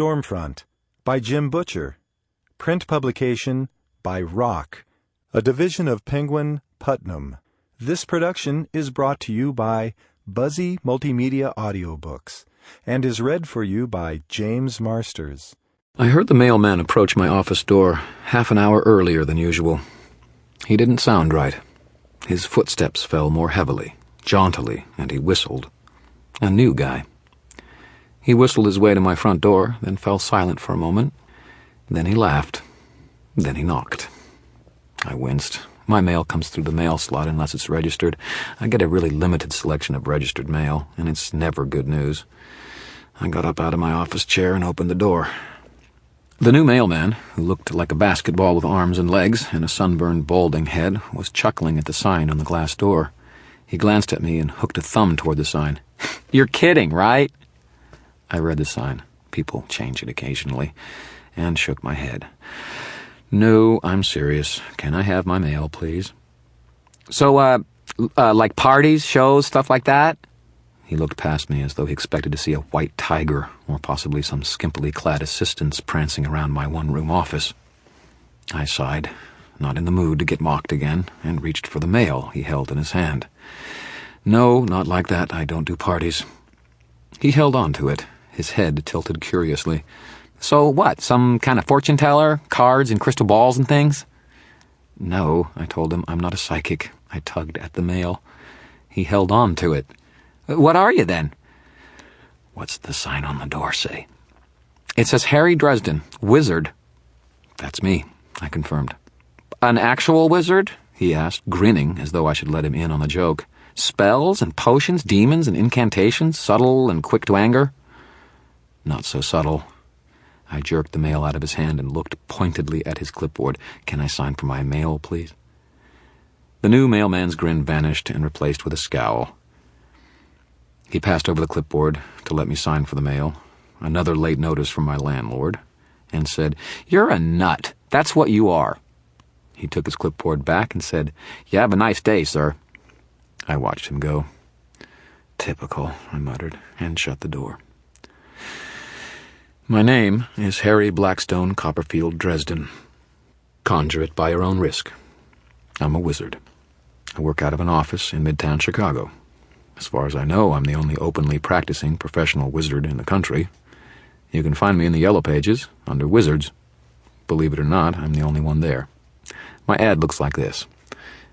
Stormfront by Jim Butcher. Print publication by Rock, a division of Penguin, Putnam. This production is brought to you by Buzzy Multimedia Audiobooks and is read for you by James Marsters. I heard the mailman approach my office door half an hour earlier than usual. He didn't sound right. His footsteps fell more heavily, jauntily, and he whistled. A new guy. He whistled his way to my front door, then fell silent for a moment. Then he laughed. Then he knocked. I winced. My mail comes through the mail slot unless it's registered. I get a really limited selection of registered mail, and it's never good news. I got up out of my office chair and opened the door. The new mailman, who looked like a basketball with arms and legs and a sunburned, balding head, was chuckling at the sign on the glass door. He glanced at me and hooked a thumb toward the sign. "You're kidding, right?" I read the sign. People change it occasionally, and shook my head. "No, I'm serious. Can I have my mail, please?" "So, like parties, shows, stuff like that?" He looked past me as though he expected to see a white tiger, or possibly some skimpily clad assistants prancing around my one-room office. I sighed, not in the mood to get mocked again, and reached for the mail he held in his hand. "No, not like that. I don't do parties." He held on to it, his head tilted curiously. "So what, some kind of fortune teller? Cards and crystal balls and things?" "No," I told him. "I'm not a psychic." I tugged at the mail. He held on to it. "What are you, then?" "What's the sign on the door say?" "It says Harry Dresden, wizard." "That's me," I confirmed. "An actual wizard?" he asked, grinning as though I should let him in on the joke. "Spells and potions, demons and incantations, subtle and quick to anger?" "Not so subtle." I jerked the mail out of his hand and looked pointedly at his clipboard. "Can I sign for my mail, please?" The new mailman's grin vanished and replaced with a scowl. He passed over the clipboard to let me sign for the mail, another late notice from my landlord, and said, "You're a nut. That's what you are." He took his clipboard back and said, "You have a nice day, sir." I watched him go. "Typical," I muttered, and shut the door. My name is Harry Blackstone Copperfield Dresden. Conjure it by your own risk. I'm a wizard. I work out of an office in Midtown Chicago. As far as I know, I'm the only openly practicing professional wizard in the country. You can find me in the Yellow Pages, under Wizards. Believe it or not, I'm the only one there. My ad looks like this.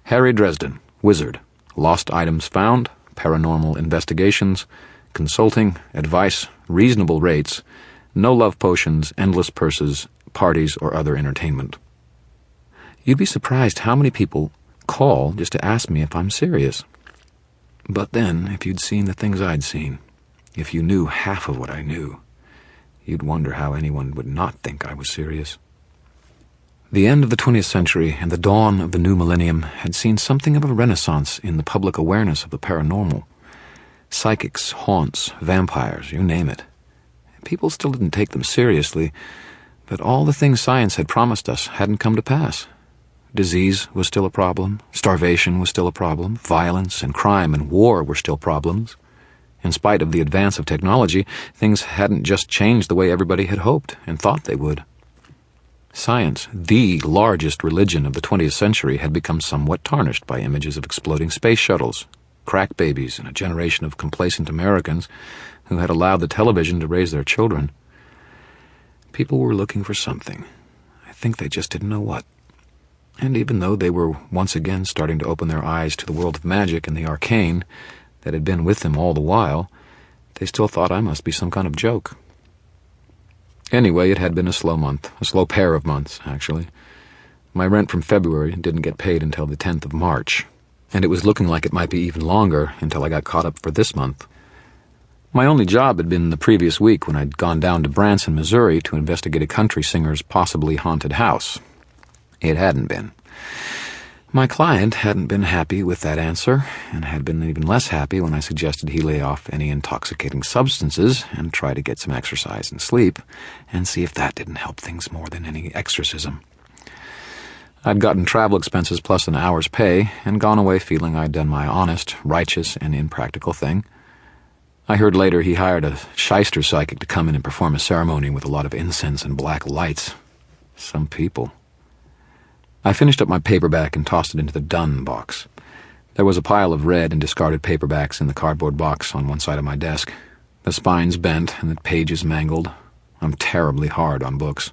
Harry Dresden, wizard. Lost items found, paranormal investigations, consulting, advice, reasonable rates, no love potions, endless purses, parties, or other entertainment. You'd be surprised how many people call just to ask me if I'm serious. But then, if you'd seen the things I'd seen, if you knew half of what I knew, you'd wonder how anyone would not think I was serious. The end of the 20th century and the dawn of the new millennium had seen something of a renaissance in the public awareness of the paranormal. Psychics, haunts, vampires, you name it. People still didn't take them seriously, but all the things science had promised us hadn't come to pass. Disease was still a problem, starvation was still a problem, violence and crime and war were still problems. In spite of the advance of technology, things hadn't just changed the way everybody had hoped and thought they would. Science, the largest religion of the 20th century, had become somewhat tarnished by images of exploding space shuttles, crack babies, and a generation of complacent Americans who had allowed the television to raise their children. People were looking for something. I think they just didn't know what. And even though they were once again starting to open their eyes to the world of magic and the arcane that had been with them all the while, they still thought I must be some kind of joke. Anyway, it had been a slow month, a slow pair of months, actually. My rent from February didn't get paid until the 10th of March, and it was looking like it might be even longer until I got caught up for this month. My only job had been the previous week when I'd gone down to Branson, Missouri to investigate a country singer's possibly haunted house. It hadn't been. My client hadn't been happy with that answer, and had been even less happy when I suggested he lay off any intoxicating substances and try to get some exercise and sleep, and see if that didn't help things more than any exorcism. I'd gotten travel expenses plus an hour's pay, and gone away feeling I'd done my honest, righteous, and impractical thing. I heard later he hired a shyster psychic to come in and perform a ceremony with a lot of incense and black lights. Some people. I finished up my paperback and tossed it into the done box. There was a pile of red and discarded paperbacks in the cardboard box on one side of my desk. The spines bent and the pages mangled. I'm terribly hard on books.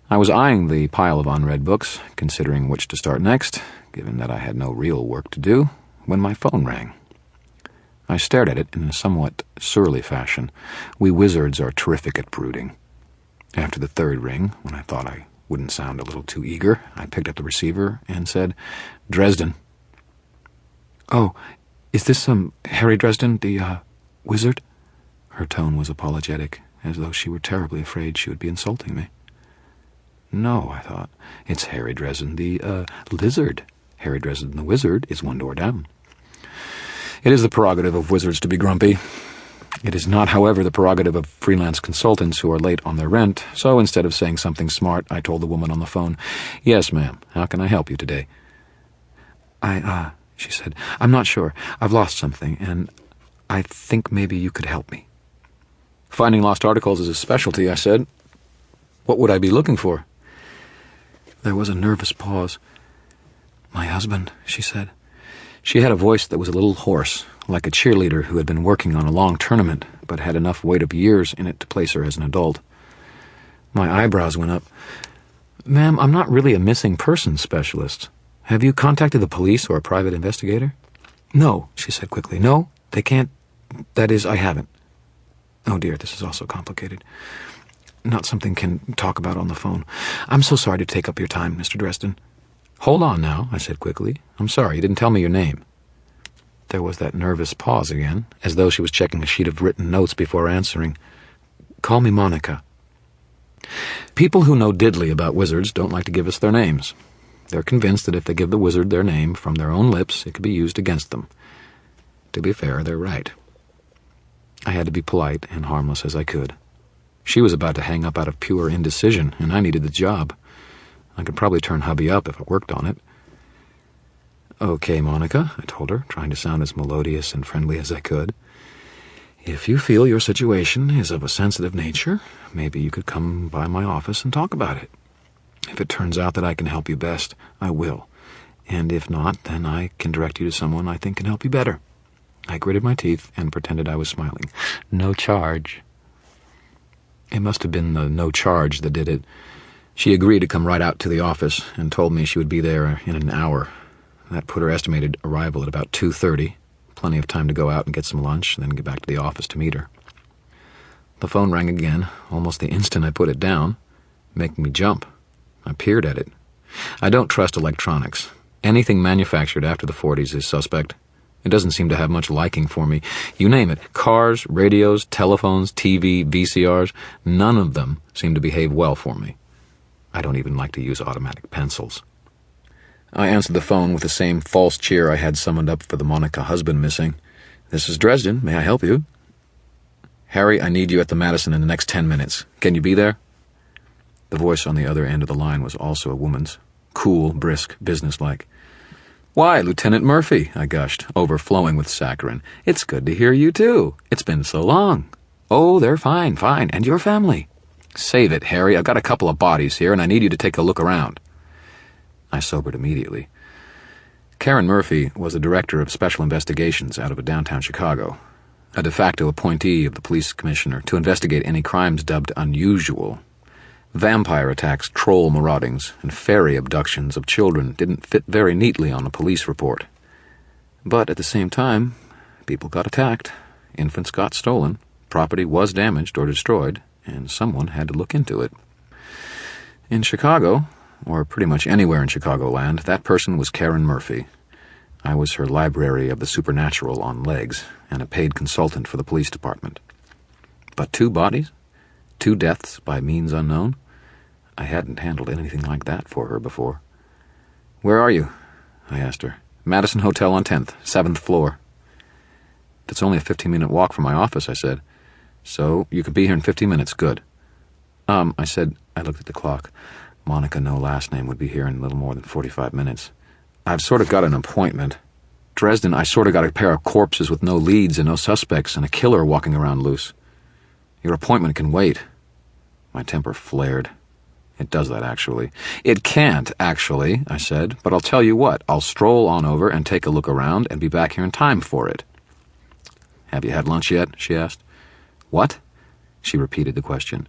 I was eyeing the pile of unread books, considering which to start next, given that I had no real work to do, when my phone rang. I stared at it in a somewhat surly fashion. We wizards are terrific at brooding. After the third ring, when I thought I wouldn't sound a little too eager, I picked up the receiver and said, "Dresden." "Oh, is this Harry Dresden, the wizard?" Her tone was apologetic, as though she were terribly afraid she would be insulting me. No, I thought, it's Harry Dresden, the lizard. Harry Dresden, the wizard, is one door down. It is the prerogative of wizards to be grumpy. It is not, however, the prerogative of freelance consultants who are late on their rent, so instead of saying something smart, I told the woman on the phone, "Yes, ma'am, how can I help you today?" She said, "I'm not sure. I've lost something, and I think maybe you could help me." "Finding lost articles is a specialty," I said. "What would I be looking for?" There was a nervous pause. "My husband," she said. She had a voice that was a little hoarse, like a cheerleader who had been working on a long tournament, but had enough weight of years in it to place her as an adult. My eyebrows went up. "Ma'am, I'm not really a missing persons specialist. Have you contacted the police or a private investigator?" "No," she said quickly. "No, they can't. That is, I haven't." Oh dear, this is also complicated. Not something can talk about on the phone. "I'm so sorry to take up your time, Mr. Dresden." "Hold on now," I said quickly. "I'm sorry, you didn't tell me your name." There was that nervous pause again, as though she was checking a sheet of written notes before answering. "Call me Monica." People who know diddly about wizards don't like to give us their names. They're convinced that if they give the wizard their name from their own lips, it could be used against them. To be fair, they're right. I had to be polite and harmless as I could. She was about to hang up out of pure indecision, and I needed the job. I could probably turn hubby up if I worked on it. "Okay, Monica," I told her, trying to sound as melodious and friendly as I could. "If you feel your situation is of a sensitive nature, maybe you could come by my office and talk about it. If it turns out that I can help you best, I will. And if not, then I can direct you to someone I think can help you better." I gritted my teeth and pretended I was smiling. "No charge." It must have been the no charge that did it. She agreed to come right out to the office and told me she would be there in an hour. That put her estimated arrival at about 2:30, plenty of time to go out and get some lunch, and then get back to the office to meet her. The phone rang again, almost the instant I put it down, making me jump. I peered at it. I don't trust electronics. Anything manufactured after the 40s is suspect. It doesn't seem to have much liking for me. You name it, cars, radios, telephones, TV, VCRs, none of them seem to behave well for me. I don't even like to use automatic pencils. I answered the phone with the same false cheer I had summoned up for the Monica husband missing. "This is Dresden. May I help you?" "Harry, I need you at the Madison in the next 10 minutes. Can you be there?" The voice on the other end of the line was also a woman's. Cool, brisk, businesslike. "Why, Lieutenant Murphy," I gushed, overflowing with saccharine. "It's good to hear you, too. It's been so long." "Oh, they're fine. And your family?" "Save it, Harry. I've got a couple of bodies here, and I need you to take a look around." I sobered immediately. Karen Murphy was the director of special investigations out of downtown Chicago, a de facto appointee of the police commissioner to investigate any crimes dubbed unusual. Vampire attacks, troll maraudings, and fairy abductions of children didn't fit very neatly on a police report. But at the same time, people got attacked, infants got stolen, property was damaged or destroyed, and someone had to look into it. In Chicago, or pretty much anywhere in Chicagoland, that person was Karen Murphy. I was her library of the supernatural on legs, and a paid consultant for the police department. But 2 bodies? 2 deaths by means unknown? I hadn't handled anything like that for her before. "Where are you?" I asked her. "Madison Hotel on 10th, 7th floor." "That's only a 15-minute walk from my office," I said. "So you could be here in 15 minutes, good." I said, I looked at the clock. Monica, no last name, would be here in a little more than 45 minutes. "I've sort of got an appointment." Dresden, I sort of got a pair of corpses with no leads and no suspects and a killer walking around loose. Your appointment can wait. My temper flared. It does that, actually. It can't, actually, I said, but I'll tell you what. I'll stroll on over and take a look around and be back here in time for it. Have you had lunch yet? She asked. What? She repeated the question.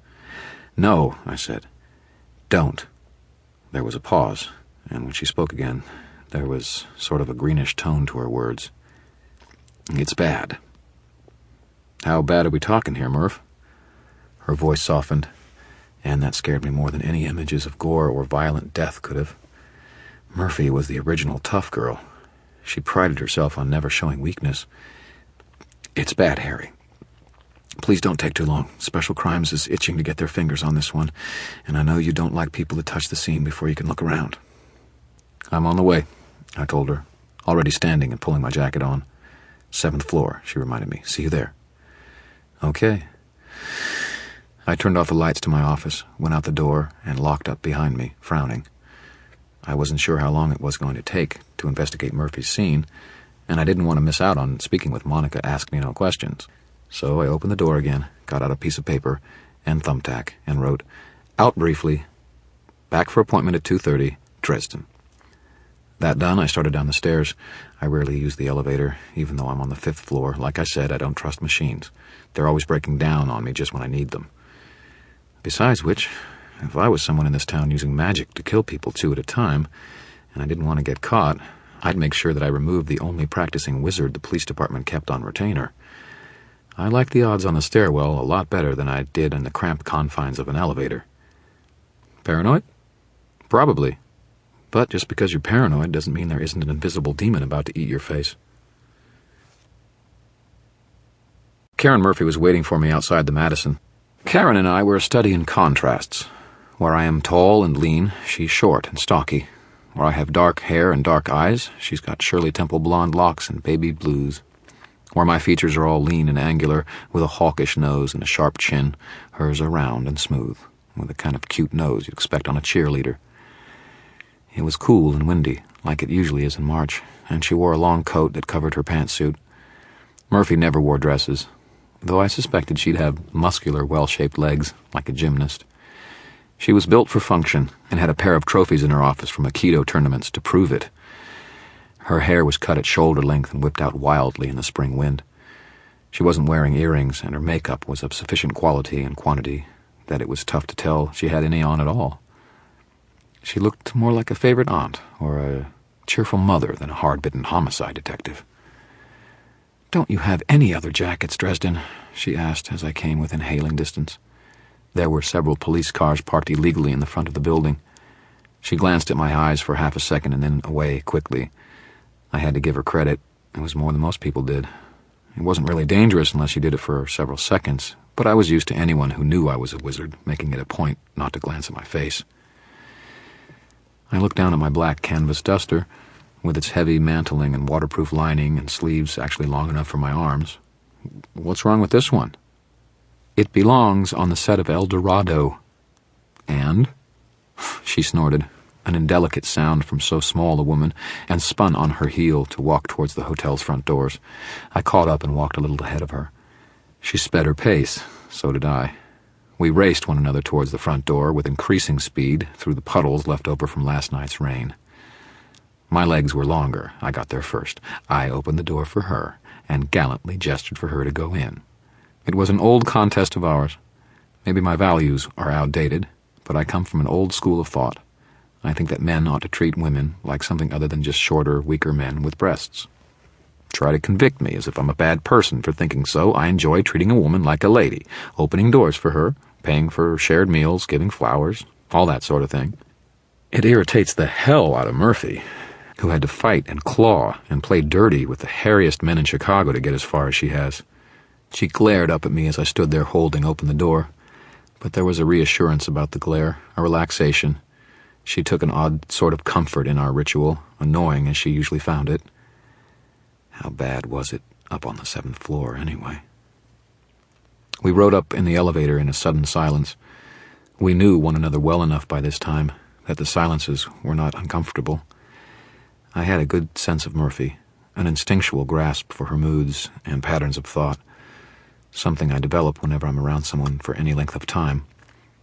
No, I said. Don't. There was a pause, and when she spoke again, there was sort of a greenish tone to her words. It's bad. How bad are we talking here, Murph? Her voice softened, and that scared me more than any images of gore or violent death could have. Murphy was the original tough girl. She prided herself on never showing weakness. It's bad, Harry. Please don't take too long. Special Crimes is itching to get their fingers on this one, and I know you don't like people to touch the scene before you can look around. I'm on the way, I told her, already standing and pulling my jacket on. 7th floor, she reminded me. See you there. Okay. I turned off the lights to my office, went out the door, and locked up behind me, frowning. I wasn't sure how long it was going to take to investigate Murphy's scene, and I didn't want to miss out on speaking with Monica Ask Me No Questions. So I opened the door again, got out a piece of paper and thumbtack, and wrote, Out briefly. Back for appointment at 2:30, Dresden. That done, I started down the stairs. I rarely use the elevator, even though I'm on the 5th floor. Like I said, I don't trust machines. They're always breaking down on me just when I need them. Besides which, if I was someone in this town using magic to kill people 2 at a time, and I didn't want to get caught, I'd make sure that I removed the only practicing wizard the police department kept on retainer. I liked the odds on the stairwell a lot better than I did in the cramped confines of an elevator. Paranoid? Probably. But just because you're paranoid doesn't mean there isn't an invisible demon about to eat your face. Karen Murphy was waiting for me outside the Madison. Karen and I were a study in contrasts. Where I am tall and lean, she's short and stocky. Where I have dark hair and dark eyes, she's got Shirley Temple blonde locks and baby blues. Where my features are all lean and angular, with a hawkish nose and a sharp chin, hers are round and smooth, with the kind of cute nose you'd expect on a cheerleader. It was cool and windy, like it usually is in March, and she wore a long coat that covered her pantsuit. Murphy never wore dresses, though I suspected she'd have muscular, well-shaped legs, like a gymnast. She was built for function, and had a pair of trophies in her office from Aikido tournaments to prove it. Her hair was cut at shoulder length and whipped out wildly in the spring wind. She wasn't wearing earrings, and her makeup was of sufficient quality and quantity that it was tough to tell she had any on at all. She looked more like a favorite aunt, or a cheerful mother than a hard-bitten homicide detective. "Don't you have any other jackets, Dresden?" she asked as I came within hailing distance. There were several police cars parked illegally in the front of the building. She glanced at my eyes for half a second and then away quickly. I had to give her credit. It was more than most people did. It wasn't really dangerous unless she did it for several seconds, but I was used to anyone who knew I was a wizard, making it a point not to glance at my face. I looked down at my black canvas duster, with its heavy mantling and waterproof lining and sleeves actually long enough for my arms. "What's wrong with this one?" "It belongs on the set of El Dorado." "And?" She snorted, an indelicate sound from so small a woman, and spun on her heel to walk towards the hotel's front doors. I caught up and walked a little ahead of her. She sped her pace, so did I. We raced one another towards the front door with increasing speed through the puddles left over from last night's rain. My legs were longer. I got there first. I opened the door for her and gallantly gestured for her to go in. It was an old contest of ours. Maybe my values are outdated, but I come from an old school of thought. I think that men ought to treat women like something other than just shorter, weaker men with breasts. Try to convict me as if I'm a bad person for thinking so. I enjoy treating a woman like a lady, opening doors for her, paying for shared meals, giving flowers, all that sort of thing. It irritates the hell out of Murphy, who had to fight and claw and play dirty with the hairiest men in Chicago to get as far as she has. She glared up at me as I stood there holding open the door, but there was a reassurance about the glare, a relaxation. She took an odd sort of comfort in our ritual, annoying as she usually found it. How bad was it up on the 7th floor, anyway? We rode up in the elevator in a sudden silence. We knew one another well enough by this time that the silences were not uncomfortable. I had a good sense of Murphy, an instinctual grasp for her moods and patterns of thought, something I develop whenever I'm around someone for any length of time.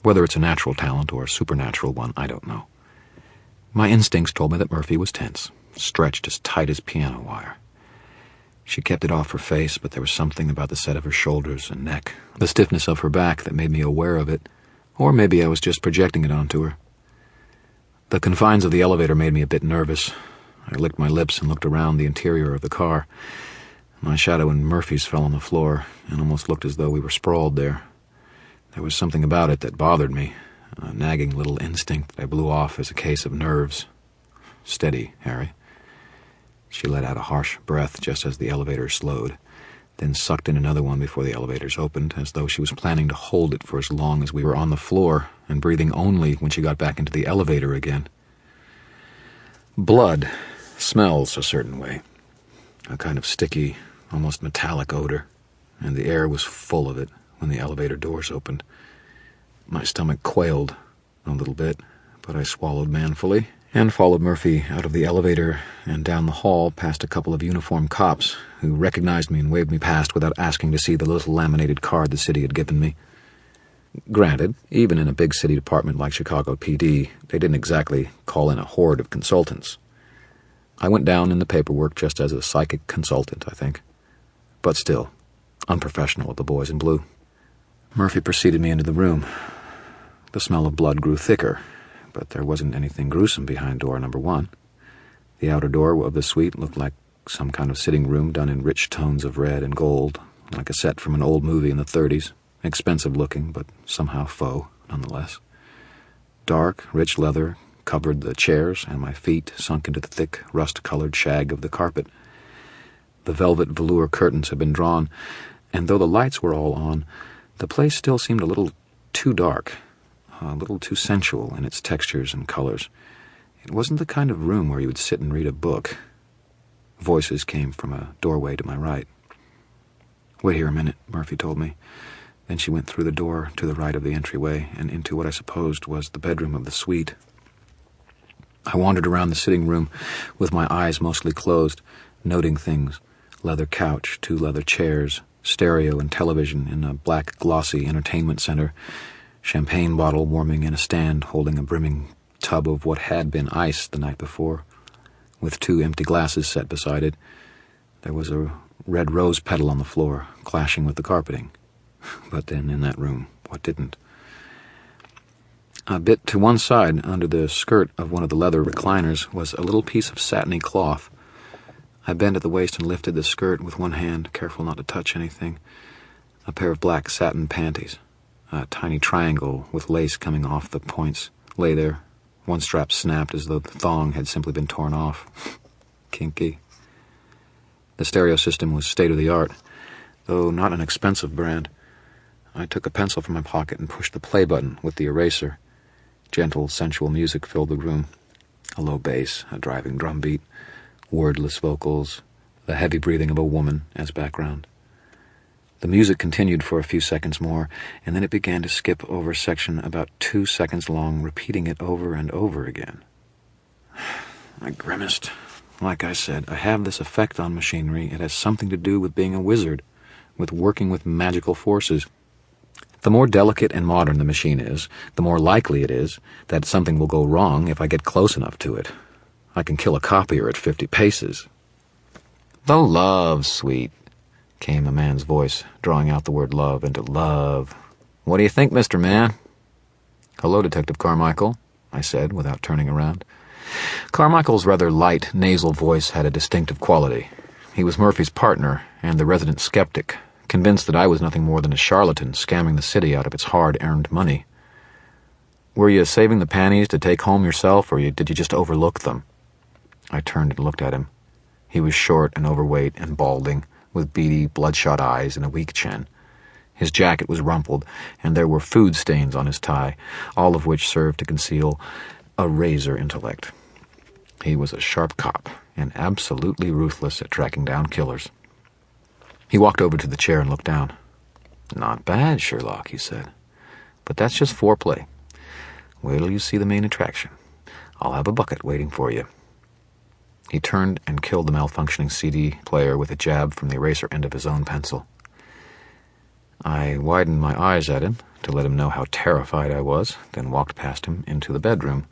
Whether it's a natural talent or a supernatural one, I don't know. My instincts told me that Murphy was tense, stretched as tight as piano wire. She kept it off her face, but there was something about the set of her shoulders and neck, the stiffness of her back, that made me aware of it, or maybe I was just projecting it onto her. The confines of the elevator made me a bit nervous. I licked my lips and looked around the interior of the car. My shadow and Murphy's fell on the floor, and almost looked as though we were sprawled there. There was something about it that bothered me, a nagging little instinct that I blew off as a case of nerves. "Steady, Harry." She let out a harsh breath just as the elevator slowed, then sucked in another one before the elevators opened, as though she was planning to hold it for as long as we were on the floor, and breathing only when she got back into the elevator again. Blood smells a certain way, a kind of sticky, almost metallic odor, and the air was full of it when the elevator doors opened. My stomach quailed a little bit, but I swallowed manfully and followed Murphy out of the elevator and down the hall past a couple of uniformed cops who recognized me and waved me past without asking to see the little laminated card the city had given me. Granted, even in a big city department like Chicago PD, they didn't exactly call in a horde of consultants. I went down in the paperwork just as a psychic consultant, I think. But still, unprofessional of the boys in blue. Murphy preceded me into the room. The smell of blood grew thicker, but there wasn't anything gruesome behind door number 1. The outer door of the suite looked like some kind of sitting room done in rich tones of red and gold, like a set from an old movie in the 30s, expensive looking, but somehow faux, nonetheless. Dark, rich leather covered the chairs, and my feet sunk into the thick, rust-colored shag of the carpet. The velvet velour curtains had been drawn, and though the lights were all on, the place still seemed a little too dark, a little too sensual in its textures and colors. It wasn't the kind of room where you would sit and read a book. Voices came from a doorway to my right. "Wait here a minute," Murphy told me. Then she went through the door to the right of the entryway and into what I supposed was the bedroom of the suite. I wandered around the sitting room with my eyes mostly closed, noting things: leather couch, 2 leather chairs, stereo and television in a black glossy entertainment center, champagne bottle warming in a stand holding a brimming tub of what had been ice the night before, with 2 empty glasses set beside it. There was a red rose petal on the floor, clashing with the carpeting. But then, in that room, what didn't? A bit to one side, under the skirt of one of the leather recliners, was a little piece of satiny cloth. I bent at the waist and lifted the skirt with one hand, careful not to touch anything. A pair of black satin panties. A tiny triangle with lace coming off the points lay there. One strap snapped as though the thong had simply been torn off. Kinky. The stereo system was state-of-the-art, though not an expensive brand. I took a pencil from my pocket and pushed the play button with the eraser. Gentle, sensual music filled the room. A low bass, a driving drum beat, wordless vocals, the heavy breathing of a woman as background. The music continued for a few seconds more, and then it began to skip over a section about 2 seconds long, repeating it over and over again. I grimaced. Like I said, I have this effect on machinery. It has something to do with being a wizard, with working with magical forces. The more delicate and modern the machine is, the more likely it is that something will go wrong if I get close enough to it. I can kill a copier at 50 paces. "The love suite," came a man's voice, drawing out the word love into love. "What do you think, Mr. Man?" "Hello, Detective Carmichael," I said, without turning around. Carmichael's rather light, nasal voice had a distinctive quality. He was Murphy's partner and the resident skeptic, convinced that I was nothing more than a charlatan scamming the city out of its hard-earned money. "Were you saving the panties to take home yourself, or did you just overlook them?" I turned and looked at him. He was short and overweight and balding, with beady, bloodshot eyes and a weak chin. His jacket was rumpled, and there were food stains on his tie, all of which served to conceal a razor intellect. He was a sharp cop, and absolutely ruthless at tracking down killers. He walked over to the chair and looked down. "Not bad, Sherlock," he said. "But that's just foreplay. Wait till you see the main attraction. I'll have a bucket waiting for you." He turned and killed the malfunctioning CD player with a jab from the eraser end of his own pencil. I widened my eyes at him to let him know how terrified I was, then walked past him into the bedroom,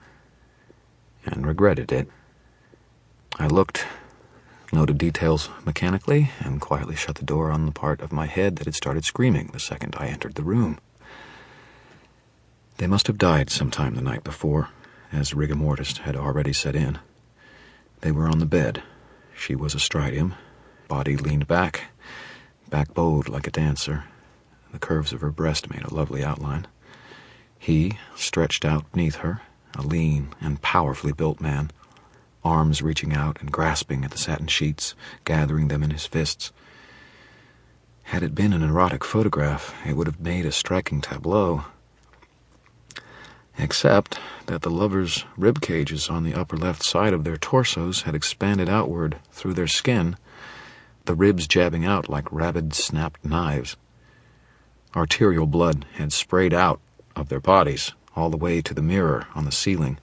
and regretted it. I looked, noted details mechanically, and quietly shut the door on the part of my head that had started screaming the second I entered the room. They must have died sometime the night before, as rigor mortis had already set in. They were on the bed. She was astride him, body leaned back bowed like a dancer. The curves of her breast made a lovely outline. He, stretched out beneath her, a lean and powerfully built man, arms reaching out and grasping at the satin sheets, gathering them in his fists. Had it been an erotic photograph, it would have made a striking tableau, except that the lovers' rib cages on the upper left side of their torsos had expanded outward through their skin, the ribs jabbing out like rabid snapped knives. Arterial blood had sprayed out of their bodies all the way to the mirror on the ceiling,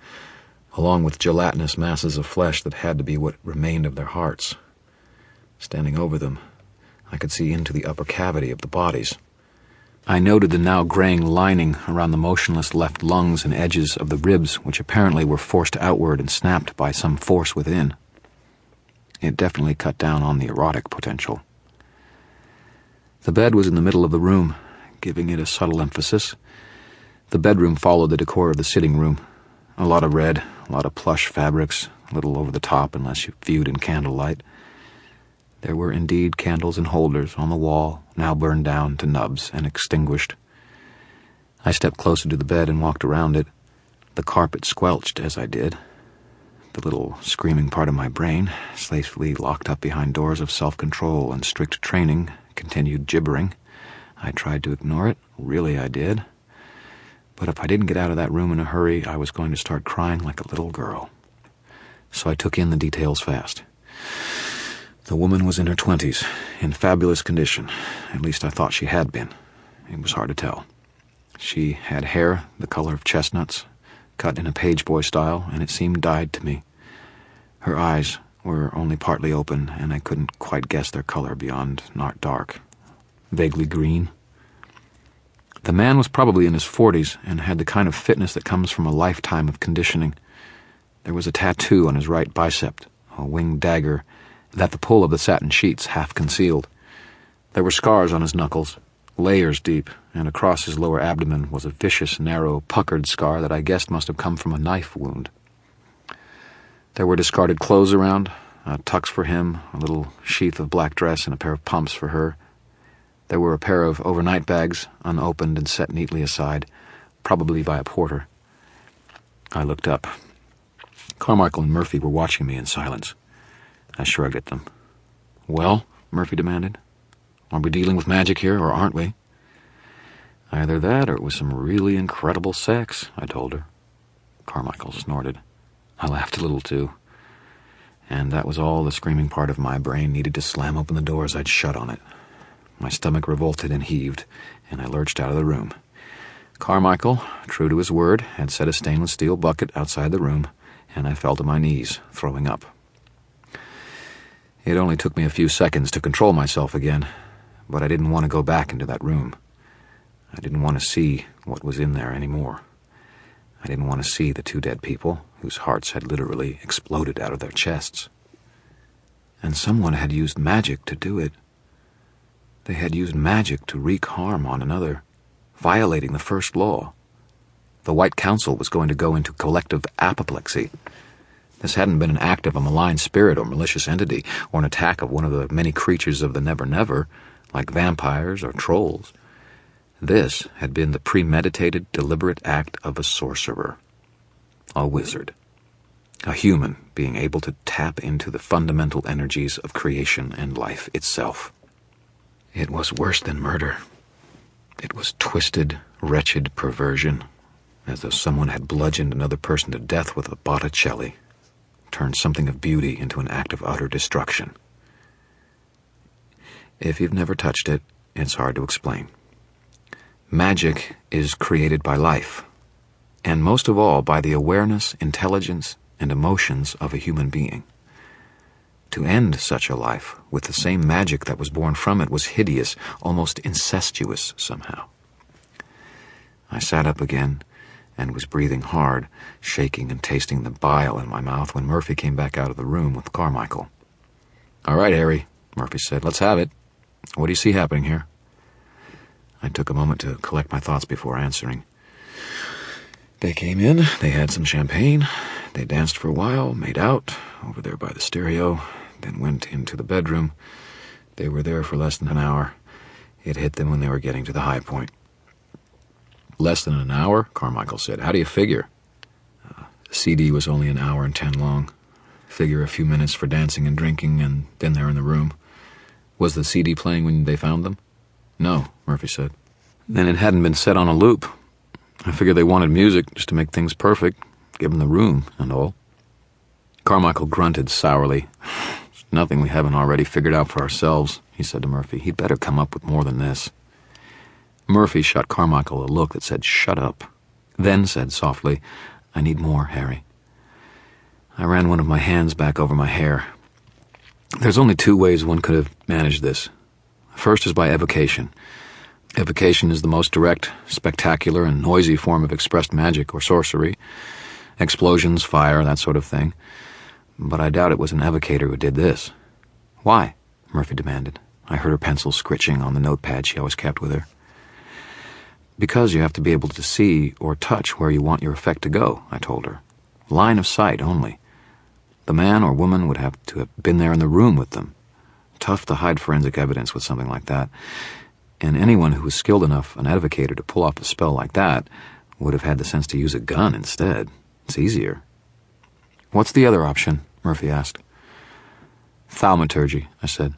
along with gelatinous masses of flesh that had to be what remained of their hearts. Standing over them, I could see into the upper cavity of the bodies. I noted the now graying lining around the motionless left lungs and edges of the ribs, which apparently were forced outward and snapped by some force within. It definitely cut down on the erotic potential. The bed was in the middle of the room, giving it a subtle emphasis. The bedroom followed the decor of the sitting room. A lot of red, a lot of plush fabrics, a little over the top unless you viewed in candlelight. There were indeed candles and holders on the wall, now burned down to nubs and extinguished. I stepped closer to the bed and walked around it. The carpet squelched as I did. The little screaming part of my brain, safely locked up behind doors of self-control and strict training, continued gibbering. I tried to ignore it, really I did. But if I didn't get out of that room in a hurry, I was going to start crying like a little girl. So I took in the details fast. The woman was in her 20s, in fabulous condition. At least I thought she had been. It was hard to tell. She had hair the color of chestnuts, cut in a page boy style, and it seemed dyed to me. Her eyes were only partly open, and I couldn't quite guess their color beyond not dark. Vaguely green. The man was probably in his 40s and had the kind of fitness that comes from a lifetime of conditioning. There was a tattoo on his right bicep, a winged dagger that the pull of the satin sheets half concealed. There were scars on his knuckles, layers deep, and across his lower abdomen was a vicious, narrow, puckered scar that I guessed must have come from a knife wound. There were discarded clothes around, tux for him, a little sheath of black dress, and a pair of pumps for her. There were a pair of overnight bags, unopened and set neatly aside, probably by a porter. I looked up. Carmichael and Murphy were watching me in silence. I shrugged at them. "Well," Murphy demanded, "are we dealing with magic here, or aren't we?" "Either that, or it was some really incredible sex," I told her. Carmichael snorted. I laughed a little, too. And that was all the screaming part of my brain needed to slam open the doors I'd shut on it. My stomach revolted and heaved, and I lurched out of the room. Carmichael, true to his word, had set a stainless steel bucket outside the room, and I fell to my knees, throwing up. It only took me a few seconds to control myself again, but I didn't want to go back into that room. I didn't want to see what was in there anymore. I didn't want to see the two dead people, whose hearts had literally exploded out of their chests. And someone had used magic to do it. They had used magic to wreak harm on another, violating the first law. The White Council was going to go into collective apoplexy. This hadn't been an act of a malign spirit or malicious entity, or an attack of one of the many creatures of the never-never, like vampires or trolls. This had been the premeditated, deliberate act of a sorcerer, a wizard, a human being able to tap into the fundamental energies of creation and life itself. It was worse than murder. It was twisted, wretched perversion, as though someone had bludgeoned another person to death with a Botticelli, turned something of beauty into an act of utter destruction. If you've never touched it, it's hard to explain. Magic is created by life, and most of all by the awareness, intelligence, and emotions of a human being. To end such a life with the same magic that was born from it was hideous, almost incestuous somehow. I sat up again and was breathing hard, shaking and tasting the bile in my mouth when Murphy came back out of the room with Carmichael. "All right, Harry," Murphy said. "Let's have it. What do you see happening here?" I took a moment to collect my thoughts before answering. They came in, they had some champagne, they danced for a while, made out, over there by the stereo, then went into the bedroom. They were there for less than an hour. It hit them when they were getting to the high point. "Less than an hour?" Carmichael said. "How do you figure?" The CD was only an hour and 10 long. Figure a few minutes for dancing and drinking, and then they're in the room. "Was the CD playing when they found them?" "No," Murphy said. "Then it hadn't been set on a loop. I figure they wanted music just to make things perfect, give them the room and all." Carmichael grunted sourly. "There's nothing we haven't already figured out for ourselves," he said to Murphy. "He'd better come up with more than this." Murphy shot Carmichael a look that said, "Shut up," then said softly, "I need more, Harry." I ran one of my hands back over my hair. There's only 2 ways one could have managed this. First is by evocation. Evocation is the most direct, spectacular, and noisy form of expressed magic or sorcery. Explosions, fire, that sort of thing. But I doubt it was an evocator who did this. "Why?" Murphy demanded. I heard her pencil scritching on the notepad she always kept with her. "Because you have to be able to see or touch where you want your effect to go," I told her. "Line of sight only. The man or woman would have to have been there in the room with them. Tough to hide forensic evidence with something like that. And anyone who was skilled enough, an evocator, to pull off a spell like that would have had the sense to use a gun instead. It's easier." "What's the other option?" Murphy asked. "Thaumaturgy," I said.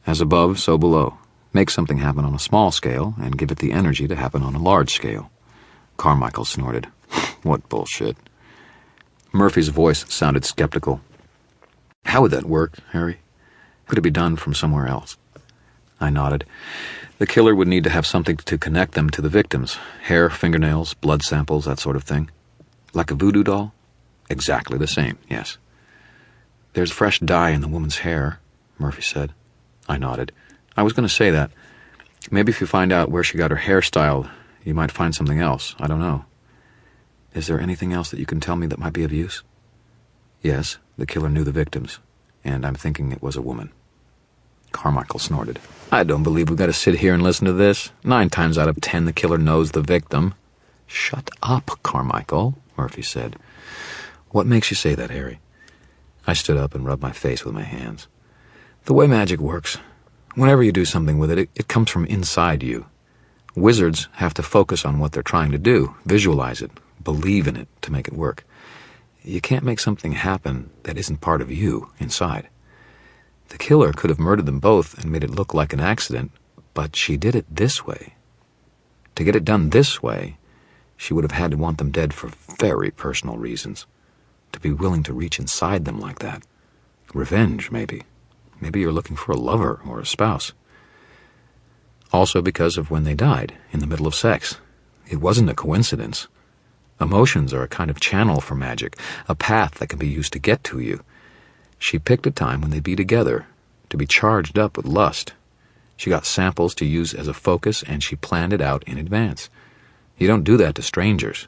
"As above, so below. Make something happen on a small scale and give it the energy to happen on a large scale." Carmichael snorted. "What bullshit." Murphy's voice sounded skeptical. "How would that work, Harry? Could it be done from somewhere else?" I nodded. "The killer would need to have something to connect them to the victims. Hair, fingernails, blood samples, that sort of thing." "Like a voodoo doll?" "Exactly the same, yes." "There's fresh dye in the woman's hair," Murphy said. I nodded. "I was going to say that. Maybe if you find out where she got her hair styled, you might find something else. I don't know." "Is there anything else that you can tell me that might be of use?" "Yes, the killer knew the victims, and I'm thinking it was a woman." Carmichael snorted. "I don't believe we've got to sit here and listen to this. 9 times out of 10 the killer knows the victim." "Shut up, Carmichael," Murphy said. "What makes you say that, Harry?" I stood up and rubbed my face with my hands. "The way magic works. Whenever you do something with it, it comes from inside you. Wizards have to focus on what they're trying to do, visualize it, believe in it to make it work. You can't make something happen that isn't part of you inside. The killer could have murdered them both and made it look like an accident, but she did it this way. To get it done this way, she would have had to want them dead for very personal reasons. To be willing to reach inside them like that. Revenge, maybe. Maybe you're looking for a lover or a spouse. Also because of when they died, in the middle of sex. It wasn't a coincidence. Emotions are a kind of channel for magic, a path that can be used to get to you. She picked a time when they'd be together, to be charged up with lust. She got samples to use as a focus, and she planned it out in advance. You don't do that to strangers."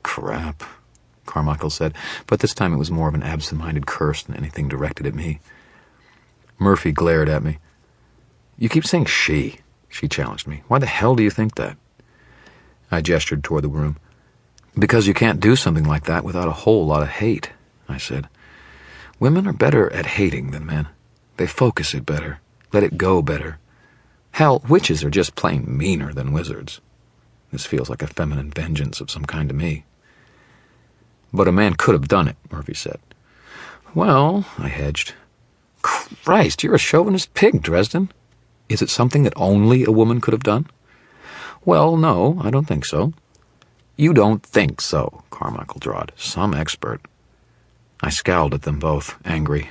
"Crap," Carmichael said, but this time it was more of an absent-minded curse than anything directed at me. Murphy glared at me. "You keep saying she challenged me. "Why the hell do you think that?" I gestured toward the room. "Because you can't do something like that without a whole lot of hate," I said. "Women are better at hating than men. They focus it better, let it go better. Hell, witches are just plain meaner than wizards. This feels like a feminine vengeance of some kind to me." "But a man could have done it," Murphy said. "Well," I hedged. "Christ, you're a chauvinist pig, Dresden. Is it something that only a woman could have done?" "Well, no, I don't think so." "You don't think so," Carmichael drawled. "Some expert." I scowled at them both, angry.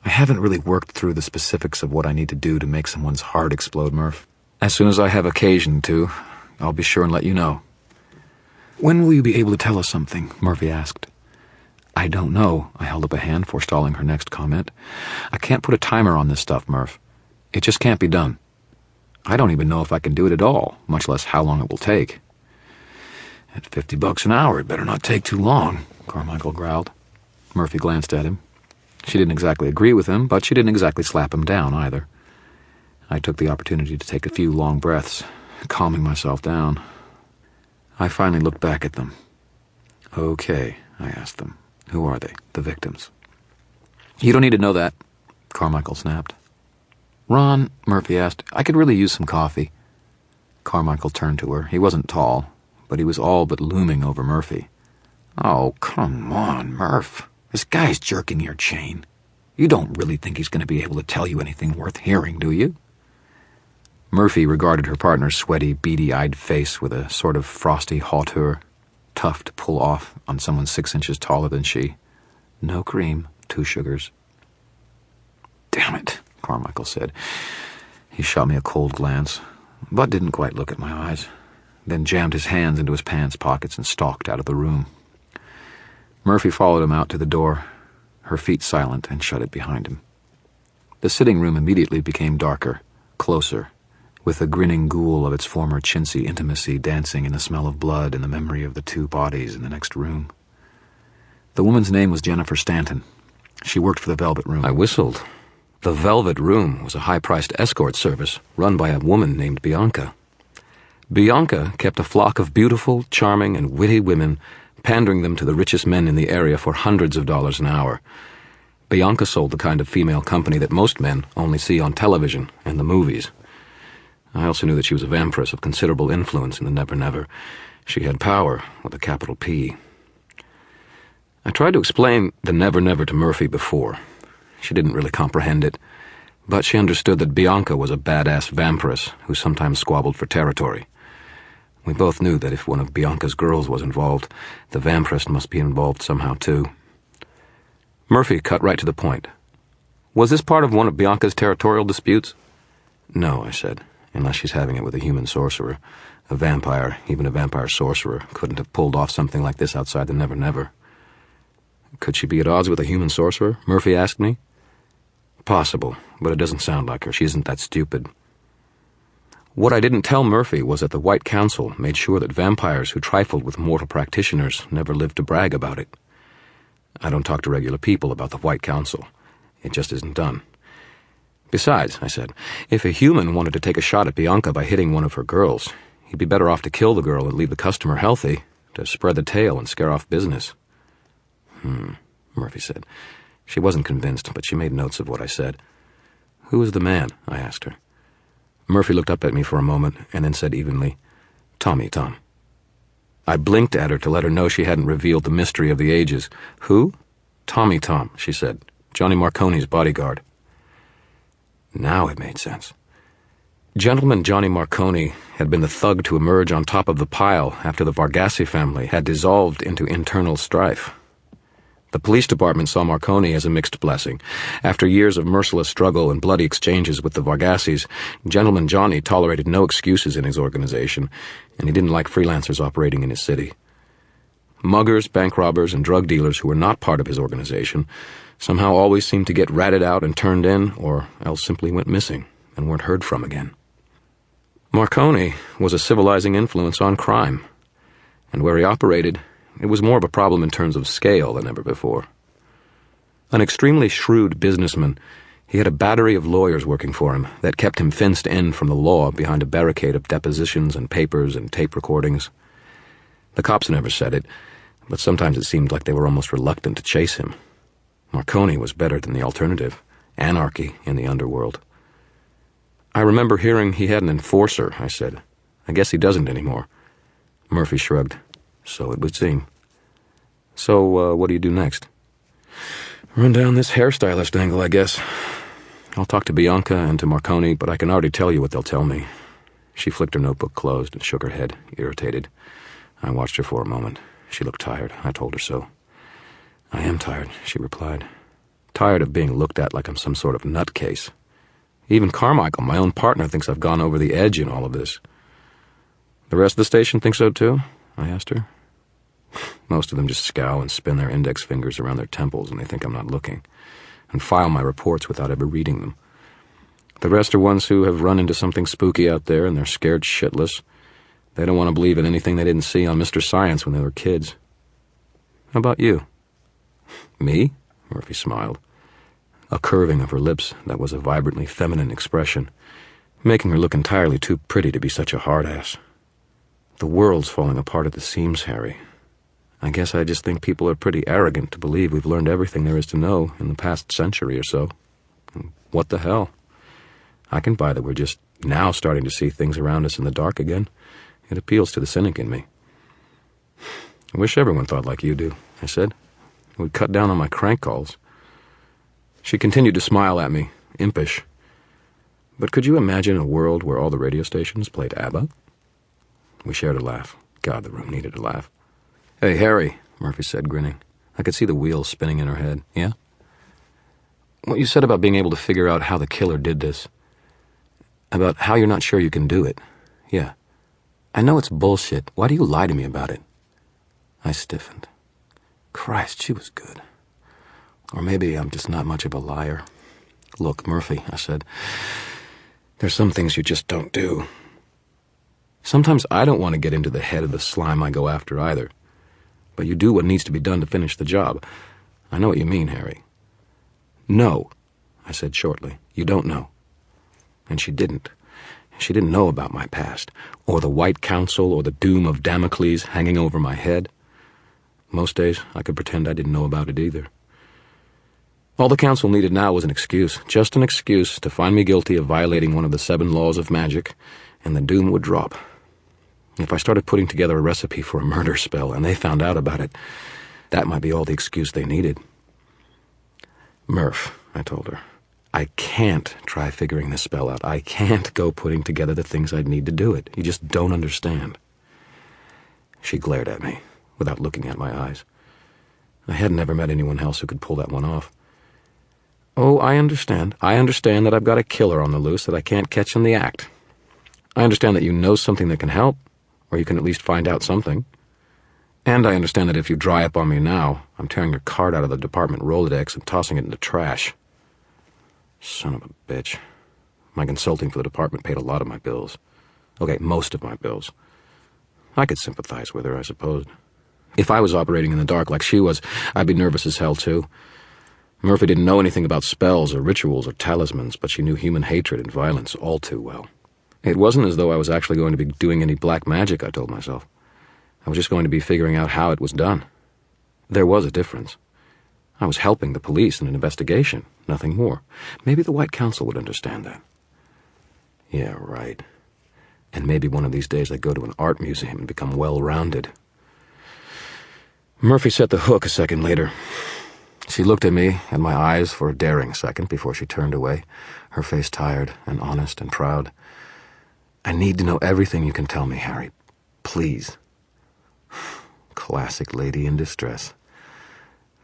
"I haven't really worked through the specifics of what I need to do to make someone's heart explode, Murph. As soon as I have occasion to, I'll be sure and let you know." "When will you be able to tell us something?" Murphy asked. I don't know. I held up a hand, forestalling her next comment. I can't put a timer on this stuff, Murph. It just can't be done. I don't even know if I can do it at all, much less how long it will take. At $50 an hour, it better not take too long, Carmichael growled. Murphy glanced at him. She didn't exactly agree with him, but she didn't exactly slap him down either. I took the opportunity to take a few long breaths, calming myself down. I finally looked back at them. Okay, I asked them. Who are they? The victims. You don't need to know that, Carmichael snapped. Ron, Murphy asked, I could really use some coffee. Carmichael turned to her. He wasn't tall, but he was all but looming over Murphy. Oh, come on, Murph. This guy's jerking your chain. You don't really think he's going to be able to tell you anything worth hearing, do you? Murphy regarded her partner's sweaty, beady-eyed face with a sort of frosty hauteur, tough to pull off on someone 6 inches taller than she. No cream, 2 sugars. Damn it, Carmichael said. He shot me a cold glance, but didn't quite look at my eyes, then jammed his hands into his pants pockets and stalked out of the room. Murphy followed him out to the door, her feet silent, and shut it behind him. The sitting room immediately became darker, closer, with the grinning ghoul of its former chintzy intimacy dancing in the smell of blood and the memory of the 2 bodies in the next room. The woman's name was Jennifer Stanton. She worked for the Velvet Room. I whistled. The Velvet Room was a high-priced escort service run by a woman named Bianca. Bianca kept a flock of beautiful, charming, and witty women, pandering them to the richest men in the area for hundreds of dollars an hour. Bianca sold the kind of female company that most men only see on television and the movies. I also knew that she was a vampiress of considerable influence in the Never Never. She had power, with a capital P. I tried to explain the Never Never to Murphy before. She didn't really comprehend it, but she understood that Bianca was a badass vampiress who sometimes squabbled for territory. We both knew that if one of Bianca's girls was involved, the vampiress must be involved somehow too. Murphy cut right to the point. Was this part of one of Bianca's territorial disputes? No, I said, unless she's having it with a human sorcerer. A vampire, even a vampire sorcerer, couldn't have pulled off something like this outside the Never Never. Could she be at odds with a human sorcerer? Murphy asked me. Possible, but it doesn't sound like her. She isn't that stupid. What I didn't tell Murphy was that the White Council made sure that vampires who trifled with mortal practitioners never lived to brag about it. I don't talk to regular people about the White Council. It just isn't done. Besides, I said, if a human wanted to take a shot at Bianca by hitting one of her girls, he'd be better off to kill the girl and leave the customer healthy, to spread the tale and scare off business. Murphy said. She wasn't convinced, but she made notes of what I said. Who is the man? I asked her. Murphy looked up at me for a moment and then said evenly, Tommy Tom. I blinked at her to let her know she hadn't revealed the mystery of the ages. Who? Tommy Tom, she said. Johnny Marconi's bodyguard. Now it made sense. Gentleman Johnny Marconi had been the thug to emerge on top of the pile after the Vargassi family had dissolved into internal strife. The police department saw Marconi as a mixed blessing. After years of merciless struggle and bloody exchanges with the Vargassis, Gentleman Johnny tolerated no excuses in his organization, and he didn't like freelancers operating in his city. Muggers, bank robbers, and drug dealers who were not part of his organization somehow always seemed to get ratted out and turned in, or else simply went missing and weren't heard from again. Marconi was a civilizing influence on crime, and where he operated, it was more of a problem in terms of scale than ever before. An extremely shrewd businessman, he had a battery of lawyers working for him that kept him fenced in from the law behind a barricade of depositions and papers and tape recordings. The cops never said it, but sometimes it seemed like they were almost reluctant to chase him. Marconi was better than the alternative, anarchy in the underworld. I remember hearing he had an enforcer, I said. I guess he doesn't anymore. Murphy shrugged. So it would seem. So, what do you do next? Run down this hairstylist angle, I guess. I'll talk to Bianca and to Marconi, but I can already tell you what they'll tell me. She flicked her notebook closed and shook her head, irritated. I watched her for a moment. She looked tired. I told her so. I am tired, she replied. Tired of being looked at like I'm some sort of nutcase. Even Carmichael, my own partner, thinks I've gone over the edge in all of this. The rest of the station thinks so too? I asked her. Most of them just scowl and spin their index fingers around their temples when they think I'm not looking, and file my reports without ever reading them. The rest are ones who have run into something spooky out there and they're scared shitless. They don't want to believe in anything they didn't see on Mr. Science when they were kids. How about you? Me? Murphy smiled, a curving of her lips that was a vibrantly feminine expression, making her look entirely too pretty to be such a hard-ass. The world's falling apart at the seams, Harry. I guess I just think people are pretty arrogant to believe we've learned everything there is to know in the past century or so. And what the hell? I can buy that we're just now starting to see things around us in the dark again. It appeals to the cynic in me. I wish everyone thought like you do, I said. It would cut down on my crank calls. She continued to smile at me, impish. But could you imagine a world where all the radio stations played ABBA? We shared a laugh. God, the room needed a laugh. Hey, Harry, Murphy said, grinning. I could see the wheels spinning in her head. Yeah? What you said about being able to figure out how the killer did this. About how you're not sure you can do it. Yeah. I know it's bullshit. Why do you lie to me about it? I stiffened. Christ, she was good. Or maybe I'm just not much of a liar. Look, Murphy, I said, there's some things you just don't do. Sometimes I don't want to get into the head of the slime I go after either. But you do what needs to be done to finish the job. I know what you mean, Harry. No, I said shortly. You don't know. And she didn't. She didn't know about my past, or the White Council, or the doom of Damocles hanging over my head. Most days, I could pretend I didn't know about it either. All the council needed now was an excuse, just an excuse to find me guilty of violating one of the 7 laws of magic, and the doom would drop. If I started putting together a recipe for a murder spell and they found out about it, that might be all the excuse they needed. Murph, I told her, I can't try figuring this spell out. I can't go putting together the things I'd need to do it. You just don't understand. She glared at me, without looking at my eyes. I had never met anyone else who could pull that one off. Oh, I understand. I understand that I've got a killer on the loose that I can't catch in the act. I understand that you know something that can help, or you can at least find out something. And I understand that if you dry up on me now, I'm tearing your card out of the department Rolodex and tossing it in the trash. Son of a bitch. My consulting for the department paid a lot of my bills. Okay, most of my bills. I could sympathize with her, I suppose. If I was operating in the dark like she was, I'd be nervous as hell, too. Murphy didn't know anything about spells or rituals or talismans, but she knew human hatred and violence all too well. It wasn't as though I was actually going to be doing any black magic, I told myself. I was just going to be figuring out how it was done. There was a difference. I was helping the police in an investigation, nothing more. Maybe the White Council would understand that. Yeah, right. And maybe one of these days I'd go to an art museum and become well-rounded. Murphy set the hook a second later. She looked at me and my eyes for a daring second before she turned away, her face tired and honest and proud. I need to know everything you can tell me, Harry. Please. Classic lady in distress.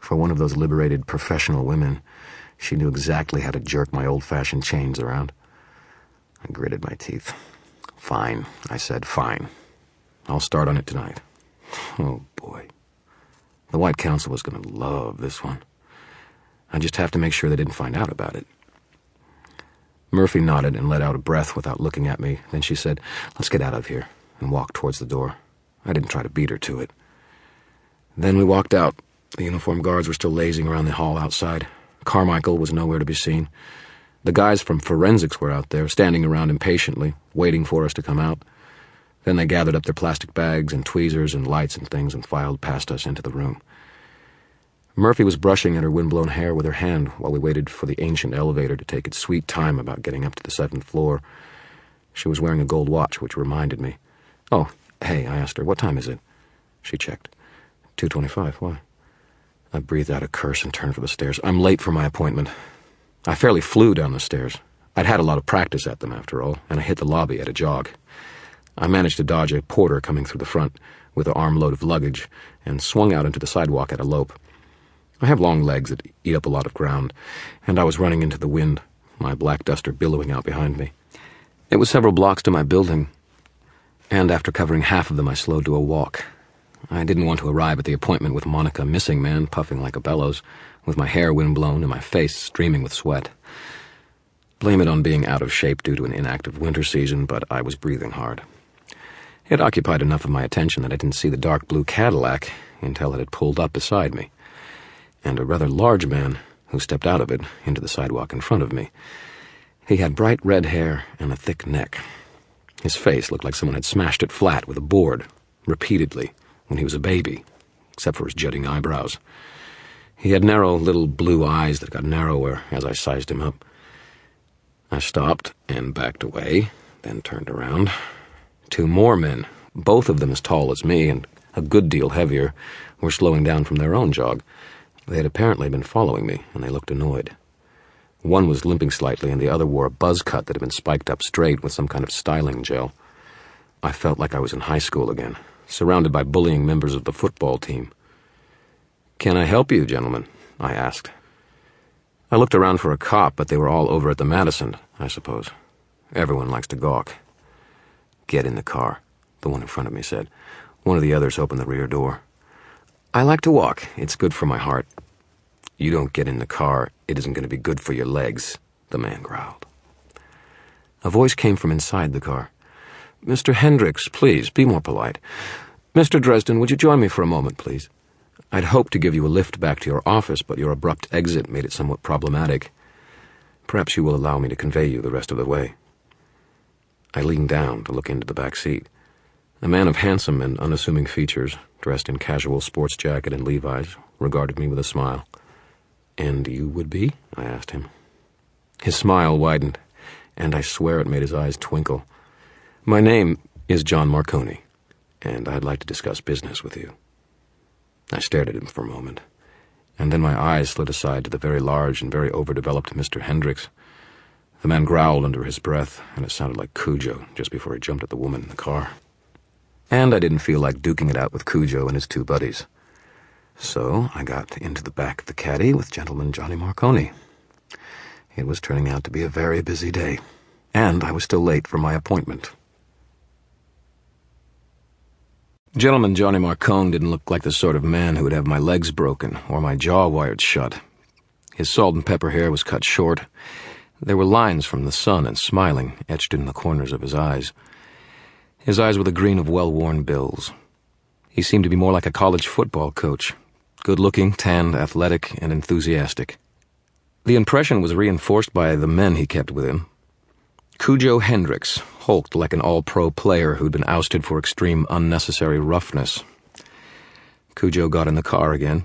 For one of those liberated professional women, she knew exactly how to jerk my old-fashioned chains around. I gritted my teeth. Fine, I said, fine. I'll start on it tonight. Oh, boy. The White Council was going to love this one. I just have to make sure they didn't find out about it. Murphy nodded and let out a breath without looking at me. Then she said, let's get out of here, and walked towards the door. I didn't try to beat her to it. Then we walked out. The uniformed guards were still lazing around the hall outside. Carmichael was nowhere to be seen. The guys from forensics were out there, standing around impatiently, waiting for us to come out. Then they gathered up their plastic bags and tweezers and lights and things and filed past us into the room. Murphy was brushing at her windblown hair with her hand while we waited for the ancient elevator to take its sweet time about getting up to the 7th floor. She was wearing a gold watch, which reminded me. Oh, hey, I asked her, what time is it? She checked. 2:25, why? I breathed out a curse and turned for the stairs. I'm late for my appointment. I fairly flew down the stairs. I'd had a lot of practice at them, after all, and I hit the lobby at a jog. I managed to dodge a porter coming through the front with an armload of luggage and swung out into the sidewalk at a lope. I have long legs that eat up a lot of ground, and I was running into the wind, my black duster billowing out behind me. It was several blocks to my building, and after covering half of them I slowed to a walk. I didn't want to arrive at the appointment with Monica Missing Man, puffing like a bellows, with my hair windblown and my face streaming with sweat. Blame it on being out of shape due to an inactive winter season, but I was breathing hard. It occupied enough of my attention that I didn't see the dark blue Cadillac until it had pulled up beside me, and a rather large man who stepped out of it into the sidewalk in front of me. He had bright red hair and a thick neck. His face looked like someone had smashed it flat with a board, repeatedly, when he was a baby, except for his jutting eyebrows. He had narrow little blue eyes that got narrower as I sized him up. I stopped and backed away, then turned around. 2 more men, both of them as tall as me and a good deal heavier, were slowing down from their own jog. They had apparently been following me, and they looked annoyed. One was limping slightly, and the other wore a buzz cut that had been spiked up straight with some kind of styling gel. I felt like I was in high school again, surrounded by bullying members of the football team. "Can I help you, gentlemen?" I asked. I looked around for a cop, but they were all over at the Madison, I suppose. Everyone likes to gawk. "Get in the car," the one in front of me said. One of the others opened the rear door. "I like to walk. It's good for my heart." "You don't get in the car, it isn't going to be good for your legs," the man growled. A voice came from inside the car. "Mr. Hendricks, please, be more polite. Mr. Dresden, would you join me for a moment, please? I'd hoped to give you a lift back to your office, but your abrupt exit made it somewhat problematic. Perhaps you will allow me to convey you the rest of the way." I leaned down to look into the back seat. A man of handsome and unassuming features, dressed in casual sports jacket and Levi's, regarded me with a smile. "And you would be?" I asked him. His smile widened, and I swear it made his eyes twinkle. "My name is John Marconi, and I'd like to discuss business with you." I stared at him for a moment, and then my eyes slid aside to the very large and very overdeveloped Mr. Hendricks. The man growled under his breath, and it sounded like Cujo just before he jumped at the woman in the car. And I didn't feel like duking it out with Cujo and his 2 buddies. So I got into the back of the caddy with gentleman Johnny Marconi. It was turning out to be a very busy day, and I was still late for my appointment. Gentleman Johnny Marcone didn't look like the sort of man who would have my legs broken or my jaw wired shut. His salt and pepper hair was cut short. There were lines from the sun and smiling etched in the corners of his eyes. His eyes were the green of well-worn bills. He seemed to be more like a college football coach, good-looking, tanned, athletic, and enthusiastic. The impression was reinforced by the men he kept with him. Cujo Hendricks hulked like an all-pro player who'd been ousted for extreme unnecessary roughness. Cujo got in the car again,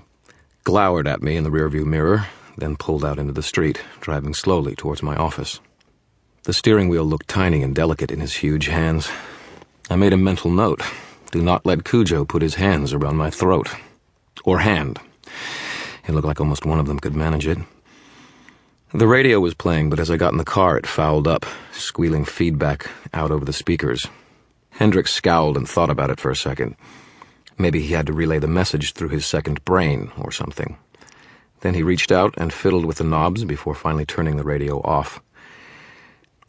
glowered at me in the rearview mirror, then pulled out into the street, driving slowly towards my office. The steering wheel looked tiny and delicate in his huge hands. I made a mental note. Do not let Cujo put his hands around my throat. Or hand. It looked like almost one of them could manage it. The radio was playing, but as I got in the car, it fouled up, squealing feedback out over the speakers. Hendricks scowled and thought about it for a second. Maybe he had to relay the message through his second brain or something. Then he reached out and fiddled with the knobs before finally turning the radio off.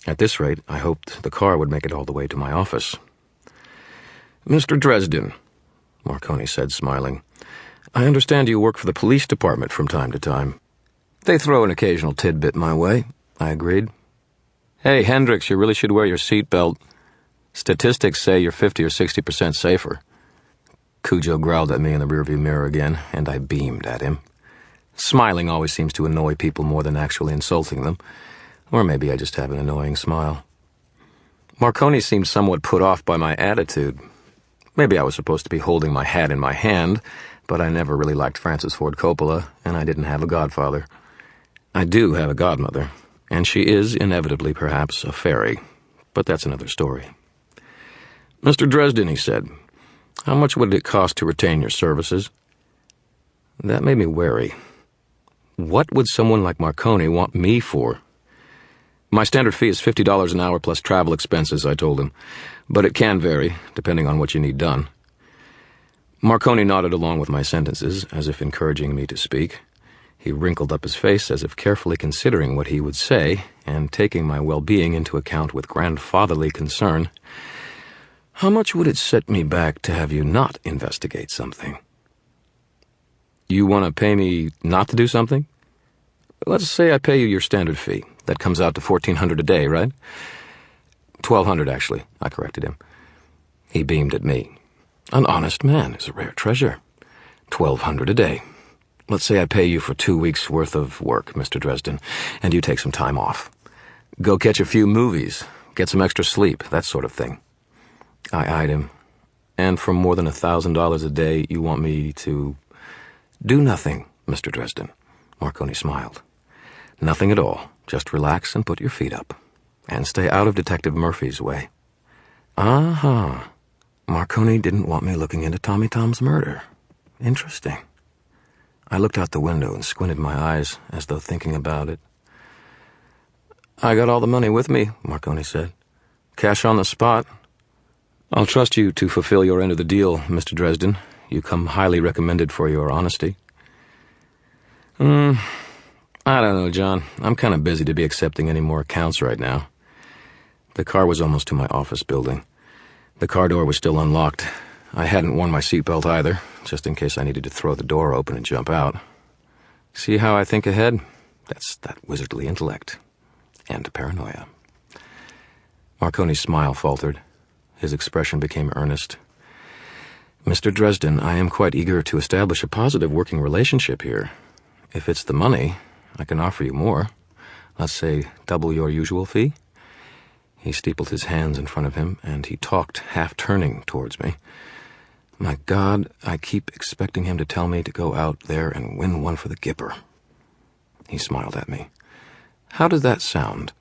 At this rate, I hoped the car would make it all the way to my office. "Mr. Dresden," Marconi said, smiling, "I understand you work for the police department from time to time." "They throw an occasional tidbit my way," I agreed. "Hey, Hendricks, you really should wear your seatbelt. Statistics say you're 50 or 60% safer." Cujo growled at me in the rearview mirror again, and I beamed at him. Smiling always seems to annoy people more than actually insulting them, or maybe I just have an annoying smile. Marconi seemed somewhat put off by my attitude. Maybe I was supposed to be holding my hat in my hand, but I never really liked Francis Ford Coppola, and I didn't have a godfather. I do have a godmother, and she is, inevitably perhaps, a fairy, but that's another story. "Mr. Dresden," he said, "how much would it cost to retain your services?" That made me wary. What would someone like Marconi want me for? "My standard fee is $50 an hour plus travel expenses," I told him, "but it can vary, depending on what you need done." Marconi nodded along with my sentences, as if encouraging me to speak. He wrinkled up his face as if carefully considering what he would say, and taking my well-being into account with grandfatherly concern. How much would it set me back to have you not investigate something? You want to pay me not to do something? Let's say I pay you your standard fee. That comes out to $1,400 a day, right? $1,200, actually, I corrected him. He beamed at me. An honest man is a rare treasure. $1,200 a day. Let's say I pay you for 2 weeks' worth of work, Mr. Dresden, and you take some time off. Go catch a few movies, get some extra sleep, that sort of thing. I eyed him. And for more than $1,000 a day, you want me to do nothing, Mr. Dresden? Marconi smiled. Nothing at all. Just relax and put your feet up. And stay out of Detective Murphy's way. Uh-huh. Marconi didn't want me looking into Tommy Tom's murder. Interesting. I looked out the window and squinted my eyes as though thinking about it. I got all the money with me, Marconi said. Cash on the spot. I'll trust you to fulfill your end of the deal, Mr. Dresden. You come highly recommended for your honesty. I don't know, John. I'm kind of busy to be accepting any more accounts right now. The car was almost to my office building. The car door was still unlocked. I hadn't worn my seatbelt either, just in case I needed to throw the door open and jump out. See how I think ahead? That's that wizardly intellect. And paranoia. Marconi's smile faltered. His expression became earnest. Mr. Dresden, I am quite eager to establish a positive working relationship here. If it's the money, I can offer you more. Let's say double your usual fee. He steepled his hands in front of him, and he talked, half-turning towards me. My God, I keep expecting him to tell me to go out there and win one for the Gipper. He smiled at me. How does that sound?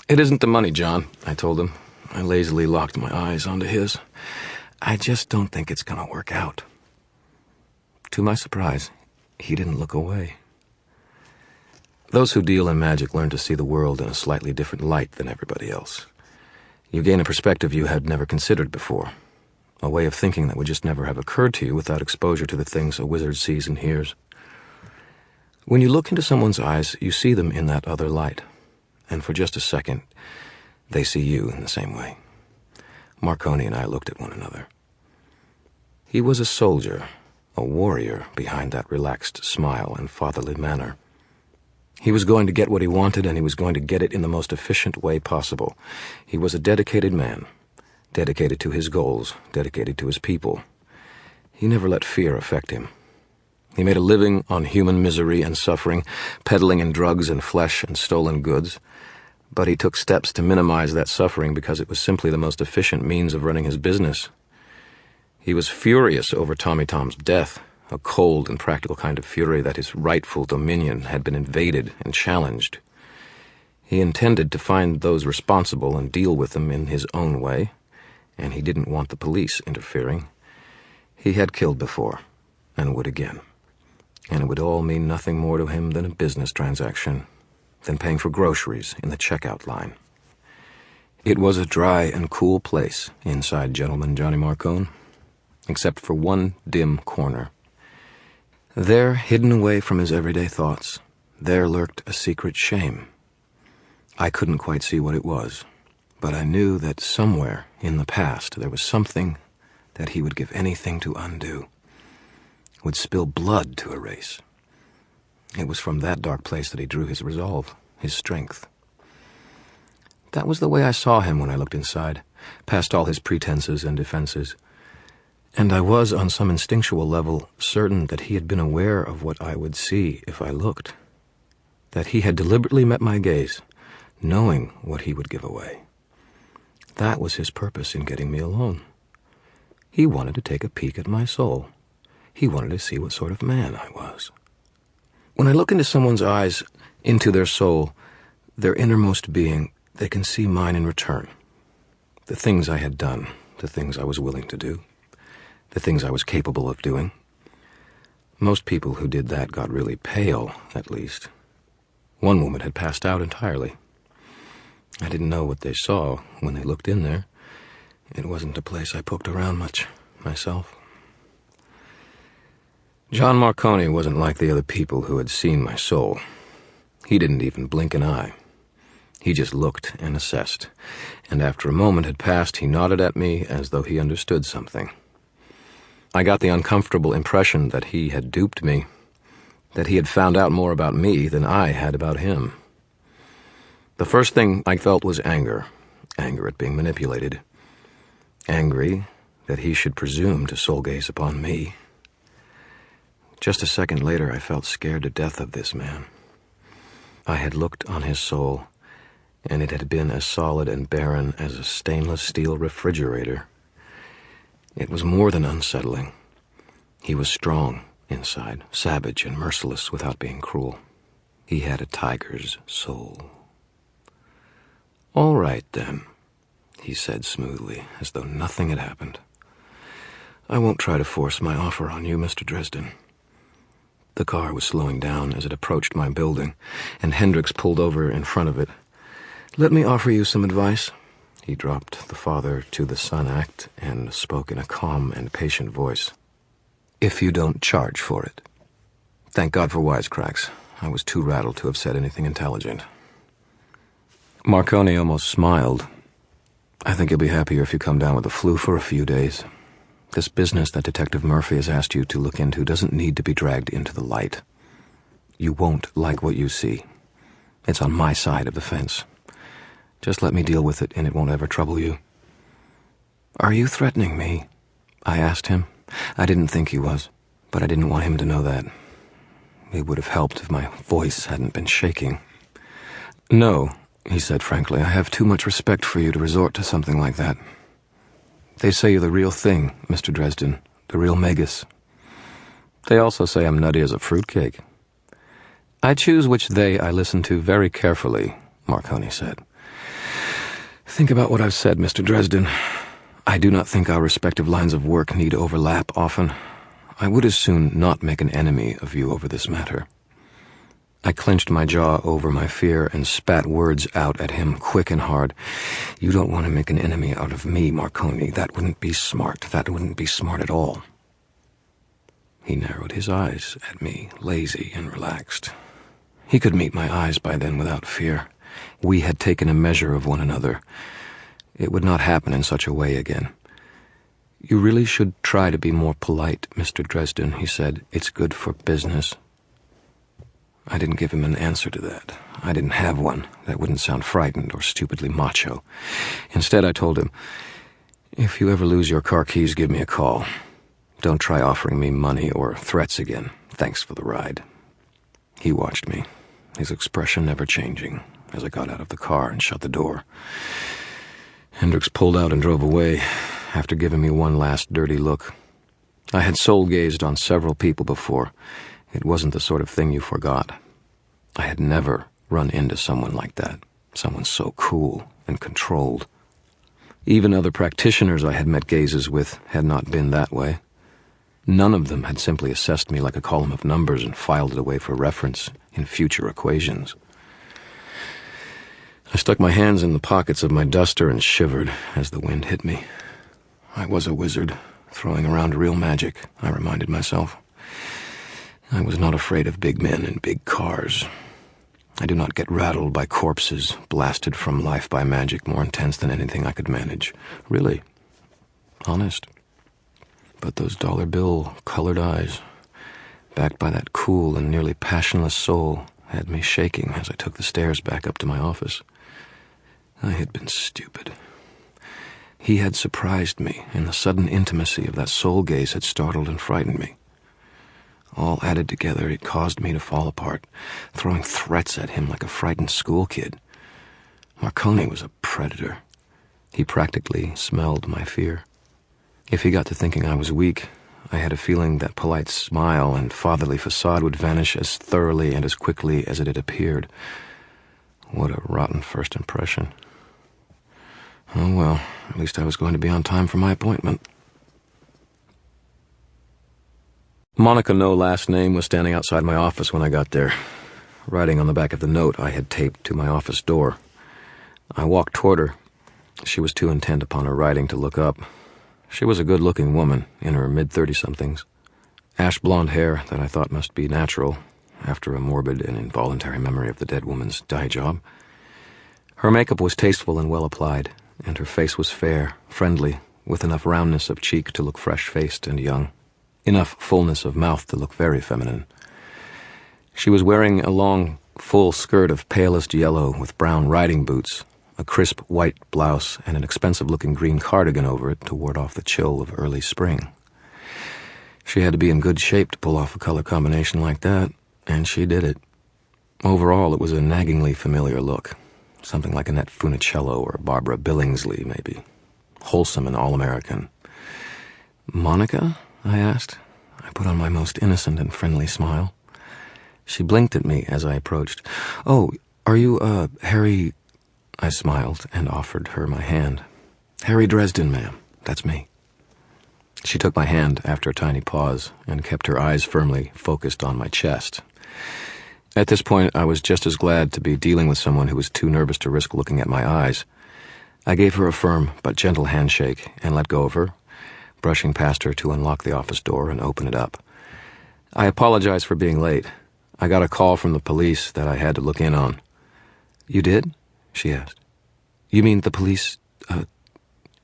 It isn't the money, John, I told him. I lazily locked my eyes onto his. I just don't think it's going to work out. To my surprise, he didn't look away. Those who deal in magic learn to see the world in a slightly different light than everybody else. You gain a perspective you had never considered before, a way of thinking that would just never have occurred to you without exposure to the things a wizard sees and hears. When you look into someone's eyes, you see them in that other light, and for just a second, they see you in the same way. Marconi and I looked at one another. He was a soldier, a warrior behind that relaxed smile and fatherly manner. He was going to get what he wanted, and he was going to get it in the most efficient way possible. He was a dedicated man, dedicated to his goals, dedicated to his people. He never let fear affect him. He made a living on human misery and suffering, peddling in drugs and flesh and stolen goods. But he took steps to minimize that suffering because it was simply the most efficient means of running his business. He was furious over Tommy Tom's death, a cold and practical kind of fury that his rightful dominion had been invaded and challenged. He intended to find those responsible and deal with them in his own way, and he didn't want the police interfering. He had killed before, and would again. And it would all mean nothing more to him than a business transaction, than paying for groceries in the checkout line. It was a dry and cool place inside Gentleman Johnny Marcone, except for one dim corner. There, hidden away from his everyday thoughts, there lurked a secret shame. I couldn't quite see what it was, but I knew that somewhere in the past there was something that he would give anything to undo, would spill blood to erase. It was from that dark place that he drew his resolve, his strength. That was the way I saw him when I looked inside, past all his pretenses and defenses. And I was, on some instinctual level, certain that he had been aware of what I would see if I looked, that he had deliberately met my gaze, knowing what he would give away. That was his purpose in getting me alone. He wanted to take a peek at my soul. He wanted to see what sort of man I was. When I look into someone's eyes, into their soul, their innermost being, they can see mine in return. The things I had done, the things I was willing to do, the things I was capable of doing. Most people who did that got really pale, at least. One woman had passed out entirely. I didn't know what they saw when they looked in there. It wasn't a place I poked around much, myself. John Marconi wasn't like the other people who had seen my soul. He didn't even blink an eye. He just looked and assessed, and after a moment had passed, he nodded at me as though he understood something. I got the uncomfortable impression that he had duped me, that he had found out more about me than I had about him. The first thing I felt was anger at being manipulated, angry that he should presume to soul-gaze upon me. Just a second later, I felt scared to death of this man. I had looked on his soul, and it had been as solid and barren as a stainless steel refrigerator. It was more than unsettling. He was strong inside, savage and merciless without being cruel. He had a tiger's soul. "All right, then," he said smoothly, as though nothing had happened. "I won't try to force my offer on you, Mr. Dresden." The car was slowing down as it approached my building, and Hendricks pulled over in front of it. "Let me offer you some advice." He dropped the father to the son act and spoke in a calm and patient voice. "If you don't charge for it." Thank God for wisecracks. I was too rattled to have said anything intelligent. Marconi almost smiled. "I think you'll be happier if you come down with the flu for a few days. This business that Detective Murphy has asked you to look into doesn't need to be dragged into the light. You won't like what you see. It's on my side of the fence. Just let me deal with it, and it won't ever trouble you." "Are you threatening me?" I asked him. I didn't think he was, but I didn't want him to know that. It would have helped if my voice hadn't been shaking. "No," he said frankly, "I have too much respect for you to resort to something like that. They say you're the real thing, Mr. Dresden, the real Magus. They also say I'm nutty as a fruitcake." "I choose which they I listen to very carefully," Marconi said. "Think about what I've said, Mr. Dresden. I do not think our respective lines of work need overlap often. I would as soon not make an enemy of you over this matter." I clenched my jaw over my fear and spat words out at him quick and hard. "You don't want to make an enemy out of me, Marconi. That wouldn't be smart. That wouldn't be smart at all." He narrowed his eyes at me, lazy and relaxed. He could meet my eyes by then without fear. We had taken a measure of one another. It would not happen in such a way again. "You really should try to be more polite, Mr. Dresden," he said. "It's good for business." I didn't give him an answer to that. I didn't have one. That wouldn't sound frightened or stupidly macho. Instead, I told him, "If you ever lose your car keys, give me a call. Don't try offering me money or threats again. Thanks for the ride." He watched me, his expression never changing, as I got out of the car and shut the door. Hendricks pulled out and drove away, after giving me one last dirty look. I had soul-gazed on several people before. It wasn't the sort of thing you forgot. I had never run into someone like that, someone so cool and controlled. Even other practitioners I had met gazes with had not been that way. None of them had simply assessed me like a column of numbers and filed it away for reference in future equations. I stuck my hands in the pockets of my duster and shivered as the wind hit me. I was a wizard, throwing around real magic, I reminded myself. I was not afraid of big men and big cars. I do not get rattled by corpses, blasted from life by magic more intense than anything I could manage. Really. Honest. But those dollar bill colored eyes, backed by that cool and nearly passionless soul, had me shaking as I took the stairs back up to my office. I had been stupid. He had surprised me, and the sudden intimacy of that soul gaze had startled and frightened me. All added together, it caused me to fall apart, throwing threats at him like a frightened schoolkid. Marconi was a predator. He practically smelled my fear. If he got to thinking I was weak, I had a feeling that polite smile and fatherly facade would vanish as thoroughly and as quickly as it had appeared. What a rotten first impression. Oh well, at least I was going to be on time for my appointment. Monica No Last Name was standing outside my office when I got there, writing on the back of the note I had taped to my office door. I walked toward her. She was too intent upon her writing to look up. She was a good-looking woman, in her mid-30-somethings. Ash-blonde hair that I thought must be natural, after a morbid and involuntary memory of the dead woman's dye job. Her makeup was tasteful and well applied, and her face was fair, friendly, with enough roundness of cheek to look fresh-faced and young, enough fullness of mouth to look very feminine. She was wearing a long, full skirt of palest yellow with brown riding boots, a crisp white blouse, and an expensive-looking green cardigan over it to ward off the chill of early spring. She had to be in good shape to pull off a color combination like that, and she did it. Overall, it was a naggingly familiar look, something like Annette Funicello or Barbara Billingsley, maybe. Wholesome and all-American. "Monica?" I asked. I put on my most innocent and friendly smile. She blinked at me as I approached. "Oh, are you, Harry—" I smiled and offered her my hand. "Harry Dresden, ma'am. That's me." She took my hand after a tiny pause and kept her eyes firmly focused on my chest. At this point, I was just as glad to be dealing with someone who was too nervous to risk looking at my eyes. I gave her a firm but gentle handshake and let go of her, brushing past her to unlock the office door and open it up. I apologized for being late. I got a call from the police that I had to look in on. "You did?" she asked. "You mean the police,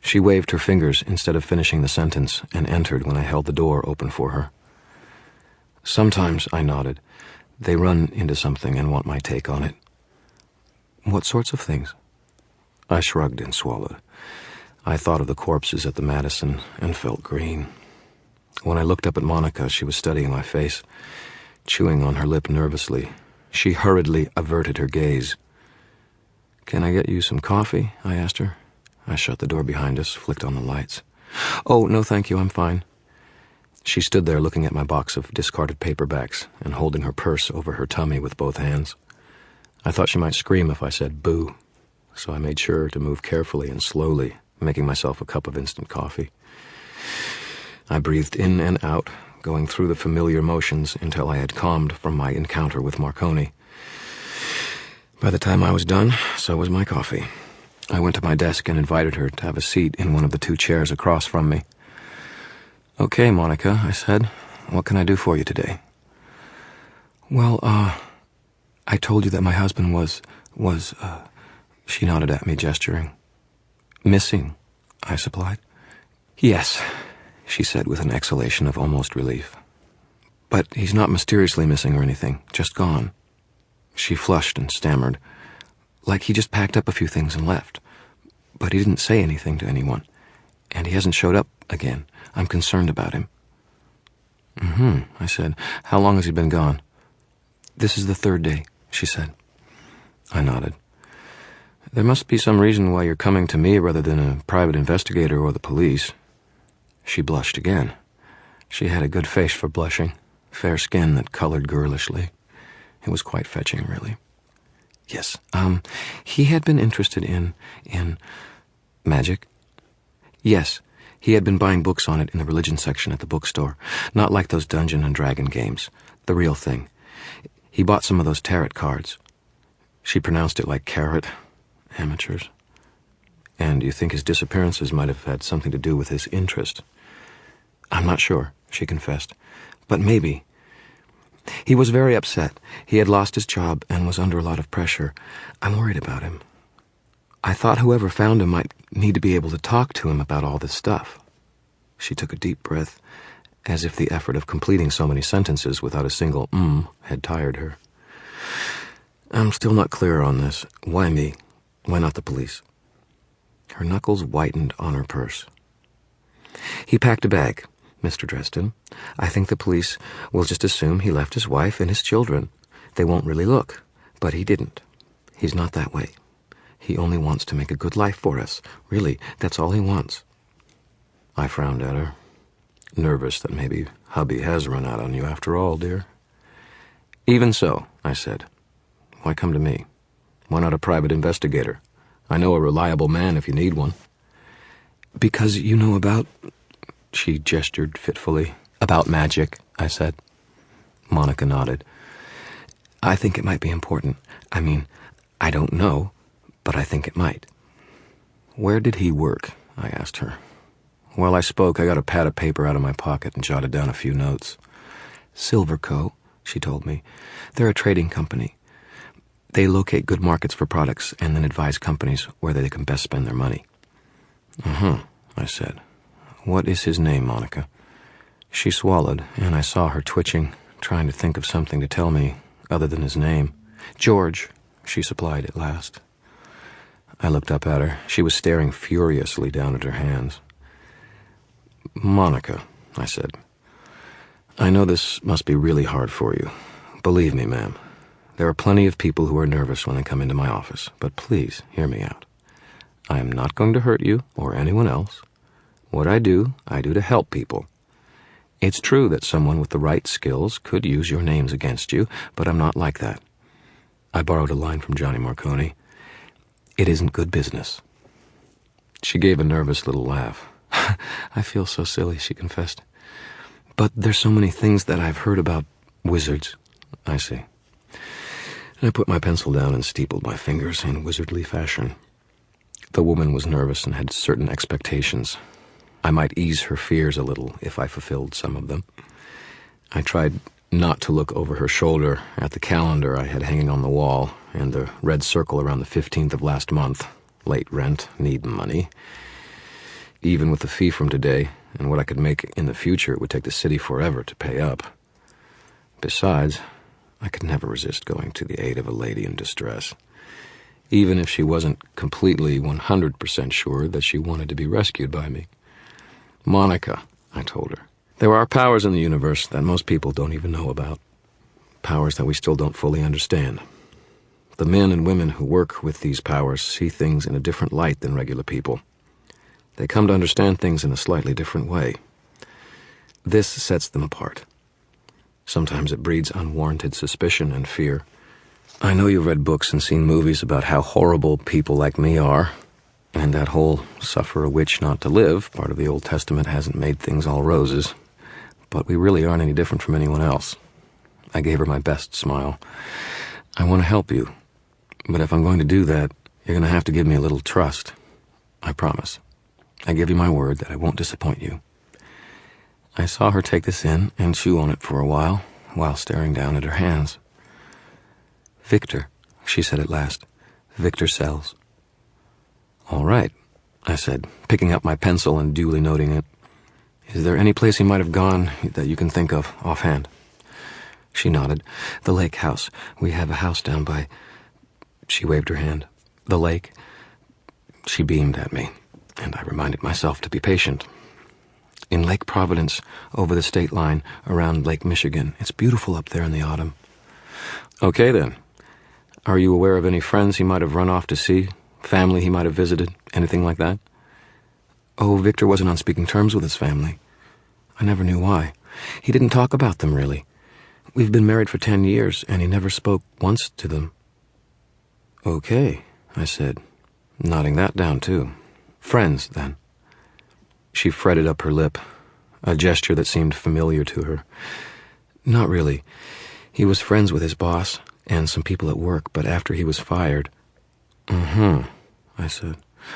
She waved her fingers instead of finishing the sentence and entered when I held the door open for her. "Sometimes," I nodded, "they run into something and want my take on it." "What sorts of things?" I shrugged and swallowed. I thought of the corpses at the Madison and felt green. When I looked up at Monica, she was studying my face, chewing on her lip nervously. She hurriedly averted her gaze. "Can I get you some coffee?" I asked her. I shut the door behind us, flicked on the lights. "Oh, no thank you, I'm fine." She stood there looking at my box of discarded paperbacks and holding her purse over her tummy with both hands. I thought she might scream if I said boo, so I made sure to move carefully and slowly, making myself a cup of instant coffee. I breathed in and out, going through the familiar motions until I had calmed from my encounter with Marconi. By the time I was done, so was my coffee. I went to my desk and invited her to have a seat in one of the two chairs across from me. "Okay, Monica," I said. "What can I do for you today?" "Well, I told you that my husband was, she nodded at me, gesturing. "Missing," I supplied. "Yes," she said with an exhalation of almost relief. "But he's not mysteriously missing or anything, just gone." She flushed and stammered. "Like he just packed up a few things and left. But he didn't say anything to anyone. And he hasn't showed up again. I'm concerned about him." I said. "How long has he been gone?" "This is the third day," she said. I nodded. "There must be some reason why you're coming to me rather than a private investigator or the police." She blushed again. She had a good face for blushing, fair skin that colored girlishly. It was quite fetching, really. "Yes, he had been interested in magic." "Yes, he had been buying books on it in the religion section at the bookstore. Not like those Dungeon and Dragon games. The real thing. He bought some of those tarot cards." She pronounced it like carrot. Amateurs. "And you think his disappearances might have had something to do with his interest?" "I'm not sure," she confessed. "But maybe. He was very upset. He had lost his job and was under a lot of pressure. I'm worried about him. I thought whoever found him might need to be able to talk to him about all this stuff." She took a deep breath, as if the effort of completing so many sentences without a single had tired her. "I'm still not clear on this. Why me? Why not the police?" Her knuckles whitened on her purse. "He packed a bag, Mr. Dresden. I think the police will just assume he left his wife and his children. They won't really look, but he didn't. He's not that way. He only wants to make a good life for us. Really, that's all he wants." I frowned at her, nervous that maybe hubby has run out on you after all, dear. "Even so," I said. "Why come to me? Why not a private investigator? I know a reliable man if you need one." "Because you know about—" She gestured fitfully. "About magic," I said. Monica nodded. "I think it might be important. I mean, I don't know, but I think it might." "Where did he work?" I asked her. While I spoke, I got a pad of paper out of my pocket and jotted down a few notes. "Silverco," she told me. "They're a trading company. They locate good markets for products and then advise companies where they can best spend their money. I said. What is his name, Monica? She swallowed, and I saw her twitching, trying to think of something to tell me other than his name. George, she supplied at last. I looked up at her. She was staring furiously down at her hands. Monica, I said, I know this must be really hard for you. Believe me, ma'am, there are plenty of people who are nervous when they come into my office, but please hear me out. I am not going to hurt you or anyone else. What I do to help people. It's true that someone with the right skills could use your names against you, but I'm not like that. I borrowed a line from Johnny Marconi. It isn't good business. She gave a nervous little laugh. I feel so silly, she confessed. But there's so many things that I've heard about wizards. I see. I put my pencil down and steepled my fingers in wizardly fashion. The woman was nervous and had certain expectations. I might ease her fears a little if I fulfilled some of them. I tried not to look over her shoulder at the calendar I had hanging on the wall and the red circle around the 15th of last month. Late rent, need money. Even with the fee from today and what I could make in the future, it would take the city forever to pay up. Besides, I could never resist going to the aid of a lady in distress, even if she wasn't completely 100% sure that she wanted to be rescued by me. Monica, I told her, there are powers in the universe that most people don't even know about. Powers that we still don't fully understand. The men and women who work with these powers see things in a different light than regular people. They come to understand things in a slightly different way. This sets them apart. Sometimes it breeds unwarranted suspicion and fear. I know you've read books and seen movies about how horrible people like me are, and that whole suffer a witch not to live part of the Old Testament hasn't made things all roses, but we really aren't any different from anyone else. I gave her my best smile. I want to help you, but if I'm going to do that, you're going to have to give me a little trust. I promise. I give you my word that I won't disappoint you. I saw her take this in and chew on it for a while staring down at her hands. Victor, she said at last. Victor Sells. All right, I said, picking up my pencil and duly noting it. Is there any place he might have gone that you can think of offhand? She nodded. The lake house. We have a house down by... She waved her hand. The lake. She beamed at me, and I reminded myself to be patient. In Lake Providence, over the state line, around Lake Michigan. It's beautiful up there in the autumn. Okay, then. Are you aware of any friends he might have run off to see? Family he might have visited? Anything like that? Oh, Victor wasn't on speaking terms with his family. I never knew why. He didn't talk about them, really. We've been married for 10 years, and he never spoke once to them. Okay, I said, nodding that down, too. Friends, then. She fretted up her lip, a gesture that seemed familiar to her. Not really. He was friends with his boss and some people at work, but after he was fired... I said.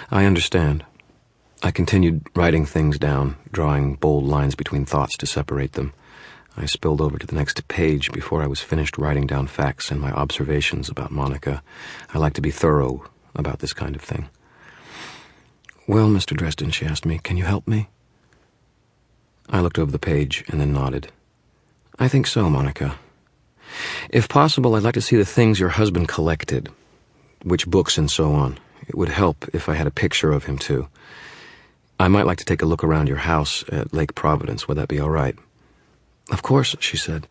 I understand. I continued writing things down, drawing bold lines between thoughts to separate them. I spilled over to the next page before I was finished writing down facts and my observations about Monica. I like to be thorough about this kind of thing. Well, Mr. Dresden, she asked me, can you help me? I looked over the page and then nodded. I think so, Monica. If possible, I'd like to see the things your husband collected, which books and so on. It would help if I had a picture of him, too. I might like to take a look around your house at Lake Providence. Would that be all right? Of course, she said.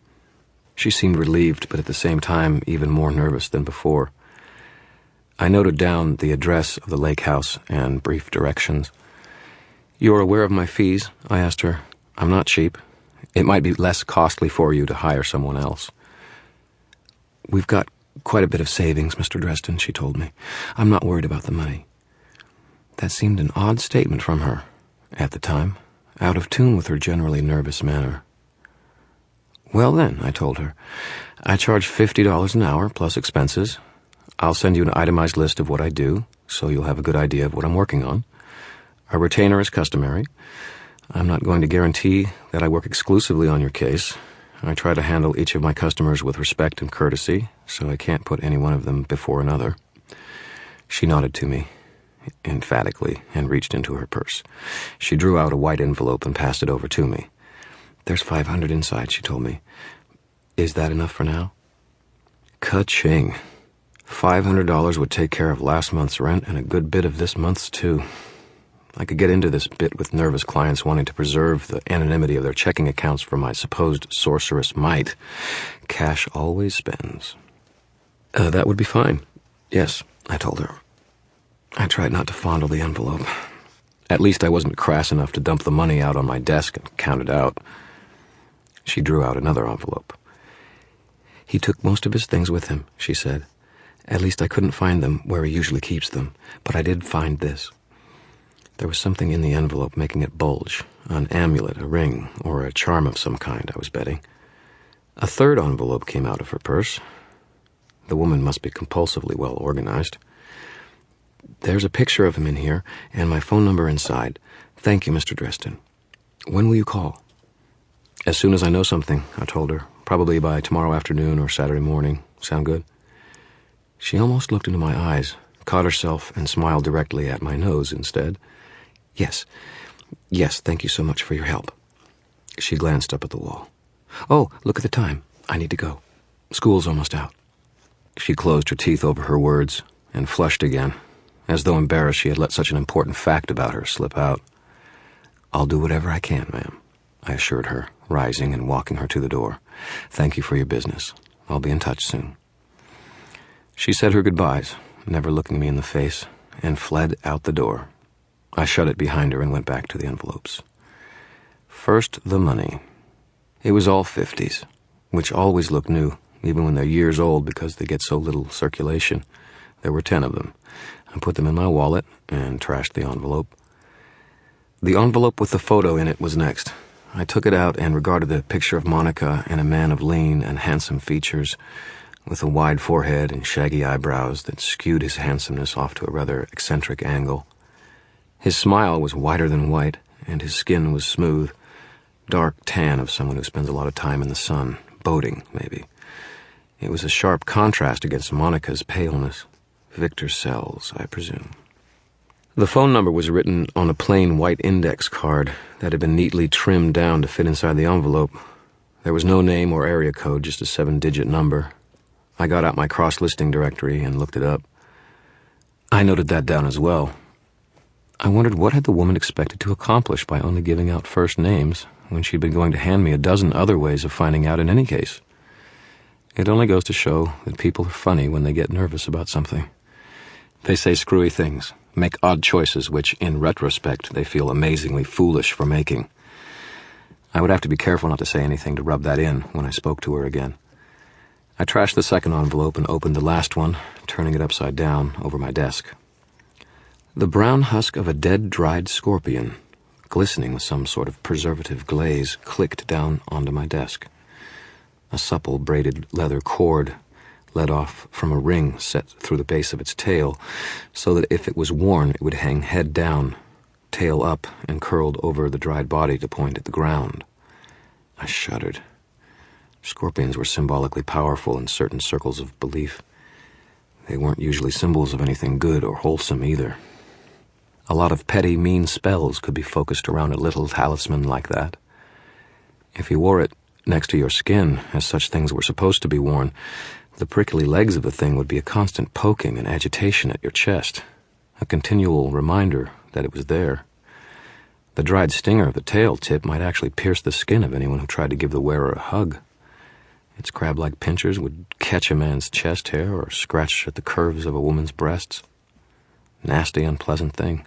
She seemed relieved, but at the same time even more nervous than before. I noted down the address of the lake house and brief directions. You're aware of my fees? I asked her. I'm not cheap. It might be less costly for you to hire someone else. We've got quite a bit of savings, Mr. Dresden, she told me. I'm not worried about the money. That seemed an odd statement from her, at the time, out of tune with her generally nervous manner. Well then, I told her, I charge $50 an hour plus expenses. I'll send you an itemized list of what I do, so you'll have a good idea of what I'm working on. A retainer is customary. I'm not going to guarantee that I work exclusively on your case. I try to handle each of my customers with respect and courtesy, so I can't put any one of them before another. She nodded to me emphatically and reached into her purse. She drew out a white envelope and passed it over to me. "There's $500 inside," she told me. "Is that enough for now?" Ka-ching. $500 would take care of last month's rent and a good bit of this month's, too. I could get into this bit with nervous clients wanting to preserve the anonymity of their checking accounts for my supposed sorceress might. Cash always spends. That would be fine. Yes, I told her. I tried not to fondle the envelope. At least I wasn't crass enough to dump the money out on my desk and count it out. She drew out another envelope. "He took most of his things with him," she said. "At least I couldn't find them where he usually keeps them, but I did find this." There was something in the envelope making it bulge. An amulet, a ring, or a charm of some kind, I was betting. A third envelope came out of her purse. The woman must be compulsively well organized. "There's a picture of him in here, and my phone number inside. Thank you, Mr. Dresden. When will you call?" "As soon as I know something," I told her. "Probably by tomorrow afternoon or Saturday morning. Sound good?" She almost looked into my eyes, caught herself, and smiled directly at my nose instead. Yes, thank you so much for your help." She glanced up at the wall. "Oh, look at the time. I need to go. School's almost out." She closed her teeth over her words and flushed again, as though embarrassed she had let such an important fact about her slip out. "I'll do whatever I can, ma'am," I assured her, rising and walking her to the door. "Thank you for your business. I'll be in touch soon." She said her goodbyes, never looking me in the face, and fled out the door. I shut it behind her and went back to the envelopes. First, the money. It was all 50s, which always look new, even when they're years old because they get so little circulation. There were 10 of them. I put them in my wallet and trashed the envelope. The envelope with the photo in it was next. I took it out and regarded the picture of Monica and a man of lean and handsome features, with a wide forehead and shaggy eyebrows that skewed his handsomeness off to a rather eccentric angle. His smile was whiter than white, and his skin was smooth, dark tan of someone who spends a lot of time in the sun, boating, maybe. It was a sharp contrast against Monica's paleness. Victor Sells, I presume. The phone number was written on a plain white index card that had been neatly trimmed down to fit inside the envelope. There was no name or area code, just a 7-digit number. I got out my cross-listing directory and looked it up. I noted that down as well. I wondered what had the woman expected to accomplish by only giving out first names when she'd been going to hand me a dozen other ways of finding out in any case. It only goes to show that people are funny when they get nervous about something. They say screwy things, make odd choices which, in retrospect, they feel amazingly foolish for making. I would have to be careful not to say anything to rub that in when I spoke to her again. I trashed the second envelope and opened the last one, turning it upside down over my desk. The brown husk of a dead, dried scorpion, glistening with some sort of preservative glaze, clicked down onto my desk. A supple, braided leather cord led off from a ring set through the base of its tail, so that if it was worn, it would hang head down, tail up, and curled over the dried body to point at the ground. I shuddered. Scorpions were symbolically powerful in certain circles of belief. They weren't usually symbols of anything good or wholesome either. A lot of petty, mean spells could be focused around a little talisman like that. If you wore it next to your skin, as such things were supposed to be worn, the prickly legs of the thing would be a constant poking and agitation at your chest, a continual reminder that it was there. The dried stinger of the tail tip might actually pierce the skin of anyone who tried to give the wearer a hug. Its crab-like pincers would catch a man's chest hair or scratch at the curves of a woman's breasts. Nasty, unpleasant thing.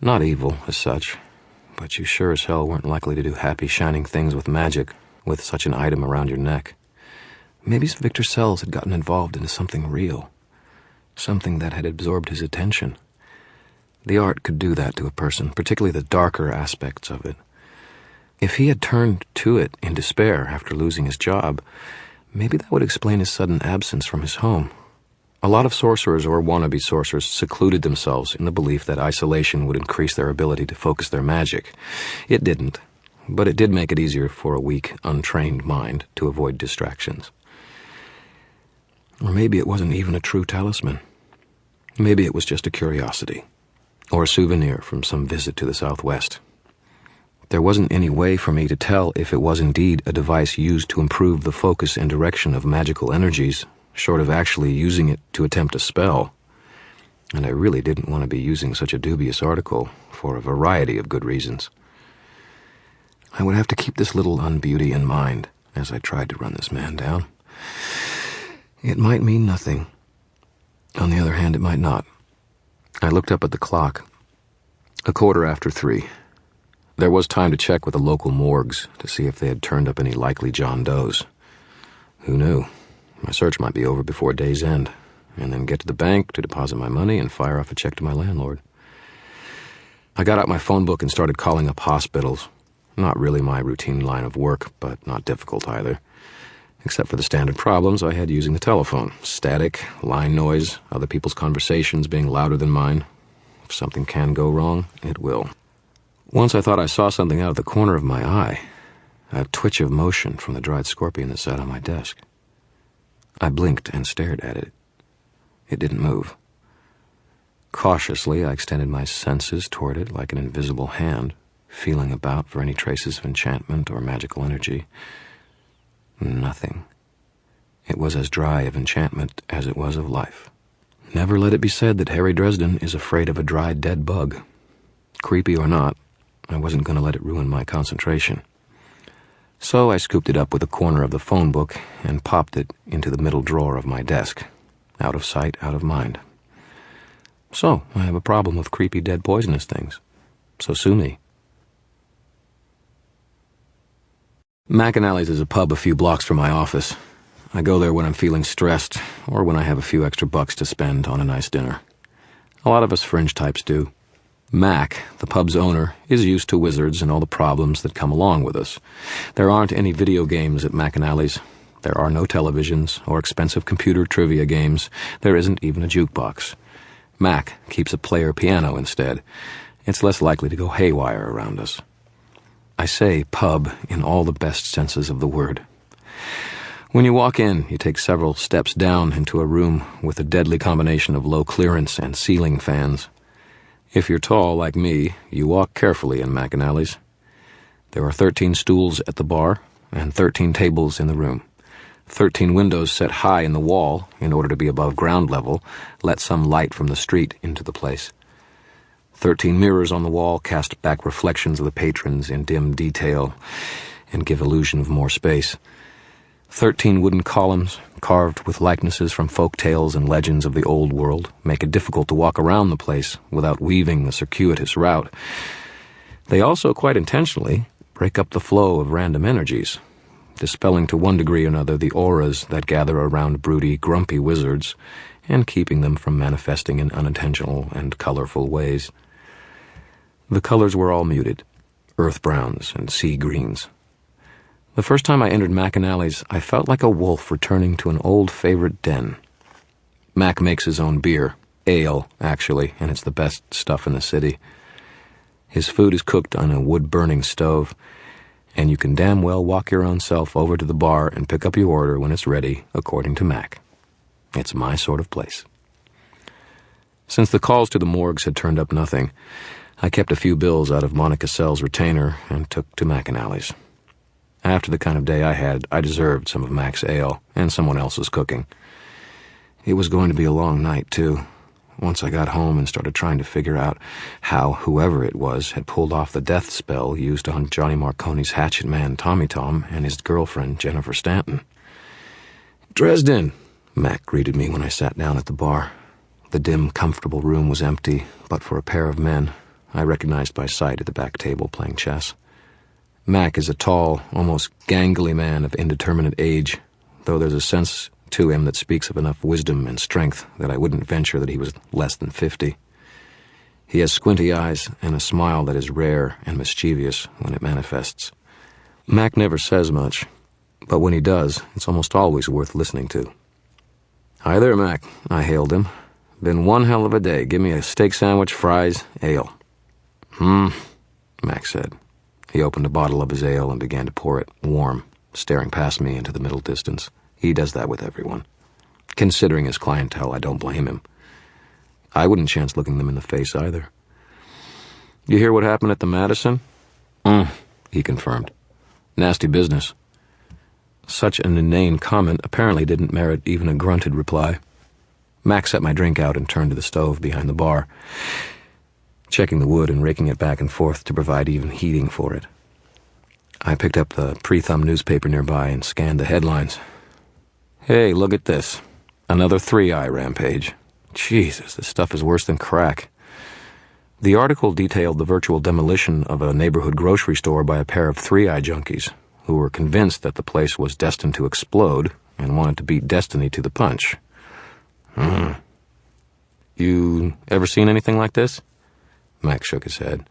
Not evil, as such, but you sure as hell weren't likely to do happy, shining things with magic with such an item around your neck. Maybe Victor Sells had gotten involved into something real, something that had absorbed his attention. The art could do that to a person, particularly the darker aspects of it. If he had turned to it in despair after losing his job, maybe that would explain his sudden absence from his home. A lot of sorcerers or wannabe sorcerers secluded themselves in the belief that isolation would increase their ability to focus their magic. It didn't. but it did make it easier for a weak, untrained mind to avoid distractions. Or maybe it wasn't even a true talisman. Maybe it was just a curiosity, or a souvenir from some visit to the Southwest. There wasn't any way for me to tell if it was indeed a device used to improve the focus and direction of magical energies, short of actually using it to attempt a spell. And I really didn't want to be using such a dubious article for a variety of good reasons. I would have to keep this little unbeauty in mind as I tried to run this man down. It might mean nothing. On the other hand, it might not. I looked up at the clock. 3:15. There was time to check with the local morgues to see if they had turned up any likely John Does. Who knew? My search might be over before day's end, and then get to the bank to deposit my money and fire off a check to my landlord. I got out my phone book and started calling up hospitals. Not really my routine line of work, but not difficult either. Except for the standard problems I had using the telephone. Static, line noise, other people's conversations being louder than mine. If something can go wrong, it will. Once I thought I saw something out of the corner of my eye, a twitch of motion from the dried scorpion that sat on my desk. I blinked and stared at it. It didn't move. Cautiously, I extended my senses toward it like an invisible hand, feeling about for any traces of enchantment or magical energy. Nothing. It was as dry of enchantment as it was of life. Never let it be said that Harry Dresden is afraid of a dry, dead bug. Creepy or not, I wasn't going to let it ruin my concentration. So I scooped it up with a corner of the phone book and popped it into the middle drawer of my desk. Out of sight, out of mind. So, I have a problem with creepy, dead, poisonous things. So sue me. McAnally's is a pub a few blocks from my office. I go there when I'm feeling stressed, or when I have a few extra bucks to spend on a nice dinner. A lot of us fringe types do. Mac, the pub's owner, is used to wizards and all the problems that come along with us. There aren't any video games at McAnally's. There are no televisions or expensive computer trivia games. There isn't even a jukebox. Mac keeps a player piano instead. It's less likely to go haywire around us. I say pub in all the best senses of the word. When you walk in, you take several steps down into a room with a deadly combination of low clearance and ceiling fans. If you're tall like me, you walk carefully in McAnally's. There are 13 stools at the bar and 13 tables in the room. 13 windows set high in the wall, in order to be above ground level, let some light from the street into the place. 13 mirrors on the wall cast back reflections of the patrons in dim detail and give illusion of more space. 13 wooden columns, carved with likenesses from folk tales and legends of the old world, make it difficult to walk around the place without weaving the circuitous route. They also, quite intentionally, break up the flow of random energies, dispelling to one degree or another the auras that gather around broody, grumpy wizards, and keeping them from manifesting in unintentional and colorful ways. The colors were all muted, earth browns and sea greens. The first time I entered McAnally's, I felt like a wolf returning to an old favorite den. Mac makes his own beer, ale, actually, and it's the best stuff in the city. His food is cooked on a wood-burning stove, and you can damn well walk your own self over to the bar and pick up your order when it's ready, according to Mac. It's my sort of place. Since the calls to the morgues had turned up nothing, I kept a few bills out of Monica Sell's retainer and took to McAnally's. After the kind of day I had, I deserved some of Mac's ale and someone else's cooking. It was going to be a long night, too. Once I got home and started trying to figure out how whoever it was had pulled off the death spell used on Johnny Marconi's hatchet man Tommy Tom and his girlfriend Jennifer Stanton. "Dresden," Mac greeted me when I sat down at the bar. The dim, comfortable room was empty, but for a pair of men I recognized by sight at the back table playing chess. Mac is a tall, almost gangly man of indeterminate age, though there's a sense to him that speaks of enough wisdom and strength that I wouldn't venture that he was less than 50. He has squinty eyes and a smile that is rare and mischievous when it manifests. Mac never says much, but when he does, it's almost always worth listening to. "Hi there, Mac," I hailed him. "Been one hell of a day. Give me a steak sandwich, fries, ale." Mac said. He opened a bottle of his ale and began to pour it warm, staring past me into the middle distance. He does that with everyone. Considering his clientele, I don't blame him. I wouldn't chance looking them in the face either. "You hear what happened at the Madison?" He confirmed. "Nasty business." Such an inane comment apparently didn't merit even a grunted reply. Mac set my drink out and turned to the stove behind the bar, checking the wood and raking it back and forth to provide even heating for it. I picked up the pre-thumb newspaper nearby and scanned the headlines. "Hey, look at this. Another 3-eye rampage. Jesus, this stuff is worse than crack." The article detailed the virtual demolition of a neighborhood grocery store by a pair of 3-eye junkies who were convinced that the place was destined to explode and wanted to beat destiny to the punch. You ever seen anything like this? Mac shook his head.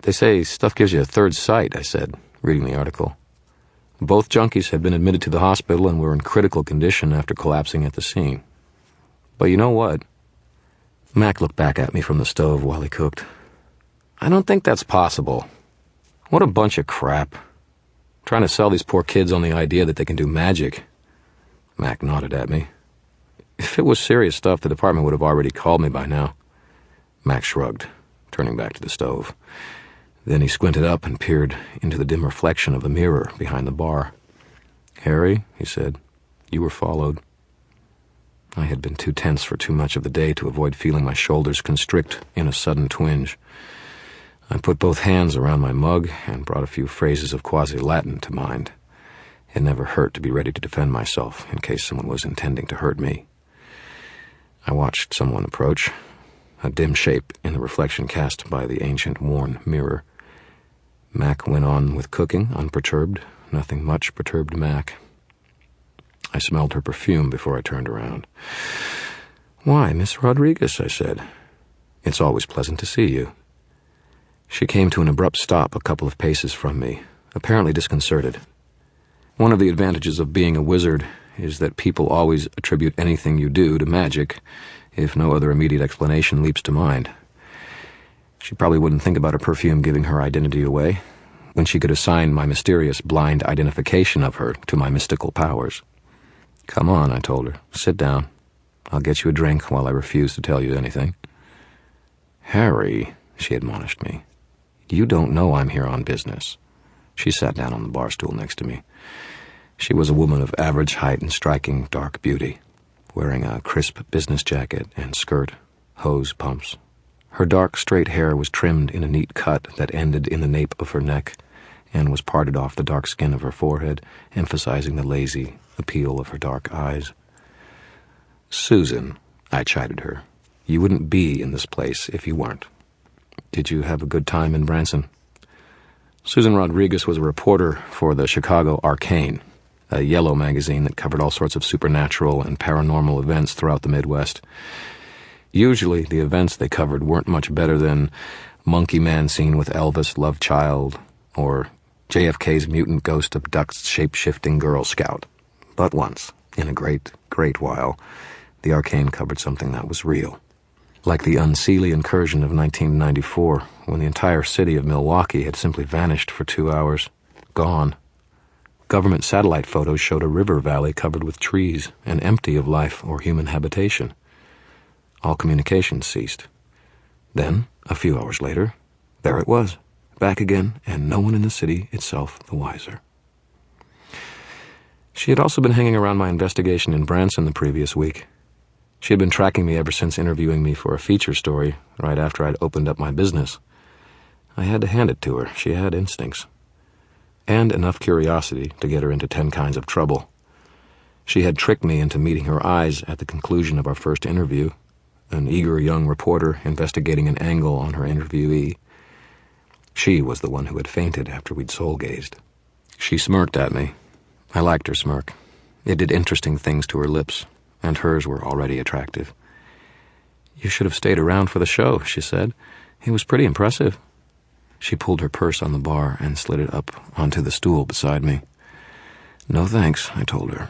"They say stuff gives you a third sight," I said, reading the article. Both junkies had been admitted to the hospital and were in critical condition after collapsing at the scene. But you know what? Mac looked back at me from the stove while he cooked. "I don't think that's possible. What a bunch of crap. Trying to sell these poor kids on the idea that they can do magic." Mac nodded at me. "If it was serious stuff, the department would have already called me by now." Mac shrugged, turning back to the stove. Then he squinted up and peered into the dim reflection of the mirror behind the bar. "Harry," he said, "you were followed." I had been too tense for too much of the day to avoid feeling my shoulders constrict in a sudden twinge. I put both hands around my mug and brought a few phrases of quasi-Latin to mind. It never hurt to be ready to defend myself in case someone was intending to hurt me. I watched someone approach, a dim shape in the reflection cast by the ancient worn mirror. Mac went on with cooking, unperturbed. Nothing much perturbed Mac. I smelled her perfume before I turned around. "Why, Miss Rodriguez," I said. "It's always pleasant to see you." She came to an abrupt stop a couple of paces from me, apparently disconcerted. One of the advantages of being a wizard is that people always attribute anything you do to magic, if no other immediate explanation leaps to mind. She probably wouldn't think about her perfume giving her identity away, when she could assign my mysterious blind identification of her to my mystical powers. "Come on," I told her. "Sit down. I'll get you a drink while I refuse to tell you anything." "Harry," she admonished me, "you don't know I'm here on business." She sat down on the bar stool next to me. She was a woman of average height and striking dark beauty, wearing a crisp business jacket and skirt, hose pumps. Her dark, straight hair was trimmed in a neat cut that ended in the nape of her neck and was parted off the dark skin of her forehead, emphasizing the lazy appeal of her dark eyes. "Susan," I chided her, "you wouldn't be in this place if you weren't. Did you have a good time in Branson?" Susan Rodriguez was a reporter for the Chicago Arcane, a yellow magazine that covered all sorts of supernatural and paranormal events throughout the Midwest. Usually, the events they covered weren't much better than Monkey Man seen with Elvis Love Child, or JFK's mutant ghost abducts shape-shifting Girl Scout. But once, in a great, great while, the Arcane covered something that was real. Like the unseelie incursion of 1994, when the entire city of Milwaukee had simply vanished for 2 hours. Gone. Government satellite photos showed a river valley covered with trees and empty of life or human habitation. All communications ceased. Then, a few hours later, there it was, back again, and no one in the city itself the wiser. She had also been hanging around my investigation in Branson the previous week. She had been tracking me ever since interviewing me for a feature story right after I'd opened up my business. I had to hand it to her. She had instincts. And enough curiosity to get her into 10 kinds of trouble. She had tricked me into meeting her eyes at the conclusion of our first interview, an eager young reporter investigating an angle on her interviewee. She was the one who had fainted after we'd soul-gazed. She smirked at me. I liked her smirk. It did interesting things to her lips, and hers were already attractive. "You should have stayed around for the show," she said. "It was pretty impressive." She pulled her purse on the bar and slid it up onto the stool beside me. "No thanks," I told her.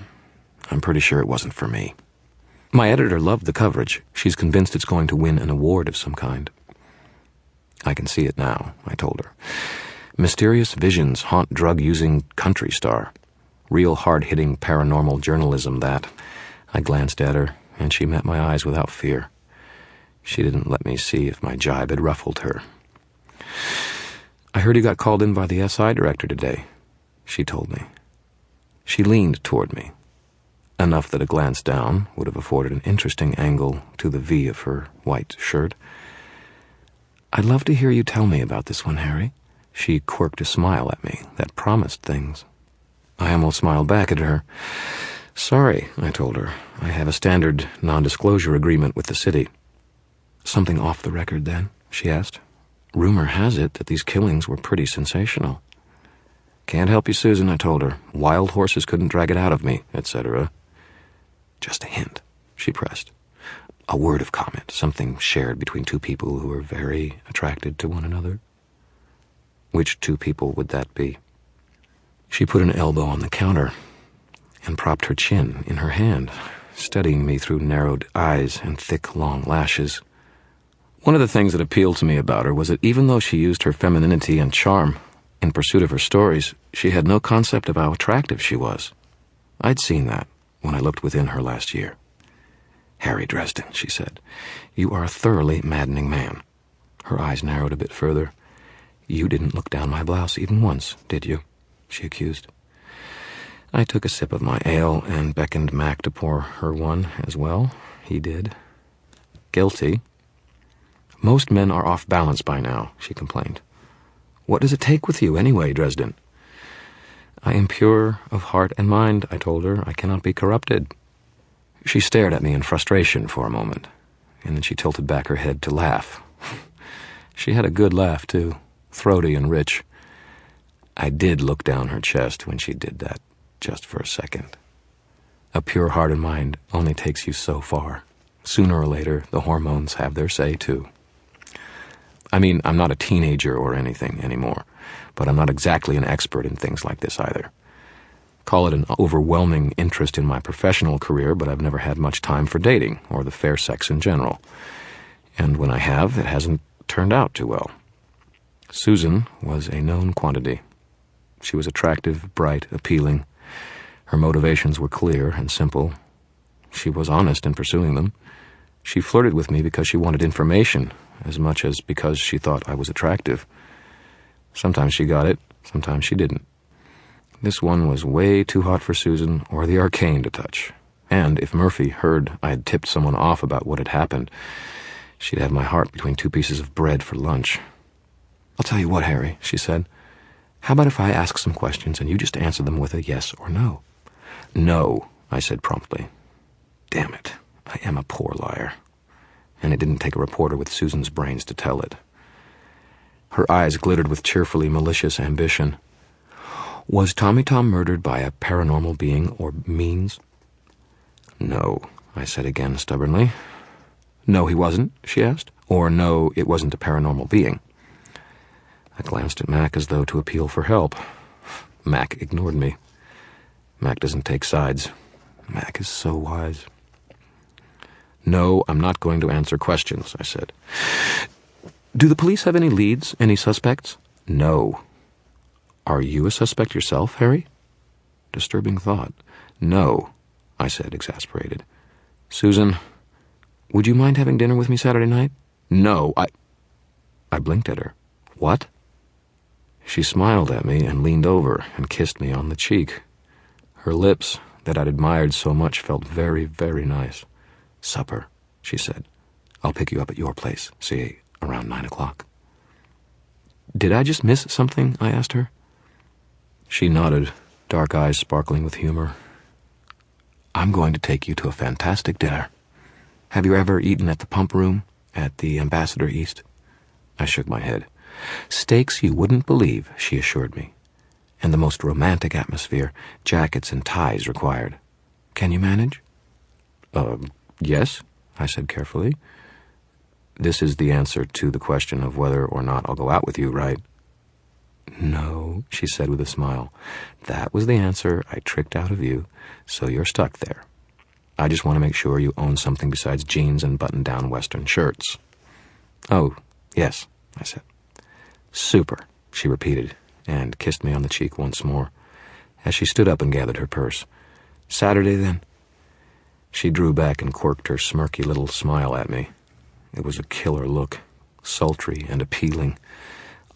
"I'm pretty sure it wasn't for me. My editor loved the coverage. She's convinced it's going to win an award of some kind." "I can see it now," I told her. Mysterious visions haunt drug-using country star. Real hard-hitting paranormal journalism, that. I glanced at her, and she met my eyes without fear. She didn't let me see if my jibe had ruffled her. "I heard you got called in by the SI director today," she told me. She leaned toward me, enough that a glance down would have afforded an interesting angle to the V of her white shirt. "I'd love to hear you tell me about this one, Harry." She quirked a smile at me that promised things. I almost smiled back at her. "Sorry," I told her. "I have a standard non-disclosure agreement with the city." "Something off the record, then?" she asked. "Rumor has it that these killings were pretty sensational." "Can't help you, Susan," I told her. "Wild horses couldn't drag it out of me, etc." "Just a hint," she pressed. "A word of comment, something shared between two people who are very attracted to one another." "Which two people would that be?" She put an elbow on the counter and propped her chin in her hand, studying me through narrowed eyes and thick, long lashes. One of the things that appealed to me about her was that even though she used her femininity and charm in pursuit of her stories, she had no concept of how attractive she was. I'd seen that when I looked within her last year. "Harry Dresden," she said, "you are a thoroughly maddening man." Her eyes narrowed a bit further. "You didn't look down my blouse even once, did you?" she accused. I took a sip of my ale and beckoned Mac to pour her one as well. He did. "Guilty." "Most men are off balance by now," she complained. "What does it take with you anyway, Dresden?" "I am pure of heart and mind," I told her. "I cannot be corrupted." She stared at me in frustration for a moment, and then she tilted back her head to laugh. She had a good laugh, too, throaty and rich. I did look down her chest when she did that, just for a second. A pure heart and mind only takes you so far. Sooner or later, the hormones have their say, too. I mean, I'm not a teenager or anything anymore, but I'm not exactly an expert in things like this either. Call it an overwhelming interest in my professional career, but I've never had much time for dating, or the fair sex in general. And when I have, it hasn't turned out too well. Susan was a known quantity. She was attractive, bright, appealing. Her motivations were clear and simple. She was honest in pursuing them. She flirted with me because she wanted information, as much as because she thought I was attractive. Sometimes she got it, sometimes she didn't. This one was way too hot for Susan or the arcane to touch. And if Murphy heard I had tipped someone off about what had happened, she'd have my heart between two pieces of bread for lunch. "I'll tell you what, Harry," she said. "How about if I ask some questions and you just answer them with a yes or no?" "No," I said promptly. Damn it, I am a poor liar. And it didn't take a reporter with Susan's brains to tell it. Her eyes glittered with cheerfully malicious ambition. "Was Tommy Tom murdered by a paranormal being or means?" "No," I said again stubbornly. "No, he wasn't?" she asked. "Or no, it wasn't a paranormal being?" I glanced at Mac as though to appeal for help. Mac ignored me. Mac doesn't take sides. Mac is so wise. "No, I'm not going to answer questions," I said. "Do the police have any leads, any suspects?" "No." "Are you a suspect yourself, Harry?" Disturbing thought. "No," I said, exasperated. "Susan, would you mind having dinner with me Saturday night?" "No, I blinked at her. "What?" She smiled at me and leaned over and kissed me on the cheek. Her lips, that I'd admired so much, felt very, very nice. "Supper," she said. "I'll pick you up at your place, say, around 9 o'clock. "Did I just miss something?" I asked her. She nodded, dark eyes sparkling with humor. "I'm going to take you to a fantastic dinner. Have you ever eaten at the Pump Room at the Ambassador East?" I shook my head. "Steaks you wouldn't believe," she assured me. "And the most romantic atmosphere, jackets and ties required. Can you manage?" Yes," I said carefully. "This is the answer to the question of whether or not I'll go out with you, right?" "No," she said with a smile. "That was the answer I tricked out of you, so you're stuck there. I just want to make sure you own something besides jeans and button-down Western shirts." "Oh, yes," I said. "Super," she repeated, and kissed me on the cheek once more, as she stood up and gathered her purse. "Saturday, then?" She drew back and quirked her smirky little smile at me. It was a killer look, sultry and appealing.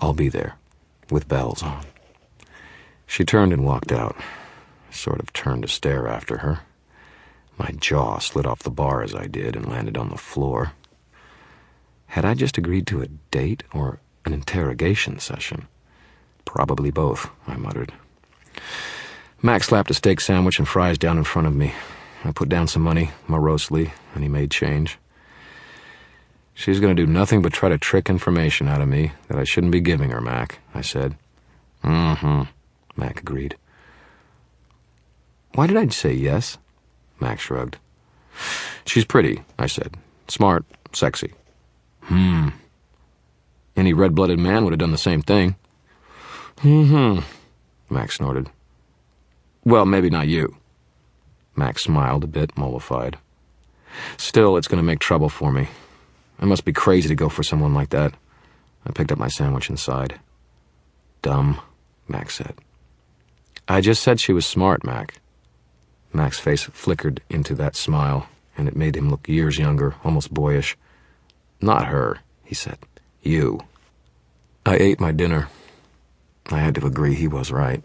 "I'll be there, with bells on." She turned and walked out. I sort of turned to stare after her. My jaw slid off the bar as I did and landed on the floor. Had I just agreed to a date or an interrogation session? "Probably both," I muttered. Mac slapped a steak sandwich and fries down in front of me. I put down some money, morosely, and he made change. "She's going to do nothing but try to trick information out of me that I shouldn't be giving her, Mac," I said. "Mm-hmm," Mac agreed. "Why did I say yes?" Mac shrugged. "She's pretty," I said. "Smart, sexy." Any red-blooded man would have done the same thing." Mac snorted. "Well, maybe not you." Mac smiled a bit, mollified. "Still, it's going to make trouble for me. I must be crazy to go for someone like that." I picked up my sandwich and sighed. "Dumb," Mac said. "I just said she was smart, Mac." Mac's face flickered into that smile, and it made him look years younger, almost boyish. "Not her," he said. "You." I ate my dinner. I had to agree he was right.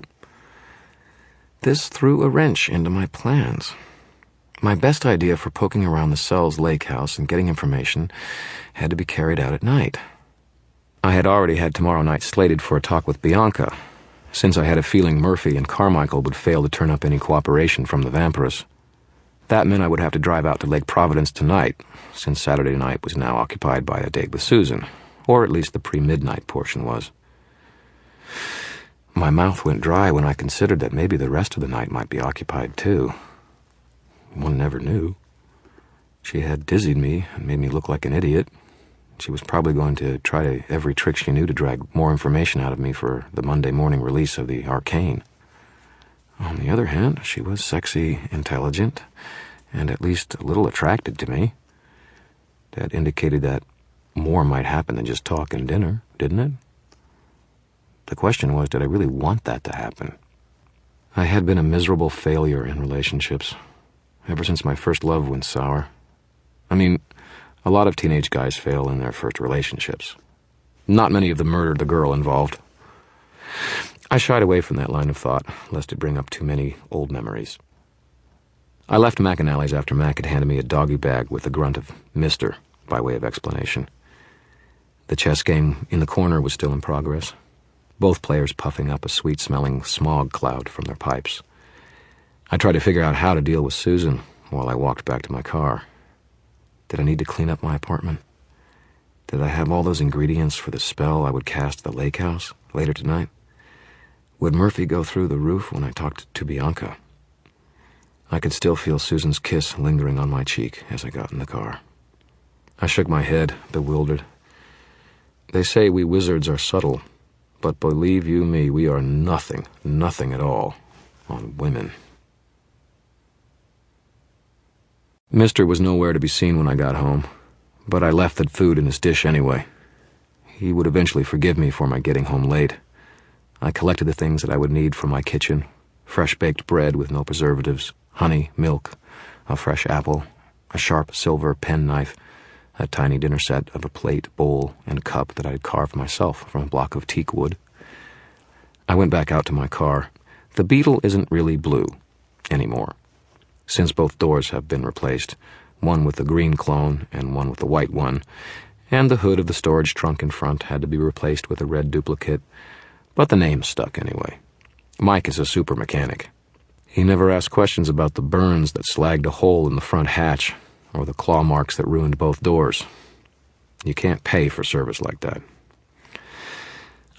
This threw a wrench into my plans. My best idea for poking around the Sells lake house and getting information had to be carried out at night. I had already had tomorrow night slated for a talk with Bianca, since I had a feeling Murphy and Carmichael would fail to turn up any cooperation from the vampiress. That meant I would have to drive out to Lake Providence tonight, since Saturday night was now occupied by a date with Susan, or at least the pre-midnight portion was. My mouth went dry when I considered that maybe the rest of the night might be occupied too. One never knew. She had dizzied me and made me look like an idiot. She was probably going to try every trick she knew to drag more information out of me for the Monday morning release of the Arcane. On the other hand, she was sexy, intelligent, and at least a little attracted to me. That indicated that more might happen than just talk and dinner, didn't it? The question was, did I really want that to happen? I had been a miserable failure in relationships, ever since my first love went sour. I mean, a lot of teenage guys fail in their first relationships. Not many of them murdered the girl involved. I shied away from that line of thought, lest it bring up too many old memories. I left McAnally's after Mac had handed me a doggy bag with the grunt of "Mister" by way of explanation. The chess game in the corner was still in progress, both players puffing up a sweet-smelling smog cloud from their pipes. I tried to figure out how to deal with Susan while I walked back to my car. Did I need to clean up my apartment? Did I have all those ingredients for the spell I would cast at the lake house later tonight? Would Murphy go through the roof when I talked to Bianca? I could still feel Susan's kiss lingering on my cheek as I got in the car. I shook my head, bewildered. They say we wizards are subtle, but believe you me, we are nothing at all on women. Mister was nowhere to be seen when I got home, but I left that food in his dish anyway. He would eventually forgive me for my getting home late. I collected the things that I would need for my kitchen: fresh-baked bread with no preservatives, honey, milk, a fresh apple, a sharp silver penknife, a tiny dinner set of a plate, bowl, and cup that I had carved myself from a block of teak wood. I went back out to my car. The Beetle isn't really blue anymore, since both doors have been replaced, one with the green clone and one with the white one, and the hood of the storage trunk in front had to be replaced with a red duplicate, but the name stuck anyway. Mike is a super mechanic. He never asked questions about the burns that slagged a hole in the front hatch, or the claw marks that ruined both doors. You can't pay for service like that.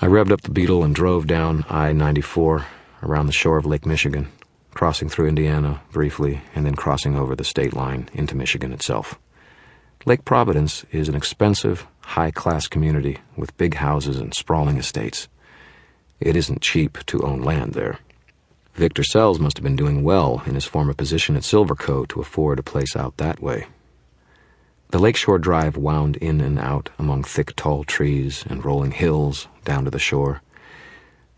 I revved up the Beetle and drove down I-94 around the shore of Lake Michigan, crossing through Indiana briefly, and then crossing over the state line into Michigan itself. Lake Providence is an expensive, high-class community with big houses and sprawling estates. It isn't cheap to own land there. Victor Sells must have been doing well in his former position at Silverco to afford a place out that way. The lakeshore drive wound in and out among thick, tall trees and rolling hills down to the shore.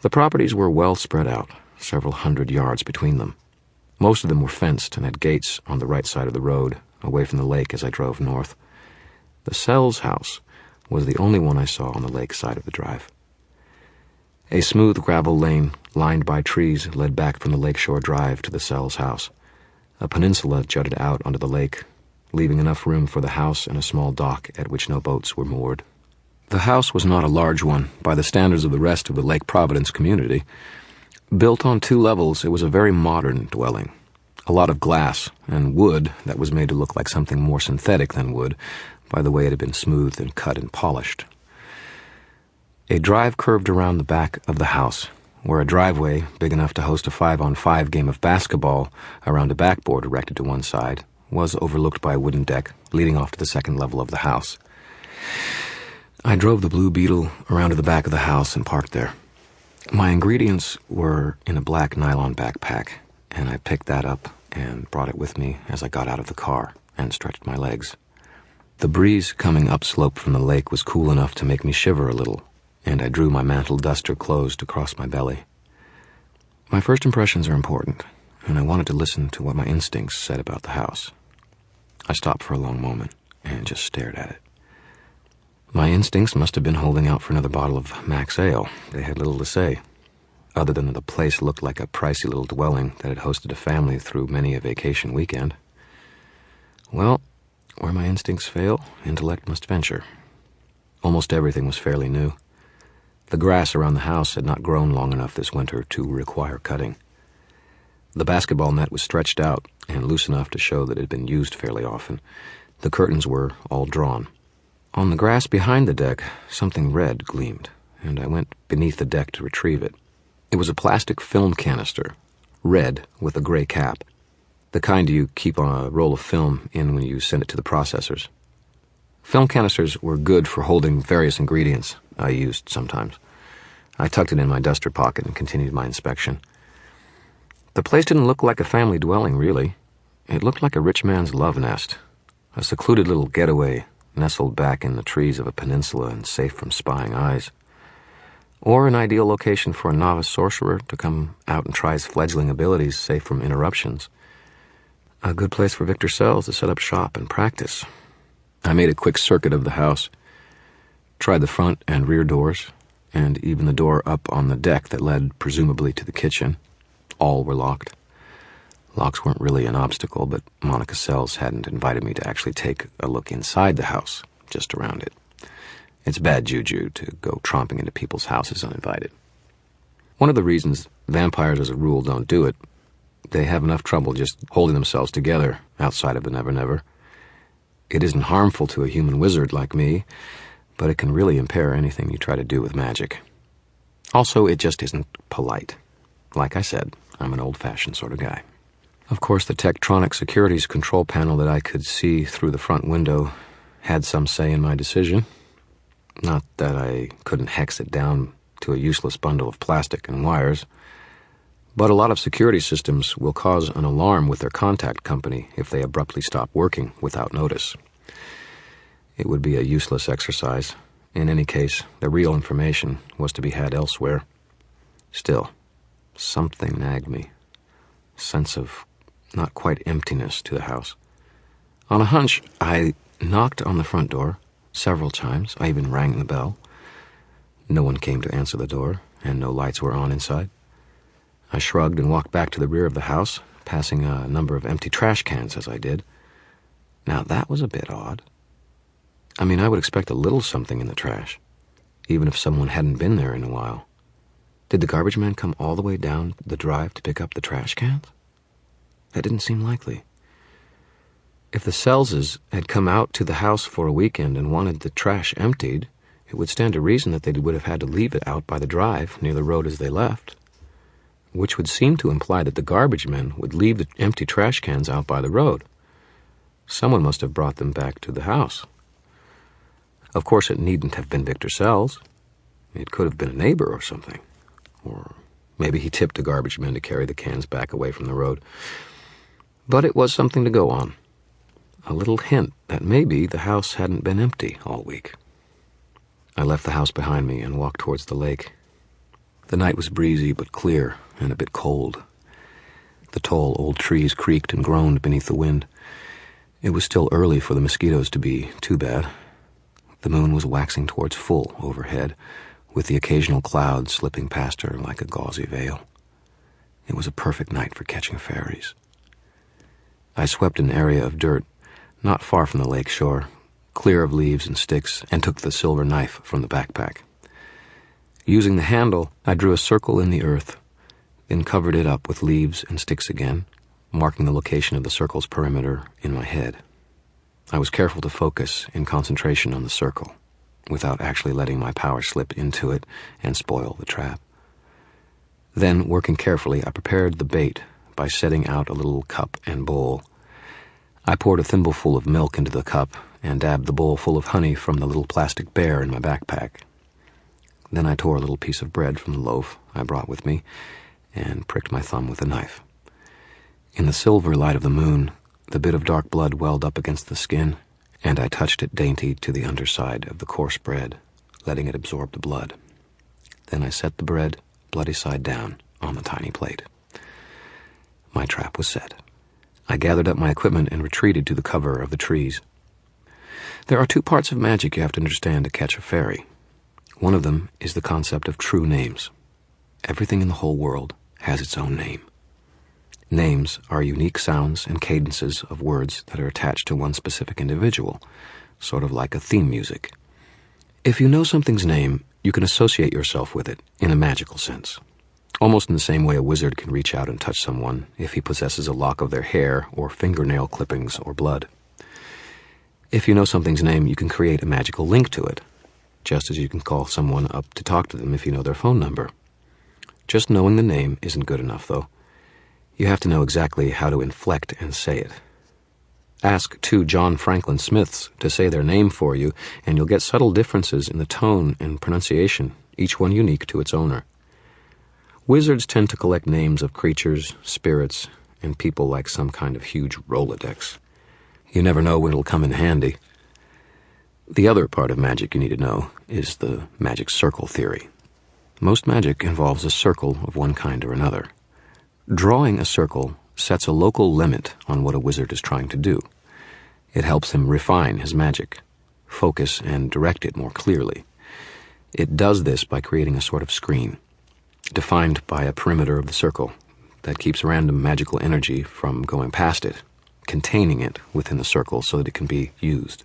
The properties were well spread out, several hundred yards between them. Most of them were fenced and had gates on the right side of the road, away from the lake as I drove north. The Sells house was the only one I saw on the lake side of the drive. A smooth gravel lane, lined by trees, led back from the lakeshore drive to the Sells house. A peninsula jutted out onto the lake, leaving enough room for the house and a small dock at which no boats were moored. The house was not a large one by the standards of the rest of the Lake Providence community. Built on 2 levels, it was a very modern dwelling. A lot of glass and wood that was made to look like something more synthetic than wood by the way it had been smoothed and cut and polished. A drive curved around the back of the house, where a driveway big enough to host a 5-on-5 game of basketball around a backboard erected to one side was overlooked by a wooden deck leading off to the second level of the house. I drove the Blue Beetle around to the back of the house and parked there. My ingredients were in a black nylon backpack, and I picked that up and brought it with me as I got out of the car and stretched my legs. The breeze coming upslope from the lake was cool enough to make me shiver a little, and I drew my mantle duster closed across my belly. My first impressions are important, and I wanted to listen to what my instincts said about the house. I stopped for a long moment and just stared at it. My instincts must have been holding out for another bottle of Max Ale. They had little to say, other than that the place looked like a pricey little dwelling that had hosted a family through many a vacation weekend. Well, where my instincts fail, intellect must venture. Almost everything was fairly new. The grass around the house had not grown long enough this winter to require cutting. The basketball net was stretched out and loose enough to show that it had been used fairly often. The curtains were all drawn. On the grass behind the deck, something red gleamed, and I went beneath the deck to retrieve it. It was a plastic film canister, red with a gray cap, the kind you keep on a roll of film in when you send it to the processors. Film canisters were good for holding various ingredients I used sometimes. I tucked it in my duster pocket and continued my inspection. The place didn't look like a family dwelling, really. It looked like a rich man's love nest, a secluded little getaway nestled back in the trees of a peninsula and safe from spying eyes. Or an ideal location for a novice sorcerer to come out and try his fledgling abilities safe from interruptions. A good place for Victor Sells to set up shop and practice. I made a quick circuit of the house, tried the front and rear doors, and even the door up on the deck that led presumably to the kitchen. All were locked. Locks weren't really an obstacle, but Monica Sells hadn't invited me to actually take a look inside the house, just around it. It's bad juju to go tromping into people's houses uninvited. One of the reasons vampires as a rule don't do it, they have enough trouble just holding themselves together outside of the Never Never. It isn't harmful to a human wizard like me, but it can really impair anything you try to do with magic. Also, it just isn't polite. Like I said, I'm an old-fashioned sort of guy. Of course, the Tektronix Securities control panel that I could see through the front window had some say in my decision. Not that I couldn't hex it down to a useless bundle of plastic and wires, but a lot of security systems will cause an alarm with their contact company if they abruptly stop working without notice. It would be a useless exercise. In any case, the real information was to be had elsewhere. Still, something nagged me. Sense of not quite emptiness to the house. On a hunch, I knocked on the front door several times. I even rang the bell. No one came to answer the door, and no lights were on inside. I shrugged and walked back to the rear of the house, passing a number of empty trash cans as I did. Now that was a bit odd. I mean, I would expect a little something in the trash, even if someone hadn't been there in a while. Did the garbage man come all the way down the drive to pick up the trash cans? That didn't seem likely. If the Sellses had come out to the house for a weekend and wanted the trash emptied, it would stand to reason that they would have had to leave it out by the drive near the road as they left, which would seem to imply that the garbage men would leave the empty trash cans out by the road. Someone must have brought them back to the house. Of course, it needn't have been Victor Sells. It could have been a neighbor or something. Or maybe he tipped a garbage man to carry the cans back away from the road. But it was something to go on. A little hint that maybe the house hadn't been empty all week. I left the house behind me and walked towards the lake. The night was breezy but clear and a bit cold. The tall old trees creaked and groaned beneath the wind. It was still early for the mosquitoes to be too bad. The moon was waxing towards full overhead, with the occasional cloud slipping past her like a gauzy veil. It was a perfect night for catching fairies. I swept an area of dirt not far from the lake shore, clear of leaves and sticks, and took the silver knife from the backpack. Using the handle, I drew a circle in the earth, then covered it up with leaves and sticks again, marking the location of the circle's perimeter in my head. I was careful to focus in concentration on the circle, without actually letting my power slip into it and spoil the trap. Then, working carefully, I prepared the bait by setting out a little cup and bowl. I poured a thimbleful of milk into the cup and dabbed the bowl full of honey from the little plastic bear in my backpack. Then I tore a little piece of bread from the loaf I brought with me and pricked my thumb with a knife. In the silver light of the moon, the bit of dark blood welled up against the skin, and I touched it dainty to the underside of the coarse bread, letting it absorb the blood. Then I set the bread, bloody side down, on the tiny plate. My trap was set. I gathered up my equipment and retreated to the cover of the trees. There are 2 parts of magic you have to understand to catch a fairy. One of them is the concept of true names. Everything in the whole world has its own name. Names are unique sounds and cadences of words that are attached to one specific individual, sort of like a theme music. If you know something's name, you can associate yourself with it in a magical sense, almost in the same way a wizard can reach out and touch someone if he possesses a lock of their hair or fingernail clippings or blood. If you know something's name, you can create a magical link to it, just as you can call someone up to talk to them if you know their phone number. Just knowing the name isn't good enough, though. You have to know exactly how to inflect and say it. Ask 2 John Franklin Smiths to say their name for you, and you'll get subtle differences in the tone and pronunciation, each one unique to its owner. Wizards tend to collect names of creatures, spirits, and people like some kind of huge Rolodex. You never know when it'll come in handy. The other part of magic you need to know is the magic circle theory. Most magic involves a circle of one kind or another. Drawing a circle sets a local limit on what a wizard is trying to do. It helps him refine his magic, focus and direct it more clearly. It does this by creating a sort of screen, defined by a perimeter of the circle that keeps random magical energy from going past it, containing it within the circle so that it can be used.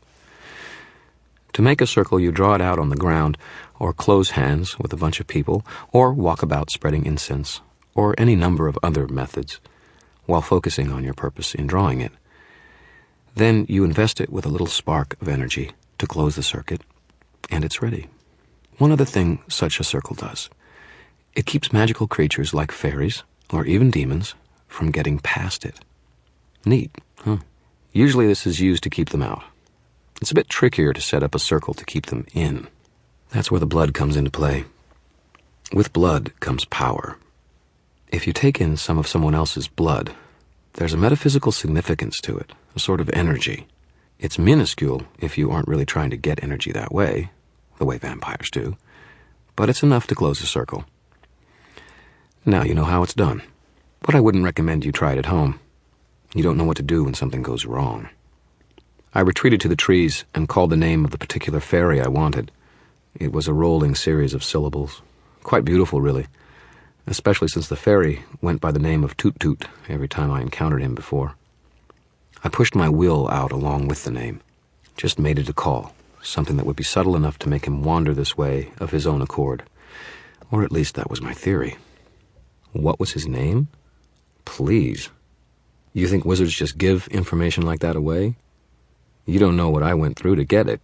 To make a circle, you draw it out on the ground, or close hands with a bunch of people, or walk about spreading incense, or any number of other methods, while focusing on your purpose in drawing it. Then you invest it with a little spark of energy to close the circuit, and it's ready. One other thing such a circle does: it keeps magical creatures like fairies, or even demons, from getting past it. Neat, huh? Usually this is used to keep them out. It's a bit trickier to set up a circle to keep them in. That's where the blood comes into play. With blood comes power. If you take in some of someone else's blood, there's a metaphysical significance to it, a sort of energy. It's minuscule if you aren't really trying to get energy that way, the way vampires do, but it's enough to close a circle. Now you know how it's done, but I wouldn't recommend you try it at home. You don't know what to do when something goes wrong. I retreated to the trees and called the name of the particular fairy I wanted. It was a rolling series of syllables. Quite beautiful, really, especially since the fairy went by the name of Toot Toot every time I encountered him before. I pushed my will out along with the name, just made it a call, something that would be subtle enough to make him wander this way of his own accord. Or at least that was my theory. What was his name? Please. You think wizards just give information like that away? You don't know what I went through to get it.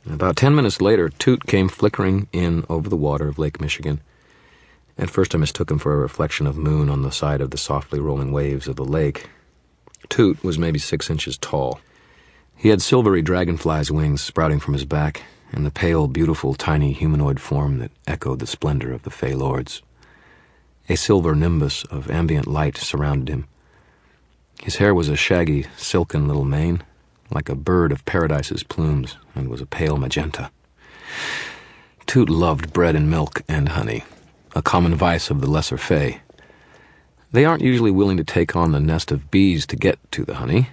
About 10 minutes later, Toot came flickering in over the water of Lake Michigan. At first I mistook him for a reflection of moon on the side of the softly rolling waves of the lake. Toot was maybe 6 inches tall. He had silvery dragonfly's wings sprouting from his back, and the pale, beautiful, tiny humanoid form that echoed the splendor of the Fey Lords. A silver nimbus of ambient light surrounded him. His hair was a shaggy, silken little mane, like a bird of paradise's plumes, and was a pale magenta. Toot loved bread and milk and honey. a common vice of the lesser fae. They aren't usually willing to take on the nest of bees to get to the honey,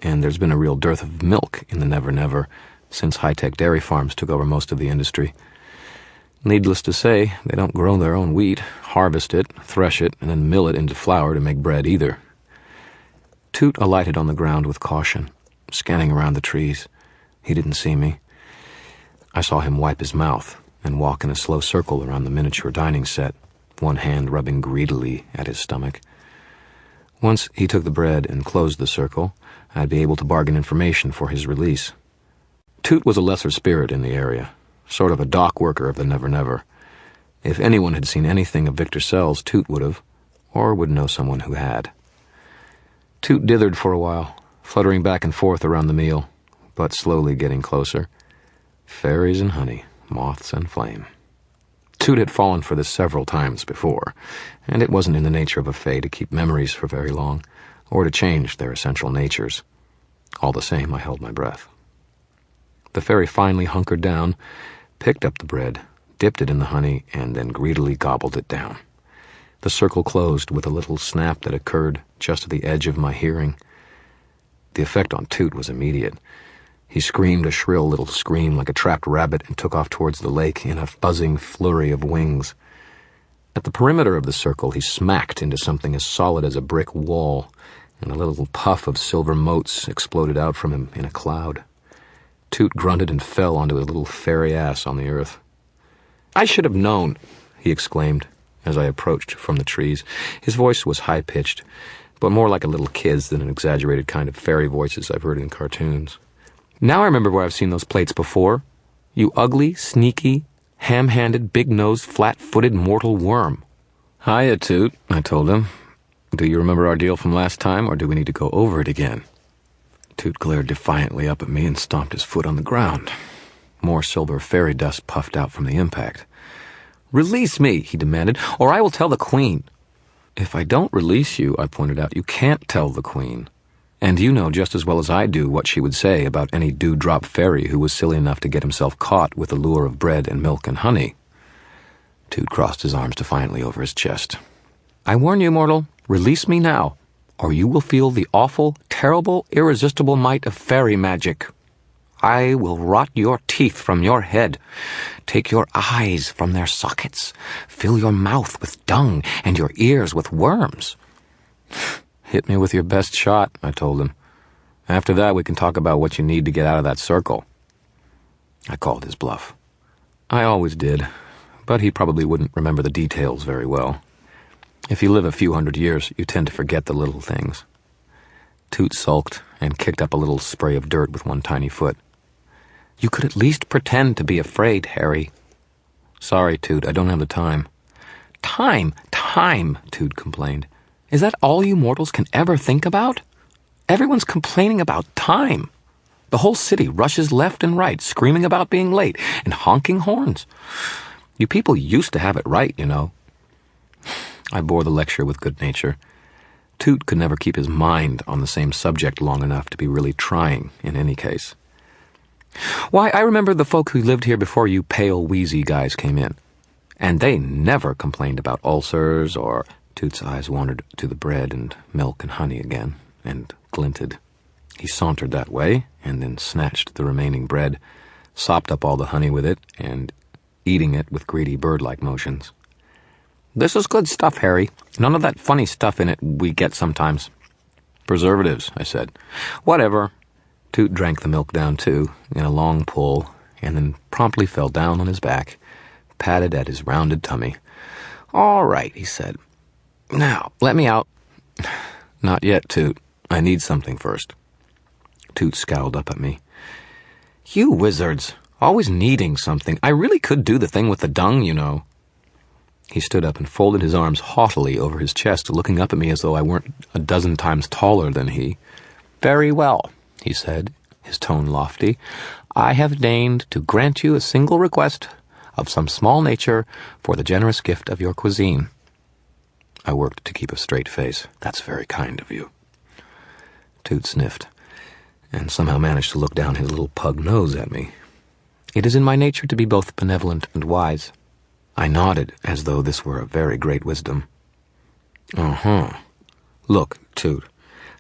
and there's been a real dearth of milk in the Never Never since high-tech dairy farms took over most of the industry. Needless to say, they don't grow their own wheat, harvest it, thresh it, and then mill it into flour to make bread either. Toot alighted on the ground with caution, scanning around the trees. He didn't see me. I saw him wipe his mouth and walk in a slow circle around the miniature dining set, one hand rubbing greedily at his stomach. Once he took the bread and closed the circle, I'd be able to bargain information for his release. Toot was a lesser spirit in the area, sort of a dock worker of the Never Never. If anyone had seen anything of Victor Sells, Toot would have, or would know someone who had. Toot dithered for a while, fluttering back and forth around the meal, but slowly getting closer. Fairies and honey, moths and flame. Toot had fallen for this several times before, and it wasn't in the nature of a fae to keep memories for very long, or to change their essential natures. All the same, I held my breath. The fairy finally hunkered down, picked up the bread, dipped it in the honey, and then greedily gobbled it down. The circle closed with a little snap that occurred just at the edge of my hearing. The effect on Toot was immediate. He screamed a shrill little scream like a trapped rabbit and took off towards the lake in a buzzing flurry of wings. At the perimeter of the circle, he smacked into something as solid as a brick wall, and a little puff of silver motes exploded out from him in a cloud. Toot grunted and fell onto his little fairy ass on the earth. "I should have known," he exclaimed as I approached from the trees. His voice was high-pitched, but more like a little kid's than an exaggerated kind of fairy voices I've heard in cartoons. "Now I remember where I've seen those plates before. You ugly, sneaky, ham-handed, big-nosed, flat-footed mortal worm." "Hiya, Toot," I told him. "Do you remember our deal from last time, or do we need to go over it again?" Toot glared defiantly up at me and stomped his foot on the ground. More silver fairy dust puffed out from the impact. "Release me," he demanded, "or I will tell the Queen." "If I don't release you," I pointed out, "you can't tell the Queen. And you know just as well as I do what she would say about any dewdrop fairy who was silly enough to get himself caught with the lure of bread and milk and honey." Toot crossed his arms defiantly over his chest. "I warn you, mortal, release me now, or you will feel the awful, terrible, irresistible might of fairy magic. I will rot your teeth from your head, take your eyes from their sockets, fill your mouth with dung and your ears with worms." "Hit me with your best shot," I told him. "After that, we can talk about what you need to get out of that circle." I called his bluff. I always did, but he probably wouldn't remember the details very well. If you live a few hundred years, you tend to forget the little things. Toot sulked and kicked up a little spray of dirt with one tiny foot. "You could at least pretend to be afraid, Harry." "Sorry, Toot, I don't have the time." Time, Toot complained. "Is that all you mortals can ever think about? Everyone's complaining about time. The whole city rushes left and right, screaming about being late and honking horns. You people used to have it right, you know." I bore the lecture with good nature. Toot could never keep his mind on the same subject long enough to be really trying in any case. "Why, I remember the folk who lived here before you pale, wheezy guys came in. And they never complained about ulcers or..." Toot's eyes wandered to the bread and milk and honey again, and glinted. He sauntered that way, and then snatched the remaining bread, sopped up all the honey with it, and eating it with greedy bird-like motions. "This is good stuff, Harry. None of that funny stuff in it we get sometimes." "Preservatives," I said. "Whatever." Toot drank the milk down, too, in a long pull, and then promptly fell down on his back, patted at his rounded tummy. "All right," he said. "Now, let me out." "Not yet, Toot. I need something first." Toot scowled up at me. "You wizards, always needing something. I really could do the thing with the dung, you know." He stood up and folded his arms haughtily over his chest, looking up at me as though I weren't a dozen times taller than he. "Very well," he said, his tone lofty. "I have deigned to grant you a single request of some small nature for the generous gift of your cuisine." I worked to keep a straight face. "That's very kind of you." Toot sniffed, and somehow managed to look down his little pug nose at me. "It is in my nature to be both benevolent and wise. I nodded as though this were a very great wisdom. Uh-huh. Look, Toot,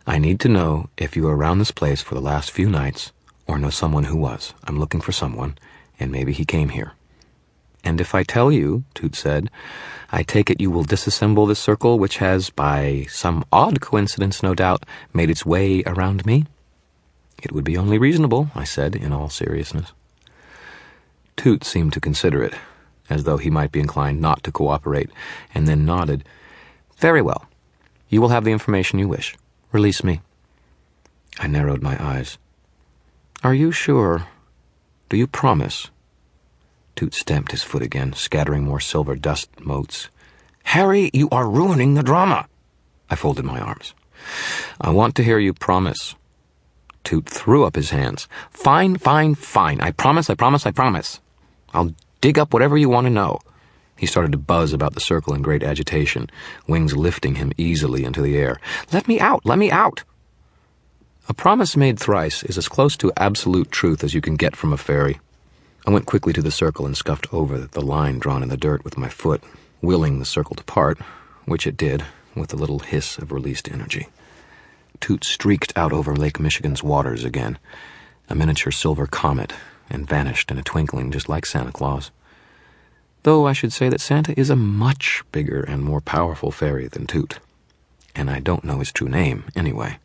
I need to know if you were around this place for the last few nights or know someone who was. I'm looking for someone, and maybe he came here. And if I tell you, Toot said, I take it you will disassemble this circle which has, by some odd coincidence no doubt, made its way around me? It would be only reasonable, I said in all seriousness. Toot seemed to consider it, as though he might be inclined not to cooperate, and then nodded. Very well. You will have the information you wish. Release me. I narrowed my eyes. Are you sure? Do you promise? Toot stamped his foot again, scattering more silver dust motes. Harry, you are ruining the drama. I folded my arms. I want to hear you promise. Toot threw up his hands. Fine, fine, fine. I promise, I promise, I promise. I'll dig up whatever you want to know. He started to buzz about the circle in great agitation, wings lifting him easily into the air. Let me out! Let me out! A promise made thrice is as close to absolute truth as you can get from a fairy. I went quickly to the circle and scuffed over the line drawn in the dirt with my foot, willing the circle to part, which it did, with a little hiss of released energy. Toot streaked out over Lake Michigan's waters again, a miniature silver comet, and vanished in a twinkling just like Santa Claus. Though I should say that Santa is a much bigger and more powerful fairy than Toot. And I don't know his true name, anyway.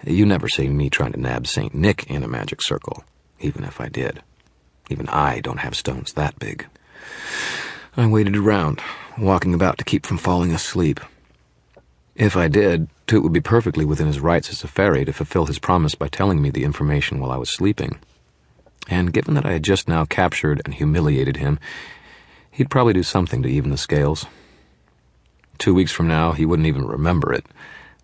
You never see me trying to nab St. Nick in a magic circle, even if I did. Even I don't have stones that big. I waited around, walking about to keep from falling asleep. If I did, Toot would be perfectly within his rights as a fairy to fulfill his promise by telling me the information while I was sleeping. And given that I had just now captured and humiliated him, he'd probably do something to even the scales. 2 weeks from now, he wouldn't even remember it.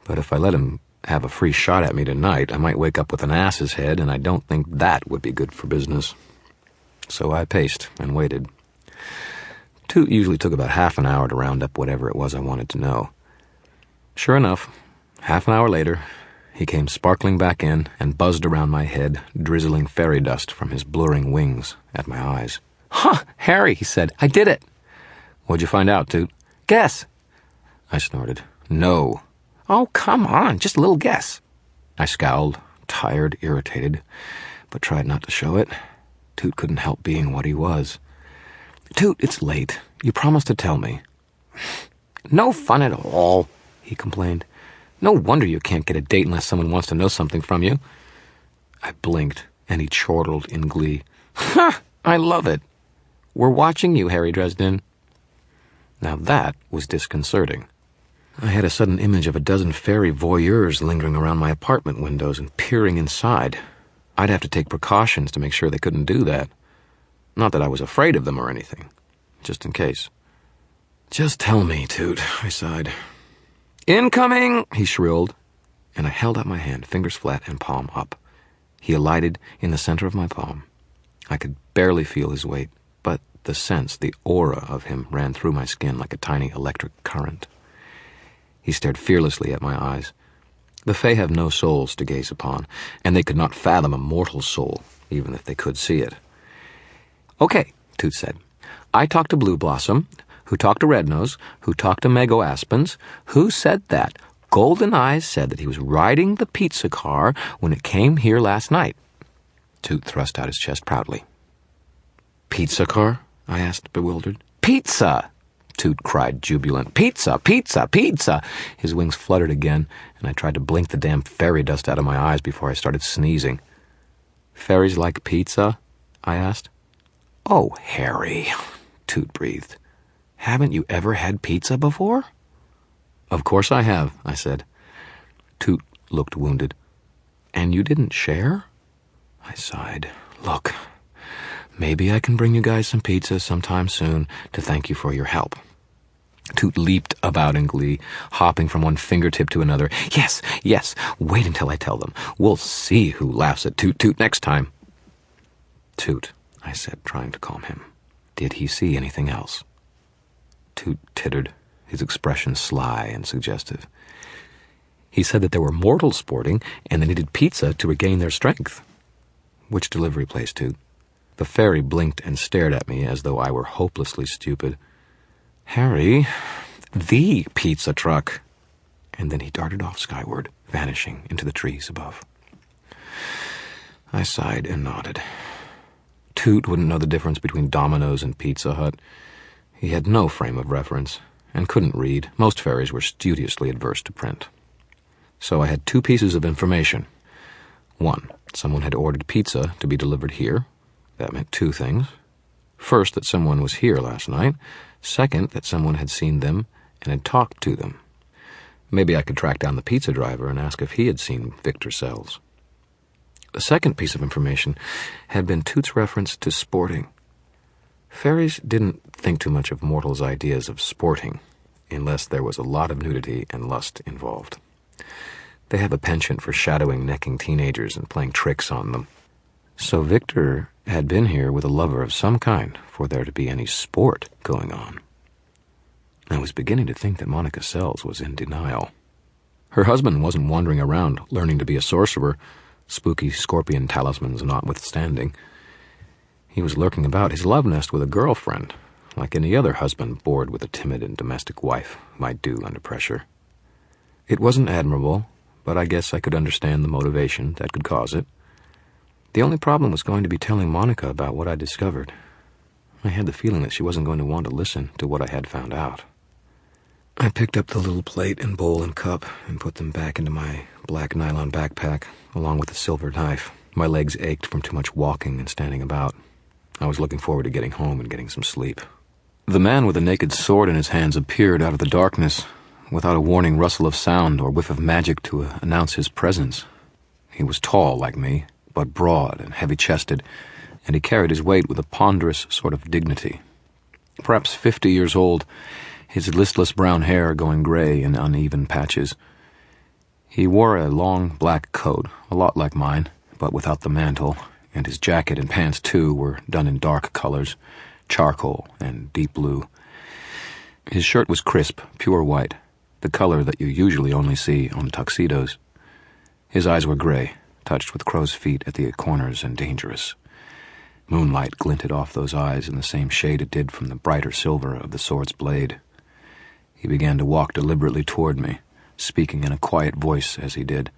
But if I let him have a free shot at me tonight, I might wake up with an ass's head, and I don't think that would be good for business. So I paced and waited. Toot usually took about half an hour to round up whatever it was I wanted to know. Sure enough, half an hour later, he came sparkling back in and buzzed around my head, drizzling fairy dust from his blurring wings at my eyes. "Huh, Harry," he said, "I did it." "What'd you find out, Toot?" "Guess." I snorted. "No." "Oh, come on, just a little guess." I scowled, tired, irritated, but tried not to show it. Toot couldn't help being what he was. "Toot, it's late. You promised to tell me." "No fun at all," he complained. "No wonder you can't get a date unless someone wants to know something from you." I blinked, and he chortled in glee. "Ha! I love it. We're watching you, Harry Dresden." Now that was disconcerting. I had a sudden image of a dozen fairy voyeurs lingering around my apartment windows and peering inside. I'd have to take precautions to make sure they couldn't do that. Not that I was afraid of them or anything, just in case. "Just tell me, Toot," I sighed. "Incoming!" he shrilled, and I held out my hand, fingers flat and palm up. He alighted in the center of my palm. I could barely feel his weight, but the sense, the aura of him ran through my skin like a tiny electric current. He stared fearlessly at my eyes. The Fae have no souls to gaze upon, and they could not fathom a mortal soul, even if they could see it. "Okay," Toot said. "I talked to Blue Blossom, who talked to Red Nose, who talked to Mago Aspens, who said that Golden Eyes said that he was riding the pizza car when it came here last night." Toot thrust out his chest proudly. "Pizza car?" I asked, bewildered. "Pizza!" Toot cried, jubilant. "Pizza! Pizza! Pizza!" His wings fluttered again, and I tried to blink the damn fairy dust out of my eyes before I started sneezing. "Fairies like pizza?" I asked. "Oh, Harry," Toot breathed. "Haven't you ever had pizza before?" "Of course I have," I said. Toot looked wounded. "And you didn't share?" I sighed. "Look, maybe I can bring you guys some pizza sometime soon to thank you for your help." Toot leaped about in glee, hopping from one fingertip to another. "Yes, yes, wait until I tell them. We'll see who laughs at Toot Toot next time." "Toot," I said, trying to calm him. "Did he see anything else?" Toot tittered, his expression sly and suggestive. "He said that there were mortals sporting, and they needed pizza to regain their strength." "Which delivery place, Toot?" The fairy blinked and stared at me as though I were hopelessly stupid. "Harry, the pizza truck." And then he darted off skyward, vanishing into the trees above. I sighed and nodded. Toot wouldn't know the difference between Domino's and Pizza Hut. He had no frame of reference and couldn't read. Most fairies were studiously adverse to print. So I had two pieces of information. One, someone had ordered pizza to be delivered here. That meant two things. First, that someone was here last night. Second, that someone had seen them and had talked to them. Maybe I could track down the pizza driver and ask if he had seen Victor Sells. The second piece of information had been Toot's reference to sporting. Fairies didn't think too much of mortals' ideas of sporting, unless there was a lot of nudity and lust involved. They have a penchant for shadowing necking teenagers and playing tricks on them. So Victor had been here with a lover of some kind for there to be any sport going on. I was beginning to think that Monica Sells was in denial. Her husband wasn't wandering around learning to be a sorcerer, spooky scorpion talismans notwithstanding. He was lurking about his love nest with a girlfriend, like any other husband bored with a timid and domestic wife might do under pressure. It wasn't admirable, but I guess I could understand the motivation that could cause it. The only problem was going to be telling Monica about what I discovered. I had the feeling that she wasn't going to want to listen to what I had found out. I picked up the little plate and bowl and cup and put them back into my black nylon backpack, along with the silver knife. My legs ached from too much walking and standing about. I was looking forward to getting home and getting some sleep. The man with a naked sword in his hands appeared out of the darkness, without a warning rustle of sound or whiff of magic to announce his presence. He was tall like me, but broad and heavy-chested, and he carried his weight with a ponderous sort of dignity. Perhaps 50 years old, his listless brown hair going gray in uneven patches. He wore a long black coat, a lot like mine, but without the mantle, and his jacket and pants, too, were done in dark colors, charcoal and deep blue. His shirt was crisp, pure white, the color that you usually only see on tuxedos. His eyes were gray, touched with crow's feet at the corners and dangerous. Moonlight glinted off those eyes in the same shade it did from the brighter silver of the sword's blade. He began to walk deliberately toward me, speaking in a quiet voice as he did.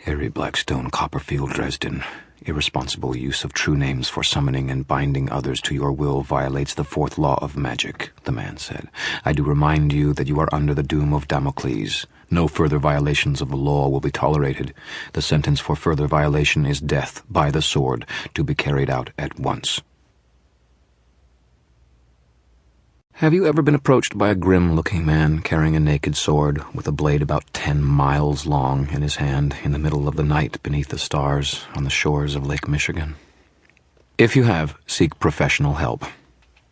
"Harry Blackstone, Copperfield, Dresden. Irresponsible use of true names for summoning and binding others to your will violates the fourth law of magic," the man said. "I do remind you that you are under the doom of Damocles. No further violations of the law will be tolerated. The sentence for further violation is death by the sword, to be carried out at once." Have you ever been approached by a grim-looking man carrying a naked sword with a blade about 10 miles long in his hand in the middle of the night beneath the stars on the shores of Lake Michigan? If you have, seek professional help.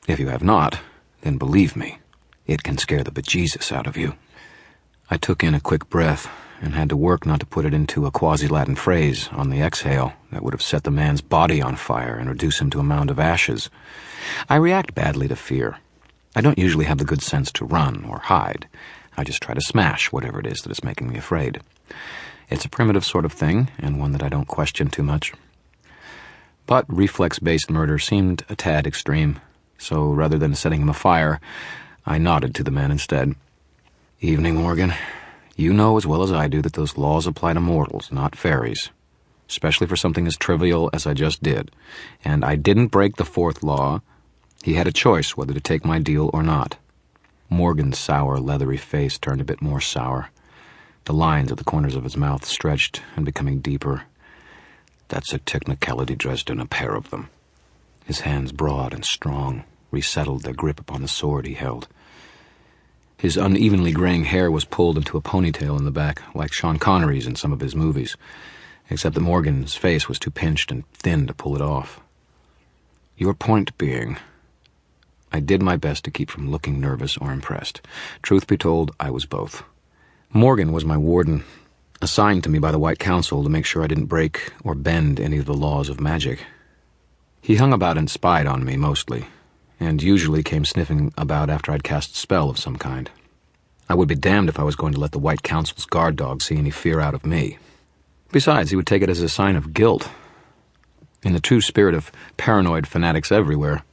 If you have not, then believe me, it can scare the bejesus out of you. I took in a quick breath and had to work not to put it into a quasi-Latin phrase on the exhale that would have set the man's body on fire and reduce him to a mound of ashes. I react badly to fear. I don't usually have the good sense to run or hide. I just try to smash whatever it is that is making me afraid. It's a primitive sort of thing, and one that I don't question too much. But reflex-based murder seemed a tad extreme, so rather than setting him afire, I nodded to the man instead. "Evening, Morgan. You know as well as I do that those laws apply to mortals, not fairies. Especially for something as trivial as I just did. And I didn't break the fourth law. He had a choice whether to take my deal or not." Morgan's sour, leathery face turned a bit more sour. The lines at the corners of his mouth stretched and becoming deeper. "That's a technicality, Dresden, a pair of them." His hands, broad and strong, resettled their grip upon the sword he held. His unevenly graying hair was pulled into a ponytail in the back, like Sean Connery's in some of his movies, except that Morgan's face was too pinched and thin to pull it off. "Your point being..." I did my best to keep from looking nervous or impressed. Truth be told, I was both. Morgan was my warden, assigned to me by the White Council to make sure I didn't break or bend any of the laws of magic. He hung about and spied on me, mostly, and usually came sniffing about after I'd cast a spell of some kind. I would be damned if I was going to let the White Council's guard dog see any fear out of me. Besides, he would take it as a sign of guilt. in the true spirit of paranoid fanatics everywhere.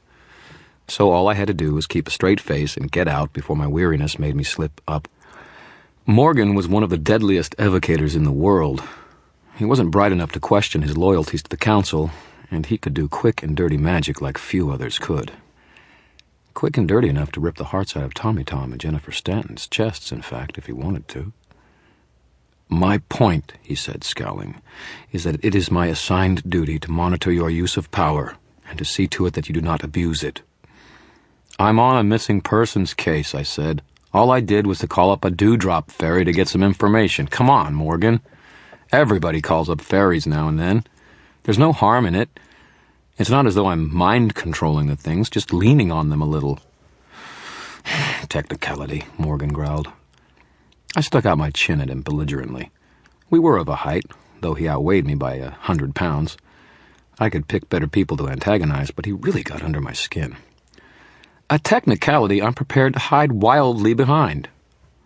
So all I had to do was keep a straight face and get out before my weariness made me slip up. Morgan was one of the deadliest evocators in the world. He wasn't bright enough to question his loyalties to the council, and he could do quick and dirty magic like few others could. Quick and dirty enough to rip the hearts out of Tommy Tom and Jennifer Stanton's chests, in fact, if he wanted to. "My point," he said, scowling, "is that it is my assigned duty to monitor your use of power and to see to it that you do not abuse it." "I'm on a missing persons case," I said. "All I did was to call up a dewdrop fairy to get some information. Come on, Morgan. Everybody calls up fairies now and then. There's no harm in it. It's not as though I'm mind-controlling the things, just leaning on them a little." "Technicality," Morgan growled. I stuck out my chin at him belligerently. We were of a height, though he outweighed me by 100 pounds. I could pick better people to antagonize, but he really got under my skin. "A technicality I'm prepared to hide wildly behind.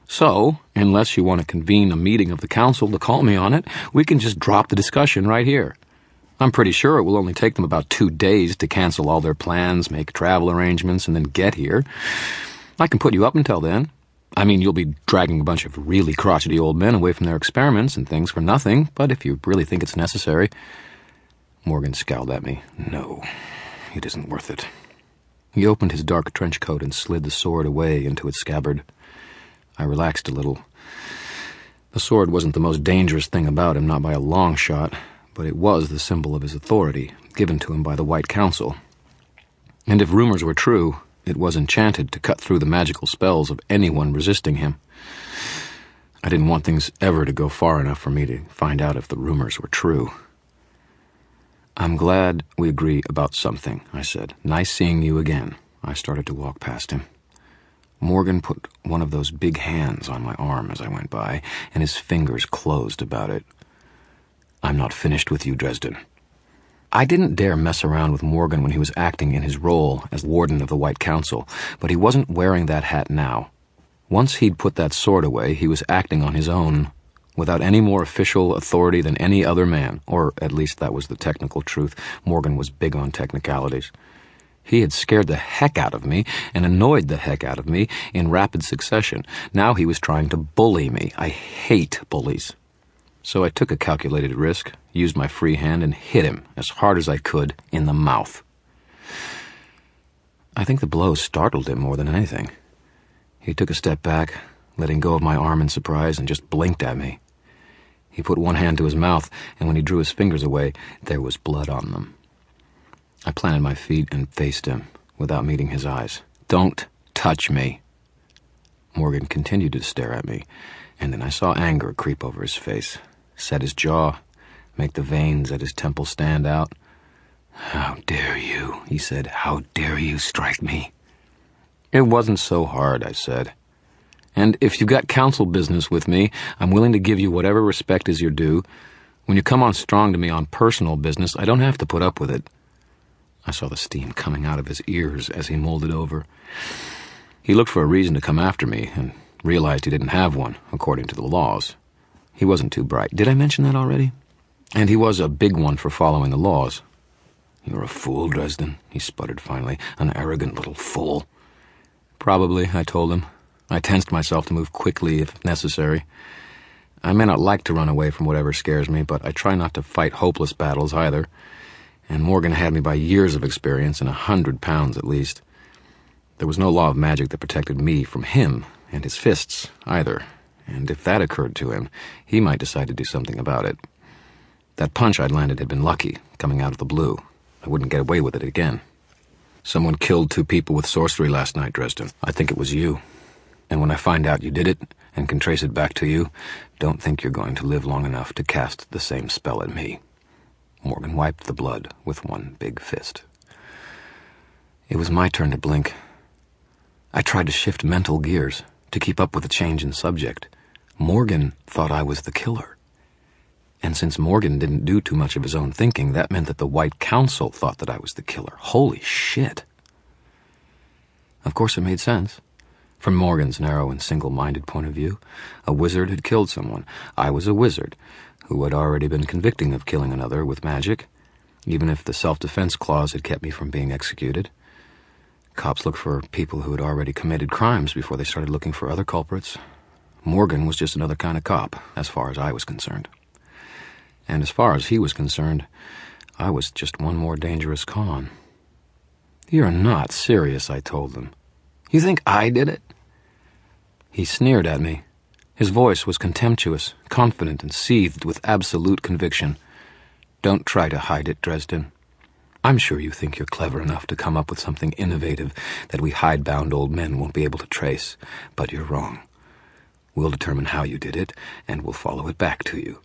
So, unless you want to convene a meeting of the council to call me on it, we can just drop the discussion right here. I'm pretty sure it will only take them about 2 days to cancel all their plans, make travel arrangements, and then get here. I can put you up until then. I mean, you'll be dragging a bunch of really crotchety old men away from their experiments and things for nothing, but if you really think it's necessary..." Morgan scowled at me. "No, it isn't worth it." He opened his dark trench coat and slid the sword away into its scabbard. I relaxed a little. The sword wasn't the most dangerous thing about him, not by a long shot, but it was the symbol of his authority, given to him by the White Council. And if rumors were true, it was enchanted to cut through the magical spells of anyone resisting him. I didn't want things ever to go far enough for me to find out if the rumors were true. "I'm glad we agree about something," I said. "Nice seeing you again." I started to walk past him. Morgan put one of those big hands on my arm as I went by, and his fingers closed about it. "I'm not finished with you, Dresden." I didn't dare mess around with Morgan when he was acting in his role as warden of the White Council, but he wasn't wearing that hat now. Once he'd put that sword away, he was acting on his own, without any more official authority than any other man, or at least that was the technical truth. Morgan was big on technicalities. He had scared the heck out of me and annoyed the heck out of me in rapid succession. Now he was trying to bully me. I hate bullies. So I took a calculated risk, used my free hand, and hit him as hard as I could in the mouth. I think the blow startled him more than anything. He took a step back, letting go of my arm in surprise, and just blinked at me. He put one hand to his mouth, and when he drew his fingers away, there was blood on them. I planted my feet and faced him, without meeting his eyes. "Don't touch me." Morgan continued to stare at me, and then I saw anger creep over his face, set his jaw, make the veins at his temple stand out. "How dare you," he said. "How dare you strike me?" "It wasn't so hard," I said. "And if you've got council business with me, I'm willing to give you whatever respect is your due. When you come on strong to me on personal business, I don't have to put up with it." I saw the steam coming out of his ears as he molded over. He looked for a reason to come after me and realized he didn't have one, according to the laws. He wasn't too bright. Did I mention that already? And he was a big one for following the laws. "You're a fool, Dresden," he sputtered finally. "An arrogant little fool." "Probably," I told him. I tensed myself to move quickly if necessary. I may not like to run away from whatever scares me, but I try not to fight hopeless battles either. And Morgan had me by years of experience and 100 pounds at least. There was no law of magic that protected me from him and his fists either, and if that occurred to him, he might decide to do something about it. That punch I'd landed had been lucky, coming out of the blue. I wouldn't get away with it again. "Someone killed 2 people with sorcery last night, Dresden. I think it was you. And when I find out you did it, and can trace it back to you, don't think you're going to live long enough to cast the same spell at me." Morgan wiped the blood with one big fist. It was my turn to blink. I tried to shift mental gears, to keep up with the change in subject. Morgan thought I was the killer. And since Morgan didn't do too much of his own thinking, that meant that the White Council thought that I was the killer. Holy shit. Of course it made sense. From Morgan's narrow and single-minded point of view, a wizard had killed someone. I was a wizard, who had already been convicted of killing another with magic. even if the self-defense clause had kept me from being executed. Cops look for people who had already committed crimes before they started looking for other culprits. Morgan was just another kind of cop, as far as I was concerned. And as far as he was concerned, I was just one more dangerous con. "You're not serious," I told him. "You think I did it?" He sneered at me. His voice was contemptuous, confident, and seethed with absolute conviction. "Don't try to hide it, Dresden. I'm sure you think you're clever enough to come up with something innovative that we hidebound old men won't be able to trace, but you're wrong. We'll determine how you did it, and we'll follow it back to you.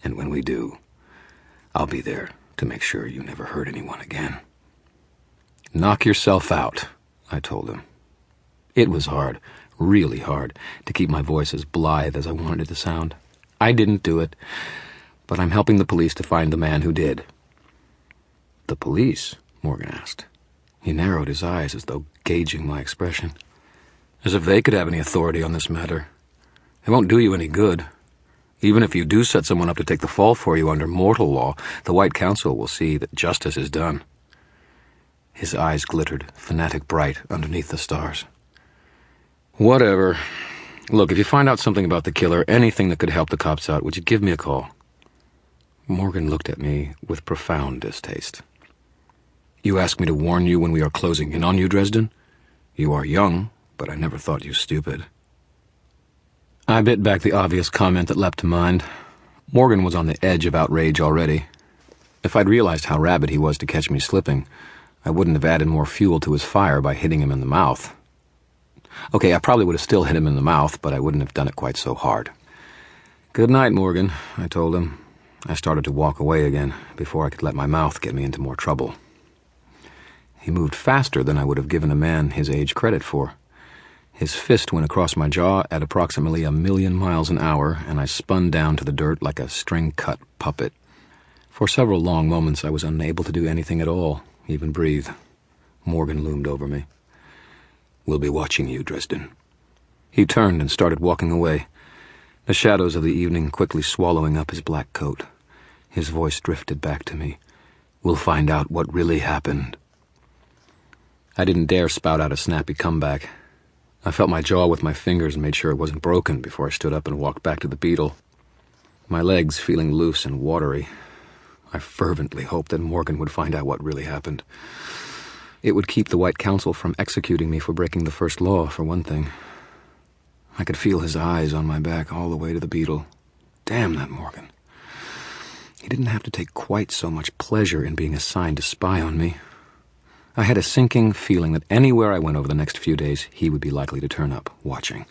And when we do, I'll be there to make sure you never hurt anyone again." "Knock yourself out," I told him. It was hard, really hard, to keep my voice as blithe as I wanted it to sound. I didn't do it, but I'm helping the police to find the man who did. "The police?" Morgan asked. He narrowed his eyes as though gauging my expression. "As if they could have any authority on this matter. It won't do you any good. Even if you do set someone up to take the fall for you under mortal law, the White Council will see that justice is done." His eyes glittered, fanatic bright, underneath the stars. "Whatever. Look, if you find out something about the killer, anything that could help the cops out, would you give me a call?" Morgan looked at me with profound distaste. "You ask me to warn you when we are closing in on you, Dresden? You are young, but I never thought you stupid." I bit back the obvious comment that leapt to mind. Morgan was on the edge of outrage already. If I'd realized how rabid he was to catch me slipping, I wouldn't have added more fuel to his fire by hitting him in the mouth. Okay, I probably would have still hit him in the mouth, but I wouldn't have done it quite so hard. "Good night, Morgan," I told him. I started to walk away again before I could let my mouth get me into more trouble. He moved faster than I would have given a man his age credit for. His fist went across my jaw at approximately 1,000,000 miles an hour, and I spun down to the dirt like a string-cut puppet. For several long moments I was unable to do anything at all, even breathe. Morgan loomed over me. "We'll be watching you, Dresden." He turned and started walking away, the shadows of the evening quickly swallowing up his black coat. His voice drifted back to me. "We'll find out what really happened." I didn't dare spout out a snappy comeback. I felt my jaw with my fingers and made sure it wasn't broken before I stood up and walked back to the Beetle. My legs feeling loose and watery. I fervently hoped that Morgan would find out what really happened. It would keep the White Council from executing me for breaking the first law, for one thing. I could feel his eyes on my back all the way to the Beetle. Damn that Morgan. He didn't have to take quite so much pleasure in being assigned to spy on me. I had a sinking feeling that anywhere I went over the next few days, he would be likely to turn up, watching.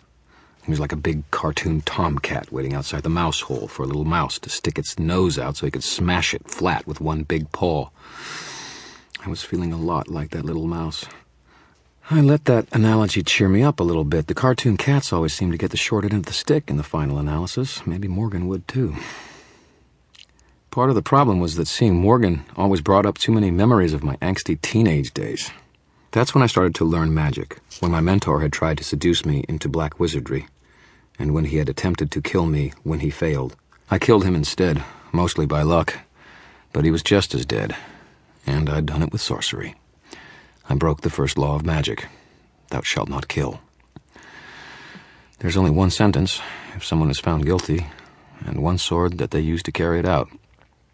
He was like a big cartoon tomcat waiting outside the mouse hole for a little mouse to stick its nose out so he could smash it flat with one big paw. I was feeling a lot like that little mouse. I let that analogy cheer me up a little bit. The cartoon cats always seem to get the short end of the stick in the final analysis. Maybe Morgan would too. Part of the problem was that seeing Morgan always brought up too many memories of my angsty teenage days. That's when I started to learn magic, when my mentor had tried to seduce me into black wizardry, and when he had attempted to kill me when he failed. I killed him instead, mostly by luck, but he was just as dead, and I'd done it with sorcery. I broke the first law of magic. Thou shalt not kill. There's only one sentence, if someone is found guilty, and one sword that they use to carry it out.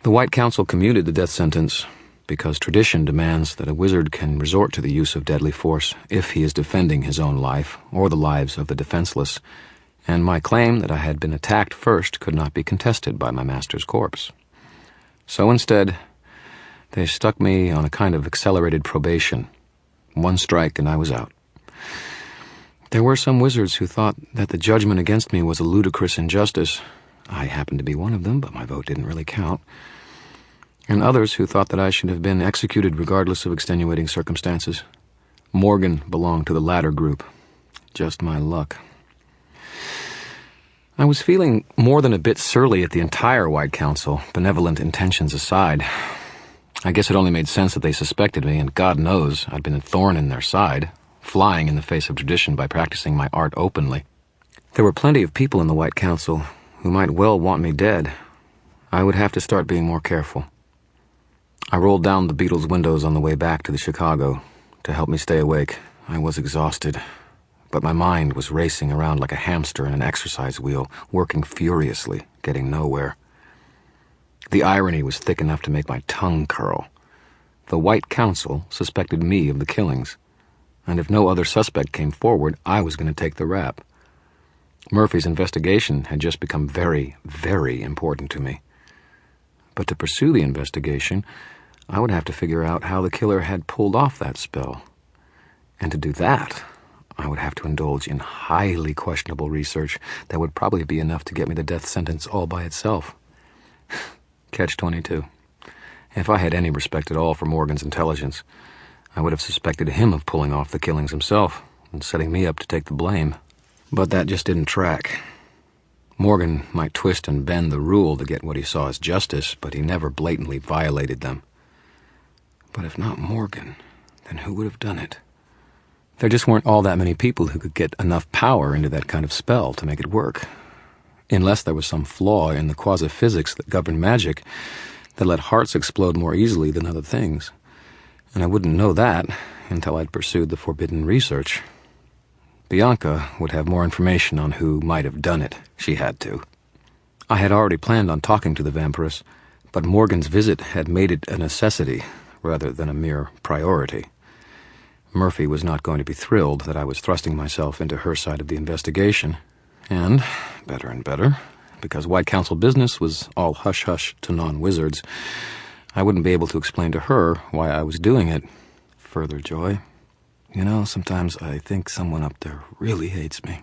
The White Council commuted the death sentence because tradition demands that a wizard can resort to the use of deadly force if he is defending his own life or the lives of the defenseless, and my claim that I had been attacked first could not be contested by my master's corpse. So instead, they stuck me on a kind of accelerated probation. One strike and I was out. There were some wizards who thought that the judgment against me was a ludicrous injustice. I happened to be one of them, but my vote didn't really count. And others who thought that I should have been executed regardless of extenuating circumstances. Morgan belonged to the latter group. Just my luck. I was feeling more than a bit surly at the entire White Council, benevolent intentions aside. I guess it only made sense that they suspected me, and God knows I'd been a thorn in their side, flying in the face of tradition by practicing my art openly. There were plenty of people in the White Council who might well want me dead. I would have to start being more careful. I rolled down the Beatles' windows on the way back to the Chicago to help me stay awake. I was exhausted, but my mind was racing around like a hamster in an exercise wheel, working furiously, getting nowhere. The irony was thick enough to make my tongue curl. The White Council suspected me of the killings, and if no other suspect came forward, I was going to take the rap. Murphy's investigation had just become very, very important to me. But to pursue the investigation, I would have to figure out how the killer had pulled off that spell. And to do that, I would have to indulge in highly questionable research that would probably be enough to get me the death sentence all by itself. Catch-22. If I had any respect at all for Morgan's intelligence, I would have suspected him of pulling off the killings himself and setting me up to take the blame. But that just didn't track. Morgan might twist and bend the rule to get what he saw as justice, but he never blatantly violated them. But if not Morgan, then who would have done it? There just weren't all that many people who could get enough power into that kind of spell to make it work. Unless there was some flaw in the quasi-physics that governed magic that let hearts explode more easily than other things. And I wouldn't know that until I'd pursued the forbidden research. Bianca would have more information on who might have done it. She had to. I had already planned on talking to the vampiress, but Morgan's visit had made it a necessity rather than a mere priority. Murphy was not going to be thrilled that I was thrusting myself into her side of the investigation, and, better and better, because White Council business was all hush-hush to non-wizards, I wouldn't be able to explain to her why I was doing it. Further joy. You know, sometimes I think someone up there really hates me.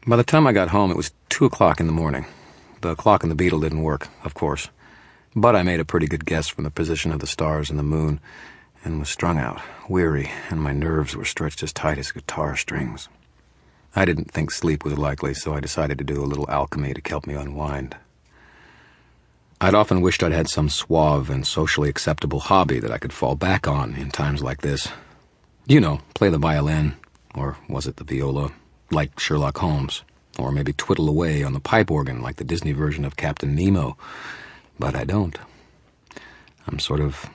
By the time I got home, it was 2 o'clock in the morning. The clock in the Beetle didn't work, of course, but I made a pretty good guess from the position of the stars and the moon, and was strung out, weary, and my nerves were stretched as tight as guitar strings. I didn't think sleep was likely, so I decided to do a little alchemy to help me unwind. I'd often wished I'd had some suave and socially acceptable hobby that I could fall back on in times like this. You know, play the violin, or was it the viola, like Sherlock Holmes, or maybe twiddle away on the pipe organ like the Disney version of Captain Nemo. But I don't. I'm sort of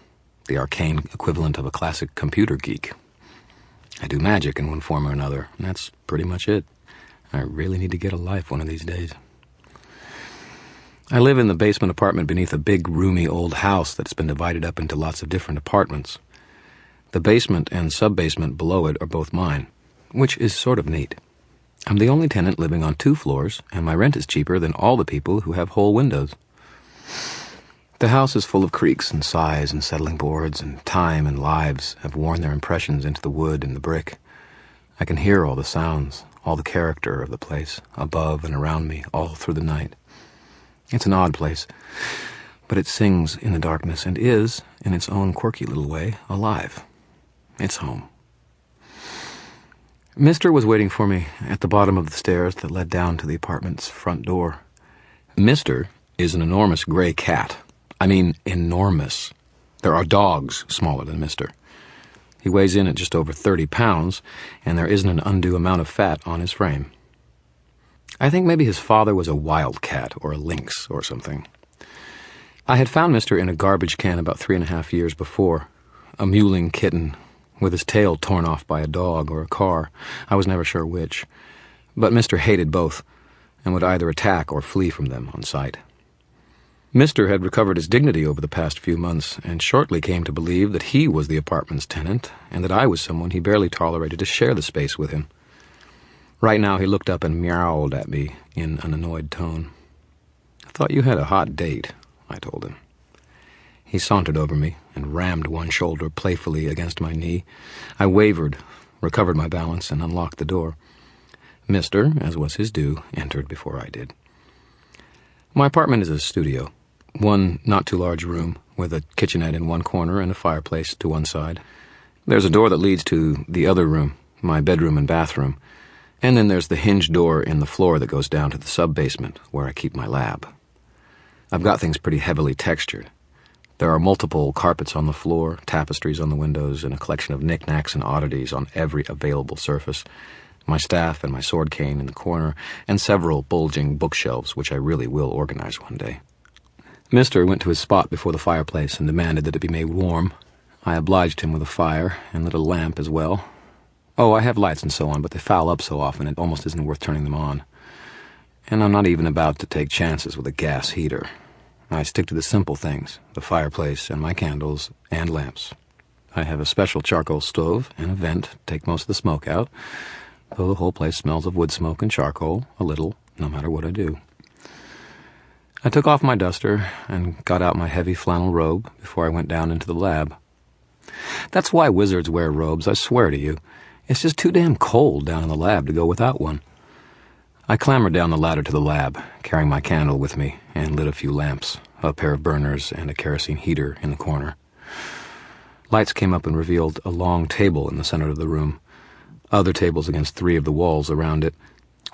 the arcane equivalent of a classic computer geek. I do magic in one form or another, and that's pretty much it. I really need to get a life one of these days. I live in the basement apartment beneath a big, roomy old house that's been divided up into lots of different apartments. The basement and sub-basement below it are both mine, which is sort of neat. I'm the only tenant living on 2 floors, and my rent is cheaper than all the people who have whole windows. The house is full of creaks and sighs and settling boards, and time and lives have worn their impressions into the wood and the brick. I can hear all the sounds, all the character of the place, above and around me, all through the night. It's an odd place, but it sings in the darkness and is, in its own quirky little way, alive. It's home. Mister was waiting for me at the bottom of the stairs that led down to the apartment's front door. Mister is an enormous gray cat. I mean, enormous. There are dogs smaller than Mister. He weighs in at just over 30 pounds, and there isn't an undue amount of fat on his frame. I think maybe his father was a wildcat or a lynx or something. I had found Mister in a garbage can about 3.5 years before, a mewling kitten with his tail torn off by a dog or a car. I was never sure which. But Mister hated both and would either attack or flee from them on sight. Mister had recovered his dignity over the past few months and shortly came to believe that he was the apartment's tenant and that I was someone he barely tolerated to share the space with him. Right now he looked up and meowed at me in an annoyed tone. "I thought you had a hot date," I told him. He sauntered over me and rammed one shoulder playfully against my knee. I wavered, recovered my balance, and unlocked the door. Mister, as was his due, entered before I did. My apartment is a studio. One not-too-large room with a kitchenette in one corner and a fireplace to one side. There's a door that leads to the other room, my bedroom and bathroom, and then there's the hinged door in the floor that goes down to the sub-basement, where I keep my lab. I've got things pretty heavily textured. There are multiple carpets on the floor, tapestries on the windows, and a collection of knickknacks and oddities on every available surface. My staff and my sword cane in the corner, and several bulging bookshelves, which I really will organize one day. Mister went to his spot before the fireplace and demanded that it be made warm. I obliged him with a fire and lit a lamp as well. Oh, I have lights and so on, but they foul up so often it almost isn't worth turning them on. And I'm not even about to take chances with a gas heater. I stick to the simple things, the fireplace and my candles and lamps. I have a special charcoal stove and a vent to take most of the smoke out, though the whole place smells of wood smoke and charcoal, a little, no matter what I do. I took off my duster and got out my heavy flannel robe before I went down into the lab. That's why wizards wear robes, I swear to you. It's just too damn cold down in the lab to go without one. I clambered down the ladder to the lab, carrying my candle with me, and lit a few lamps, a pair of burners, and a kerosene heater in the corner. Lights came up and revealed a long table in the center of the room, other tables against 3 of the walls around it,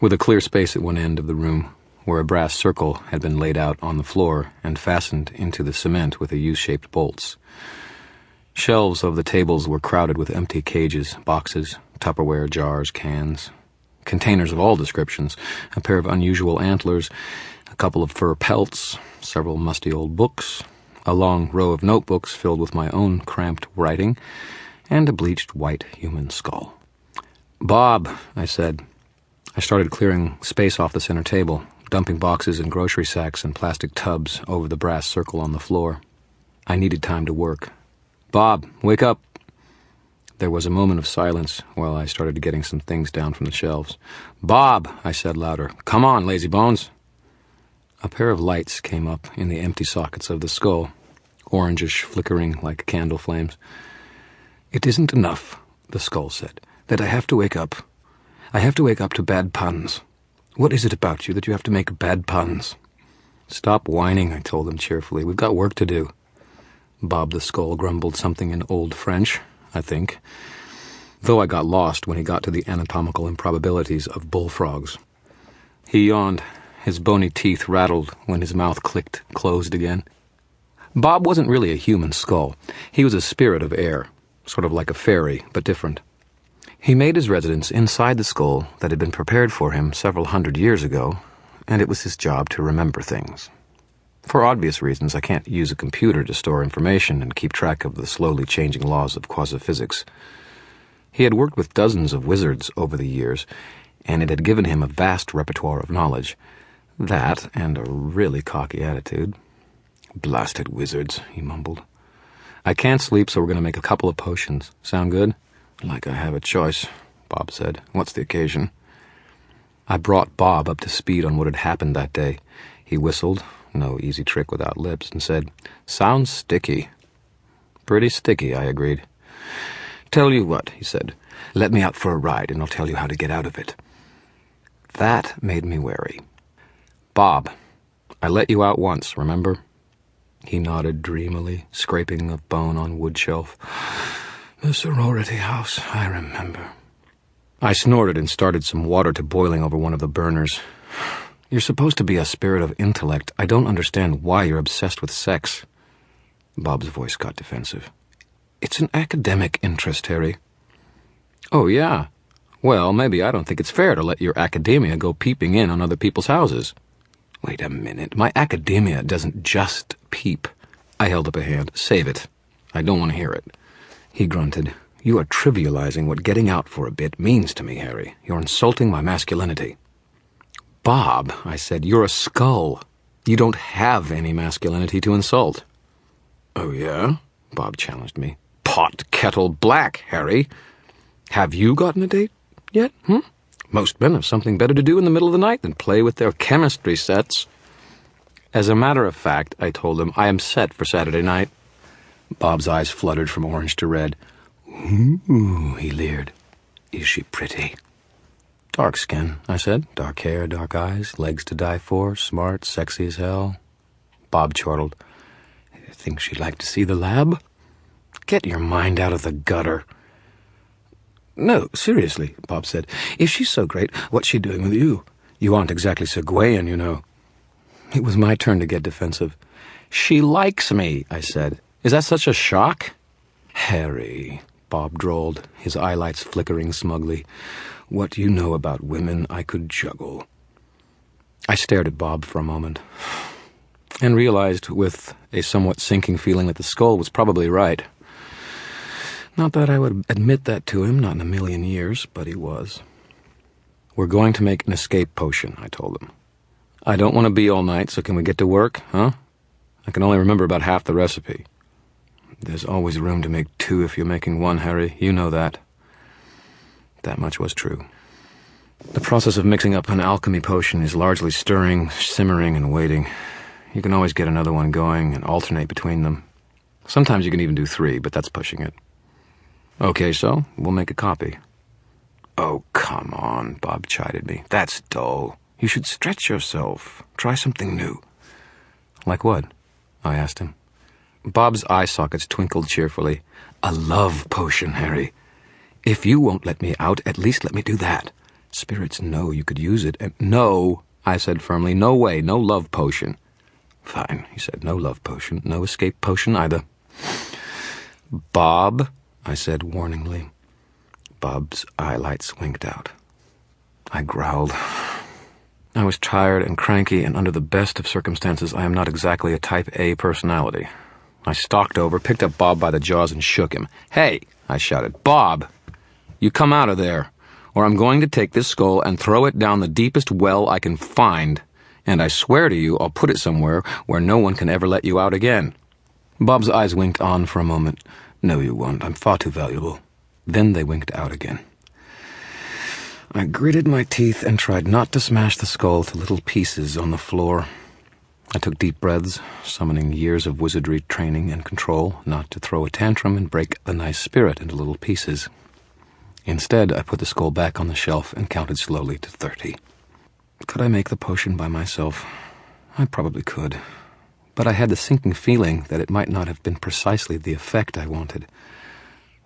with a clear space at one end of the room where a brass circle had been laid out on the floor and fastened into the cement with a U-shaped bolts. Shelves of the tables were crowded with empty cages, boxes, Tupperware, jars, cans, containers of all descriptions, a pair of unusual antlers, a couple of fur pelts, several musty old books, a long row of notebooks filled with my own cramped writing, and a bleached white human skull. "Bob," I said. I started clearing space off the center table, dumping boxes and grocery sacks and plastic tubs over the brass circle on the floor. I needed time to work. "Bob, wake up." There was a moment of silence while I started getting some things down from the shelves. "Bob," I said louder. "Come on, lazy bones." A pair of lights came up in the empty sockets of the skull, orangish, flickering like candle flames. "It isn't enough," the skull said, "that I have to wake up. I have to wake up to bad puns. What is it about you that you have to make bad puns?" "Stop whining," I told him cheerfully. "We've got work to do." Bob the skull grumbled something in Old French, I think, though I got lost when he got to the anatomical improbabilities of bullfrogs. He yawned. His bony teeth rattled when his mouth clicked closed again. Bob wasn't really a human skull. He was a spirit of air, sort of like a fairy, but different. He made his residence inside the skull that had been prepared for him several hundred years ago, and it was his job to remember things. For obvious reasons, I can't use a computer to store information and keep track of the slowly changing laws of quasi-physics. He had worked with dozens of wizards over the years, and it had given him a vast repertoire of knowledge. That, and a really cocky attitude. "Blasted wizards," he mumbled. "I can't sleep, so we're going to make a couple of potions. Sound good?" "Like I have a choice," Bob said. "What's the occasion?" I brought Bob up to speed on what had happened that day. He whistled, no easy trick without lips, and said, "Sounds sticky." "Pretty sticky," I agreed. "Tell you what," he said. "Let me out for a ride, and I'll tell you how to get out of it." That made me wary. "Bob, I let you out once, remember?" He nodded dreamily, scraping of bone on wood shelf. "The sorority house, I remember." I snorted and started some water to boiling over one of the burners. "You're supposed to be a spirit of intellect. I don't understand why you're obsessed with sex." Bob's voice got defensive. "It's an academic interest, Harry." "Oh, yeah? Well, maybe I don't think it's fair to let your academia go peeping in on other people's houses." "Wait a minute. My academia doesn't just peep." I held up a hand. "Save it. I don't want to hear it." He grunted. "You are trivializing what getting out for a bit means to me, Harry. You're insulting my masculinity." "Bob," I said, "you're a skull. You don't have any masculinity to insult." "Oh, yeah?" Bob challenged me. "Pot kettle black, Harry. Have you gotten a date yet, Most men have something better to do in the middle of the night than play with their chemistry sets." "As a matter of fact," I told him, "I am set for Saturday night." Bob's eyes fluttered from orange to red. "Ooh," he leered. "Is she pretty?" "Dark skin," I said. "Dark hair, dark eyes, legs to die for, smart, sexy as hell." Bob chortled. "Think she'd like to see the lab?" "Get your mind out of the gutter." "No, seriously," Bob said. "If she's so great, what's she doing with you? You aren't exactly Sir Gawain, you know." It was my turn to get defensive. "She likes me," I said. "Is that such a shock?" "Harry," Bob drawled, his eyelights flickering smugly. "What you know about women I could juggle." I stared at Bob for a moment. and realized with a somewhat sinking feeling that the skull was probably right. Not that I would admit that to him, not in a million years, but he was. "We're going to make an escape potion," I told him. "I don't want to be all night, so can we get to work, huh? I can only remember about half the recipe." "There's always room to make two if you're making one, Harry. You know that." That much was true. The process of mixing up an alchemy potion is largely stirring, simmering, and waiting. You can always get another one going and alternate between them. Sometimes you can even do 3, but that's pushing it. "Okay, so we'll make a copy." "Oh, come on," Bob chided me. "That's dull. You should stretch yourself. Try something new." "Like what?" I asked him. Bob's eye sockets twinkled cheerfully. "A love potion, Harry. If you won't let me out, at least let me do that. Spirits know you could use it, and—" "No," I said firmly. "No way, no love potion." "Fine," he said. "No love potion. No escape potion either." "Bob," I said warningly. Bob's eyelights winked out. I growled. I was tired and cranky, and under the best of circumstances, I am not exactly a type A personality. I stalked over, picked up Bob by the jaws, and shook him. "Hey," I shouted. "Bob, you come out of there, or I'm going to take this skull and throw it down the deepest well I can find, and I swear to you I'll put it somewhere where no one can ever let you out again." Bob's eyes winked on for a moment. "No, you won't. I'm far too valuable." Then they winked out again. I gritted my teeth and tried not to smash the skull to little pieces on the floor. I took deep breaths, summoning years of wizardry training and control not to throw a tantrum and break the nice spirit into little pieces. Instead, I put the skull back on the shelf and counted slowly to 30. Could I make the potion by myself? I probably could. But I had the sinking feeling that it might not have been precisely the effect I wanted.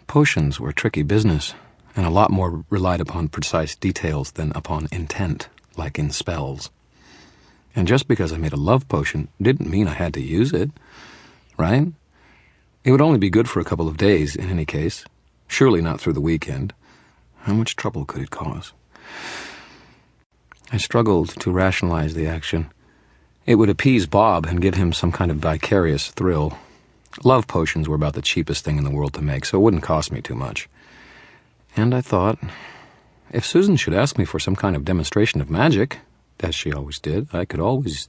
Potions were tricky business, and a lot more relied upon precise details than upon intent, like in spells. And just because I made a love potion didn't mean I had to use it, right? It would only be good for a couple of days, in any case. Surely not through the weekend. How much trouble could it cause? I struggled to rationalize the action. It would appease Bob and give him some kind of vicarious thrill. Love potions were about the cheapest thing in the world to make, so it wouldn't cost me too much. And I thought, if Susan should ask me for some kind of demonstration of magic, as she always did, I could always...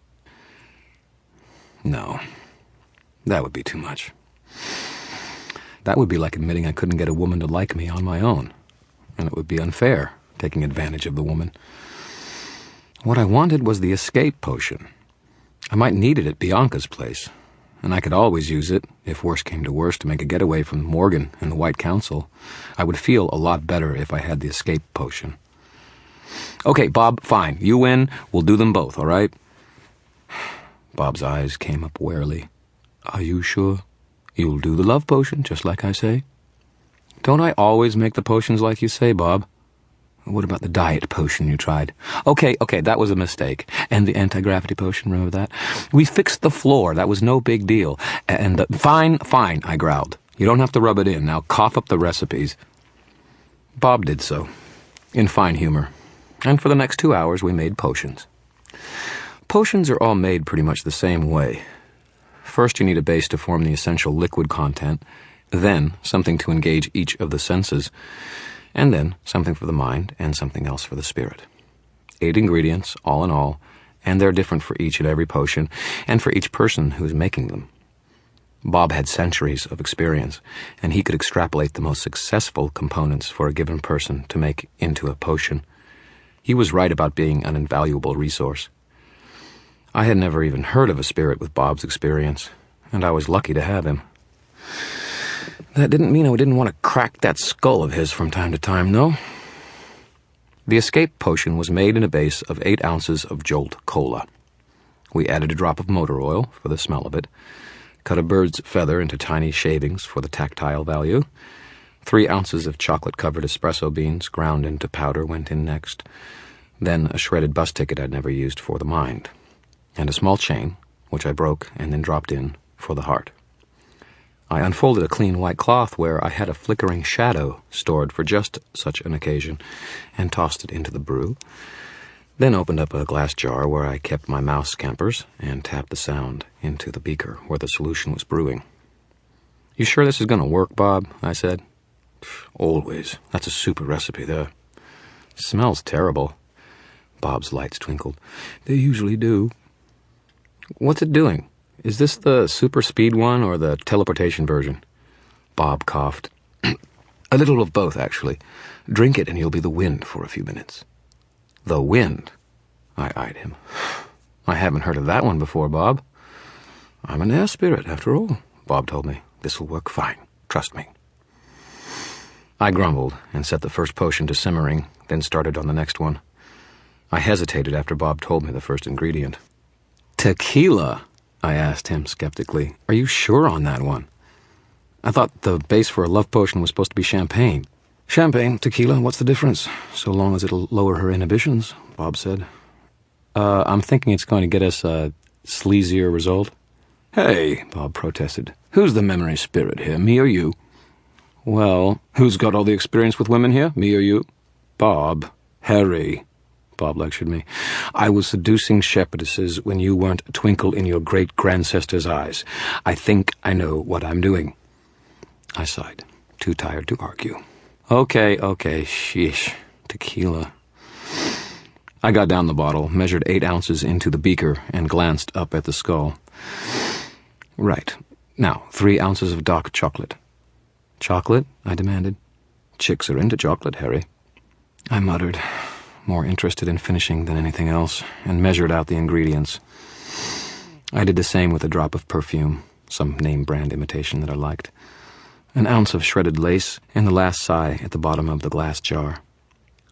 No, that would be too much. That would be like admitting I couldn't get a woman to like me on my own, and it would be unfair, taking advantage of the woman. What I wanted was the escape potion. I might need it at Bianca's place, and I could always use it, if worse came to worse, to make a getaway from Morgan and the White Council. I would feel a lot better if I had the escape potion. "Okay, Bob, fine. You win. We'll do them both, all right?" Bob's eyes came up warily. "Are you sure? You'll do the love potion, just like I say?" "Don't I always make the potions like you say, Bob?" "What about the diet potion you tried?" Okay, that was a mistake. And the anti-gravity potion, remember that? We fixed the floor. That was no big deal. And fine, I growled. You don't have to rub it in. Now cough up the recipes." Bob did so, in fine humor. And for the next 2 hours, we made potions. Potions are all made pretty much the same way. First, you need a base to form the essential liquid content, then something to engage each of the senses, and then something for the mind and something else for the spirit. 8 ingredients, all in all, and they're different for each and every potion, and for each person who's making them. Bob had centuries of experience, and he could extrapolate the most successful components for a given person to make into a potion. He was right about being an invaluable resource. I had never even heard of a spirit with Bob's experience, and I was lucky to have him. That didn't mean I didn't want to crack that skull of his from time to time, though. The escape potion was made in a base of 8 ounces of Jolt Cola. We added a drop of motor oil for the smell of it, cut a bird's feather into tiny shavings for the tactile value. 3 ounces of chocolate-covered espresso beans ground into powder went in next. Then a shredded bus ticket I'd never used for the mind. And a small chain, which I broke and then dropped in for the heart. I unfolded a clean white cloth where I had a flickering shadow stored for just such an occasion, and tossed it into the brew. then opened up a glass jar where I kept my mouse scampers and tapped the sound into the beaker where the solution was brewing. "You sure this is going to work, Bob?" I said. "Always. That's a super recipe there." "Smells terrible." Bob's lights twinkled. "They usually do." "What's it doing? Is this the super speed one or the teleportation version?" Bob coughed. "A little of both, actually. Drink it and you'll be the wind for a few minutes." "The wind?" I eyed him. "I haven't heard of that one before, Bob." "I'm an air spirit, after all," Bob told me. "This'll work fine. Trust me." I grumbled and set the first potion to simmering, then started on the next one. I hesitated after Bob told me the first ingredient. "Tequila?" I asked him skeptically. "Are you sure on that one? I thought the base for a love potion was supposed to be champagne." "Champagne, tequila, what's the difference? So long as it'll lower her inhibitions," Bob said. I'm thinking it's going to get us a sleazier result." "Hey," Bob protested. "Who's the memory spirit here, me or you?" "Well, who's got all the experience with women here, me or you?" "Bob." "Harry," Bob lectured me. "I was seducing shepherdesses when you weren't a twinkle in your great-grandsister's eyes. I think I know what I'm doing." I sighed, too tired to argue. Okay, sheesh. Tequila. I got down the bottle, measured 8 ounces into the beaker, and glanced up at the skull. Right. Now, 3 ounces of dark chocolate. "Chocolate?" I demanded. "Chicks are into chocolate, Harry." I muttered, more interested in finishing than anything else, and measured out the ingredients. I did the same with a drop of perfume, some name-brand imitation that I liked, 1 ounce of shredded lace, and the last sigh at the bottom of the glass jar.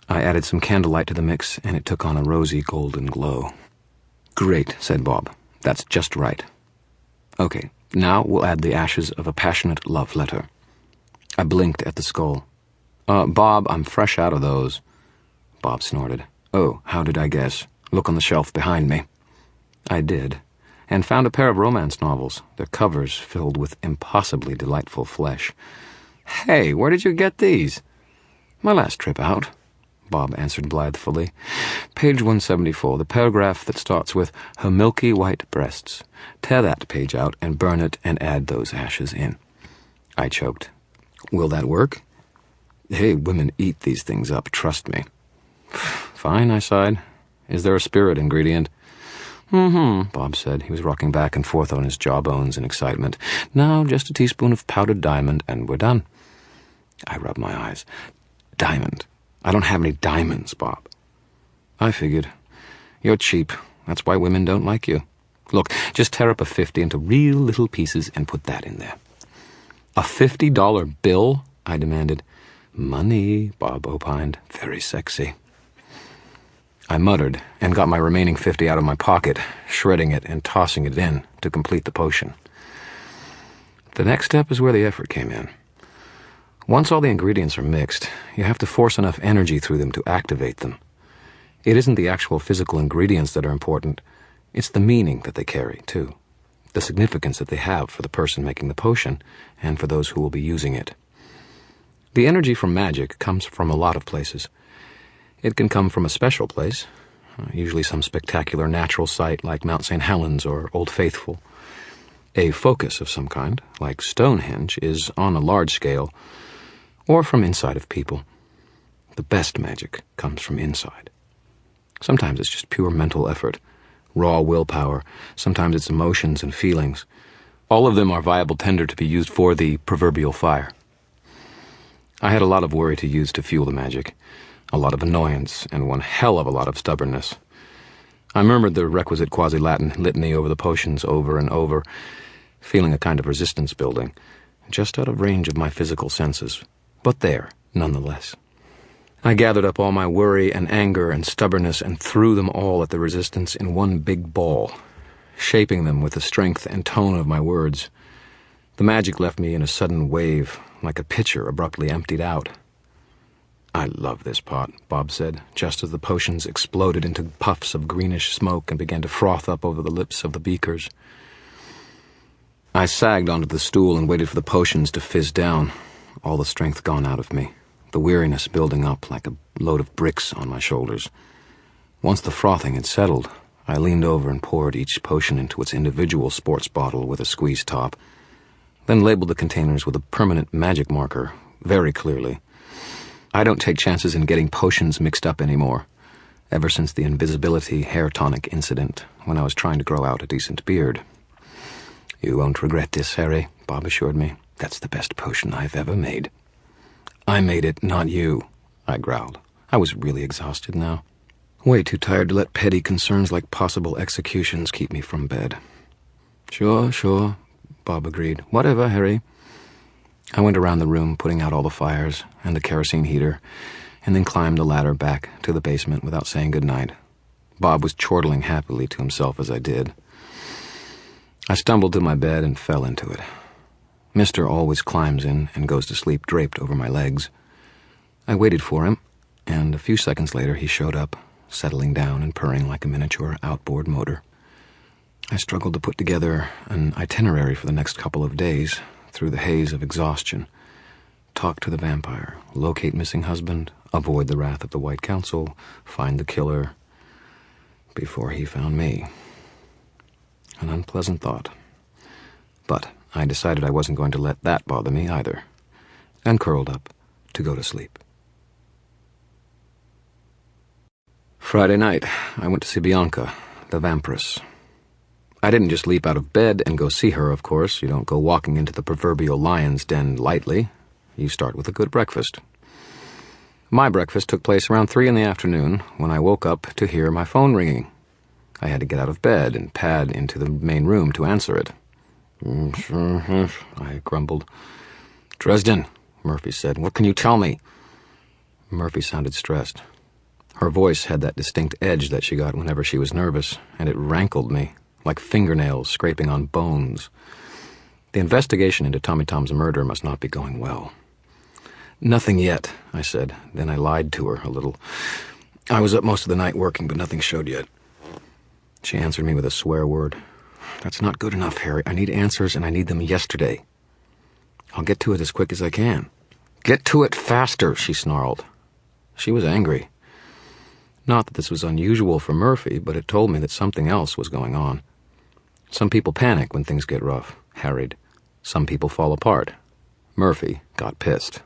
I added some candlelight to the mix, and it took on a rosy golden glow. "Great," said Bob. "That's just right. Okay, now we'll add the ashes of a passionate love letter." I blinked at the skull. Bob, I'm fresh out of those." Bob snorted. "Oh, how did I guess? Look on the shelf behind me." I did, and found a pair of romance novels, their covers filled with impossibly delightful flesh. "Hey, where did you get these?" "My last trip out," Bob answered blithely. "Page 174, the paragraph that starts with 'her milky white breasts.' Tear that page out and burn it and add those ashes in." I choked. "Will that work?" "Hey, women eat these things up, trust me." "Fine," I sighed. "Is there a spirit ingredient?" Bob said. He was rocking back and forth on his jawbones in excitement. "Now, just a teaspoon of powdered diamond, and we're done." I rubbed my eyes. "Diamond? I don't have any diamonds, Bob." "I figured. You're cheap. That's why women don't like you. Look, just tear up a 50 into real little pieces and put that in there." "A $50 bill?" I demanded. "Money," Bob opined. "Very sexy." I muttered and got my remaining 50 out of my pocket, shredding it and tossing it in to complete the potion. The next step is where the effort came in. Once all the ingredients are mixed, you have to force enough energy through them to activate them. It isn't the actual physical ingredients that are important, it's the meaning that they carry, too. The significance that they have for the person making the potion and for those who will be using it. The energy from magic comes from a lot of places. It can come from a special place, usually some spectacular natural site like Mount St. Helens or Old Faithful. A focus of some kind, like Stonehenge, is on a large scale, or from inside of people. The best magic comes from inside. Sometimes it's just pure mental effort, raw willpower. Sometimes it's emotions and feelings. All of them are viable tinder to be used for the proverbial fire. I had a lot of worry to use to fuel the magic, a lot of annoyance, and one hell of a lot of stubbornness. I murmured the requisite quasi-Latin litany over the potions over and over, feeling a kind of resistance building, just out of range of my physical senses, but there, nonetheless. I gathered up all my worry and anger and stubbornness and threw them all at the resistance in one big ball, shaping them with the strength and tone of my words. The magic left me in a sudden wave, like a pitcher abruptly emptied out. "I love this pot," Bob said, just as the potions exploded into puffs of greenish smoke and began to froth up over the lips of the beakers. I sagged onto the stool and waited for the potions to fizz down, all the strength gone out of me, the weariness building up like a load of bricks on my shoulders. Once the frothing had settled, I leaned over and poured each potion into its individual sports bottle with a squeeze top, then labeled the containers with a permanent magic marker, very clearly. I don't take chances in getting potions mixed up anymore, ever since the invisibility hair tonic incident when I was trying to grow out a decent beard. "You won't regret this, Harry," Bob assured me. "That's the best potion I've ever made." "I made it, not you," I growled. I was really exhausted now. Way too tired to let petty concerns like possible executions keep me from bed. Sure, Bob agreed. "Whatever, Harry." I went around the room, putting out all the fires and the kerosene heater, and then climbed the ladder back to the basement without saying goodnight. Bob was chortling happily to himself as I did. I stumbled to my bed and fell into it. Mister always climbs in and goes to sleep draped over my legs. I waited for him, and a few seconds later he showed up, settling down and purring like a miniature outboard motor. I struggled to put together an itinerary for the next couple of days through the haze of exhaustion. Talk to the vampire, locate missing husband, avoid the wrath of the White Council, find the killer before he found me. An unpleasant thought. But I decided I wasn't going to let that bother me either, and curled up to go to sleep. Friday night, I went to see Bianca, the vampiress. I didn't just leap out of bed and go see her, of course. You don't go walking into the proverbial lion's den lightly. You start with a good breakfast. My breakfast took place around 3 in the afternoon when I woke up to hear my phone ringing. I had to get out of bed and pad into the main room to answer it. I grumbled. "Dresden," Murphy said. "What can you tell me?" Murphy sounded stressed. Her voice had that distinct edge that she got whenever she was nervous, and it rankled me, like fingernails scraping on bones. The investigation into Tommy Tom's murder must not be going well. "Nothing yet," I said. Then I lied to her a little. "I was up most of the night working, but nothing showed yet." She answered me with a swear word. "That's not good enough, Harry. I need answers, and I need them yesterday." "I'll get to it as quick as I can." "Get to it faster," she snarled. She was angry. Not that this was unusual for Murphy, but it told me that something else was going on. Some people panic when things get rough, harried. Some people fall apart. Murphy got pissed.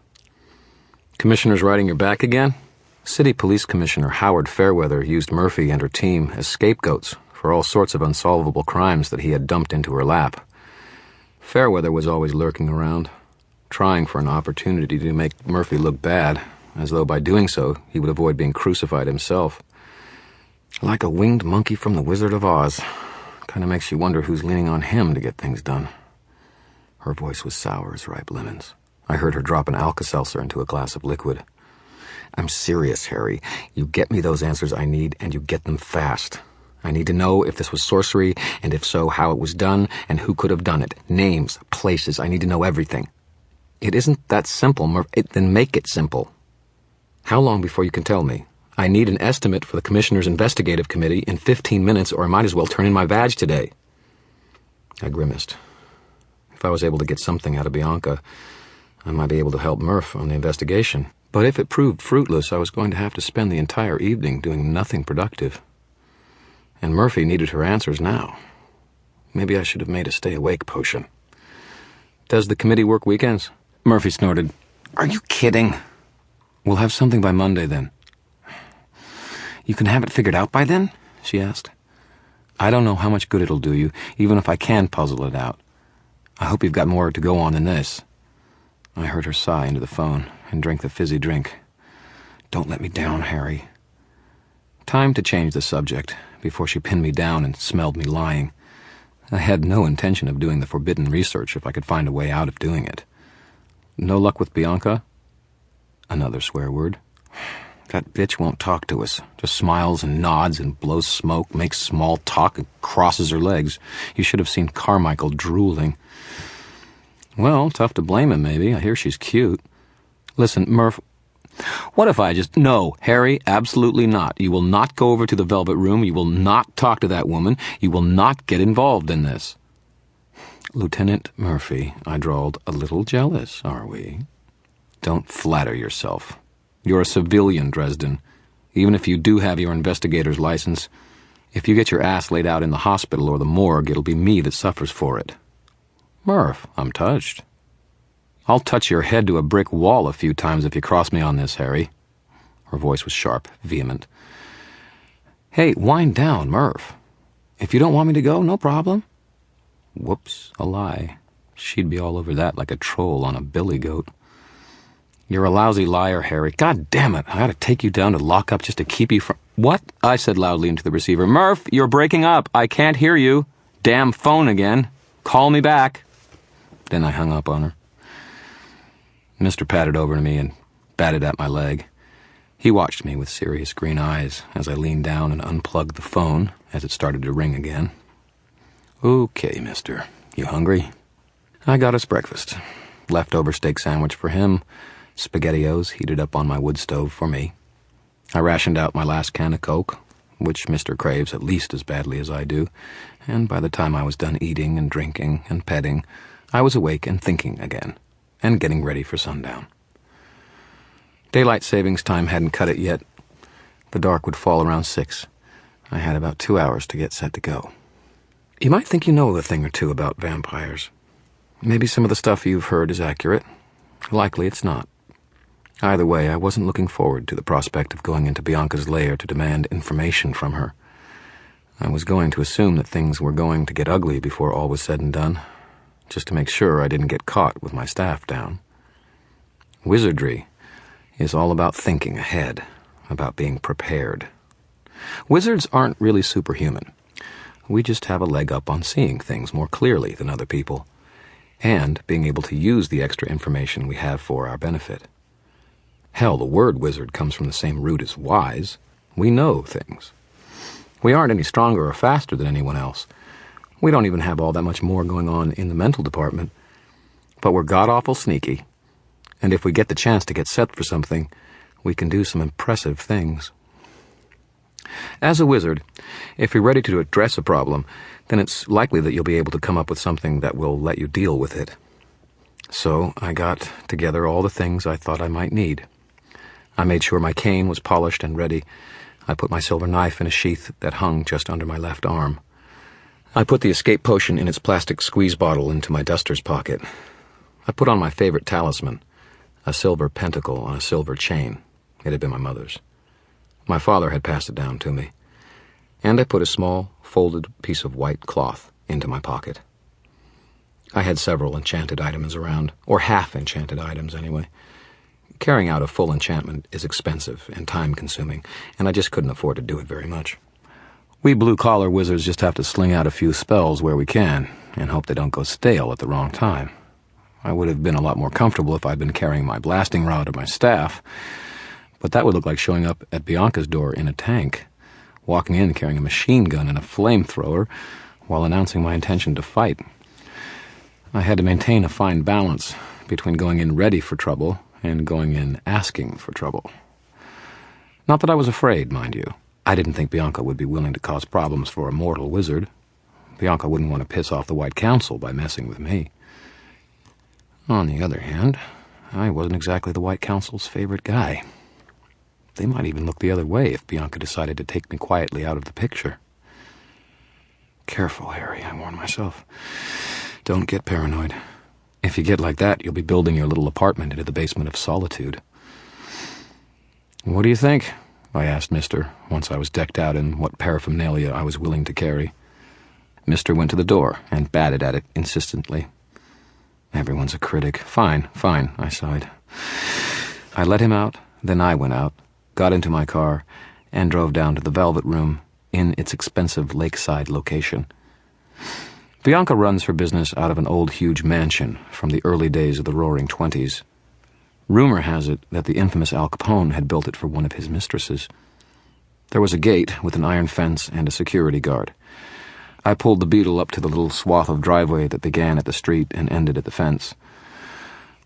"Commissioner's riding your back again?" City Police Commissioner Howard Fairweather used Murphy and her team as scapegoats for all sorts of unsolvable crimes that he had dumped into her lap. Fairweather was always lurking around, trying for an opportunity to make Murphy look bad, as though by doing so he would avoid being crucified himself. Like a winged monkey from the Wizard of Oz. Kind of makes you wonder who's leaning on him to get things done. Her voice was sour as ripe lemons. I heard her drop an Alka-Seltzer into a glass of liquid. "I'm serious, Harry. You get me those answers I need, and you get them fast. I need to know if this was sorcery, and if so, how it was done, and who could have done it. Names, places, I need to know everything." "It isn't that simple, Then make it simple." "How long before you can tell me? I need an estimate for the Commissioner's Investigative Committee in 15 minutes, or I might as well turn in my badge today." I grimaced. If I was able to get something out of Bianca, I might be able to help Murph on the investigation. But if it proved fruitless, I was going to have to spend the entire evening doing nothing productive. And Murphy needed her answers now. Maybe I should have made a stay-awake potion. "Does the committee work weekends?" Murphy snorted. "Are you kidding?" "We'll have something by Monday, then." "You can have it figured out by then?" she asked. "I don't know how much good it'll do you, even if I can puzzle it out. I hope you've got more to go on than this." I heard her sigh into the phone and drink the fizzy drink. "Don't let me down, Harry." Time to change the subject before she pinned me down and smelled me lying. I had no intention of doing the forbidden research if I could find a way out of doing it. "No luck with Bianca?" Another swear word. "That bitch won't talk to us. Just smiles and nods and blows smoke, makes small talk, and crosses her legs. You should have seen Carmichael drooling." "Well, tough to blame him, maybe. I hear she's cute." "Listen, Murph, what if I just—" "No, Harry, absolutely not. You will not go over to the Velvet Room. You will not talk to that woman. You will not get involved in this." "Lieutenant Murphy," I drawled, "a little jealous, are we?" "Don't flatter yourself. You're a civilian, Dresden. Even if you do have your investigator's license, if you get your ass laid out in the hospital or the morgue, it'll be me that suffers for it. Murph, I'm touched. I'll touch your head to a brick wall a few times if you cross me on this, Harry. Her voice was sharp, vehement. Hey, wind down, Murph. If you don't want me to go, no problem. Whoops, a lie. She'd be all over that like a troll on a billy goat. You're a lousy liar, Harry. God damn it, I ought to take you down to lock up just to keep you from... What? I said loudly into the receiver. Murph, you're breaking up. I can't hear you. Damn phone again. Call me back. Then I hung up on her. Mr. padded over to me and batted at my leg. He watched me with serious green eyes as I leaned down and unplugged the phone as it started to ring again. Okay, mister. You hungry? I got us breakfast. Leftover steak sandwich for him, SpaghettiOs heated up on my wood stove for me. I rationed out my last can of Coke, which Mr. craves at least as badly as I do, and by the time I was done eating and drinking and petting, I was awake and thinking again, and getting ready for sundown. Daylight savings time hadn't cut it yet. The dark would fall around 6. I had about 2 hours to get set to go. You might think you know a thing or two about vampires. Maybe some of the stuff you've heard is accurate. Likely it's not. Either way, I wasn't looking forward to the prospect of going into Bianca's lair to demand information from her. I was going to assume that things were going to get ugly before all was said and done, just to make sure I didn't get caught with my staff down. Wizardry is all about thinking ahead, about being prepared. Wizards aren't really superhuman. We just have a leg up on seeing things more clearly than other people, and being able to use the extra information we have for our benefit. Hell, the word wizard comes from the same root as wise. We know things. We aren't any stronger or faster than anyone else. We don't even have all that much more going on in the mental department. But we're god-awful sneaky. And if we get the chance to get set for something, we can do some impressive things. As a wizard, if you're ready to address a problem, then it's likely that you'll be able to come up with something that will let you deal with it. So I got together all the things I thought I might need. I made sure my cane was polished and ready. I put my silver knife in a sheath that hung just under my left arm. I put the escape potion in its plastic squeeze bottle into my duster's pocket. I put on my favorite talisman, a silver pentacle on a silver chain. It had been my mother's. My father had passed it down to me. And I put a small, folded piece of white cloth into my pocket. I had several enchanted items around, or half-enchanted items anyway. Carrying out a full enchantment is expensive and time-consuming, and I just couldn't afford to do it very much. We blue-collar wizards just have to sling out a few spells where we can, and hope they don't go stale at the wrong time. I would have been a lot more comfortable if I'd been carrying my blasting rod or my staff, but that would look like showing up at Bianca's door in a tank, walking in carrying a machine gun and a flamethrower, while announcing my intention to fight. I had to maintain a fine balance between going in ready for trouble and going in asking for trouble. Not that I was afraid, mind you. I didn't think Bianca would be willing to cause problems for a mortal wizard. Bianca wouldn't want to piss off the White Council by messing with me. On the other hand, I wasn't exactly the White Council's favorite guy. They might even look the other way if Bianca decided to take me quietly out of the picture. Careful, Harry, I warn myself. Don't get paranoid. If you get like that, you'll be building your little apartment into the basement of solitude. What do you think? I asked Mr. once I was decked out in what paraphernalia I was willing to carry. Mr. went to the door and batted at it insistently. Everyone's a critic. Fine, I sighed. I let him out, then I went out, got into my car, and drove down to the Velvet Room in its expensive lakeside location. Bianca runs her business out of an old huge mansion from the early days of the Roaring Twenties. Rumor has it that the infamous Al Capone had built it for one of his mistresses. There was a gate with an iron fence and a security guard. I pulled the Beetle up to the little swath of driveway that began at the street and ended at the fence.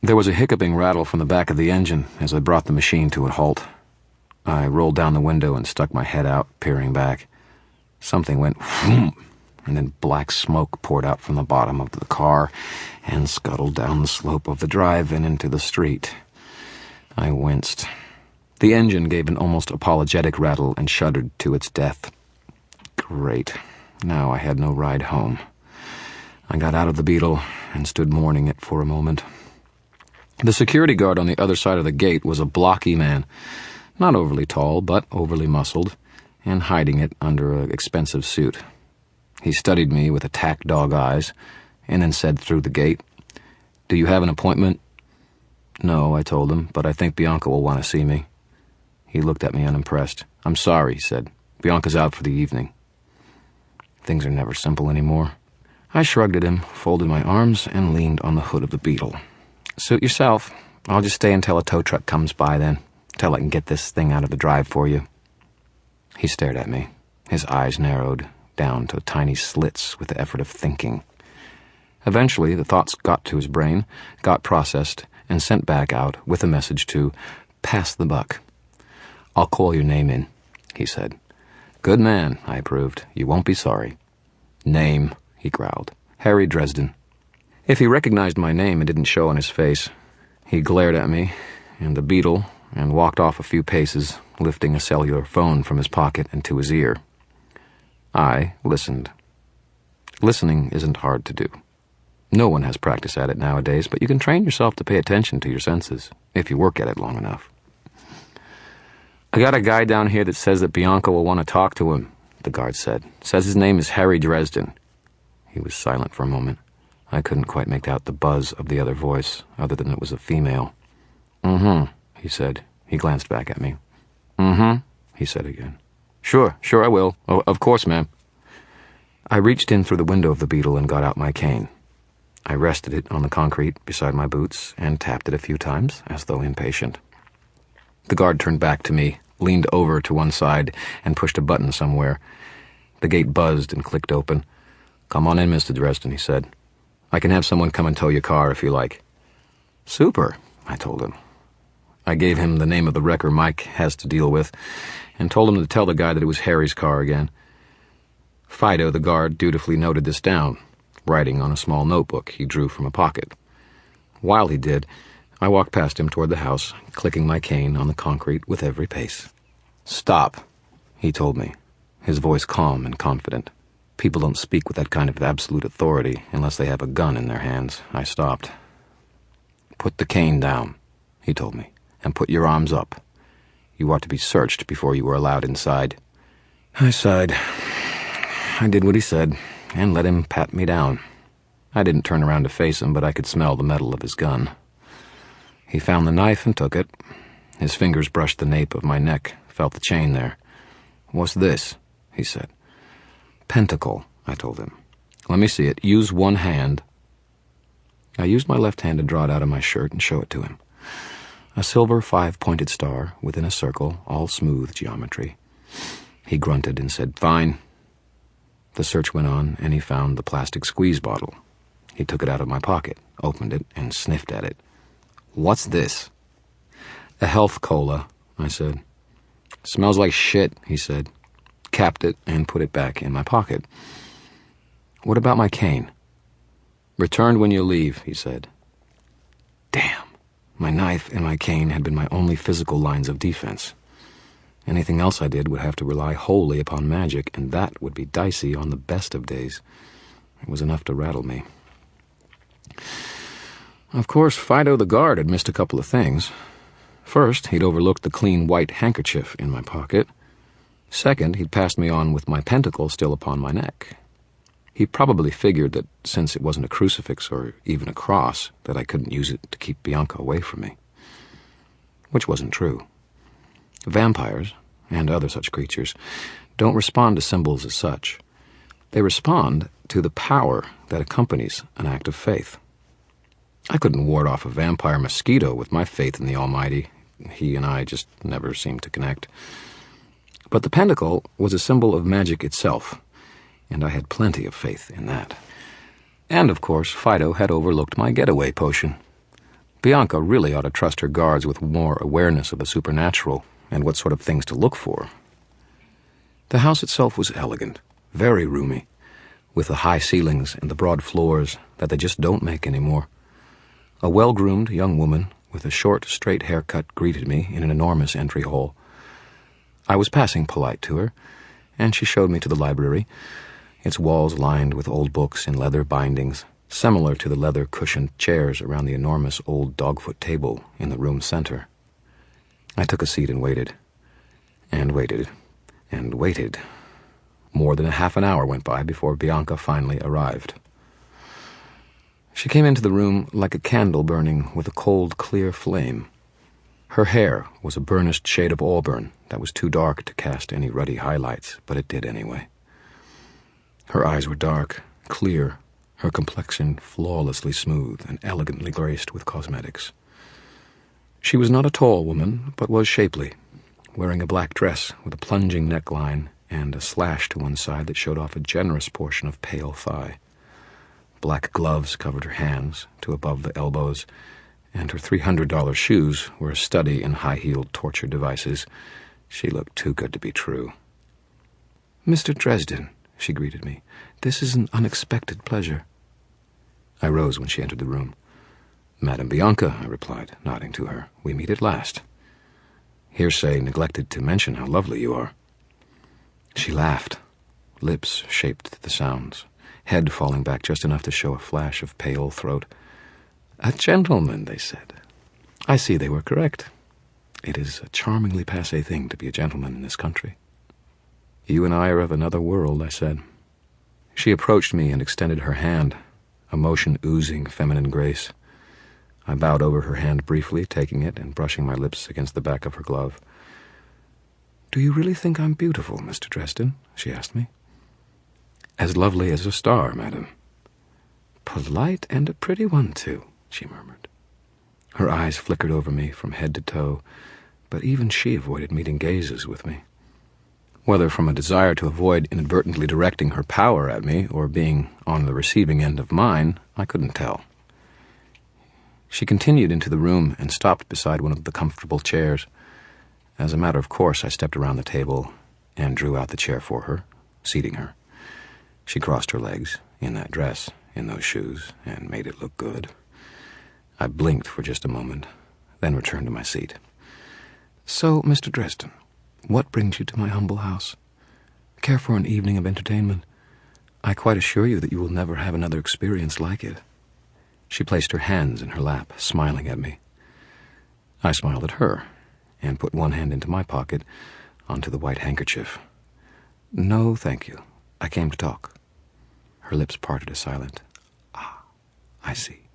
There was a hiccuping rattle from the back of the engine as I brought the machine to a halt. I rolled down the window and stuck my head out, peering back. Something went whoom, and then black smoke poured out from the bottom of the car and scuttled down the slope of the drive and into the street. I winced. The engine gave an almost apologetic rattle and shuddered to its death. Great. Now I had no ride home. I got out of the Beetle and stood mourning it for a moment. The security guard on the other side of the gate was a blocky man, not overly tall, but overly muscled, and hiding it under an expensive suit. He studied me with attack dog eyes, and then said through the gate, "Do you have an appointment?" "No," I told him, "but I think Bianca will want to see me." He looked at me unimpressed. "I'm sorry," he said. "Bianca's out for the evening." Things are never simple anymore. I shrugged at him, folded my arms, and leaned on the hood of the Beetle. "Suit yourself. I'll just stay until a tow truck comes by then, till I can get this thing out of the drive for you." He stared at me. His eyes narrowed down to tiny slits with the effort of thinking. Eventually, the thoughts got to his brain, got processed, and sent back out with a message to pass the buck. "I'll call your name in," he said. "Good man," I approved. "You won't be sorry." "Name," he growled. "Harry Dresden." If he recognized my name, it didn't show on his face. He glared at me and the Beetle and walked off a few paces, lifting a cellular phone from his pocket and to his ear. I listened. Listening isn't hard to do. No one has practice at it nowadays, but you can train yourself to pay attention to your senses, if you work at it long enough. "I got a guy down here that says that Bianca will want to talk to him," the guard said. "Says his name is Harry Dresden." He was silent for a moment. I couldn't quite make out the buzz of the other voice, other than it was a female. "Mm-hmm," he said. He glanced back at me. "Mm-hmm," he said again. Sure, I will. Oh, of course, ma'am." I reached in through the window of the Beetle and got out my cane. I rested it on the concrete beside my boots and tapped it a few times, as though impatient. The guard turned back to me, leaned over to one side, and pushed a button somewhere. The gate buzzed and clicked open. "Come on in, Mr. Dresden," he said. "I can have someone come and tow your car if you like." "Super," I told him. I gave him the name of the wrecker Mike has to deal with, and told him to tell the guy that it was Harry's car again. Fido, the guard, dutifully noted this down, writing on a small notebook he drew from a pocket. While he did, I walked past him toward the house, clicking my cane on the concrete with every pace. "Stop," he told me, his voice calm and confident. People don't speak with that kind of absolute authority unless they have a gun in their hands. I stopped. "Put the cane down," he told me, "and put your arms up. You ought to be searched before you were allowed inside." I sighed. I did what he said, and let him pat me down. I didn't turn around to face him, but I could smell the metal of his gun. He found the knife and took it. His fingers brushed the nape of my neck, felt the chain there. "What's this?" he said. "Pentacle," I told him. "Let me see it. Use one hand." I used my left hand to draw it out of my shirt and show it to him. A silver 5-pointed star within a circle, all smooth geometry. He grunted and said, "Fine." The search went on, and he found the plastic squeeze bottle. He took it out of my pocket, opened it, and sniffed at it. "What's this?" "A health cola," I said. "Smells like shit," he said. Capped it and put it back in my pocket. "What about my cane?" "Returned when you leave," he said. Damn. My knife and my cane had been my only physical lines of defense. Anything else I did would have to rely wholly upon magic, and that would be dicey on the best of days. It was enough to rattle me. Of course, Fido the guard had missed a couple of things. First, he'd overlooked the clean white handkerchief in my pocket. Second, he'd passed me on with my pentacle still upon my neck. He probably figured that since it wasn't a crucifix or even a cross, that I couldn't use it to keep Bianca away from me. Which wasn't true. Vampires, and other such creatures, don't respond to symbols as such. They respond to the power that accompanies an act of faith. I couldn't ward off a vampire mosquito with my faith in the Almighty. He and I just never seemed to connect. But the pentacle was a symbol of magic itself, and I had plenty of faith in that. And, of course, Fido had overlooked my getaway potion. Bianca really ought to trust her guards with more awareness of the supernatural and what sort of things to look for. The house itself was elegant, very roomy, with the high ceilings and the broad floors that they just don't make anymore. A well-groomed young woman with a short, straight haircut, greeted me in an enormous entry hall. I was passing polite to her, and she showed me to the library, its walls lined with old books in leather bindings, similar to the leather-cushioned chairs around the enormous old dogfoot table in the room's center. I took a seat and waited, and waited, and waited. More than a half an hour went by before Bianca finally arrived. She came into the room like a candle burning with a cold, clear flame. Her hair was a burnished shade of auburn that was too dark to cast any ruddy highlights, but it did anyway. Her eyes were dark, clear, her complexion flawlessly smooth and elegantly graced with cosmetics. She was not a tall woman, but was shapely, wearing a black dress with a plunging neckline and a slash to one side that showed off a generous portion of pale thigh. Black gloves covered her hands to above the elbows, and her $300 shoes were a study in high-heeled torture devices. She looked too good to be true. "Mr. Dresden," she greeted me, "this is an unexpected pleasure." I rose when she entered the room. "Madame Bianca," I replied, nodding to her, "we meet at last. Hearsay neglected to mention how lovely you are." She laughed, lips shaped to the sounds, head falling back just enough to show a flash of pale throat. "A gentleman," they said. I see they were correct. It is a charmingly passé thing to be a gentleman in this country. "You and I are of another world," I said. She approached me and extended her hand, a motion oozing feminine grace. I bowed over her hand briefly, taking it and brushing my lips against the back of her glove. "Do you really think I'm beautiful, Mr. Dresden?" she asked me. "As lovely as a star, madam." "Polite and a pretty one, too," she murmured. Her eyes flickered over me from head to toe, but even she avoided meeting gazes with me. Whether from a desire to avoid inadvertently directing her power at me or being on the receiving end of mine, I couldn't tell. She continued into the room and stopped beside one of the comfortable chairs. As a matter of course, I stepped around the table and drew out the chair for her, seating her. She crossed her legs, in that dress, in those shoes, and made it look good. I blinked for just a moment, then returned to my seat. "So, Mr. Dresden, what brings you to my humble house? Care for an evening of entertainment? I quite assure you that you will never have another experience like it." She placed her hands in her lap, smiling at me. I smiled at her, and put one hand into my pocket, onto the white handkerchief. "No, thank you. I came to talk." Her lips parted a silent, "Ah, I see.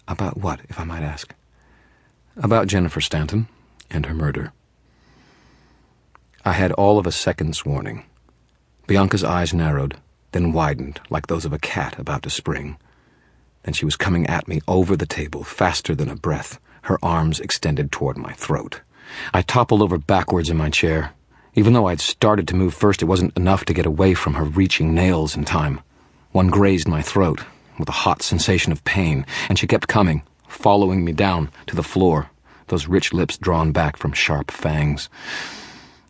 About what, if I might ask?" "About Jennifer Stanton and her murder." I had all of a second's warning. Bianca's eyes narrowed, then widened like those of a cat about to spring. Then she was coming at me over the table, faster than a breath, her arms extended toward my throat. I toppled over backwards in my chair. Even though I'd started to move first, it wasn't enough to get away from her reaching nails in time. One grazed my throat with a hot sensation of pain, and she kept coming, following me down to the floor, those rich lips drawn back from sharp fangs.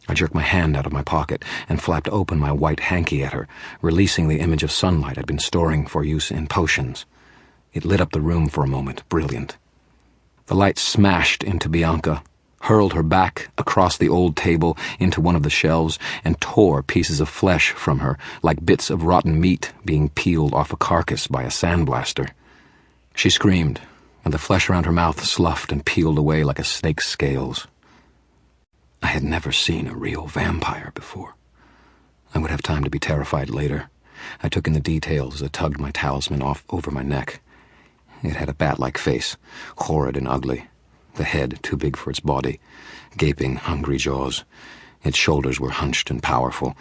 I jerked my hand out of my pocket and flapped open my white hanky at her, releasing the image of sunlight I'd been storing for use in potions. It lit up the room for a moment, brilliant. The light smashed into Bianca, hurled her back across the old table into one of the shelves, and tore pieces of flesh from her like bits of rotten meat being peeled off a carcass by a sandblaster. She screamed, and the flesh around her mouth sloughed and peeled away like a snake's scales. I had never seen a real vampire before. I would have time to be terrified later. I took in the details as I tugged my talisman off over my neck. It had a bat-like face, horrid and ugly. The head too big for its body, gaping, hungry jaws. Its shoulders were hunched and powerful.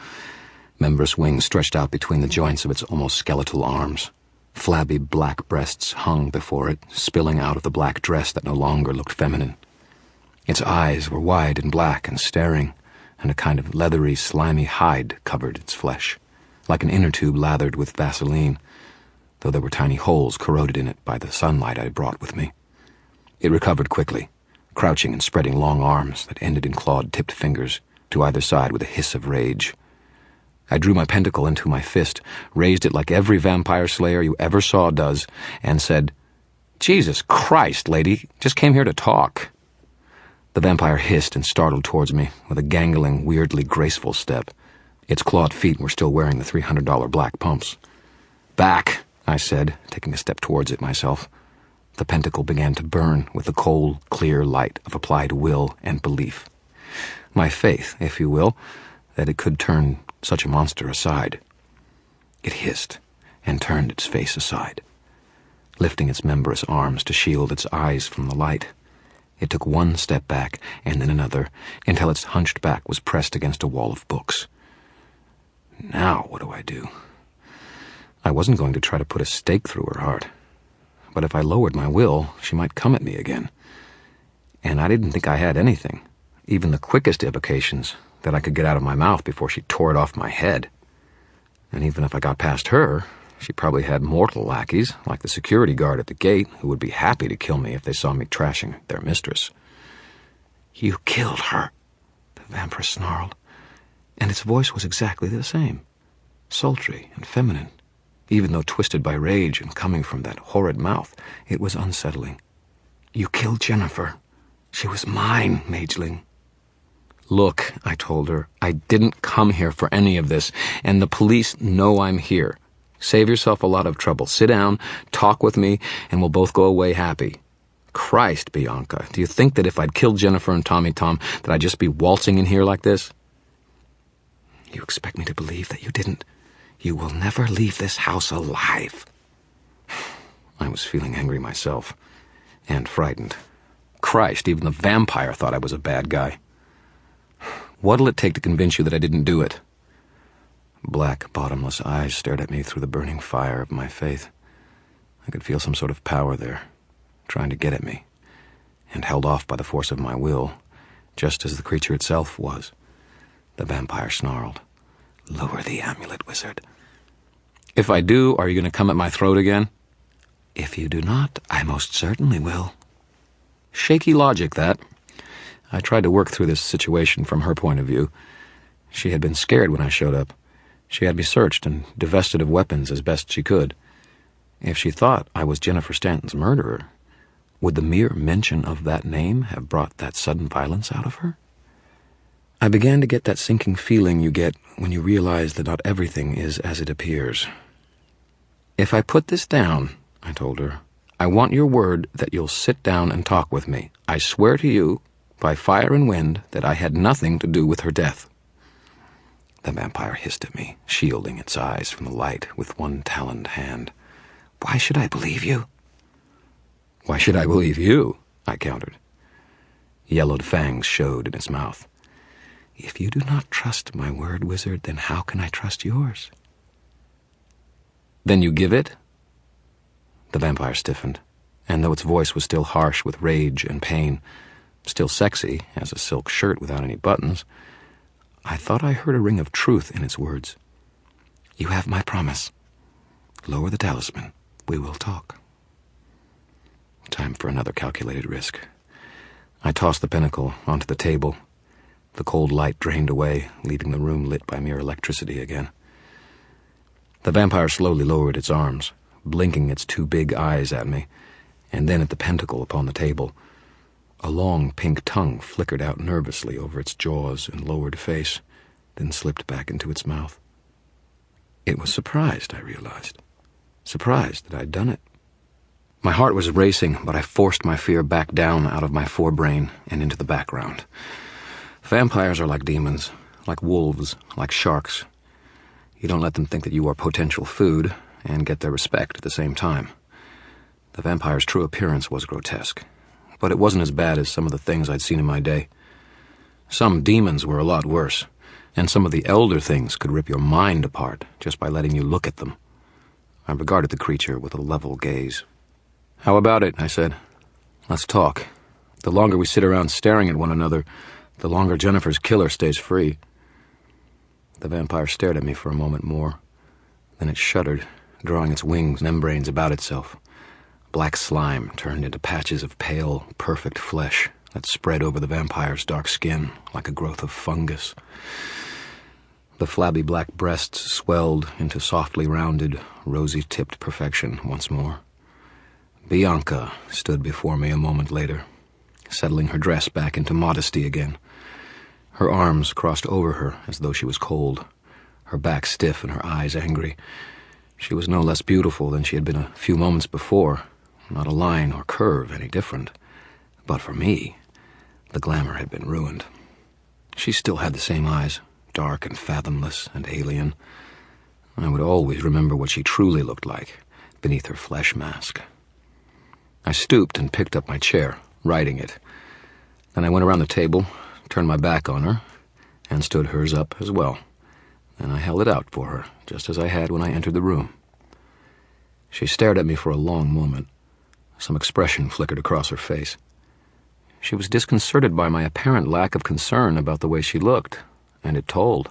Membranous wings stretched out between the joints of its almost skeletal arms. Flabby black breasts hung before it, spilling out of the black dress that no longer looked feminine. Its eyes were wide and black and staring, and a kind of leathery, slimy hide covered its flesh, like an inner tube lathered with Vaseline, though there were tiny holes corroded in it by the sunlight I had brought with me. It recovered quickly, crouching and spreading long arms that ended in clawed-tipped fingers to either side with a hiss of rage. I drew my pentacle into my fist, raised it like every vampire slayer you ever saw does, and said, Jesus Christ, lady, just came here to talk. The vampire hissed and startled towards me with a gangling, weirdly graceful step. Its clawed feet were still wearing the $300 black pumps. Back, I said, taking a step towards it myself. The pentacle began to burn with the cold, clear light of applied will and belief. My faith, if you will, that it could turn such a monster aside. It hissed and turned its face aside, lifting its membranous arms to shield its eyes from the light. It took one step back and then another until its hunched back was pressed against a wall of books. Now what do I do? I wasn't going to try to put a stake through her heart, but if I lowered my will, she might come at me again. And I didn't think I had anything, even the quickest evocations, that I could get out of my mouth before she tore it off my head. And even if I got past her, she probably had mortal lackeys, like the security guard at the gate, who would be happy to kill me if they saw me trashing their mistress. "You killed her," the vampire snarled, and its voice was exactly the same, sultry and feminine. Even though twisted by rage and coming from that horrid mouth, it was unsettling. "You killed Jennifer. She was mine, Mageling." "Look," I told her, "I didn't come here for any of this, and the police know I'm here. Save yourself a lot of trouble. Sit down, talk with me, and we'll both go away happy." Christ, Bianca, do you think that if I'd killed Jennifer and Tommy Tom, that I'd just be waltzing in here like this? "You expect me to believe that you didn't? You will never leave this house alive." I was feeling angry myself, and frightened. Christ, even the vampire thought I was a bad guy. "What'll it take to convince you that I didn't do it?" Black, bottomless eyes stared at me through the burning fire of my faith. I could feel some sort of power there, trying to get at me, and held off by the force of my will, just as the creature itself was. The vampire snarled, "Lower the amulet, wizard." "If I do, are you going to come at my throat again?" "If you do not, I most certainly will." Shaky logic, that. I tried to work through this situation from her point of view. She had been scared when I showed up. She had me searched and divested of weapons as best she could. If she thought I was Jennifer Stanton's murderer, would the mere mention of that name have brought that sudden violence out of her? I began to get that sinking feeling you get when you realize that not everything is as it appears. "If I put this down," I told her, "I want your word that you'll sit down and talk with me. I swear to you, by fire and wind, that I had nothing to do with her death." The vampire hissed at me, shielding its eyes from the light with one taloned hand. "Why should I believe you?" "Why should I believe you?" I countered. Yellowed fangs showed in its mouth. "If you do not trust my word, wizard, then how can I trust yours?" "Then you give it?" The vampire stiffened, and though its voice was still harsh with rage and pain, still sexy as a silk shirt without any buttons, I thought I heard a ring of truth in its words. "You have my promise. Lower the talisman. We will talk." Time for another calculated risk. I tossed the pinnacle onto the table. The cold light drained away, leaving the room lit by mere electricity again. The vampire slowly lowered its arms, blinking its two big eyes at me, and then at the pentacle upon the table. A long pink tongue flickered out nervously over its jaws and lowered face, then slipped back into its mouth. It was surprised, I realized. Surprised that I'd done it. My heart was racing, but I forced my fear back down out of my forebrain and into the background. Vampires are like demons, like wolves, like sharks. You don't let them think that you are potential food and get their respect at the same time. The vampire's true appearance was grotesque, but it wasn't as bad as some of the things I'd seen in my day. Some demons were a lot worse, and some of the elder things could rip your mind apart just by letting you look at them. I regarded the creature with a level gaze. "How about it?" I said. "Let's talk. The longer we sit around staring at one another, the longer Jennifer's killer stays free." The vampire stared at me for a moment more. Then it shuddered, drawing its wings membranes about itself. Black slime turned into patches of pale, perfect flesh that spread over the vampire's dark skin like a growth of fungus. The flabby black breasts swelled into softly rounded, rosy-tipped perfection once more. Bianca stood before me a moment later, settling her dress back into modesty again. Her arms crossed over her as though she was cold, her back stiff and her eyes angry. She was no less beautiful than she had been a few moments before, not a line or curve any different. But for me, the glamour had been ruined. She still had the same eyes, dark and fathomless and alien. I would always remember what she truly looked like beneath her flesh mask. I stooped and picked up my chair, righting it. Then I went around the table, turned my back on her, and stood hers up as well. Then I held it out for her, just as I had when I entered the room. She stared at me for a long moment. Some expression flickered across her face. She was disconcerted by my apparent lack of concern about the way she looked, and it told.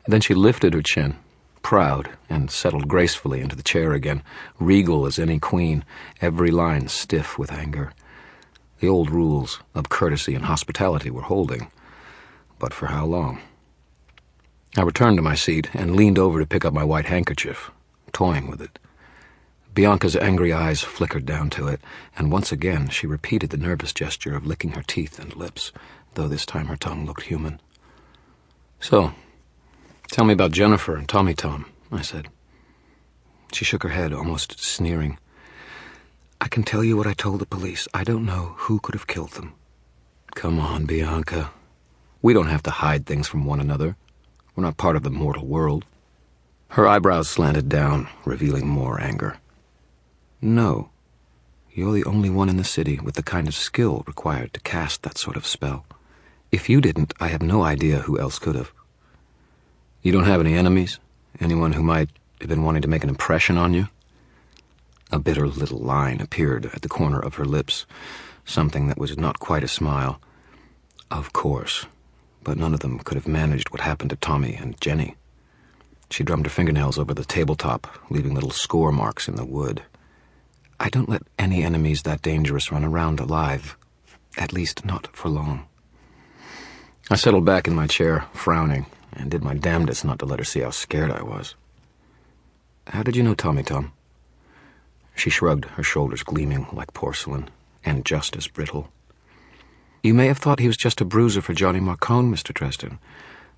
Then she lifted her chin, proud, and settled gracefully into the chair again, regal as any queen, every line stiff with anger. The old rules of courtesy and hospitality were holding, but for how long? I returned to my seat and leaned over to pick up my white handkerchief, toying with it. Bianca's angry eyes flickered down to it, and once again she repeated the nervous gesture of licking her teeth and lips, though this time her tongue looked human. "So, tell me about Jennifer and Tommy Tom," I said. She shook her head, almost sneering. "I can tell you what I told the police. I don't know who could have killed them." "Come on, Bianca. We don't have to hide things from one another. We're not part of the mortal world." Her eyebrows slanted down, revealing more anger. "No. You're the only one in the city with the kind of skill required to cast that sort of spell. If you didn't, I have no idea who else could have." "You don't have any enemies? Anyone who might have been wanting to make an impression on you?" A bitter little line appeared at the corner of her lips, something that was not quite a smile. "Of course, but none of them could have managed what happened to Tommy and Jenny." She drummed her fingernails over the tabletop, leaving little score marks in the wood. "I don't let any enemies that dangerous run around alive. At least not for long." I settled back in my chair, frowning, and did my damnedest not to let her see how scared I was. "How did you know Tommy Tom?" She shrugged, her shoulders gleaming like porcelain, and just as brittle. "You may have thought he was just a bruiser for Johnny Marcone, Mr. Dresden,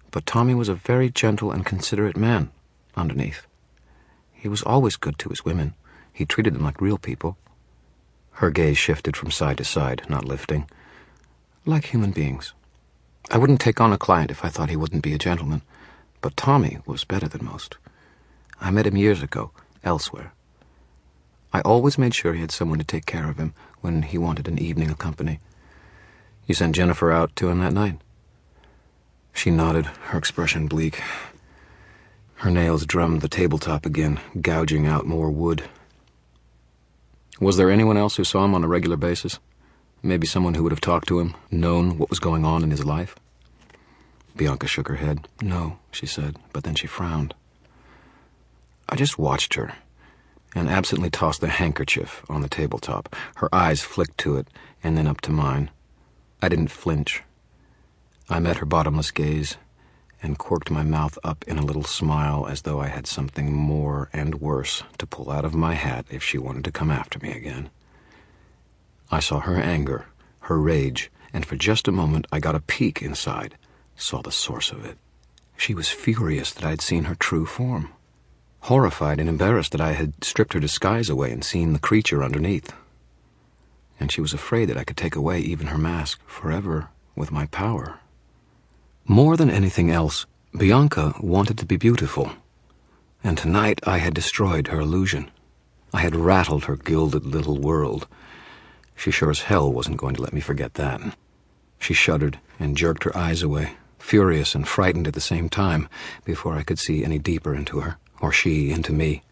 but Tommy was a very gentle and considerate man, underneath. He was always good to his women. He treated them like real people." Her gaze shifted from side to side, not lifting. "Like human beings. I wouldn't take on a client if I thought he wouldn't be a gentleman, but Tommy was better than most. I met him years ago, elsewhere. I always made sure he had someone to take care of him when he wanted an evening of company." "You sent Jennifer out to him that night?" She nodded, her expression bleak. Her nails drummed the tabletop again, gouging out more wood. "Was there anyone else who saw him on a regular basis? Maybe someone who would have talked to him, known what was going on in his life?" Bianca shook her head. "No," she said, but then she frowned. I just watched her, and absently tossed the handkerchief on the tabletop. Her eyes flicked to it, and then up to mine. I didn't flinch. I met her bottomless gaze, and quirked my mouth up in a little smile as though I had something more and worse to pull out of my hat if she wanted to come after me again. I saw her anger, her rage, and for just a moment I got a peek inside, saw the source of it. She was furious that I had seen her true form, horrified and embarrassed that I had stripped her disguise away and seen the creature underneath. And she was afraid that I could take away even her mask forever with my power. More than anything else, Bianca wanted to be beautiful, and tonight I had destroyed her illusion. I had rattled her gilded little world. She sure as hell wasn't going to let me forget that. She shuddered and jerked her eyes away, furious and frightened at the same time, before I could see any deeper into her, or she into me.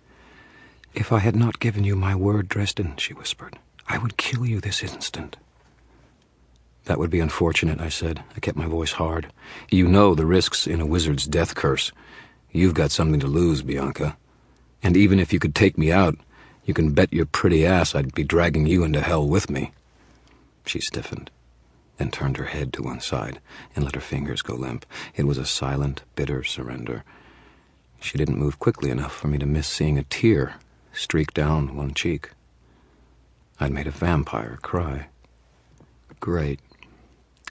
"If I had not given you my word, Dresden," she whispered, "I would kill you this instant." "That would be unfortunate," I said. I kept my voice hard. "You know the risks in a wizard's death curse. You've got something to lose, Bianca. And even if you could take me out, you can bet your pretty ass I'd be dragging you into hell with me." She stiffened, then turned her head to one side and let her fingers go limp. It was a silent, bitter surrender. She didn't move quickly enough for me to miss seeing a tear streak down one cheek. I'd made a vampire cry. Great.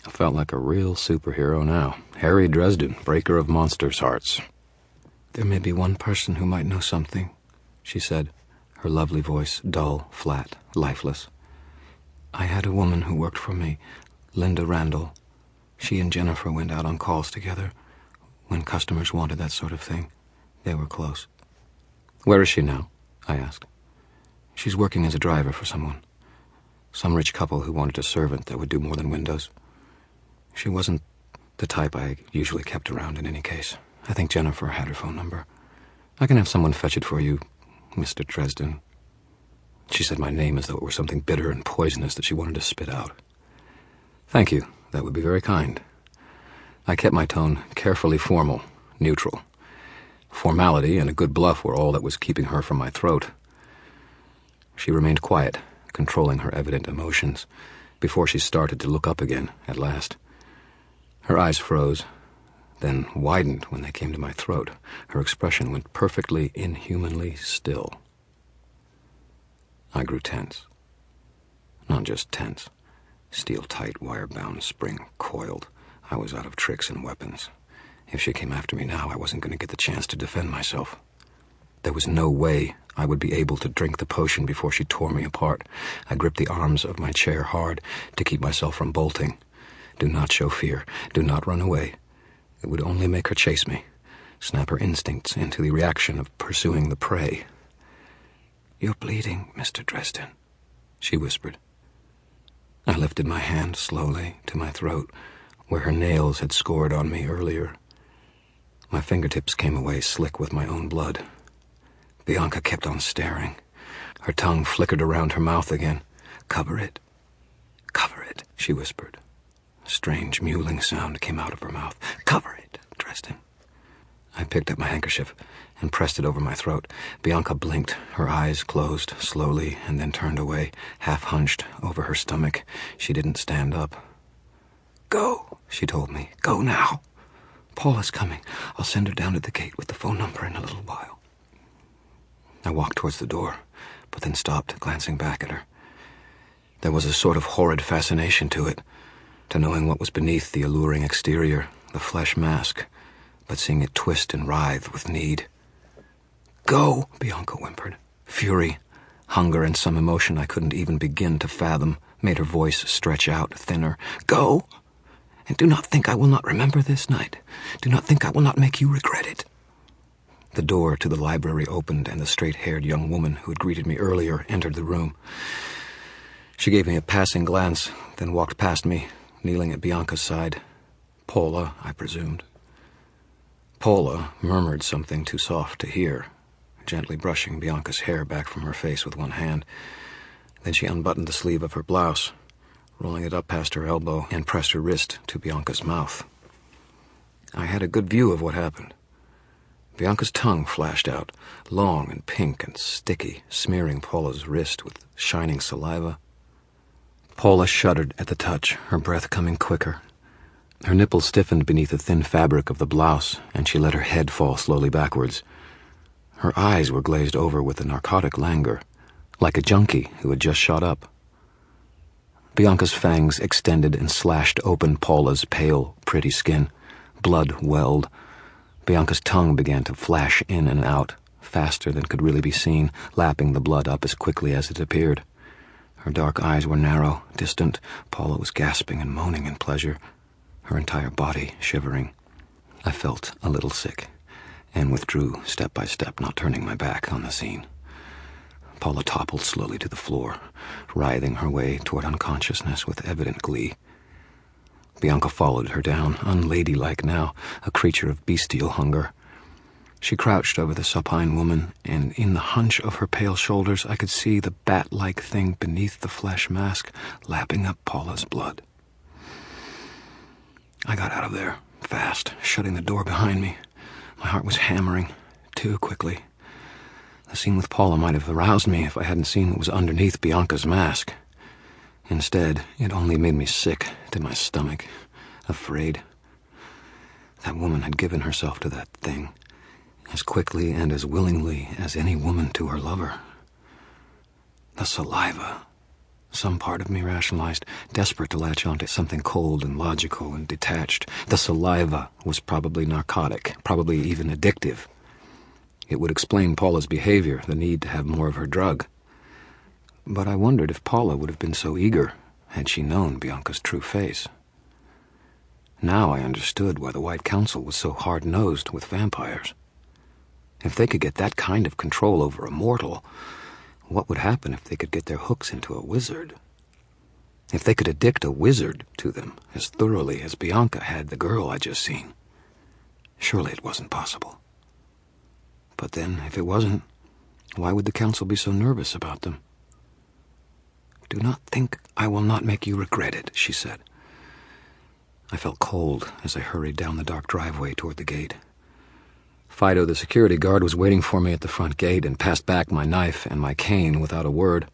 I felt like a real superhero now. Harry Dresden, breaker of monsters' hearts. "There may be one person who might know something," she said, her lovely voice dull, flat, lifeless. "I had a woman who worked for me, Linda Randall. She and Jennifer went out on calls together. When customers wanted that sort of thing, they were close." "Where is she now?" I asked. "She's working as a driver for someone. Some rich couple who wanted a servant that would do more than windows. She wasn't the type I usually kept around in any case. I think Jennifer had her phone number. I can have someone fetch it for you, Mr. Dresden." She said my name as though it were something bitter and poisonous that she wanted to spit out. "Thank you. That would be very kind." I kept my tone carefully formal, neutral. Formality and a good bluff were all that was keeping her from my throat. She remained quiet, controlling her evident emotions, before she started to look up again at last. Her eyes froze, then widened when they came to my throat. Her expression went perfectly, inhumanly still. I grew tense. Not just tense. Steel-tight, wire-bound spring coiled. I was out of tricks and weapons. If she came after me now, I wasn't going to get the chance to defend myself. There was no way I would be able to drink the potion before she tore me apart. I gripped the arms of my chair hard to keep myself from bolting. Do not show fear. Do not run away. It would only make her chase me, snap her instincts into the reaction of pursuing the prey. "You're bleeding, Mr. Dresden," she whispered. I lifted my hand slowly to my throat, where her nails had scored on me earlier. My fingertips came away slick with my own blood. Bianca kept on staring. Her tongue flickered around her mouth again. "Cover it. Cover it," she whispered. A strange mewling sound came out of her mouth. "Cover it, Dresden." I picked up my handkerchief and pressed it over my throat. Bianca blinked, her eyes closed slowly, and then turned away, half hunched over her stomach. She didn't stand up. "Go," she told me. "Go now. Paula's coming. I'll send her down at the gate with the phone number in a little while." I walked towards the door, but then stopped, glancing back at her. There was a sort of horrid fascination to it, to knowing what was beneath the alluring exterior, the flesh mask, but seeing it twist and writhe with need. "Go," Bianca whimpered. Fury, hunger, and some emotion I couldn't even begin to fathom made her voice stretch out thinner. "Go, and do not think I will not remember this night. Do not think I will not make you regret it." The door to the library opened, and the straight-haired young woman who had greeted me earlier entered the room. She gave me a passing glance, then walked past me, kneeling at Bianca's side. Paula, I presumed. Paula murmured something too soft to hear, gently brushing Bianca's hair back from her face with one hand. Then she unbuttoned the sleeve of her blouse, rolling it up past her elbow, and pressed her wrist to Bianca's mouth. I had a good view of what happened. Bianca's tongue flashed out, long and pink and sticky, smearing Paula's wrist with shining saliva. Paula shuddered at the touch, her breath coming quicker. Her nipples stiffened beneath the thin fabric of the blouse, and she let her head fall slowly backwards. Her eyes were glazed over with a narcotic languor, like a junkie who had just shot up. Bianca's fangs extended and slashed open Paula's pale, pretty skin. Blood welled. Bianca's tongue began to flash in and out, faster than could really be seen, lapping the blood up as quickly as it appeared. Her dark eyes were narrow, distant. Paula was gasping and moaning in pleasure, her entire body shivering. I felt a little sick, and withdrew step by step, not turning my back on the scene. Paula toppled slowly to the floor, writhing her way toward unconsciousness with evident glee. Bianca followed her down, unladylike now, a creature of bestial hunger. She crouched over the supine woman, and in the hunch of her pale shoulders I could see the bat-like thing beneath the flesh mask lapping up Paula's blood. I got out of there, fast, shutting the door behind me. My heart was hammering, too quickly. The scene with Paula might have aroused me if I hadn't seen what was underneath Bianca's mask. Instead, it only made me sick to my stomach, afraid. That woman had given herself to that thing, as quickly and as willingly as any woman to her lover. The saliva, Some part of me rationalized, desperate to latch onto something cold and logical and detached. The saliva was probably narcotic, probably even addictive. It would explain Paula's behavior, the need to have more of her drug. But I wondered if Paula would have been so eager had she known Bianca's true face. Now I understood why the White Council was so hard-nosed with vampires. If they could get that kind of control over a mortal, what would happen if they could get their hooks into a wizard? If they could addict a wizard to them as thoroughly as Bianca had the girl I'd just seen? Surely it wasn't possible. But then, if it wasn't, why would the council be so nervous about them? "Do not think I will not make you regret it," she said. I felt cold as I hurried down the dark driveway toward the gate. Fido, the security guard, was waiting for me at the front gate and passed back my knife and my cane without a word.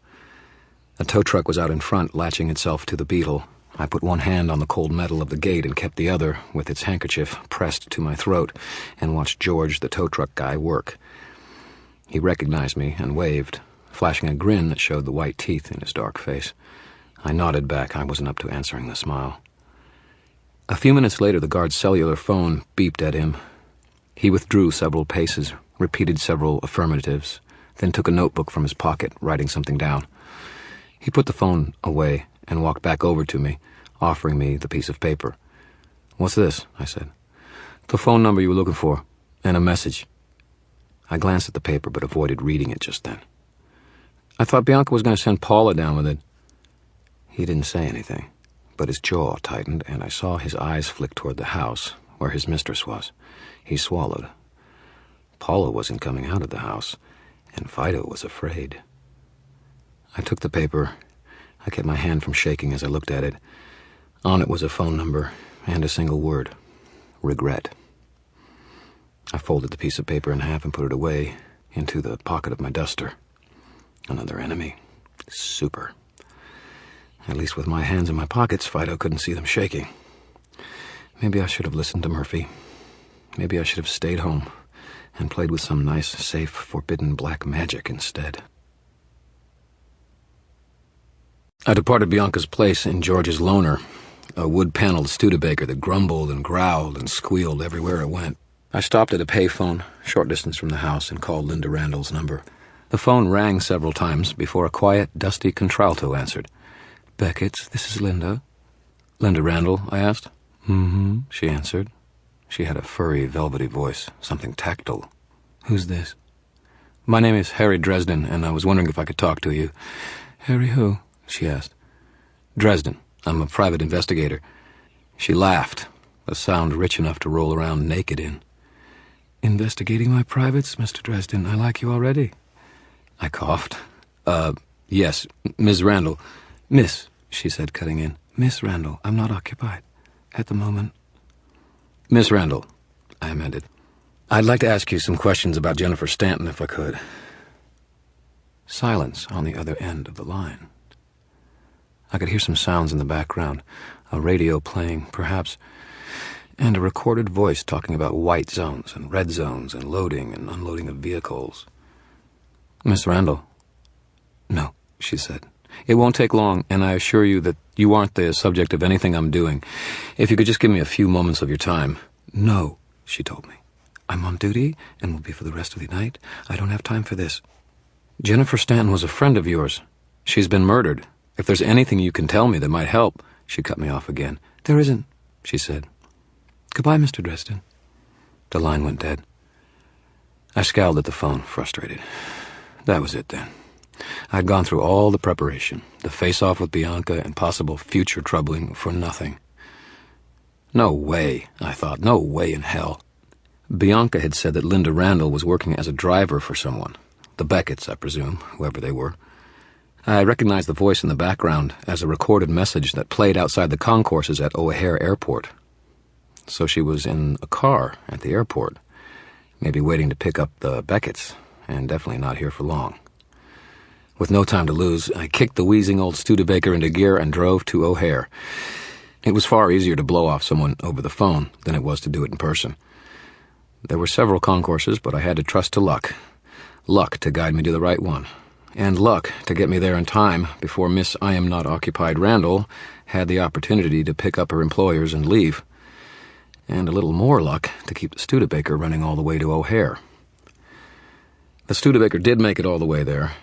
A tow truck was out in front, latching itself to the beetle. I put one hand on the cold metal of the gate and kept the other, with its handkerchief pressed to my throat, and watched George, the tow truck guy, work. He recognized me and waved, flashing a grin that showed the white teeth in his dark face. I nodded back. I wasn't up to answering the smile. A few minutes later, the guard's cellular phone beeped at him. He withdrew several paces, repeated several affirmatives, then took a notebook from his pocket, writing something down. He put the phone away and walked back over to me, offering me the piece of paper. "What's this?" I said. "The phone number you were looking for, and a message." I glanced at the paper but avoided reading it just then. "I thought Bianca was going to send Paula down with it." He didn't say anything, but his jaw tightened, and I saw his eyes flick toward the house, where his mistress was. He swallowed. Paula wasn't coming out of the house, and Fido was afraid. I took the paper. I kept my hand from shaking as I looked at it. On it was a phone number and a single word: regret. I folded the piece of paper in half and put it away into the pocket of my duster. Another enemy. Super. At least with my hands in my pockets, Fido couldn't see them shaking. Maybe I should have listened to Murphy. Maybe I should have stayed home and played with some nice, safe, forbidden black magic instead. I departed Bianca's place in George's Loner, a wood-paneled Studebaker that grumbled and growled and squealed everywhere it went. I stopped at a payphone, short distance from the house, and called Linda Randall's number. The phone rang several times before a quiet, dusty contralto answered. "Beckett's, this is Linda." "Linda Randall?" I asked. "Mm-hmm," she answered. She had a furry, velvety voice, something tactile. "Who's this?" "My name is Harry Dresden, and I was wondering if I could talk to you." "Harry who?" she asked. "Dresden. I'm a private investigator." She laughed, a sound rich enough to roll around naked in. "Investigating my privates, Mr. Dresden. I like you already." I coughed. Yes, Ms. Randall." "Miss," she said, cutting in. "Miss Randall, I'm not occupied at the moment." "Miss Randall," I amended. "I'd like to ask you some questions about Jennifer Stanton, if I could." Silence on the other end of the line. I could hear some sounds in the background, a radio playing, perhaps, and a recorded voice talking about white zones and red zones and loading and unloading of vehicles. "Miss Randall?" "No," she said. "It won't take long, and I assure you that you aren't the subject of anything I'm doing. If you could just give me a few moments of your time." "No," she told me. "I'm on duty and will be for the rest of the night. I don't have time for this." "Jennifer Stanton was a friend of yours. She's been murdered. If there's anything you can tell me that might help." She cut me off again. "There isn't," she said. "Goodbye, Mr. Dresden." The line went dead. I scowled at the phone, frustrated. That was it then. I'd gone through all the preparation, the face-off with Bianca and possible future troubling for nothing. No way, I thought, no way in hell. Bianca had said that Linda Randall was working as a driver for someone. The Becketts, I presume, whoever they were. I recognized the voice in the background as a recorded message that played outside the concourses at O'Hare Airport. So she was in a car at the airport, maybe waiting to pick up the Becketts, and definitely not here for long. With no time to lose, I kicked the wheezing old Studebaker into gear and drove to O'Hare. It was far easier to blow off someone over the phone than it was to do it in person. There were several concourses, but I had to trust to luck. Luck to guide me to the right one. and luck to get me there in time before Miss I Am Not Occupied Randall had the opportunity to pick up her employers and leave. And a little more luck to keep the Studebaker running all the way to O'Hare. The Studebaker did make it all the way there,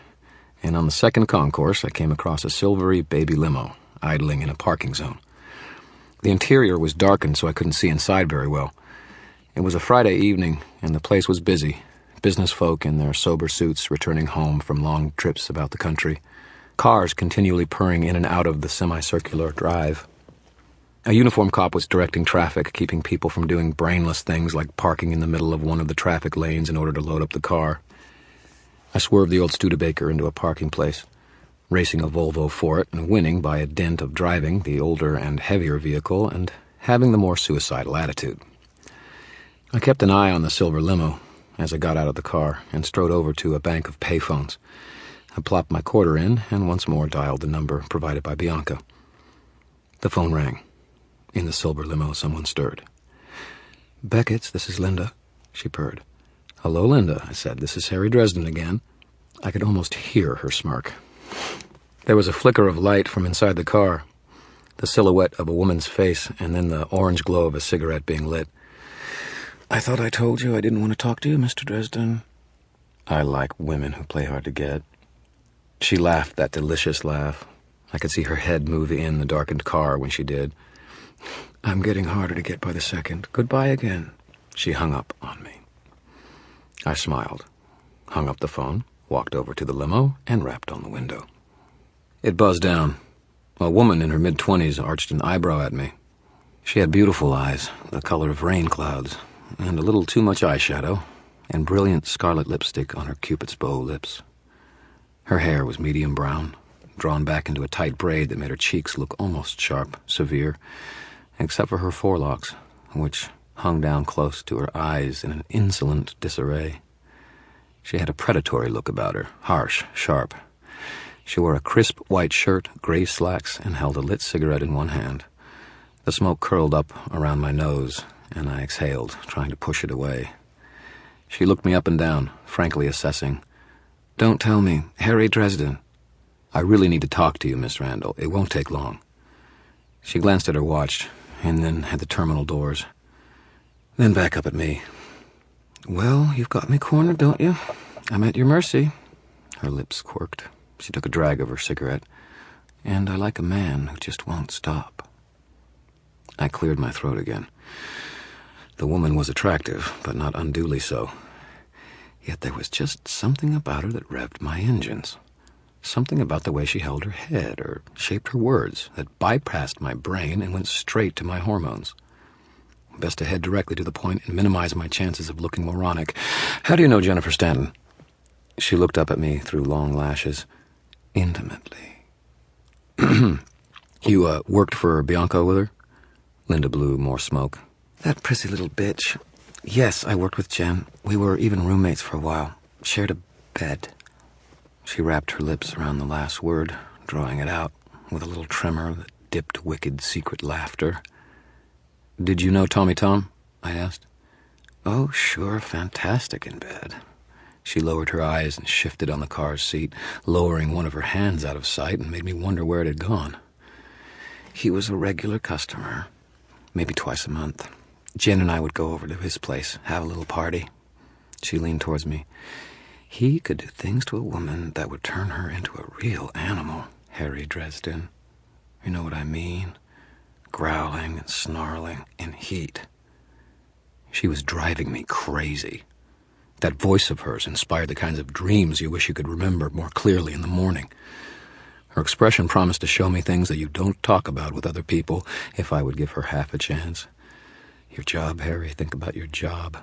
and on the second concourse I came across a silvery baby limo idling in a parking zone. The interior was darkened so I couldn't see inside very well. It was a Friday evening, and the place was busy. Business folk in their sober suits returning home from long trips about the country. Cars continually purring in and out of the semicircular drive. A uniformed cop was directing traffic, keeping people from doing brainless things like parking in the middle of one of the traffic lanes in order to load up the car. I swerved the old Studebaker into a parking place, racing a Volvo for it and winning by a dint of driving the older and heavier vehicle and having the more suicidal attitude. I kept an eye on the silver limo as I got out of the car and strode over to a bank of payphones. I plopped my quarter in and once more dialed the number provided by Bianca. The phone rang. In the silver limo, someone stirred. "Beckett's, this is Linda," she purred. "Hello, Linda," I said. "This is Harry Dresden again." I could almost hear her smirk. There was a flicker of light from inside the car, the silhouette of a woman's face, and then the orange glow of a cigarette being lit. "I thought I told you I didn't want to talk to you, Mr. Dresden." I like women who play hard to get. She laughed that delicious laugh. I could see her head move in the darkened car when she did. "I'm getting harder to get by the second. Goodbye again." She hung up on me. I smiled, hung up the phone, walked over to the limo, and rapped on the window. It buzzed down. A woman in her mid-20s arched an eyebrow at me. She had beautiful eyes, the color of rain clouds, and a little too much eyeshadow, and brilliant scarlet lipstick on her Cupid's bow lips. Her hair was medium brown, drawn back into a tight braid that made her cheeks look almost sharp, severe, except for her forelocks, which hung down close to her eyes in an insolent disarray. She had a predatory look about her, harsh, sharp. She wore a crisp white shirt, gray slacks, and held a lit cigarette in one hand. The smoke curled up around my nose, and I exhaled, trying to push it away. She looked me up and down, frankly assessing. "Don't tell me. Harry Dresden." "I really need to talk to you, Miss Randall. It won't take long." She glanced at her watch, and then at the terminal doors. Then back up at me. "Well, you've got me cornered, don't you? I'm at your mercy." Her lips quirked. She took a drag of her cigarette. "And I like a man who just won't stop." I cleared my throat again. The woman was attractive, but not unduly so. Yet there was just something about her that revved my engines. Something about the way she held her head or shaped her words that bypassed my brain and went straight to my hormones. Best to head directly to the point and minimize my chances of looking moronic. "How do you know Jennifer Stanton?" She looked up at me through long lashes. "Intimately." You worked for Bianca with her?" Linda blew more smoke. "That prissy little bitch. Yes, I worked with Jen. We were even roommates for a while. Shared a bed." She wrapped her lips around the last word, drawing it out with a little tremor that dipped wicked secret laughter. "Did you know Tommy Tom?" I asked. "Oh, sure, fantastic in bed." She lowered her eyes and shifted on the car's seat, lowering one of her hands out of sight, and made me wonder where it had gone. "He was a regular customer, maybe twice a month. Jen and I would go over to his place, have a little party." She leaned towards me. "He could do things to a woman that would turn her into a real animal, Harry Dresden. You know what I mean? Growling and snarling in heat." She was driving me crazy. That voice of hers inspired the kinds of dreams you wish you could remember more clearly in the morning. Her expression promised to show me things that you don't talk about with other people if I would give her half a chance. "Your job, Harry. Think about your job."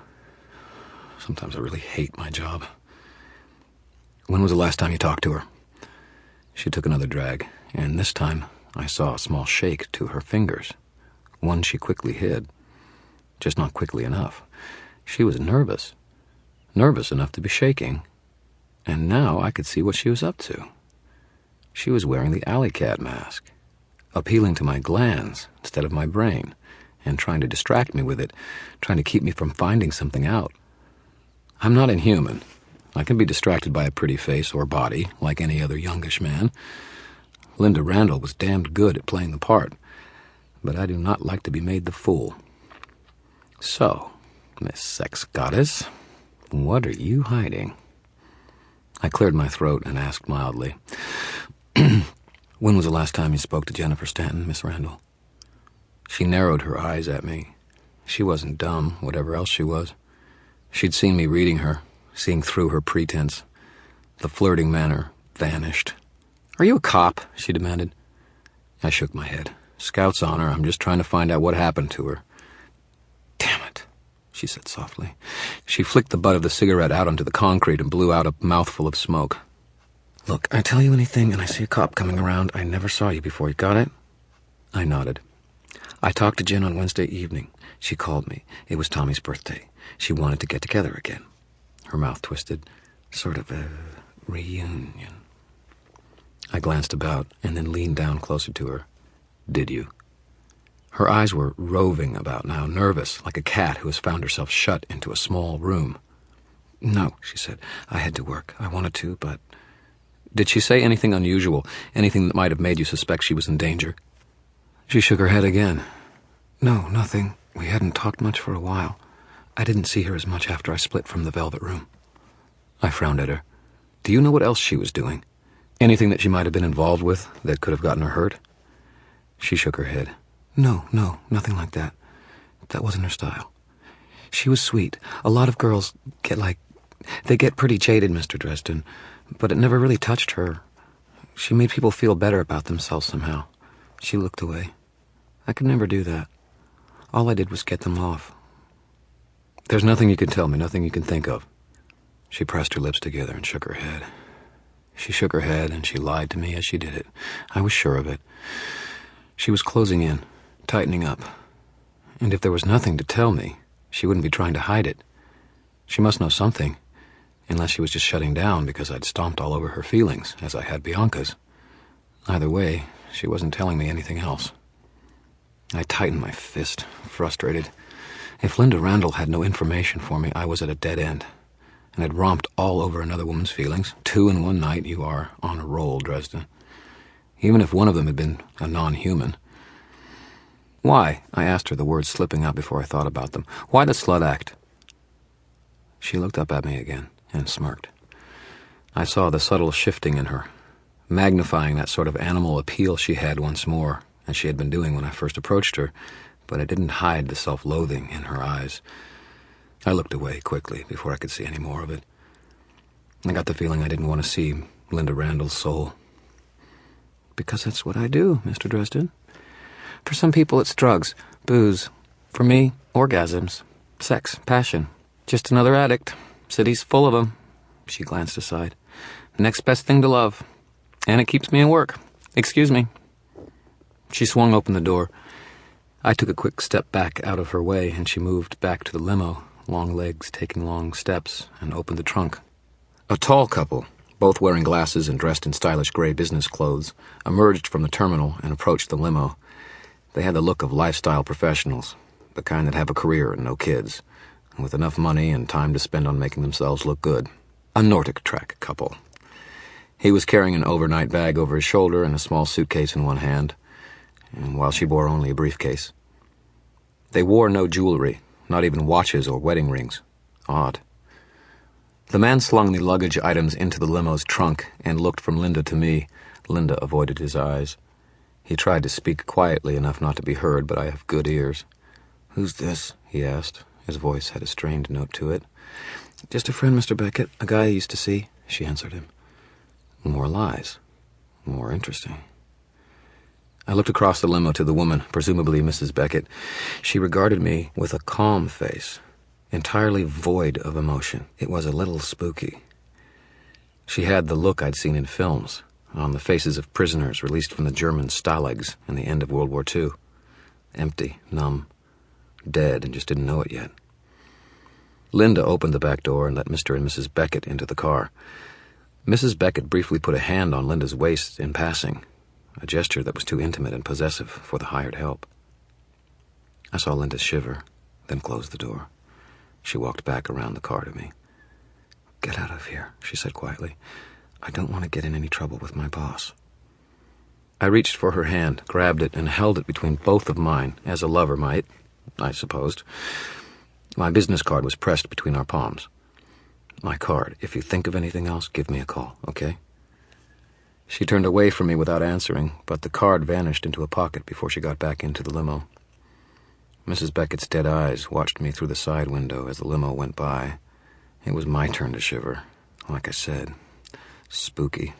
Sometimes I really hate my job. "When was the last time you talked to her?" She took another drag, and this time I saw a small shake to her fingers, one she quickly hid. Just not quickly enough. She was nervous enough to be shaking, and now I could see what she was up to. She was wearing the alley cat mask, appealing to my glands instead of my brain, and trying to distract me with it, trying to keep me from finding something out. I'm not inhuman. I can be distracted by a pretty face or body, like any other youngish man. Linda Randall was damned good at playing the part, but I do not like to be made the fool. So, Miss Sex Goddess, what are you hiding? I cleared my throat and asked mildly, When was the last time you spoke to Jennifer Stanton, Miss Randall? She narrowed her eyes at me. She wasn't dumb, whatever else she was. She'd seen me reading her, seeing through her pretense. The flirting manner vanished. Are you a cop? She demanded. I shook my head. Scout's honor, I'm just trying to find out what happened to her. Damn it, she said softly. She flicked the butt of the cigarette out onto the concrete and blew out a mouthful of smoke. Look, I tell you anything and I see a cop coming around, I never saw you before. You got it? I nodded. I talked to Jen on Wednesday evening. She called me. It was Tommy's birthday. She wanted to get together again. Her mouth twisted. Sort of a reunion. I glanced about and then leaned down closer to her. Did you? Her eyes were roving about now, nervous, like a cat who has found herself shut into a small room. No, she said. I had to work. I wanted to, but... Did she say anything unusual? Anything that might have made you suspect she was in danger? She shook her head again. No, nothing. We hadn't talked much for a while. I didn't see her as much after I split from the Velvet Room. I frowned at her. Do you know what else she was doing? Anything that she might have been involved with that could have gotten her hurt? She shook her head. No, nothing like that. That wasn't her style. She was sweet. A lot of girls they get pretty jaded, Mr. Dresden, but it never really touched her. She made people feel better about themselves somehow. She looked away. I could never do that. All I did was get them off. There's nothing you can tell me, nothing you can think of. She pressed her lips together and shook her head. She shook her head and she lied to me as she did it. I was sure of it. She was closing in, tightening up. And if there was nothing to tell me, she wouldn't be trying to hide it. She must know something, unless she was just shutting down because I'd stomped all over her feelings, as I had Bianca's. Either way, she wasn't telling me anything else. I tightened my fist, frustrated. If Linda Randall had no information for me, I was at a dead end, and had romped all over another woman's feelings. 2 in one night. You are on a roll, Dresden. Even if one of them had been a non-human. Why? I asked her, the words slipping out before I thought about them. Why the slut act? She looked up at me again and smirked. I saw the subtle shifting in her, magnifying that sort of animal appeal she had once more, as she had been doing when I first approached her, but it didn't hide the self-loathing in her eyes. I looked away quickly before I could see any more of it. I got the feeling I didn't want to see Linda Randall's soul. Because that's what I do, Mr. Dresden. For some people it's drugs, booze. For me, orgasms, sex, passion. Just another addict. City's full of them. She glanced aside. Next best thing to love. And it keeps me in work. Excuse me. She swung open the door. I took a quick step back out of her way, and she moved back to the limo, long legs taking long steps, and opened the trunk. A tall couple, both wearing glasses and dressed in stylish gray business clothes, emerged from the terminal and approached the limo. They had the look of lifestyle professionals, the kind that have a career and no kids, and with enough money and time to spend on making themselves look good. A Nordic Track couple. He was carrying an overnight bag over his shoulder and a small suitcase in one hand, and while she bore only a briefcase. They wore no jewelry, not even watches or wedding rings. Odd. The man slung the luggage items into the limo's trunk and looked from Linda to me. Linda avoided his eyes. He tried to speak quietly enough not to be heard, but I have good ears. Who's this? He asked. His voice had a strained note to it. Just a friend, Mr. Beckett, a guy I used to see, she answered him. More lies. More interesting. I looked across the limo to the woman, presumably Mrs. Beckett. She regarded me with a calm face, entirely void of emotion. It was a little spooky. She had the look I'd seen in films, on the faces of prisoners released from the German stalags in the end of World War II. Empty, numb, dead, and just didn't know it yet. Linda opened the back door and let Mr. and Mrs. Beckett into the car. Mrs. Beckett briefly put a hand on Linda's waist in passing, a gesture that was too intimate and possessive for the hired help. I saw Linda shiver, then close the door. She walked back around the car to me. "Get out of here," she said quietly. "I don't want to get in any trouble with my boss." I reached for her hand, grabbed it, and held it between both of mine, as a lover might, I supposed. My business card was pressed between our palms. "My card. If you think of anything else, give me a call, okay?" She turned away from me without answering, but the card vanished into a pocket before she got back into the limo. Mrs. Beckett's dead eyes watched me through the side window as the limo went by. It was my turn to shiver. Like I said, spooky.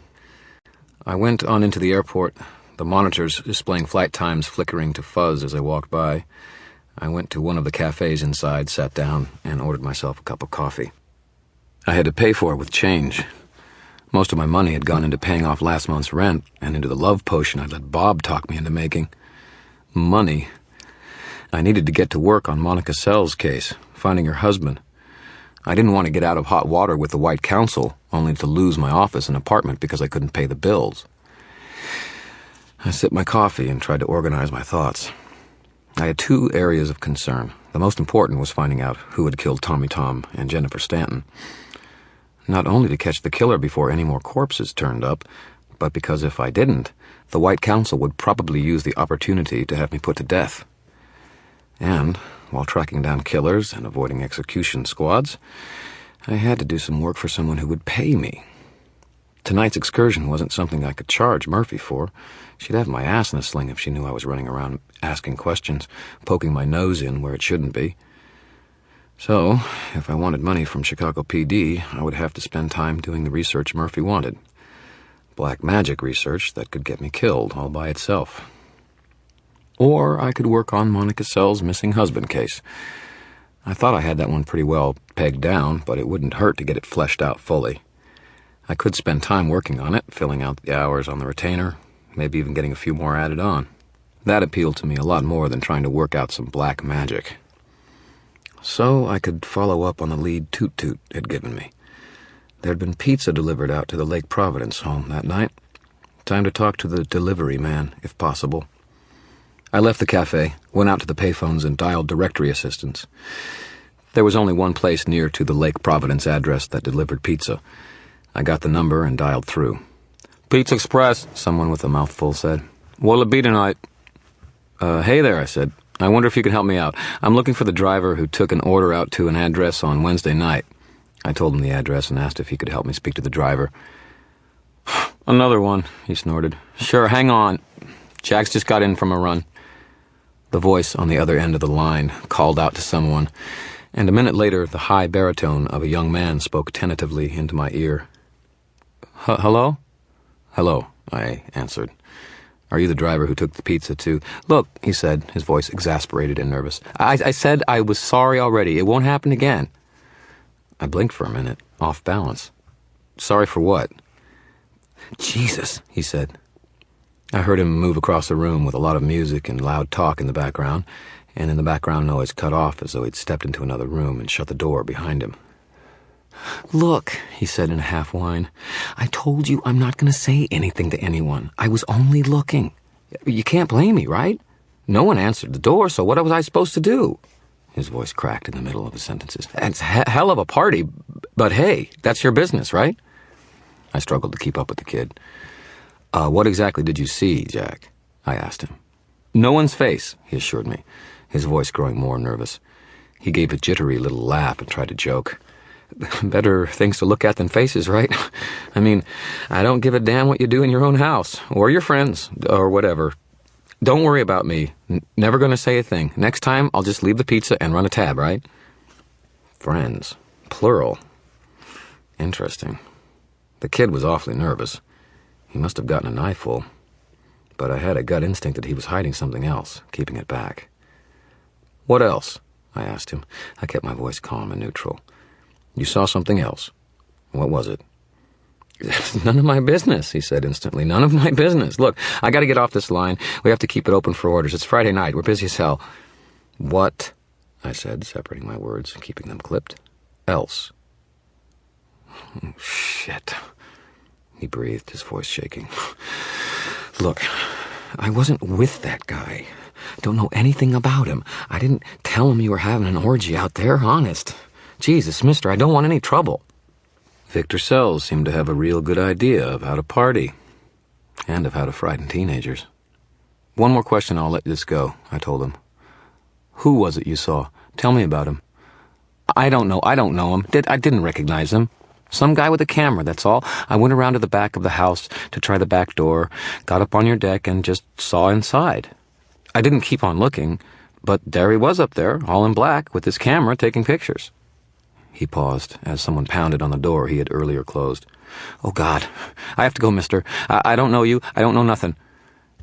I went on into the airport, the monitors displaying flight times flickering to fuzz as I walked by. I went to one of the cafes inside, sat down, and ordered myself a cup of coffee. I had to pay for it with change. Most of my money had gone into paying off last month's rent and into the love potion I'd let Bob talk me into making. Money. I needed to get to work on Monica Sell's case, finding her husband. I didn't want to get out of hot water with the White Council, only to lose my office and apartment because I couldn't pay the bills. I sipped my coffee and tried to organize my thoughts. I had 2 areas of concern. The most important was finding out who had killed Tommy Tom and Jennifer Stanton. Not only to catch the killer before any more corpses turned up, but because if I didn't, the White Council would probably use the opportunity to have me put to death. And, while tracking down killers and avoiding execution squads, I had to do some work for someone who would pay me. Tonight's excursion wasn't something I could charge Murphy for. She'd have my ass in a sling if she knew I was running around asking questions, poking my nose in where it shouldn't be. So, if I wanted money from Chicago PD, I would have to spend time doing the research Murphy wanted. Black magic research that could get me killed all by itself. Or I could work on Monica Sell's missing husband case. I thought I had that one pretty well pegged down, but it wouldn't hurt to get it fleshed out fully. I could spend time working on it, filling out the hours on the retainer, maybe even getting a few more added on. That appealed to me a lot more than trying to work out some black magic. So I could follow up on the lead Toot Toot had given me. There'd been pizza delivered out to the Lake Providence home that night. Time to talk to the delivery man, if possible. I left the cafe, went out to the payphones and dialed directory assistance. There was only one place near to the Lake Providence address that delivered pizza. I got the number and dialed through. "Pizza Express," someone with a mouthful said. "What'll it be tonight?" Hey there," I said. "I wonder if you can help me out. I'm looking for the driver who took an order out to an address on Wednesday night." I told him the address and asked if he could help me speak to the driver. "Another one," he snorted. "Sure, hang on. Jack's just got in from a run." The voice on the other end of the line called out to someone, and a minute later the high baritone of a young man spoke tentatively into my ear. "Hello?" "Hello," I answered. "Are you the driver who took the pizza to—" "Look," he said, his voice exasperated and nervous. I said I was sorry already. It won't happen again." I blinked for a minute, off balance. "Sorry for what?" "Jesus," he said. I heard him move across the room with a lot of music and loud talk in the background, and in the background noise cut off as though he'd stepped into another room and shut the door behind him. "Look," he said in a half whine, "I told you I'm not going to say anything to anyone. I was only looking. You can't blame me, right? No one answered the door, so what was I supposed to do?" His voice cracked in the middle of his sentences. "It's hell of a party, but hey, that's your business, right?" I struggled to keep up with the kid. What exactly did you see, Jack?" I asked him. "No one's face," he assured me, his voice growing more nervous. He gave a jittery little laugh and tried to joke. "Better things to look at than faces, right? I mean, I don't give a damn what you do in your own house, or your friends, or whatever. Don't worry about me. Never gonna say a thing. Next time, I'll just leave the pizza and run a tab, right?" Friends. Plural. Interesting. The kid was awfully nervous. He must have gotten an eyeful. But I had a gut instinct that he was hiding something else, keeping it back. "What else?" I asked him. I kept my voice calm and neutral. "You saw something else. What was it?" "None of my business," he said instantly. "None of my business. Look, I gotta get off this line. We have to keep it open for orders. It's Friday night. We're busy as hell." "What?" I said, separating my words and keeping them clipped. "Else." Oh, shit. He breathed, his voice shaking. "Look, I wasn't with that guy. Don't know anything about him. I didn't tell him you were having an orgy out there, honest. Jesus, mister, I don't want any trouble." Victor Sells seemed to have a real good idea of how to party and of how to frighten teenagers. "One more question, I'll let this go," I told him. "Who was it you saw? Tell me about him." I don't know him. I didn't recognize him. Some guy with a camera, that's all. I went around to the back of the house to try the back door, got up on your deck, and just saw inside. I didn't keep on looking, but there he was up there, all in black, with his camera taking pictures." He paused as someone pounded on the door he had earlier closed. "Oh, God, I have to go, mister. I don't know you. I don't know nothing."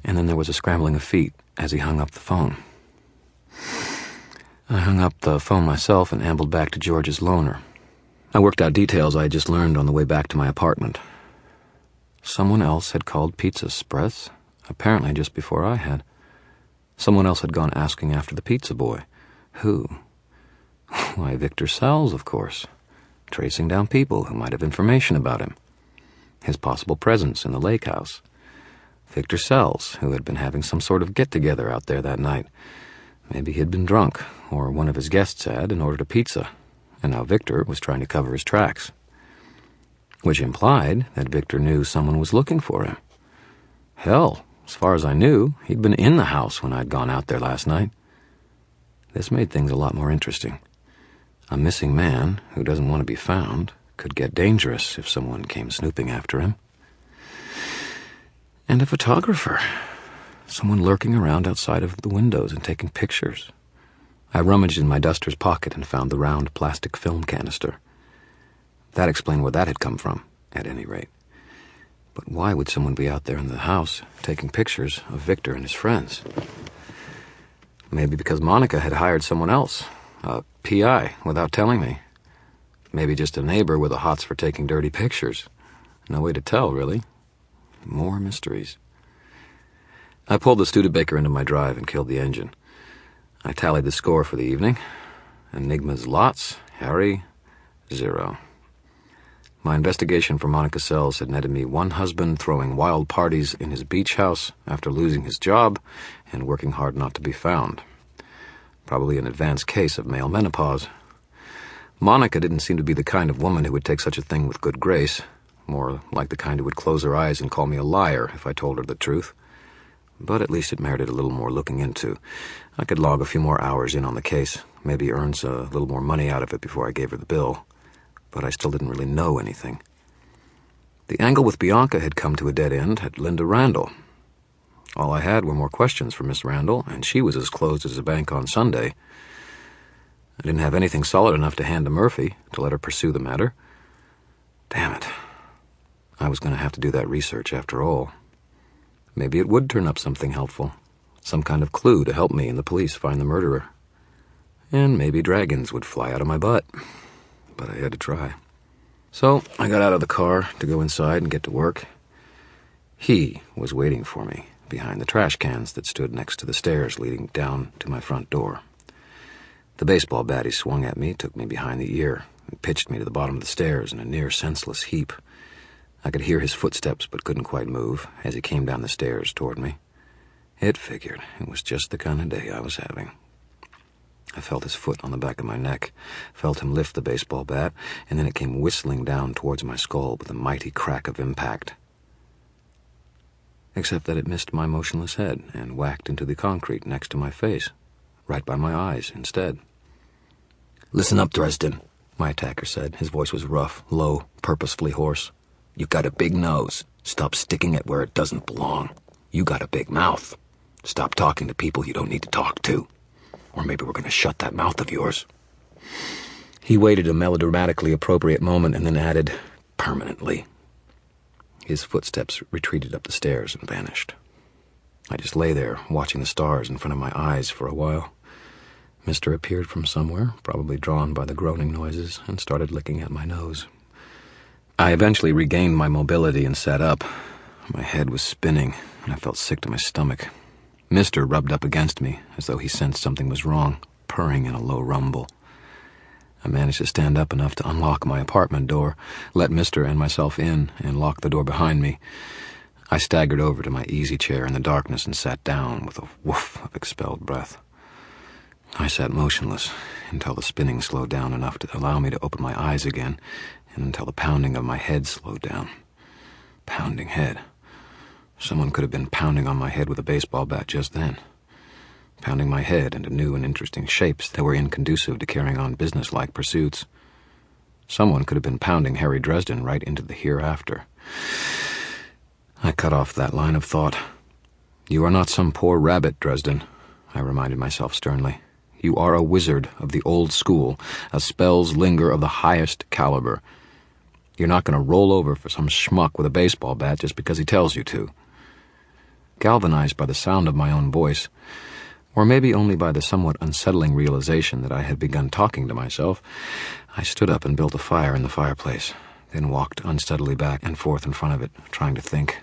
And then there was a scrambling of feet as he hung up the phone. I hung up the phone myself and ambled back to George's loaner. I worked out details I had just learned on the way back to my apartment. Someone else had called Pizza Express, apparently just before I had. Someone else had gone asking after the pizza boy. Who? Why, Victor Sells, of course. Tracing down people who might have information about him. His possible presence in the lake house. Victor Sells, who had been having some sort of get-together out there that night. Maybe he'd been drunk, or one of his guests had, and ordered a pizza, and now Victor was trying to cover his tracks. Which implied that Victor knew someone was looking for him. Hell, as far as I knew, he'd been in the house when I'd gone out there last night. This made things a lot more interesting. A missing man who doesn't want to be found could get dangerous if someone came snooping after him. And a photographer. Someone lurking around outside of the windows and taking pictures. I rummaged in my duster's pocket and found the round plastic film canister. That explained where that had come from, at any rate. But why would someone be out there in the house taking pictures of Victor and his friends? Maybe because Monica had hired someone else, a PI, without telling me. Maybe just a neighbor with a hots for taking dirty pictures. No way to tell, really. More mysteries. I pulled the Studebaker into my drive and killed the engine. I tallied the score for the evening. Enigmas lots, Harry 0. My investigation for Monica Sells had netted me one husband throwing wild parties in his beach house after losing his job and working hard not to be found. Probably an advanced case of male menopause. Monica didn't seem to be the kind of woman who would take such a thing with good grace, more like the kind who would close her eyes and call me a liar if I told her the truth. But at least it merited a little more looking into. I could log a few more hours in on the case, maybe earn a little more money out of it before I gave her the bill. But I still didn't really know anything. The angle with Bianca had come to a dead end at Linda Randall. All I had were more questions for Miss Randall, and she was as closed as a bank on Sunday. I didn't have anything solid enough to hand to Murphy to let her pursue the matter. Damn it. I was going to have to do that research after all. Maybe it would turn up something helpful, some kind of clue to help me and the police find the murderer. And maybe dragons would fly out of my butt. But I had to try. So I got out of the car to go inside and get to work. He was waiting for me behind the trash cans that stood next to the stairs leading down to my front door. The baseball bat he swung at me took me behind the ear and pitched me to the bottom of the stairs in a near-senseless heap. I could hear his footsteps but couldn't quite move as he came down the stairs toward me. It figured. It was just the kind of day I was having. I felt his foot on the back of my neck, felt him lift the baseball bat, and then it came whistling down towards my skull with a mighty crack of impact. Except that it missed my motionless head and whacked into the concrete next to my face, right by my eyes instead. "Listen up, Dresden," my attacker said. His voice was rough, low, purposefully hoarse. "You got a big nose. Stop sticking it where it doesn't belong. You got a big mouth. Stop talking to people you don't need to talk to. Or maybe we're going to shut that mouth of yours." He waited a melodramatically appropriate moment and then added, "permanently." His footsteps retreated up the stairs and vanished. I just lay there, watching the stars in front of my eyes for a while. Mister appeared from somewhere, probably drawn by the groaning noises, and started licking at my nose. I eventually regained my mobility and sat up. My head was spinning, and I felt sick to my stomach. Mister rubbed up against me, as though he sensed something was wrong, purring in a low rumble. I managed to stand up enough to unlock my apartment door, let Mister and myself in, and lock the door behind me. I staggered over to my easy chair in the darkness and sat down with a woof of expelled breath. I sat motionless until the spinning slowed down enough to allow me to open my eyes again and until the pounding of my head slowed down. Pounding head. Someone could have been pounding on my head with a baseball bat just then. Pounding my head into new and interesting shapes that were inconducive to carrying on businesslike pursuits. Someone could have been pounding Harry Dresden right into the hereafter. I cut off that line of thought. You are not some poor rabbit, Dresden, I reminded myself sternly. You are a wizard of the old school, a spells-linger of the highest caliber. You're not going to roll over for some schmuck with a baseball bat just because he tells you to. Galvanized by the sound of my own voice, or maybe only by the somewhat unsettling realization that I had begun talking to myself, I stood up and built a fire in the fireplace, then walked unsteadily back and forth in front of it, trying to think,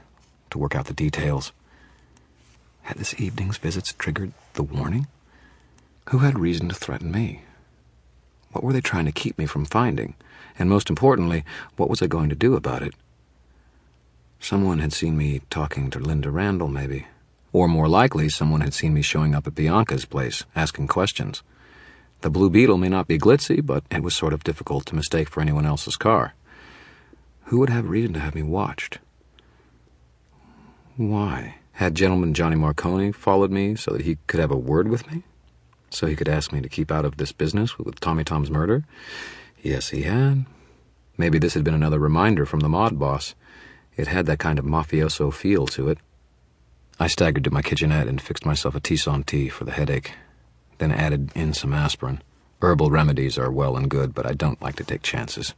to work out the details. Had this evening's visits triggered the warning? Who had reason to threaten me? What were they trying to keep me from finding? And most importantly, what was I going to do about it? Someone had seen me talking to Linda Randall, maybe. Or more likely, someone had seen me showing up at Bianca's place, asking questions. The Blue Beetle may not be glitzy, but it was sort of difficult to mistake for anyone else's car. Who would have reason to have me watched? Why? Had Gentleman Johnny Marconi followed me so that he could have a word with me? So he could ask me to keep out of this business with Tommy Tom's murder? Yes, he had. Maybe this had been another reminder from the mod boss. It had that kind of mafioso feel to it. I staggered to my kitchenette and fixed myself a Tisane tea for the headache, then added in some aspirin. Herbal remedies are well and good, but I don't like to take chances.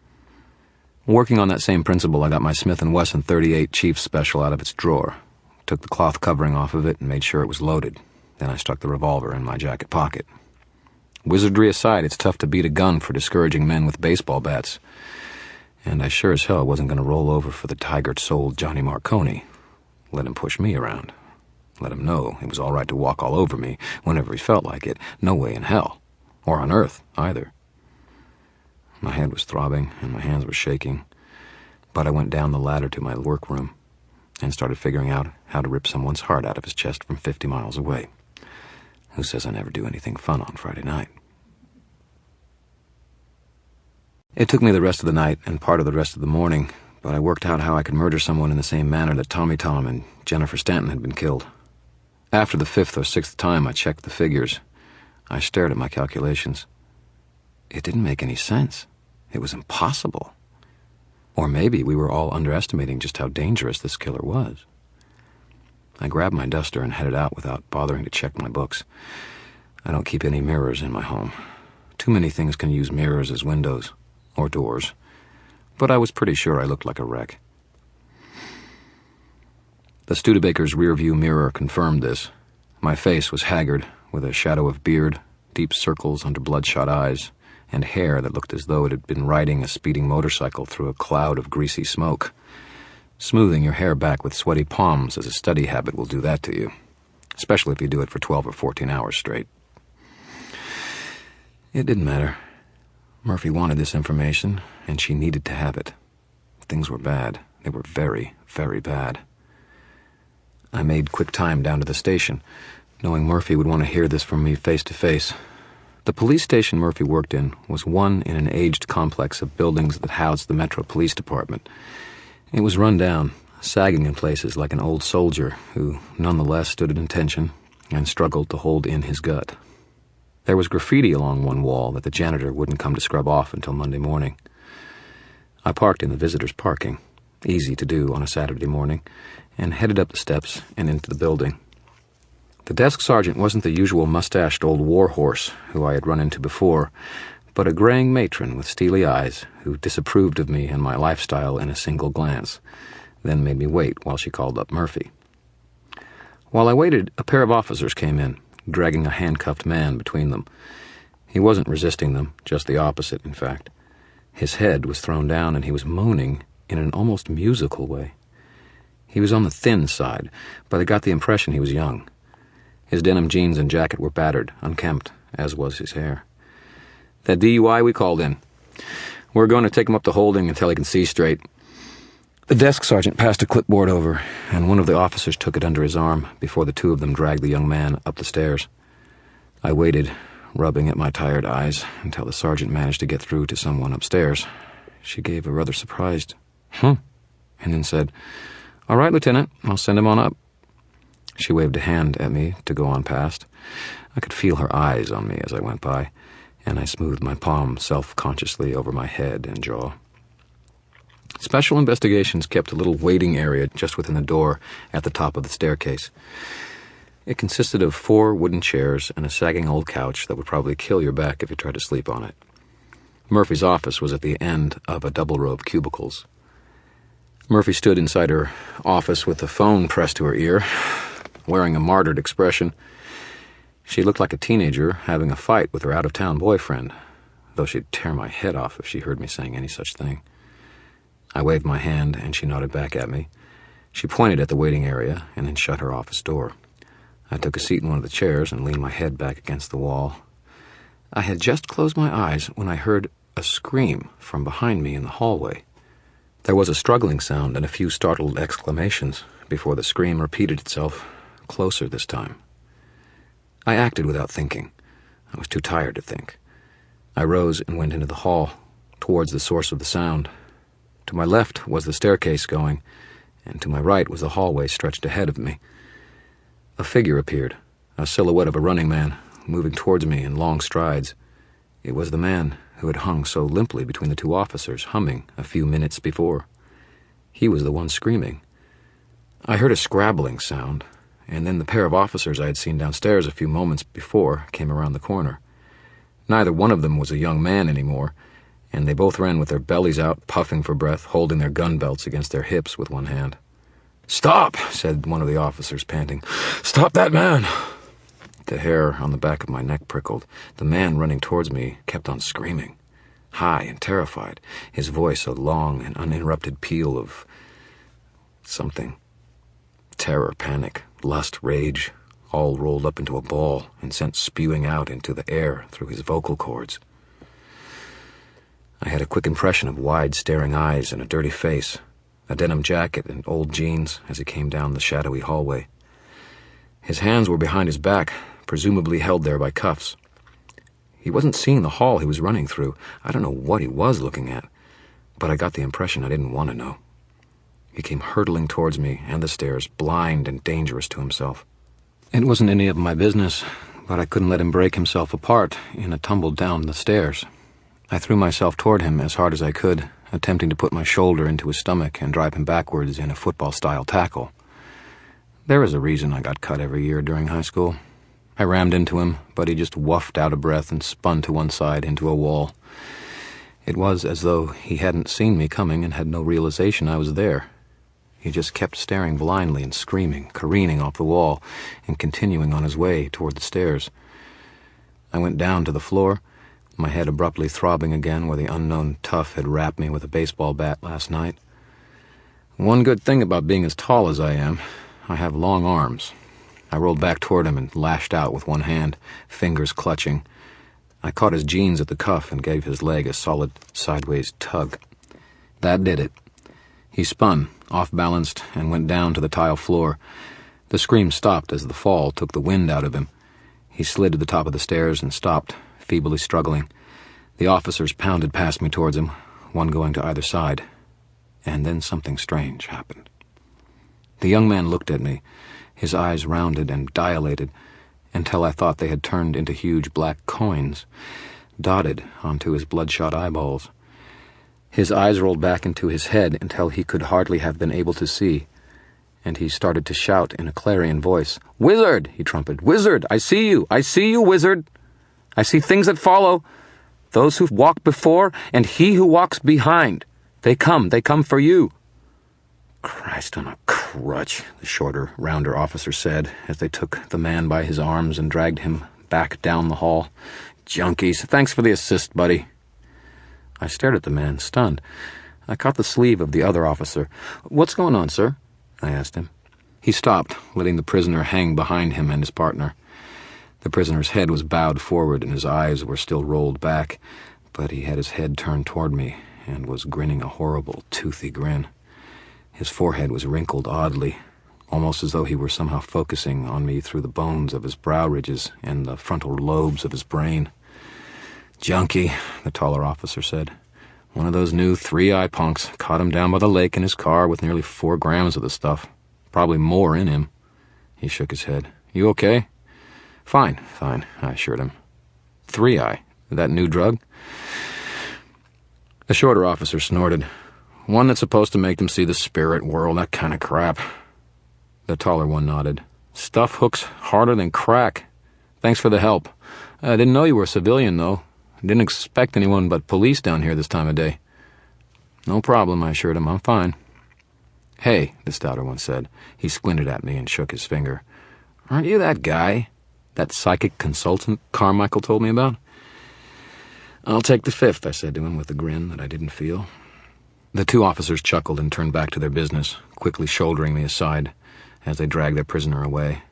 Working on that same principle, I got my Smith & Wesson 38 Chief Special out of its drawer, took the cloth covering off of it and made sure it was loaded. Then I stuck the revolver in my jacket pocket. Wizardry aside, it's tough to beat a gun for discouraging men with baseball bats. And I sure as hell wasn't going to roll over for the tiger-souled Johnny Marconi. Let him push me around. Let him know it was all right to walk all over me whenever he felt like it. No way in hell. Or on earth, either. My head was throbbing and my hands were shaking. But I went down the ladder to my workroom and started figuring out how to rip someone's heart out of his chest from 50 miles away. Who says I never do anything fun on Friday night? It took me the rest of the night and part of the rest of the morning, but I worked out how I could murder someone in the same manner that Tommy Tom and Jennifer Stanton had been killed. After the 5th or 6th time I checked the figures, I stared at my calculations. It didn't make any sense. It was impossible. Or maybe we were all underestimating just how dangerous this killer was. I grabbed my duster and headed out without bothering to check my books. I don't keep any mirrors in my home. Too many things can use mirrors as windows, or doors. But I was pretty sure I looked like a wreck. The Studebaker's rearview mirror confirmed this. My face was haggard, with a shadow of beard, deep circles under bloodshot eyes, and hair that looked as though it had been riding a speeding motorcycle through a cloud of greasy smoke. Smoothing your hair back with sweaty palms as a study habit will do that to you, especially if you do it for 12 or 14 hours straight. It didn't matter. Murphy wanted this information, and she needed to have it. Things were bad. They were very, very bad. I made quick time down to the station, knowing Murphy would want to hear this from me face to face. The police station Murphy worked in was one in an aged complex of buildings that housed the Metro Police Department. It was run down, sagging in places like an old soldier who nonetheless stood at attention and struggled to hold in his gut. There was graffiti along one wall that the janitor wouldn't come to scrub off until Monday morning. I parked in the visitors' parking, easy to do on a Saturday morning, and headed up the steps and into the building. The desk sergeant wasn't the usual mustached old warhorse who I had run into before, but a graying matron with steely eyes who disapproved of me and my lifestyle in a single glance, then made me wait while she called up Murphy. While I waited, a pair of officers came in, dragging a handcuffed man between them. He wasn't resisting them, just the opposite, in fact. His head was thrown down and he was moaning in an almost musical way. He was on the thin side, but I got the impression he was young. His denim jeans and jacket were battered, unkempt, as was his hair. "That DUI we called in. We're going to take him up to holding until he can see straight." The desk sergeant passed a clipboard over, and one of the officers took it under his arm before the two of them dragged the young man up the stairs. I waited, rubbing at my tired eyes, until the sergeant managed to get through to someone upstairs. She gave a rather surprised, and then said, "All right, Lieutenant, I'll send him on up." She waved a hand at me to go on past. I could feel her eyes on me as I went by, and I smoothed my palm self-consciously over my head and jaw. Special Investigations kept a little waiting area just within the door at the top of the staircase. It consisted of 4 wooden chairs and a sagging old couch that would probably kill your back if you tried to sleep on it. Murphy's office was at the end of a double row of cubicles. Murphy stood inside her office with the phone pressed to her ear, wearing a martyred expression. She looked like a teenager having a fight with her out-of-town boyfriend, though she'd tear my head off if she heard me saying any such thing. I waved my hand, and she nodded back at me. She pointed at the waiting area and then shut her office door. I took a seat in one of the chairs and leaned my head back against the wall. I had just closed my eyes when I heard a scream from behind me in the hallway. There was a struggling sound and a few startled exclamations before the scream repeated itself, closer this time. I acted without thinking. I was too tired to think. I rose and went into the hall, towards the source of the sound. To my left was the staircase going, and to my right was the hallway stretched ahead of me. A figure appeared, a silhouette of a running man, moving towards me in long strides. It was the man who had hung so limply between the 2 officers, humming a few minutes before. He was the one screaming. I heard a scrabbling sound, and then the pair of officers I had seen downstairs a few moments before came around the corner. Neither one of them was a young man anymore, and they both ran with their bellies out, puffing for breath, holding their gun belts against their hips with one hand. "Stop!" said one of the officers, panting. "Stop that man!" The hair on the back of my neck prickled. The man running towards me kept on screaming, high and terrified, his voice a long and uninterrupted peal of something. Terror, panic, lust, rage, all rolled up into a ball and sent spewing out into the air through his vocal cords. I had a quick impression of wide, staring eyes and a dirty face, a denim jacket and old jeans as he came down the shadowy hallway. His hands were behind his back, presumably held there by cuffs. He wasn't seeing the hall he was running through. I don't know what he was looking at, but I got the impression I didn't want to know. He came hurtling towards me and the stairs, blind and dangerous to himself. It wasn't any of my business, but I couldn't let him break himself apart in a tumble down the stairs. I threw myself toward him as hard as I could, attempting to put my shoulder into his stomach and drive him backwards in a football-style tackle. There is a reason I got cut every year during high school. I rammed into him, but he just woofed out of breath and spun to one side into a wall. It was as though he hadn't seen me coming and had no realization I was there. He just kept staring blindly and screaming, careening off the wall, and continuing on his way toward the stairs. I went down to the floor, my head abruptly throbbing again where the unknown tough had rapped me with a baseball bat last night. One good thing about being as tall as I am, I have long arms. I rolled back toward him and lashed out with one hand, fingers clutching. I caught his jeans at the cuff and gave his leg a solid sideways tug. That did it. He spun, off-balanced, and went down to the tile floor. The scream stopped as the fall took the wind out of him. He slid to the top of the stairs and stopped, feebly struggling. The officers pounded past me towards him, one going to either side. And then something strange happened. The young man looked at me, his eyes rounded and dilated, until I thought they had turned into huge black coins, dotted onto his bloodshot eyeballs. His eyes rolled back into his head until he could hardly have been able to see, and he started to shout in a clarion voice. "Wizard!" he trumpeted. "Wizard! I see you! I see you, wizard! I see things that follow, those who walk before, and he who walks behind. They come for you." "Christ on a crutch," the shorter, rounder officer said, as they took the man by his arms and dragged him back down the hall. "Junkies, thanks for the assist, buddy." I stared at the man, stunned. I caught the sleeve of the other officer. "What's going on, sir?" I asked him. He stopped, letting the prisoner hang behind him and his partner. The prisoner's head was bowed forward and his eyes were still rolled back, but he had his head turned toward me and was grinning a horrible, toothy grin. His forehead was wrinkled oddly, almost as though he were somehow focusing on me through the bones of his brow ridges and the frontal lobes of his brain. "Junkie," the taller officer said. One of those new 3i punks caught him down by the lake in his car with nearly 4 grams of the stuff. Probably more in him. He shook his head. You okay? Fine, I assured him. 3i, that new drug? The shorter officer snorted. One that's supposed to make them see the spirit world, that kind of crap. The taller one nodded. Stuff hooks harder than crack. Thanks for the help. I didn't know you were a civilian, though. Didn't expect anyone but police down here this time of day. No problem, I assured him. I'm fine. Hey, the stouter one said. He squinted at me and shook his finger. Aren't you that guy? That psychic consultant Carmichael told me about? I'll take the 5th, I said to him with a grin that I didn't feel. The 2 officers chuckled and turned back to their business, quickly shouldering me aside as they dragged their prisoner away.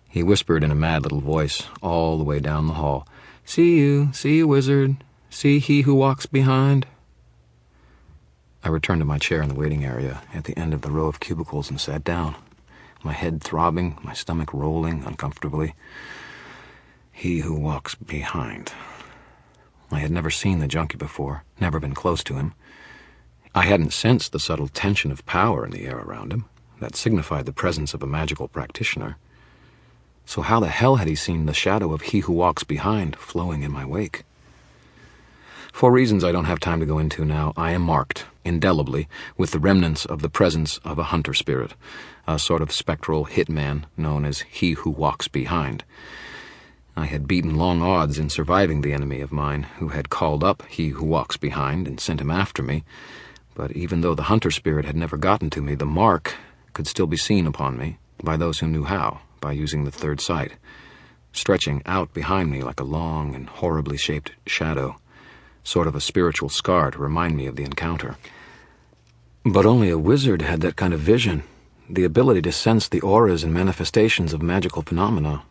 He whispered in a mad little voice all the way down the hall. See you, wizard. See he who walks behind. I returned to my chair in the waiting area at the end of the row of cubicles and sat down, my head throbbing, my stomach rolling uncomfortably. He who walks behind. I had never seen the junkie before, never been close to him. I hadn't sensed the subtle tension of power in the air around him that signified the presence of a magical practitioner. So how the hell had he seen the shadow of he who walks behind flowing in my wake? For reasons I don't have time to go into now, I am marked, indelibly, with the remnants of the presence of a hunter spirit, a sort of spectral hitman known as he who walks behind. I had beaten long odds in surviving the enemy of mine, who had called up he who walks behind and sent him after me, but even though the hunter spirit had never gotten to me, the mark could still be seen upon me by those who knew how, by using the third sight, stretching out behind me like a long and horribly shaped shadow, sort of a spiritual scar to remind me of the encounter. But only a wizard had that kind of vision, the ability to sense the auras and manifestations of magical phenomena,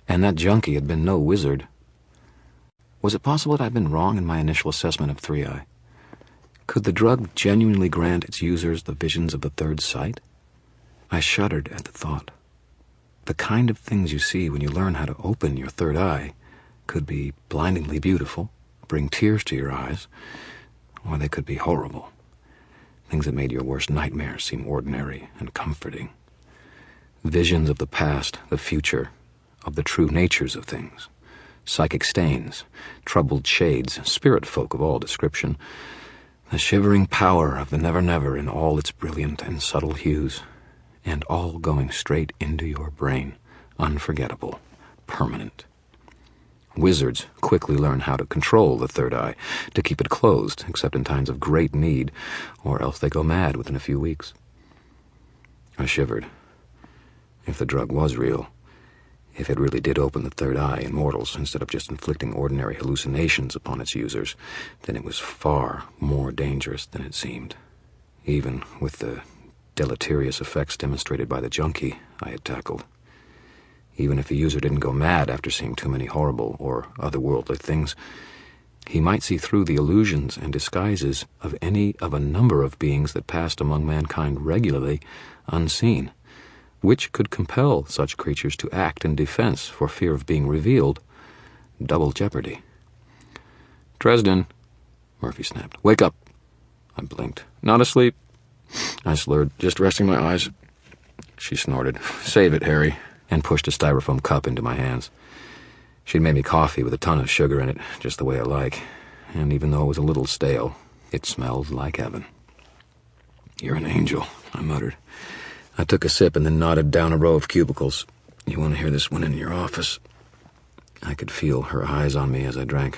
and that junkie had been no wizard. Was it possible that I'd been wrong in my initial assessment of 3i? Could the drug genuinely grant its users the visions of the third sight? I shuddered at the thought. The kind of things you see when you learn how to open your third eye could be blindingly beautiful, bring tears to your eyes, or they could be horrible. Things that made your worst nightmares seem ordinary and comforting. Visions of the past, the future, of the true natures of things. Psychic stains, troubled shades, spirit folk of all description. The shivering power of the never-never in all its brilliant and subtle hues, and all going straight into your brain, unforgettable, permanent. Wizards quickly learn how to control the third eye, to keep it closed, except in times of great need, or else they go mad within a few weeks. I shivered. If the drug was real, if it really did open the third eye in mortals instead of just inflicting ordinary hallucinations upon its users, then it was far more dangerous than it seemed, even with the deleterious effects demonstrated by the junkie I had tackled. Even if the user didn't go mad after seeing too many horrible or otherworldly things, he might see through the illusions and disguises of any of a number of beings that passed among mankind regularly, unseen, which could compel such creatures to act in defense for fear of being revealed. Double jeopardy. Dresden, Murphy snapped. Wake up. I blinked. Not asleep. I slurred, just resting my eyes. She snorted. Save it, Harry, and pushed a styrofoam cup into my hands. She'd made me coffee with a ton of sugar in it, just the way I like, and even though it was a little stale, it smelled like heaven. You're an angel, I muttered. I took a sip and then nodded down a row of cubicles. You want to hear this one in your office? I could feel her eyes on me as I drank.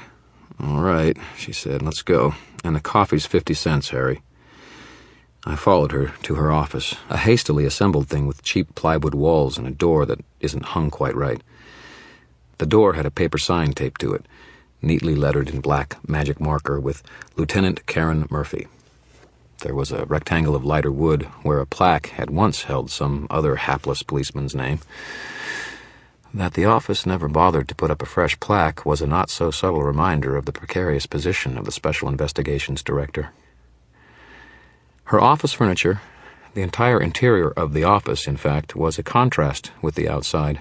All right, she said, let's go. And the coffee's 50 cents, Harry. I followed her to her office, a hastily assembled thing with cheap plywood walls and a door that isn't hung quite right. The door had a paper sign taped to it, neatly lettered in black magic marker with Lieutenant Karen Murphy. There was a rectangle of lighter wood where a plaque had once held some other hapless policeman's name. That the office never bothered to put up a fresh plaque was a not-so-subtle reminder of the precarious position of the Special Investigations Director. Her office furniture, the entire interior of the office, in fact, was a contrast with the outside.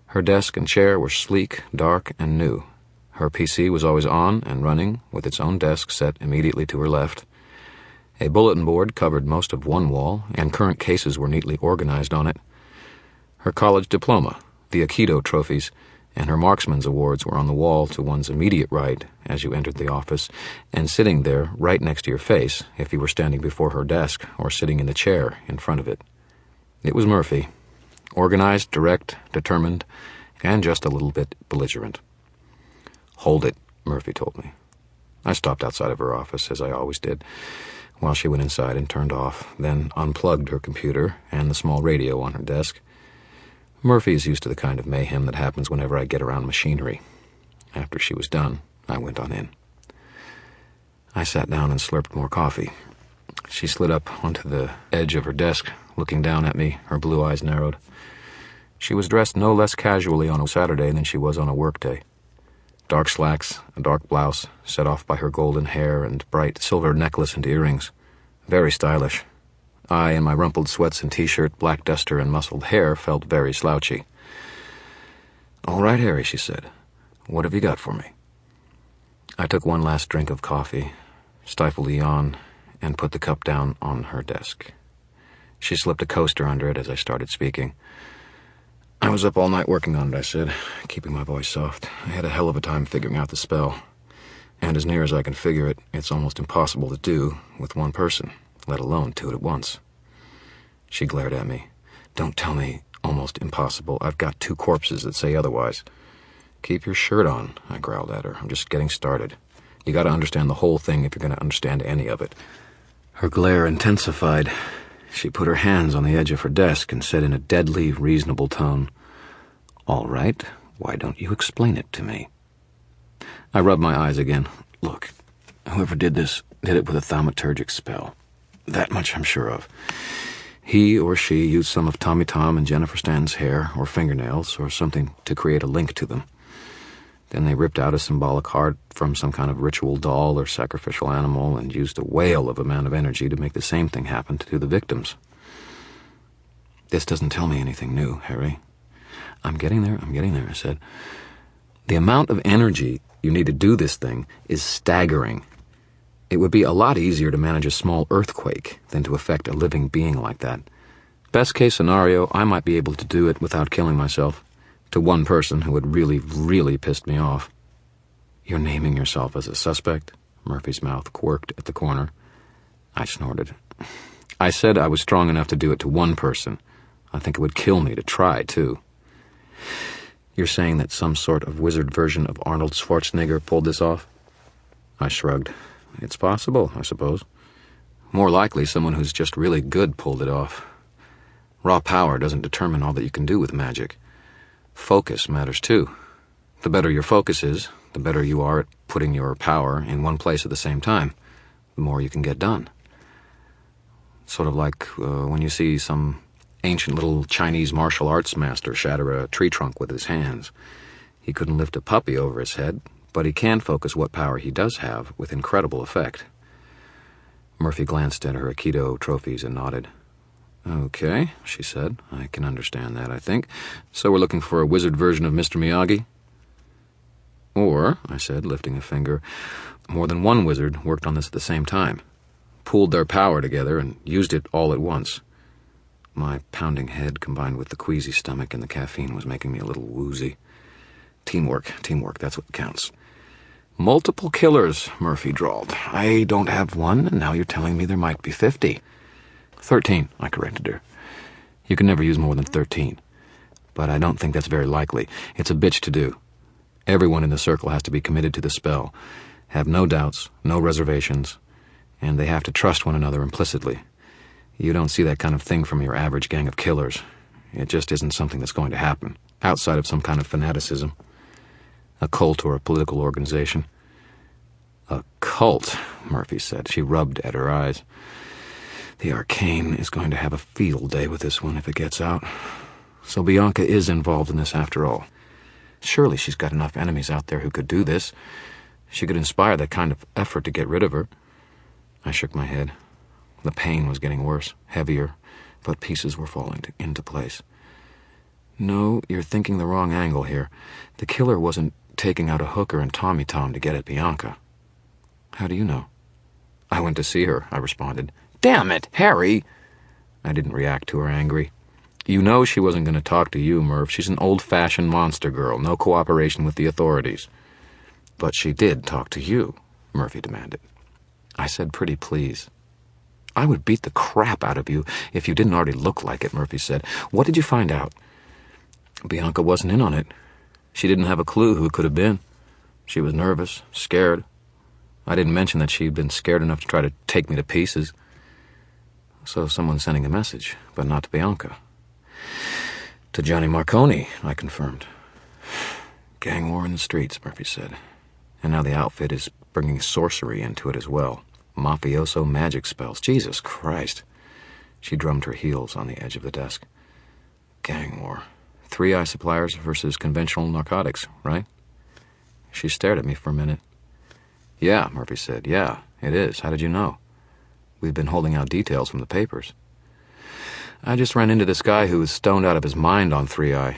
Her desk and chair were sleek, dark, and new. Her PC was always on and running, with its own desk set immediately to her left. A bulletin board covered most of one wall, and current cases were neatly organized on it. Her college diploma, the Aikido trophies, and her marksman's awards were on the wall to one's immediate right as you entered the office, and sitting there right next to your face if you were standing before her desk or sitting in the chair in front of it. It was Murphy, organized, direct, determined, and just a little bit belligerent. "Hold it," Murphy told me. I stopped outside of her office, as I always did, while she went inside and turned off, then unplugged her computer and the small radio on her desk. Murphy is used to the kind of mayhem that happens whenever I get around machinery. After she was done, I went on in. I sat down and slurped more coffee. She slid up onto the edge of her desk, looking down at me, her blue eyes narrowed. She was dressed no less casually on a Saturday than she was on a workday. Dark slacks, a dark blouse, set off by her golden hair and bright silver necklace and earrings. Very stylish. I, in my rumpled sweats and T-shirt, black duster, and muscled hair, felt very slouchy. "All right, Harry," she said. "What have you got for me?" I took one last drink of coffee, stifled a yawn, and put the cup down on her desk. She slipped a coaster under it as I started speaking. "I was up all night working on it," I said, keeping my voice soft. "I had a hell of a time figuring out the spell. And as near as I can figure it, it's almost impossible to do with one person, let alone two at once." She glared at me. "Don't tell me almost impossible. I've got two corpses that say otherwise." "Keep your shirt on," I growled at her. "I'm just getting started. You gotta understand the whole thing if you're gonna understand any of it." Her glare intensified. She put her hands on the edge of her desk and said in a deadly, reasonable tone, "All right, why don't you explain it to me?" I rubbed my eyes again. "Look, whoever did this did it with a thaumaturgic spell. That much I'm sure of. He or she used some of Tommy Tom and Jennifer Stanton's hair or fingernails or something to create a link to them. Then they ripped out a symbolic heart from some kind of ritual doll or sacrificial animal and used a whale of amount of energy to make the same thing happen to the victims. This doesn't tell me anything new, Harry." I'm getting there, I said. "The amount of energy you need to do this thing is staggering. It would be a lot easier to manage a small earthquake than to affect a living being like that. Best case scenario, I might be able to do it without killing myself. To one person who had really, really pissed me off." "You're naming yourself as a suspect?" Murphy's mouth quirked at the corner. I snorted. "I said I was strong enough to do it to one person. I think it would kill me to try, too." "You're saying that some sort of wizard version of Arnold Schwarzenegger pulled this off?" I shrugged. "It's possible, I suppose. More likely someone who's just really good pulled it off. Raw power doesn't determine all that you can do with magic. Focus matters too. The better your focus is, the better you are at putting your power in one place at the same time, the more you can get done. Sort of like when you see some ancient little Chinese martial arts master shatter a tree trunk with his hands. He couldn't lift a puppy over his head, but he can focus what power he does have with incredible effect." Murphy glanced at her Aikido trophies and nodded. "Okay," she said. "I can understand that, I think. So we're looking for a wizard version of Mr. Miyagi?" "Or," I said, lifting a finger, "more than one wizard worked on this at the same time, pooled their power together and used it all at once." My pounding head combined with the queasy stomach and the caffeine was making me a little woozy. Teamwork, that's what counts." "Multiple killers," Murphy drawled. "I don't have one, and now you're telling me there might be 50. 13, I corrected her. "You can never use more than 13. But I don't think that's very likely. It's a bitch to do. Everyone in the circle has to be committed to the spell, have no doubts, no reservations, and they have to trust one another implicitly. You don't see that kind of thing from your average gang of killers. It just isn't something that's going to happen, outside of some kind of fanaticism. A cult or a political organization." "A cult," Murphy said. She rubbed at her eyes. "The arcane is going to have a field day with this one if it gets out. So Bianca is involved in this after all. Surely she's got enough enemies out there who could do this. She could inspire that kind of effort to get rid of her." I shook my head. The pain was getting worse, heavier, but pieces were falling into place. "No, you're thinking the wrong angle here. The killer wasn't taking out a hooker and Tommy Tom to get at Bianca. How do you know? I went to see her, I responded. Damn it, Harry! I didn't react to her angry. You know she wasn't going to talk to you, Murph. She's an old-fashioned monster girl, no cooperation with the authorities. But she did talk to you, Murphy demanded. I said, pretty please. I would beat the crap out of you if you didn't already look like it, Murphy said. What did you find out? Bianca wasn't in on it. She didn't have a clue who it could have been. She was nervous, scared. I didn't mention that she'd been scared enough to try to take me to pieces. So someone's sending a message, but not to Bianca. To Johnny Marconi, I confirmed. Gang war in the streets, Murphy said. And now the outfit is bringing sorcery into it as well. Mafioso magic spells. Jesus Christ. She drummed her heels on the edge of the desk. Gang war. 3i suppliers versus conventional narcotics, right? She stared at me for a minute. Yeah, Murphy said. Yeah, it is. How did you know? We've been holding out details from the papers. I just ran into this guy who was stoned out of his mind on 3i.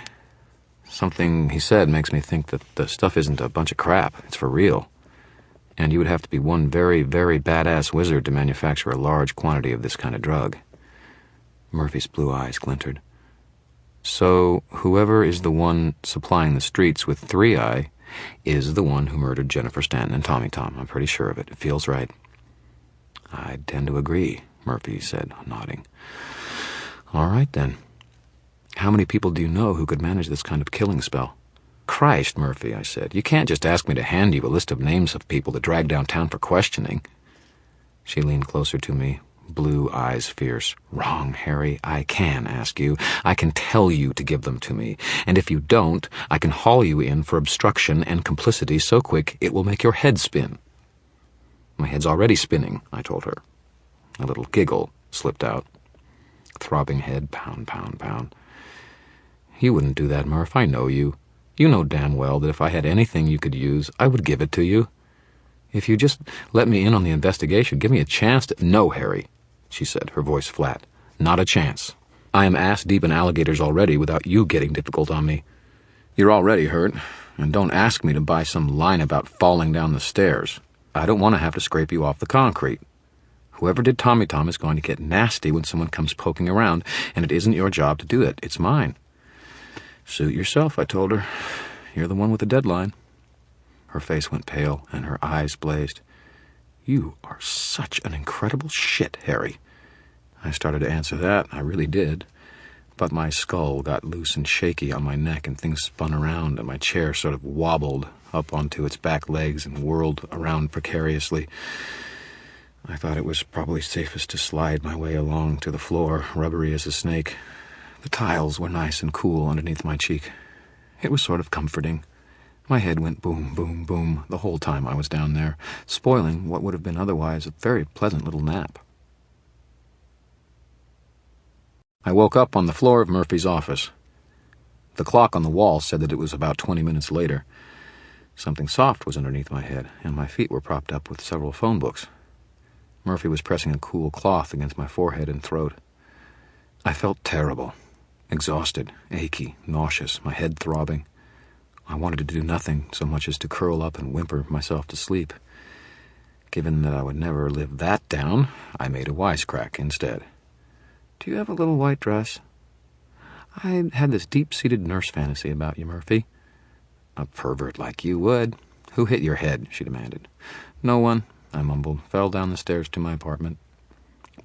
Something he said makes me think that the stuff isn't a bunch of crap. It's for real. And you would have to be one very, very badass wizard to manufacture a large quantity of this kind of drug. Murphy's blue eyes glinted. So, whoever is the one supplying the streets with 3i is the one who murdered Jennifer Stanton and Tommy Tom. I'm pretty sure of it. It feels right. I tend to agree, Murphy said, nodding. All right, then. How many people do you know who could manage this kind of killing spell? Christ, Murphy, I said. You can't just ask me to hand you a list of names of people to drag downtown for questioning. She leaned closer to me, blue eyes fierce. Wrong, Harry. I can ask you. I can tell you to give them to me. And if you don't, I can haul you in for obstruction and complicity so quick it will make your head spin. My head's already spinning, I told her. A little giggle slipped out. Throbbing head, pound, pound, pound. You wouldn't do that, Murph. I know you. You know damn well that if I had anything you could use, I would give it to you. If you just let me in on the investigation, give me a chance to— No, Harry, she said, her voice flat. Not a chance. I am ass-deep in alligators already without you getting difficult on me. You're already hurt, and don't ask me to buy some line about falling down the stairs. I don't want to have to scrape you off the concrete. Whoever did Tommy Tom is going to get nasty when someone comes poking around, and it isn't your job to do it. It's mine. Suit yourself, I told her. You're the one with the deadline. Her face went pale, and her eyes blazed. You are such an incredible shit, Harry. I started to answer that. I really did. But my skull got loose and shaky on my neck, and things spun around, and my chair sort of wobbled up onto its back legs and whirled around precariously. I thought it was probably safest to slide my way along to the floor, rubbery as a snake. The tiles were nice and cool underneath my cheek. It was sort of comforting. My head went boom, boom, boom the whole time I was down there, spoiling what would have been otherwise a very pleasant little nap. I woke up on the floor of Murphy's office. The clock on the wall said that it was about 20 minutes later. Something soft was underneath my head, and my feet were propped up with several phone books. Murphy was pressing a cool cloth against my forehead and throat. I felt terrible. Exhausted, achy, nauseous, my head throbbing. I wanted to do nothing so much as to curl up and whimper myself to sleep. Given that I would never live that down, I made a wisecrack instead. Do you have a little white dress? I had this deep-seated nurse fantasy about you, Murphy. A pervert like you would. Who hit your head? She demanded. No one, I mumbled. Fell down the stairs to my apartment.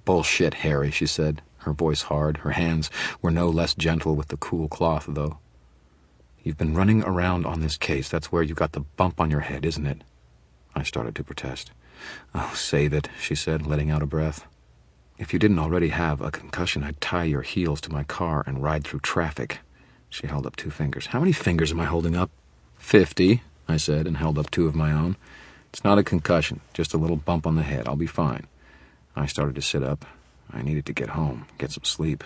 Bullshit, Harry, she said, her voice hard. Her hands were no less gentle with the cool cloth, though. You've been running around on this case. That's where you got the bump on your head, isn't it? I started to protest. Oh, save it, she said, letting out a breath. If you didn't already have a concussion, I'd tie your heels to my car and ride through traffic. She held up 2 fingers. How many fingers am I holding up? 50, I said, and held up 2 of my own. It's not a concussion, just a little bump on the head. I'll be fine. I started to sit up. I needed to get home, get some sleep.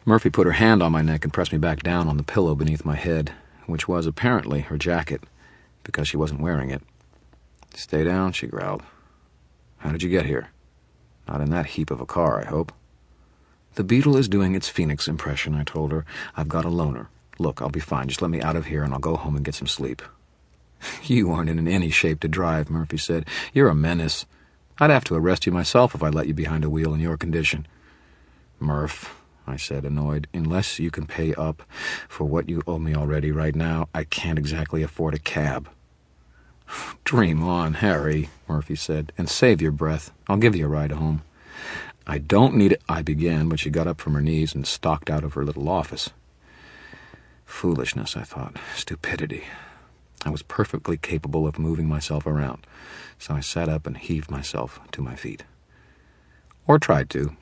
Murphy put her hand on my neck and pressed me back down on the pillow beneath my head, which was apparently her jacket, because she wasn't wearing it. Stay down, she growled. How did you get here? Not in that heap of a car, I hope. The beetle is doing its Phoenix impression, I told her. I've got a loner. Look, I'll be fine. Just let me out of here and I'll go home and get some sleep. "You aren't in any shape to drive," Murphy said. "You're a menace. I'd have to arrest you myself if I let you behind a wheel in your condition." "Murph," I said, annoyed, "unless you can pay up for what you owe me already right now, I can't exactly afford a cab." "Dream on, Harry," Murphy said, "and save your breath. I'll give you a ride home." "I don't need it," I began, but she got up from her knees and stalked out of her little office. Foolishness, I thought. Stupidity. I was perfectly capable of moving myself around, so I sat up and heaved myself to my feet. Or tried to.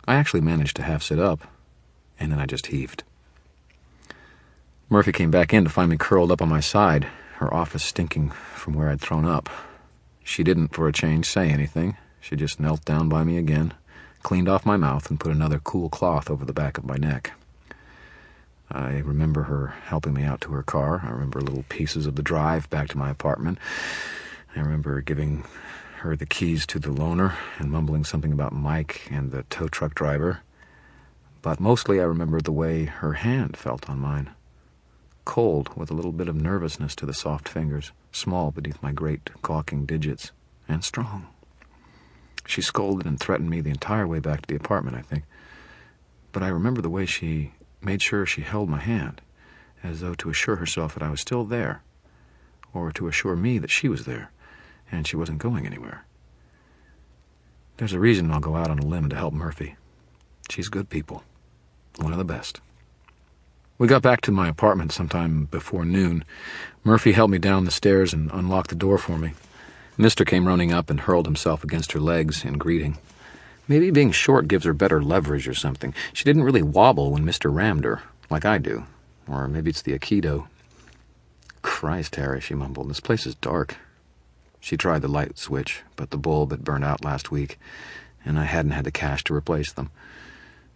I actually managed to half sit up, and then I just heaved. Murphy came back in to find me curled up on my side, her office stinking from where I'd thrown up. She didn't, for a change, say anything. She just knelt down by me again, cleaned off my mouth, and put another cool cloth over the back of my neck. I remember her helping me out to her car. I remember little pieces of the drive back to my apartment. I remember giving her the keys to the loaner and mumbling something about Mike and the tow truck driver. But mostly I remember the way her hand felt on mine. Cold, with a little bit of nervousness to the soft fingers, small beneath my great gawking digits, and strong. She scolded and threatened me the entire way back to the apartment, I think. But I remember the way she made sure she held my hand, as though to assure herself that I was still there, or to assure me that she was there, and she wasn't going anywhere. There's a reason I'll go out on a limb to help Murphy. She's good people. One of the best. We got back to my apartment sometime before noon. Murphy helped me down the stairs and unlocked the door for me. Mister came running up and hurled himself against her legs in greeting. Maybe being short gives her better leverage or something. She didn't really wobble when Mister rammed her, like I do. Or maybe it's the Aikido. "Christ, Harry," she mumbled, "this place is dark." She tried the light switch, but the bulb had burned out last week, and I hadn't had the cash to replace them.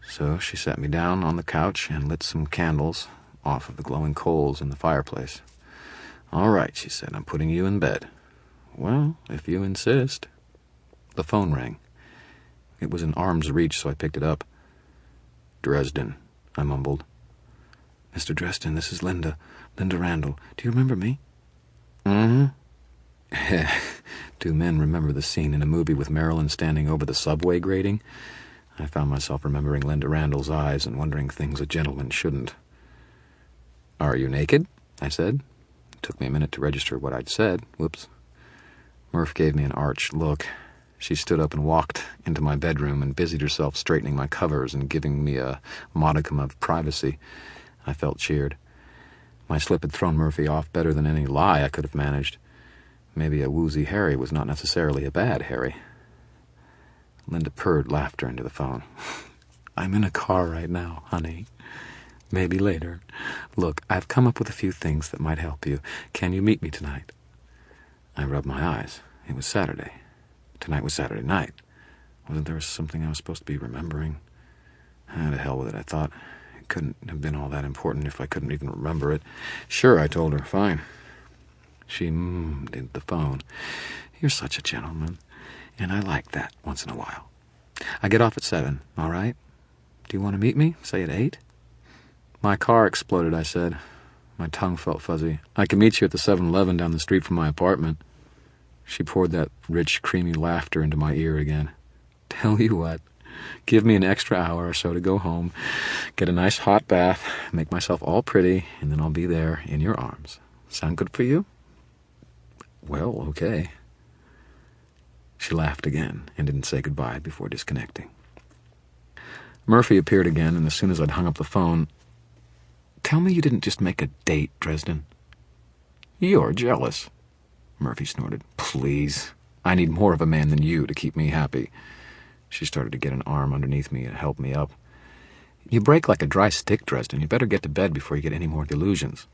So she sat me down on the couch and lit some candles off of the glowing coals in the fireplace. "All right," she said, "I'm putting you in bed." "Well, if you insist." The phone rang. It was in arm's reach, so I picked it up. "Dresden," I mumbled. "Mr. Dresden, this is Linda Randall. Do you remember me?" "Mm-hmm." Do men remember the scene in a movie with Marilyn standing over the subway grating? I found myself remembering Linda Randall's eyes and wondering things a gentleman shouldn't. "Are you naked?" I said. It took me a minute to register what I'd said. Whoops. Murph gave me an arch look. She stood up and walked into my bedroom and busied herself straightening my covers and giving me a modicum of privacy. I felt cheered. My slip had thrown Murphy off better than any lie I could have managed. Maybe a woozy Harry was not necessarily a bad Harry. Linda purred laughter into the phone. "I'm in a car right now, honey. Maybe later. Look, I've come up with a few things that might help you. Can you meet me tonight?" I rubbed my eyes. It was Saturday. Tonight was Saturday night. Wasn't there something I was supposed to be remembering? To hell with it, I thought. It couldn't have been all that important if I couldn't even remember it. "Sure," I told her. "Fine." She into the phone. "You're such a gentleman, and I like that once in a while. I get off at 7, all right? Do you want to meet me, say at 8? "My car exploded," I said. My tongue felt fuzzy. "I can meet you at the 7-Eleven down the street from my apartment." She poured that rich, creamy laughter into my ear again. "Tell you what, give me an extra hour or so to go home, get a nice hot bath, make myself all pretty, and then I'll be there in your arms. Sound good for you?" "Well, okay." She laughed again and didn't say goodbye before disconnecting. Murphy appeared again, and as soon as I'd hung up the phone, "Tell me you didn't just make a date, Dresden." "You're jealous," Murphy snorted. "Please. I need more of a man than you to keep me happy." She started to get an arm underneath me and help me up. "You break like a dry stick, Dresden. You better get to bed before you get any more delusions."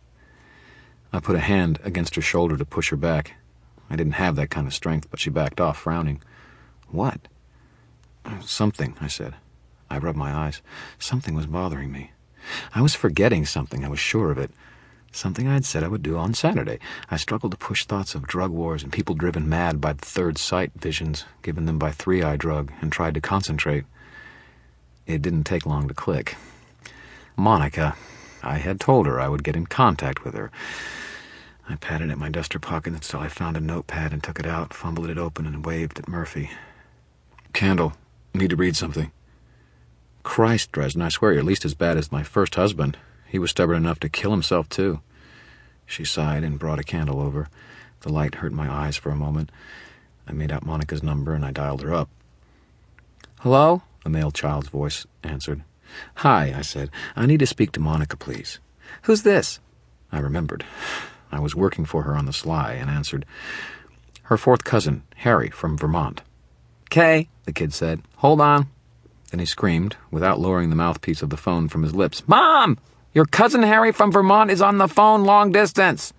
I put a hand against her shoulder to push her back. I didn't have that kind of strength, but she backed off, frowning. "What?" "Something," I said. I rubbed my eyes. Something was bothering me. I was forgetting something, I was sure of it. Something I had said I would do on Saturday. I struggled to push thoughts of drug wars and people driven mad by the third sight visions given them by 3-Eye drug and tried to concentrate. It didn't take long to click. Monica. I had told her I would get in contact with her. I patted at my duster pocket until I found a notepad and took it out, fumbled it open, and waved at Murphy. "Candle. Need to read something." "Christ, Dresden, I swear you're at least as bad as my first husband. He was stubborn enough to kill himself, too." She sighed and brought a candle over. The light hurt my eyes for a moment. I made out Monica's number and I dialed her up. "Hello?" a male child's voice answered. "Hi," I said. "I need to speak to Monica, please." "Who's this?" I remembered. I was working for her on the sly and answered. "Her fourth cousin, Harry, from Vermont." "'Kay," the kid said. "Hold on." Then he screamed, without lowering the mouthpiece of the phone from his lips. "Mom! Your cousin Harry from Vermont is on the phone long distance."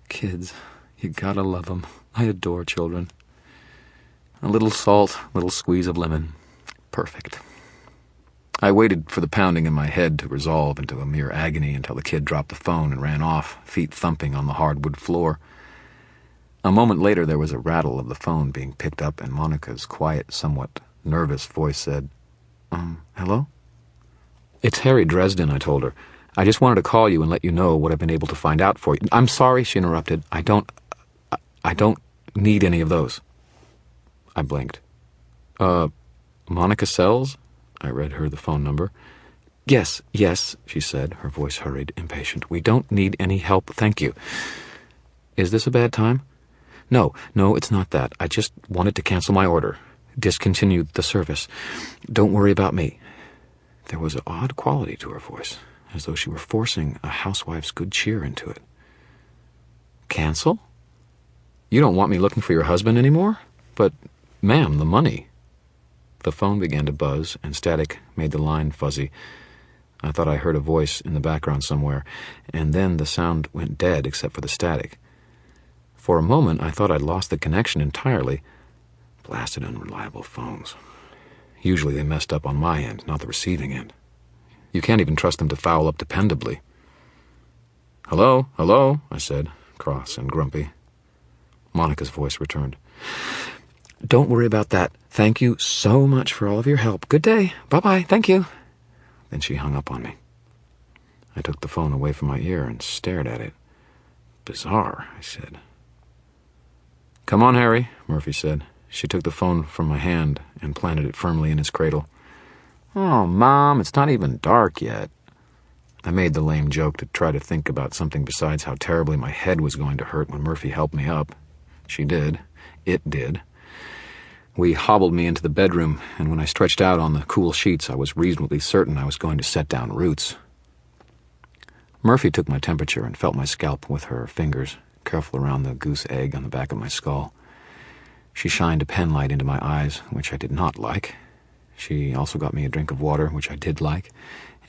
Kids, you gotta love them. I adore children. A little salt, a little squeeze of lemon. Perfect. I waited for the pounding in my head to resolve into a mere agony until the kid dropped the phone and ran off, feet thumping on the hardwood floor. A moment later there was a rattle of the phone being picked up, and Monica's quiet, somewhat nervous voice said, "Hello?" "It's Harry Dresden," I told her. "I just wanted to call you and let you know what I've been able to find out for you." "I'm sorry," she interrupted. I don't need any of those." I blinked. Monica Sells?" I read her the phone number. Yes, she said, her voice hurried, impatient. "We don't need any help, thank you." "Is this a bad time?" No, it's not that. I just wanted to cancel my order. Discontinue the service. Don't worry about me." There was an odd quality to her voice, as though she were forcing a housewife's good cheer into it. "Cancel? You don't want me looking for your husband anymore? But, ma'am, the money." The phone began to buzz, and static made the line fuzzy. I thought I heard a voice in the background somewhere, and then the sound went dead except for the static. For a moment, I thought I'd lost the connection entirely. Blasted unreliable phones. Usually they messed up on my end, not the receiving end. You can't even trust them to foul up dependably. Hello, I said, cross and grumpy. Monica's voice returned. "Don't worry about that. Thank you so much for all of your help. Good day. Bye-bye. Thank you." Then she hung up on me. I took the phone away from my ear and stared at it. "Bizarre," I said. "Come on, Harry," Murphy said. She took the phone from my hand and planted it firmly in its cradle. "Oh, Mom, it's not even dark yet." I made the lame joke to try to think about something besides how terribly my head was going to hurt when Murphy helped me up. She did. It did. We hobbled me into the bedroom, and when I stretched out on the cool sheets, I was reasonably certain I was going to set down roots. Murphy took my temperature and felt my scalp with her fingers, careful around the goose egg on the back of my skull. She shined a penlight into my eyes, which I did not like. She also got me a drink of water, which I did like,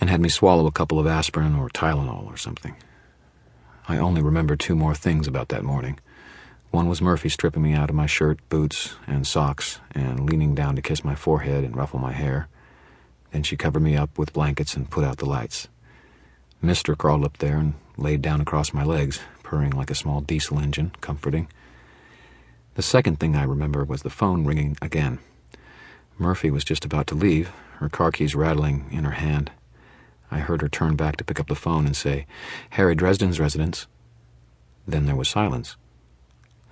and had me swallow a couple of aspirin or Tylenol or something. I only remember two more things about that morning. One was Murphy stripping me out of my shirt, boots, and socks, and leaning down to kiss my forehead and ruffle my hair. Then she covered me up with blankets and put out the lights. Mister crawled up there and laid down across my legs, purring like a small diesel engine, comforting. The second thing I remember was the phone ringing again. Murphy was just about to leave, her car keys rattling in her hand. I heard her turn back to pick up the phone and say, "Harry Dresden's residence." Then there was silence.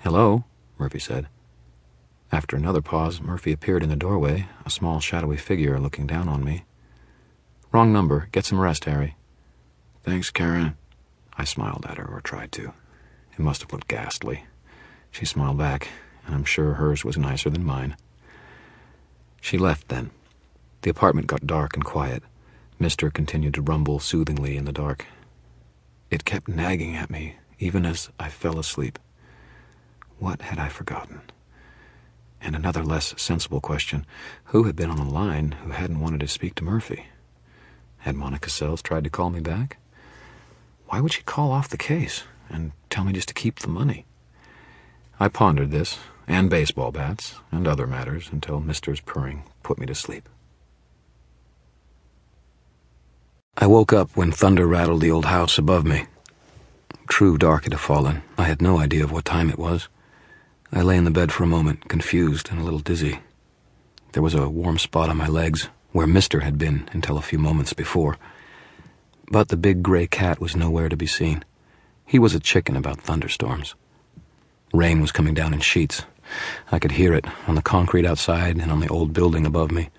"Hello," Murphy said. After another pause, Murphy appeared in the doorway, a small shadowy figure looking down on me. "Wrong number. Get some rest, Harry." "Thanks, Karen." I smiled at her, or tried to. It must have looked ghastly. She smiled back, and I'm sure hers was nicer than mine. She left then. The apartment got dark and quiet. Mister continued to rumble soothingly in the dark. It kept nagging at me, even as I fell asleep. What had I forgotten? And another less sensible question, who had been on the line who hadn't wanted to speak to Murphy? Had Monica Sells tried to call me back? Why would she call off the case and tell me just to keep the money? I pondered this, and baseball bats, and other matters, until Mister's purring put me to sleep. I woke up when thunder rattled the old house above me. True dark it had fallen. I had no idea of what time it was. I lay in the bed for a moment, confused and a little dizzy. There was a warm spot on my legs, where Mister had been until a few moments before. But the big gray cat was nowhere to be seen. He was a chicken about thunderstorms. Rain was coming down in sheets. I could hear it on the concrete outside and on the old building above me.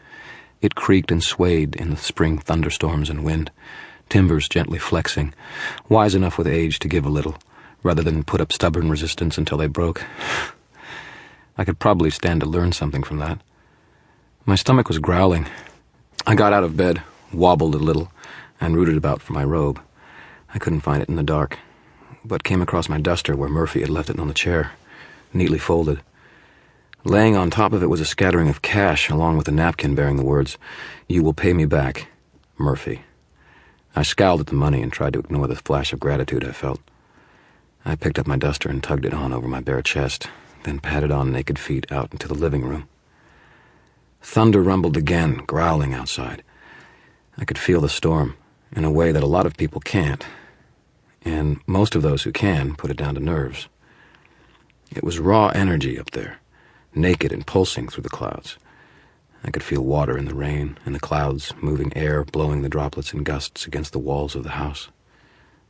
It creaked and swayed in the spring thunderstorms and wind, timbers gently flexing, wise enough with age to give a little, rather than put up stubborn resistance until they broke. I could probably stand to learn something from that. My stomach was growling. I got out of bed, wobbled a little, and rooted about for my robe. I couldn't find it in the dark, but came across my duster where Murphy had left it on the chair, neatly folded. Laying on top of it was a scattering of cash, along with a napkin bearing the words, "You will pay me back, Murphy." I scowled at the money and tried to ignore the flash of gratitude I felt. I picked up my duster and tugged it on over my bare chest, then padded on naked feet out into the living room. Thunder rumbled again, growling outside. I could feel the storm in a way that a lot of people can't, and most of those who can put it down to nerves. It was raw energy up there, naked and pulsing through the clouds. I could feel water in the rain, and the clouds moving air, blowing the droplets in gusts against the walls of the house.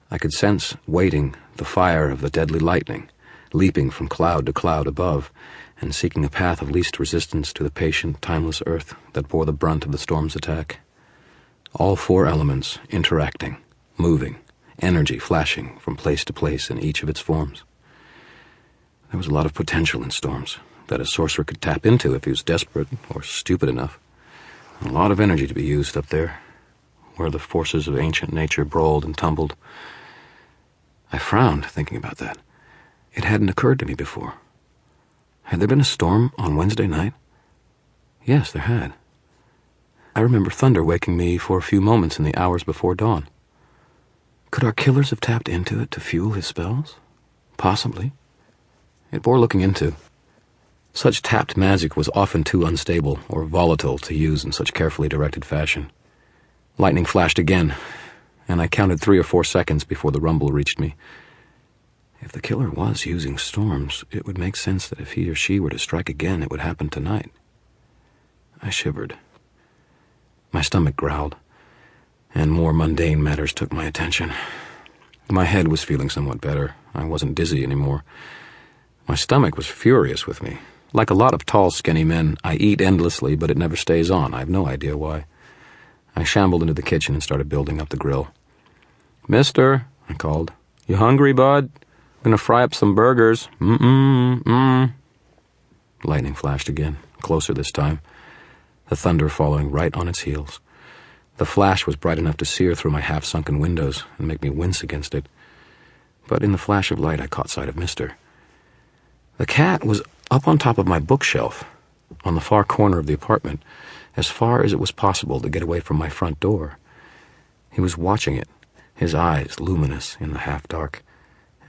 I could sense, waiting, the fire of the deadly lightning, leaping from cloud to cloud above, and seeking a path of least resistance to the patient, timeless earth that bore the brunt of the storm's attack. All four elements interacting, moving, energy flashing from place to place in each of its forms. There was a lot of potential in storms that a sorcerer could tap into if he was desperate or stupid enough. A lot of energy to be used up there, where the forces of ancient nature brawled and tumbled. I frowned, thinking about that. It hadn't occurred to me before. Had there been a storm on Wednesday night? Yes, there had. I remember thunder waking me for a few moments in the hours before dawn. Could our killers have tapped into it to fuel his spells? Possibly. It bore looking into. Such tapped magic was often too unstable or volatile to use in such carefully directed fashion. Lightning flashed again, and I counted 3 or 4 seconds before the rumble reached me. If the killer was using storms, it would make sense that if he or she were to strike again, it would happen tonight. I shivered. My stomach growled, and more mundane matters took my attention. My head was feeling somewhat better. I wasn't dizzy anymore. My stomach was furious with me. Like a lot of tall, skinny men, I eat endlessly, but it never stays on. I have no idea why. I shambled into the kitchen and started building up the grill. "Mister," I called. "You hungry, bud? Gonna fry up some burgers." Lightning flashed again, closer this time, the thunder following right on its heels. The flash was bright enough to sear through my half-sunken windows and make me wince against it. But in the flash of light, I caught sight of Mister. The cat was up on top of my bookshelf, on the far corner of the apartment, as far as it was possible to get away from my front door. He was watching it, his eyes luminous in the half-dark,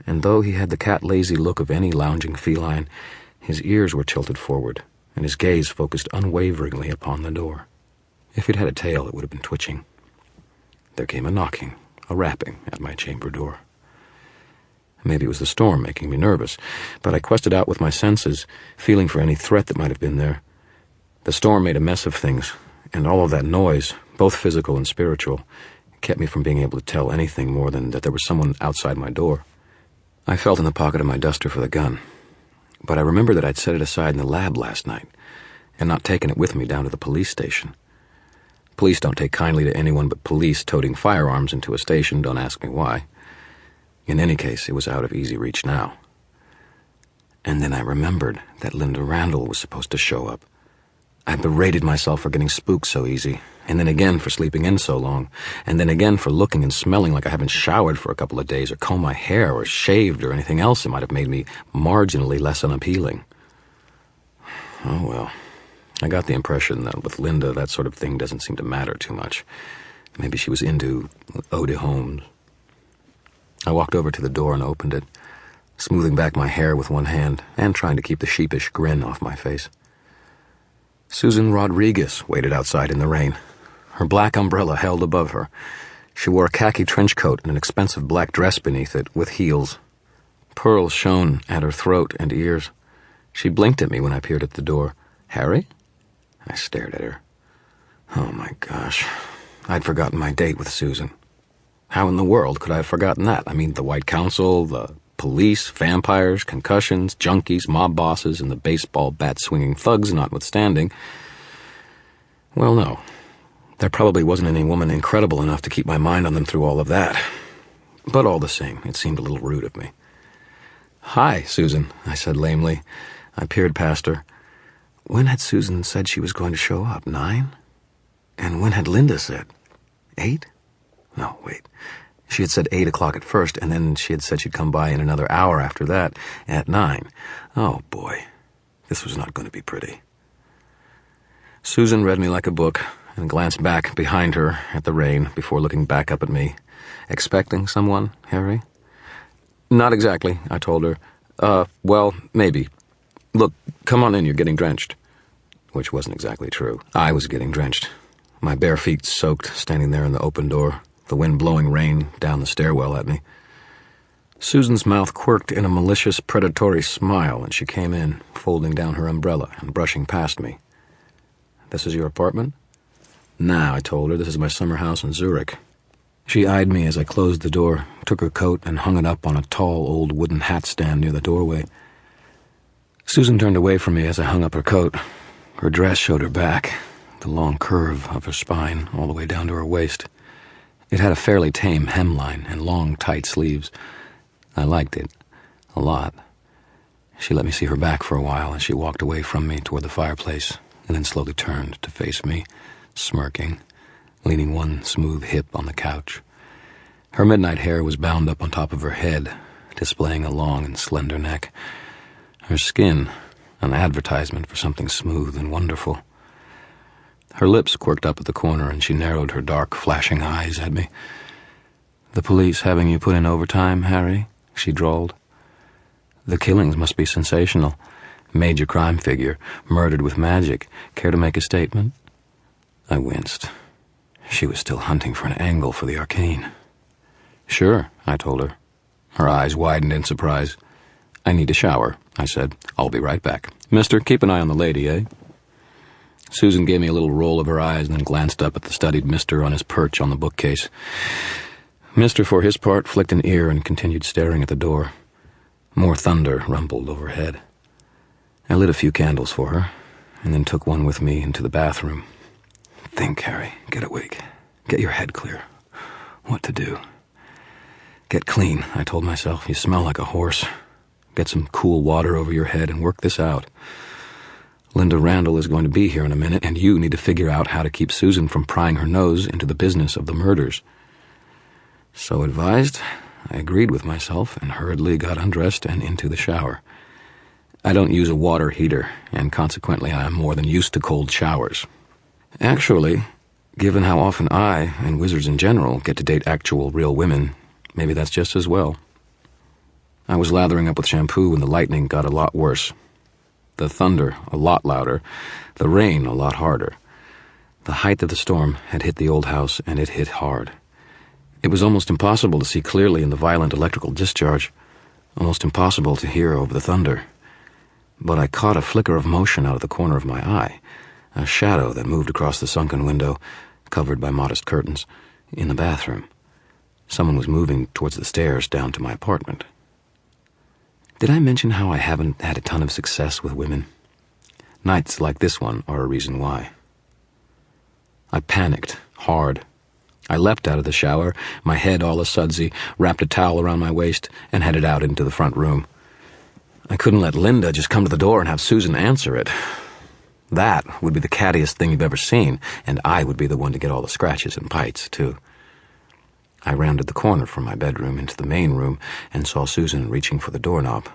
and though he had the cat-lazy look of any lounging feline, his ears were tilted forward, and his gaze focused unwaveringly upon the door. If he'd had a tail, it would have been twitching. There came a knocking, a rapping at my chamber door. Maybe it was the storm making me nervous, but I quested out with my senses, feeling for any threat that might have been there. The storm made a mess of things, and all of that noise, both physical and spiritual, kept me from being able to tell anything more than that there was someone outside my door. I felt in the pocket of my duster for the gun, but I remembered that I'd set it aside in the lab last night, and not taken it with me down to the police station. Police don't take kindly to anyone but police toting firearms into a station, don't ask me why. In any case, it was out of easy reach now. And then I remembered that Linda Randall was supposed to show up. I berated myself for getting spooked so easy, and then again for sleeping in so long, and then again for looking and smelling like I haven't showered for a couple of days or combed my hair or shaved or anything else that might have made me marginally less unappealing. Oh well, I got the impression that with Linda that sort of thing doesn't seem to matter too much. Maybe she was into eau de homes. I walked over to the door and opened it, smoothing back my hair with one hand and trying to keep the sheepish grin off my face. Susan Rodriguez waited outside in the rain, her black umbrella held above her. She wore a khaki trench coat and an expensive black dress beneath it, with heels. Pearls shone at her throat and ears. She blinked at me when I peered at the door. "Harry?" I stared at her. Oh my gosh, I'd forgotten my date with Susan. How in the world could I have forgotten that? I mean, the White Council, the police, vampires, concussions, junkies, mob bosses, and the baseball bat-swinging thugs notwithstanding. Well, no. There probably wasn't any woman incredible enough to keep my mind on them through all of that. But all the same, it seemed a little rude of me. "Hi, Susan," I said lamely. I peered past her. When had Susan said she was going to show up? 9? And when had Linda said? 8? No, wait. She had said 8 o'clock at first, and then she had said she'd come by in another hour after that, at 9. Oh, boy. This was not going to be pretty. Susan read me like a book and glanced back behind her at the rain before looking back up at me. "Expecting someone, Harry?" "Not exactly," I told her. Well, maybe. Look, come on in, you're getting drenched." Which wasn't exactly true. I was getting drenched. My bare feet soaked, standing there in the open door, the wind blowing rain down the stairwell at me. Susan's mouth quirked in a malicious, predatory smile, and she came in, folding down her umbrella and brushing past me. "This is your apartment?" "Nah," I told her. "This is my summer house in Zurich." She eyed me as I closed the door, took her coat, and hung it up on a tall, old wooden hat stand near the doorway. Susan turned away from me as I hung up her coat. Her dress showed her back, the long curve of her spine all the way down to her waist. It had a fairly tame hemline and long, tight sleeves. I liked it a lot. She let me see her back for a while as she walked away from me toward the fireplace, and then slowly turned to face me, smirking, leaning one smooth hip on the couch. Her midnight hair was bound up on top of her head, displaying a long and slender neck. Her skin, an advertisement for something smooth and wonderful. Her lips quirked up at the corner, and she narrowed her dark, flashing eyes at me. "The police having you put in overtime, Harry?" she drawled. "The killings must be sensational. Major crime figure, murdered with magic. Care to make a statement?" I winced. She was still hunting for an angle for the arcane. "Sure," I told her. Her eyes widened in surprise. "I need a shower," I said. "I'll be right back. Mister, keep an eye on the lady, eh?" Susan gave me a little roll of her eyes and then glanced up at the studied mister on his perch on the bookcase. Mister, for his part, flicked an ear and continued staring at the door. More thunder rumbled overhead. I lit a few candles for her, and then took one with me into the bathroom. "Think, Harry. Get awake. Get your head clear. What to do?" "Get clean," I told myself. "You smell like a horse. Get some cool water over your head and work this out. Linda Randall is going to be here in a minute, and you need to figure out how to keep Susan from prying her nose into the business of the murders." So advised, I agreed with myself and hurriedly got undressed and into the shower. I don't use a water heater, and consequently I am more than used to cold showers. Actually, given how often I, and wizards in general, get to date actual real women, maybe that's just as well. I was lathering up with shampoo when the lightning got a lot worse. The thunder a lot louder, the rain a lot harder. The height of the storm had hit the old house, and it hit hard. It was almost impossible to see clearly in the violent electrical discharge, almost impossible to hear over the thunder. But I caught a flicker of motion out of the corner of my eye, a shadow that moved across the sunken window, covered by modest curtains, in the bathroom. Someone was moving towards the stairs down to my apartment. Did I mention how I haven't had a ton of success with women? Nights like this one are a reason why. I panicked, hard. I leapt out of the shower, my head all a-sudsy, wrapped a towel around my waist, and headed out into the front room. I couldn't let Linda just come to the door and have Susan answer it. That would be the cattiest thing you've ever seen, and I would be the one to get all the scratches and bites, too. I rounded the corner from my bedroom into the main room and saw Susan reaching for the doorknob.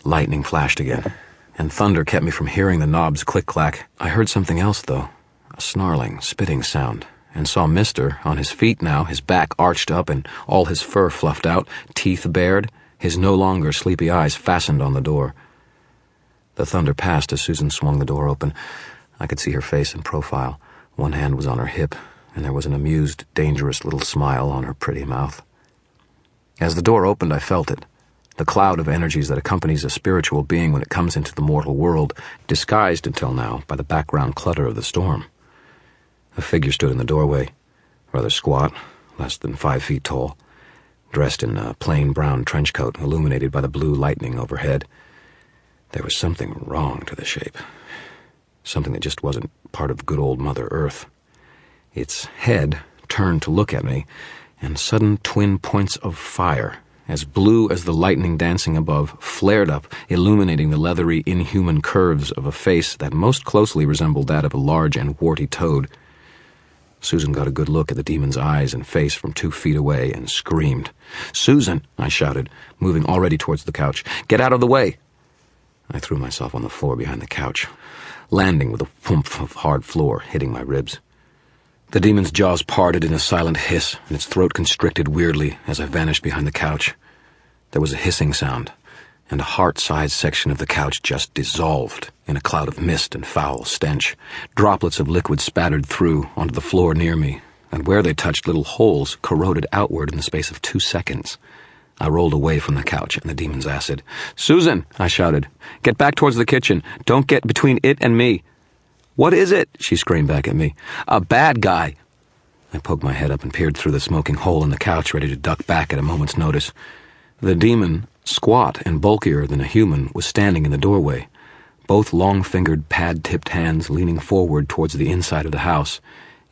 Lightning flashed again, and thunder kept me from hearing the knob's click-clack. I heard something else, though, a snarling, spitting sound, and saw Mister on his feet now, his back arched up and all his fur fluffed out, teeth bared, his no longer sleepy eyes fastened on the door. The thunder passed as Susan swung the door open. I could see her face in profile. One hand was on her hip, and there was an amused, dangerous little smile on her pretty mouth. As the door opened, I felt it. The cloud of energies that accompanies a spiritual being when it comes into the mortal world, disguised until now by the background clutter of the storm. A figure stood in the doorway, rather squat, less than 5 feet tall, dressed in a plain brown trench coat illuminated by the blue lightning overhead. There was something wrong to the shape, something that just wasn't part of good old Mother Earth. Its head turned to look at me, and sudden twin points of fire, as blue as the lightning dancing above, flared up, illuminating the leathery, inhuman curves of a face that most closely resembled that of a large and warty toad. Susan got a good look at the demon's eyes and face from 2 feet away and screamed. "Susan!" I shouted, moving already towards the couch. "Get out of the way!" I threw myself on the floor behind the couch, landing with a whoomph of hard floor hitting my ribs. The demon's jaws parted in a silent hiss, and its throat constricted weirdly as I vanished behind the couch. There was a hissing sound, and a heart-sized section of the couch just dissolved in a cloud of mist and foul stench. Droplets of liquid spattered through onto the floor near me, and where they touched, little holes corroded outward in the space of 2 seconds. I rolled away from the couch and the demon's acid. "Susan!" I shouted. "Get back towards the kitchen. Don't get between it and me." "What is it?" she screamed back at me. "A bad guy." I poked my head up and peered through the smoking hole in the couch, ready to duck back at a moment's notice. The demon, squat and bulkier than a human, was standing in the doorway, both long-fingered, pad-tipped hands leaning forward towards the inside of the house.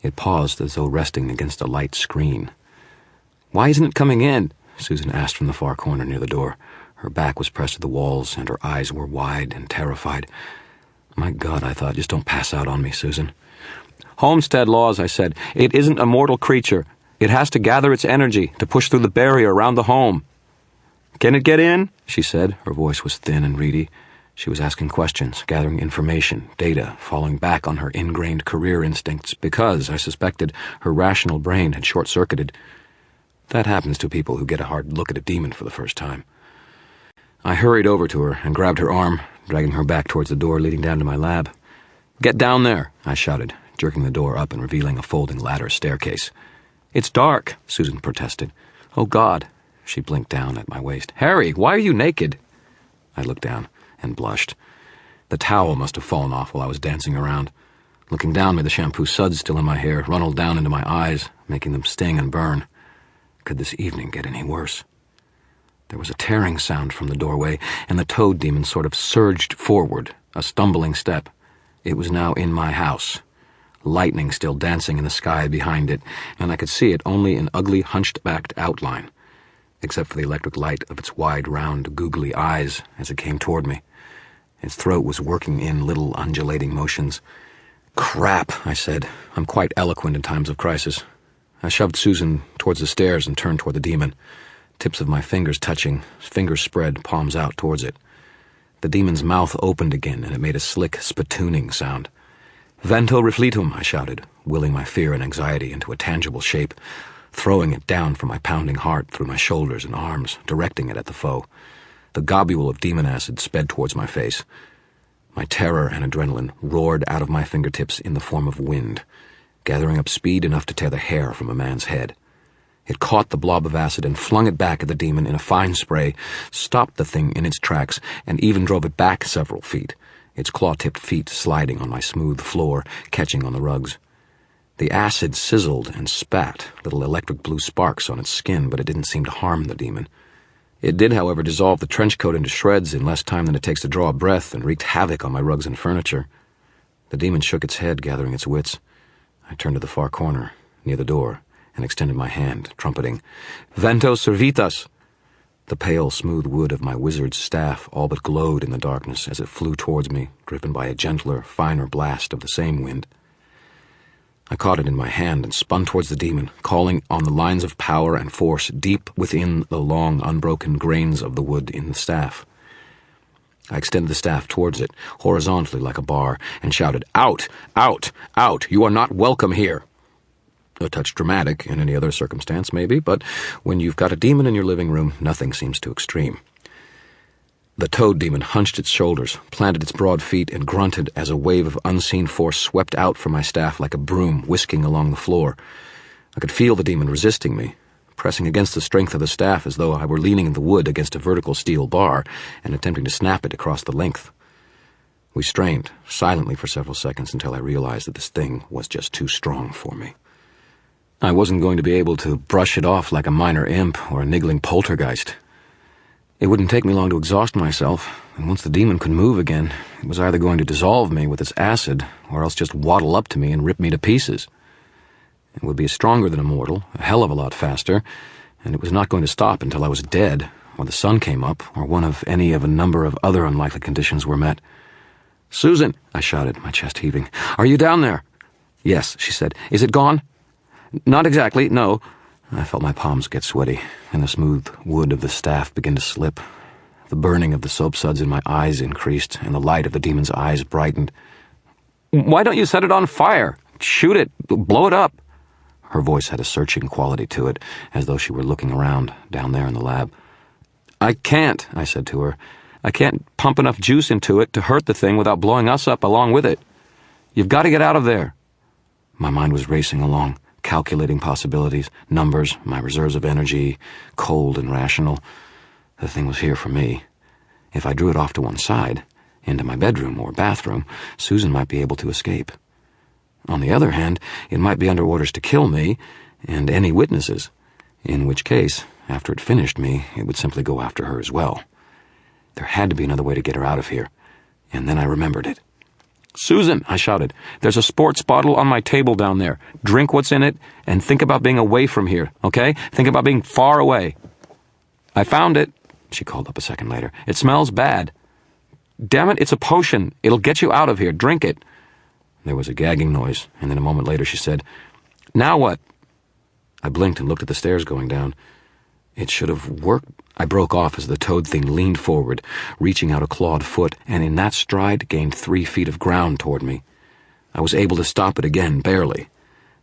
It paused as though resting against a light screen. "Why isn't it coming in?" Susan asked from the far corner near the door. Her back was pressed to the walls, and her eyes were wide and terrified. "My God," I thought, "just don't pass out on me, Susan." "Homestead laws," I said. "It isn't a mortal creature. It has to gather its energy to push through the barrier around the home." "Can it get in?" she said. Her voice was thin and reedy. She was asking questions, gathering information, data, falling back on her ingrained career instincts because, I suspected, her rational brain had short-circuited. That happens to people who get a hard look at a demon for the first time. I hurried over to her and grabbed her arm, dragging her back towards the door leading down to my lab. "Get down there," I shouted, jerking the door up and revealing a folding ladder staircase. "It's dark," Susan protested. "Oh, God." She blinked down at my waist. "Harry, why are you naked?" I looked down and blushed. The towel must have fallen off while I was dancing around. Looking down made the shampoo suds still in my hair runnel down into my eyes, making them sting and burn. Could this evening get any worse? There was a tearing sound from the doorway, and the toad demon sort of surged forward, a stumbling step. It was now in my house, lightning still dancing in the sky behind it, and I could see it only in ugly, hunched-backed outline, except for the electric light of its wide, round, googly eyes as it came toward me. Its throat was working in little undulating motions. "Crap," I said. I'm quite eloquent in times of crisis. I shoved Susan towards the stairs and turned toward the demon, tips of my fingers touching, fingers spread, palms out towards it. The demon's mouth opened again, and it made a slick, spitooning sound. "Vento refletum," I shouted, willing my fear and anxiety into a tangible shape, throwing it down from my pounding heart through my shoulders and arms, directing it at the foe. The globule of demon acid sped towards my face. My terror and adrenaline roared out of my fingertips in the form of wind, gathering up speed enough to tear the hair from a man's head. It caught the blob of acid and flung it back at the demon in a fine spray, stopped the thing in its tracks, and even drove it back several feet, its claw-tipped feet sliding on my smooth floor, catching on the rugs. The acid sizzled and spat little electric blue sparks on its skin, but it didn't seem to harm the demon. It did, however, dissolve the trench coat into shreds in less time than it takes to draw a breath, and wreaked havoc on my rugs and furniture. The demon shook its head, gathering its wits. I turned to the far corner, near the door, and extended my hand, trumpeting, "Vento servitas!" The pale, smooth wood of my wizard's staff all but glowed in the darkness as it flew towards me, driven by a gentler, finer blast of the same wind. I caught it in my hand and spun towards the demon, calling on the lines of power and force deep within the long, unbroken grains of the wood in the staff. I extended the staff towards it, horizontally like a bar, and shouted, "Out! Out! Out! You are not welcome here!" A touch dramatic in any other circumstance, maybe, but when you've got a demon in your living room, nothing seems too extreme. The toad demon hunched its shoulders, planted its broad feet, and grunted as a wave of unseen force swept out from my staff like a broom whisking along the floor. I could feel the demon resisting me, pressing against the strength of the staff as though I were leaning the wood against a vertical steel bar and attempting to snap it across the length. We strained, silently for several seconds, until I realized that this thing was just too strong for me. I wasn't going to be able to brush it off like a minor imp or a niggling poltergeist. It wouldn't take me long to exhaust myself, and once the demon could move again, it was either going to dissolve me with its acid or else just waddle up to me and rip me to pieces. It would be stronger than a mortal, a hell of a lot faster, and it was not going to stop until I was dead, or the sun came up, or one of any of a number of other unlikely conditions were met. "Susan," I shouted, my chest heaving, "are you down there?" "Yes," she said. "Is it gone?" "Not exactly, no." I felt my palms get sweaty, and the smooth wood of the staff begin to slip. The burning of the soap suds in my eyes increased, and the light of the demon's eyes brightened. "Why don't you set it on fire? Shoot it, blow it up." Her voice had a searching quality to it, as though she were looking around, down there in the lab. "I can't," I said to her. "I can't pump enough juice into it to hurt the thing without blowing us up along with it. You've got to get out of there." My mind was racing along, calculating possibilities, numbers, my reserves of energy, cold and rational. The thing was here for me. If I drew it off to one side, into my bedroom or bathroom, Susan might be able to escape. On the other hand, it might be under orders to kill me and any witnesses, in which case, after it finished me, it would simply go after her as well. There had to be another way to get her out of here, and then I remembered it. "Susan," I shouted, "there's a sports bottle on my table down there. Drink what's in it, and think about being away from here, okay? Think about being far away." "I found it," she called up a second later. "It smells bad." "Damn it, it's a potion. It'll get you out of here. Drink it." There was a gagging noise, and then a moment later she said, "Now what?" I blinked and looked at the stairs going down. It should have worked. I broke off as the toad thing leaned forward, reaching out a clawed foot, and in that stride gained 3 feet of ground toward me. I was able to stop it again, barely,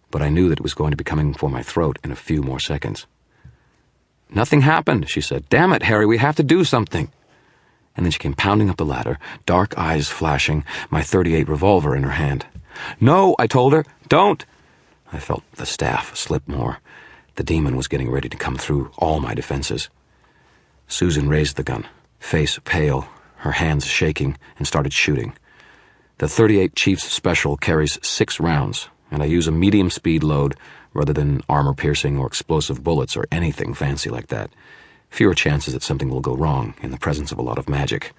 but I knew that it was going to be coming for my throat in a few more seconds. "Nothing happened," she said. "Damn it, Harry, we have to do something." And then she came pounding up the ladder, dark eyes flashing, my .38 revolver in her hand. "No," I told her. "Don't." I felt the staff slip more. The demon was getting ready to come through all my defenses. Susan raised the gun, face pale, her hands shaking, and started shooting. The .38 Chief's Special carries 6 rounds, and I use a medium-speed load rather than armor-piercing or explosive bullets or anything fancy like that. Fewer chances that something will go wrong in the presence of a lot of magic.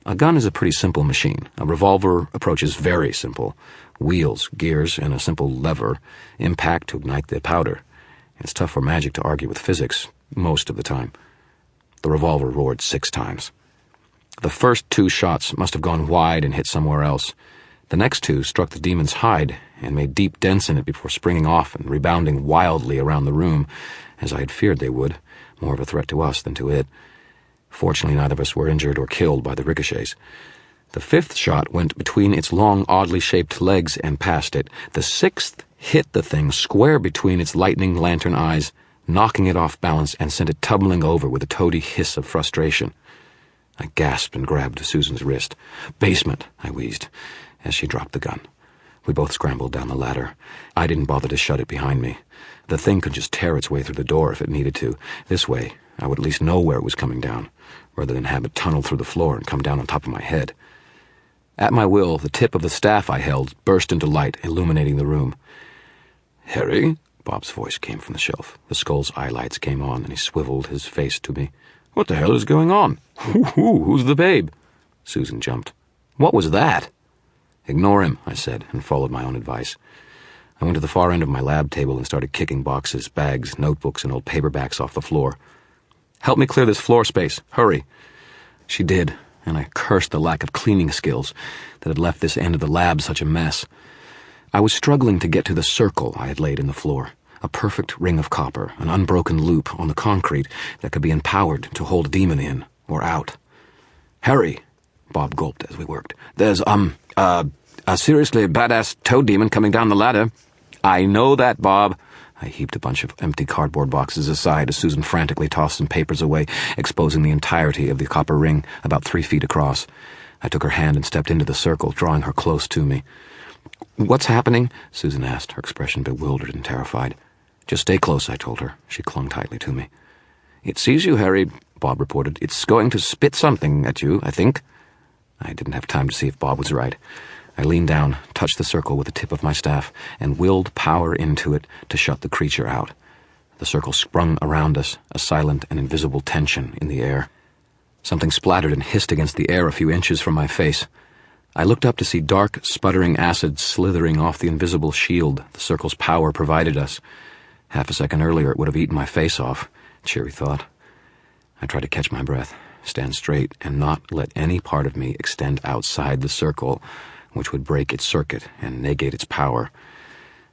A gun is a pretty simple machine. A revolver approach is very simple. Wheels, gears, and a simple lever, impact to ignite the powder. It's tough for magic to argue with physics, most of the time. The revolver roared 6 times. The first 2 shots must have gone wide and hit somewhere else. The next 2 struck the demon's hide and made deep dents in it before springing off and rebounding wildly around the room, as I had feared they would, more of a threat to us than to it. Fortunately, neither of us were injured or killed by the ricochets. The 5th shot went between its long, oddly shaped legs and past it. The 6th hit the thing square between its lightning lantern eyes, knocking it off balance and sent it tumbling over with a toady hiss of frustration. I gasped and grabbed Susan's wrist. "Basement," I wheezed, as she dropped the gun. We both scrambled down the ladder. I didn't bother to shut it behind me. The thing could just tear its way through the door if it needed to. This way, I would at least know where it was coming down, rather than have it tunnel through the floor and come down on top of my head. At my will, the tip of the staff I held burst into light, illuminating the room. "Harry?" Bob's voice came from the shelf. The skull's eyelights came on, and he swiveled his face to me. "What the hell is going on? Who's the babe?" Susan jumped. "What was that?" "Ignore him," I said, and followed my own advice. I went to the far end of my lab table and started kicking boxes, bags, notebooks, and old paperbacks off the floor. "Help me clear this floor space. Hurry." She did, and I cursed the lack of cleaning skills that had left this end of the lab such a mess. I was struggling to get to the circle I had laid in the floor, a perfect ring of copper, an unbroken loop on the concrete that could be empowered to hold a demon in or out. "Harry," Bob gulped as we worked, "there's, a seriously badass toad demon coming down the ladder." "I know that, Bob." I heaped a bunch of empty cardboard boxes aside as Susan frantically tossed some papers away, exposing the entirety of the copper ring about 3 feet across. I took her hand and stepped into the circle, drawing her close to me. "What's happening?" Susan asked, her expression bewildered and terrified. "Just stay close," I told her. She clung tightly to me. "It sees you, Harry," Bob reported. "It's going to spit something at you, I think." I didn't have time to see if Bob was right. I leaned down, touched the circle with the tip of my staff, and willed power into it to shut the creature out. The circle sprung around us, a silent and invisible tension in the air. Something splattered and hissed against the air a few inches from my face. I looked up to see dark, sputtering acid slithering off the invisible shield the circle's power provided us. Half a second earlier it would have eaten my face off, cheery thought. I tried to catch my breath, stand straight, and not let any part of me extend outside the circle, which would break its circuit and negate its power.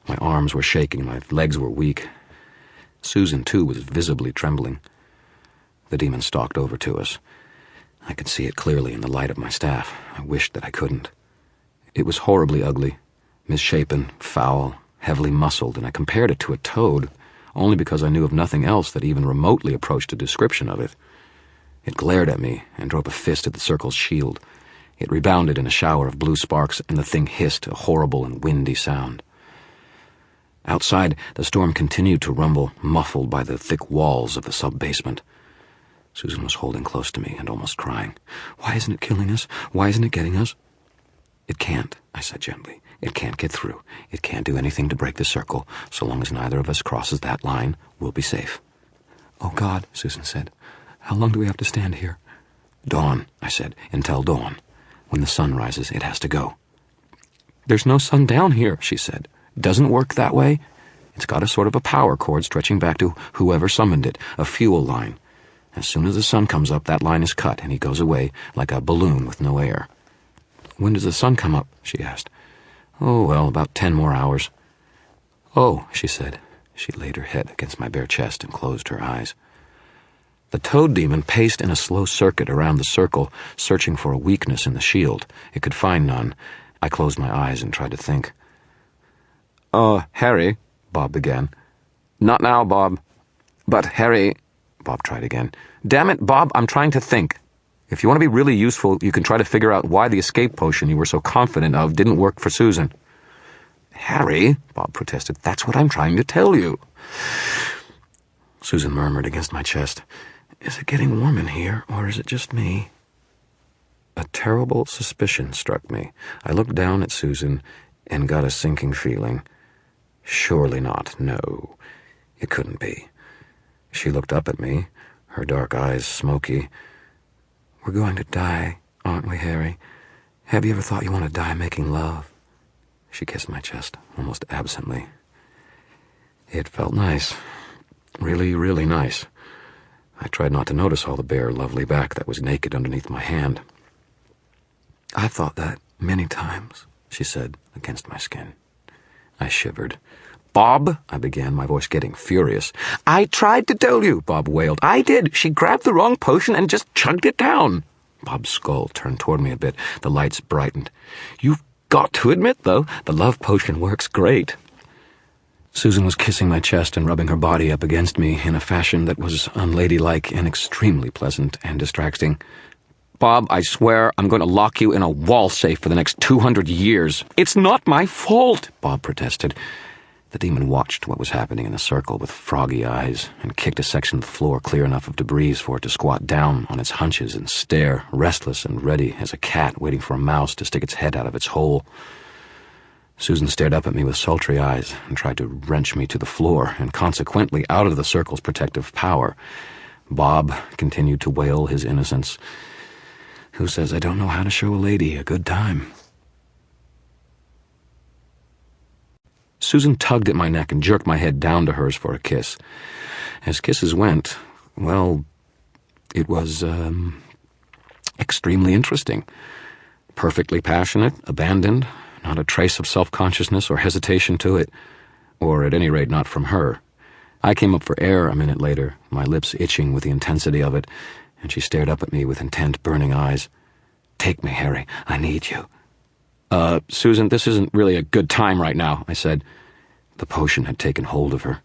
My arms were shaking, my legs were weak. Susan, too, was visibly trembling. The demon stalked over to us. I could see it clearly in the light of my staff. I wished that I couldn't. It was horribly ugly, misshapen, foul, heavily muscled, and I compared it to a toad, only because I knew of nothing else that even remotely approached a description of it. It glared at me and drove a fist at the circle's shield. It rebounded in a shower of blue sparks, and the thing hissed, a horrible and windy sound. Outside, the storm continued to rumble, muffled by the thick walls of the sub-basement. Susan was holding close to me and almost crying. "Why isn't it killing us? Why isn't it getting us?" "It can't," I said gently. "It can't get through. It can't do anything to break the circle. So long as neither of us crosses that line, we'll be safe." "Oh, God," Susan said. "How long do we have to stand here?" "Dawn," I said. "Until dawn. When the sun rises, it has to go." "There's no sun down here," she said. "Doesn't work that way. It's got a sort of a power cord stretching back to whoever summoned it, a fuel line. As soon as the sun comes up, that line is cut, and he goes away like a balloon with no air." "When does the sun come up?" she asked. "Oh, well, about 10 more hours." "Oh," she said. She laid her head against my bare chest and closed her eyes. The toad demon paced in a slow circuit around the circle, searching for a weakness in the shield. It could find none. I closed my eyes and tried to think. Harry," Bob began. "Not now, Bob." "But, Harry," Bob tried again. "Damn it, Bob, I'm trying to think. If you want to be really useful, you can try to figure out why the escape potion you were so confident of didn't work for Susan." "Harry," Bob protested, "that's what I'm trying to tell you." Susan murmured against my chest. "Is it getting warm in here, or is it just me?" A terrible suspicion struck me. I looked down at Susan and got a sinking feeling. Surely not, no. It couldn't be. She looked up at me, her dark eyes smoky. "We're going to die, aren't we, Harry? Have you ever thought you want to die making love?" She kissed my chest, almost absently. It felt nice. Really, really nice. I tried not to notice all the bare, lovely back that was naked underneath my hand. "I've thought that many times," she said, against my skin. I shivered. "Bob," I began, my voice getting furious. "I tried to tell you," Bob wailed. "I did. She grabbed the wrong potion and just chugged it down." Bob's skull turned toward me a bit. The lights brightened. "You've got to admit, though, the love potion works great." Susan was kissing my chest and rubbing her body up against me in a fashion that was unladylike and extremely pleasant and distracting. "Bob, I swear I'm going to lock you in a wall safe for the next 200 years. It's not my fault," Bob protested. The demon watched what was happening in the circle with froggy eyes and kicked a section of the floor clear enough of debris for it to squat down on its hunches and stare, restless and ready as a cat waiting for a mouse to stick its head out of its hole. Susan stared up at me with sultry eyes and tried to wrench me to the floor and consequently out of the circle's protective power. Bob continued to wail his innocence. Who says I don't know how to show a lady a good time? Susan tugged at my neck and jerked my head down to hers for a kiss. As kisses went, well, it was, extremely interesting. Perfectly passionate, abandoned, not a trace of self-consciousness or hesitation to it, or at any rate not from her. I came up for air a minute later, my lips itching with the intensity of it, and she stared up at me with intent, burning eyes. "Take me, Harry. I need you." Susan, this isn't really a good time right now," I said. The potion had taken hold of her.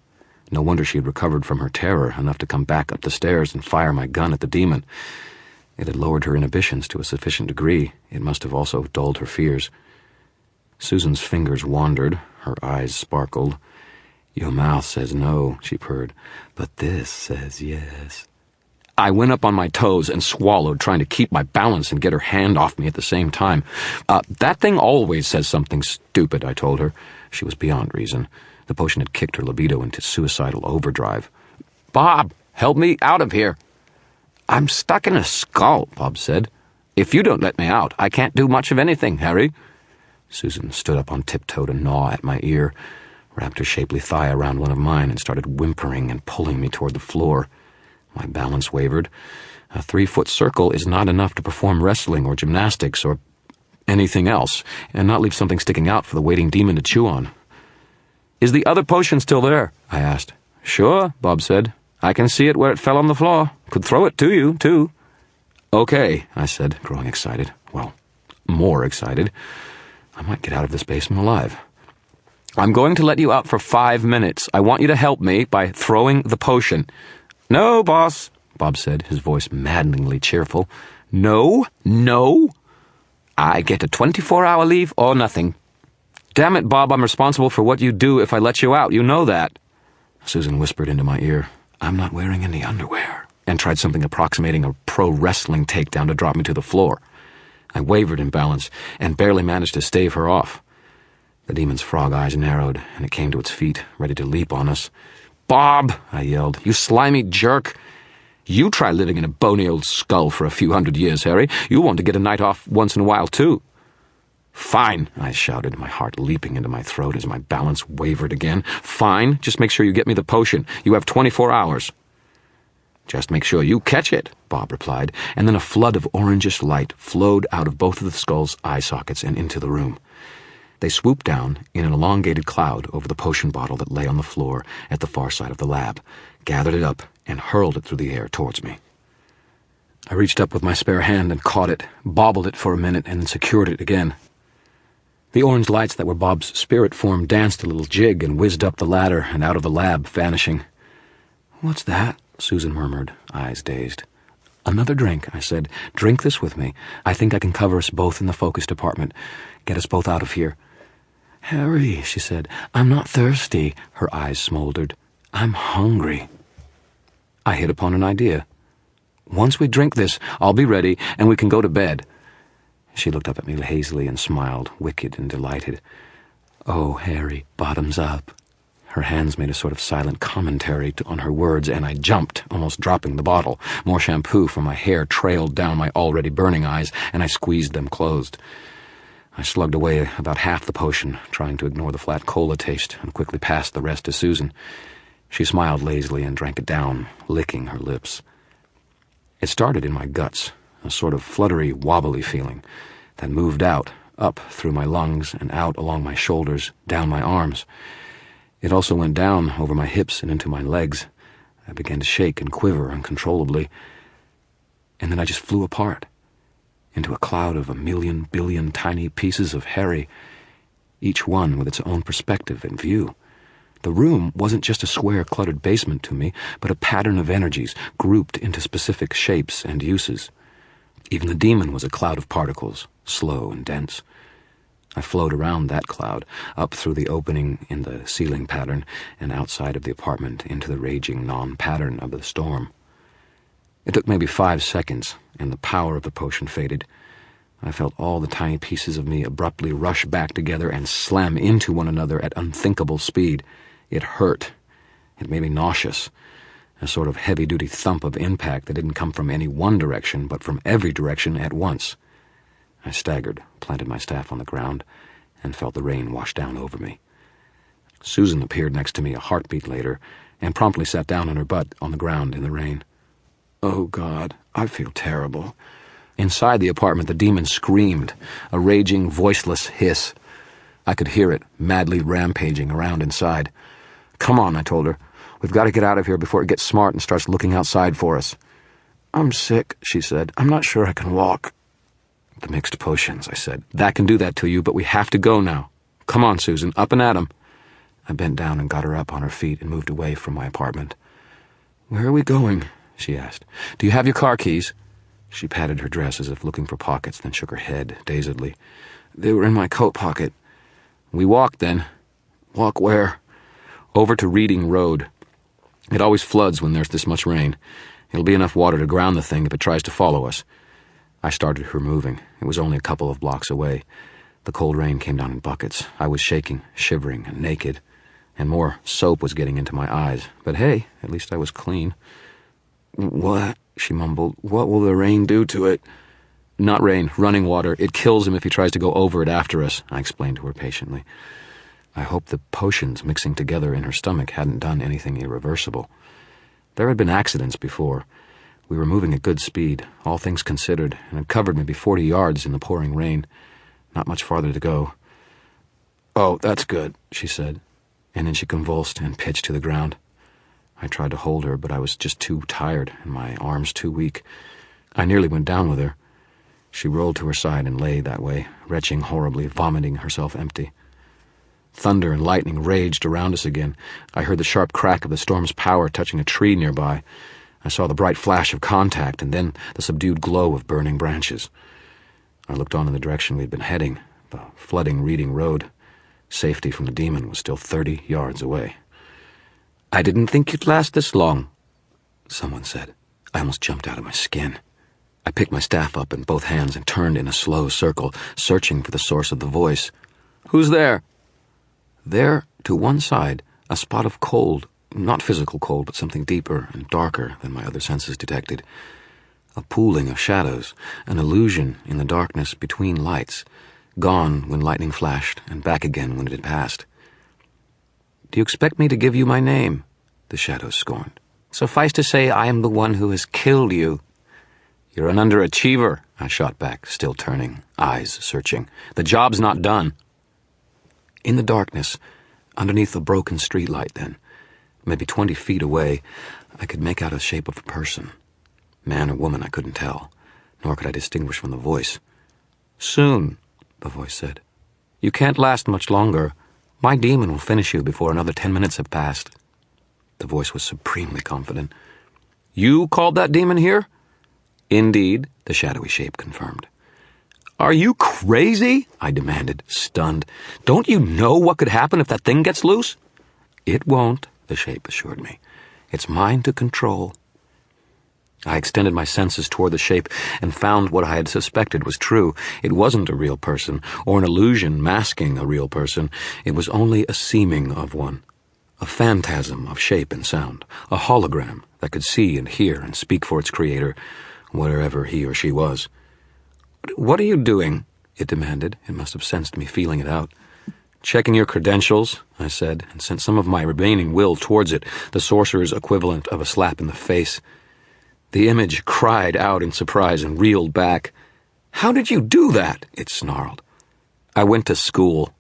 No wonder she had recovered from her terror enough to come back up the stairs and fire my gun at the demon. It had lowered her inhibitions to a sufficient degree. It must have also dulled her fears. Susan's fingers wandered. Her eyes sparkled. "Your mouth says no," she purred, "but this says yes." I went up on my toes and swallowed, trying to keep my balance and get her hand off me at the same time. That thing always says something stupid, I told her. She was beyond reason. The potion had kicked her libido into suicidal overdrive. Bob, help me out of here. I'm stuck in a skull, Bob said. If you don't let me out, I can't do much of anything, Harry. Susan stood up on tiptoe to gnaw at my ear, wrapped her shapely thigh around one of mine, and started whimpering and pulling me toward the floor. My balance wavered. A 3-foot circle is not enough to perform wrestling or gymnastics or anything else, and not leave something sticking out for the waiting demon to chew on. Is the other potion still there? I asked. Sure, Bob said. I can see it where it fell on the floor. Could throw it to you, too. Okay, I said, growing excited. Well, more excited. I might get out of this basement alive. I'm going to let you out for 5 minutes. I want you to help me by throwing the potion. No, boss, Bob said, his voice maddeningly cheerful. No. I get a 24-hour leave or nothing. Damn it, Bob, I'm responsible for what you do if I let you out. You know that. Susan whispered into my ear, I'm not wearing any underwear, and tried something approximating a pro-wrestling takedown to drop me to the floor. I wavered in balance and barely managed to stave her off. The demon's frog eyes narrowed, and it came to its feet, ready to leap on us. Bob, I yelled, you slimy jerk. You try living in a bony old skull for a few hundred years, Harry. You want to get a night off once in a while, too. Fine, I shouted, my heart leaping into my throat as my balance wavered again. Fine, just make sure you get me the potion. You have 24 hours. Just make sure you catch it, Bob replied, and then a flood of orangish light flowed out of both of the skull's eye sockets and into the room. They swooped down in an elongated cloud over the potion bottle that lay on the floor at the far side of the lab, gathered it up, and hurled it through the air towards me. I reached up with my spare hand and caught it, bobbled it for a minute, and then secured it again. The orange lights that were Bob's spirit form danced a little jig and whizzed up the ladder and out of the lab, vanishing. What's that? Susan murmured, eyes dazed. Another drink, I said. Drink this with me. I think I can cover us both in the focus department. Get us both out of here. Harry, she said, I'm not thirsty. Her eyes smoldered. I'm hungry. I hit upon an idea. Once we drink this, I'll be ready, and we can go to bed. She looked up at me hazily and smiled, wicked and delighted. Oh, Harry, bottoms up. Her hands made a sort of silent commentary on her words, and I jumped, almost dropping the bottle. More shampoo from my hair trailed down my already burning eyes, and I squeezed them closed. I slugged away about half the potion, trying to ignore the flat cola taste, and quickly passed the rest to Susan. She smiled lazily and drank it down, licking her lips. It started in my guts, a sort of fluttery, wobbly feeling, then moved out, up through my lungs and out along my shoulders, down my arms. It also went down over my hips and into my legs. I began to shake and quiver uncontrollably, and then I just flew apart, into a cloud of 1,000,000 billion tiny pieces of Harry, each one with its own perspective and view. The room wasn't just a square, cluttered basement to me, but a pattern of energies grouped into specific shapes and uses. Even the demon was a cloud of particles, slow and dense. I flowed around that cloud, up through the opening in the ceiling pattern, and outside of the apartment into the raging non-pattern of the storm. It took maybe 5 seconds, and the power of the potion faded. I felt all the tiny pieces of me abruptly rush back together and slam into one another at unthinkable speed. It hurt. It made me nauseous. A sort of heavy-duty thump of impact that didn't come from any one direction, but from every direction at once. I staggered, planted my staff on the ground, and felt the rain wash down over me. Susan appeared next to me a heartbeat later, and promptly sat down on her butt on the ground in the rain. Oh, God, I feel terrible. Inside the apartment, the demon screamed, a raging, voiceless hiss. I could hear it, madly rampaging around inside. Come on, I told her. We've got to get out of here before it gets smart and starts looking outside for us. I'm sick, she said. I'm not sure I can walk. The mixed potions, I said. That can do that to you, but we have to go now. Come on, Susan, up and at 'em. I bent down and got her up on her feet and moved away from my apartment. Where are we going? She asked. Do you have your car keys? She patted her dress as if looking for pockets, then shook her head dazedly. They were in my coat pocket. We walked then. Walk where? Over to Reading Road. It always floods when there's this much rain. It'll be enough water to ground the thing if it tries to follow us. I started her moving. It was only a couple of blocks away. The cold rain came down in buckets. I was shaking, shivering, and naked, and more soap was getting into my eyes. But hey, at least I was clean. "What?" she mumbled. "What will the rain do to it?" "Not rain, running water. It kills him if he tries to go over it after us," I explained to her patiently. I hoped the potions mixing together in her stomach hadn't done anything irreversible. There had been accidents before. We were moving at good speed, all things considered, and it covered maybe 40 yards in the pouring rain. Not much farther to go. "Oh, that's good," she said, and then she convulsed and pitched to the ground. I tried to hold her, but I was just too tired and my arms too weak. I nearly went down with her. She rolled to her side and lay that way, retching horribly, vomiting herself empty. Thunder and lightning raged around us again. I heard the sharp crack of the storm's power touching a tree nearby. I saw the bright flash of contact and then the subdued glow of burning branches. I looked on in the direction we'd been heading, the flooding Reading Road. Safety from the demon was still 30 yards away. "I didn't think you'd last this long," someone said. I almost jumped out of my skin. I picked my staff up in both hands and turned in a slow circle, searching for the source of the voice. "Who's there?" There, to one side, a spot of cold, not physical cold, but something deeper and darker than my other senses detected. A pooling of shadows, an illusion in the darkness between lights, gone when lightning flashed and back again when it had passed. "Do you expect me to give you my name?" the shadows scorned. "Suffice to say, I am the one who has killed you." "You're an underachiever," I shot back, still turning, eyes searching. "The job's not done." In the darkness, underneath a broken streetlight then, maybe 20 feet away, I could make out the shape of a person. Man or woman, I couldn't tell, nor could I distinguish from the voice. "Soon," the voice said. "You can't last much longer. My demon will finish you before another 10 minutes have passed." The voice was supremely confident. "You called that demon here?" "Indeed," the shadowy shape confirmed. "Are you crazy?" I demanded, stunned. "Don't you know what could happen if that thing gets loose?" "It won't," the shape assured me. "It's mine to control." I extended my senses toward the shape and found what I had suspected was true. It wasn't a real person, or an illusion masking a real person. It was only a seeming of one. A phantasm of shape and sound. A hologram that could see and hear and speak for its creator, wherever he or she was. "What are you doing?" it demanded. It must have sensed me feeling it out. "Checking your credentials," I said, and sent some of my remaining will towards it, the sorcerer's equivalent of a slap in the face. The image cried out in surprise and reeled back. "How did you do that?" it snarled. "I went to school."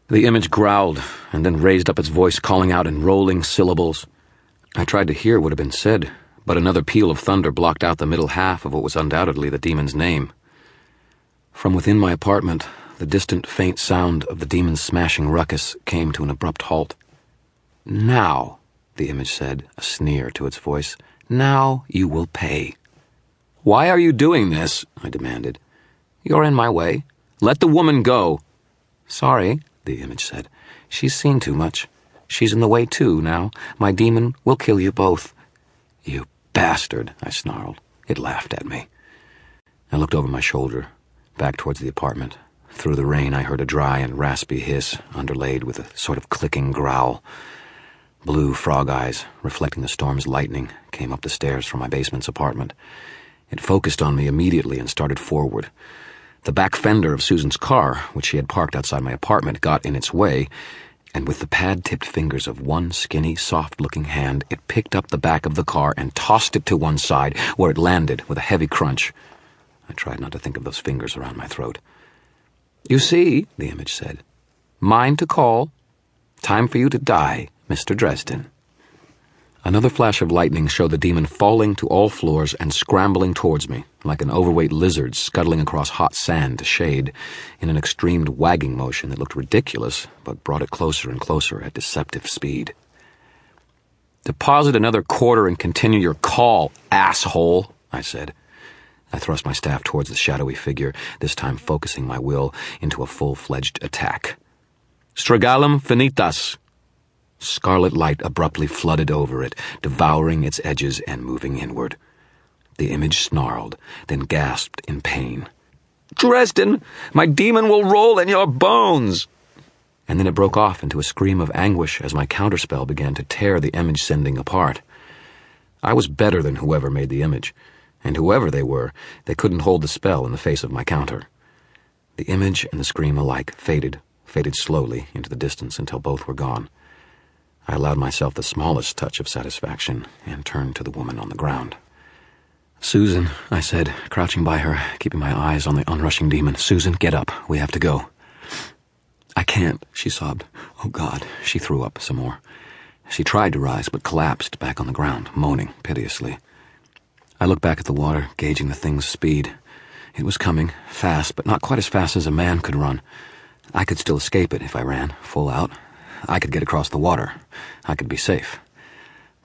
The image growled and then raised up its voice, calling out in rolling syllables. I tried to hear what had been said, but another peal of thunder blocked out the middle half of what was undoubtedly the demon's name. From within my apartment, the distant faint sound of the demon's smashing ruckus came to an abrupt halt. "Now," the image said, a sneer to its voice, "now you will pay." "Why are you doing this?" I demanded. "You're in my way. Let the woman go." "Sorry," the image said. "She's seen too much. She's in the way too now. My demon will kill you both." "You bastard," I snarled. It laughed at me. I looked over my shoulder, back towards the apartment. Through the rain I heard a dry and raspy hiss, underlaid with a sort of clicking growl. Blue frog eyes, reflecting the storm's lightning, came up the stairs from my basement's apartment. It focused on me immediately and started forward. The back fender of Susan's car, which she had parked outside my apartment, got in its way, and with the pad-tipped fingers of one skinny, soft-looking hand, it picked up the back of the car and tossed it to one side, where it landed with a heavy crunch. I tried not to think of those fingers around my throat. "You see," the image said. "Mine to call. Time for you to die, Mr. Dresden." Another flash of lightning showed the demon falling to all floors and scrambling towards me, like an overweight lizard scuttling across hot sand to shade, in an extreme wagging motion that looked ridiculous, but brought it closer and closer at deceptive speed. "Deposit another quarter and continue your call, asshole," I said. I thrust my staff towards the shadowy figure, this time focusing my will into a full-fledged attack. "Strigalum finitas." Scarlet light abruptly flooded over it, devouring its edges and moving inward. The image snarled, then gasped in pain. "Dresden, my demon will roll in your bones!" And then it broke off into a scream of anguish as my counterspell began to tear the image sending apart. I was better than whoever made the image, and whoever they were, they couldn't hold the spell in the face of my counter. The image and the scream alike faded slowly into the distance until both were gone. I allowed myself the smallest touch of satisfaction and turned to the woman on the ground. "Susan," I said, crouching by her, keeping my eyes on the onrushing demon. "Susan, get up. We have to go." "I can't," she sobbed. "Oh, God." She threw up some more. She tried to rise, but collapsed back on the ground, moaning piteously. I looked back at the water, gauging the thing's speed. It was coming, fast, but not quite as fast as a man could run. I could still escape it if I ran, full out. I could get across the water. I could be safe.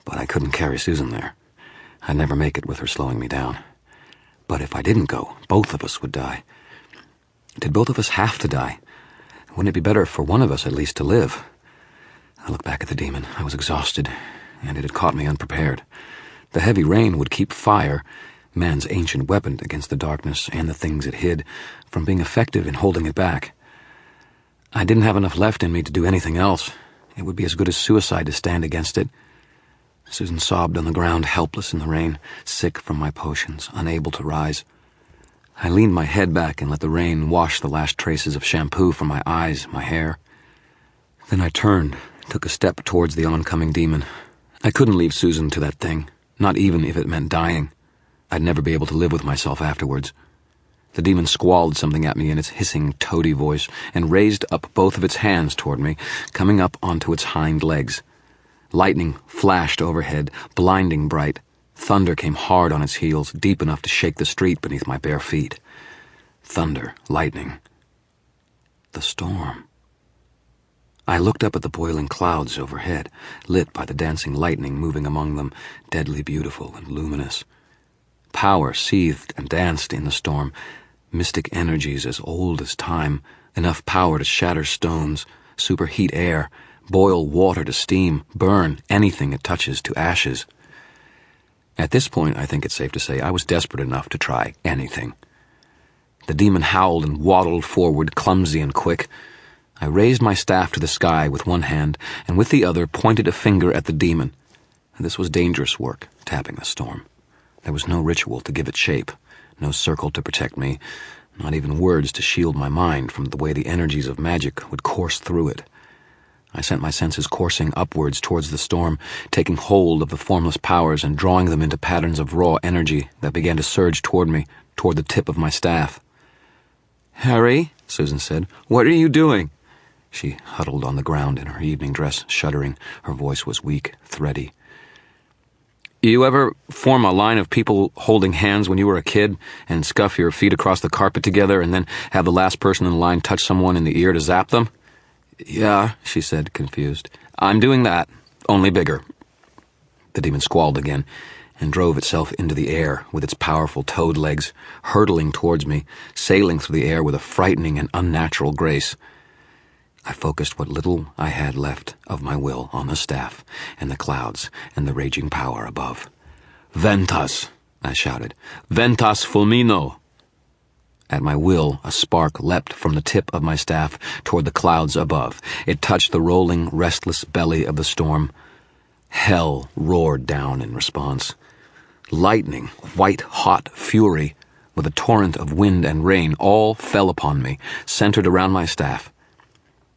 But I couldn't carry Susan there. I'd never make it with her slowing me down. But if I didn't go, both of us would die. Did both of us have to die? Wouldn't it be better for one of us at least to live? I looked back at the demon. I was exhausted, and it had caught me unprepared. The heavy rain would keep fire, man's ancient weapon against the darkness and the things it hid, from being effective in holding it back. I didn't have enough left in me to do anything else. It would be as good as suicide to stand against it. Susan sobbed on the ground, helpless in the rain, sick from my potions, unable to rise. I leaned my head back and let the rain wash the last traces of shampoo from my eyes, my hair. Then I turned, took a step towards the oncoming demon. I couldn't leave Susan to that thing, not even if it meant dying. I'd never be able to live with myself afterwards. The demon squalled something at me in its hissing, toady voice and raised up both of its hands toward me, coming up onto its hind legs. Lightning flashed overhead, blinding bright. Thunder came hard on its heels, deep enough to shake the street beneath my bare feet. Thunder, lightning. The storm. I looked up at the boiling clouds overhead, lit by the dancing lightning moving among them, deadly beautiful and luminous. Power seethed and danced in the storm, mystic energies as old as time, enough power to shatter stones, superheat air, boil water to steam, burn anything it touches to ashes. At this point, I think it's safe to say I was desperate enough to try anything. The demon howled and waddled forward, clumsy and quick. I raised my staff to the sky with one hand, and with the other pointed a finger at the demon. This was dangerous work, tapping the storm. There was no ritual to give it shape, no circle to protect me, not even words to shield my mind from the way the energies of magic would course through it. I sent my senses coursing upwards towards the storm, taking hold of the formless powers and drawing them into patterns of raw energy that began to surge toward me, toward the tip of my staff. "Harry," Susan said, "what are you doing?" She huddled on the ground in her evening dress, shuddering. Her voice was weak, thready. "You ever form a line of people holding hands when you were a kid and scuff your feet across the carpet together and then have the last person in the line touch someone in the ear to zap them?" "Yeah," she said, confused. "I'm doing that, only bigger." The demon squalled again and drove itself into the air with its powerful toad legs, hurtling towards me, sailing through the air with a frightening and unnatural grace. I focused what little I had left of my will on the staff and the clouds and the raging power above. "Ventas!" I shouted. "Ventas fulmino!" At my will, a spark leapt from the tip of my staff toward the clouds above. It touched the rolling, restless belly of the storm. Hell roared down in response. Lightning, white-hot fury, with a torrent of wind and rain, all fell upon me, centered around my staff.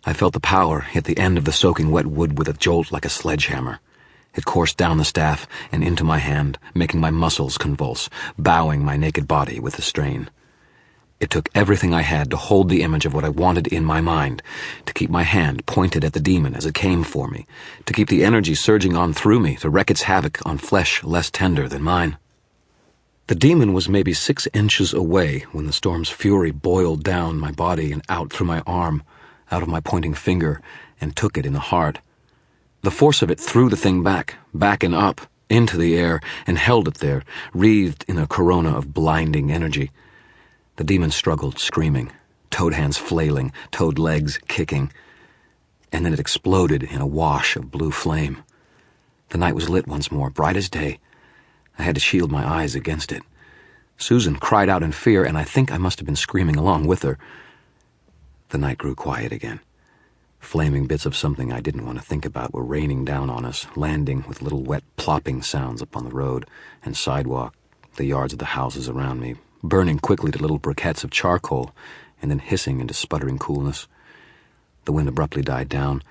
I felt the power hit the end of the soaking wet wood with a jolt like a sledgehammer. It coursed down the staff and into my hand, making my muscles convulse, bowing my naked body with the strain. It took everything I had to hold the image of what I wanted in my mind, to keep my hand pointed at the demon as it came for me, to keep the energy surging on through me to wreak its havoc on flesh less tender than mine. The demon was maybe 6 inches away when the storm's fury boiled down my body and out through my arm, out of my pointing finger, and took it in the heart. The force of it threw the thing back and up, into the air, and held it there, wreathed in a corona of blinding energy. The demon struggled, screaming, toad hands flailing, toad legs kicking, and then it exploded in a wash of blue flame. The night was lit once more, bright as day. I had to shield my eyes against it. Susan cried out in fear, and I think I must have been screaming along with her. The night grew quiet again. Flaming bits of something I didn't want to think about were raining down on us, landing with little wet plopping sounds upon the road and sidewalk, the yards of the houses around me, burning quickly to little briquettes of charcoal, and then hissing into sputtering coolness. The wind abruptly died down.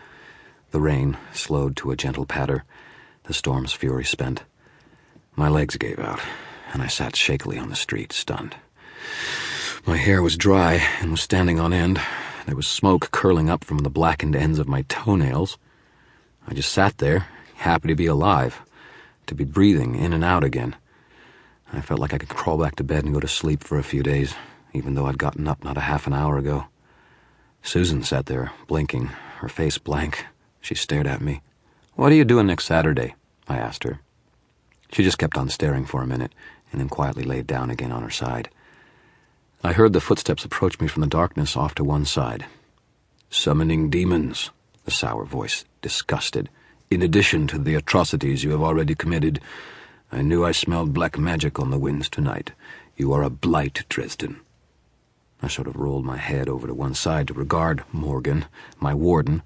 The rain slowed to a gentle patter, the storm's fury spent. My legs gave out, and I sat shakily on the street, stunned. My hair was dry and was standing on end. There was smoke curling up from the blackened ends of my toenails. I just sat there, happy to be alive, to be breathing in and out again. I felt like I could crawl back to bed and go to sleep for a few days, even though I'd gotten up not a half an hour ago. Susan sat there, blinking, her face blank. She stared at me. "What are you doing next Saturday?" I asked her. She just kept on staring for a minute, and then quietly laid down again on her side. I heard the footsteps approach me from the darkness off to one side. "Summoning demons," the sour voice, disgusted. "In addition to the atrocities you have already committed, I knew I smelled black magic on the winds tonight. You are a blight, Dresden." I sort of rolled my head over to one side to regard Morgan, my warden,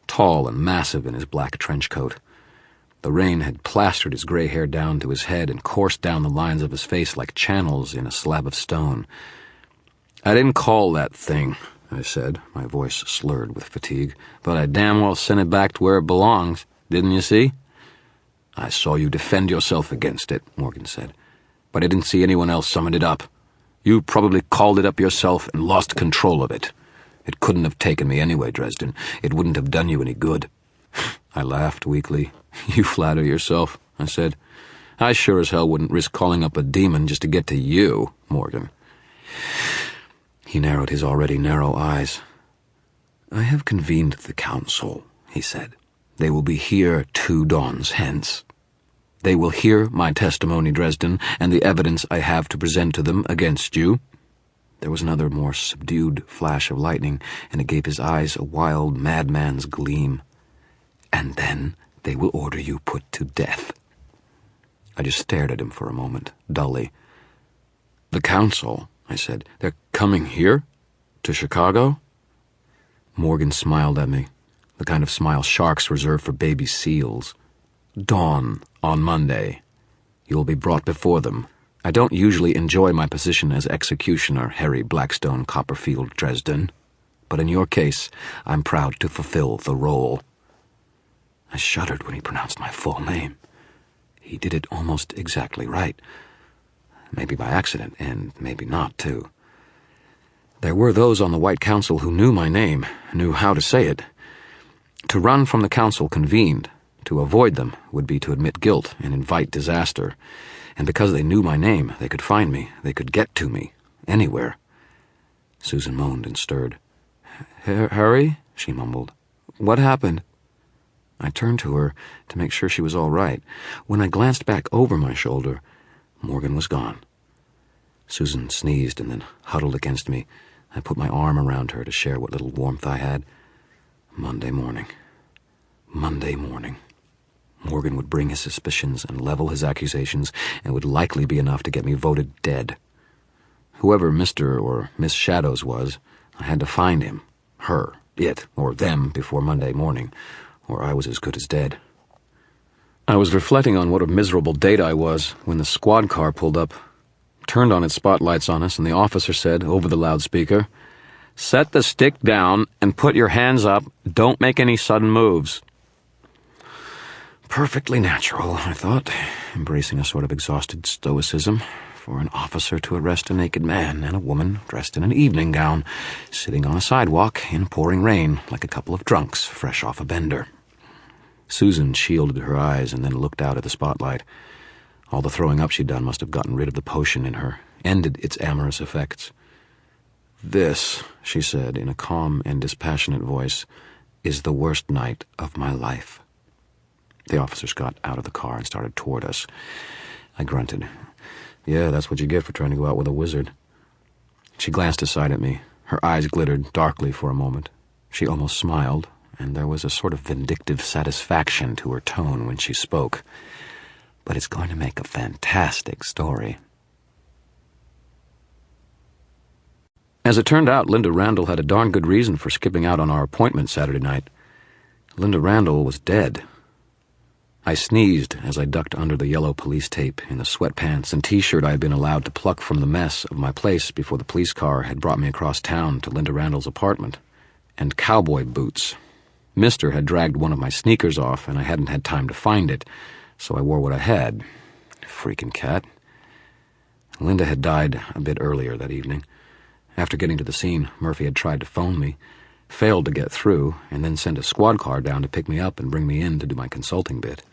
tall and massive in his black trench coat. The rain had plastered his gray hair down to his head and coursed down the lines of his face like channels in a slab of stone. "I didn't call that thing," I said, my voice slurred with fatigue, "but I damn well sent it back to where it belongs, didn't you see?" "I saw you defend yourself against it," Morgan said, "but I didn't see anyone else summon it up. You probably called it up yourself and lost control of it. It couldn't have taken me anyway, Dresden. It wouldn't have done you any good." I laughed weakly. "You flatter yourself," I said. "I sure as hell wouldn't risk calling up a demon just to get to you, Morgan." He narrowed his already narrow eyes. "I have convened the council," he said. "They will be here 2 dawns hence. They will hear my testimony, Dresden, and the evidence I have to present to them against you." There was another more subdued flash of lightning, and it gave his eyes a wild madman's gleam. "And then they will order you put to death." I just stared at him for a moment, dully. "The council," I said. "They're coming here? To Chicago?" Morgan smiled at me, the kind of smile sharks reserve for baby seals. "Dawn on Monday. You will be brought before them. I don't usually enjoy my position as executioner, Harry Blackstone Copperfield Dresden, but in your case, I'm proud to fulfill the role." I shuddered when he pronounced my full name. He did it almost exactly right. Maybe by accident, and maybe not, too. There were those on the White Council who knew my name, knew how to say it. To run from the council convened, to avoid them, would be to admit guilt and invite disaster. And because they knew my name, they could find me, they could get to me, anywhere. Susan moaned and stirred. "Harry?" she mumbled. "What happened?" I turned to her to make sure she was all right. When I glanced back over my shoulder, Morgan was gone. Susan sneezed and then huddled against me. I put my arm around her to share what little warmth I had. Monday morning. Monday morning. Morgan would bring his suspicions and level his accusations, and would likely be enough to get me voted dead. Whoever Mr. or Miss Shadows was, I had to find him, her, it, or them before Monday morning, or I was as good as dead. I was reflecting on what a miserable date I was when the squad car pulled up, turned on its spotlights on us, and the officer said over the loudspeaker, "Set the stick down and put your hands up. Don't make any sudden moves." Perfectly natural, I thought, embracing a sort of exhausted stoicism, for an officer to arrest a naked man and a woman dressed in an evening gown, sitting on a sidewalk in pouring rain like a couple of drunks fresh off a bender. Susan shielded her eyes and then looked out at the spotlight. All the throwing up she'd done must have gotten rid of the potion in her, ended its amorous effects. "This," she said in a calm and dispassionate voice, "is the worst night of my life." The officers got out of the car and started toward us. I grunted. "Yeah, that's what you get for trying to go out with a wizard." She glanced aside at me. Her eyes glittered darkly for a moment. She almost smiled, and there was a sort of vindictive satisfaction to her tone when she spoke. but it's going to make a fantastic story. As it turned out, Linda Randall had a darn good reason for skipping out on our appointment Saturday night. Linda Randall was dead. I sneezed as I ducked under the yellow police tape in the sweatpants and T-shirt I had been allowed to pluck from the mess of my place before the police car had brought me across town to Linda Randall's apartment. And cowboy boots. Mister had dragged one of my sneakers off, and I hadn't had time to find it, so I wore what I had. Freaking cat. Linda had died a bit earlier that evening. After getting to the scene, Murphy had tried to phone me, failed to get through, and then sent a squad car down to pick me up and bring me in to do my consulting bit.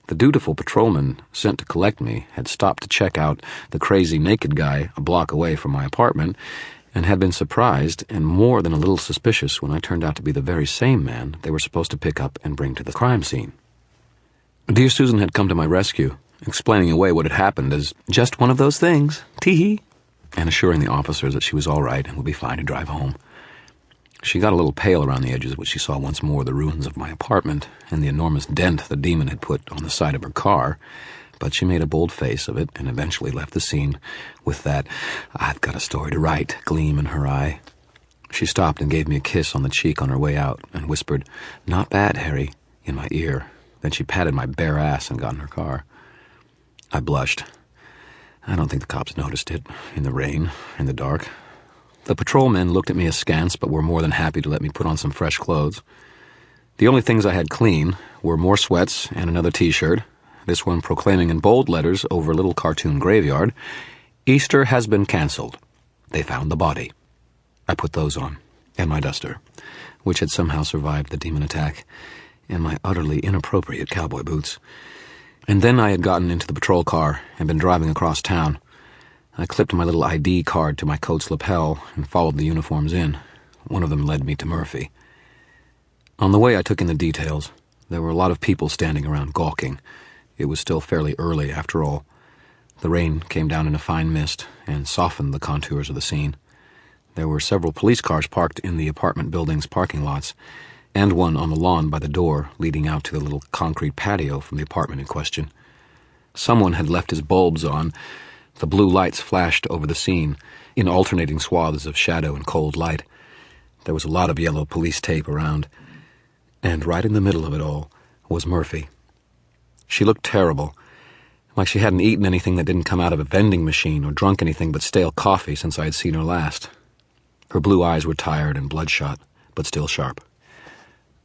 The dutiful patrolman sent to collect me had stopped to check out the crazy naked guy a block away from my apartment and had been surprised and more than a little suspicious when I turned out to be the very same man they were supposed to pick up and bring to the crime scene. Dear Susan had come to my rescue, explaining away what had happened as just one of those things, tee-hee, and assuring the officers that she was all right and would be fine to drive home. She got a little pale around the edges when she saw once more the ruins of my apartment and the enormous dent the demon had put on the side of her car, but she made a bold face of it and eventually left the scene with that "I've got a story to write" gleam in her eye. She stopped and gave me a kiss on the cheek on her way out and whispered, "Not bad, Harry," in my ear. Then she patted my bare ass and got in her car. I blushed. I don't think the cops noticed it, in the rain, in the dark. The patrolmen looked at me askance, but were more than happy to let me put on some fresh clothes. The only things I had clean were more sweats and another T-shirt, this one proclaiming in bold letters over a little cartoon graveyard, "Easter has been cancelled. They found the body." I put those on, and my duster, which had somehow survived the demon attack, and my utterly inappropriate cowboy boots. And then I had gotten into the patrol car and been driving across town. I clipped my little ID card to my coat's lapel and followed the uniforms in. One of them led me to Murphy. On the way I took in the details. There were a lot of people standing around gawking. It was still fairly early, after all. The rain came down in a fine mist and softened the contours of the scene. There were several police cars parked in the apartment building's parking lots, and one on the lawn by the door leading out to the little concrete patio from the apartment in question. Someone had left his bulbs on. The blue lights flashed over the scene, in alternating swaths of shadow and cold light. There was a lot of yellow police tape around, and right in the middle of it all was Murphy. She looked terrible, like she hadn't eaten anything that didn't come out of a vending machine or drunk anything but stale coffee since I had seen her last. Her blue eyes were tired and bloodshot, but still sharp.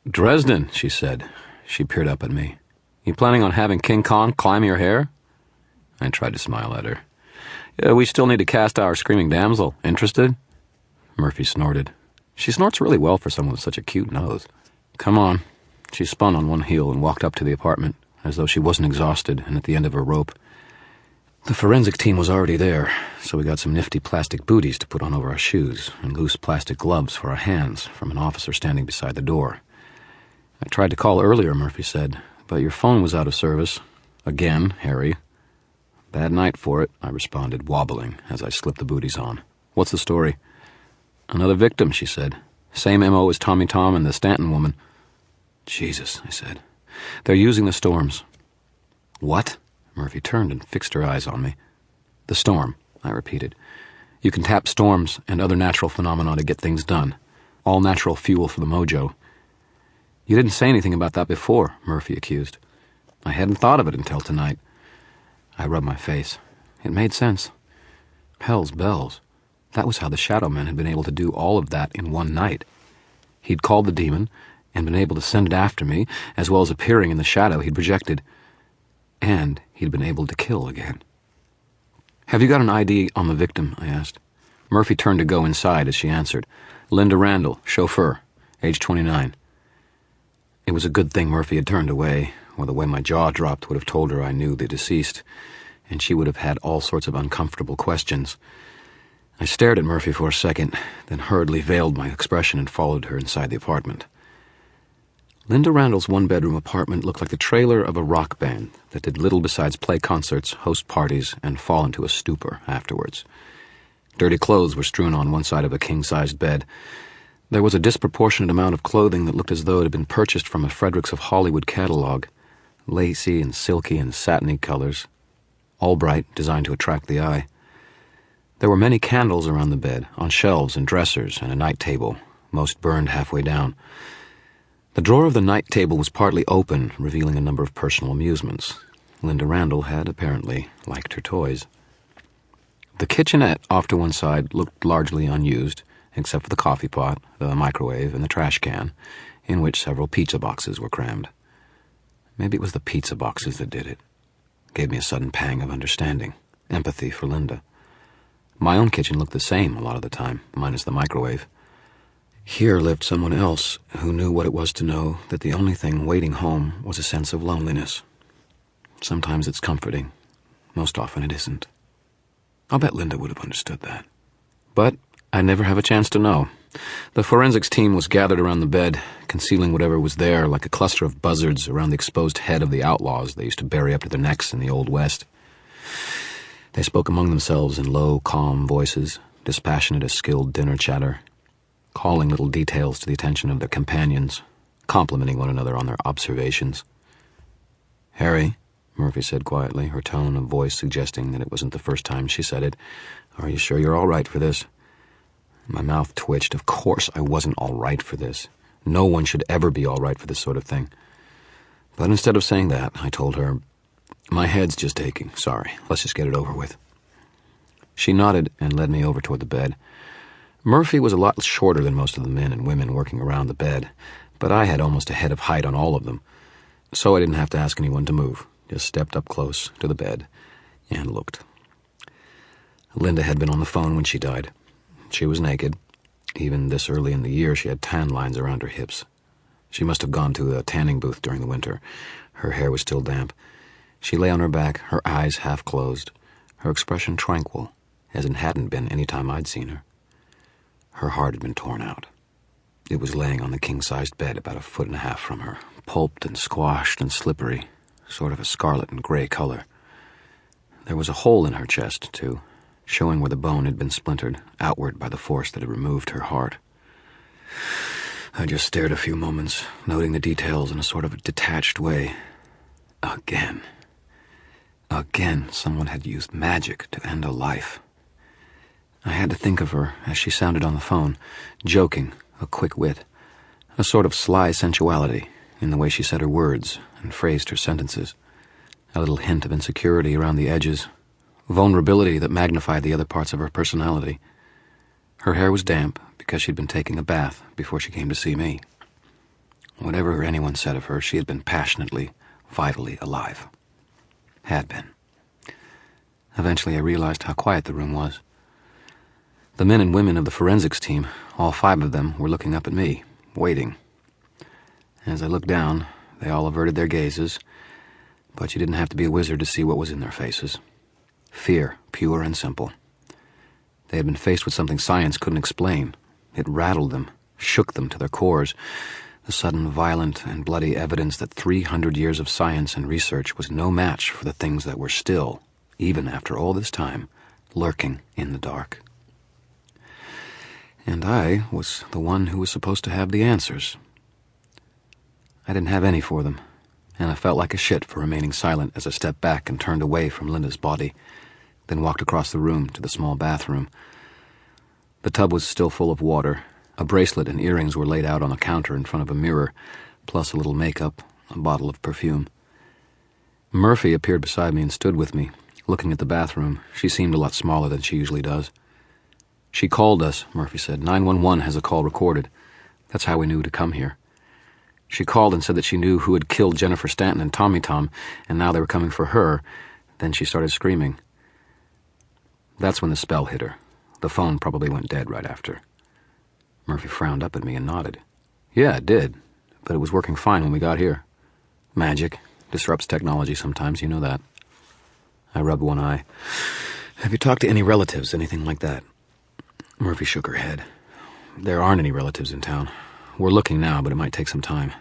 "Dresden," she said. She peered up at me. "You planning on having King Kong climb your hair?" I tried to smile at her. "We still need to cast our screaming damsel. Interested?" Murphy snorted. She snorts really well for someone with such a cute nose. "Come on." She spun on one heel and walked up to the apartment, as though she wasn't exhausted and at the end of her rope. The forensic team was already there, so we got some nifty plastic booties to put on over our shoes and loose plastic gloves for our hands from an officer standing beside the door. "I tried to call earlier," Murphy said, "but your phone was out of service. Again, Harry." "Bad night for it," I responded, wobbling as I slipped the booties on. "What's the story?" "Another victim," she said. "Same M.O. as Tommy Tom and the Stanton woman." "Jesus," I said. "They're using the storms." "What?" Murphy turned and fixed her eyes on me. "The storm," I repeated. "You can tap storms and other natural phenomena to get things done. All natural fuel for the mojo." "You didn't say anything about that before," Murphy accused. "I hadn't thought of it until tonight." I rubbed my face. It made sense. Hell's bells. That was how the Shadow Man had been able to do all of that in one night. He'd called the demon and been able to send it after me, as well as appearing in the shadow he'd projected. And he'd been able to kill again. "Have you got an ID on the victim?" I asked. Murphy turned to go inside as she answered. "Linda Randall, chauffeur, age 29. It was a good thing Murphy had turned away, or the way my jaw dropped would have told her I knew the deceased, and she would have had all sorts of uncomfortable questions. I stared at Murphy for a second, then hurriedly veiled my expression and followed her inside the apartment. Linda Randall's one-bedroom apartment looked like the trailer of a rock band that did little besides play concerts, host parties, and fall into a stupor afterwards. Dirty clothes were strewn on one side of a king-sized bed. There was a disproportionate amount of clothing that looked as though it had been purchased from a Fredericks of Hollywood catalog. lacy and silky and satiny colors, all bright, designed to attract the eye. There were many candles around the bed, on shelves and dressers and a night table, most burned halfway down. The drawer of the night table was partly open, revealing a number of personal amusements. Linda Randall had, apparently, liked her toys. The kitchenette off to one side looked largely unused, except for the coffee pot, the microwave, and the trash can, in which several pizza boxes were crammed. Maybe it was the pizza boxes that did it. Gave me a sudden pang of understanding, empathy for Linda. My own kitchen looked the same a lot of the time, minus the microwave. Here lived someone else who knew what it was to know that the only thing waiting home was a sense of loneliness. Sometimes it's comforting. Most often it isn't. I'll bet Linda would have understood that. But I'd never have a chance to know. The forensics team was gathered around the bed, concealing whatever was there like a cluster of buzzards around the exposed head of the outlaws they used to bury up to their necks in the Old West. They spoke among themselves in low, calm voices, dispassionate as skilled dinner chatter, calling little details to the attention of their companions, complimenting one another on their observations. "Harry," Murphy said quietly, her tone of voice suggesting that it wasn't the first time she said it, "are you sure you're all right for this?" My mouth twitched. Of course I wasn't all right for this. No one should ever be all right for this sort of thing. But instead of saying that, I told her, "My head's just aching. Sorry. Let's just get it over with." She nodded and led me over toward the bed. Murphy was a lot shorter than most of the men and women working around the bed, but I had almost a head of height on all of them, so I didn't have to ask anyone to move. Just stepped up close to the bed and looked. Linda had been on the phone when she died. She was naked. Even this early in the year, she had tan lines around her hips. She must have gone to a tanning booth during the winter. Her hair was still damp. She lay on her back, her eyes half closed, her expression tranquil, as it hadn't been any time I'd seen her. Her heart had been torn out. It was laying on the king-sized bed about 1.5 feet from her, pulped and squashed and slippery, sort of a scarlet and gray color. There was a hole in her chest, too, showing where the bone had been splintered outward by the force that had removed her heart. I just stared a few moments, noting the details in a sort of detached way. Again. Again, someone had used magic to end a life. I had to think of her as she sounded on the phone, joking, a quick wit, a sort of sly sensuality in the way she said her words and phrased her sentences, a little hint of insecurity around the edges, vulnerability that magnified the other parts of her personality. Her hair was damp because she'd been taking a bath before she came to see me. Whatever anyone said of her, she had been passionately, vitally alive. Had been. Eventually I realized how quiet the room was. The men and women of the forensics team, all 5 of them, were looking up at me, waiting. As I looked down, they all averted their gazes, but you didn't have to be a wizard to see what was in their faces. Fear, pure and simple. They had been faced with something science couldn't explain. It rattled them, shook them to their cores, the sudden violent and bloody evidence that 300 years of science and research was no match for the things that were still, even after all this time, lurking in the dark. And I was the one who was supposed to have the answers. I didn't have any for them, and I felt like a shit for remaining silent as I stepped back and turned away from Linda's body, then walked across the room to the small bathroom. The tub was still full of water. A bracelet and earrings were laid out on the counter in front of a mirror, plus a little makeup, a bottle of perfume. Murphy appeared beside me and stood with me, looking at the bathroom. She seemed a lot smaller than she usually does. "She called us," Murphy said. 911 has a call recorded. That's how we knew to come here. She called and said that she knew who had killed Jennifer Stanton and Tommy Tom, and now they were coming for her. Then she started screaming. That's when the spell hit her. The phone probably went dead right after. Murphy frowned up at me and nodded. "Yeah, it did, but it was working fine when we got here. Magic disrupts technology sometimes, you know that." I rubbed one eye. "Have you talked to any relatives, anything like that?" Murphy shook her head. "There aren't any relatives in town. We're looking now, but it might take some time.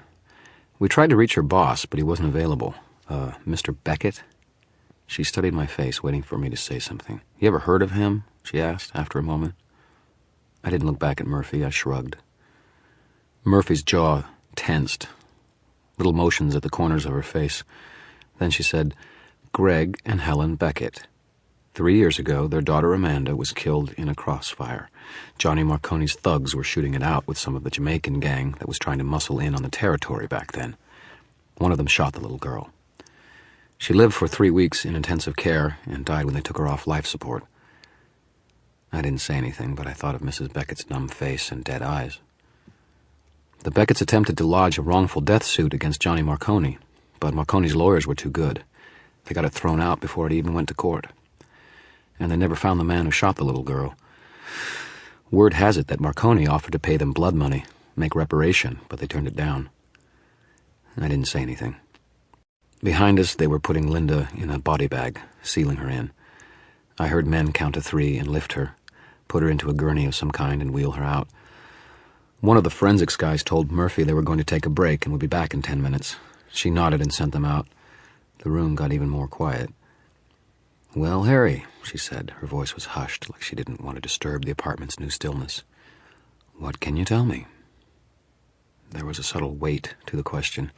We tried to reach her boss, but he wasn't available. Mr. Beckett?" She studied my face, waiting for me to say something. "You ever heard of him?" she asked, after a moment. I didn't look back at Murphy. I shrugged. Murphy's jaw tensed, little motions at the corners of her face. Then she said, "Greg and Helen Beckett. 3 years ago, their daughter Amanda was killed in a crossfire. Johnny Marconi's thugs were shooting it out with some of the Jamaican gang that was trying to muscle in on the territory back then. One of them shot the little girl. She lived for 3 weeks in intensive care and died when they took her off life support." I didn't say anything, but I thought of Mrs. Beckett's numb face and dead eyes. The Becketts attempted to lodge a wrongful death suit against Johnny Marconi, but Marconi's lawyers were too good. They got it thrown out before it even went to court. And they never found the man who shot the little girl. Word has it that Marconi offered to pay them blood money, make reparation, but they turned it down. I didn't say anything. Behind us, they were putting Linda in a body bag, sealing her in. I heard men count to 3 and lift her, put her into a gurney of some kind and wheel her out. One of the forensics guys told Murphy they were going to take a break and would be back in 10 minutes. She nodded and sent them out. The room got even more quiet. "Well, Harry," she said. Her voice was hushed, like she didn't want to disturb the apartment's new stillness. "What can you tell me?" There was a subtle weight to the question.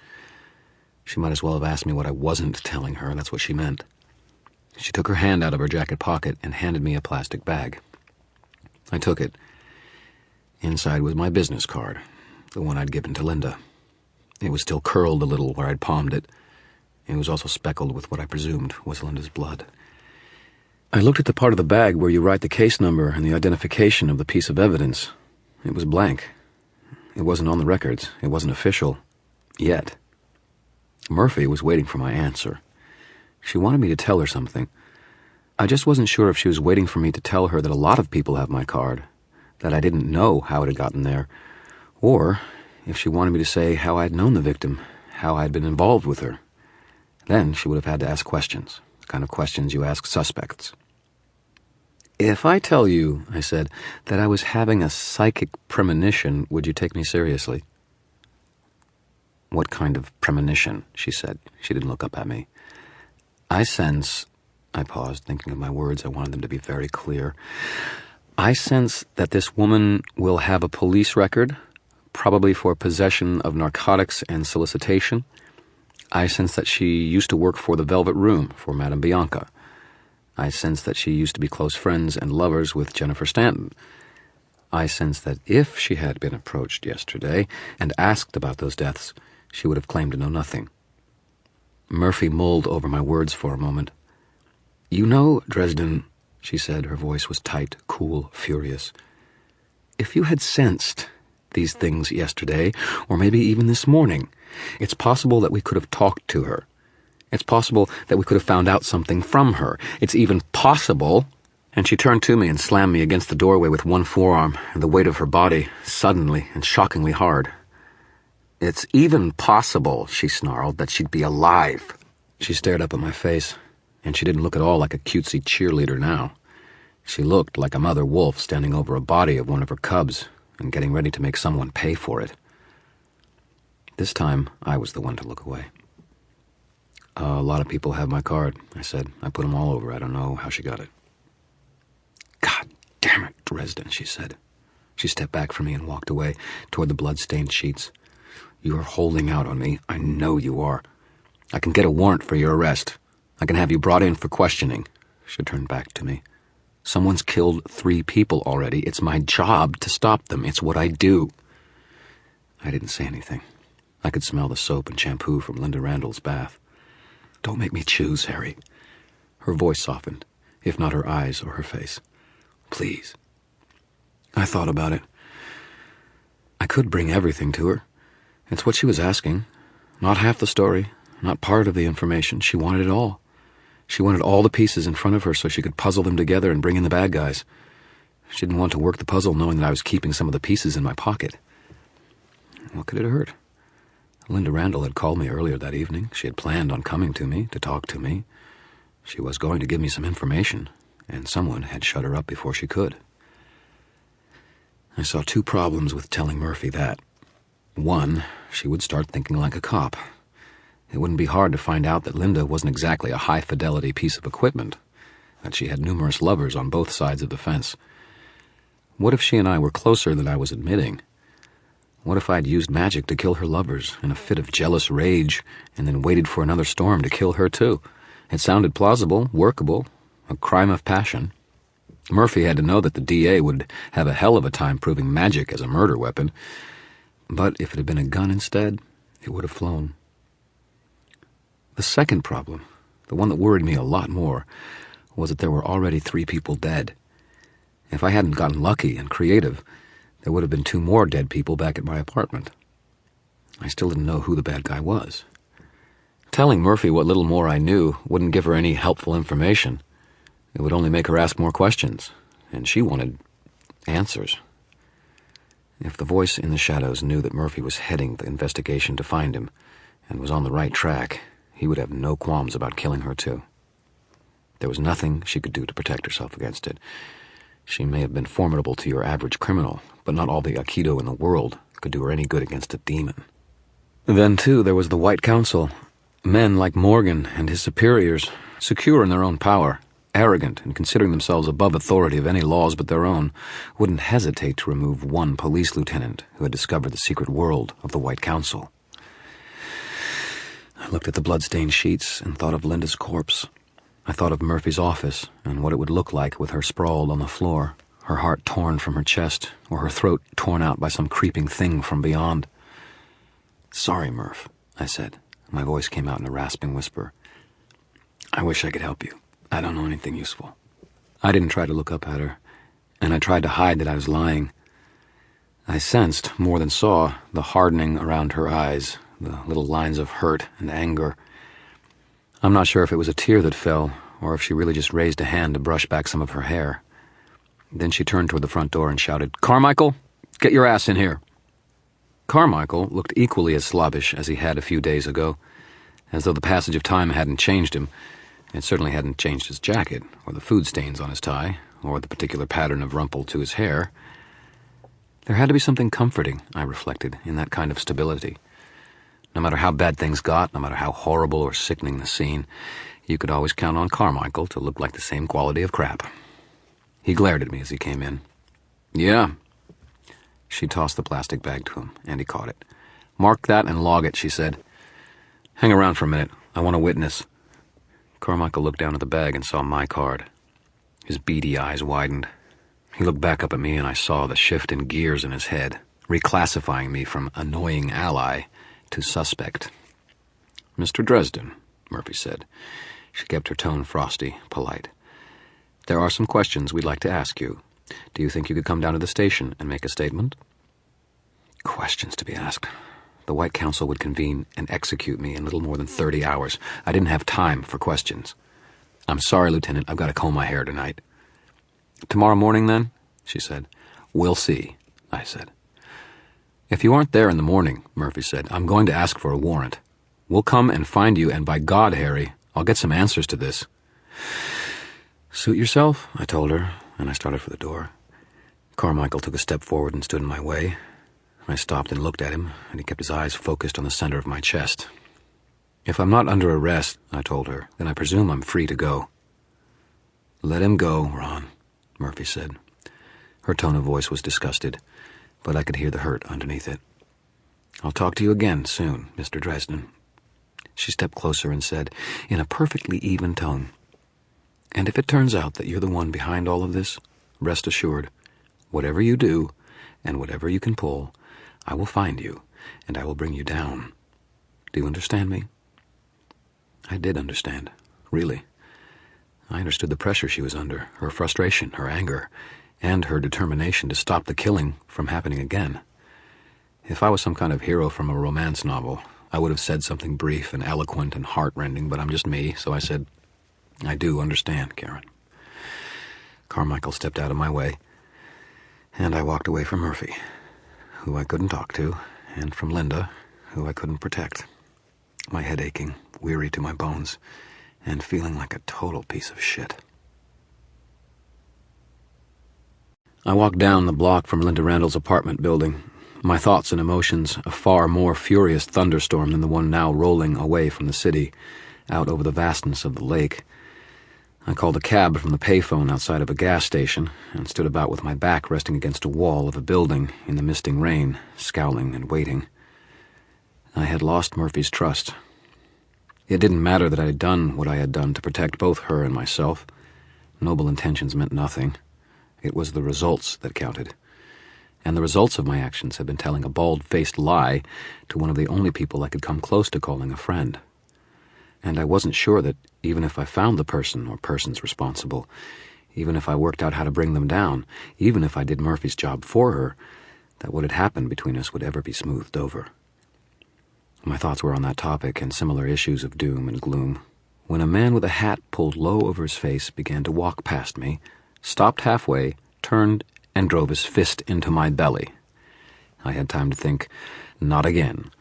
She might as well have asked me what I wasn't telling her. That's what she meant. She took her hand out of her jacket pocket and handed me a plastic bag. I took it. Inside was my business card, the one I'd given to Linda. It was still curled a little where I'd palmed it. It was also speckled with what I presumed was Linda's blood. I looked at the part of the bag where you write the case number and the identification of the piece of evidence. It was blank. It wasn't on the records. It wasn't official. Yet. Murphy was waiting for my answer. She wanted me to tell her something. I just wasn't sure if she was waiting for me to tell her that a lot of people have my card, that I didn't know how it had gotten there, or if she wanted me to say how I'd known the victim, how I'd been involved with her. Then she would have had to ask questions, the kind of questions you ask suspects. "If I tell you," I said, "that I was having a psychic premonition, would you take me seriously?" "What kind of premonition?" she said. She didn't look up at me. "I sense," I paused, thinking of my words. I wanted them to be very clear. "I sense that this woman will have a police record, probably for possession of narcotics and solicitation. I sense that she used to work for the Velvet Room for Madame Bianca. I sense that she used to be close friends and lovers with Jennifer Stanton. I sense that if she had been approached yesterday and asked about those deaths, she would have claimed to know nothing." Murphy mulled over my words for a moment. "You know, Dresden," she said, her voice was tight, cool, furious. "If you had sensed these things yesterday, or maybe even this morning, it's possible that we could have talked to her. It's possible that we could have found out something from her. It's even possible..." And she turned to me and slammed me against the doorway with one forearm and the weight of her body, suddenly and shockingly hard. "It's even possible," she snarled, "that she'd be alive." She stared up at my face, and she didn't look at all like a cutesy cheerleader now. She looked like a mother wolf standing over a body of one of her cubs and getting ready to make someone pay for it. This time, I was the one to look away. "A lot of people have my card," I said. "I put them all over. I don't know how she got it." "God damn it, Dresden," she said. She stepped back from me and walked away toward the blood-stained sheets. "You're holding out on me. I know you are. I can get a warrant for your arrest. I can have you brought in for questioning." She turned back to me. "Someone's killed 3 people already. It's my job to stop them. It's what I do." I didn't say anything. I could smell the soap and shampoo from Linda Randall's bath. "Don't make me choose, Harry." Her voice softened, if not her eyes or her face. "Please." I thought about it. I could bring everything to her. It's what she was asking. Not half the story, not part of the information. She wanted it all. She wanted all the pieces in front of her so she could puzzle them together and bring in the bad guys. She didn't want to work the puzzle knowing that I was keeping some of the pieces in my pocket. What could it hurt? Linda Randall had called me earlier that evening. She had planned on coming to me, to talk to me. She was going to give me some information, and someone had shut her up before she could. I saw 2 problems with telling Murphy that. 1, she would start thinking like a cop. It wouldn't be hard to find out that Linda wasn't exactly a high-fidelity piece of equipment, that she had numerous lovers on both sides of the fence. What if she and I were closer than I was admitting? What if I'd used magic to kill her lovers in a fit of jealous rage and then waited for another storm to kill her too? It sounded plausible, workable, a crime of passion. Murphy had to know that the DA would have a hell of a time proving magic as a murder weapon, but if it had been a gun instead, it would have flown. The second problem, the one that worried me a lot more, was that there were already 3 people dead. If I hadn't gotten lucky and creative, there would have been 2 more dead people back at my apartment. I still didn't know who the bad guy was. Telling Murphy what little more I knew wouldn't give her any helpful information. It would only make her ask more questions, and she wanted answers. If the voice in the shadows knew that Murphy was heading the investigation to find him and was on the right track, he would have no qualms about killing her too. There was nothing she could do to protect herself against it. She may have been formidable to your average criminal, but not all the Aikido in the world could do her any good against a demon. Then, too, there was the White Council. Men like Morgan and his superiors, secure in their own power, arrogant and considering themselves above authority of any laws but their own, wouldn't hesitate to remove one police lieutenant who had discovered the secret world of the White Council. I looked at the blood-stained sheets and thought of Linda's corpse. I thought of Murphy's office and what it would look like with her sprawled on the floor, her heart torn from her chest, or her throat torn out by some creeping thing from beyond. "Sorry, Murph," I said. My voice came out in a rasping whisper. "I wish I could help you. I don't know anything useful." I didn't try to look up at her, and I tried to hide that I was lying. I sensed, more than saw, the hardening around her eyes, the little lines of hurt and anger. I'm not sure if it was a tear that fell, or if she really just raised a hand to brush back some of her hair. Then she turned toward the front door and shouted, "Carmichael, get your ass in here." Carmichael looked equally as slobbish as he had a few days ago, as though the passage of time hadn't changed him. It certainly hadn't changed his jacket, or the food stains on his tie, or the particular pattern of rumple to his hair. There had to be something comforting, I reflected, in that kind of stability. No matter how bad things got, no matter how horrible or sickening the scene, you could always count on Carmichael to look like the same quality of crap. He glared at me as he came in. "Yeah." She tossed the plastic bag to him, and he caught it. "Mark that and log it," she said. "Hang around for a minute. I want a witness." Carmichael looked down at the bag and saw my card. His beady eyes widened. He looked back up at me, and I saw the shift in gears in his head, reclassifying me from annoying ally to suspect. "Mr. Dresden," Murphy said. She kept her tone frosty, polite. "There are some questions we'd like to ask you. Do you think you could come down to the station and make a statement?" Questions to be asked. The White Council would convene and execute me in little more than 30 hours. I didn't have time for questions. "I'm sorry, Lieutenant, I've got to comb my hair tonight." "Tomorrow morning, then?" she said. "We'll see," I said. "If you aren't there in the morning," Murphy said, "I'm going to ask for a warrant. We'll come and find you, and by God, Harry, I'll get some answers to this." "Suit yourself," I told her, and I started for the door. Carmichael took a step forward and stood in my way. I stopped and looked at him, and he kept his eyes focused on the center of my chest. "If I'm not under arrest," I told her, "then I presume I'm free to go." "Let him go, Ron," Murphy said. Her tone of voice was disgusted, but I could hear the hurt underneath it. "I'll talk to you again soon, Mr. Dresden." She stepped closer and said, in a perfectly even tone, "And if it turns out that you're the one behind all of this, rest assured, whatever you do, and whatever you can pull, I will find you, and I will bring you down. Do you understand me?" I did understand, really. I understood the pressure she was under, her frustration, her anger, and her determination to stop the killing from happening again. If I was some kind of hero from a romance novel, I would have said something brief and eloquent and heart-rending, but I'm just me, so I said, "I do understand, Karen." Carmichael stepped out of my way, and I walked away from Murphy, who I couldn't talk to, and from Linda, who I couldn't protect. My head aching, weary to my bones, and feeling like a total piece of shit. I walked down the block from Linda Randall's apartment building, my thoughts and emotions a far more furious thunderstorm than the one now rolling away from the city, out over the vastness of the lake. I called a cab from the payphone outside of a gas station and stood about with my back resting against a wall of a building in the misting rain, scowling and waiting. I had lost Murphy's trust. It didn't matter that I had done what I had done to protect both her and myself. Noble intentions meant nothing. It was the results that counted. And the results of my actions had been telling a bald-faced lie to one of the only people I could come close to calling a friend. And I wasn't sure that even if I found the person or persons responsible, even if I worked out how to bring them down, even if I did Murphy's job for her, that what had happened between us would ever be smoothed over. My thoughts were on that topic and similar issues of doom and gloom, when a man with a hat pulled low over his face began to walk past me, stopped halfway, turned, and drove his fist into my belly. I had time to think, not again,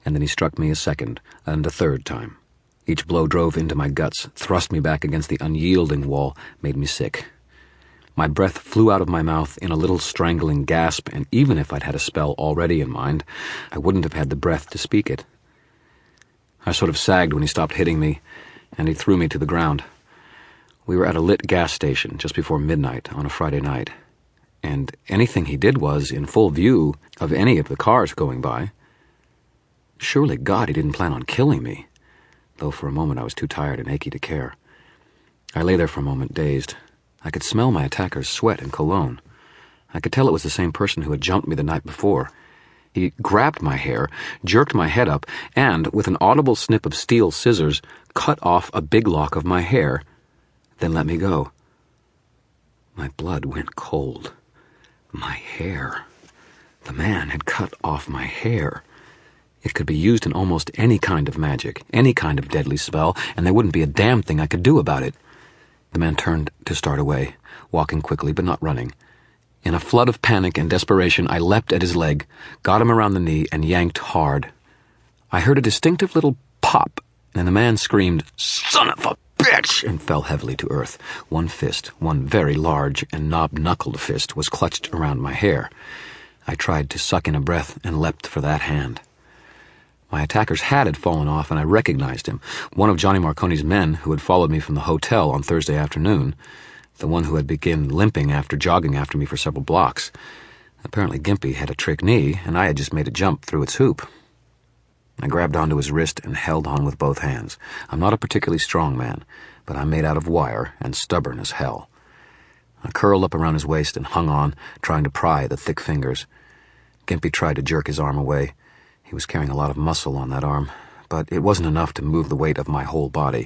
and then he struck me a second and a third time. Each blow drove into my guts, thrust me back against the unyielding wall, made me sick. My breath flew out of my mouth in a little strangling gasp, and even if I'd had a spell already in mind, I wouldn't have had the breath to speak it. I sort of sagged when he stopped hitting me, and he threw me to the ground. We were at a lit gas station just before midnight on a Friday night, and anything he did was in full view of any of the cars going by. Surely God, he didn't plan on killing me, though for a moment I was too tired and achy to care. I lay there for a moment, dazed. I could smell my attacker's sweat and cologne. I could tell it was the same person who had jumped me the night before. He grabbed my hair, jerked my head up, and, with an audible snip of steel scissors, cut off a big lock of my hair, then let me go. My blood went cold. My hair. The man had cut off my hair. It could be used in almost any kind of magic, any kind of deadly spell, and there wouldn't be a damn thing I could do about it. The man turned to start away, walking quickly but not running. In a flood of panic and desperation, I leapt at his leg, got him around the knee, and yanked hard. I heard a distinctive little pop, and the man screamed, "Son of a bitch!" and fell heavily to earth. One fist, one very large and knob-knuckled fist, was clutched around my hair. I tried to suck in a breath and leapt for that hand. My attacker's hat had fallen off, and I recognized him, one of Johnny Marconi's men who had followed me from the hotel on Thursday afternoon, the one who had begun limping after jogging after me for several blocks. Apparently Gimpy had a trick knee, and I had just made a jump through its hoop. I grabbed onto his wrist and held on with both hands. I'm not a particularly strong man, but I'm made out of wire and stubborn as hell. I curled up around his waist and hung on, trying to pry the thick fingers. Gimpy tried to jerk his arm away. He was carrying a lot of muscle on that arm, but it wasn't enough to move the weight of my whole body.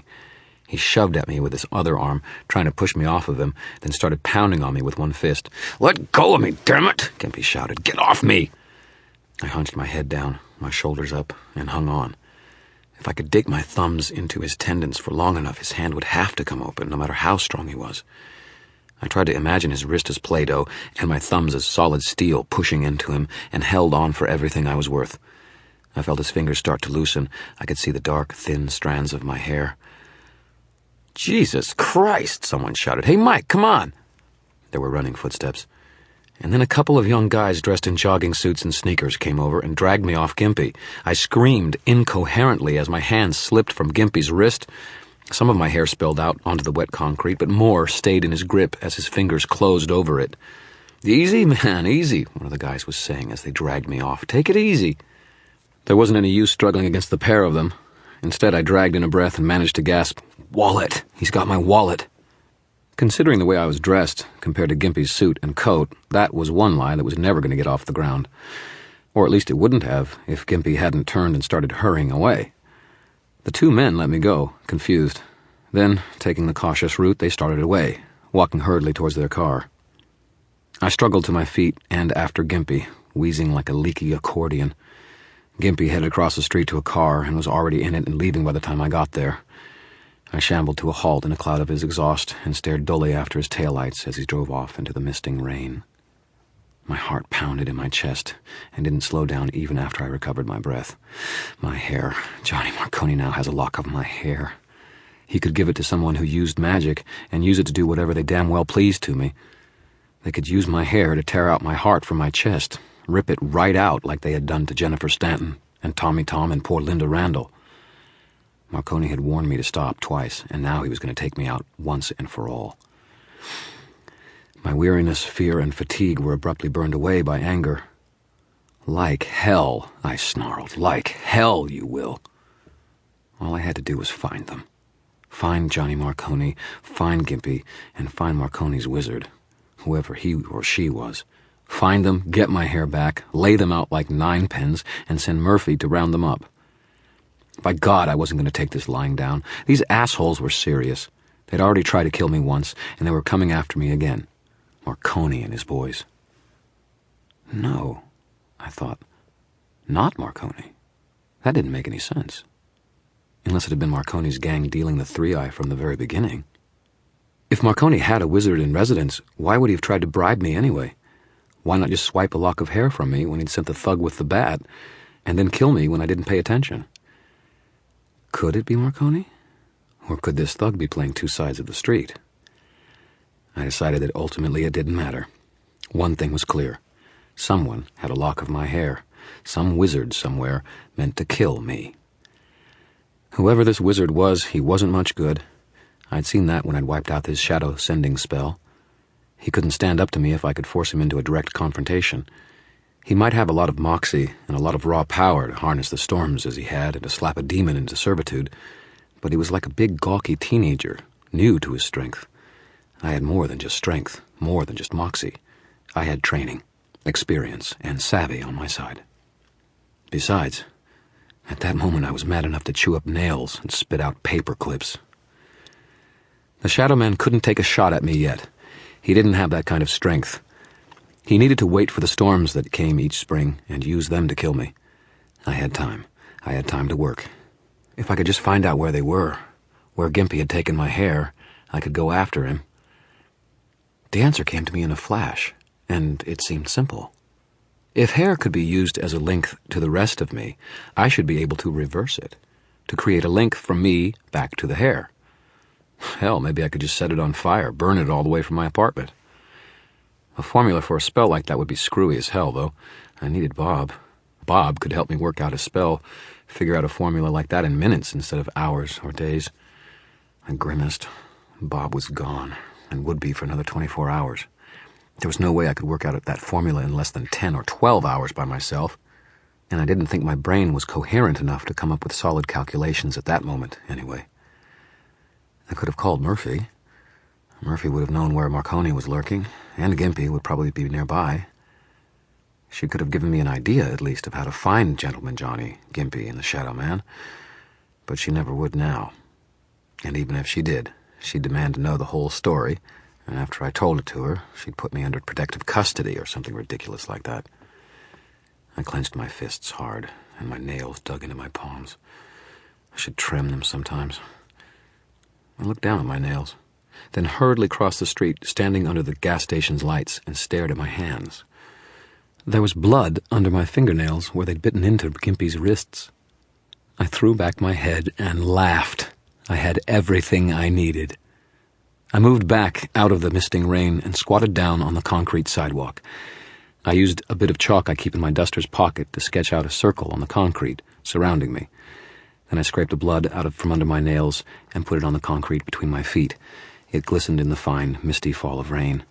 He shoved at me with his other arm, trying to push me off of him, then started pounding on me with one fist. "Let go of me, damn it!" Gimpy shouted. "Get off me!" I hunched my head down, my shoulders up, and hung on. If I could dig my thumbs into his tendons for long enough, his hand would have to come open, no matter how strong he was. I tried to imagine his wrist as Play-Doh, and my thumbs as solid steel pushing into him, and held on for everything I was worth. I felt his fingers start to loosen. I could see the dark, thin strands of my hair. "Jesus Christ!" someone shouted. "Hey, Mike, come on!" There were running footsteps. And then a couple of young guys dressed in jogging suits and sneakers came over and dragged me off Gimpy. I screamed incoherently as my hands slipped from Gimpy's wrist. Some of my hair spilled out onto the wet concrete, but more stayed in his grip as his fingers closed over it. "Easy, man, easy," one of the guys was saying as they dragged me off. "Take it easy." There wasn't any use struggling against the pair of them. Instead, I dragged in a breath and managed to gasp, "Wallet! He's got my wallet!" Considering the way I was dressed, compared to Gimpy's suit and coat, that was one lie that was never going to get off the ground. Or at least it wouldn't have if Gimpy hadn't turned and started hurrying away. The two men let me go, confused. Then, taking the cautious route, they started away, walking hurriedly towards their car. I struggled to my feet and after Gimpy, wheezing like a leaky accordion. Gimpy headed across the street to a car and was already in it and leaving by the time I got there. I shambled to a halt in a cloud of his exhaust and stared dully after his taillights as he drove off into the misting rain. My heart pounded in my chest and didn't slow down even after I recovered my breath. My hair. Johnny Marconi now has a lock of my hair. He could give it to someone who used magic and use it to do whatever they damn well pleased to me. They could use my hair to tear out my heart from my chest, rip it right out like they had done to Jennifer Stanton and Tommy Tom and poor Linda Randall. Marconi had warned me to stop twice, and now he was going to take me out once and for all. My weariness, fear, and fatigue were abruptly burned away by anger. "Like hell," I snarled. "Like hell you will." All I had to do was find them. Find Johnny Marconi, find Gimpy, and find Marconi's wizard, whoever he or she was. Find them, get my hair back, lay them out like ninepins, and send Murphy to round them up. By God, I wasn't going to take this lying down. These assholes were serious. They'd already tried to kill me once, and they were coming after me again. Marconi and his boys. No, I thought. Not Marconi. That didn't make any sense. Unless it had been Marconi's gang dealing the three-eye from the very beginning. If Marconi had a wizard in residence, why would he have tried to bribe me anyway? Why not just swipe a lock of hair from me when he'd sent the thug with the bat, and then kill me when I didn't pay attention? Could it be Marconi? Or could this thug be playing two sides of the street? I decided that ultimately it didn't matter. One thing was clear. Someone had a lock of my hair. Some wizard somewhere meant to kill me. Whoever this wizard was, he wasn't much good. I'd seen that when I'd wiped out his shadow-sending spell. He couldn't stand up to me if I could force him into a direct confrontation. He might have a lot of moxie and a lot of raw power to harness the storms as he had and to slap a demon into servitude, but he was like a big, gawky teenager, new to his strength. I had more than just strength, more than just moxie. I had training, experience, and savvy on my side. Besides, at that moment I was mad enough to chew up nails and spit out paper clips. The Shadow Man couldn't take a shot at me yet. He didn't have that kind of strength. He needed to wait for the storms that came each spring and use them to kill me. I had time. I had time to work. If I could just find out where they were, where Gimpy had taken my hair, I could go after him. The answer came to me in a flash, and it seemed simple. If hair could be used as a link to the rest of me, I should be able to reverse it, to create a link from me back to the hair. Hell, maybe I could just set it on fire, burn it all the way from my apartment. A formula for a spell like that would be screwy as hell, though. I needed Bob. Bob could help me work out a spell, figure out a formula like that in minutes instead of hours or days. I grimaced. Bob was gone, and would be for another 24 hours. There was no way I could work out that formula in less than 10 or 12 hours by myself, and I didn't think my brain was coherent enough to come up with solid calculations at that moment, anyway. I could have called Murphy. Murphy would have known where Marconi was lurking, and Gimpy would probably be nearby. She could have given me an idea, at least, of how to find Gentleman Johnny, Gimpy, and the Shadow Man, but she never would now. And even if she did, she'd demand to know the whole story, and after I told it to her, she'd put me under protective custody or something ridiculous like that. I clenched my fists hard, and my nails dug into my palms. I should trim them sometimes. I looked down at my nails, then hurriedly crossed the street, standing under the gas station's lights, and stared at my hands. There was blood under my fingernails where they'd bitten into Gimpy's wrists. I threw back my head and laughed. I had everything I needed. I moved back out of the misting rain and squatted down on the concrete sidewalk. I used a bit of chalk I keep in my duster's pocket to sketch out a circle on the concrete surrounding me. Then I scraped the blood out from under my nails and put it on the concrete between my feet. It glistened in the fine, misty fall of rain.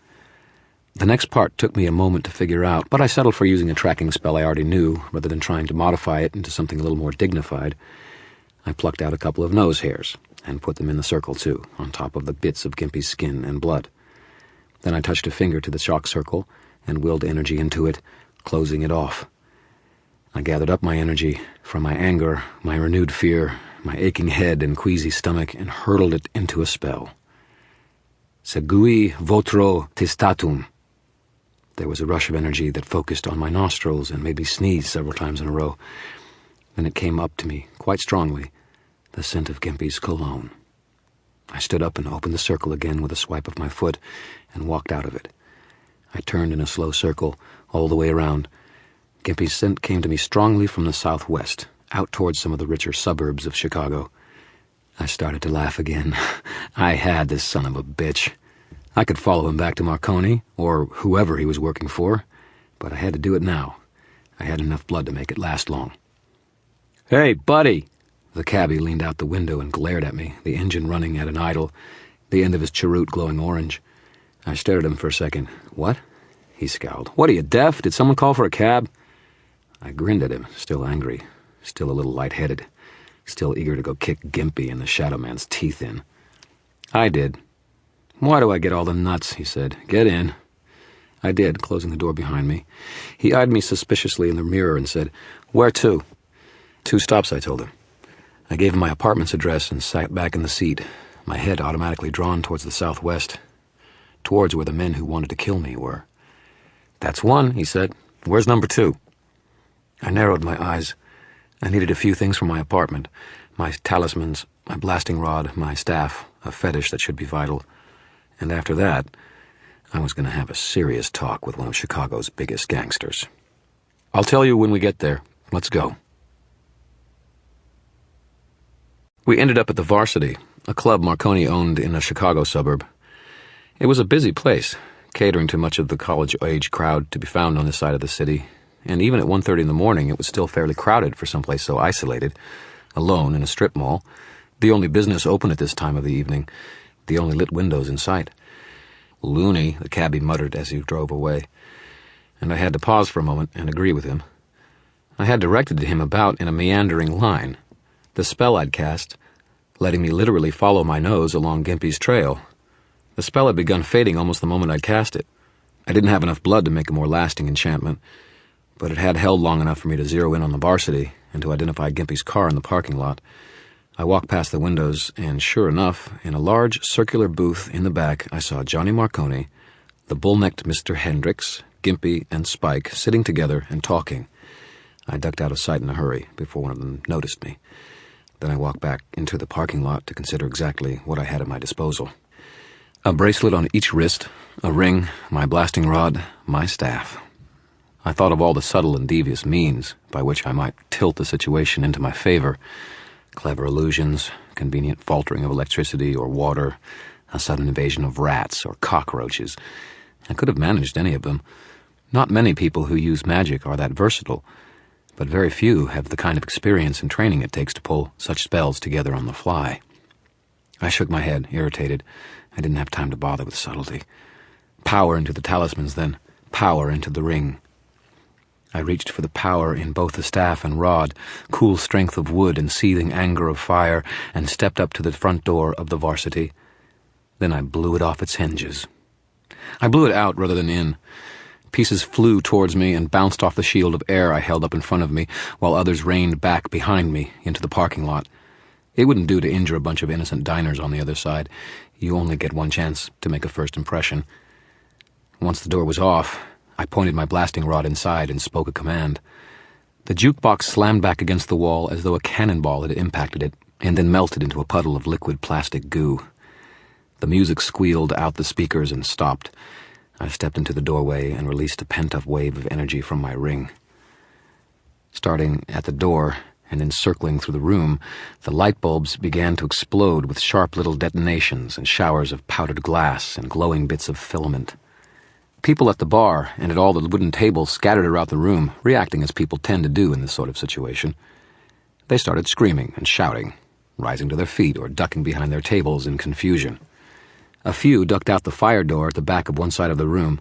The next part took me a moment to figure out, but I settled for using a tracking spell I already knew, rather than trying to modify it into something a little more dignified. I plucked out a couple of nose hairs and put them in the circle, too, on top of the bits of Gimpy's skin and blood. Then I touched a finger to the chalk circle and willed energy into it, closing it off. I gathered up my energy from my anger, my renewed fear, my aching head and queasy stomach, and hurled it into a spell. Segui votro testatum. There was a rush of energy that focused on my nostrils and made me sneeze several times in a row. Then it came up to me, quite strongly, the scent of Gimpy's cologne. I stood up and opened the circle again with a swipe of my foot and walked out of it. I turned in a slow circle all the way around. Gimpy's scent came to me strongly from the southwest, out towards some of the richer suburbs of Chicago. I started to laugh again. I had this son of a bitch. I could follow him back to Marconi, or whoever he was working for, but I had to do it now. I had enough blood to make it last long. "Hey, buddy, The cabbie leaned out the window and glared at me, the engine running at an idle, the end of his cheroot glowing orange. I stared at him for a second. "What?" He scowled. "What, are you deaf? Did someone call for a cab?" I grinned at him, still angry, still a little lightheaded, still eager to go kick Gimpy and the Shadow Man's teeth in. I did. "Why do I get all the nuts?" he said. "Get in." I did, closing the door behind me. He eyed me suspiciously in the mirror and said, "Where to?" "2 stops," I told him. I gave him my apartment's address and sat back in the seat, my head automatically drawn towards the southwest, towards where the men who wanted to kill me were. "That's 1, he said. "Where's number 2? I narrowed my eyes. I needed a few things from my apartment. My talismans, my blasting rod, my staff, a fetish that should be vital. And after that, I was going to have a serious talk with one of Chicago's biggest gangsters. "I'll tell you when we get there. Let's go." We ended up at the Varsity, a club Marconi owned in a Chicago suburb. It was a busy place, catering to much of the college-age crowd to be found on this side of the city, and even at 1:30 in the morning it was still fairly crowded for someplace so isolated, alone in a strip mall, the only business open at this time of the evening, the only lit windows in sight. "Loony," the cabbie muttered as he drove away, and I had to pause for a moment and agree with him. I had directed him about in a meandering line, the spell I'd cast, letting me literally follow my nose along Gimpy's trail. The spell had begun fading almost the moment I'd cast it. I didn't have enough blood to make a more lasting enchantment, but it had held long enough for me to zero in on the Varsity and to identify Gimpy's car in the parking lot. I walked past the windows, and sure enough, in a large circular booth in the back, I saw Johnny Marconi, the bull-necked Mr. Hendricks, Gimpy, and Spike sitting together and talking. I ducked out of sight in a hurry before one of them noticed me. Then I walked back into the parking lot to consider exactly what I had at my disposal. A bracelet on each wrist, a ring, my blasting rod, my staff. I thought of all the subtle and devious means by which I might tilt the situation into my favor. Clever illusions, convenient faltering of electricity or water, a sudden invasion of rats or cockroaches. I could have managed any of them. Not many people who use magic are that versatile, but very few have the kind of experience and training it takes to pull such spells together on the fly. I shook my head, irritated. I didn't have time to bother with subtlety. Power into the talismans, then. Power into the ring. I reached for the power in both the staff and rod, cool strength of wood and seething anger of fire, and stepped up to the front door of the Varsity. Then I blew it off its hinges. I blew it out rather than in. Pieces flew towards me and bounced off the shield of air I held up in front of me, while others rained back behind me into the parking lot. It wouldn't do to injure a bunch of innocent diners on the other side. You only get one chance to make a first impression. Once the door was off, I pointed my blasting rod inside and spoke a command. The jukebox slammed back against the wall as though a cannonball had impacted it, and then melted into a puddle of liquid plastic goo. The music squealed out the speakers and stopped. I stepped into the doorway and released a pent-up wave of energy from my ring. Starting at the door and then circling through the room, the light bulbs began to explode with sharp little detonations and showers of powdered glass and glowing bits of filament. People at the bar and at all the wooden tables scattered around the room, reacting as people tend to do in this sort of situation. They started screaming and shouting, rising to their feet or ducking behind their tables in confusion. A few ducked out the fire door at the back of one side of the room.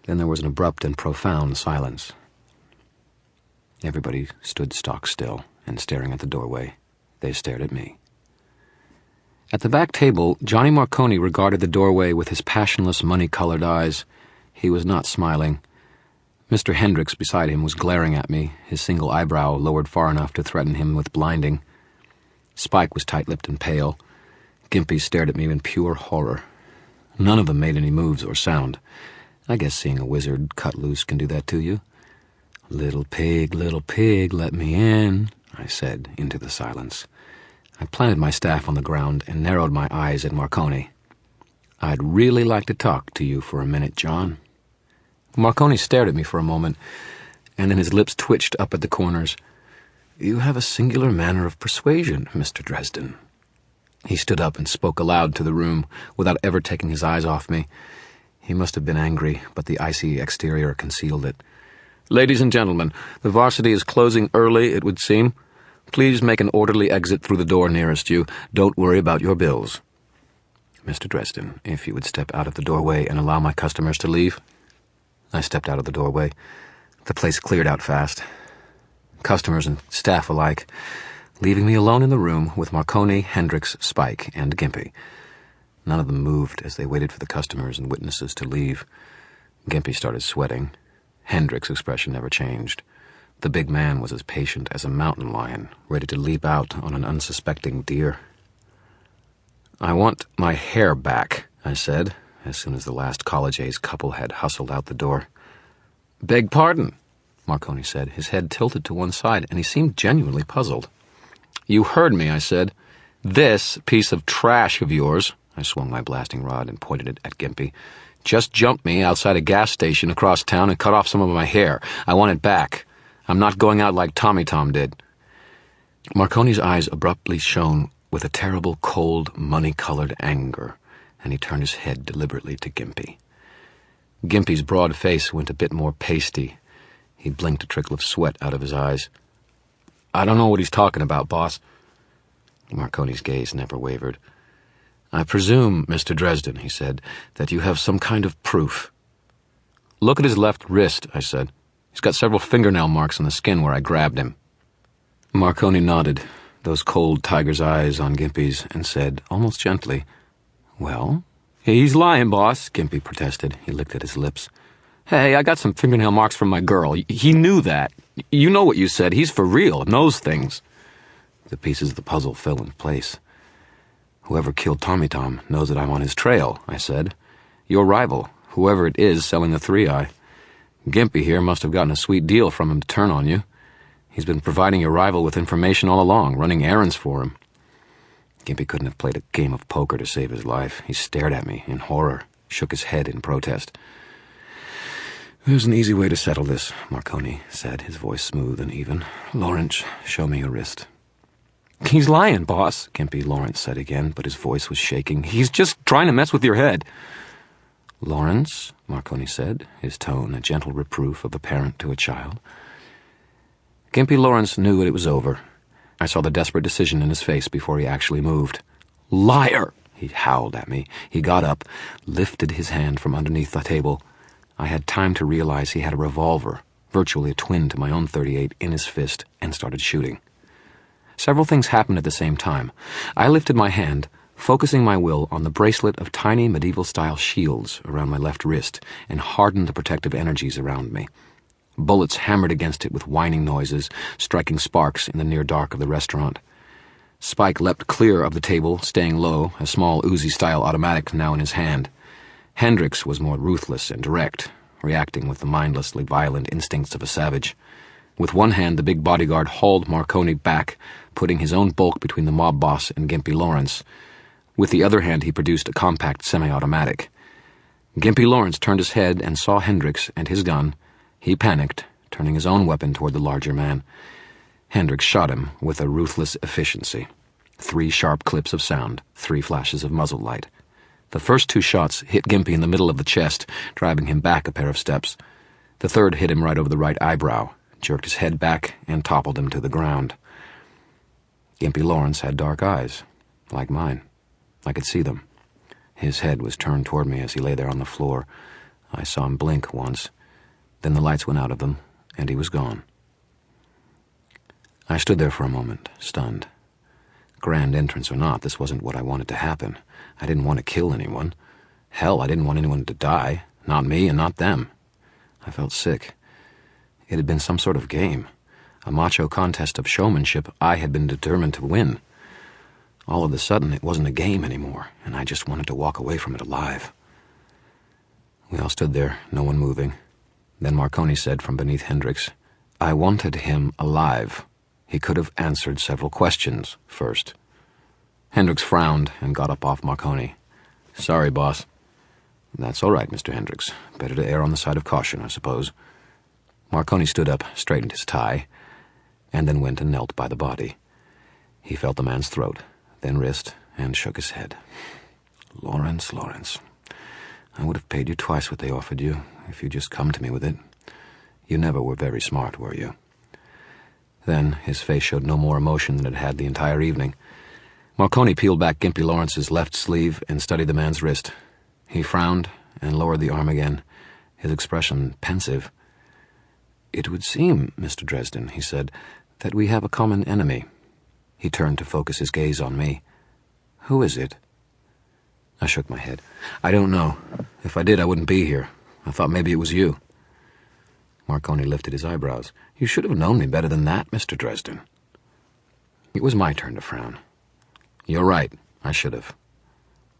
Then there was an abrupt and profound silence. Everybody stood stock still and staring at the doorway. They stared at me. At the back table, Johnny Marconi regarded the doorway with his passionless, money-colored eyes. He was not smiling. Mr. Hendricks beside him was glaring at me, his single eyebrow lowered far enough to threaten him with blinding. Spike was tight-lipped and pale. Gimpy stared at me in pure horror. None of them made any moves or sound. I guess seeing a wizard cut loose can do that to you. Little pig, let me in," I said into the silence. I planted my staff on the ground and narrowed my eyes at Marconi. "I'd really like to talk to you for a minute, John." Marconi stared at me for a moment, and then his lips twitched up at the corners. "You have a singular manner of persuasion, Mr. Dresden." He stood up and spoke aloud to the room, without ever taking his eyes off me. He must have been angry, but the icy exterior concealed it. "Ladies and gentlemen, the Varsity is closing early, it would seem. Please make an orderly exit through the door nearest you. Don't worry about your bills. Mr. Dresden, if you would step out of the doorway and allow my customers to leave. I stepped out of the doorway. The place cleared out fast. Customers and staff alike, leaving me alone in the room with Marconi, Hendricks, Spike, and Gimpy. None of them moved as they waited for the customers and witnesses to leave. Gimpy started sweating. Hendricks' expression never changed. The big man was as patient as a mountain lion, ready to leap out on an unsuspecting deer. I want my hair back, I said, as soon as the last college-age couple had hustled out the door. Beg pardon, Marconi said, his head tilted to one side, and he seemed genuinely puzzled. You heard me, I said. This piece of trash of yours, I swung my blasting rod and pointed it at Gimpy, just jumped me outside a gas station across town and cut off some of my hair. I want it back. I'm not going out like Tommy Tom did. Marconi's eyes abruptly shone with a terrible, cold, money-colored anger, and he turned his head deliberately to Gimpy. Gimpy's broad face went a bit more pasty. He blinked a trickle of sweat out of his eyes. I don't know what he's talking about, boss. Marconi's gaze never wavered. I presume, Mr. Dresden, he said, that you have some kind of proof. Look at his left wrist, I said. He's got several fingernail marks on the skin where I grabbed him. Marconi nodded, those cold tiger's eyes on Gimpy's, and said, almost gently, Well? He's lying, boss, Gimpy protested. He licked at his lips. Hey, I got some fingernail marks from my girl. He knew that. You know what you said. He's for real, knows things. The pieces of the puzzle fell in place. Whoever killed Tommy Tom knows that I'm on his trail, I said. Your rival, whoever it is selling the 3-eye. Gimpy here must have gotten a sweet deal from him to turn on you. He's been providing your rival with information all along, running errands for him. Gimpy couldn't have played a game of poker to save his life. He stared at me in horror, shook his head in protest. There's an easy way to settle this, Marconi said, his voice smooth and even. Lawrence, show me your wrist. He's lying, boss, Gimpy Lawrence said again, but his voice was shaking. He's just trying to mess with your head. Lawrence, Marconi said, his tone a gentle reproof of a parent to a child. Gimpy Lawrence knew that it was over. I saw the desperate decision in his face before he actually moved. Liar! He howled at me. He got up, lifted his hand from underneath the table. I had time to realize he had a revolver, virtually a twin to my own .38, in his fist, and started shooting. Several things happened at the same time. I lifted my hand, focusing my will on the bracelet of tiny medieval-style shields around my left wrist, and hardened the protective energies around me. Bullets hammered against it with whining noises, striking sparks in the near dark of the restaurant. Spike leapt clear of the table, staying low, a small Uzi-style automatic now in his hand. Hendricks was more ruthless and direct, reacting with the mindlessly violent instincts of a savage. With one hand, the big bodyguard hauled Marconi back, putting his own bulk between the mob boss and Gimpy Lawrence. With the other hand, he produced a compact semi-automatic. Gimpy Lawrence turned his head and saw Hendricks and his gun. He panicked, turning his own weapon toward the larger man. Hendricks shot him with a ruthless efficiency. 3 sharp clips of sound, 3 flashes of muzzle light. The first 2 shots hit Gimpy in the middle of the chest, driving him back a pair of steps. The third hit him right over the right eyebrow, jerked his head back, and toppled him to the ground. Gimpy Lawrence had dark eyes, like mine. I could see them. His head was turned toward me as he lay there on the floor. I saw him blink once. Then the lights went out of them, and he was gone. I stood there for a moment, stunned. Grand entrance or not, this wasn't what I wanted to happen. I didn't want to kill anyone. Hell, I didn't want anyone to die. Not me and not them. I felt sick. It had been some sort of game. A macho contest of showmanship I had been determined to win. All of a sudden, it wasn't a game anymore, and I just wanted to walk away from it alive. We all stood there, no one moving. Then Marconi said from beneath Hendricks, I wanted him alive. He could have answered several questions first. Hendricks frowned and got up off Marconi. Sorry, boss. That's all right, Mr. Hendricks. Better to err on the side of caution, I suppose. Marconi stood up, straightened his tie, and then went and knelt by the body. He felt the man's throat, then wrist, and shook his head. Lawrence, Lawrence, I would have paid you twice what they offered you, if you'd just come to me with it. You never were very smart, were you? Then his face showed no more emotion than it had the entire evening. Marconi peeled back Gimpy Lawrence's left sleeve and studied the man's wrist. He frowned and lowered the arm again, his expression pensive. "It would seem, Mr. Dresden," he said, "that we have a common enemy." He turned to focus his gaze on me. "Who is it?" I shook my head. "I don't know. If I did, I wouldn't be here. I thought maybe it was you." Marconi lifted his eyebrows. "You should have known me better than that, Mr. Dresden." It was my turn to frown. "You're right. I should have."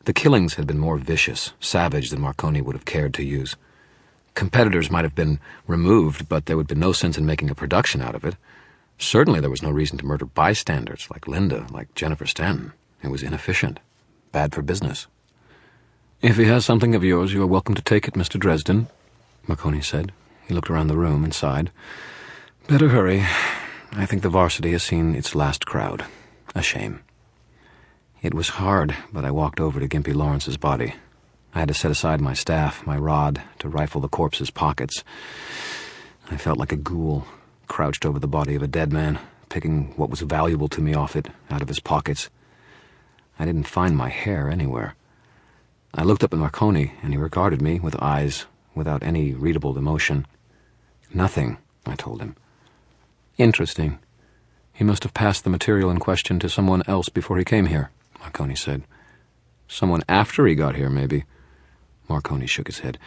The killings had been more vicious, savage than Marconi would have cared to use. Competitors might have been removed, but there would be no sense in making a production out of it. Certainly there was no reason to murder bystanders like Linda, like Jennifer Stanton. It was inefficient, bad for business. "If he has something of yours, you are welcome to take it, Mr. Dresden," Marconi said. He looked around the room and sighed. "Better hurry. I think the varsity has seen its last crowd. A shame." It was hard, but I walked over to Gimpy Lawrence's body. I had to set aside my staff, my rod, to rifle the corpse's pockets. I felt like a ghoul, crouched over the body of a dead man, picking what was valuable to me off it, out of his pockets. I didn't find my hair anywhere. I looked up at Marconi, and he regarded me with eyes without any readable emotion. "Nothing," I told him. "Interesting. He must have passed the material in question to someone else before he came here," Marconi said. "Someone after he got here, maybe." Marconi shook his head.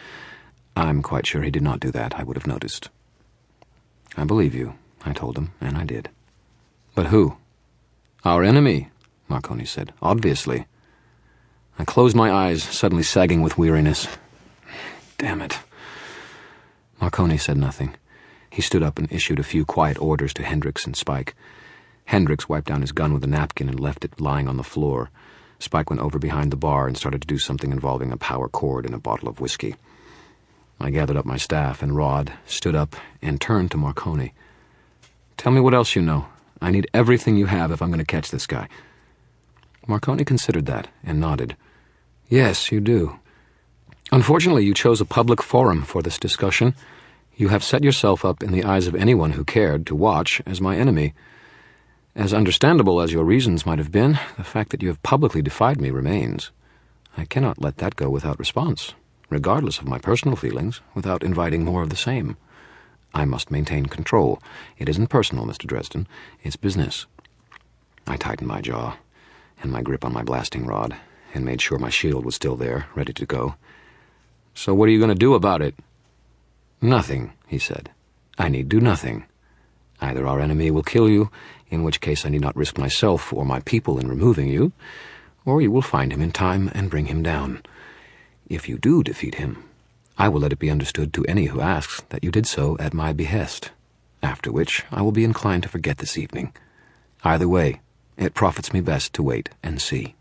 "I'm quite sure he did not do that. I would have noticed." "I believe you," I told him, and I did. "But who?" "Our enemy," Marconi said. "Obviously." I closed my eyes, suddenly sagging with weariness. Damn it. Marconi said nothing. He stood up and issued a few quiet orders to Hendricks and Spike. Hendricks wiped down his gun with a napkin and left it lying on the floor. Spike went over behind the bar and started to do something involving a power cord and a bottle of whiskey. I gathered up my staff and rod, stood up, and turned to Marconi. "Tell me what else you know. I need everything you have if I'm going to catch this guy." Marconi considered that and nodded. "Yes, you do. Unfortunately, you chose a public forum for this discussion. You have set yourself up in the eyes of anyone who cared to watch as my enemy. As understandable as your reasons might have been, the fact that you have publicly defied me remains. I cannot let that go without response, regardless of my personal feelings, without inviting more of the same. I must maintain control. It isn't personal, Mr. Dresden. It's business." I tightened my jaw and my grip on my blasting rod and made sure my shield was still there, ready to go. "So what are you going to do about it?" "Nothing," he said. "I need do nothing. Either our enemy will kill you, in which case I need not risk myself or my people in removing you, or you will find him in time and bring him down. If you do defeat him, I will let it be understood to any who asks that you did so at my behest, after which I will be inclined to forget this evening. Either way, it profits me best to wait and see."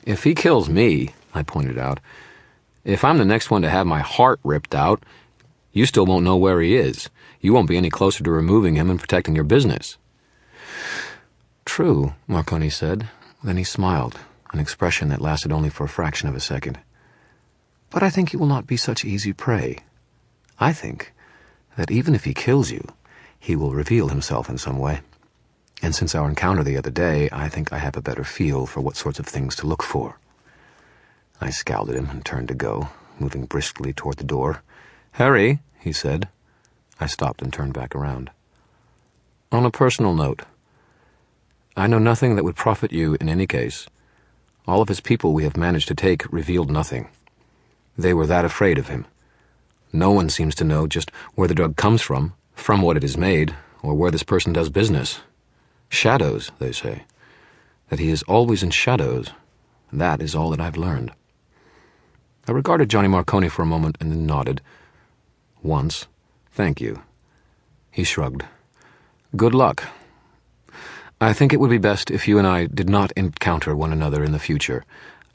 "If he kills me," I pointed out, "if I'm the next one to have my heart ripped out, you still won't know where he is. You won't be any closer to removing him and protecting your business." "True," Marconi said. Then he smiled, an expression that lasted only for a fraction of a second. "But I think he will not be such easy prey. I think that even if he kills you, he will reveal himself in some way. And since our encounter the other day, I think I have a better feel for what sorts of things to look for." I scowled at him and turned to go, moving briskly toward the door. "Harry," he said. I stopped and turned back around. "On a personal note, I know nothing that would profit you in any case. All of his people we have managed to take revealed nothing. They were that afraid of him. No one seems to know just where the drug comes from what it is made, or where this person does business. Shadows, they say. That he is always in shadows. That is all that I've learned." I regarded Johnny Marconi for a moment and then nodded. "Once. Thank you." He shrugged. "Good luck. I think it would be best if you and I did not encounter one another in the future.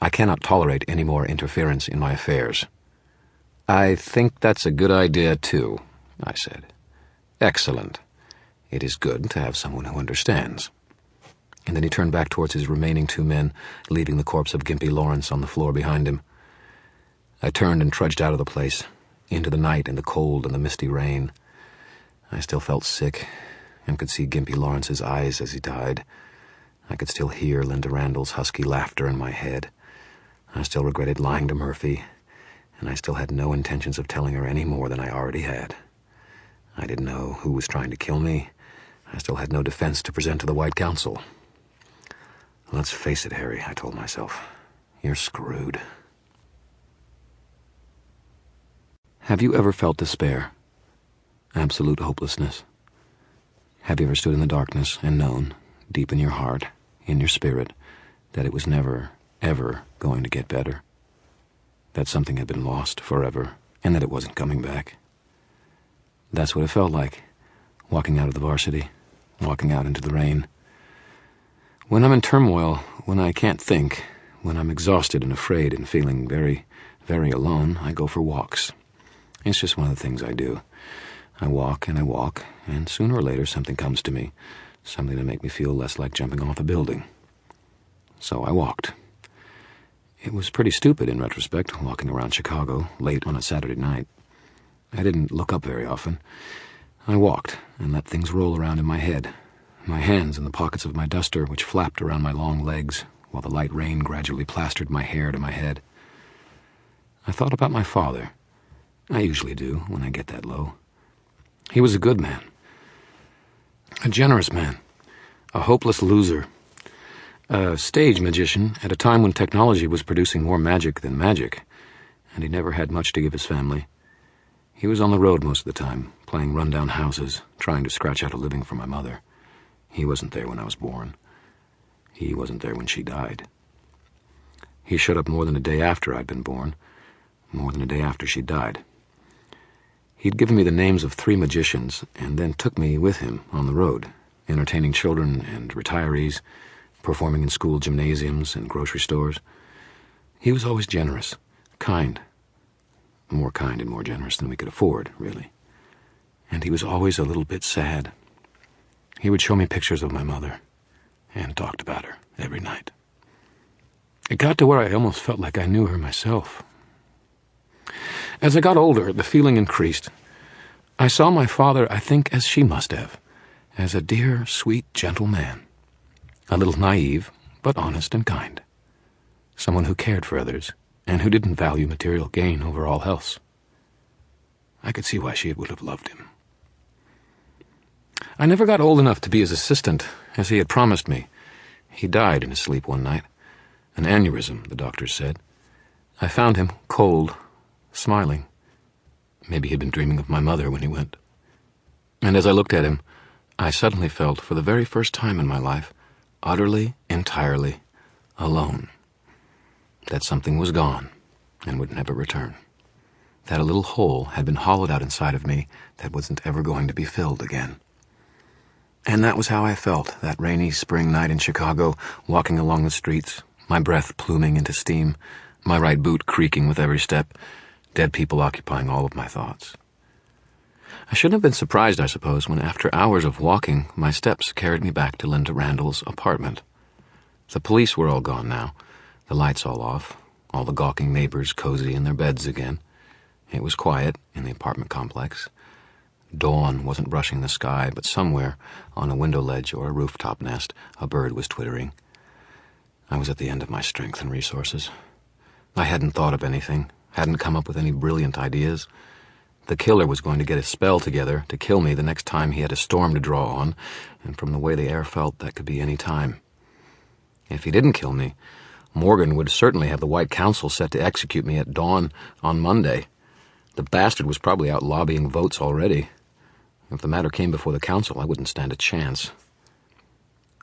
I cannot tolerate any more interference in my affairs." "I think that's a good idea, too," I said. "Excellent. It is good to have someone who understands." And then he turned back towards his remaining two men, leaving the corpse of Gimpy Lawrence on the floor behind him. I turned and trudged out of the place, into the night and the cold and the misty rain. I still felt sick, and could see Gimpy Lawrence's eyes as he died. I could still hear Linda Randall's husky laughter in my head. I still regretted lying to Murphy, and I still had no intentions of telling her any more than I already had. I didn't know who was trying to kill me. I still had no defense to present to the White Council. Let's face it, Harry, I told myself. You're screwed. Have you ever felt despair? Absolute hopelessness? Have you ever stood in the darkness and known, deep in your heart, in your spirit, that it was never, ever going to get better? That something had been lost forever, and that it wasn't coming back? That's what it felt like, walking out of the varsity, walking out into the rain. When I'm in turmoil, when I can't think, when I'm exhausted and afraid and feeling very, very alone, I go for walks. It's just one of the things I do. I walk, and sooner or later something comes to me, something to make me feel less like jumping off a building. So I walked. It was pretty stupid in retrospect, walking around Chicago late on a Saturday night. I didn't look up very often. I walked and let things roll around in my head, my hands in the pockets of my duster, which flapped around my long legs, while the light rain gradually plastered my hair to my head. I thought about my father. I usually do when I get that low. He was a good man, a generous man, a hopeless loser, a stage magician at a time when technology was producing more magic than magic, and he never had much to give his family. He was on the road most of the time, playing rundown houses, trying to scratch out a living for my mother. He wasn't there when I was born. He wasn't there when she died. He showed up more than a day after I'd been born, more than a day after she died. He'd given me the names of 3 magicians and then took me with him on the road, entertaining children and retirees, performing in school gymnasiums and grocery stores. He was always generous, kind, more kind and more generous than we could afford, really. And he was always a little bit sad. He would show me pictures of my mother and talked about her every night. It got to where I almost felt like I knew her myself. As I got older, the feeling increased. I saw my father, I think, as she must have, as a dear, sweet, gentle man. A little naive, but honest and kind. Someone who cared for others, and who didn't value material gain over all else. I could see why she would have loved him. I never got old enough to be his assistant, as he had promised me. He died in his sleep one night. An aneurysm, the doctors said. I found him cold, smiling. Maybe he'd been dreaming of my mother when he went. And as I looked at him, I suddenly felt, for the very first time in my life, utterly, entirely alone. That something was gone and would never return. That a little hole had been hollowed out inside of me that wasn't ever going to be filled again. And that was how I felt that rainy spring night in Chicago, walking along the streets, my breath pluming into steam, my right boot creaking with every step, dead people occupying all of my thoughts. I shouldn't have been surprised, I suppose, when after hours of walking, my steps carried me back to Linda Randall's apartment. The police were all gone now, the lights all off, all the gawking neighbors cozy in their beds again. It was quiet in the apartment complex. Dawn wasn't brushing the sky, but somewhere, on a window ledge or a rooftop nest, a bird was twittering. I was at the end of my strength and resources. I hadn't thought of anything, hadn't come up with any brilliant ideas. The killer was going to get a spell together to kill me the next time he had a storm to draw on, and from the way the air felt, that could be any time. If he didn't kill me, Morgan would certainly have the White Council set to execute me at dawn on Monday. The bastard was probably out lobbying votes already. If the matter came before the council, I wouldn't stand a chance.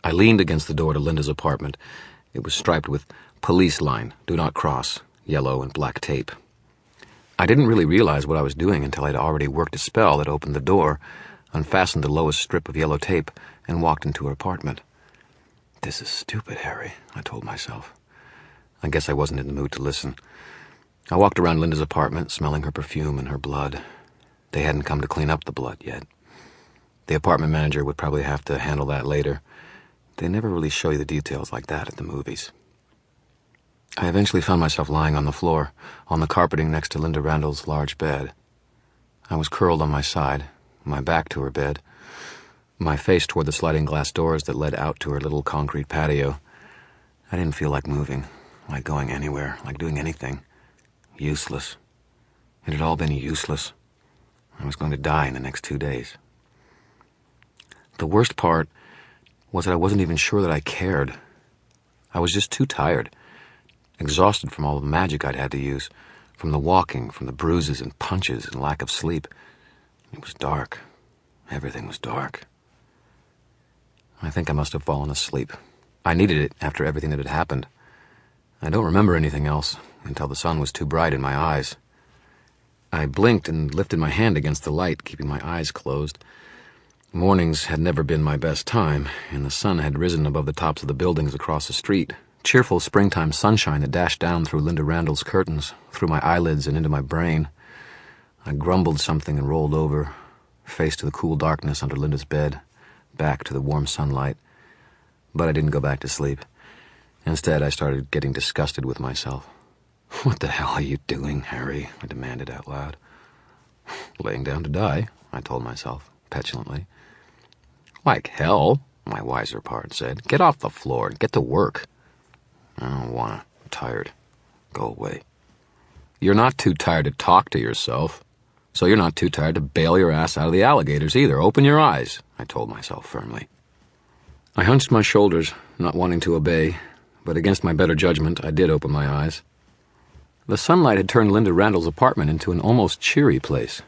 I leaned against the door to Linda's apartment. It was striped with "Police Line, Do Not Cross," yellow and black tape. I didn't really realize what I was doing until I'd already worked a spell that opened the door, unfastened the lowest strip of yellow tape, and walked into her apartment. This is stupid, Harry, I told myself. I guess I wasn't in the mood to listen. I walked around Linda's apartment, smelling her perfume and her blood. They hadn't come to clean up the blood yet. The apartment manager would probably have to handle that later. They never really show you the details like that at the movies. I eventually found myself lying on the floor, on the carpeting next to Linda Randall's large bed. I was curled on my side, my back to her bed. my face toward the sliding glass doors that led out to her little concrete patio. I didn't feel like moving, like going anywhere, like doing anything. Useless. It had all been useless. I was going to die in the next 2 days. The worst part was that I wasn't even sure that I cared. I was just too tired, exhausted from all the magic I'd had to use, from the walking, from the bruises and punches and lack of sleep. It was dark. Everything was dark. I think I must have fallen asleep. I needed it after everything that had happened. I don't remember anything else until the sun was too bright in my eyes. I blinked and lifted my hand against the light, keeping my eyes closed. Mornings had never been my best time, and the sun had risen above the tops of the buildings across the street. Cheerful springtime sunshine that dashed down through Linda Randall's curtains, through my eyelids and into my brain. I grumbled something and rolled over, face to the cool darkness under Linda's bed, back to the warm sunlight. But I didn't go back to sleep. Instead, I started getting disgusted with myself. "What the hell are you doing, Harry?" I demanded out loud. "Laying down to die," I told myself, petulantly. "Like hell," my wiser part said. "Get off the floor and get to work." "I don't want to. I'm tired. Go away." "You're not too tired to talk to yourself, so you're not too tired to bail your ass out of the alligators either. Open your eyes," I told myself firmly. I hunched my shoulders, not wanting to obey, but against my better judgment, I did open my eyes. The sunlight had turned Linda Randall's apartment into an almost cheery place,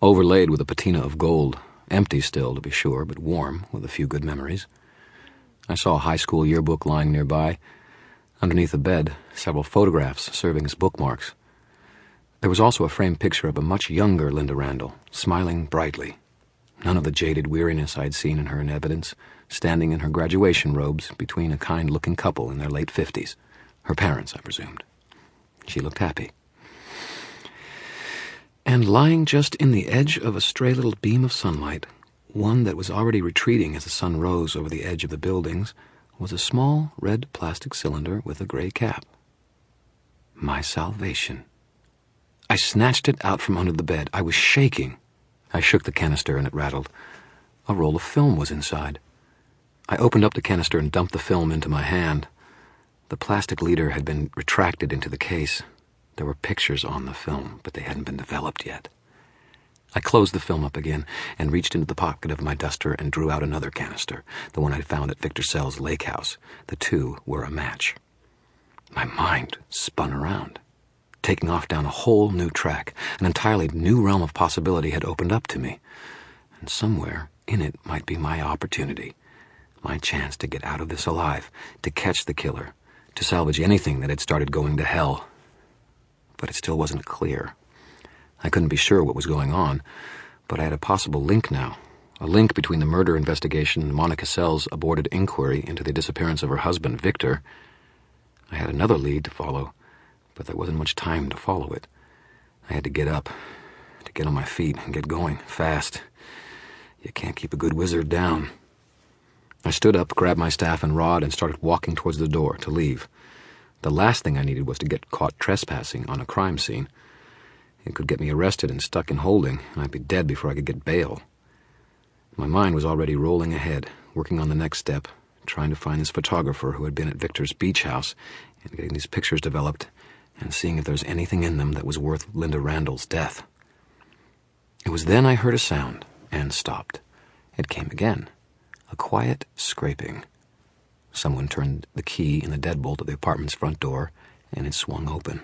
overlaid with a patina of gold, empty still, to be sure, but warm with a few good memories. I saw a high school yearbook lying nearby. Underneath the bed, several photographs serving as bookmarks. There was also a framed picture of a much younger Linda Randall, smiling brightly. None of the jaded weariness I had seen in her in evidence, standing in her graduation robes between a kind-looking couple in their late 50s. Her parents, I presumed. She looked happy. And lying just in the edge of a stray little beam of sunlight, one that was already retreating as the sun rose over the edge of the buildings, was a small red plastic cylinder with a gray cap. My salvation. I snatched it out from under the bed. I was shaking. I shook the canister and it rattled. A roll of film was inside. I opened up the canister and dumped the film into my hand. The plastic leader had been retracted into the case. There were pictures on the film, but they hadn't been developed yet. I closed the film up again and reached into the pocket of my duster and drew out another canister, the one I'd found at Victor Sell's lake house. The two were a match. My mind spun around, taking off down a whole new track. An entirely new realm of possibility had opened up to me, and somewhere in it might be my opportunity, my chance to get out of this alive, to catch the killer, to salvage anything that had started going to hell. But it still wasn't clear. I couldn't be sure what was going on, but I had a possible link now, a link between the murder investigation and Monica Sell's aborted inquiry into the disappearance of her husband, Victor. I had another lead to follow, but there wasn't much time to follow it. I had to get up, to get on my feet and get going, fast. You can't keep a good wizard down. I stood up, grabbed my staff and rod, and started walking towards the door to leave. The last thing I needed was to get caught trespassing on a crime scene. It could get me arrested and stuck in holding, and I'd be dead before I could get bail. My mind was already rolling ahead, working on the next step, trying to find this photographer who had been at Victor's beach house, and getting these pictures developed, and seeing if there was anything in them that was worth Linda Randall's death. It was then I heard a sound, and stopped. It came again, a quiet scraping. Someone turned the key in the deadbolt of the apartment's front door, and it swung open.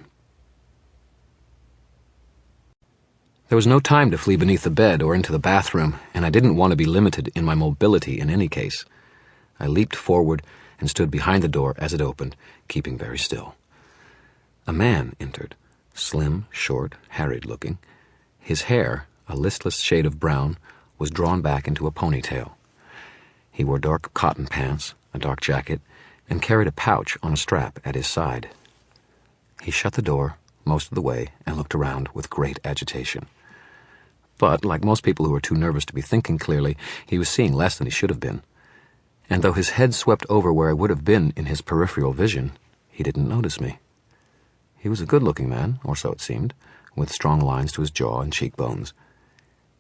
There was no time to flee beneath the bed or into the bathroom, and I didn't want to be limited in my mobility in any case. I leaped forward and stood behind the door as it opened, keeping very still. A man entered, slim, short, harried-looking. His hair, a listless shade of brown, was drawn back into a ponytail. He wore dark cotton pants, a dark jacket, and carried a pouch on a strap at his side. He shut the door most of the way and looked around with great agitation. But, like most people who are too nervous to be thinking clearly, he was seeing less than he should have been. And though his head swept over where I would have been in his peripheral vision, he didn't notice me. He was a good-looking man, or so it seemed, with strong lines to his jaw and cheekbones.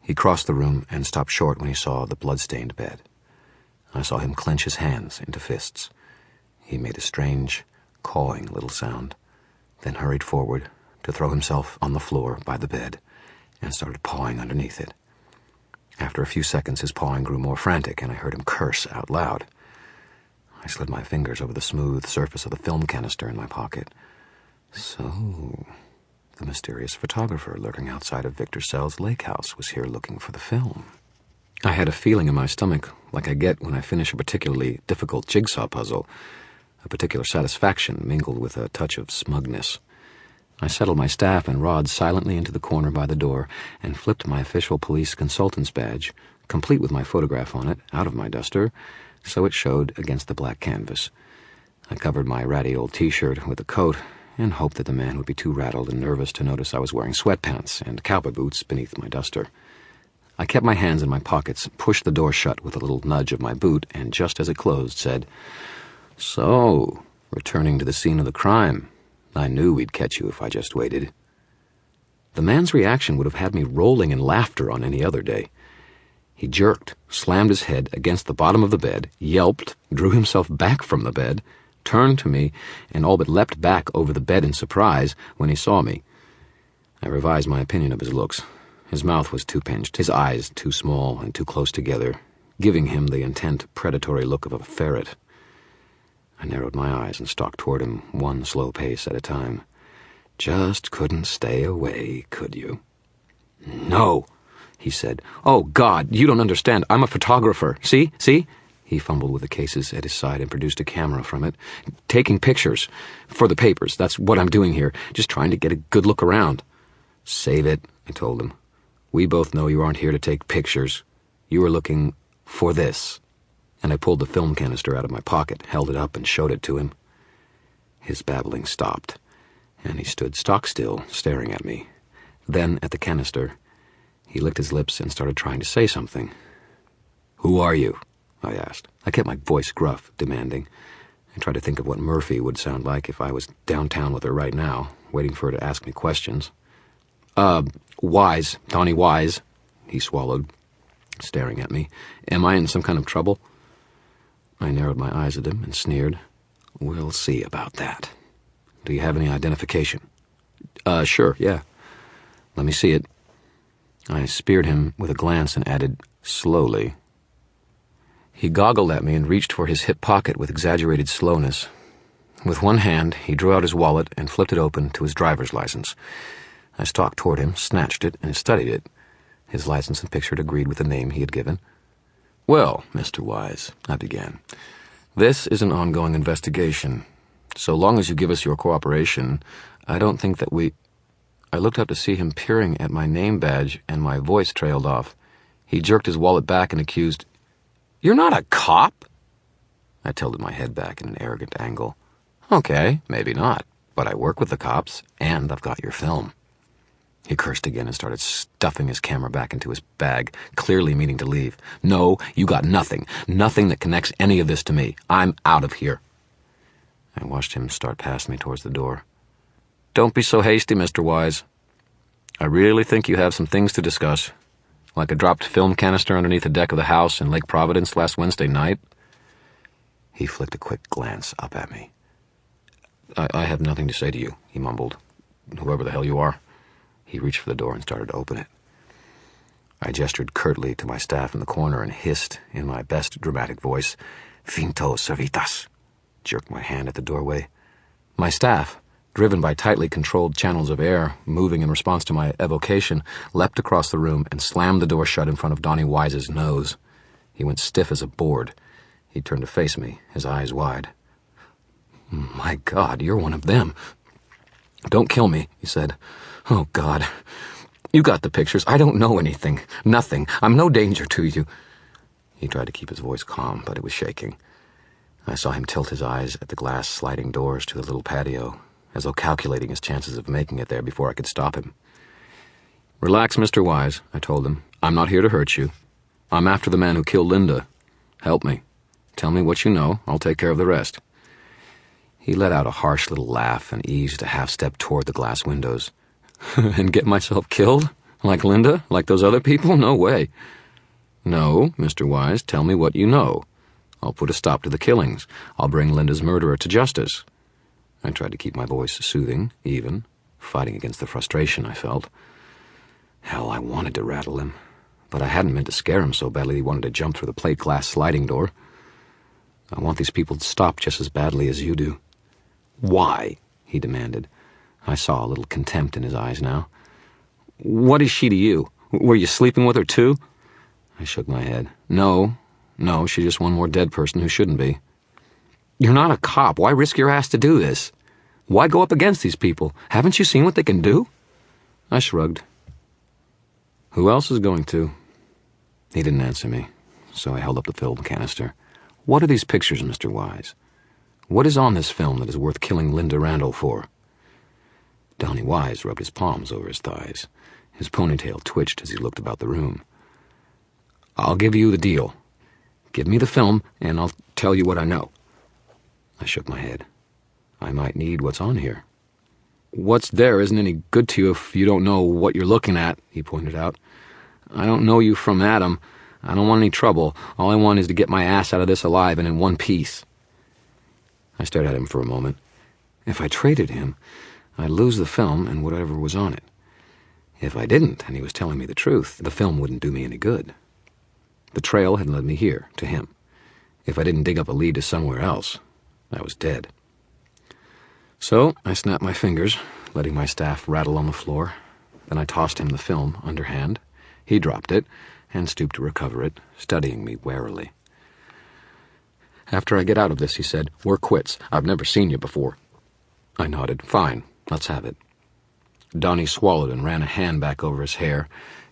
He crossed the room and stopped short when he saw the blood-stained bed. I saw him clench his hands into fists. He made a strange, cawing little sound, then hurried forward to throw himself on the floor by the bed and started pawing underneath it. After a few seconds, his pawing grew more frantic, and I heard him curse out loud. I slid my fingers over the smooth surface of the film canister in my pocket. So, the mysterious photographer lurking outside of Victor Sell's lake house was here looking for the film. I had a feeling in my stomach like I get when I finish a particularly difficult jigsaw puzzle, a particular satisfaction mingled with a touch of smugness. I settled my staff and rod silently into the corner by the door and flipped my official police consultant's badge, complete with my photograph on it, out of my duster, so it showed against the black canvas. I covered my ratty old T-shirt with a coat and hoped that the man would be too rattled and nervous to notice I was wearing sweatpants and cowboy boots beneath my duster. I kept my hands in my pockets, pushed the door shut with a little nudge of my boot, and just as it closed, said, "So, returning to the scene of the crime. I knew we'd catch you if I just waited." The man's reaction would have had me rolling in laughter on any other day. He jerked, slammed his head against the bottom of the bed, yelped, drew himself back from the bed, turned to me, and all but leapt back over the bed in surprise when he saw me. I revised my opinion of his looks. His mouth was too pinched, his eyes too small and too close together, giving him the intent, predatory look of a ferret. I narrowed my eyes and stalked toward him, one slow pace at a time. "Just couldn't stay away, could you?" "No," he said. "Oh, God, you don't understand. I'm a photographer. See? He fumbled with the cases at his side and produced a camera from it. "Taking pictures. For the papers. That's what I'm doing here. Just trying to get a good look around." "Save it," I told him. "We both know you aren't here to take pictures. You were looking for this." And I pulled the film canister out of my pocket, held it up, and showed it to him. His babbling stopped, and he stood stock still, staring at me. Then, at the canister, he licked his lips and started trying to say something. "Who are you?" I asked. I kept my voice gruff, demanding. I tried to think of what Murphy would sound like if I was downtown with her right now, waiting for her to ask me questions. Wise, Donnie Wise," he swallowed, staring at me. "Am I in some kind of trouble?" I narrowed my eyes at him and sneered. "We'll see about that. Do you have any identification?" Sure, yeah." "Let me see it." I speared him with a glance and added, slowly. He goggled at me and reached for his hip pocket with exaggerated slowness. With one hand, he drew out his wallet and flipped it open to his driver's license. I stalked toward him, snatched it, and studied it. His license and picture agreed with the name he had given. "Well, Mr. Wise," I began, "this is an ongoing investigation. So long as you give us your cooperation, I don't think that we—" I looked up to see him peering at my name badge, and my voice trailed off. He jerked his wallet back and accused, "You're not a cop!" I tilted my head back in an arrogant angle. "Okay, maybe not, but I work with the cops, and I've got your film." He cursed again and started stuffing his camera back into his bag, clearly meaning to leave. "No, you got nothing. Nothing that connects any of this to me. I'm out of here." I watched him start past me towards the door. "Don't be so hasty, Mr. Wise. I really think you have some things to discuss, like a dropped film canister underneath the deck of the house in Lake Providence last Wednesday night." He flicked a quick glance up at me. I have nothing to say to you," he mumbled. "Whoever the hell you are." He reached for the door and started to open it. I gestured curtly to my staff in the corner and hissed, in my best dramatic voice, "Finto servitas," jerked my hand at the doorway. My staff, driven by tightly controlled channels of air, moving in response to my evocation, leapt across the room and slammed the door shut in front of Donnie Wise's nose. He went stiff as a board. He turned to face me, his eyes wide. "My God, you're one of them." "Don't kill me," he said. "Oh, God. You got the pictures. I don't know anything. Nothing. I'm no danger to you." He tried to keep his voice calm, but it was shaking. I saw him tilt his eyes at the glass sliding doors to the little patio, as though calculating his chances of making it there before I could stop him. "Relax, Mr. Wise," I told him. "I'm not here to hurt you. I'm after the man who killed Linda. Help me. Tell me what you know. I'll take care of the rest." He let out a harsh little laugh and eased a half-step toward the glass windows. "And get myself killed?" Like Linda? Like those other people? No way. No, Mr. Wise, tell me what you know. I'll put a stop to the killings. I'll bring Linda's murderer to justice. I tried to keep my voice soothing, even, fighting against the frustration I felt. Hell, I wanted to rattle him, but I hadn't meant to scare him so badly he wanted to jump through the plate glass sliding door. I want these people to stop just as badly as you do. Why? He demanded. I saw a little contempt in his eyes now. What is she to you? Were you sleeping with her too? I shook my head. No, she's just one more dead person who shouldn't be. You're not a cop. Why risk your ass to do this? Why go up against these people? Haven't you seen what they can do? I shrugged. Who else is going to? He didn't answer me, so I held up the film canister. What are these pictures, Mr. Wise? What is on this film that is worth killing Linda Randall for? Donnie Wise rubbed his palms over his thighs. His ponytail twitched as he looked about the room. I'll give you the deal. Give me the film, and I'll tell you what I know. I shook my head. I might need what's on here. What's there isn't any good to you if you don't know what you're looking at, he pointed out. I don't know you from Adam. I don't want any trouble. All I want is to get my ass out of this alive and in one piece. I stared at him for a moment. If I traded him, I'd lose the film and whatever was on it. If I didn't, and he was telling me the truth, the film wouldn't do me any good. The trail had led me here, to him. If I didn't dig up a lead to somewhere else, I was dead. So I snapped my fingers, letting my staff rattle on the floor. Then I tossed him the film, underhand. He dropped it, and stooped to recover it, studying me warily. After I get out of this, he said, we're quits. I've never seen you before. I nodded. Fine, let's have it. Donnie swallowed and ran a hand back over his hair,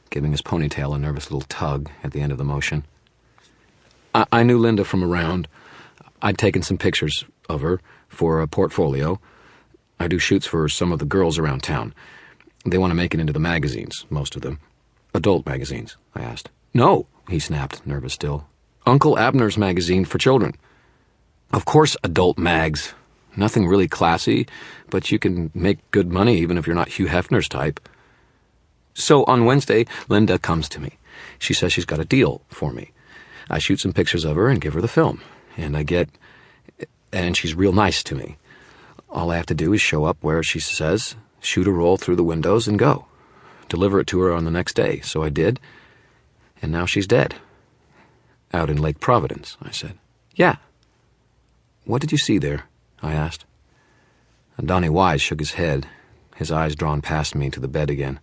giving his ponytail a nervous little tug at the end of the motion. I knew Linda from around. I'd taken some pictures of her for a portfolio. I do shoots for some of the girls around town. They want to make it into the magazines, most of them. Adult magazines, I asked. No, he snapped, nervous still. Uncle Abner's magazine for children. Of course, adult mags. Nothing really classy, but you can make good money even if you're not Hugh Hefner's type. So on Wednesday, Linda comes to me. She says she's got a deal for me. I shoot some pictures of her and give her the film. And she's real nice to me. All I have to do is show up where she says, shoot a roll through the windows and go. Deliver it to her on the next day. So I did. And now she's dead. Out in Lake Providence, I said. Yeah. What did you see there? I asked. And Donnie Wise shook his head, his eyes drawn past me to the bed again.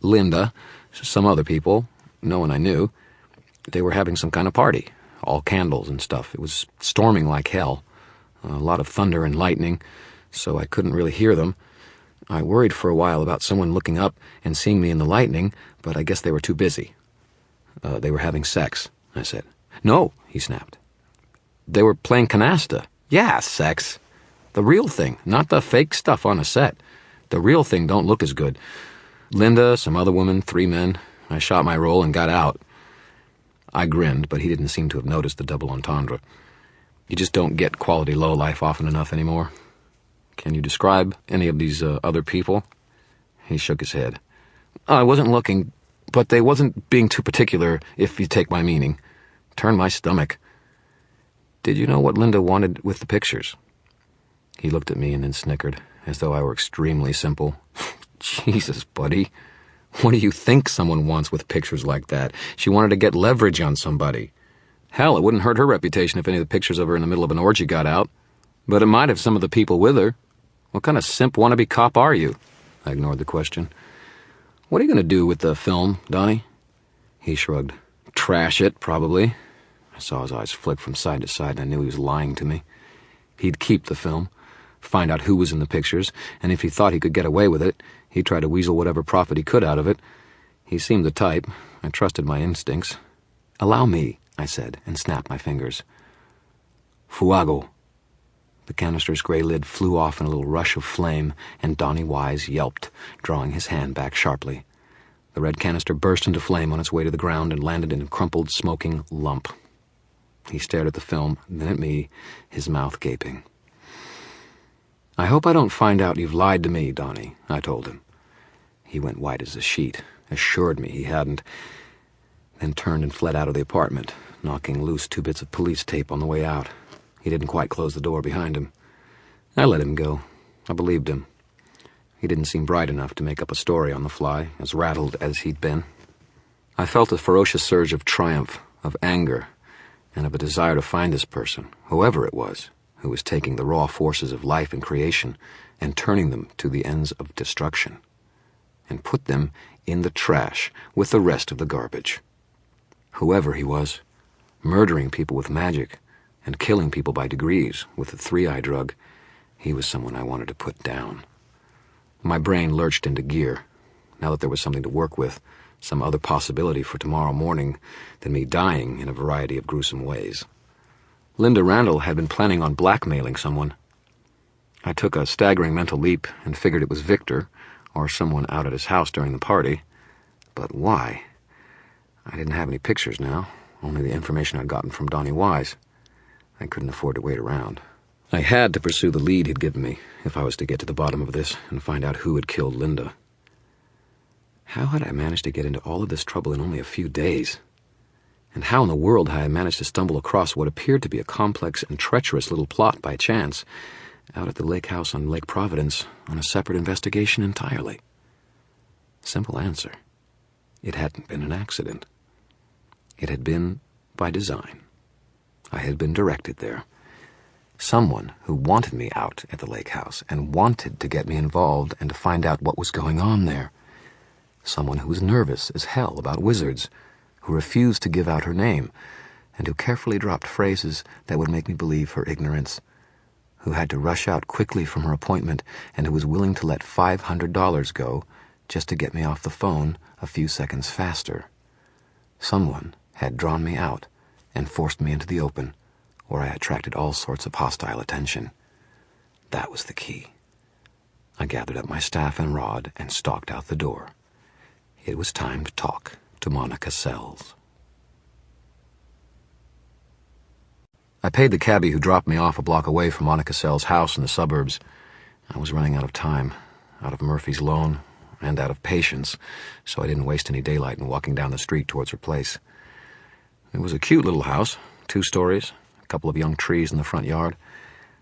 Linda, some other people, no one I knew, they were having some kind of party, all candles and stuff. It was storming like hell, a lot of thunder and lightning, so I couldn't really hear them. I worried for a while about someone looking up and seeing me in the lightning, but I guess they were too busy. They were having sex, I said. No, he snapped. They were playing canasta. Yeah, sex. The real thing, not the fake stuff on a set. The real thing don't look as good. Linda, some other woman, 3 men. I shot my roll and got out. I grinned, but he didn't seem to have noticed the double entendre. You just don't get quality lowlife often enough anymore. Can you describe any of these other people? He shook his head. I wasn't looking, but they wasn't being too particular, if you take my meaning. Turned my stomach. Did you know what Linda wanted with the pictures? He looked at me and then snickered, as though I were extremely simple. Jesus, buddy. What do you think someone wants with pictures like that? She wanted to get leverage on somebody. Hell, it wouldn't hurt her reputation if any of the pictures of her in the middle of an orgy got out. But it might have some of the people with her. What kind of simp wannabe cop are you? I ignored the question. What are you going to do with the film, Donnie? He shrugged. Trash it, probably. I saw his eyes flick from side to side, and I knew he was lying to me. He'd keep the film, find out who was in the pictures, and if he thought he could get away with it, he'd try to weasel whatever profit he could out of it. He seemed the type. I trusted my instincts. Allow me, I said, and snapped my fingers. Fuego. The canister's gray lid flew off in a little rush of flame, and Donnie Wise yelped, drawing his hand back sharply. The red canister burst into flame on its way to the ground and landed in a crumpled, smoking lump. He stared at the film, then at me, his mouth gaping. I hope I don't find out you've lied to me, Donnie, I told him. He went white as a sheet, assured me he hadn't, then turned and fled out of the apartment, knocking loose 2 bits of police tape on the way out. He didn't quite close the door behind him. I let him go. I believed him. He didn't seem bright enough to make up a story on the fly, as rattled as he'd been. I felt a ferocious surge of triumph, of anger, and of a desire to find this person, whoever it was, who was taking the raw forces of life and creation and turning them to the ends of destruction, and put them in the trash with the rest of the garbage. Whoever he was, murdering people with magic and killing people by degrees with the 3-eye drug, he was someone I wanted to put down. My brain lurched into gear. Now that there was something to work with, some other possibility for tomorrow morning than me dying in a variety of gruesome ways. Linda Randall had been planning on blackmailing someone. I took a staggering mental leap and figured it was Victor, or someone out at his house during the party. But why? I didn't have any pictures now, only the information I'd gotten from Donnie Wise. I couldn't afford to wait around. I had to pursue the lead he'd given me if I was to get to the bottom of this and find out who had killed Linda. How had I managed to get into all of this trouble in only a few days? And how in the world had I managed to stumble across what appeared to be a complex and treacherous little plot by chance out at the lake house on Lake Providence on a separate investigation entirely? Simple answer. It hadn't been an accident. It had been by design. I had been directed there. Someone who wanted me out at the lake house and wanted to get me involved and to find out what was going on there. Someone who was nervous as hell about wizards, who refused to give out her name, and who carefully dropped phrases that would make me believe her ignorance, who had to rush out quickly from her appointment and who was willing to let $500 go just to get me off the phone a few seconds faster. Someone had drawn me out and forced me into the open, where I attracted all sorts of hostile attention. That was the key. I gathered up my staff and rod and stalked out the door. It was time to talk to Monica Sells. I paid the cabbie who dropped me off a block away from Monica Sells' house in the suburbs. I was running out of time, out of Murphy's loan, and out of patience, so I didn't waste any daylight in walking down the street towards her place. It was a cute little house, 2 stories, a couple of young trees in the front yard,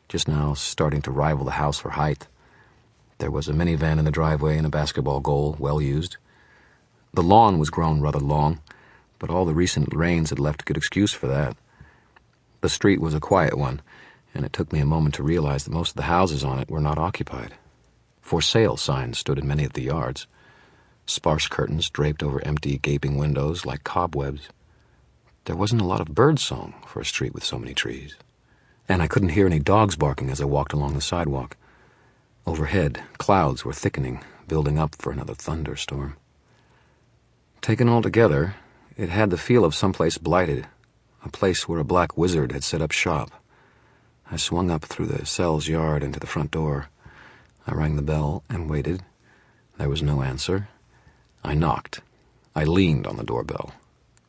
just now starting to rival the house for height. There was a minivan in the driveway and a basketball goal, well used. The lawn was grown rather long, but all the recent rains had left good excuse for that. The street was a quiet one, and it took me a moment to realize that most of the houses on it were not occupied. For sale signs stood in many of the yards. Sparse curtains draped over empty, gaping windows like cobwebs. There wasn't a lot of bird song for a street with so many trees, and I couldn't hear any dogs barking as I walked along the sidewalk. Overhead, clouds were thickening, building up for another thunderstorm. Taken all together, it had the feel of someplace blighted, a place where a black wizard had set up shop. I swung up through the Sells yard into the front door. I rang the bell and waited. There was no answer. I knocked. I leaned on the doorbell.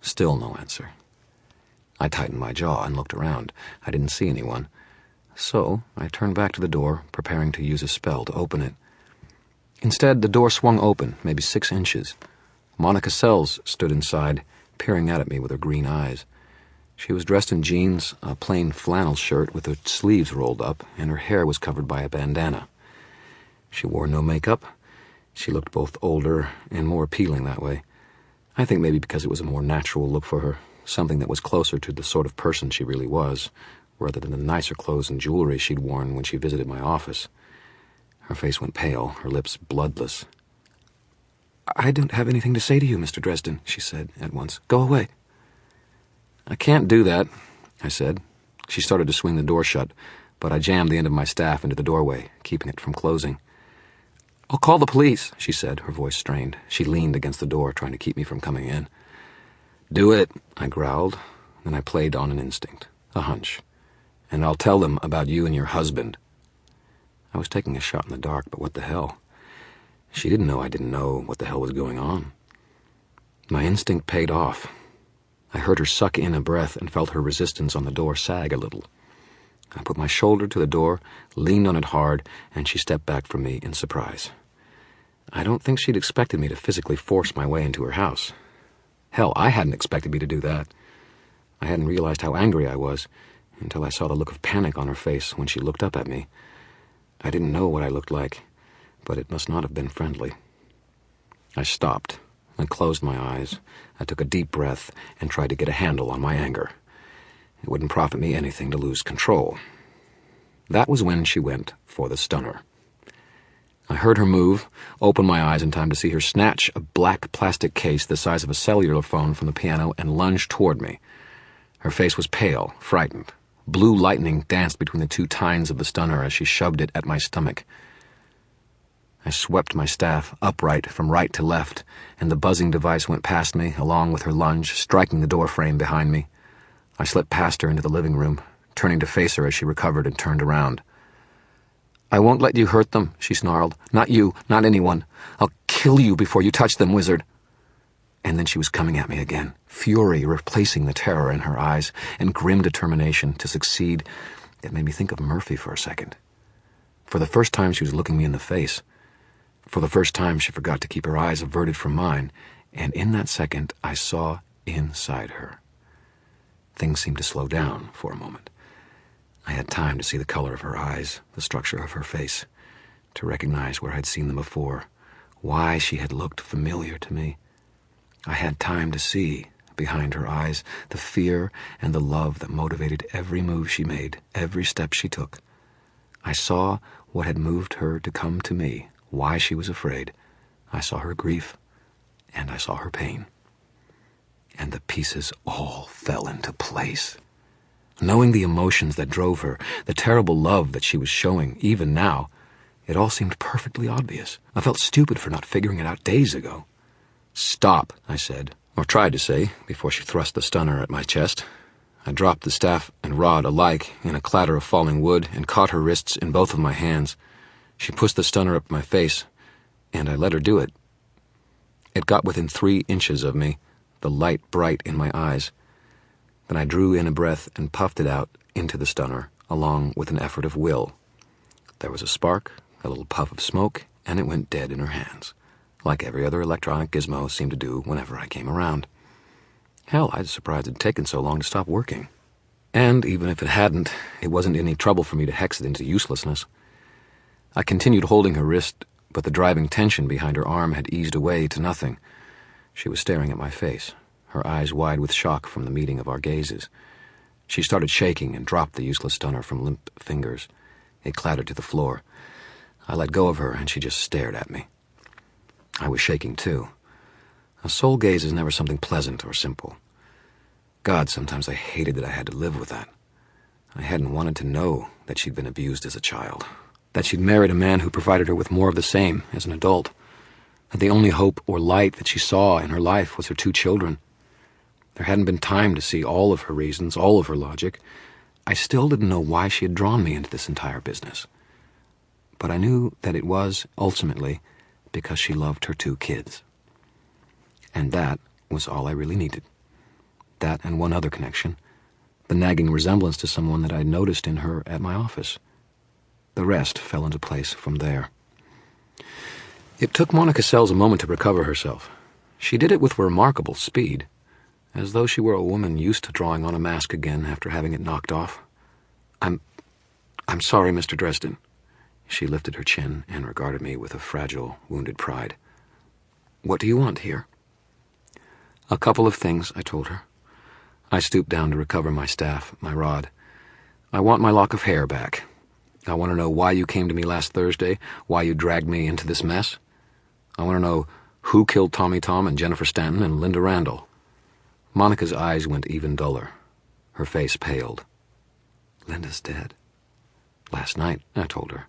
Still no answer. I tightened my jaw and looked around. I didn't see anyone. So I turned back to the door, preparing to use a spell to open it. Instead, the door swung open, maybe 6 inches. Monica Sells stood inside, peering out at me with her green eyes. She was dressed in jeans, a plain flannel shirt with her sleeves rolled up, and her hair was covered by a bandana. She wore no makeup. She looked both older and more appealing that way. I think maybe because it was a more natural look for her, something that was closer to the sort of person she really was, rather than the nicer clothes and jewelry she'd worn when she visited my office. Her face went pale, her lips bloodless. "I don't have anything to say to you, Mr. Dresden," she said at once. "Go away." "I can't do that," I said. She started to swing the door shut, but I jammed the end of my staff into the doorway, keeping it from closing. "I'll call the police," she said, her voice strained. She leaned against the door, trying to keep me from coming in. "Do it," I growled. Then I played on an instinct, a hunch. "And I'll tell them about you and your husband." I was taking a shot in the dark, but what the hell? She didn't know I didn't know what the hell was going on. My instinct paid off. I heard her suck in a breath and felt her resistance on the door sag a little. I put my shoulder to the door, leaned on it hard, and she stepped back from me in surprise. I don't think she'd expected me to physically force my way into her house. Hell, I hadn't expected me to do that. I hadn't realized how angry I was until I saw the look of panic on her face when she looked up at me. I didn't know what I looked like, but it must not have been friendly. I stopped and closed my eyes. I took a deep breath and tried to get a handle on my anger. It wouldn't profit me anything to lose control. That was when she went for the stunner. I heard her move, open my eyes in time to see her snatch a black plastic case the size of a cellular phone from the piano and lunge toward me. Her face was pale, frightened. Blue lightning danced between the two tines of the stunner as she shoved it at my stomach. I swept my staff upright from right to left, and the buzzing device went past me, along with her lunge, striking the door frame behind me. I slipped past her into the living room, turning to face her as she recovered and turned around. "I won't let you hurt them," she snarled. "Not you, not anyone. I'll kill you before you touch them, wizard." And then she was coming at me again, fury replacing the terror in her eyes, and grim determination to succeed that made me think of Murphy for a second. For the first time she was looking me in the face. For the first time she forgot to keep her eyes averted from mine, and in that second I saw inside her. Things seemed to slow down for a moment. I had time to see the color of her eyes, the structure of her face, to recognize where I'd seen them before, why she had looked familiar to me. I had time to see, behind her eyes, the fear and the love that motivated every move she made, every step she took. I saw what had moved her to come to me, why she was afraid. I saw her grief, and I saw her pain. And the pieces all fell into place. Knowing the emotions that drove her, the terrible love that she was showing, even now, it all seemed perfectly obvious. I felt stupid for not figuring it out days ago. "Stop," I said, or tried to say, before she thrust the stunner at my chest. I dropped the staff and rod alike in a clatter of falling wood and caught her wrists in both of my hands. She pushed the stunner up my face, and I let her do it. It got within 3 inches of me, the light bright in my eyes. Then I drew in a breath and puffed it out into the stunner, along with an effort of will. There was a spark, a little puff of smoke, and it went dead in her hands, like every other electronic gizmo seemed to do whenever I came around. Hell, I was surprised it had taken so long to stop working. And even if it hadn't, it wasn't any trouble for me to hex it into uselessness. I continued holding her wrist, but the driving tension behind her arm had eased away to nothing. She was staring at my face, her eyes wide with shock from the meeting of our gazes. She started shaking and dropped the useless stunner from limp fingers. It clattered to the floor. I let go of her, and she just stared at me. I was shaking, too. A soul gaze is never something pleasant or simple. God, sometimes I hated that I had to live with that. I hadn't wanted to know that she'd been abused as a child, that she'd married a man who provided her with more of the same as an adult, that the only hope or light that she saw in her life was her 2 children. There hadn't been time to see all of her reasons, all of her logic. I still didn't know why she had drawn me into this entire business. But I knew that it was, ultimately, because she loved her 2 kids. And that was all I really needed. That and one other connection, the nagging resemblance to someone that I'd noticed in her at my office. The rest fell into place from there. It took Monica Sells a moment to recover herself. She did it with remarkable speed, as though she were a woman used to drawing on a mask again after having it knocked off. I'm sorry, Mr. Dresden." She lifted her chin and regarded me with a fragile, wounded pride. "What do you want here?" "A couple of things," I told her. I stooped down to recover my staff, my rod. "I want my lock of hair back. I want to know why you came to me last Thursday, why you dragged me into this mess. I want to know who killed Tommy Tom and Jennifer Stanton and Linda Randall." Monica's eyes went even duller. Her face paled. "Linda's dead." "Last night," I told her.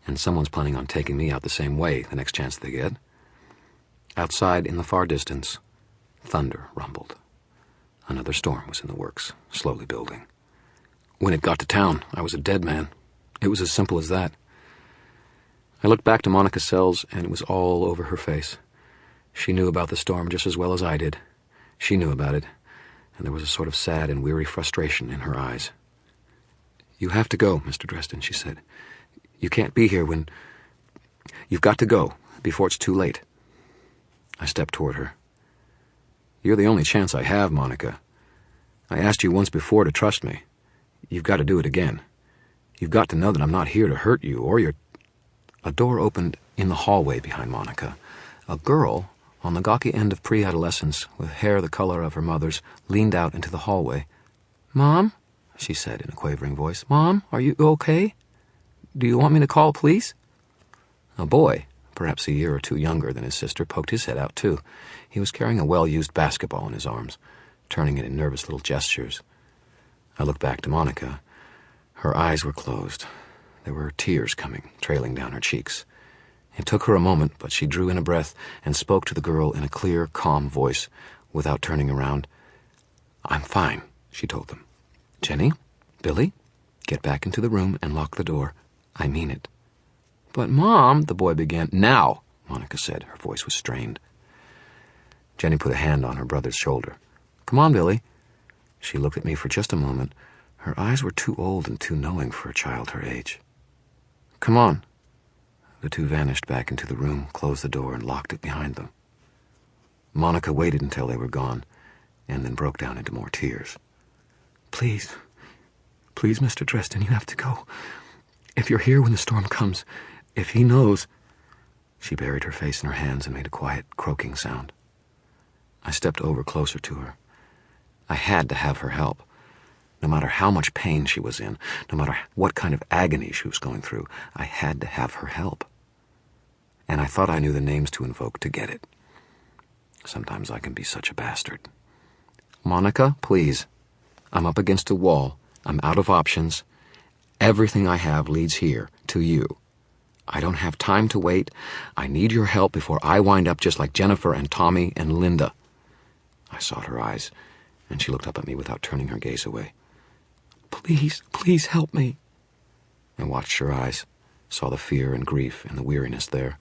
"And someone's planning on taking me out the same way the next chance they get." Outside, in the far distance, thunder rumbled. Another storm was in the works, slowly building. When it got to town, I was a dead man. It was as simple as that. I looked back to Monica Sells, and it was all over her face. She knew about the storm just as well as I did. She knew about it, and there was a sort of sad and weary frustration in her eyes. "You have to go, Mr. Dresden," she said. "You can't be here when... You've got to go. before it's too late. I stepped toward her. You're the only chance I have, Monica. I asked you once before to trust me. You've got to do it again. You've got to know that I'm not here to hurt you or your... A door opened in the hallway behind Monica. A girl, on the gawky end of pre-adolescence, with hair the color of her mother's, leaned out into the hallway. "Mom?" she said in a quavering voice. "Mom, are you okay? Do you want me to call police?" A boy, perhaps a year or two younger than his sister, poked his head out too. He was carrying a well-used basketball in his arms, turning it in nervous little gestures. I looked back to Monica. Her eyes were closed. There were tears coming, trailing down her cheeks. It took her a moment, but she drew in a breath and spoke to the girl in a clear, calm voice, without turning around. "I'm fine," she told them. "Jenny, Billy, get back into the room and lock the door. I mean it." "But, Mom," the boy began. "Now," Monica said. Her voice was strained. Jenny put a hand on her brother's shoulder. "Come on, Billy." She looked at me for just a moment. Her eyes were too old and too knowing for a child her age. "Come on." The two vanished back into the room, closed the door, and locked it behind them. Monica waited until they were gone, and then broke down into more tears. Please, Mr. Dresden, you have to go. If you're here when the storm comes, if he knows..." She buried her face in her hands and made a quiet, croaking sound. I stepped over closer to her. I had to have her help. No matter how much pain she was in, no matter what kind of agony she was going through, I had to have her help. And I thought I knew the names to invoke to get it. Sometimes I can be such a bastard. "Monica, please. I'm up against a wall. I'm out of options. Everything I have leads here, to you. I don't have time to wait. I need your help before I wind up just like Jennifer and Tommy and Linda." I sought her eyes, and she looked up at me without turning her gaze away. Please help me." I watched her eyes, saw the fear and grief and the weariness there.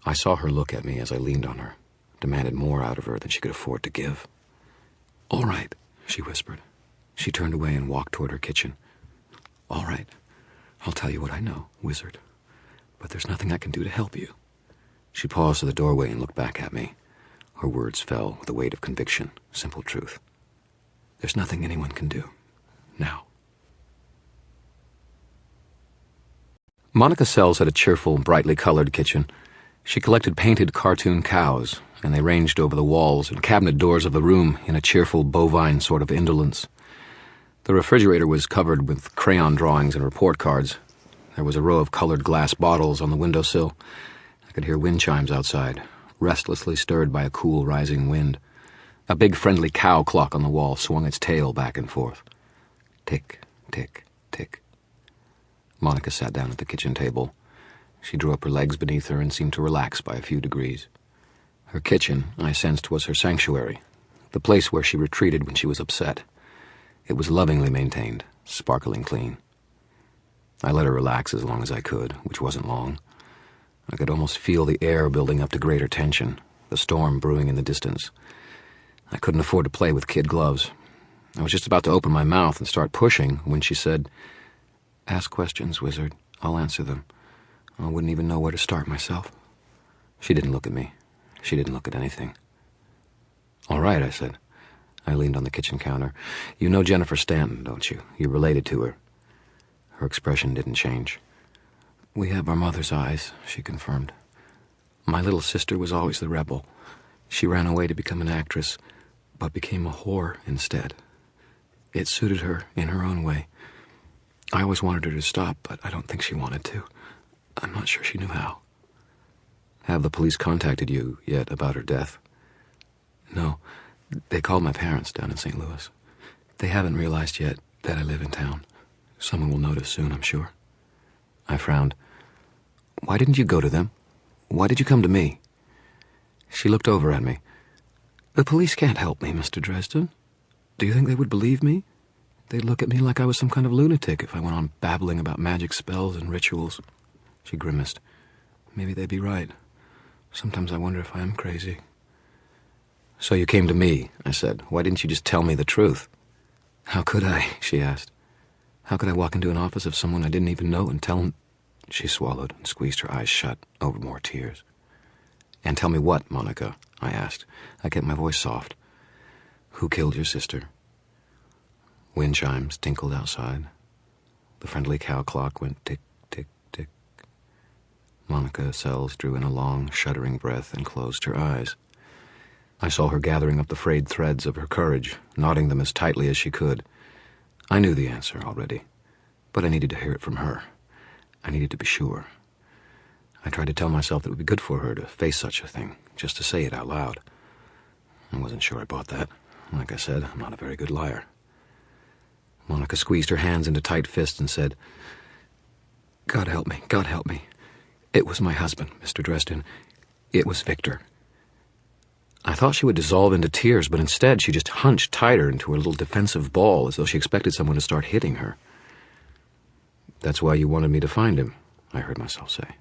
I saw her look at me as I leaned on her, demanded more out of her than she could afford to give. "All right," she whispered. She turned away and walked toward her kitchen. "All right, I'll tell you what I know, wizard. But there's nothing I can do to help you." She paused at the doorway and looked back at me. Her words fell with the weight of conviction, simple truth. "There's nothing anyone can do. Now." Monica Sells had a cheerful, brightly colored kitchen. She collected painted cartoon cows, and they ranged over the walls and cabinet doors of the room in a cheerful, bovine sort of indolence. The refrigerator was covered with crayon drawings and report cards. There was a row of colored glass bottles on the windowsill. I could hear wind chimes outside, restlessly stirred by a cool, rising wind. A big, friendly cow clock on the wall swung its tail back and forth. Tick, tick, tick. Monica sat down at the kitchen table. She drew up her legs beneath her and seemed to relax by a few degrees. Her kitchen, I sensed, was her sanctuary, the place where she retreated when she was upset. It was lovingly maintained, sparkling clean. I let her relax as long as I could, which wasn't long. I could almost feel the air building up to greater tension, the storm brewing in the distance. I couldn't afford to play with kid gloves. I was just about to open my mouth and start pushing when she said, "Ask questions, wizard. I'll answer them. I wouldn't even know where to start myself." She didn't look at me. She didn't look at anything. "All right," I said. I leaned on the kitchen counter. "You know Jennifer Stanton, don't you? You're related to her." Her expression didn't change. "We have our mother's eyes," she confirmed. "My little sister was always the rebel. She ran away to become an actress, but became a whore instead. It suited her in her own way. I always wanted her to stop, but I don't think she wanted to. I'm not sure she knew how." "Have the police contacted you yet about her death?" "No. They called my parents down in St. Louis. They haven't realized yet that I live in town. Someone will notice soon, I'm sure." I frowned. "Why didn't you go to them? Why did you come to me?" She looked over at me. "The police can't help me, Mr. Dresden. Do you think they would believe me? They'd look at me like I was some kind of lunatic if I went on babbling about magic spells and rituals." She grimaced. "Maybe they'd be right. Sometimes I wonder if I am crazy." "So you came to me," I said. "Why didn't you just tell me the truth?" "How could I?" she asked. "How could I walk into an office of someone I didn't even know and tell him..." She swallowed and squeezed her eyes shut over more tears. "And tell me what, Monica?" I asked. I kept my voice soft. "Who killed your sister?" Wind chimes tinkled outside. The friendly cow clock went tick, tick, tick. Monica Sells drew in a long, shuddering breath and closed her eyes. I saw her gathering up the frayed threads of her courage, knotting them as tightly as she could. I knew the answer already, but I needed to hear it from her. I needed to be sure. I tried to tell myself that it would be good for her to face such a thing, just to say it out loud. I wasn't sure I bought that. Like I said, I'm not a very good liar. Monica squeezed her hands into tight fists and said, God help me, God help me. It was my husband, Mr. Dresden. It was Victor." I thought she would dissolve into tears, but instead she just hunched tighter into her little defensive ball, as though she expected someone to start hitting her. "That's why you wanted me to find him," I heard myself say.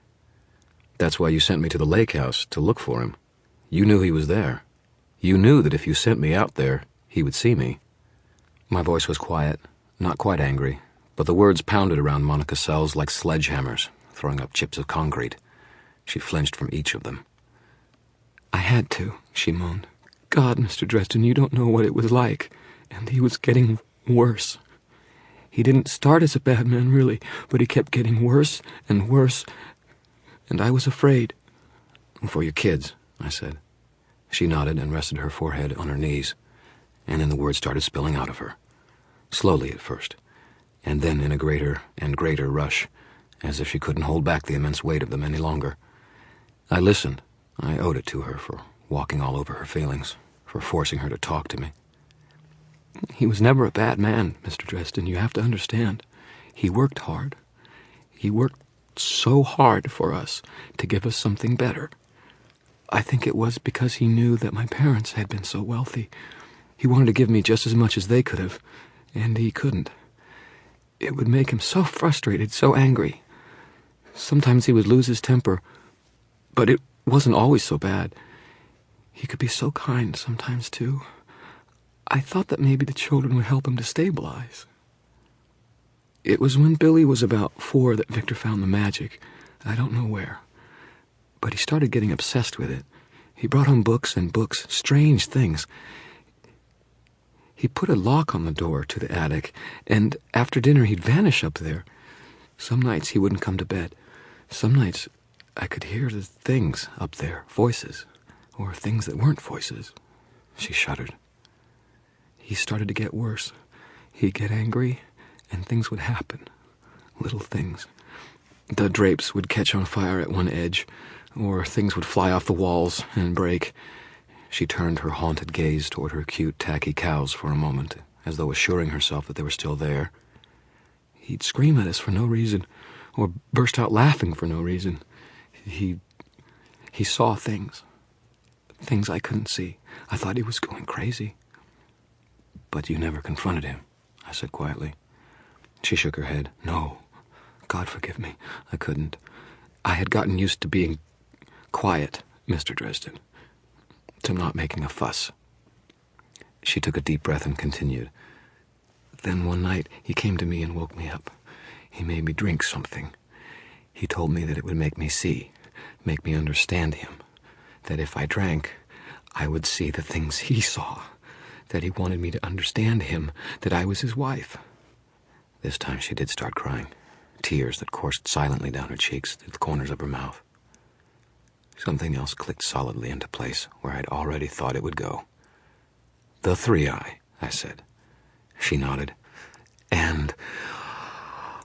"That's why you sent me to the lake house to look for him. You knew he was there. You knew that if you sent me out there, he would see me." My voice was quiet, not quite angry, but the words pounded around Monica Sells like sledgehammers, throwing up chips of concrete. She flinched from each of them. "I had to," she moaned. "God, Mr. Dresden, you don't know what it was like. And he was getting worse. He didn't start as a bad man, really, but he kept getting worse and worse, and I was afraid." "For your kids," I said. She nodded and rested her forehead on her knees, and then the words started spilling out of her. Slowly at first, and then in a greater and greater rush, as if she couldn't hold back the immense weight of them any longer. I listened. I owed it to her for walking all over her feelings, for forcing her to talk to me. "He was never a bad man, Mr. Dresden, you have to understand. He worked hard. He worked so hard for us to give us something better. I think it was because he knew that my parents had been so wealthy. He wanted to give me just as much as they could have, and he couldn't. It would make him so frustrated, so angry. Sometimes he would lose his temper, but it wasn't always so bad. He could be so kind sometimes, too. I thought that maybe the children would help him to stabilize. It was when Billy was about 4 that Victor found the magic. I don't know where. But he started getting obsessed with it. He brought home books and books, strange things. He put a lock on the door to the attic, and after dinner he'd vanish up there. Some nights he wouldn't come to bed. Some nights I could hear the things up there, voices, or things that weren't voices." She shuddered. "He started to get worse. He'd get angry, and things would happen. Little things. The drapes would catch on fire at one edge, or things would fly off the walls and break." She turned her haunted gaze toward her cute, tacky cows for a moment, as though assuring herself that they were still there. "He'd scream at us for no reason, or burst out laughing for no reason. He saw things I couldn't see. I thought he was going crazy." "But you never confronted him," I said quietly. She shook her head. "No, God forgive me, I couldn't. I had gotten used to being quiet, Mr. Dresden, to not making a fuss." She took a deep breath and continued. "Then one night he came to me and woke me up. He made me drink something. He told me that it would make me see, make me understand him, that if I drank, I would see the things he saw, that he wanted me to understand him, that I was his wife." This time she did start crying, tears that coursed silently down her cheeks through the corners of her mouth. Something else clicked solidly into place where I'd already thought it would go. "The 3-eye," I said. She nodded. "And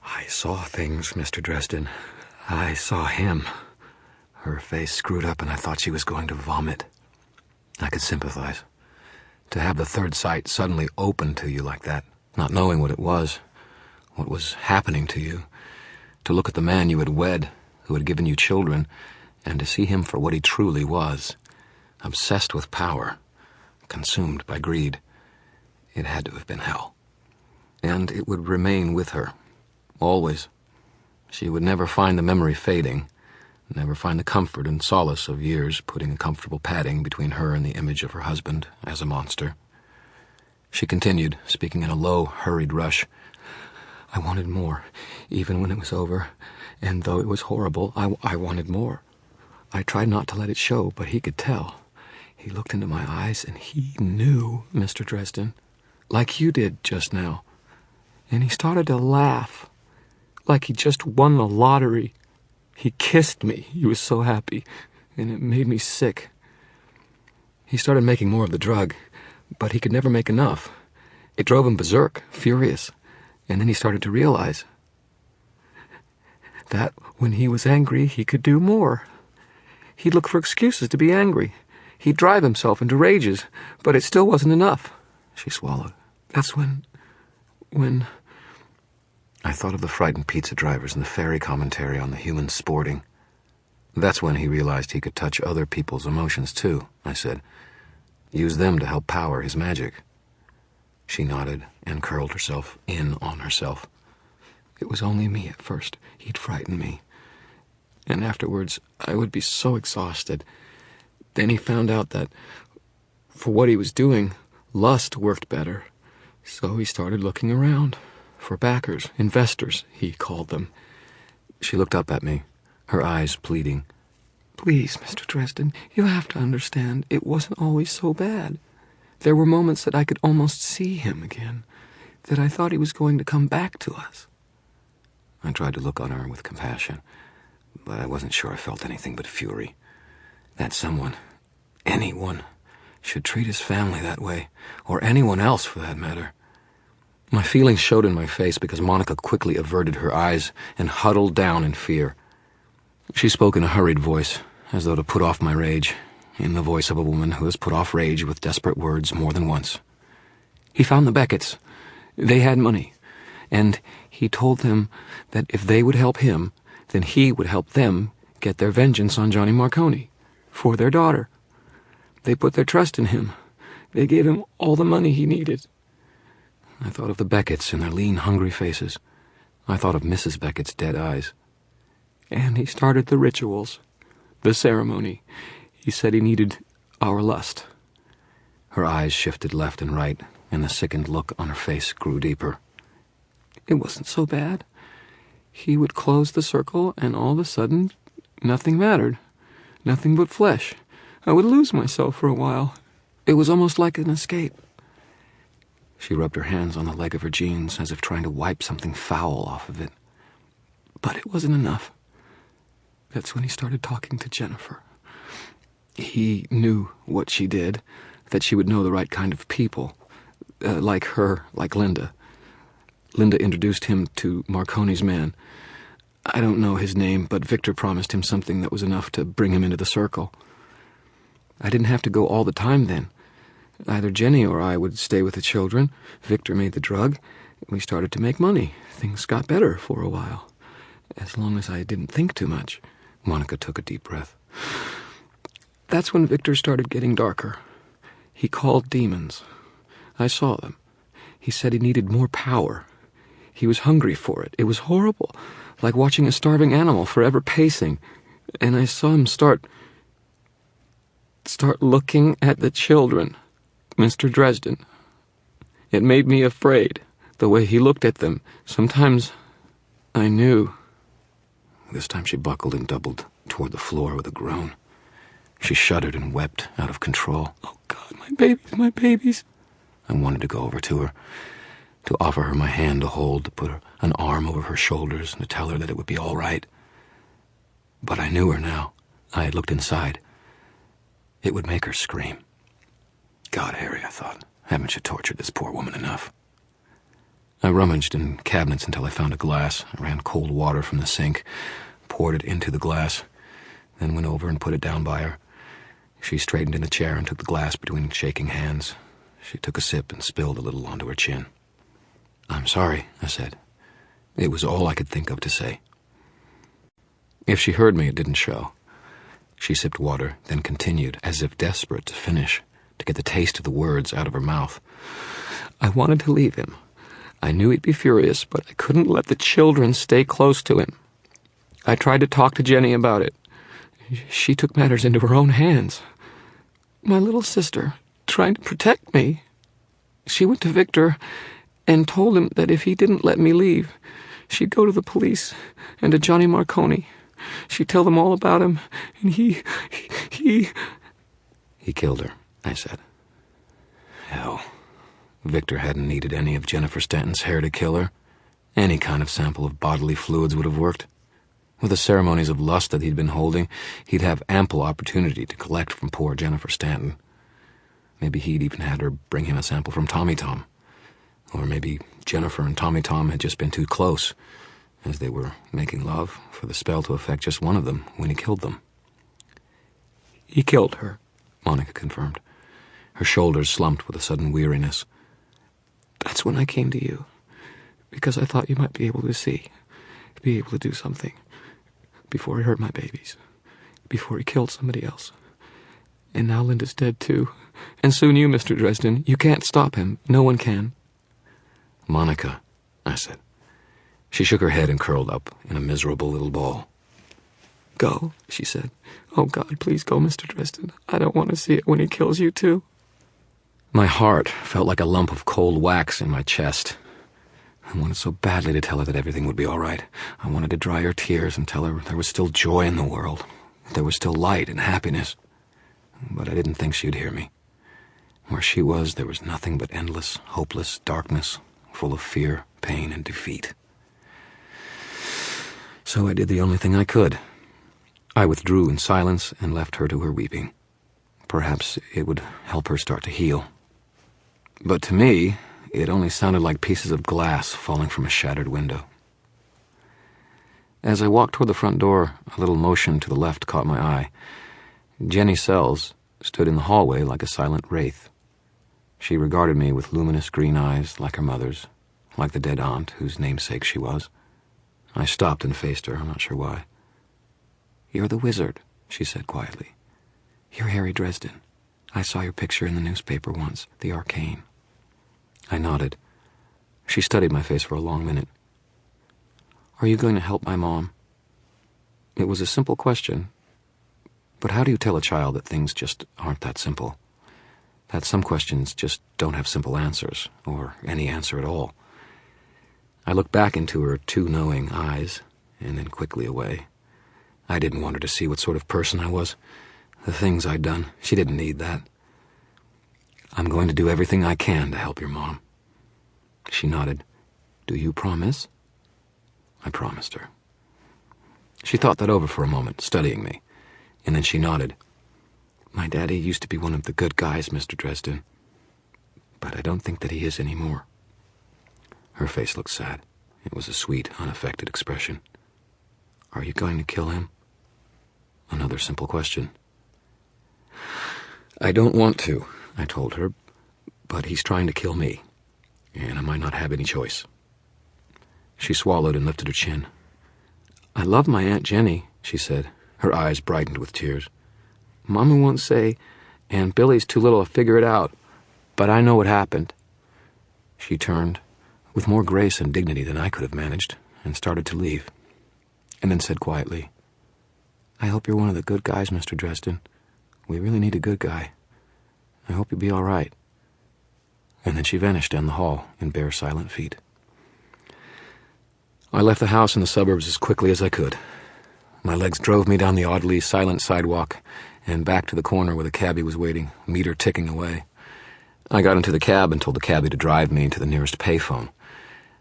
I saw things, Mr. Dresden. I saw him." Her face screwed up and I thought she was going to vomit. I could sympathize. To have the third sight suddenly open to you like that, not knowing what it was, what was happening to you, to look at the man you had wed, who had given you children, and to see him for what he truly was, obsessed with power, consumed by greed. It had to have been hell. And it would remain with her, always. She would never find the memory fading, never find the comfort and solace of years putting a comfortable padding between her and the image of her husband as a monster. She continued, speaking in a low, hurried rush. "I wanted more, even when it was over, and though it was horrible, I wanted more. I tried not to let it show, but he could tell. He looked into my eyes, and he knew, Mr. Dresden, like you did just now. And he started to laugh, like he just won the lottery. He kissed me. He was so happy, and it made me sick. He started making more of the drug, but he could never make enough. It drove him berserk, furious, and then he started to realize that when he was angry, he could do more. He'd look for excuses to be angry. He'd drive himself into rages, but it still wasn't enough. She swallowed. That's when... I thought of the frightened pizza drivers and the fairy commentary on the human sporting. That's when he realized he could touch other people's emotions, too, I said. Use them to help power his magic. She nodded and curled herself in on herself. It was only me at first. He'd frighten me. And afterwards, I would be so exhausted. Then he found out that, for what he was doing, lust worked better. So he started looking around. For backers, investors, he called them. She looked up at me, her eyes pleading. Please, Mr. Dresden, you have to understand, it wasn't always so bad. There were moments that I could almost see him again, that I thought he was going to come back to us. I tried to look on her with compassion, but I wasn't sure I felt anything but fury. That someone, anyone, should treat his family that way, or anyone else for that matter. My feelings showed in my face because Monica quickly averted her eyes and huddled down in fear. She spoke in a hurried voice, as though to put off my rage, in the voice of a woman who has put off rage with desperate words more than once. He found the Becketts. They had money, and he told them that if they would help him, then he would help them get their vengeance on Johnny Marconi, for their daughter. They put their trust in him. They gave him all the money he needed. I thought of the Becketts and their lean, hungry faces. I thought of Mrs. Beckett's dead eyes. And he started the rituals, the ceremony. He said he needed our lust. Her eyes shifted left and right, and the sickened look on her face grew deeper. It wasn't so bad. He would close the circle, and all of a sudden, nothing mattered. Nothing but flesh. I would lose myself for a while. It was almost like an escape. She rubbed her hands on the leg of her jeans as if trying to wipe something foul off of it. But it wasn't enough. That's when he started talking to Jennifer. He knew what she did, that she would know the right kind of people, like her, like Linda. Linda introduced him to Marconi's man. I don't know his name, but Victor promised him something that was enough to bring him into the circle. I didn't have to go all the time then. Either Jenny or I would stay with the children. Victor made the drug. We started to make money. Things got better for a while. As long as I didn't think too much. Monica took a deep breath. That's when Victor started getting darker. He called demons. I saw them. He said he needed more power. He was hungry for it. It was horrible, like watching a starving animal forever pacing. And I saw him start looking at the children. Mr. Dresden. It made me afraid, the way he looked at them. Sometimes I knew. This time she buckled and doubled toward the floor with a groan. She shuddered and wept out of control. Oh, God, my babies. I wanted to go over to her, to offer her my hand to hold, to put an arm over her shoulders, and to tell her that it would be all right. But I knew her now. I had looked inside. It would make her scream. God, Harry, I thought, haven't you tortured this poor woman enough? I rummaged in cabinets until I found a glass. I ran cold water from the sink, poured it into the glass, then went over and put it down by her. She straightened in a chair and took the glass between shaking hands. She took a sip and spilled a little onto her chin. I'm sorry, I said. It was all I could think of to say. If she heard me, it didn't show. She sipped water, then continued, as if desperate to finish, to get the taste of the words out of her mouth. I wanted to leave him. I knew he'd be furious, but I couldn't let the children stay close to him. I tried to talk to Jenny about it. She took matters into her own hands. My little sister, trying to protect me. She went to Victor and told him that if he didn't let me leave, she'd go to the police and to Johnny Marconi. She'd tell them all about him, and he... He killed her, I said. Hell, Victor hadn't needed any of Jennifer Stanton's hair to kill her. Any kind of sample of bodily fluids would have worked. With the ceremonies of lust that he'd been holding, he'd have ample opportunity to collect from poor Jennifer Stanton. Maybe he'd even had her bring him a sample from Tommy Tom. Or maybe Jennifer and Tommy Tom had just been too close, as they were making love, for the spell to affect just one of them when he killed them. He killed her, Monica confirmed. Her shoulders slumped with a sudden weariness. That's when I came to you, because I thought you might be able to see, be able to do something, before he hurt my babies, before he killed somebody else. And now Linda's dead too, and soon you, Mr. Dresden. You can't stop him. No one can. Monica, I said. She shook her head and curled up in a miserable little ball. Go, she said. Oh, God, please go, Mr. Dresden. I don't want to see it when he kills you, too. My heart felt like a lump of cold wax in my chest. I wanted so badly to tell her that everything would be all right. I wanted to dry her tears and tell her there was still joy in the world, that there was still light and happiness. But I didn't think she'd hear me. Where she was, there was nothing but endless, hopeless darkness, full of fear, pain, and defeat. So I did the only thing I could. I withdrew in silence and left her to her weeping. Perhaps it would help her start to heal. But to me, it only sounded like pieces of glass falling from a shattered window. As I walked toward the front door, a little motion to the left caught my eye. Jenny Sells stood in the hallway like a silent wraith. She regarded me with luminous green eyes like her mother's, like the dead aunt whose namesake she was. I stopped and faced her, I'm not sure why. You're the wizard, she said quietly. You're Harry Dresden. I saw your picture in the newspaper once, the Arcane. I nodded. She studied my face for a long minute. Are you going to help my mom? It was a simple question, but how do you tell a child that things just aren't that simple? That some questions just don't have simple answers, or any answer at all. I looked back into her two knowing eyes, and then quickly away. I didn't want her to see what sort of person I was. The things I'd done, she didn't need that. I'm going to do everything I can to help your mom. She nodded. Do you promise? I promised her. She thought that over for a moment, studying me, and then she nodded. My daddy used to be one of the good guys, Mr. Dresden, but I don't think that he is anymore. Her face looked sad. It was a sweet, unaffected expression. Are you going to kill him? Another simple question. I don't want to, I told her, but he's trying to kill me, and I might not have any choice. She swallowed and lifted her chin. I love my Aunt Jenny, she said. Her eyes brightened with tears. Mama won't say, and Billy's too little to figure it out, but I know what happened. She turned, with more grace and dignity than I could have managed, and started to leave, and then said quietly, I hope you're one of the good guys, Mr. Dresden. We really need a good guy. I hope you'll be all right. And then she vanished down the hall in bare, silent feet. I left the house in the suburbs as quickly as I could. My legs drove me down the oddly silent sidewalk and back to the corner where the cabbie was waiting, meter ticking away. I got into the cab and told the cabbie to drive me to the nearest payphone.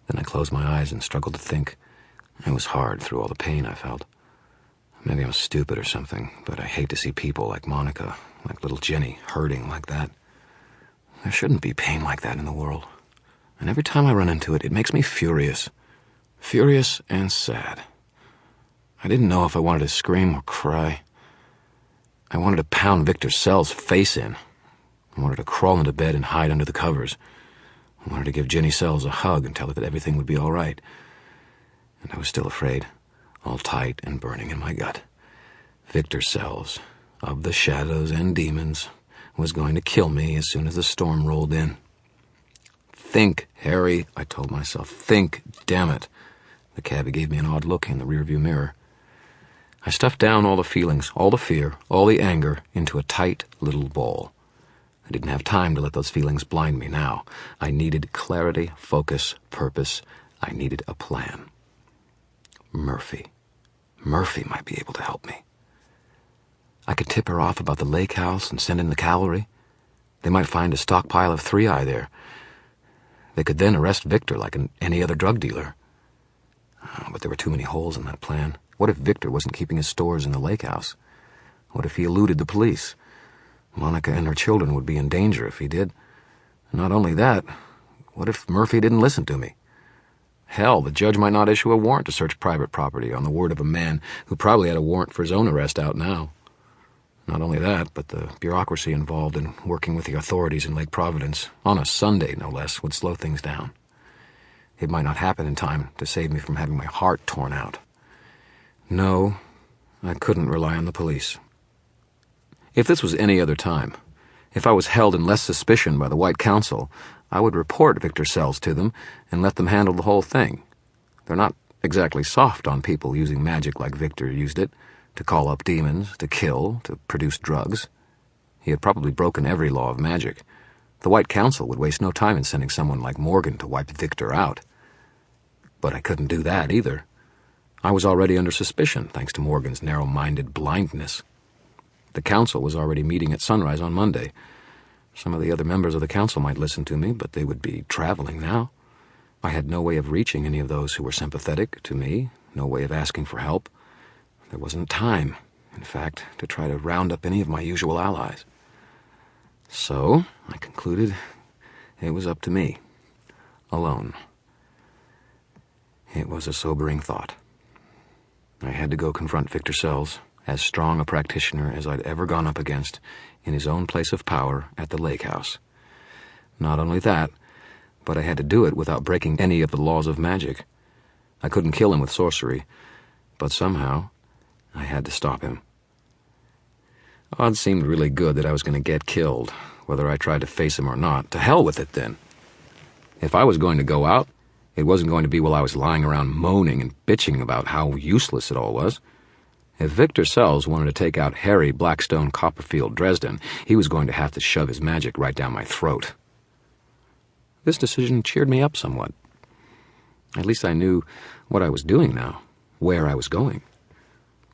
Then I closed my eyes and struggled to think. It was hard through all the pain I felt. Maybe I'm stupid or something, but I hate to see people like Monica, like little Jenny, hurting like that. There shouldn't be pain like that in the world. And every time I run into it, it makes me furious. Furious and sad. I didn't know if I wanted to scream or cry. I wanted to pound Victor Sells' face in. I wanted to crawl into bed and hide under the covers. I wanted to give Jenny Sells a hug and tell her that everything would be all right. And I was still afraid, all tight and burning in my gut. Victor Sells, of the shadows and demons, was going to kill me as soon as the storm rolled in. Think, Harry, I told myself. Think, damn it. The cabbie gave me an odd look in the rearview mirror. I stuffed down all the feelings, all the fear, all the anger into a tight little ball. I didn't have time to let those feelings blind me now. I needed clarity, focus, purpose. I needed a plan. Murphy. Murphy might be able to help me. I could tip her off about the lake house and send in the cavalry. They might find a stockpile of 3-eye there. They could then arrest Victor like any other drug dealer. But there were too many holes in that plan. What if Victor wasn't keeping his stores in the lake house? What if he eluded the police? Monica and her children would be in danger if he did. Not only that, what if Murphy didn't listen to me? Hell, the judge might not issue a warrant to search private property on the word of a man who probably had a warrant for his own arrest out now. Not only that, but the bureaucracy involved in working with the authorities in Lake Providence, on a Sunday no less, would slow things down. It might not happen in time to save me from having my heart torn out. No, I couldn't rely on the police. If this was any other time, if I was held in less suspicion by the White Council, I would report Victor Sells to them and let them handle the whole thing. They're not exactly soft on people using magic like Victor used it, to call up demons, to kill, to produce drugs. He had probably broken every law of magic. The White Council would waste no time in sending someone like Morgan to wipe Victor out. But I couldn't do that either. I was already under suspicion, thanks to Morgan's narrow-minded blindness. The council was already meeting at sunrise on Monday. Some of the other members of the council might listen to me, but they would be traveling now. I had no way of reaching any of those who were sympathetic to me, no way of asking for help. There wasn't time, in fact, to try to round up any of my usual allies. So, I concluded it was up to me, alone. It was a sobering thought. I had to go confront Victor Sells, as strong a practitioner as I'd ever gone up against, in his own place of power at the lake house. Not only that, but I had to do it without breaking any of the laws of magic. I couldn't kill him with sorcery, but somehow I had to stop him. Odds seemed really good that I was going to get killed, whether I tried to face him or not. To hell with it, then. If I was going to go out, it wasn't going to be while I was lying around moaning and bitching about how useless it all was. If Victor Sells wanted to take out Harry Blackstone Copperfield Dresden, he was going to have to shove his magic right down my throat. This decision cheered me up somewhat. At least I knew what I was doing now, where I was going.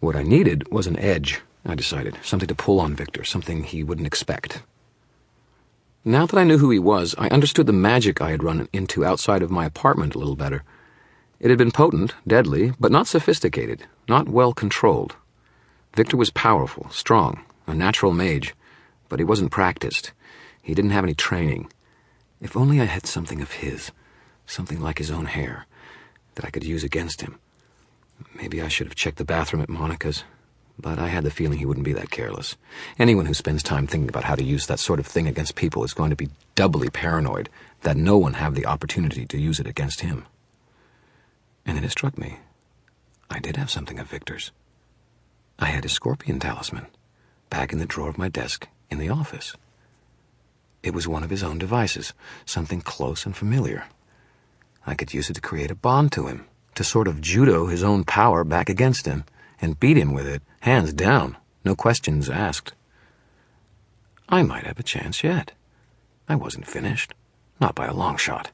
What I needed was an edge, I decided, something to pull on Victor, something he wouldn't expect. Now that I knew who he was, I understood the magic I had run into outside of my apartment a little better. It had been potent, deadly, but not sophisticated, not well controlled. Victor was powerful, strong, a natural mage, but he wasn't practiced. He didn't have any training. If only I had something of his, something like his own hair, that I could use against him. Maybe I should have checked the bathroom at Monica's, but I had the feeling he wouldn't be that careless. Anyone who spends time thinking about how to use that sort of thing against people is going to be doubly paranoid that no one have the opportunity to use it against him. And then it struck me. I did have something of Victor's. I had his scorpion talisman, back in the drawer of my desk in the office. It was one of his own devices, something close and familiar. I could use it to create a bond to him, to sort of judo his own power back against him, and beat him with it, hands down, no questions asked. I might have a chance yet. I wasn't finished, not by a long shot.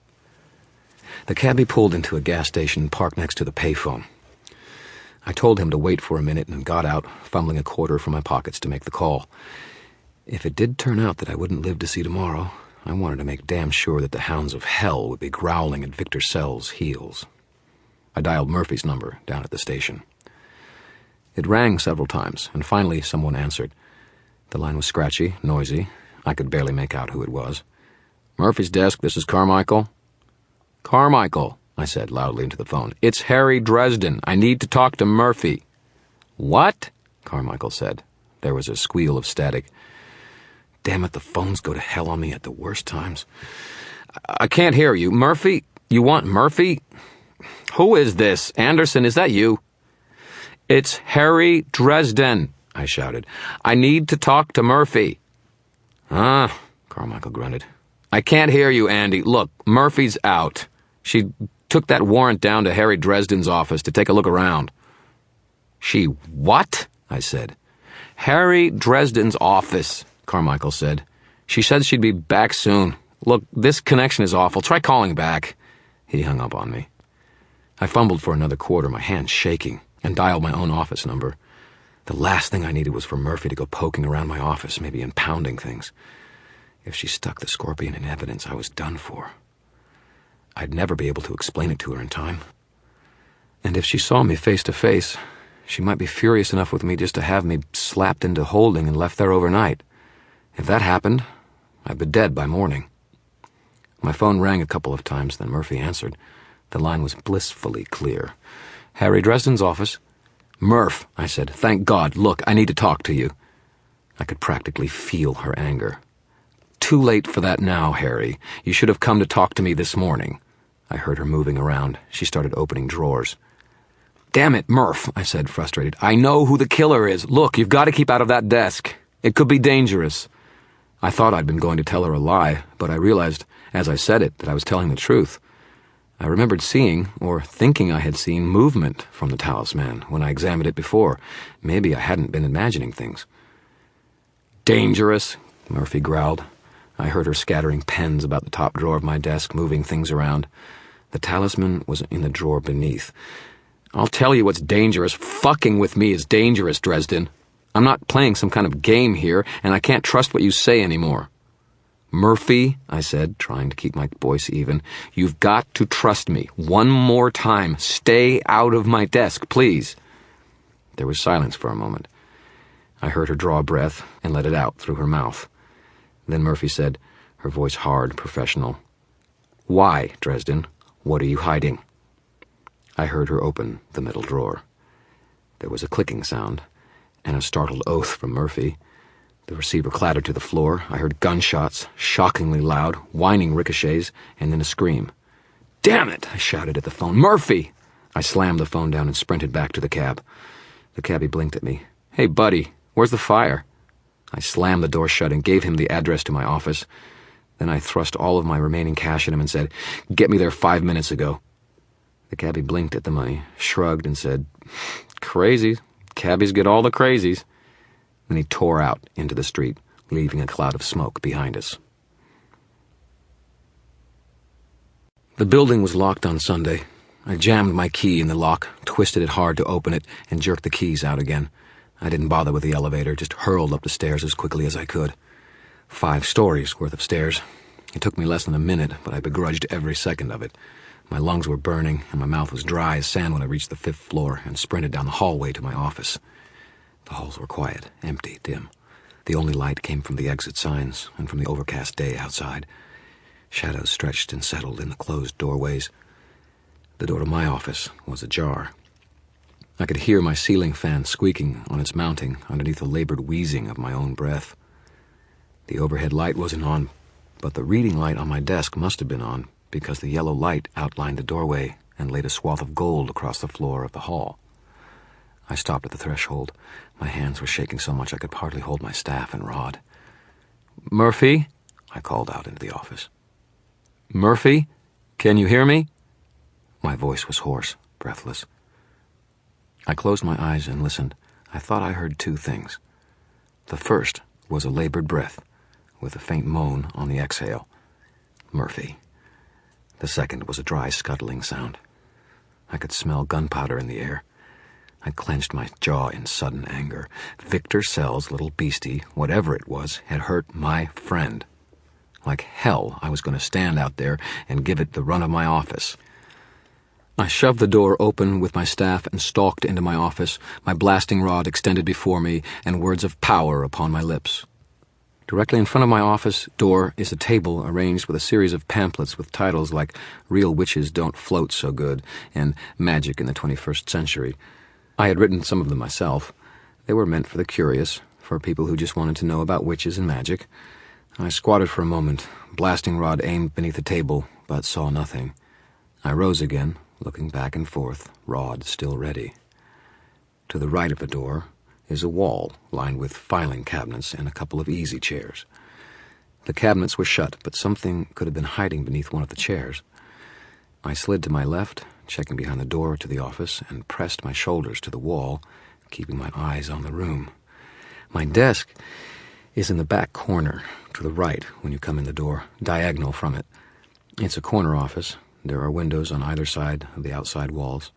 The cabbie pulled into a gas station parked next to the payphone. I told him to wait for a minute and got out, fumbling a quarter from my pockets to make the call. If it did turn out that I wouldn't live to see tomorrow, I wanted to make damn sure that the hounds of hell would be growling at Victor Sells' heels. I dialed Murphy's number down at the station. It rang several times, and finally someone answered. The line was scratchy, noisy. I could barely make out who it was. "Murphy's desk, this is Carmichael." "Carmichael," I said loudly into the phone. "It's Harry Dresden. I need to talk to Murphy." "What?" Carmichael said. There was a squeal of static. Damn it, the phones go to hell on me at the worst times. "I can't hear you. Murphy? You want Murphy? Who is this? Anderson, is that you?" "It's Harry Dresden," I shouted. "I need to talk to Murphy." "Ah," Carmichael grunted. "I can't hear you, Andy. Look, Murphy's out. She took that warrant down to Harry Dresden's office to take a look around." "She what?" I said. "Harry Dresden's office," Carmichael said. "She said she'd be back soon. Look, this connection is awful. Try calling back." He hung up on me. I fumbled for another quarter, my hands shaking. and dialed my own office number. The last thing I needed was for Murphy to go poking around my office, maybe impounding things. If she stuck the scorpion in evidence, I was done for. I'd never be able to explain it to her in time. And if she saw me face to face, she might be furious enough with me just to have me slapped into holding and left there overnight. If that happened, I'd be dead by morning. My phone rang a couple of times, then Murphy answered. The line was blissfully clear. "Harry Dresden's office." "Murph," I said, "thank God. Look, I need to talk to you." I could practically feel her anger. "Too late for that now, Harry. You should have come to talk to me this morning." I heard her moving around. She started opening drawers. "Damn it, Murph," I said, frustrated. "I know who the killer is. Look, you've got to keep out of that desk. It could be dangerous." I thought I'd been going to tell her a lie, but I realized, as I said it, that I was telling the truth. I remembered seeing, or thinking I had seen, movement from the talisman when I examined it before. Maybe I hadn't been imagining things. "Dangerous," Murphy growled. I heard her scattering pens about the top drawer of my desk, moving things around. The talisman was in the drawer beneath. "I'll tell you what's dangerous. Fucking with me is dangerous, Dresden. I'm not playing some kind of game here, and I can't trust what you say anymore." "Murphy," I said, trying to keep my voice even, "you've got to trust me. One more time. Stay out of my desk, please." There was silence for a moment. I heard her draw a breath and let it out through her mouth. Then Murphy said, her voice hard, professional, "Why, Dresden? What are you hiding?" I heard her open the middle drawer. There was a clicking sound and a startled oath from Murphy. The receiver clattered to the floor. I heard gunshots, shockingly loud, whining ricochets, and then a scream. "Damn it!" I shouted at the phone. "Murphy!" I slammed the phone down and sprinted back to the cab. The cabbie blinked at me. "Hey, buddy, where's the fire?" I slammed the door shut and gave him the address to my office. Then I thrust all of my remaining cash at him and said, "Get me there 5 minutes ago." The cabbie blinked at the money, shrugged, and said, "Crazy. Cabbies get all the crazies." Then he tore out into the street, leaving a cloud of smoke behind us. The building was locked on Sunday. I jammed my key in the lock, twisted it hard to open it, and jerked the keys out again. I didn't bother with the elevator, just hurled up the stairs as quickly as I could. 5 stories worth of stairs. It took me less than a minute, but I begrudged every second of it. My lungs were burning, and my mouth was dry as sand when I reached the 5th floor and sprinted down the hallway to my office. The halls were quiet, empty, dim. The only light came from the exit signs and from the overcast day outside. Shadows stretched and settled in the closed doorways. The door to my office was ajar. I could hear my ceiling fan squeaking on its mounting underneath the labored wheezing of my own breath. The overhead light wasn't on, but the reading light on my desk must have been on, because the yellow light outlined the doorway and laid a swath of gold across the floor of the hall. I stopped at the threshold. My hands were shaking so much I could hardly hold my staff and rod. "Murphy?" I called out into the office. "Murphy? Can you hear me?" My voice was hoarse, breathless. I closed my eyes and listened. I thought I heard 2 things. The first was a labored breath, with a faint moan on the exhale. Murphy. The second was a dry, scuttling sound. I could smell gunpowder in the air. I clenched my jaw in sudden anger. Victor Sell's little beastie, whatever it was, had hurt my friend. Like hell, I was going to stand out there and give it the run of my office. I shoved the door open with my staff and stalked into my office, my blasting rod extended before me and words of power upon my lips. Directly in front of my office door is a table arranged with a series of pamphlets with titles like "Real Witches Don't Float So Good" and "Magic in the 21st Century." I had written some of them myself. They were meant for the curious, for people who just wanted to know about witches and magic. I squatted for a moment, blasting rod aimed beneath the table, but saw nothing. I rose again, looking back and forth, rod still ready. To the right of the door is a wall lined with filing cabinets and a couple of easy chairs. The cabinets were shut, but something could have been hiding beneath one of the chairs. I slid to my left, checking behind the door to the office, and pressed my shoulders to the wall, keeping my eyes on the room. My desk is in the back corner, to the right when you come in the door, diagonal from it. It's a corner office. There are windows on either side of the outside walls.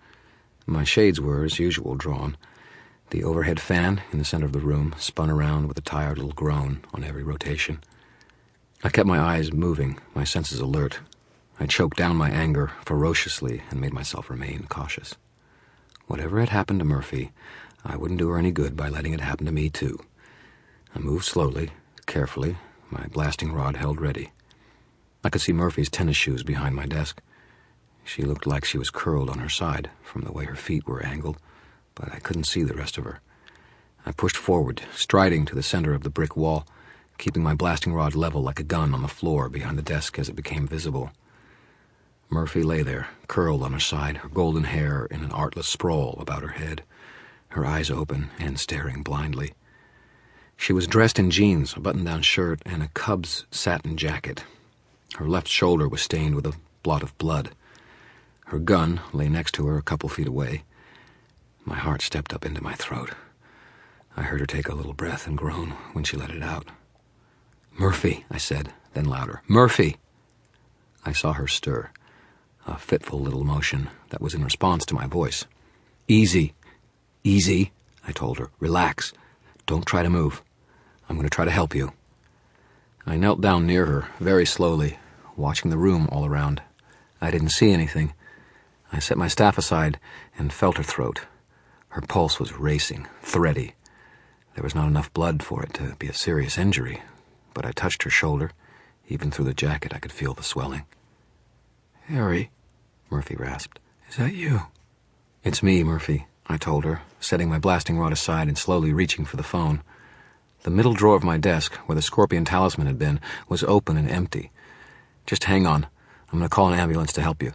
My shades were, as usual, drawn. The overhead fan in the center of the room spun around with a tired little groan on every rotation. I kept my eyes moving, my senses alert. I choked down my anger ferociously and made myself remain cautious. Whatever had happened to Murphy, I wouldn't do her any good by letting it happen to me, too. I moved slowly, carefully, my blasting rod held ready. I could see Murphy's tennis shoes behind my desk. She looked like she was curled on her side from the way her feet were angled, but I couldn't see the rest of her. I pushed forward, striding to the center of the brick wall, keeping my blasting rod level like a gun on the floor behind the desk as it became visible. Murphy lay there, curled on her side, her golden hair in an artless sprawl about her head, her eyes open and staring blindly. She was dressed in jeans, a button-down shirt, and a Cubs satin jacket. Her left shoulder was stained with a blot of blood. Her gun lay next to her a couple feet away. My heart stepped up into my throat. I heard her take a little breath and groan when she let it out. "Murphy," I said, then louder, "Murphy!" I saw her stir, a fitful little motion that was in response to my voice. "Easy, easy," I told her. "Relax. Don't try to move. I'm going to try to help you." I knelt down near her, very slowly, watching the room all around. I didn't see anything. I set my staff aside and felt her throat. Her pulse was racing, thready. There was not enough blood for it to be a serious injury, but I touched her shoulder. Even through the jacket, I could feel the swelling. "Harry," Murphy rasped, "is that you?" "It's me, Murphy," I told her, setting my blasting rod aside and slowly reaching for the phone. The middle drawer of my desk, where the scorpion talisman had been, was open and empty. "Just hang on. I'm going to call an ambulance to help you."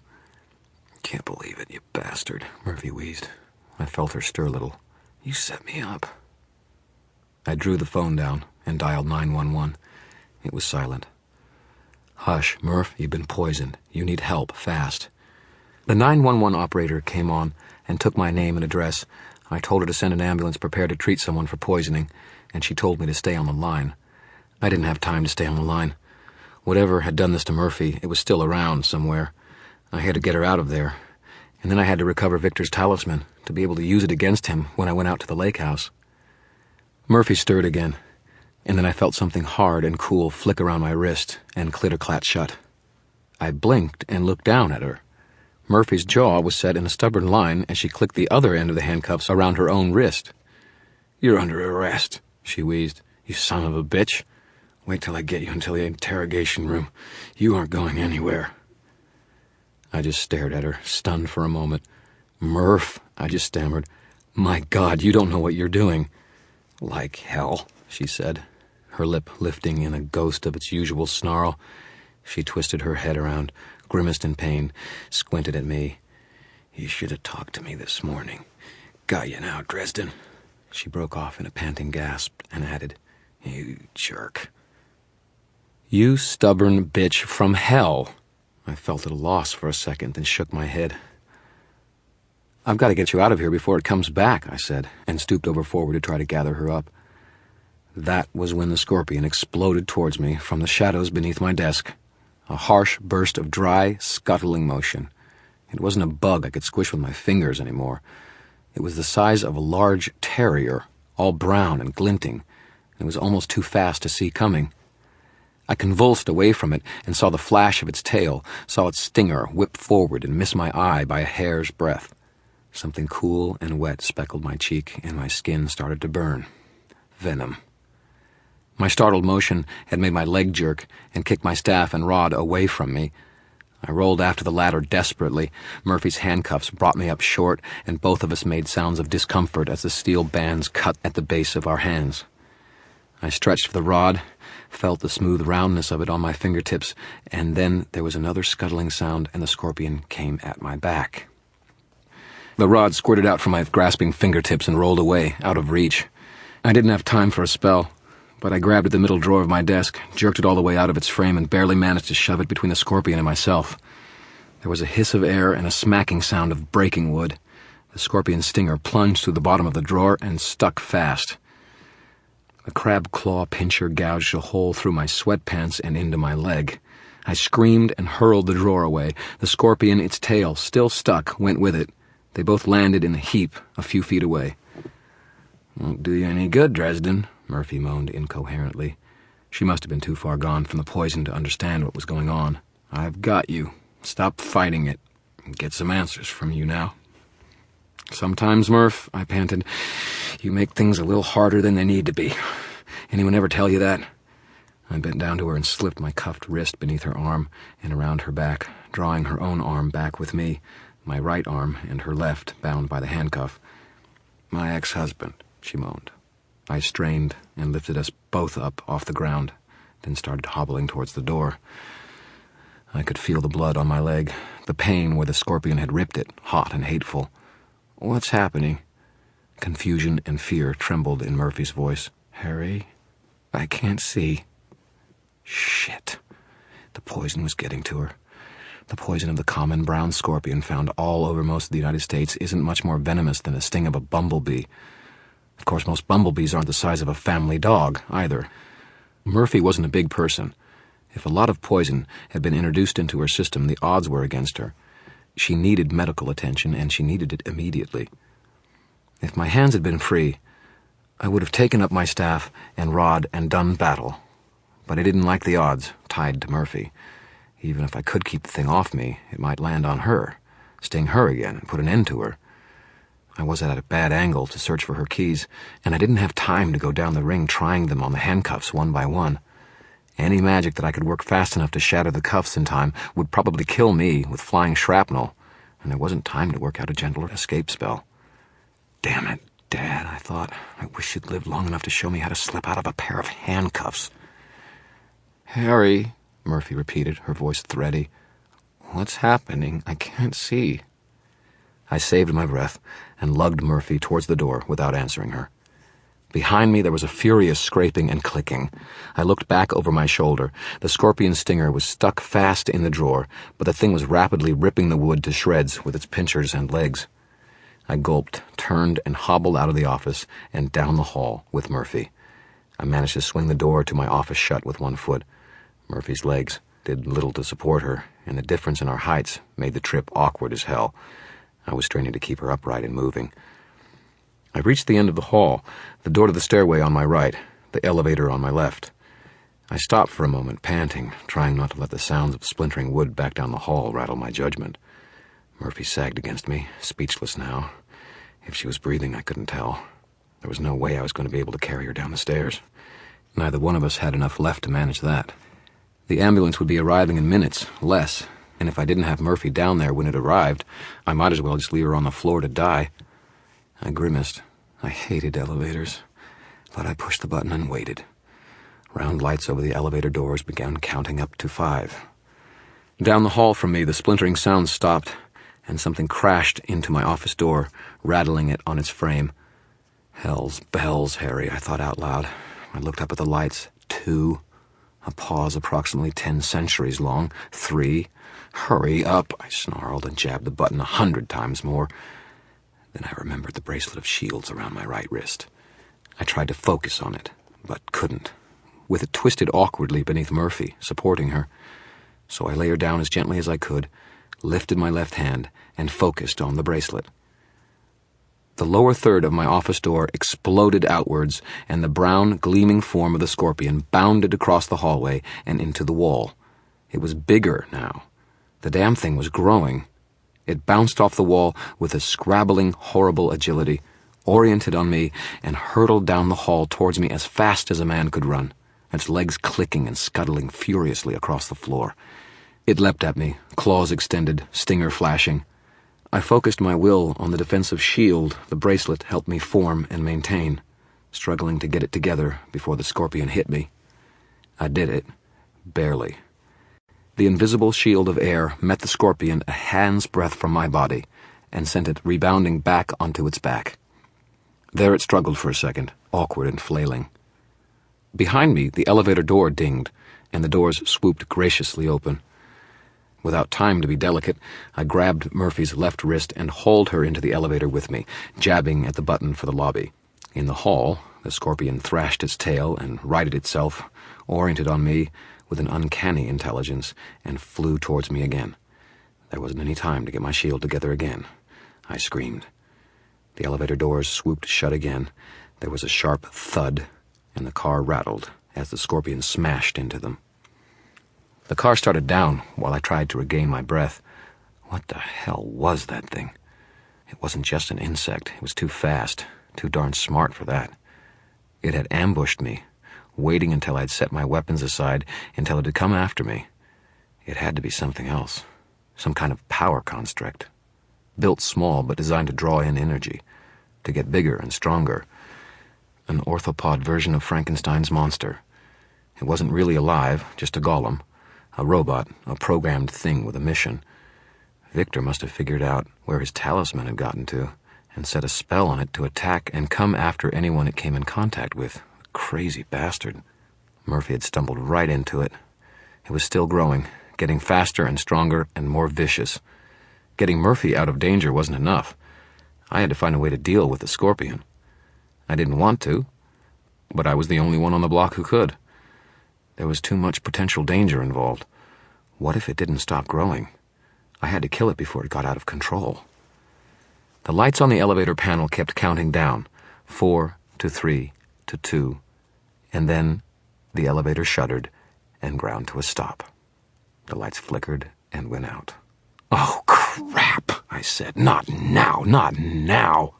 "Can't believe it, you bastard," Murphy wheezed. I felt her stir a little. "You set me up." I drew the phone down and dialed 911. It was silent. "Hush, Murph, you've been poisoned. You need help, fast." The 911 operator came on and took my name and address. I told her to send an ambulance prepared to treat someone for poisoning, and she told me to stay on the line. I didn't have time to stay on the line. Whatever had done this to Murphy, it was still around somewhere. I had to get her out of there, and then I had to recover Victor's talisman to be able to use it against him when I went out to the lake house. Murphy stirred again, and then I felt something hard and cool flick around my wrist and clitter-clat shut. I blinked and looked down at her. Murphy's jaw was set in a stubborn line as she clicked the other end of the handcuffs around her own wrist. "You're under arrest," she wheezed. "You son of a bitch. Wait till I get you into the interrogation room. You aren't going anywhere." I just stared at her, stunned for a moment. "Murph," I just stammered. "My God, you don't know what you're doing." "Like hell," she said, her lip lifting in a ghost of its usual snarl. She twisted her head around, grimaced in pain, squinted at me. "You should have talked to me this morning. Got you now, Dresden." She broke off in a panting gasp and added, "You jerk." "You stubborn bitch from hell." I felt at a loss for a second, then shook my head. "I've got to get you out of here before it comes back," I said, and stooped over forward to try to gather her up. That was when the scorpion exploded towards me from the shadows beneath my desk. A harsh burst of dry, scuttling motion. It wasn't a bug I could squish with my fingers anymore. It was the size of a large terrier, all brown and glinting. It was almost too fast to see coming. I convulsed away from it and saw the flash of its tail, saw its stinger whip forward and miss my eye by a hair's breadth. Something cool and wet speckled my cheek, and my skin started to burn. Venom. My startled motion had made my leg jerk and kicked my staff and rod away from me. I rolled after the ladder desperately. Murphy's handcuffs brought me up short, and both of us made sounds of discomfort as the steel bands cut at the base of our hands. I stretched for the rod, felt the smooth roundness of it on my fingertips, and then there was another scuttling sound, and the scorpion came at my back. The rod squirted out from my grasping fingertips and rolled away, out of reach. I didn't have time for a spell, but I grabbed at the middle drawer of my desk, jerked it all the way out of its frame, and barely managed to shove it between the scorpion and myself. There was a hiss of air and a smacking sound of breaking wood. The scorpion's stinger plunged through the bottom of the drawer and stuck fast. The crab claw pincher gouged a hole through my sweatpants and into my leg. I screamed and hurled the drawer away. The scorpion, its tail still stuck, went with it. They both landed in a heap a few feet away. "Won't do you any good, Dresden," Murphy moaned incoherently. She must have been too far gone from the poison to understand what was going on. "I've got you. Stop fighting it. Get some answers from you now." "Sometimes, Murph," I panted, "you make things a little harder than they need to be. Anyone ever tell you that?" I bent down to her and slipped my cuffed wrist beneath her arm and around her back, drawing her own arm back with me, my right arm and her left bound by the handcuff. "My ex-husband," she moaned. I strained and lifted us both up off the ground, then started hobbling towards the door. I could feel the blood on my leg, the pain where the scorpion had ripped it, hot and hateful. "What's happening?" Confusion and fear trembled in Murphy's voice. "Harry, I can't see." Shit. The poison was getting to her. The poison of the common brown scorpion found all over most of the United States isn't much more venomous than the sting of a bumblebee. Of course, most bumblebees aren't the size of a family dog, either. Murphy wasn't a big person. If a lot of poison had been introduced into her system, the odds were against her. She needed medical attention, and she needed it immediately. If my hands had been free, I would have taken up my staff and rod and done battle. But I didn't like the odds tied to Murphy. Even if I could keep the thing off me, it might land on her, sting her again, and put an end to her. I was at a bad angle to search for her keys, and I didn't have time to go down the ring trying them on the handcuffs one by one. Any magic that I could work fast enough to shatter the cuffs in time would probably kill me with flying shrapnel, and there wasn't time to work out a gentle escape spell. "Damn it, Dad," I thought. "I wish you'd lived long enough to show me how to slip out of a pair of handcuffs." "Harry," Murphy repeated, her voice thready. "What's happening? I can't see." I saved my breath and lugged Murphy towards the door without answering her. Behind me there was a furious scraping and clicking. I looked back over my shoulder. The scorpion stinger was stuck fast in the drawer, but the thing was rapidly ripping the wood to shreds with its pinchers and legs. I gulped, turned, and hobbled out of the office and down the hall with Murphy. I managed to swing the door to my office shut with one foot. Murphy's legs did little to support her, and the difference in our heights made the trip awkward as hell. I was straining to keep her upright and moving. I reached the end of the hall, the door to the stairway on my right, the elevator on my left. I stopped for a moment, panting, trying not to let the sounds of splintering wood back down the hall rattle my judgment. Murphy sagged against me, speechless now. If she was breathing, I couldn't tell. There was no way I was going to be able to carry her down the stairs. Neither one of us had enough left to manage that. The ambulance would be arriving in minutes, less, and if I didn't have Murphy down there when it arrived, I might as well just leave her on the floor to die. I grimaced. I hated elevators, but I pushed the button and waited. Round lights over the elevator doors began counting up to 5. Down the hall from me, the splintering sounds stopped, and something crashed into my office door, rattling it on its frame. "Hell's bells, Harry," I thought out loud. I looked up at the lights. 2. A pause approximately 10 centuries long. 3. "Hurry up," I snarled and jabbed the button 100 times more. Then I remembered the bracelet of shields around my right wrist. I tried to focus on it, but couldn't, with it twisted awkwardly beneath Murphy, supporting her. So I lay her down as gently as I could, lifted my left hand, and focused on the bracelet. The lower third of my office door exploded outwards, and the brown, gleaming form of the scorpion bounded across the hallway and into the wall. It was bigger now. The damn thing was growing. It bounced off the wall with a scrabbling, horrible agility, oriented on me, and hurtled down the hall towards me as fast as a man could run, its legs clicking and scuttling furiously across the floor. It leapt at me, claws extended, stinger flashing. I focused my will on the defensive shield the bracelet helped me form and maintain, struggling to get it together before the scorpion hit me. I did it, barely. The invisible shield of air met the scorpion a hand's breadth from my body and sent it rebounding back onto its back. There it struggled for a second, awkward and flailing. Behind me, the elevator door dinged, and the doors swooped graciously open. Without time to be delicate, I grabbed Murphy's left wrist and hauled her into the elevator with me, jabbing at the button for the lobby. In the hall, the scorpion thrashed its tail and righted itself, oriented on me with an uncanny intelligence, and flew towards me again. There wasn't any time to get my shield together again. I screamed. The elevator doors swooped shut again. There was a sharp thud, and the car rattled as the scorpion smashed into them. The car started down while I tried to regain my breath. What the hell was that thing? It wasn't just an insect. It was too fast, too darn smart for that. It had ambushed me, waiting until I'd set my weapons aside, until it had come after me. It had to be something else, some kind of power construct. Built small but designed to draw in energy, to get bigger and stronger. An orthopod version of Frankenstein's monster. It wasn't really alive, just a golem, a robot, a programmed thing with a mission. Victor must have figured out where his talisman had gotten to and set a spell on it to attack and come after anyone it came in contact with. Crazy bastard. Murphy had stumbled right into it. It was still growing, getting faster and stronger and more vicious. Getting Murphy out of danger wasn't enough. I had to find a way to deal with the scorpion. I didn't want to, but I was the only one on the block who could. There was too much potential danger involved. What if it didn't stop growing? I had to kill it before it got out of control. The lights on the elevator panel kept counting down, 4 to 3 to 2, and then the elevator shuddered and ground to a stop. The lights flickered and went out. "Oh, crap," I said. "Not now, not now."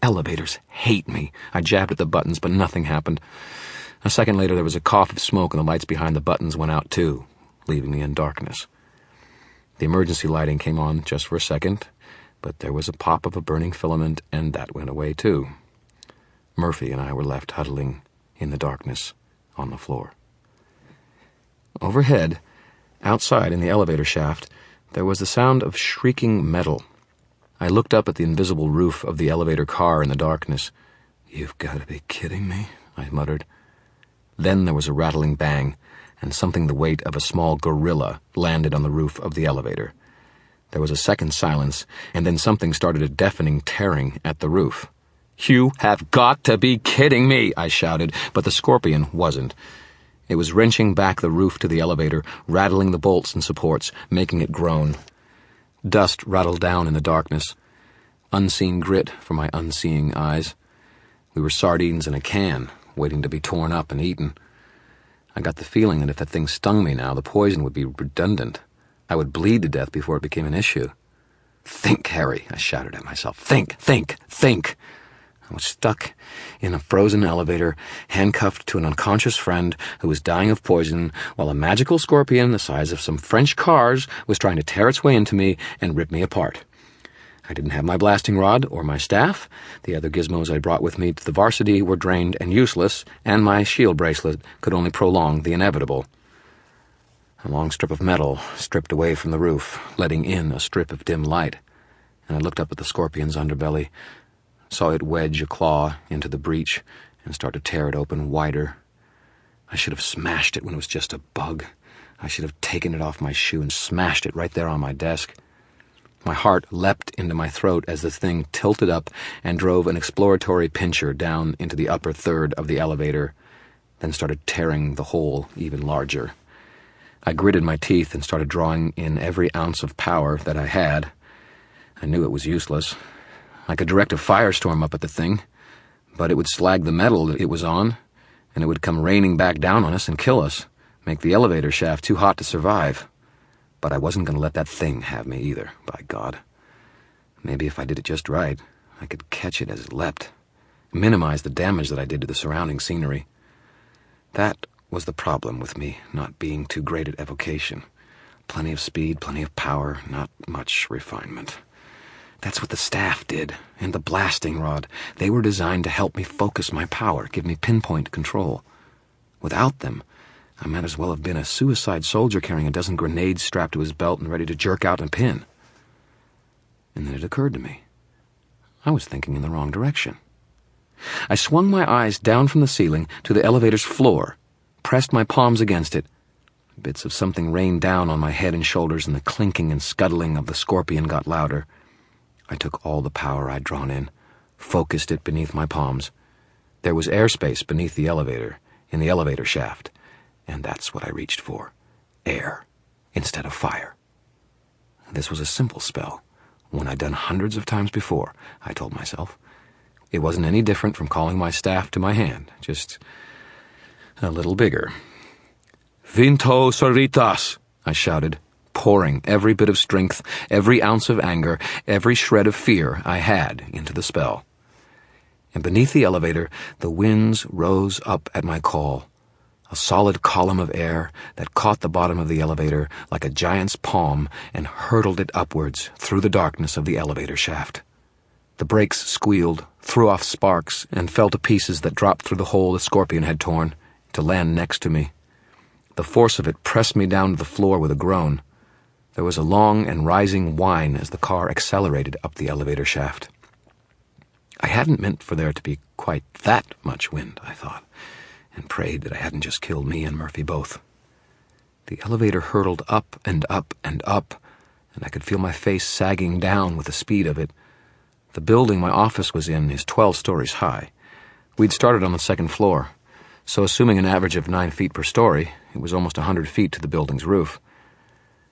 Elevators hate me. I jabbed at the buttons, but nothing happened. A second later, there was a cough of smoke, and the lights behind the buttons went out too, leaving me in darkness. The emergency lighting came on just for a second, but there was a pop of a burning filament, and that went away too. Murphy and I were left huddling in the darkness on the floor. Overhead, outside in the elevator shaft, there was the sound of shrieking metal. I looked up at the invisible roof of the elevator car in the darkness. "You've got to be kidding me," I muttered. Then there was a rattling bang, and something the weight of a small gorilla landed on the roof of the elevator. There was a second silence, and then something started a deafening tearing at the roof. "You have got to be kidding me," I shouted, but the scorpion wasn't. It was wrenching back the roof to the elevator, rattling the bolts and supports, making it groan. Dust rattled down in the darkness. Unseen grit for my unseeing eyes. We were sardines in a can, waiting to be torn up and eaten. I got the feeling that if that thing stung me now, the poison would be redundant. I would bleed to death before it became an issue. "Think, Harry," I shouted at myself. "Think, think, think." I was stuck in a frozen elevator, handcuffed to an unconscious friend who was dying of poison, while a magical scorpion the size of some French cars was trying to tear its way into me and rip me apart. I didn't have my blasting rod or my staff. The other gizmos I brought with me to the varsity were drained and useless, and my shield bracelet could only prolong the inevitable. A long strip of metal stripped away from the roof, letting in a strip of dim light, and I looked up at the scorpion's underbelly, saw it wedge a claw into the breach and start to tear it open wider. I should have smashed it when it was just a bug. I should have taken it off my shoe and smashed it right there on my desk. My heart leapt into my throat as the thing tilted up and drove an exploratory pincher down into the upper third of the elevator, then started tearing the hole even larger. I gritted my teeth and started drawing in every ounce of power that I had. I knew it was useless. I could direct a firestorm up at the thing, but it would slag the metal it was on, and it would come raining back down on us and kill us, make the elevator shaft too hot to survive. But I wasn't going to let that thing have me either, by God. Maybe if I did it just right, I could catch it as it leapt, minimize the damage that I did to the surrounding scenery. That was the problem with me not being too great at evocation. Plenty of speed, plenty of power, not much refinement. That's what the staff did, and the blasting rod. They were designed to help me focus my power, give me pinpoint control. Without them, I might as well have been a suicide soldier carrying a dozen grenades strapped to his belt and ready to jerk out and pin. And then it occurred to me. I was thinking in the wrong direction. I swung my eyes down from the ceiling to the elevator's floor, pressed my palms against it. Bits of something rained down on my head and shoulders, and the clinking and scuttling of the scorpion got louder. I took all the power I'd drawn in, focused it beneath my palms. There was airspace beneath the elevator, in the elevator shaft, and that's what I reached for. Air, instead of fire. This was a simple spell, when I'd done hundreds of times before, I told myself. It wasn't any different from calling my staff to my hand, just a little bigger. "Vinto Soritas," I shouted, pouring every bit of strength, every ounce of anger, every shred of fear I had into the spell. And beneath the elevator, the winds rose up at my call, a solid column of air that caught the bottom of the elevator like a giant's palm and hurtled it upwards through the darkness of the elevator shaft. The brakes squealed, threw off sparks, and fell to pieces that dropped through the hole the scorpion had torn, to land next to me. The force of it pressed me down to the floor with a groan. There was a long and rising whine as the car accelerated up the elevator shaft. I hadn't meant for there to be quite that much wind, I thought, and prayed that I hadn't just killed me and Murphy both. The elevator hurtled up and up and up, and I could feel my face sagging down with the speed of it. The building my office was in is 12 stories high. We'd started on the second floor, so assuming an average of 9 feet per story, it was almost 100 feet to the building's roof.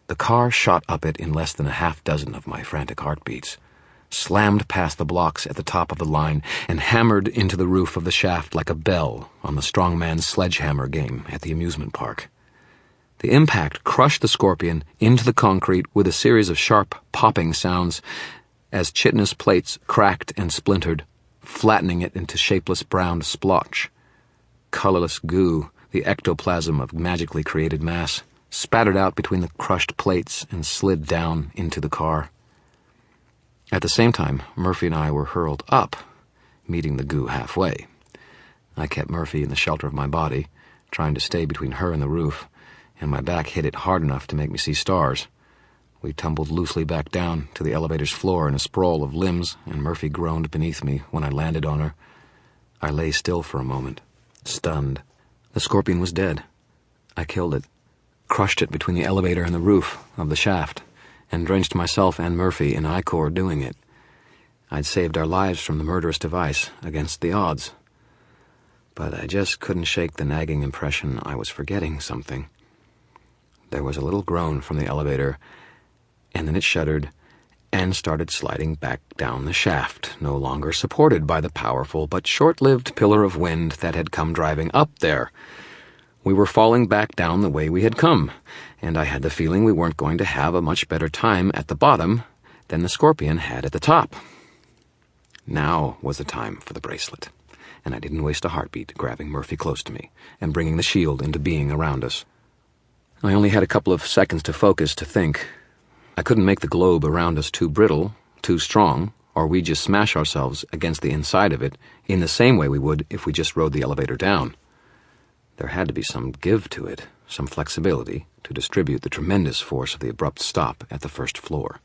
The car shot up it in less than a half dozen of my frantic heartbeats, slammed past the blocks at the top of the line, and hammered into the roof of the shaft like a bell on the strongman's sledgehammer game at the amusement park. The impact crushed the scorpion into the concrete with a series of sharp popping sounds as chitinous plates cracked and splintered, flattening it into shapeless brown splotch. Colorless goo, the ectoplasm of magically created mass, spattered out between the crushed plates and slid down into the car. At the same time, Murphy and I were hurled up, meeting the goo halfway. I kept Murphy in the shelter of my body, trying to stay between her and the roof, and my back hit it hard enough to make me see stars. We tumbled loosely back down to the elevator's floor in a sprawl of limbs, and Murphy groaned beneath me when I landed on her. I lay still for a moment, stunned. The scorpion was dead. I killed it, crushed it between the elevator and the roof of the shaft, and drenched myself and Murphy in ichor doing it. I'd saved our lives from the murderous device against the odds. But I just couldn't shake the nagging impression I was forgetting something. There was a little groan from the elevator, and then it shuddered and started sliding back down the shaft, no longer supported by the powerful but short-lived pillar of wind that had come driving up there. We were falling back down the way we had come, and I had the feeling we weren't going to have a much better time at the bottom than the scorpion had at the top. Now was the time for the bracelet, and I didn't waste a heartbeat grabbing Murphy close to me and bringing the shield into being around us. I only had a couple of seconds to focus, to think. I couldn't make the globe around us too brittle, too strong, or we'd just smash ourselves against the inside of it in the same way we would if we just rode the elevator down. There had to be some give to it, some flexibility to distribute the tremendous force of the abrupt stop at the first floor.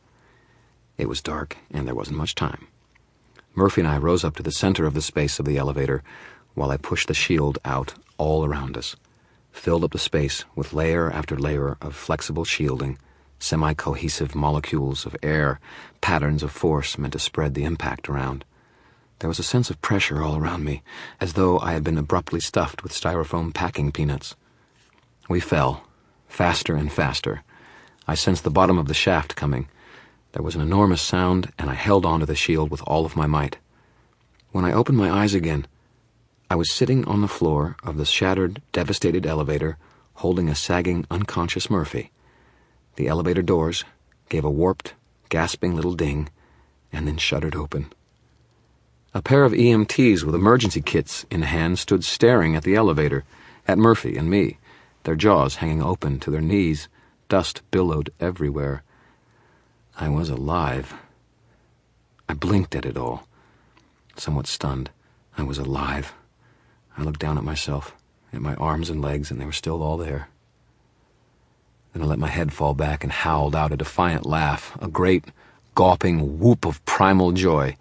It was dark, and there wasn't much time. Murphy and I rose up to the center of the space of the elevator while I pushed the shield out all around us, filled up the space with layer after layer of flexible shielding, semi-cohesive molecules of air, patterns of force meant to spread the impact around. There was a sense of pressure all around me, as though I had been abruptly stuffed with styrofoam packing peanuts. We fell, faster and faster. I sensed the bottom of the shaft coming. There was an enormous sound, and I held onto the shield with all of my might. When I opened my eyes again, I was sitting on the floor of the shattered, devastated elevator, holding a sagging, unconscious Murphy. The elevator doors gave a warped, gasping little ding, and then shuddered open. A pair of EMTs with emergency kits in hand stood staring at the elevator, at Murphy and me, their jaws hanging open to their knees. Dust billowed everywhere. I was alive. I blinked at it all, somewhat stunned. I was alive. I looked down at myself, at my arms and legs, and they were still all there. Then I let my head fall back and howled out a defiant laugh, a great, gawping whoop of primal joy.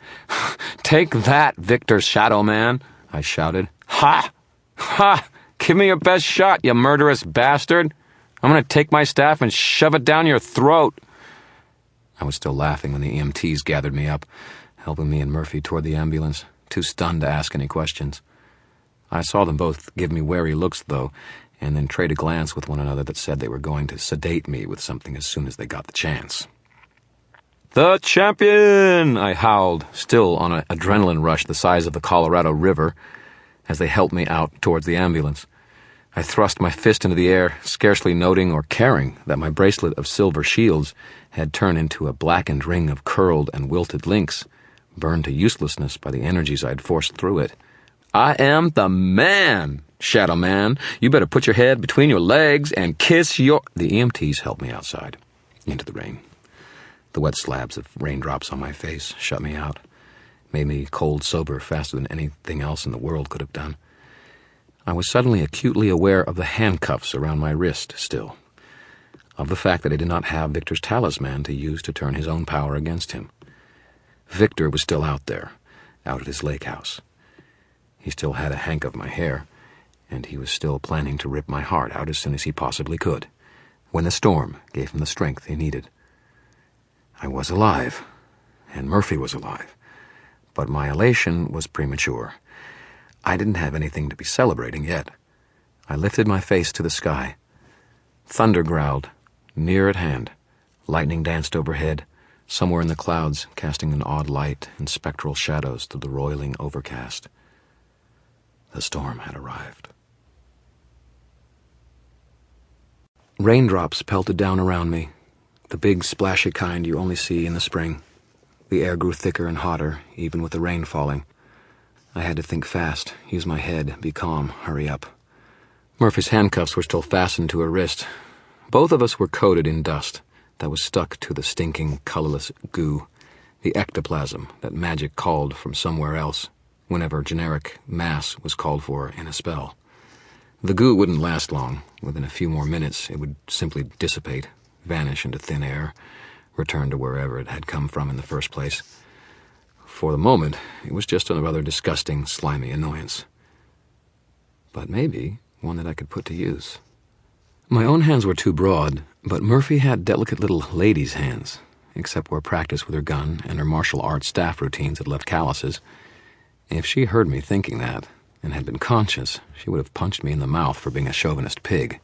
"Take that, Victor Shadow Man!" I shouted. "Ha! Ha! Give me your best shot, you murderous bastard! I'm going to take my staff and shove it down your throat!" I was still laughing when the EMTs gathered me up, helping me and Murphy toward the ambulance, too stunned to ask any questions. I saw them both give me wary looks, though, and then trade a glance with one another that said they were going to sedate me with something as soon as they got the chance. "The champion!" I howled, still on an adrenaline rush the size of the Colorado River, as they helped me out towards the ambulance. I thrust my fist into the air, scarcely noting or caring that my bracelet of silver shields had turned into a blackened ring of curled and wilted links, burned to uselessness by the energies I had forced through it. "I am the man, Shadow Man. You better put your head between your legs and kiss your—" The EMTs helped me outside, into the rain. The wet slabs of raindrops on my face shut me out, made me cold sober faster than anything else in the world could have done. I was suddenly acutely aware of the handcuffs around my wrist still, of the fact that I did not have Victor's talisman to use to turn his own power against him. Victor was still out there, out at his lake house. He still had a hank of my hair, and he was still planning to rip my heart out as soon as he possibly could, when the storm gave him the strength he needed. I was alive, and Murphy was alive, but my elation was premature. I didn't have anything to be celebrating yet. I lifted my face to the sky. Thunder growled, near at hand. Lightning danced overhead, somewhere in the clouds, casting an odd light and spectral shadows through the roiling overcast. The storm had arrived. Raindrops pelted down around me, the big splashy kind you only see in the spring. The air grew thicker and hotter, even with the rain falling. I had to think fast, use my head, be calm, hurry up. Murphy's handcuffs were still fastened to her wrist. Both of us were coated in dust that was stuck to the stinking, colorless goo, the ectoplasm that magic called from somewhere else whenever generic mass was called for in a spell. The goo wouldn't last long. Within a few more minutes, it would simply dissipate, vanish into thin air, return to wherever it had come from in the first place. For the moment, it was just a rather disgusting, slimy annoyance. But maybe one that I could put to use. My own hands were too broad, but Murphy had delicate little lady's hands, except where practice with her gun and her martial arts staff routines had left calluses. If she heard me thinking that, and had been conscious, she would have punched me in the mouth for being a chauvinist pig.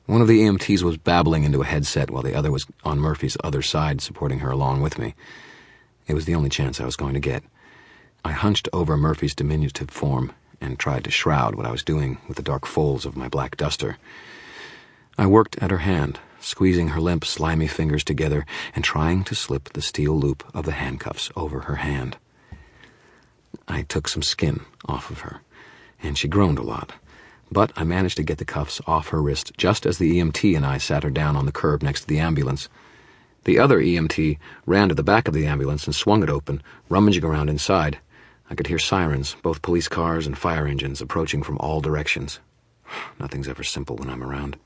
One of the EMTs was babbling into a headset while the other was on Murphy's other side, supporting her along with me. It was the only chance I was going to get. I hunched over Murphy's diminutive form and tried to shroud what I was doing with the dark folds of my black duster. I worked at her hand, squeezing her limp, slimy fingers together and trying to slip the steel loop of the handcuffs over her hand. I took some skin off of her, and she groaned a lot, but I managed to get the cuffs off her wrist just as the EMT and I sat her down on the curb next to the ambulance. The other EMT ran to the back of the ambulance and swung it open, rummaging around inside. I could hear sirens, both police cars and fire engines, approaching from all directions. Nothing's ever simple when I'm around.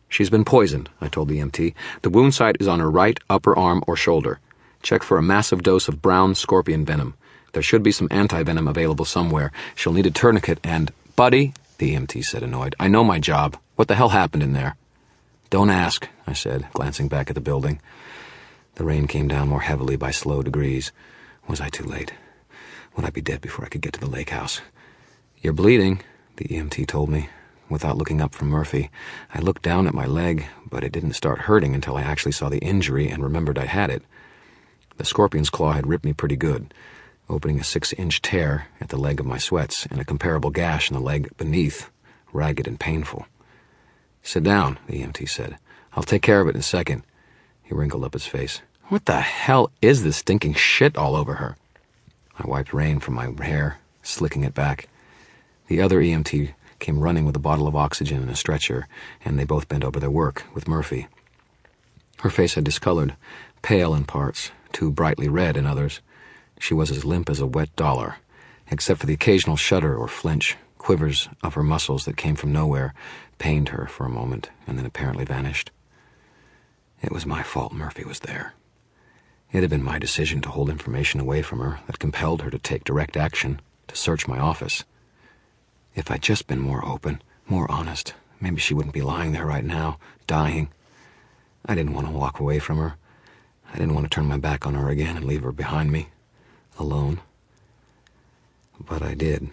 "She's been poisoned," I told the EMT. "The wound site is on her right upper arm or shoulder. Check for a massive dose of brown scorpion venom. There should be some anti-venom available somewhere. She'll need a tourniquet and—" "Buddy," the EMT said, annoyed, "I know my job. What the hell happened in there?" "Don't ask," I said, glancing back at the building. The rain came down more heavily by slow degrees. Was I too late? Would I be dead before I could get to the lake house? "You're bleeding," the EMT told me. Without looking up from Murphy, I looked down at my leg, but it didn't start hurting until I actually saw the injury and remembered I had it. The scorpion's claw had ripped me pretty good, opening a 6-inch tear at the leg of my sweats and a comparable gash in the leg beneath, ragged and painful. "Sit down," the EMT said. "I'll take care of it in a second." He wrinkled up his face. "What the hell is this stinking shit all over her?" I wiped rain from my hair, slicking it back. The other EMT came running with a bottle of oxygen and a stretcher, and they both bent over their work with Murphy. Her face had discolored, pale in parts, too brightly red in others. She was as limp as a wet dollar, except for the occasional shudder or flinch. Quivers of her muscles that came from nowhere pained her for a moment and then apparently vanished. It was my fault Murphy was there. It had been my decision to hold information away from her that compelled her to take direct action, to search my office. If I'd just been more open, more honest, maybe she wouldn't be lying there right now, dying. I didn't want to walk away from her. I didn't want to turn my back on her again and leave her behind me, alone. But I did.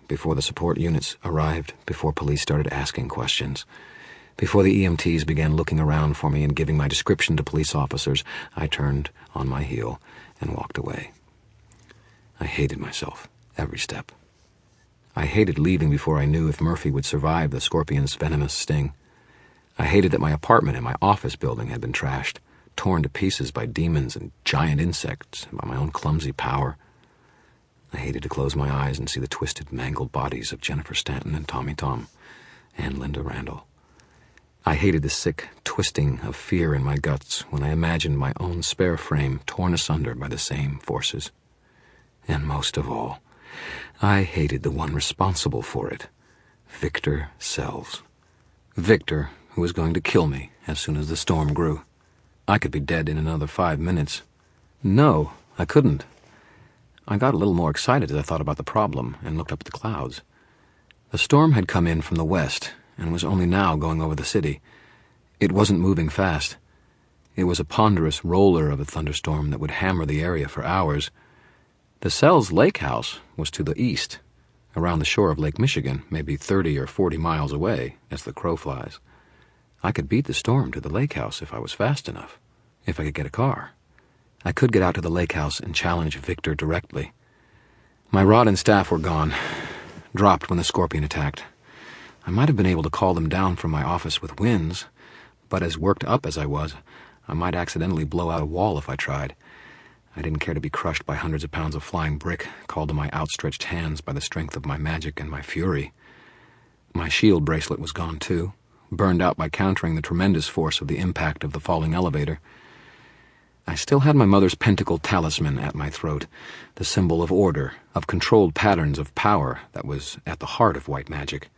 Before the support units arrived, before police started asking questions, Before the EMTs began looking around for me and giving my description to police officers, I turned on my heel and walked away. I hated myself, every step. I hated leaving before I knew if Murphy would survive the scorpion's venomous sting. I hated that my apartment and my office building had been trashed, torn to pieces by demons and giant insects and by my own clumsy power. I hated to close my eyes and see the twisted, mangled bodies of Jennifer Stanton and Tommy Tom and Linda Randall. I hated the sick twisting of fear in my guts when I imagined my own spare frame torn asunder by the same forces. And most of all, I hated the one responsible for it, Victor Sells. Victor, who was going to kill me as soon as the storm grew. I could be dead in another 5 minutes. No, I couldn't. I got a little more excited as I thought about the problem and looked up at the clouds. The storm had come in from the west and was only now going over the city. It wasn't moving fast. It was a ponderous roller of a thunderstorm that would hammer the area for hours. The Sells Lake House was to the east, around the shore of Lake Michigan, maybe 30 or 40 miles away as the crow flies. I could beat the storm to the lake house if I was fast enough, if I could get a car. I could get out to the lake house and challenge Victor directly. My rod and staff were gone, dropped when the scorpion attacked. I might have been able to call them down from my office with winds, but as worked up as I was, I might accidentally blow out a wall if I tried. I didn't care to be crushed by hundreds of pounds of flying brick, called to my outstretched hands by the strength of my magic and my fury. My shield bracelet was gone too, burned out by countering the tremendous force of the impact of the falling elevator. I still had my mother's pentacle talisman at my throat, the symbol of order, of controlled patterns of power that was at the heart of white magic.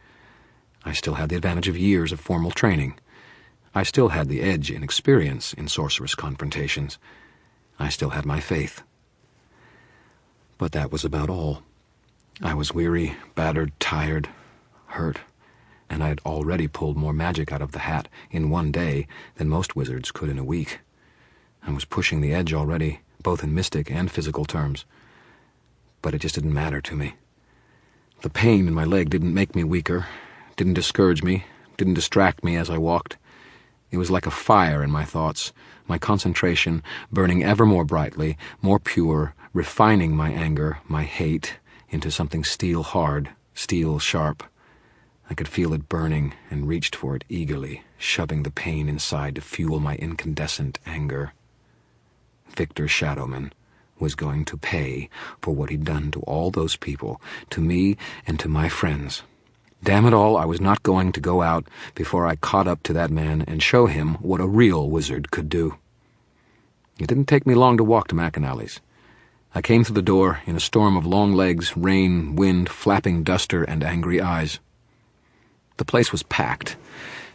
I still had the advantage of years of formal training. I still had the edge in experience in sorceress confrontations. I still had my faith. But that was about all. I was weary, battered, tired, hurt, and I had already pulled more magic out of the hat in one day than most wizards could in a week. I was pushing the edge already, both in mystic and physical terms. But it just didn't matter to me. The pain in my leg didn't make me weaker, didn't discourage me, didn't distract me as I walked. It was like a fire in my thoughts, my concentration burning ever more brightly, more pure, refining my anger, my hate, into something steel-hard, steel-sharp. I could feel it burning and reached for it eagerly, shoving the pain inside to fuel my incandescent anger. Victor Shadowman was going to pay for what he'd done to all those people, to me and to my friends. Damn it all, I was not going to go out before I caught up to that man and show him what a real wizard could do. It didn't take me long to walk to McAnally's. I came through the door in a storm of long legs, rain, wind, flapping duster, and angry eyes. The place was packed.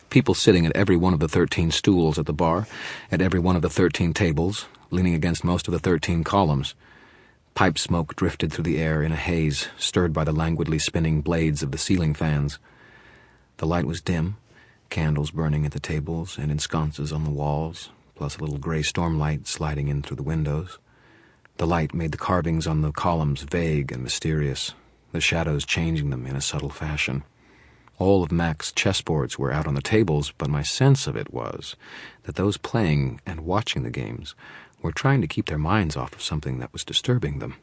People sitting at every one of the 13 stools at the bar, at every one of the 13 tables, leaning against most of the 13 columns. Pipe smoke drifted through the air in a haze, stirred by the languidly spinning blades of the ceiling fans. The light was dim, candles burning at the tables and in sconces on the walls, plus a little gray stormlight sliding in through the windows. The light made the carvings on the columns vague and mysterious, the shadows changing them in a subtle fashion. All of Mac's chessboards were out on the tables, but my sense of it was that those playing and watching the games were trying to keep their minds off of something that was disturbing them.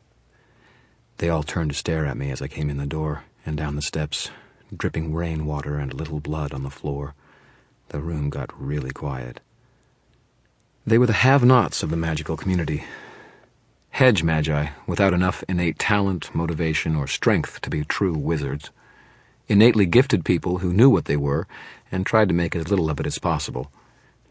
They all turned to stare at me as I came in the door and down the steps, dripping rainwater and a little blood on the floor. The room got really quiet. They were the have-nots of the magical community. Hedge magi without enough innate talent, motivation, or strength to be true wizards. Innately gifted people who knew what they were and tried to make as little of it as possible.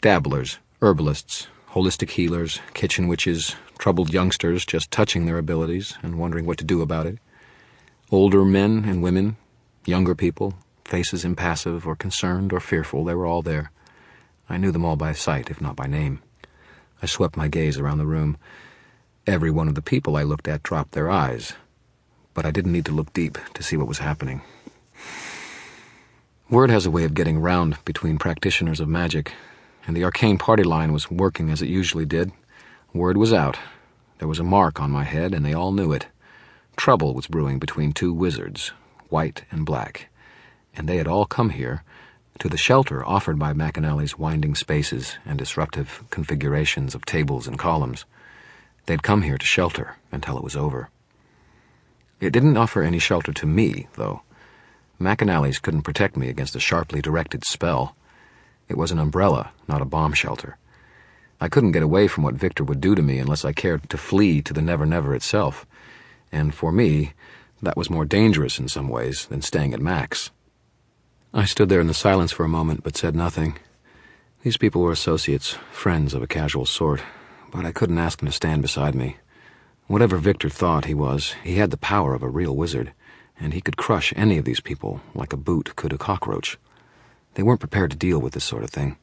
Dabblers, herbalists, holistic healers, kitchen witches, troubled youngsters just touching their abilities and wondering what to do about it. Older men and women, younger people, faces impassive or concerned or fearful, they were all there. I knew them all by sight, if not by name. I swept my gaze around the room. Every one of the people I looked at dropped their eyes, but I didn't need to look deep to see what was happening. Word has a way of getting round between practitioners of magic, and the arcane party line was working as it usually did. Word was out. There was a mark on my head, and they all knew it. Trouble was brewing between two wizards, white and black, and they had all come here to the shelter offered by McAnally's winding spaces and disruptive configurations of tables and columns. They'd come here to shelter until it was over. It didn't offer any shelter to me, though. McAnally's couldn't protect me against a sharply directed spell. It was an umbrella, not a bomb shelter. I couldn't get away from what Victor would do to me unless I cared to flee to the Never Never itself. And for me, that was more dangerous in some ways than staying at Mac's. I stood there in the silence for a moment, but said nothing. These people were associates, friends of a casual sort, but I couldn't ask them to stand beside me. Whatever Victor thought he was, he had the power of a real wizard, and he could crush any of these people like a boot could a cockroach. They weren't prepared to deal with this sort of thing.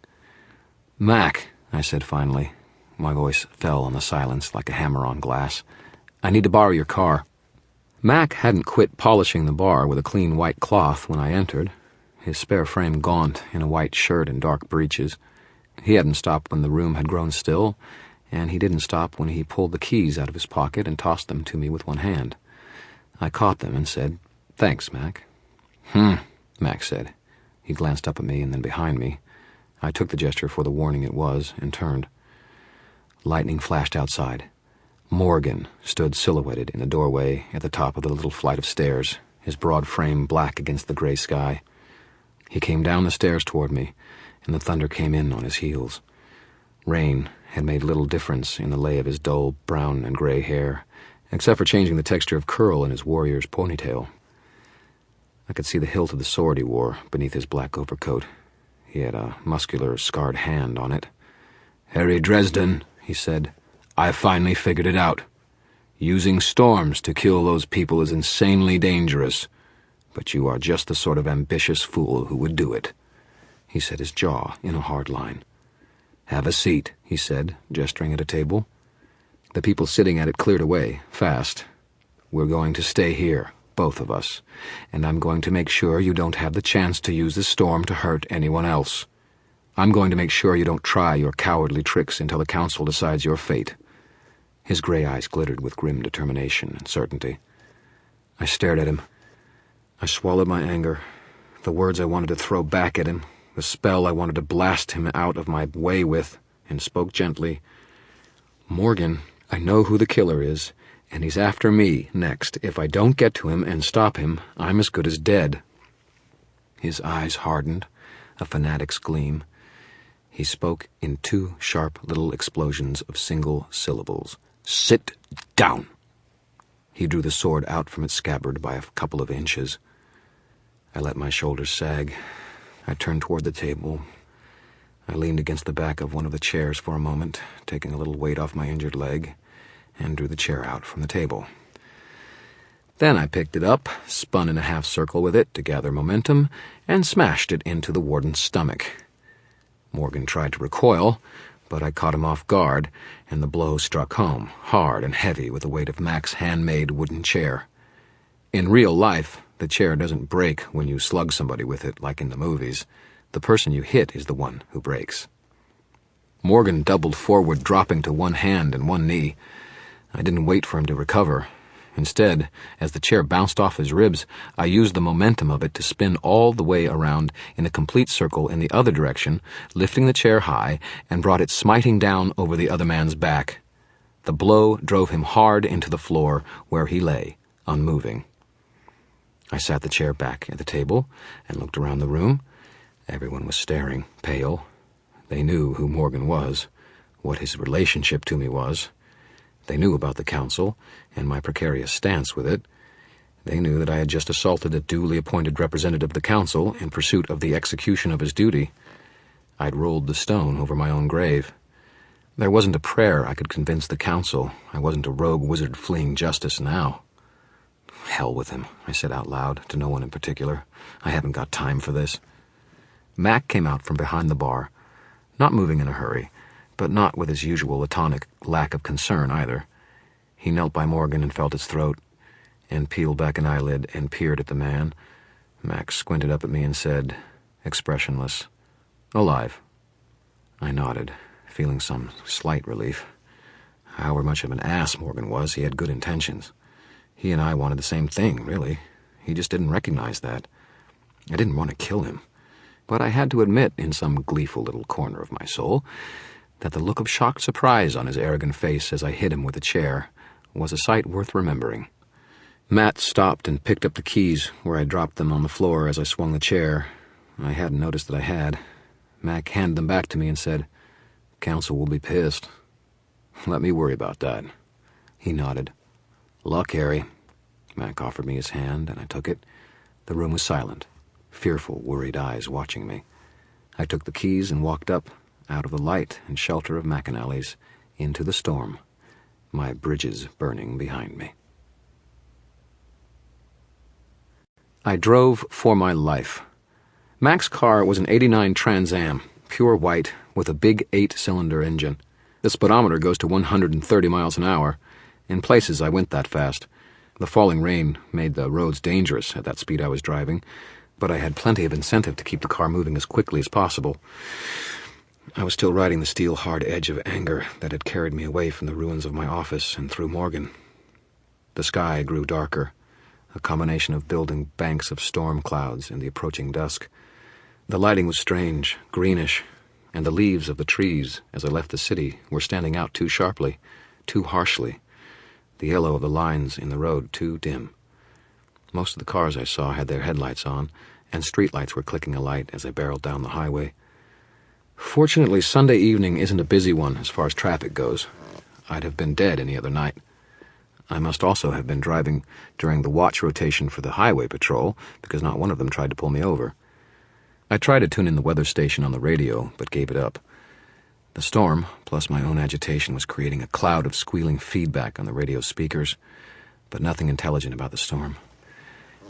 "Mac," I said finally. My voice fell on the silence like a hammer on glass. "I need to borrow your car." Mac hadn't quit polishing the bar with a clean white cloth when I entered, his spare frame gaunt in a white shirt and dark breeches. He hadn't stopped when the room had grown still, and he didn't stop when he pulled the keys out of his pocket and tossed them to me with one hand. I caught them and said, "Thanks, Mac." Mac said. He glanced up at me and then behind me. I took the gesture for the warning it was and turned. Lightning flashed outside. Morgan stood silhouetted in the doorway at the top of the little flight of stairs, his broad frame black against the gray sky. He came down the stairs toward me, and the thunder came in on his heels. Rain had made little difference in the lay of his dull brown and gray hair, except for changing the texture of curl in his warrior's ponytail. I could see the hilt of the sword he wore beneath his black overcoat. He had a muscular, scarred hand on it. "Harry Dresden," he said, "I finally figured it out. Using storms to kill those people is insanely dangerous, but you are just the sort of ambitious fool who would do it." He set his jaw in a hard line. "Have a seat," he said, gesturing at a table. The people sitting at it cleared away, fast. "We're going to stay here, both of us, and I'm going to make sure you don't have the chance to use the storm to hurt anyone else. I'm going to make sure you don't try your cowardly tricks until the council decides your fate." His gray eyes glittered with grim determination and certainty. I stared at him. I swallowed my anger, the words I wanted to throw back at him, the spell I wanted to blast him out of my way with, and spoke gently. "Morgan, I know who the killer is, and he's after me next. If I don't get to him and stop him, I'm as good as dead." His eyes hardened, a fanatic's gleam. He spoke in two sharp little explosions of single syllables. "Sit down." He drew the sword out from its scabbard by a couple of inches. I let my shoulders sag. I turned toward the table. I leaned against the back of one of the chairs for a moment, taking a little weight off my injured leg, and drew the chair out from the table. Then I picked it up, spun in a half circle with it to gather momentum, and smashed it into the warden's stomach. Morgan tried to recoil, but I caught him off guard, and the blow struck home, hard and heavy with the weight of Mac's handmade wooden chair. In real life, the chair doesn't break when you slug somebody with it, like in the movies. The person you hit is the one who breaks. Morgan doubled forward, dropping to one hand and one knee. I didn't wait for him to recover. Instead, as the chair bounced off his ribs, I used the momentum of it to spin all the way around in a complete circle in the other direction, lifting the chair high, and brought it smiting down over the other man's back. The blow drove him hard into the floor, where he lay, unmoving. I sat the chair back at the table and looked around the room. Everyone was staring, pale. They knew who Morgan was, what his relationship to me was. They knew about the council and my precarious stance with it. They knew that I had just assaulted a duly appointed representative of the council in pursuit of the execution of his duty. I'd rolled the stone over my own grave. There wasn't a prayer I could convince the council. I wasn't a rogue wizard fleeing justice now. "Hell with him," I said out loud, to no one in particular. "I haven't got time for this." Mac came out from behind the bar, not moving in a hurry, but not with his usual laconic lack of concern either. He knelt by Morgan and felt his throat, and peeled back an eyelid and peered at the man. Mac squinted up at me and said, expressionless, "Alive." I nodded, feeling some slight relief. However much of an ass Morgan was, he had good intentions. He and I wanted the same thing, really. He just didn't recognize that. I didn't want to kill him. But I had to admit, in some gleeful little corner of my soul, that the look of shocked surprise on his arrogant face as I hit him with a chair was a sight worth remembering. Matt stopped and picked up the keys where I dropped them on the floor as I swung the chair. I hadn't noticed that I had. Mac handed them back to me and said, "Council will be pissed." "Let me worry about that." He nodded. "Luck, Harry." Mac offered me his hand, and I took it. The room was silent, fearful, worried eyes watching me. I took the keys and walked up, out of the light and shelter of McAnally's, into the storm, my bridges burning behind me. I drove for my life. Mac's car was an '89 Trans Am, pure white, with a big 8-cylinder engine. The speedometer goes to 130 miles an hour. In places, I went that fast. The falling rain made the roads dangerous at that speed I was driving, but I had plenty of incentive to keep the car moving as quickly as possible. I was still riding the steel-hard edge of anger that had carried me away from the ruins of my office and through Morgan. The sky grew darker, a combination of building banks of storm clouds in the approaching dusk. The lighting was strange, greenish, and the leaves of the trees, as I left the city, were standing out too sharply, too harshly, the yellow of the lines in the road too dim. Most of the cars I saw had their headlights on, and streetlights were clicking alight as I barreled down the highway. Fortunately, Sunday evening isn't a busy one as far as traffic goes. I'd have been dead any other night. I must also have been driving during the watch rotation for the highway patrol, because not one of them tried to pull me over. I tried to tune in the weather station on the radio, but gave it up. The storm, plus my own agitation, was creating a cloud of squealing feedback on the radio speakers, but nothing intelligent about the storm.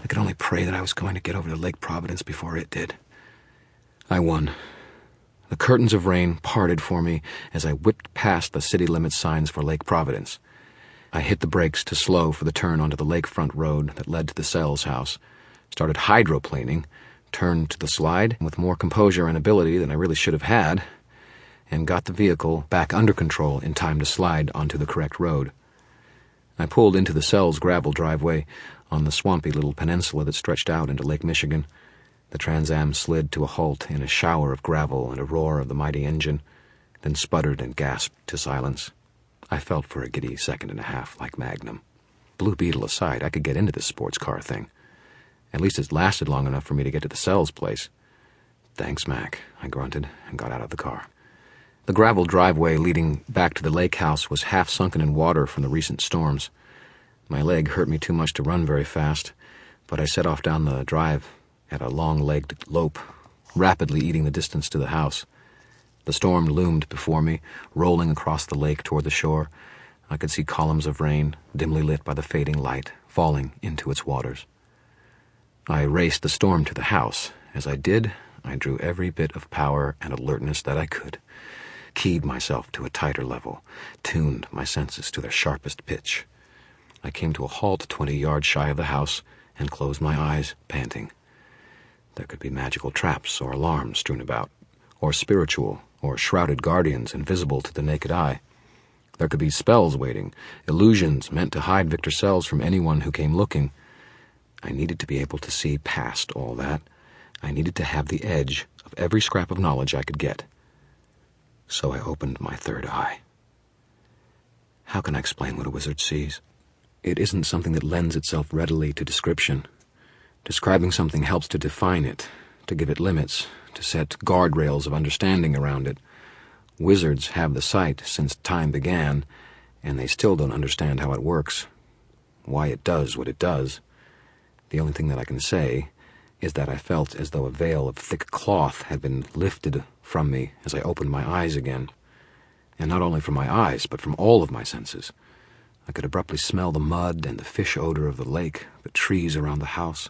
I could only pray that I was going to get over to Lake Providence before it did. I won. The curtains of rain parted for me as I whipped past the city limit signs for Lake Providence. I hit the brakes to slow for the turn onto the lakefront road that led to the Sells house, started hydroplaning, turned to the slide with more composure and ability than I really should have had, and got the vehicle back under control in time to slide onto the correct road. I pulled into the Sells gravel driveway on the swampy little peninsula that stretched out into Lake Michigan. The Trans Am slid to a halt in a shower of gravel and a roar of the mighty engine, then sputtered and gasped to silence. I felt for a giddy second and a half like Magnum. Blue Beetle aside, I could get into this sports car thing. At least it lasted long enough for me to get to the Sells place. "Thanks, Mac," I grunted and got out of the car. The gravel driveway leading back to the lake house was half sunken in water from the recent storms. My leg hurt me too much to run very fast, but I set off down the drive at a long-legged lope, rapidly eating the distance to the house. The storm loomed before me, rolling across the lake toward the shore. I could see columns of rain, dimly lit by the fading light, falling into its waters. I raced the storm to the house. As I did, I drew every bit of power and alertness that I could, keyed myself to a tighter level, tuned my senses to their sharpest pitch. I came to a halt 20 yards shy of the house and closed my eyes, panting. There could be magical traps or alarms strewn about, or spiritual or shrouded guardians invisible to the naked eye. There could be spells waiting, illusions meant to hide Victor Sells from anyone who came looking. I needed to be able to see past all that. I needed to have the edge of every scrap of knowledge I could get. So I opened my third eye. How can I explain what a wizard sees? It isn't something that lends itself readily to description. Describing something helps to define it, to give it limits, to set guardrails of understanding around it. Wizards have the sight since time began, and they still don't understand how it works, why it does what it does. The only thing that I can say is that I felt as though a veil of thick cloth had been lifted from me as I opened my eyes again. And not only from my eyes, but from all of my senses. I could abruptly smell the mud and the fish odor of the lake, the trees around the house,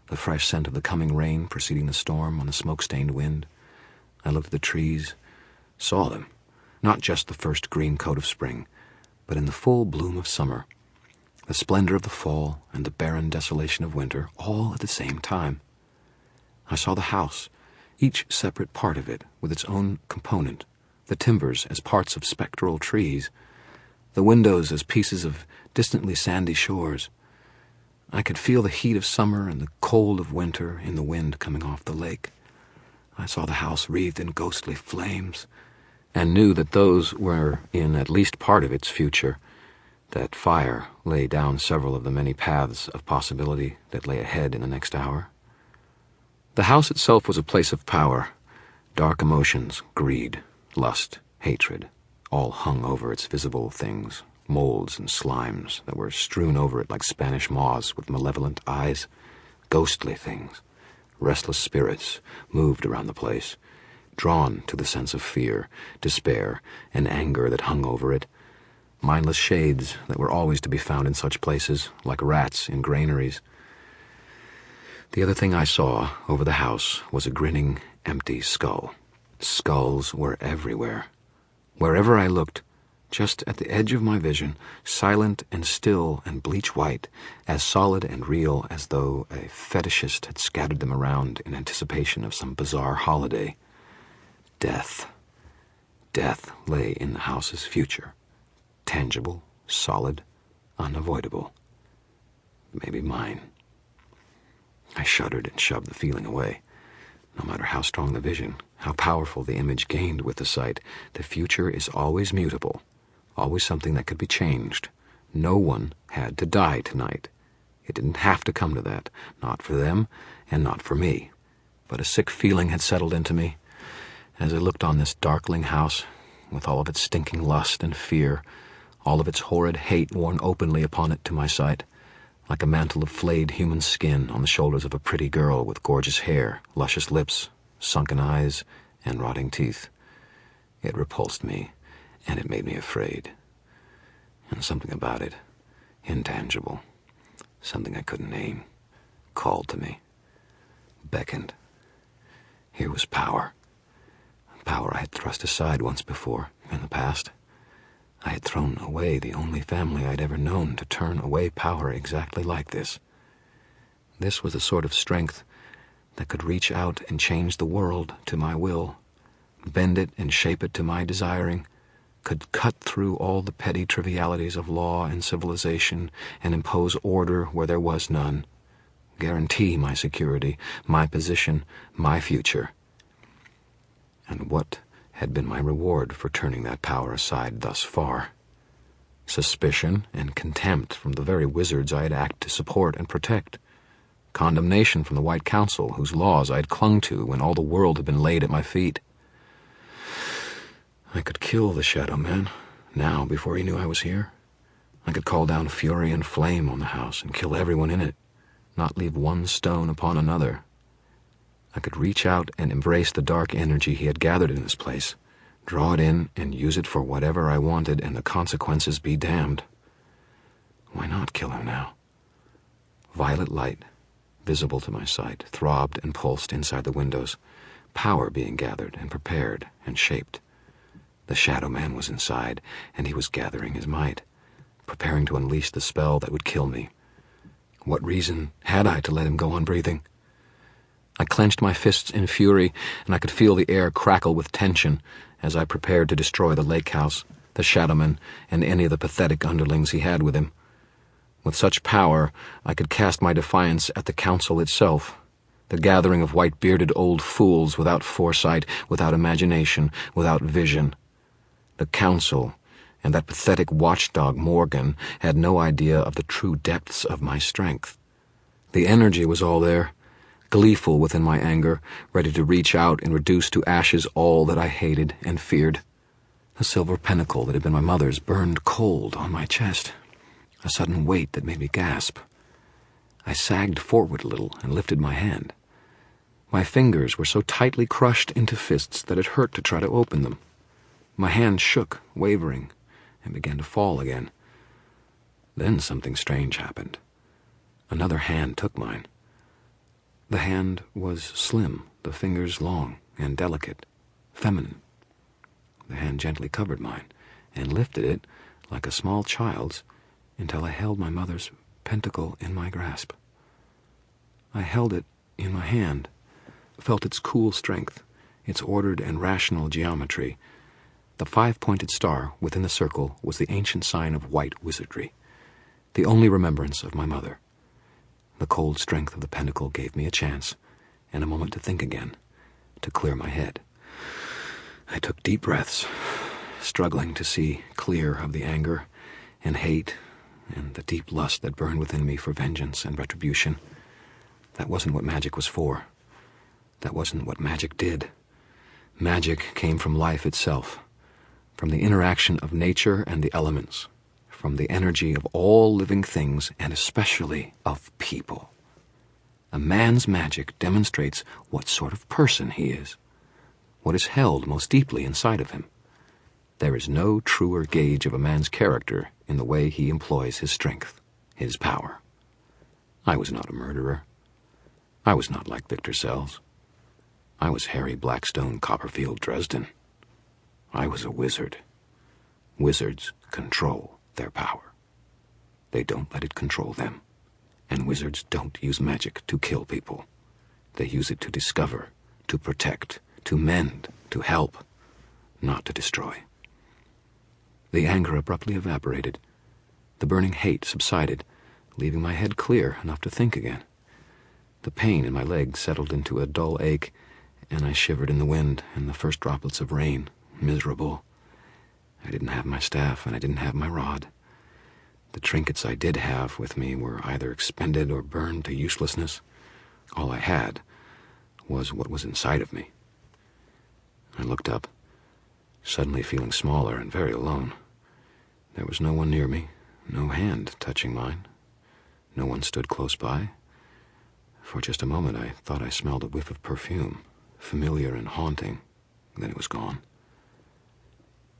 the fresh scent of the coming rain preceding the storm on the smoke-stained wind. I looked at the trees, saw them, not just the first green coat of spring, but in the full bloom of summer, the splendor of the fall and the barren desolation of winter, all at the same time. I saw the house, each separate part of it with its own component, the timbers as parts of spectral trees, the windows as pieces of distantly sandy shores. I could feel the heat of summer and the cold of winter in the wind coming off the lake. I saw the house wreathed in ghostly flames, and knew that those were in at least part of its future, that fire lay down several of the many paths of possibility that lay ahead in the next hour. The house itself was a place of power. Dark emotions, greed, lust, hatred, all hung over its visible things, molds and slimes that were strewn over it like Spanish moths with malevolent eyes. Ghostly things, restless spirits, moved around the place, drawn to the sense of fear, despair, and anger that hung over it. Mindless shades that were always to be found in such places, like rats in granaries. The other thing I saw over the house was a grinning, empty skull. Skulls were everywhere. Wherever I looked, just at the edge of my vision, silent and still and bleach-white, as solid and real as though a fetishist had scattered them around in anticipation of some bizarre holiday. Death. Death lay in the house's future. Tangible, solid, unavoidable. Maybe mine. I shuddered and shoved the feeling away. No matter how strong the vision, how powerful the image gained with the sight, the future is always mutable, always something that could be changed. No one had to die tonight. It didn't have to come to that, not for them and not for me. But a sick feeling had settled into me as I looked on this darkling house, with all of its stinking lust and fear, all of its horrid hate worn openly upon it to my sight, like a mantle of flayed human skin on the shoulders of a pretty girl with gorgeous hair, luscious lips, sunken eyes, and rotting teeth. It repulsed me, and it made me afraid. And something about it, intangible, something I couldn't name, called to me, beckoned. Here was power. Power I had thrust aside once before, in the past. I had thrown away the only family I'd ever known to turn away power exactly like this. This was the sort of strength that could reach out and change the world to my will, bend it and shape it to my desiring, could cut through all the petty trivialities of law and civilization and impose order where there was none, guarantee my security, my position, my future. And what had been my reward for turning that power aside thus far? Suspicion and contempt from the very wizards I had acted to support and protect. Condemnation from the White Council, whose laws I had clung to when all the world had been laid at my feet. I could kill the Shadow Man, now, before he knew I was here. I could call down fury and flame on the house and kill everyone in it, not leave one stone upon another. I could reach out and embrace the dark energy he had gathered in this place, draw it in and use it for whatever I wanted, and the consequences be damned. Why not kill him now? Violet light, visible to my sight, throbbed and pulsed inside the windows, power being gathered and prepared and shaped. The Shadow Man was inside, and he was gathering his might, preparing to unleash the spell that would kill me. What reason had I to let him go on breathing? I clenched my fists in fury, and I could feel the air crackle with tension as I prepared to destroy the lake house, the Shadowman, and any of the pathetic underlings he had with him. With such power, I could cast my defiance at the council itself, the gathering of white-bearded old fools without foresight, without imagination, without vision. The council, and that pathetic watchdog Morgan, had no idea of the true depths of my strength. The energy was all there, gleeful within my anger, ready to reach out and reduce to ashes all that I hated and feared. The silver pentacle that had been my mother's burned cold on my chest, a sudden weight that made me gasp. I sagged forward a little and lifted my hand. My fingers were so tightly crushed into fists that it hurt to try to open them. My hand shook, wavering, and began to fall again. Then something strange happened. Another hand took mine. The hand was slim, the fingers long and delicate, feminine. The hand gently covered mine and lifted it, like a small child's, until I held my mother's pentacle in my grasp. I held it in my hand, felt its cool strength, its ordered and rational geometry. The five-pointed star within the circle was the ancient sign of white wizardry, the only remembrance of my mother. The cold strength of the pentacle gave me a chance, and a moment to think again, to clear my head. I took deep breaths, struggling to see clear of the anger and hate and the deep lust that burned within me for vengeance and retribution. That wasn't what magic was for. That wasn't what magic did. Magic came from life itself, from the interaction of nature and the elements, from the energy of all living things, and especially of people. A man's magic demonstrates what sort of person he is, what is held most deeply inside of him. There is no truer gauge of a man's character in the way he employs his strength, his power. I was not a murderer. I was not like Victor Sells. I was Harry Blackstone Copperfield Dresden. I was a wizard. Wizards control their power. They don't let it control them. And wizards don't use magic to kill people. They use it to discover, to protect, to mend, to help, not to destroy. The anger abruptly evaporated. The burning hate subsided, leaving my head clear enough to think again. The pain in my leg settled into a dull ache, and I shivered in the wind and the first droplets of rain, miserable. I didn't have my staff, and I didn't have my rod. The trinkets I did have with me were either expended or burned to uselessness. All I had was what was inside of me. I looked up, suddenly feeling smaller and very alone. There was no one near me, no hand touching mine. No one stood close by. For just a moment I thought I smelled a whiff of perfume, familiar and haunting. Then it was gone.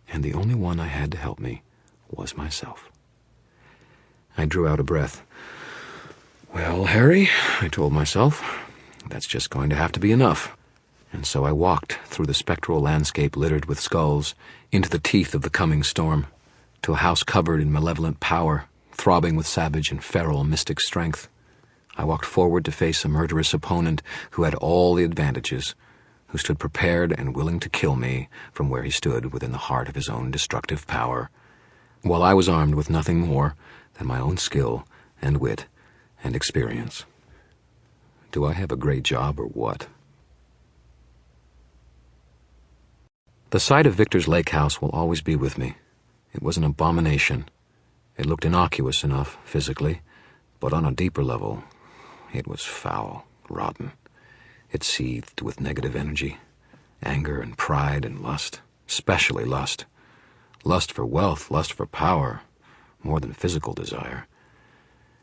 And the only one I had to help me was myself. I drew out a breath. Well, Harry, I told myself, that's just going to have to be enough. And so I walked through the spectral landscape littered with skulls, into the teeth of the coming storm, to a house covered in malevolent power, throbbing with savage and feral mystic strength. I walked forward to face a murderous opponent who had all the advantages, who stood prepared and willing to kill me from where he stood within the heart of his own destructive power, while I was armed with nothing more than my own skill and wit and experience. Do I have a great job or what? The sight of Victor's lake house will always be with me. It was an abomination. It looked innocuous enough, physically, but on a deeper level, it was foul, rotten. It seethed with negative energy, anger and pride and lust, especially lust. Lust for wealth, lust for power, more than physical desire.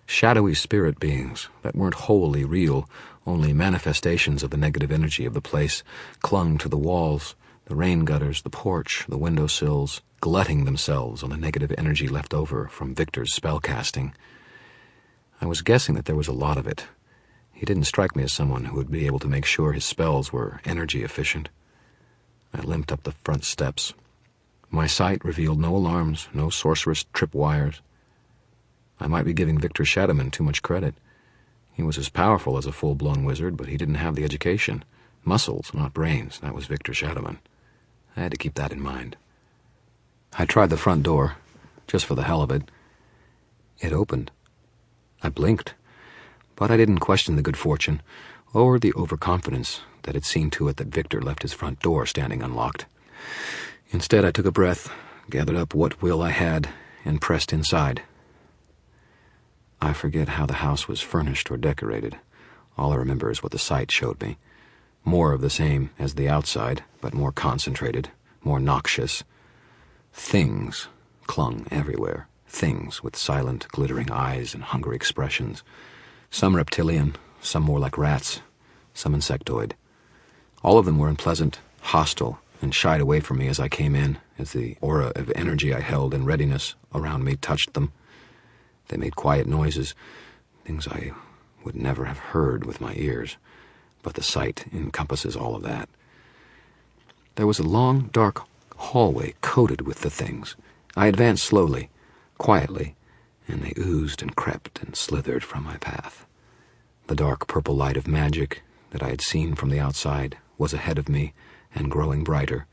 Shadowy spirit beings that weren't wholly real, only manifestations of the negative energy of the place, clung to the walls, the rain gutters, the porch, the windowsills, glutting themselves on the negative energy left over from Victor's spellcasting. I was guessing that there was a lot of it. He didn't strike me as someone who would be able to make sure his spells were energy efficient. I limped up the front steps. My sight revealed no alarms, no sorcerous tripwires. I might be giving Victor Shadowman too much credit. He was as powerful as a full-blown wizard, but he didn't have the education. Muscles, not brains. That was Victor Shadowman. I had to keep that in mind. I tried the front door, just for the hell of it. It opened. I blinked, but I didn't question the good fortune or the overconfidence that had seen to it that Victor left his front door standing unlocked. Instead, I took a breath, gathered up what will I had, and pressed inside. I forget how the house was furnished or decorated. All I remember is what the sight showed me. More of the same as the outside, but more concentrated, more noxious. Things clung everywhere. Things with silent, glittering eyes and hungry expressions. Some reptilian, some more like rats, some insectoid. All of them were unpleasant, hostile, and shied away from me as I came in, as the aura of energy I held in readiness around me touched them. They made quiet noises, things I would never have heard with my ears, but the sight encompasses all of that. There was a long, dark hallway coated with the things. I advanced slowly, quietly, and they oozed and crept and slithered from my path. The dark purple light of magic that I had seen from the outside was ahead of me and growing brighter.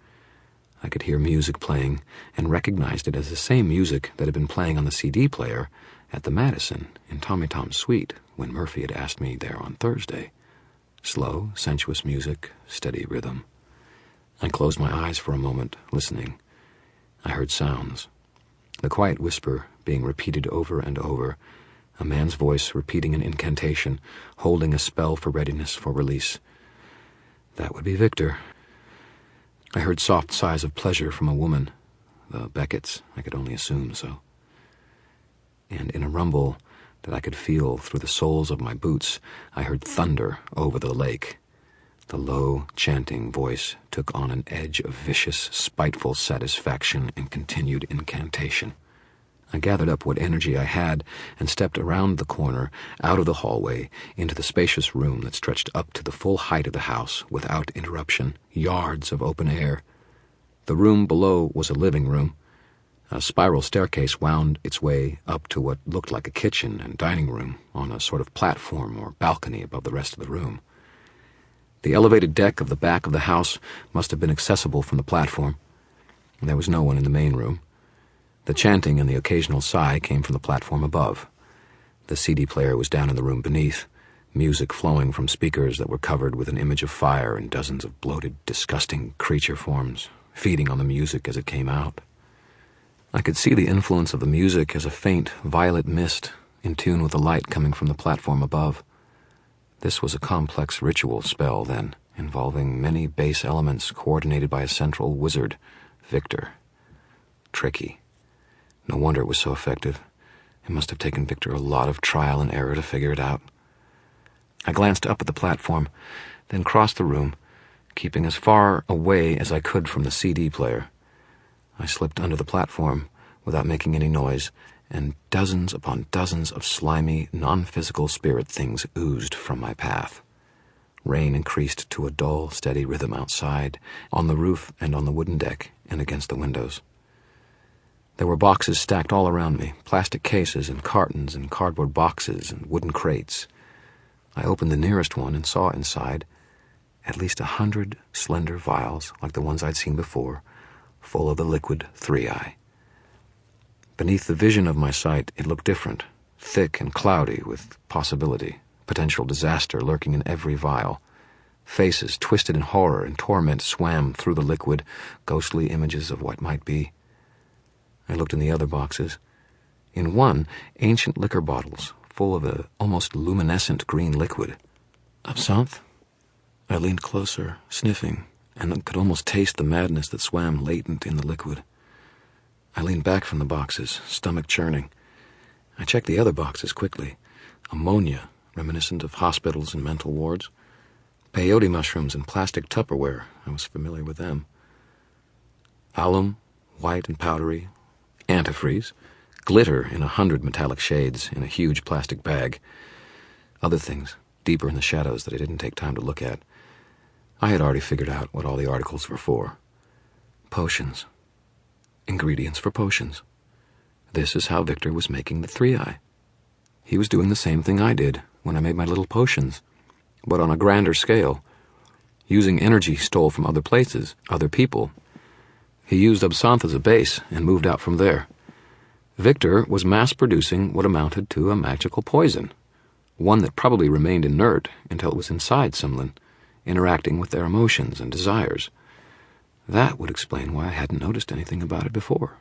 I could hear music playing and recognized it as the same music that had been playing on the CD player at the Madison in Tommy Tom's suite when Murphy had asked me there on Thursday. Slow, sensuous music, steady rhythm. I closed my eyes for a moment, listening. I heard sounds. The quiet whisper being repeated over and over, a man's voice repeating an incantation, holding a spell for readiness for release. That would be Victor. I heard soft sighs of pleasure from a woman, the Becketts, I could only assume so. And in a rumble that I could feel through the soles of my boots, I heard thunder over the lake. The low, chanting voice took on an edge of vicious, spiteful satisfaction and continued incantation. I gathered up what energy I had and stepped around the corner, out of the hallway, into the spacious room that stretched up to the full height of the house, without interruption, yards of open air. The room below was a living room. A spiral staircase wound its way up to what looked like a kitchen and dining room on a sort of platform or balcony above the rest of the room. The elevated deck of the back of the house must have been accessible from the platform. There was no one in the main room. The chanting and the occasional sigh came from the platform above. The CD player was down in the room beneath, music flowing from speakers that were covered with an image of fire and dozens of bloated, disgusting creature forms, feeding on the music as it came out. I could see the influence of the music as a faint, violet mist in tune with the light coming from the platform above. This was a complex ritual spell, then, involving many base elements coordinated by a central wizard, Victor. Tricky. No wonder it was so effective. It must have taken Victor a lot of trial and error to figure it out. I glanced up at the platform, then crossed the room, keeping as far away as I could from the CD player. I slipped under the platform without making any noise, and dozens upon dozens of slimy, non-physical spirit things oozed from my path. Rain increased to a dull, steady rhythm outside, on the roof and on the wooden deck and against the windows. There were boxes stacked all around me, plastic cases and cartons and cardboard boxes and wooden crates. I opened the nearest one and saw inside at least 100 slender vials like the ones I'd seen before, full of the liquid 3-eye. Beneath the vision of my sight, it looked different, thick and cloudy with possibility, potential disaster lurking in every vial. Faces twisted in horror and torment swam through the liquid, ghostly images of what might be. I looked in the other boxes. In one, ancient liquor bottles, full of a almost luminescent green liquid. Absinthe? I leaned closer, sniffing, and could almost taste the madness that swam latent in the liquid. I leaned back from the boxes, stomach churning. I checked the other boxes quickly. Ammonia, reminiscent of hospitals and mental wards. Peyote mushrooms in plastic Tupperware, I was familiar with them. Alum, white and powdery. Antifreeze, glitter in 100 metallic shades in a huge plastic bag. Other things, deeper in the shadows that I didn't take time to look at. I had already figured out what all the articles were for. Potions. Ingredients for potions. This is how Victor was making the 3-eye. He was doing the same thing I did when I made my little potions, but on a grander scale, using energy he stole from other places, other people. He used absinthe as a base and moved out from there. Victor was mass-producing what amounted to a magical poison, one that probably remained inert until it was inside someone, interacting with their emotions and desires. That would explain why I hadn't noticed anything about it before.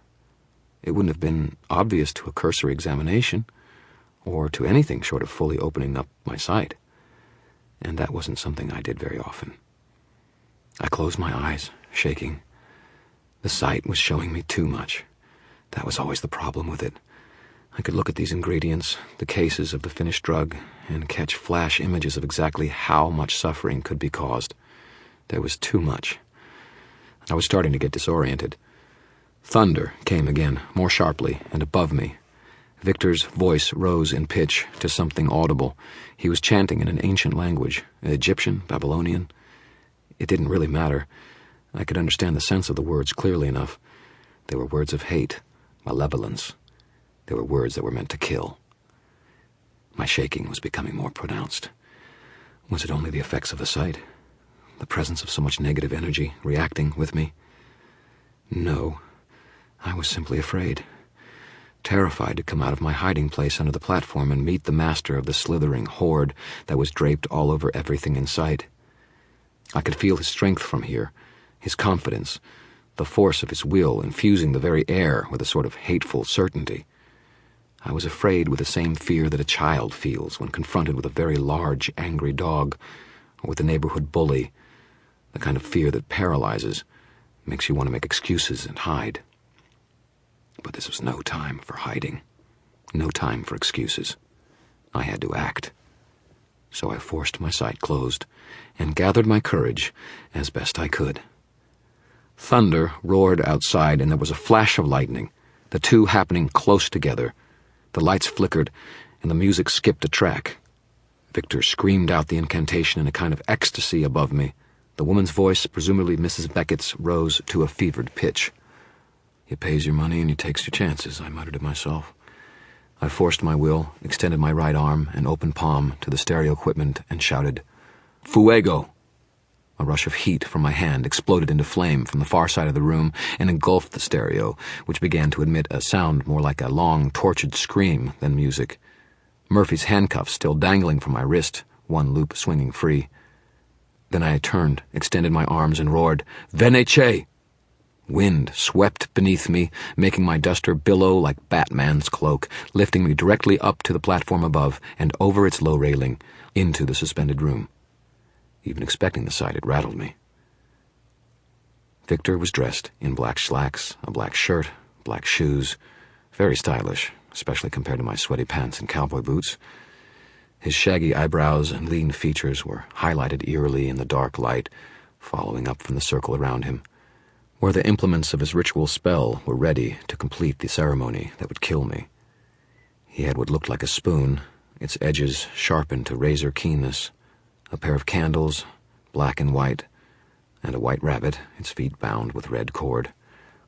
It wouldn't have been obvious to a cursory examination, or to anything short of fully opening up my sight. And that wasn't something I did very often. I closed my eyes, shaking. The sight was showing me too much. That was always the problem with it. I could look at these ingredients, the cases of the finished drug, and catch flash images of exactly how much suffering could be caused. There was too much. I was starting to get disoriented. Thunder came again, more sharply, and above me. Victor's voice rose in pitch to something audible. He was chanting in an ancient language, Egyptian, Babylonian. It didn't really matter. I could understand the sense of the words clearly enough. They were words of hate, malevolence. They were words that were meant to kill. My shaking was becoming more pronounced. Was it only the effects of the sight? The presence of so much negative energy reacting with me? No, I was simply afraid. terrified to come out of my hiding place under the platform and meet the master of the slithering horde that was draped all over everything in sight. I could feel his strength from here, his confidence, the force of his will infusing the very air with a sort of hateful certainty. I was afraid with the same fear that a child feels when confronted with a very large, angry dog, or with a neighborhood bully, the kind of fear that paralyzes, makes you want to make excuses and hide. But this was no time for hiding, no time for excuses. I had to act. So I forced my sight closed and gathered my courage as best I could. Thunder roared outside, and there was a flash of lightning, the two happening close together. The lights flickered, and the music skipped a track. Victor screamed out the incantation in a kind of ecstasy above me. The woman's voice, presumably Mrs. Beckett's, rose to a fevered pitch. "You pays your money and you takes your chances," I muttered to myself. I forced my will, extended my right arm and open palm to the stereo equipment, and shouted, "Fuego!" A rush of heat from my hand exploded into flame from the far side of the room and engulfed the stereo, which began to emit a sound more like a long, tortured scream than music. Murphy's handcuffs still dangling from my wrist, one loop swinging free. Then I turned, extended my arms, and roared, "Venece!" Wind swept beneath me, making my duster billow like Batman's cloak, lifting me directly up to the platform above and over its low railing, into the suspended room. Even expecting the sight, it rattled me. Victor was dressed in black slacks, a black shirt, black shoes, very stylish, especially compared to my sweaty pants and cowboy boots. His shaggy eyebrows and lean features were highlighted eerily in the dark light, following up from the circle around him, where the implements of his ritual spell were ready to complete the ceremony that would kill me. He had what looked like a spoon, its edges sharpened to razor keenness, a pair of candles, black and white, and a white rabbit, its feet bound with red cord.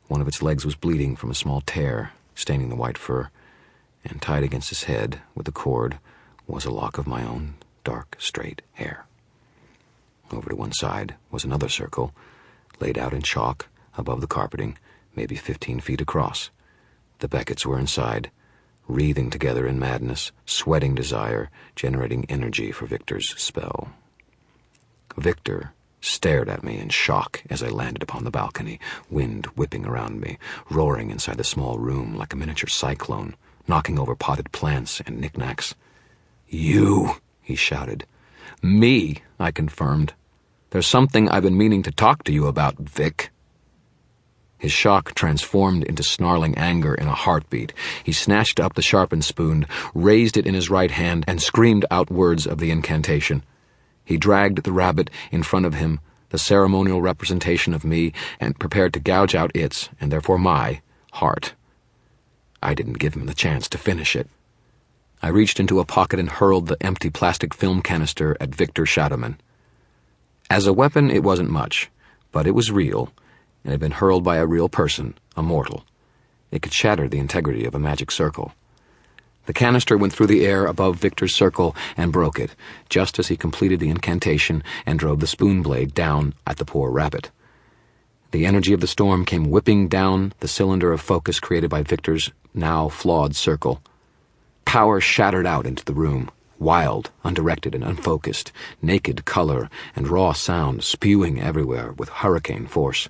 One of its legs was bleeding from a small tear, staining the white fur, and tied against his head with the cord was a lock of my own dark, straight hair. Over to one side was another circle, laid out in chalk above the carpeting, maybe 15 feet across. The Becketts were inside, wreathing together in madness, sweating desire, generating energy for Victor's spell. Victor stared at me in shock as I landed upon the balcony, wind whipping around me, roaring inside the small room like a miniature cyclone, knocking over potted plants and knickknacks. "You," he shouted. "Me," I confirmed. "There's something I've been meaning to talk to you about, Vic." His shock transformed into snarling anger in a heartbeat. He snatched up the sharpened spoon, raised it in his right hand, and screamed out words of the incantation. He dragged the rabbit in front of him, the ceremonial representation of me, and prepared to gouge out its, and therefore my, heart. I didn't give him the chance to finish it. I reached into a pocket and hurled the empty plastic film canister at Victor Shadowman. As a weapon, it wasn't much, but it was real, and had been hurled by a real person, a mortal. It could shatter the integrity of a magic circle. The canister went through the air above Victor's circle and broke it, just as he completed the incantation and drove the spoon blade down at the poor rabbit. The energy of the storm came whipping down the cylinder of focus created by Victor's now flawed circle. Power shattered out into the room, wild, undirected, and unfocused, naked color and raw sound spewing everywhere with hurricane force.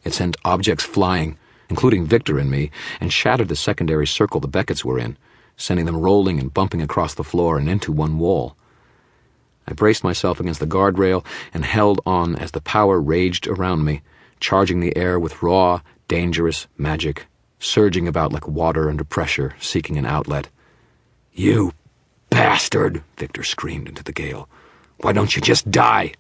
It sent objects flying, including Victor and me, and shattered the secondary circle the Becketts were in, sending them rolling and bumping across the floor and into one wall. I braced myself against the guardrail and held on as the power raged around me, charging the air with raw, dangerous magic, surging about like water under pressure, seeking an outlet. "You bastard!" Victor screamed into the gale. "Why don't you just die?"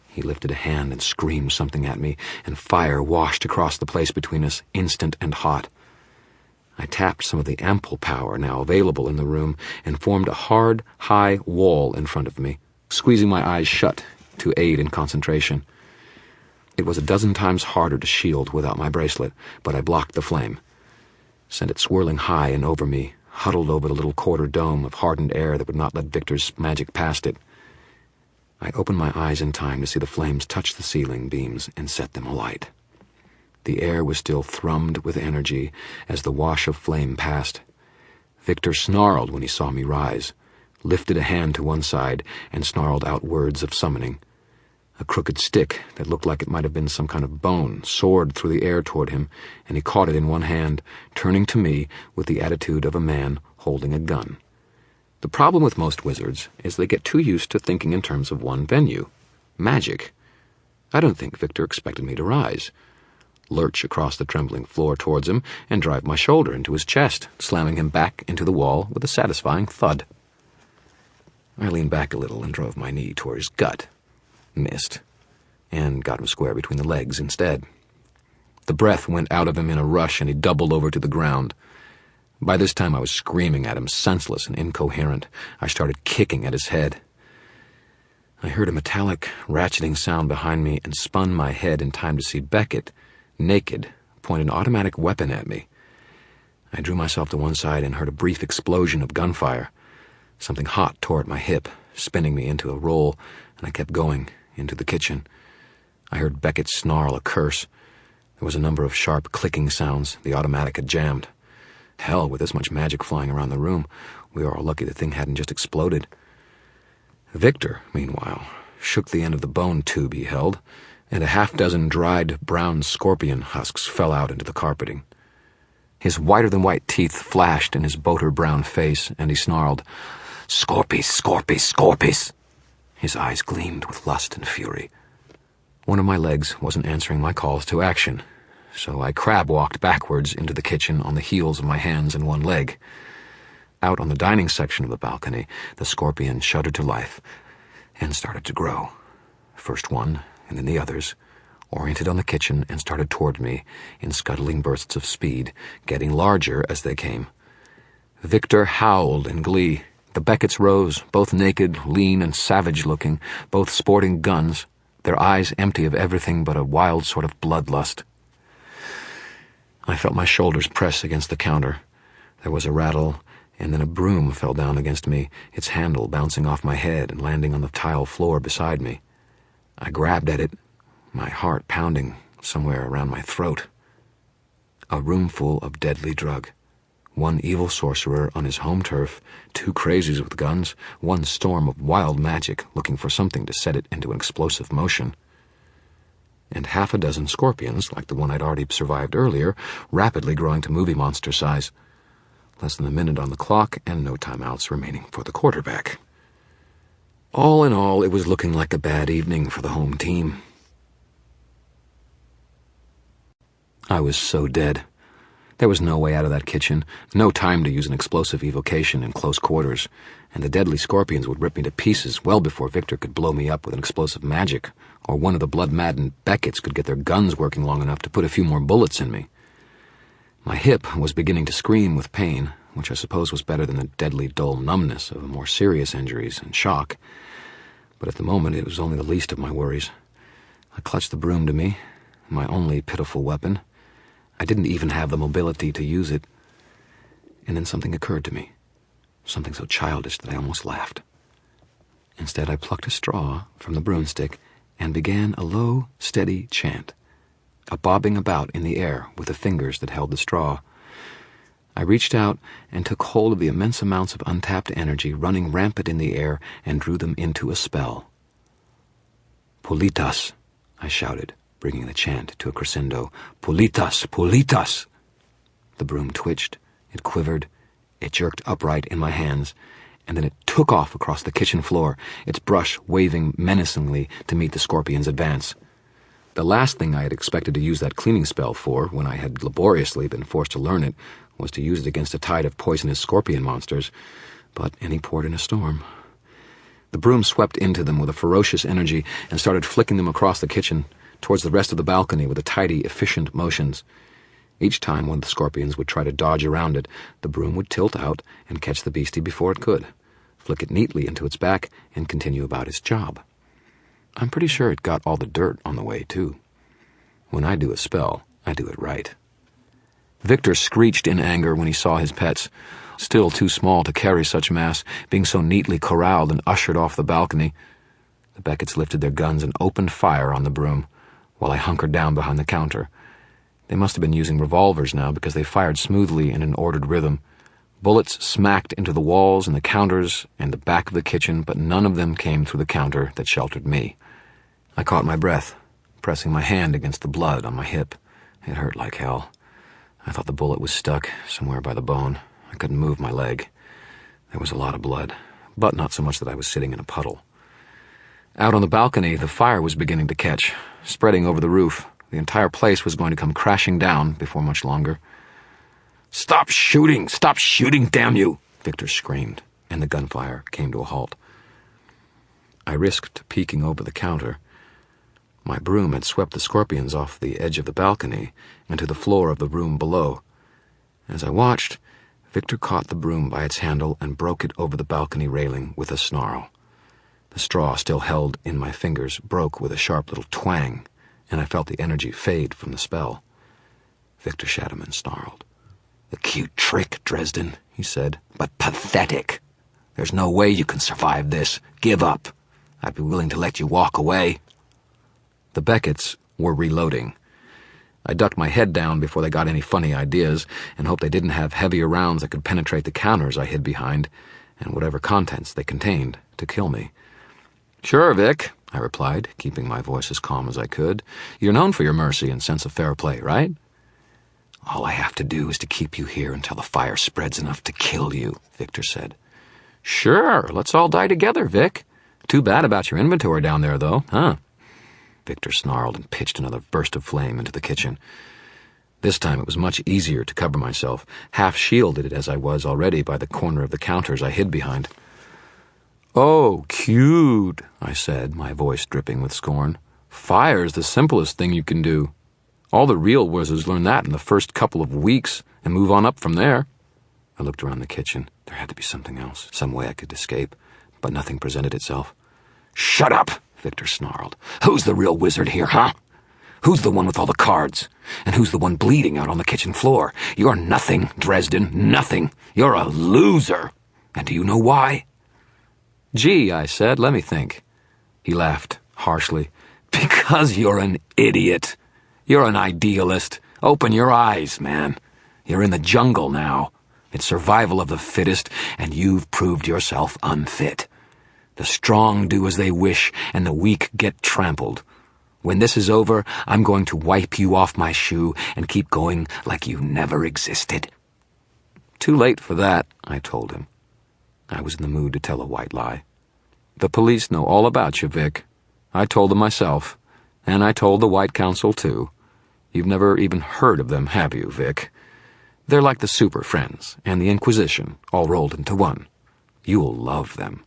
He lifted a hand and screamed something at me, and fire washed across the place between us, instant and hot. I tapped some of the ample power now available in the room and formed a hard, high wall in front of me, squeezing my eyes shut to aid in concentration. It was a dozen times harder to shield without my bracelet, but I blocked the flame, sent it swirling high and over me, huddled over the little quarter dome of hardened air that would not let Victor's magic past it. I opened my eyes in time to see the flames touch the ceiling beams and set them alight. The air was still thrummed with energy as the wash of flame passed, Victor snarled when he saw me rise, lifted a hand to one side, and snarled out words of summoning. A crooked stick that looked like it might have been some kind of bone soared through the air toward him, and he caught it in one hand, turning to me with the attitude of a man holding a gun. The problem with most wizards is they get too used to thinking in terms of one venue: magic. I don't think Victor expected me to rise, lurch across the trembling floor towards him, and drive my shoulder into his chest, slamming him back into the wall with a satisfying thud. I leaned back a little and drove my knee toward his gut. Missed, and got him square between the legs instead. The breath went out of him in a rush, and he doubled over to the ground. By this time I was screaming at him, senseless and incoherent. I started kicking at his head. I heard a metallic, ratcheting sound behind me and spun my head in time to see Beckett, naked, point an automatic weapon at me. I drew myself to one side and heard a brief explosion of gunfire. Something hot tore at my hip, spinning me into a roll, and I kept going, into the kitchen. I heard Beckett snarl a curse. There was a number of sharp clicking sounds. The automatic had jammed. Hell, with this much magic flying around the room, we were all lucky the thing hadn't just exploded. Victor, meanwhile, shook the end of the bone tube he held, and a half-dozen dried brown scorpion husks fell out into the carpeting. His whiter-than-white teeth flashed in his boater-brown face, and he snarled, "Scorpies, scorpies, scorpies!" His eyes gleamed with lust and fury. One of my legs wasn't answering my calls to action, so I crab-walked backwards into the kitchen on the heels of my hands and one leg. Out on the dining section of the balcony, the scorpion shuddered to life and started to grow. First one, and then the others, oriented on the kitchen and started toward me in scuttling bursts of speed, getting larger as they came. Victor howled in glee. The Becketts rose, both naked, lean, and savage-looking, both sporting guns, their eyes empty of everything but a wild sort of bloodlust. I felt my shoulders press against the counter. There was a rattle, and then a broom fell down against me, its handle bouncing off my head and landing on the tile floor beside me. I grabbed at it, my heart pounding somewhere around my throat. A room full of deadly drug. One evil sorcerer on his home turf, two crazies with guns, one storm of wild magic looking for something to set it into an explosive motion. And half a dozen scorpions, like the one I'd already survived earlier, rapidly growing to movie monster size. Less than a minute on the clock, and no timeouts remaining for the quarterback. All in all, it was looking like a bad evening for the home team. I was so dead. There was no way out of that kitchen, no time to use an explosive evocation in close quarters, and the deadly scorpions would rip me to pieces well before Victor could blow me up with an explosive magic, or one of the blood-maddened Becketts could get their guns working long enough to put a few more bullets in me. My hip was beginning to scream with pain, which I suppose was better than the deadly dull numbness of more serious injuries and shock, but at the moment it was only the least of my worries. I clutched the broom to me, my only pitiful weapon. I didn't even have the mobility to use it. And then something occurred to me, something so childish that I almost laughed. Instead, I plucked a straw from the broomstick and began a low, steady chant, a bobbing about in the air with the fingers that held the straw. I reached out and took hold of the immense amounts of untapped energy running rampant in the air and drew them into a spell. "Pulitas," I shouted, bringing the chant to a crescendo. "Pulitas, pulitas!" The broom twitched, it quivered, it jerked upright in my hands, and then it took off across the kitchen floor, its brush waving menacingly to meet the scorpion's advance. The last thing I had expected to use that cleaning spell for, when I had laboriously been forced to learn it, was to use it against a tide of poisonous scorpion monsters, but any port in a storm. The broom swept into them with a ferocious energy and started flicking them across the kitchen, towards the rest of the balcony with tidy, efficient motions. Each time one of the scorpions would try to dodge around it, the broom would tilt out and catch the beastie before it could, flick it neatly into its back, and continue about its job. I'm pretty sure it got all the dirt on the way, too. When I do a spell, I do it right. Victor screeched in anger when he saw his pets, still too small to carry such mass, being so neatly corralled and ushered off the balcony. The Becketts lifted their guns and opened fire on the broom, while I hunkered down behind the counter. They must have been using revolvers now because they fired smoothly in an ordered rhythm, Bullets smacked into the walls and the counters and the back of the kitchen, but none of them came through the counter that sheltered me. I caught my breath, pressing my hand against the blood on my hip. It hurt like hell. I thought the bullet was stuck somewhere by the bone. I couldn't move my leg. There was a lot of blood, but not so much that I was sitting in a puddle. Out on the balcony, the fire was beginning to catch, spreading over the roof. The entire place was going to come crashing down before much longer. "Stop shooting! Stop shooting, damn you!" Victor screamed, and the gunfire came to a halt. I risked peeking over the counter. My broom had swept the scorpions off the edge of the balcony and to the floor of the room below. As I watched, Victor caught the broom by its handle and broke it over the balcony railing with a snarl. The straw still held in my fingers broke with a sharp little twang, and I felt the energy fade from the spell. Victor Shadowman snarled. "A cute trick, Dresden," he said, "but pathetic. There's no way you can survive this. Give up. I'd be willing to let you walk away." The Becketts were reloading. I ducked my head down before they got any funny ideas and hoped they didn't have heavier rounds that could penetrate the counters I hid behind and whatever contents they contained to kill me. "Sure, Vic," I replied, keeping my voice as calm as I could. "You're known for your mercy and sense of fair play, right?" "All I have to do is to keep you here until the fire spreads enough to kill you," Victor said. "Sure, let's all die together, Vic. Too bad about your inventory down there, though, huh?" Victor snarled and pitched another burst of flame into the kitchen. This time it was much easier to cover myself, half-shielded as I was already by the corner of the counters I hid behind. "Oh, cute," I said, my voice dripping with scorn. "Fire's the simplest thing you can do. All the real wizards learn that in the first couple of weeks and move on up from there." I looked around the kitchen. There had to be something else, some way I could escape, but nothing presented itself. "Shut up!" Victor snarled. "Who's the real wizard here, huh? Who's the one with all the cards? And who's the one bleeding out on the kitchen floor? You're nothing, Dresden, nothing. You're a loser. And do you know why?" "Gee," I said, "let me think." He laughed harshly. "Because you're an idiot. You're an idealist. Open your eyes, man. You're in the jungle now. It's survival of the fittest, and you've proved yourself unfit. The strong do as they wish, and the weak get trampled. When this is over, I'm going to wipe you off my shoe and keep going like you never existed." "Too late for that," I told him. I was in the mood to tell a white lie. "The police know all about you, Vic. I told them myself, and I told the White Council, too. You've never even heard of them, have you, Vic? They're like the Super Friends and the Inquisition, all rolled into one. You'll love them.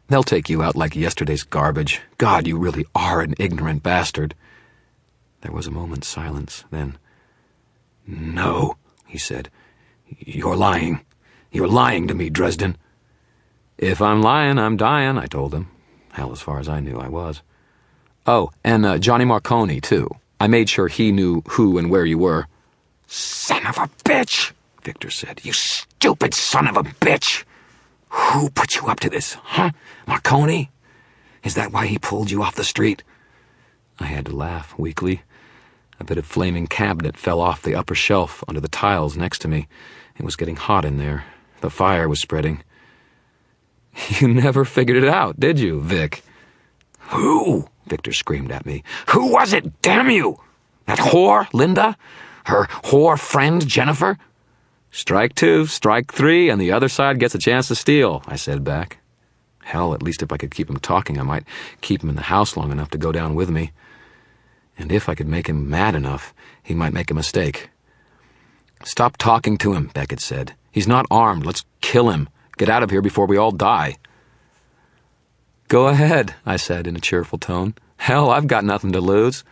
They'll take you out like yesterday's garbage. God, you really are an ignorant bastard." There was a moment's silence, then, "No," he said. "You're lying. You're lying to me, Dresden." "If I'm lying, I'm dying," I told him. Hell, as far as I knew, I was. "Oh, and Johnny Marconi, too. I made sure he knew who and where you were." "Son of a bitch," Victor said. "You stupid son of a bitch. Who put you up to this, huh? Marconi? Is that why he pulled you off the street?" I had to laugh weakly. A bit of flaming cabinet fell off the upper shelf onto the tiles next to me. It was getting hot in there. The fire was spreading. "You never figured it out, did you, Vic?" "Who?" Victor screamed at me. "Who was it, damn you? That whore, Linda? Her whore friend, Jennifer?" "Strike two, strike three, and the other side gets a chance to steal," I said back. Hell, at least if I could keep him talking, I might keep him in the house long enough to go down with me. And if I could make him mad enough, he might make a mistake. "Stop talking to him," Beckett said. "He's not armed. Let's kill him. Get out of here before we all die." "Go ahead," I said in a cheerful tone. "Hell, I've got nothing to lose.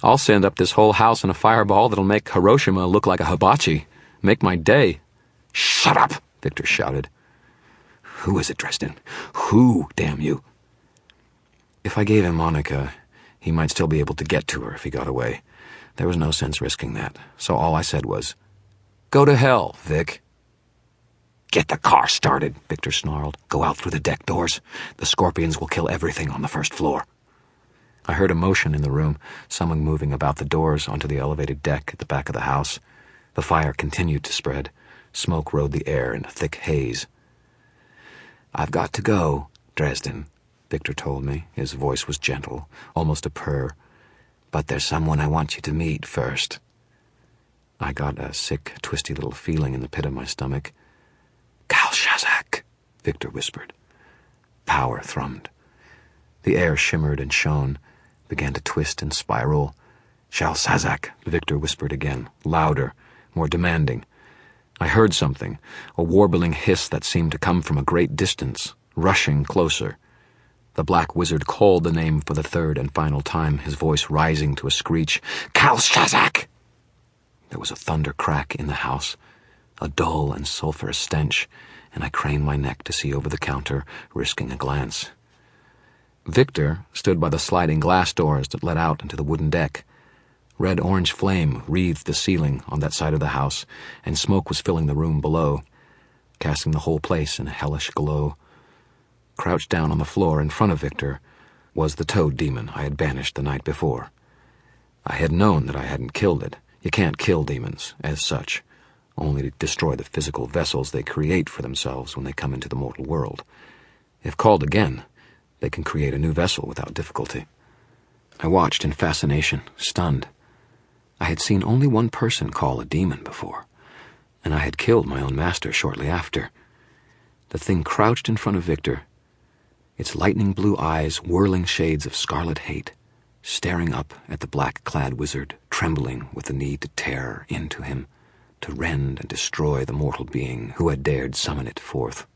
I'll send up this whole house in a fireball that'll make Hiroshima look like a hibachi. Make my day." "Shut up," Victor shouted. "Who is it, Dresden? Who, damn you?" If I gave him Monica, he might still be able to get to her if he got away. There was no sense risking that, so all I said was, "Go to hell, Vic." "Get the car started," Victor snarled. "Go out through the deck doors. The scorpions will kill everything on the first floor." I heard a motion in the room, someone moving about the doors onto the elevated deck at the back of the house. The fire continued to spread. Smoke rode the air in a thick haze. "I've got to go, Dresden," Victor told me. His voice was gentle, almost a purr. "But there's someone I want you to meet first." I got a sick, twisty little feeling in the pit of my stomach. "Kal Shazak," Victor whispered. Power thrummed. The air shimmered and shone, began to twist and spiral. "Shal Sazak," Victor whispered again, louder, more demanding. I heard something, a warbling hiss that seemed to come from a great distance, rushing closer. The black wizard called the name for the third and final time, his voice rising to a screech. "Kal Shazak!" There was a thunder crack in the house, a dull and sulphurous stench, and I craned my neck to see over the counter, risking a glance. Victor stood by the sliding glass doors that led out into the wooden deck. Red-orange flame wreathed the ceiling on that side of the house, and smoke was filling the room below, casting the whole place in a hellish glow. Crouched down on the floor in front of Victor was the toad demon I had banished the night before. I had known that I hadn't killed it. You can't kill demons, as such, only to destroy the physical vessels they create for themselves when they come into the mortal world. If called again, they can create a new vessel without difficulty. I watched in fascination, stunned. I had seen only one person call a demon before, and I had killed my own master shortly after. The thing crouched in front of Victor, its lightning blue eyes whirling shades of scarlet hate, staring up at the black-clad wizard, trembling with the need to tear into him, to rend and destroy the mortal being who had dared summon it forth.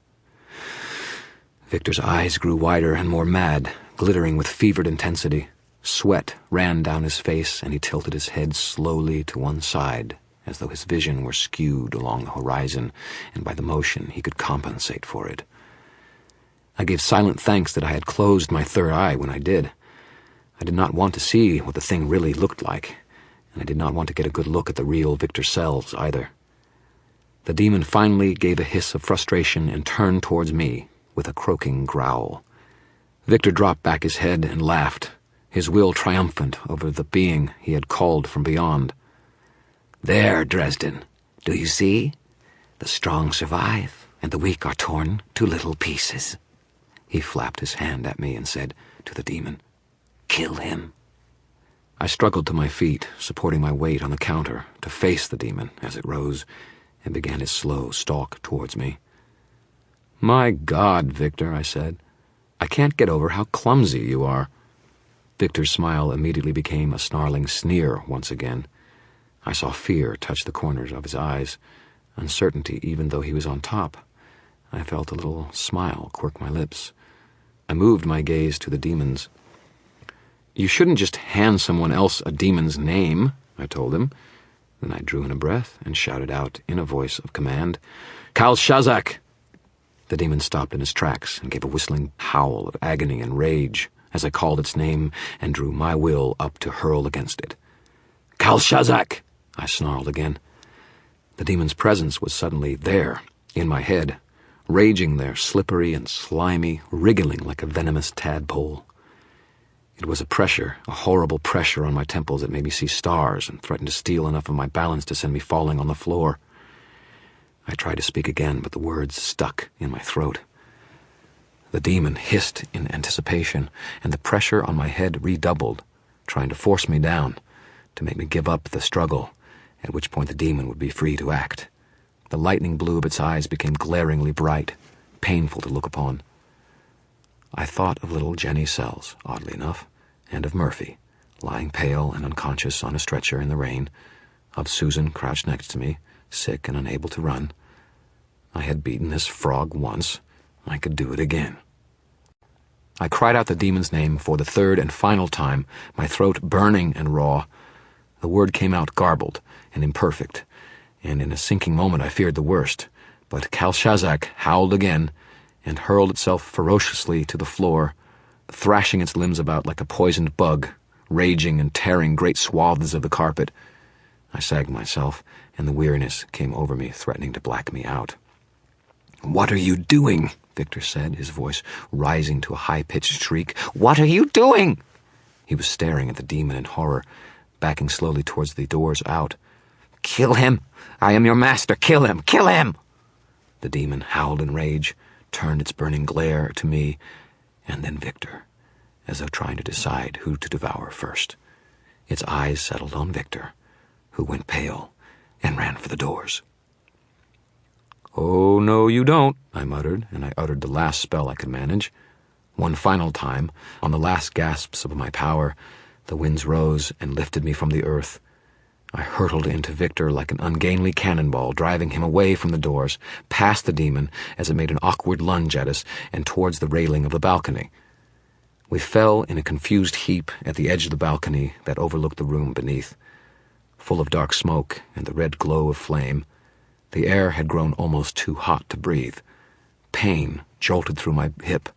Victor's eyes grew wider and more mad, glittering with fevered intensity. Sweat ran down his face, and he tilted his head slowly to one side, as though his vision were skewed along the horizon, and by the motion he could compensate for it. I gave silent thanks that I had closed my third eye when I did. I did not want to see what the thing really looked like, and I did not want to get a good look at the real Victor Sells either. The demon finally gave a hiss of frustration and turned towards me with a croaking growl. Victor dropped back his head and laughed, his will triumphant over the being he had called from beyond. "There, Dresden, do you see? The strong survive, and the weak are torn to little pieces." He flapped his hand at me and said to the demon, "Kill him." I struggled to my feet, supporting my weight on the counter, to face the demon as it rose, and began its slow stalk towards me. "My God, Victor," I said, "I can't get over how clumsy you are." Victor's smile immediately became a snarling sneer once again. I saw fear touch the corners of his eyes, uncertainty even though he was on top. I felt a little smile quirk my lips. I moved my gaze to the demons. "You shouldn't just hand someone else a demon's name," I told him. Then I drew in a breath and shouted out in a voice of command, "Kal Shazak!" The demon stopped in his tracks and gave a whistling howl of agony and rage as I called its name and drew my will up to hurl against it. "Kal Shazak!" I snarled again. The demon's presence was suddenly there, in my head, raging there, slippery and slimy, wriggling like a venomous tadpole. It was a pressure, a horrible pressure on my temples that made me see stars and threatened to steal enough of my balance to send me falling on the floor. I tried to speak again, but the words stuck in my throat. The demon hissed in anticipation, and the pressure on my head redoubled, trying to force me down, to make me give up the struggle, at which point the demon would be free to act. The lightning blue of its eyes became glaringly bright, painful to look upon. I thought of little Jenny Sells, oddly enough, and of Murphy, lying pale and unconscious on a stretcher in the rain, of Susan crouched next to me, sick and unable to run. I had beaten this frog once. I could do it again. I cried out the demon's name for the third and final time, my throat burning and raw. The word came out garbled and imperfect, and in a sinking moment I feared the worst. But Kal Shazak howled again and hurled itself ferociously to the floor, thrashing its limbs about like a poisoned bug, raging and tearing great swaths of the carpet. I sagged myself, and the weariness came over me, threatening to black me out. "What are you doing?" Victor said, his voice rising to a high-pitched shriek. "What are you doing?" He was staring at the demon in horror, backing slowly towards the doors out. Kill him! I am your master! Kill him! Kill him! The demon howled in rage, turned its burning glare to me, and then Victor, as though trying to decide who to devour first. Its eyes settled on Victor, who went pale and ran for the doors. "Oh, no, you don't," I muttered, and I uttered the last spell I could manage. One final time, on the last gasps of my power, the winds rose and lifted me from the earth. I hurtled into Victor like an ungainly cannonball, driving him away from the doors, past the demon as it made an awkward lunge at us, and towards the railing of the balcony. We fell in a confused heap at the edge of the balcony that overlooked the room beneath. Full of dark smoke and the red glow of flame, the air had grown almost too hot to breathe. Pain jolted through my hip,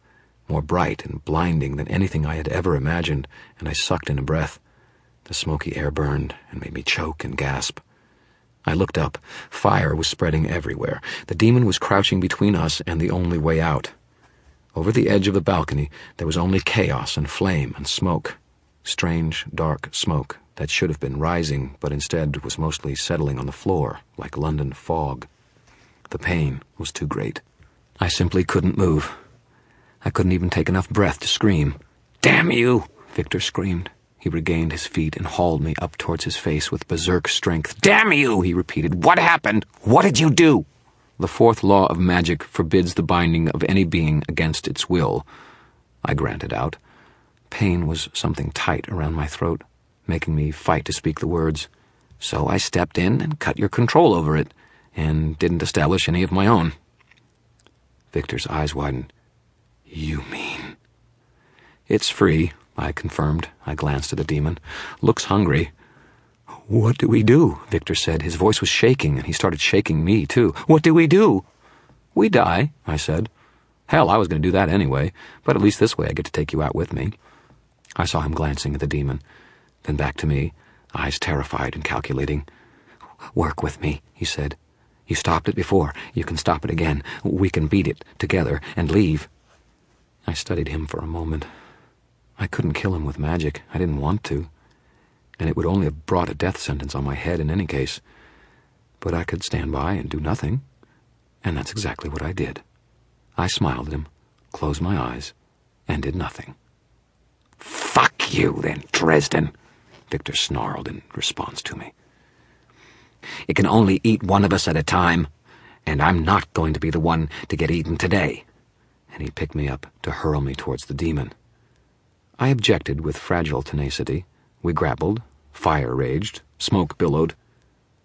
more bright and blinding than anything I had ever imagined, and I sucked in a breath. The smoky air burned and made me choke and gasp. I looked up. Fire was spreading everywhere. The demon was crouching between us and the only way out. Over the edge of the balcony, there was only chaos and flame and smoke. Strange, dark smoke that should have been rising, but instead was mostly settling on the floor, like London fog. The pain was too great. I simply couldn't move. I couldn't even take enough breath to scream. "Damn you!" Victor screamed. He regained his feet and hauled me up towards his face with berserk strength. "Damn you!" he repeated. "What happened? What did you do?" The fourth law of magic forbids the binding of any being against its will, I granted out. Pain was something tight around my throat, making me fight to speak the words. "So I stepped in and cut your control over it, and didn't establish any of my own." Victor's eyes widened. "You mean?" "It's free," I confirmed. I glanced at the demon. "Looks hungry." "What do we do?" Victor said. His voice was shaking, and he started shaking me, too. "What do we do?" "We die," I said. "Hell, I was going to do that anyway, but at least this way I get to take you out with me." I saw him glancing at the demon, then back to me, eyes terrified and calculating. "Work with me," he said. "You stopped it before. You can stop it again. We can beat it together and leave." I studied him for a moment. I couldn't kill him with magic. I didn't want to, and it would only have brought a death sentence on my head in any case. But I could stand by and do nothing, and that's exactly what I did. I smiled at him, closed my eyes, and did nothing. "Fuck you, then, Dresden," Victor snarled in response to me. "It can only eat one of us at a time, and I'm not going to be the one to get eaten today." And he picked me up to hurl me towards the demon. I objected with fragile tenacity. We grappled. Fire raged. Smoke billowed.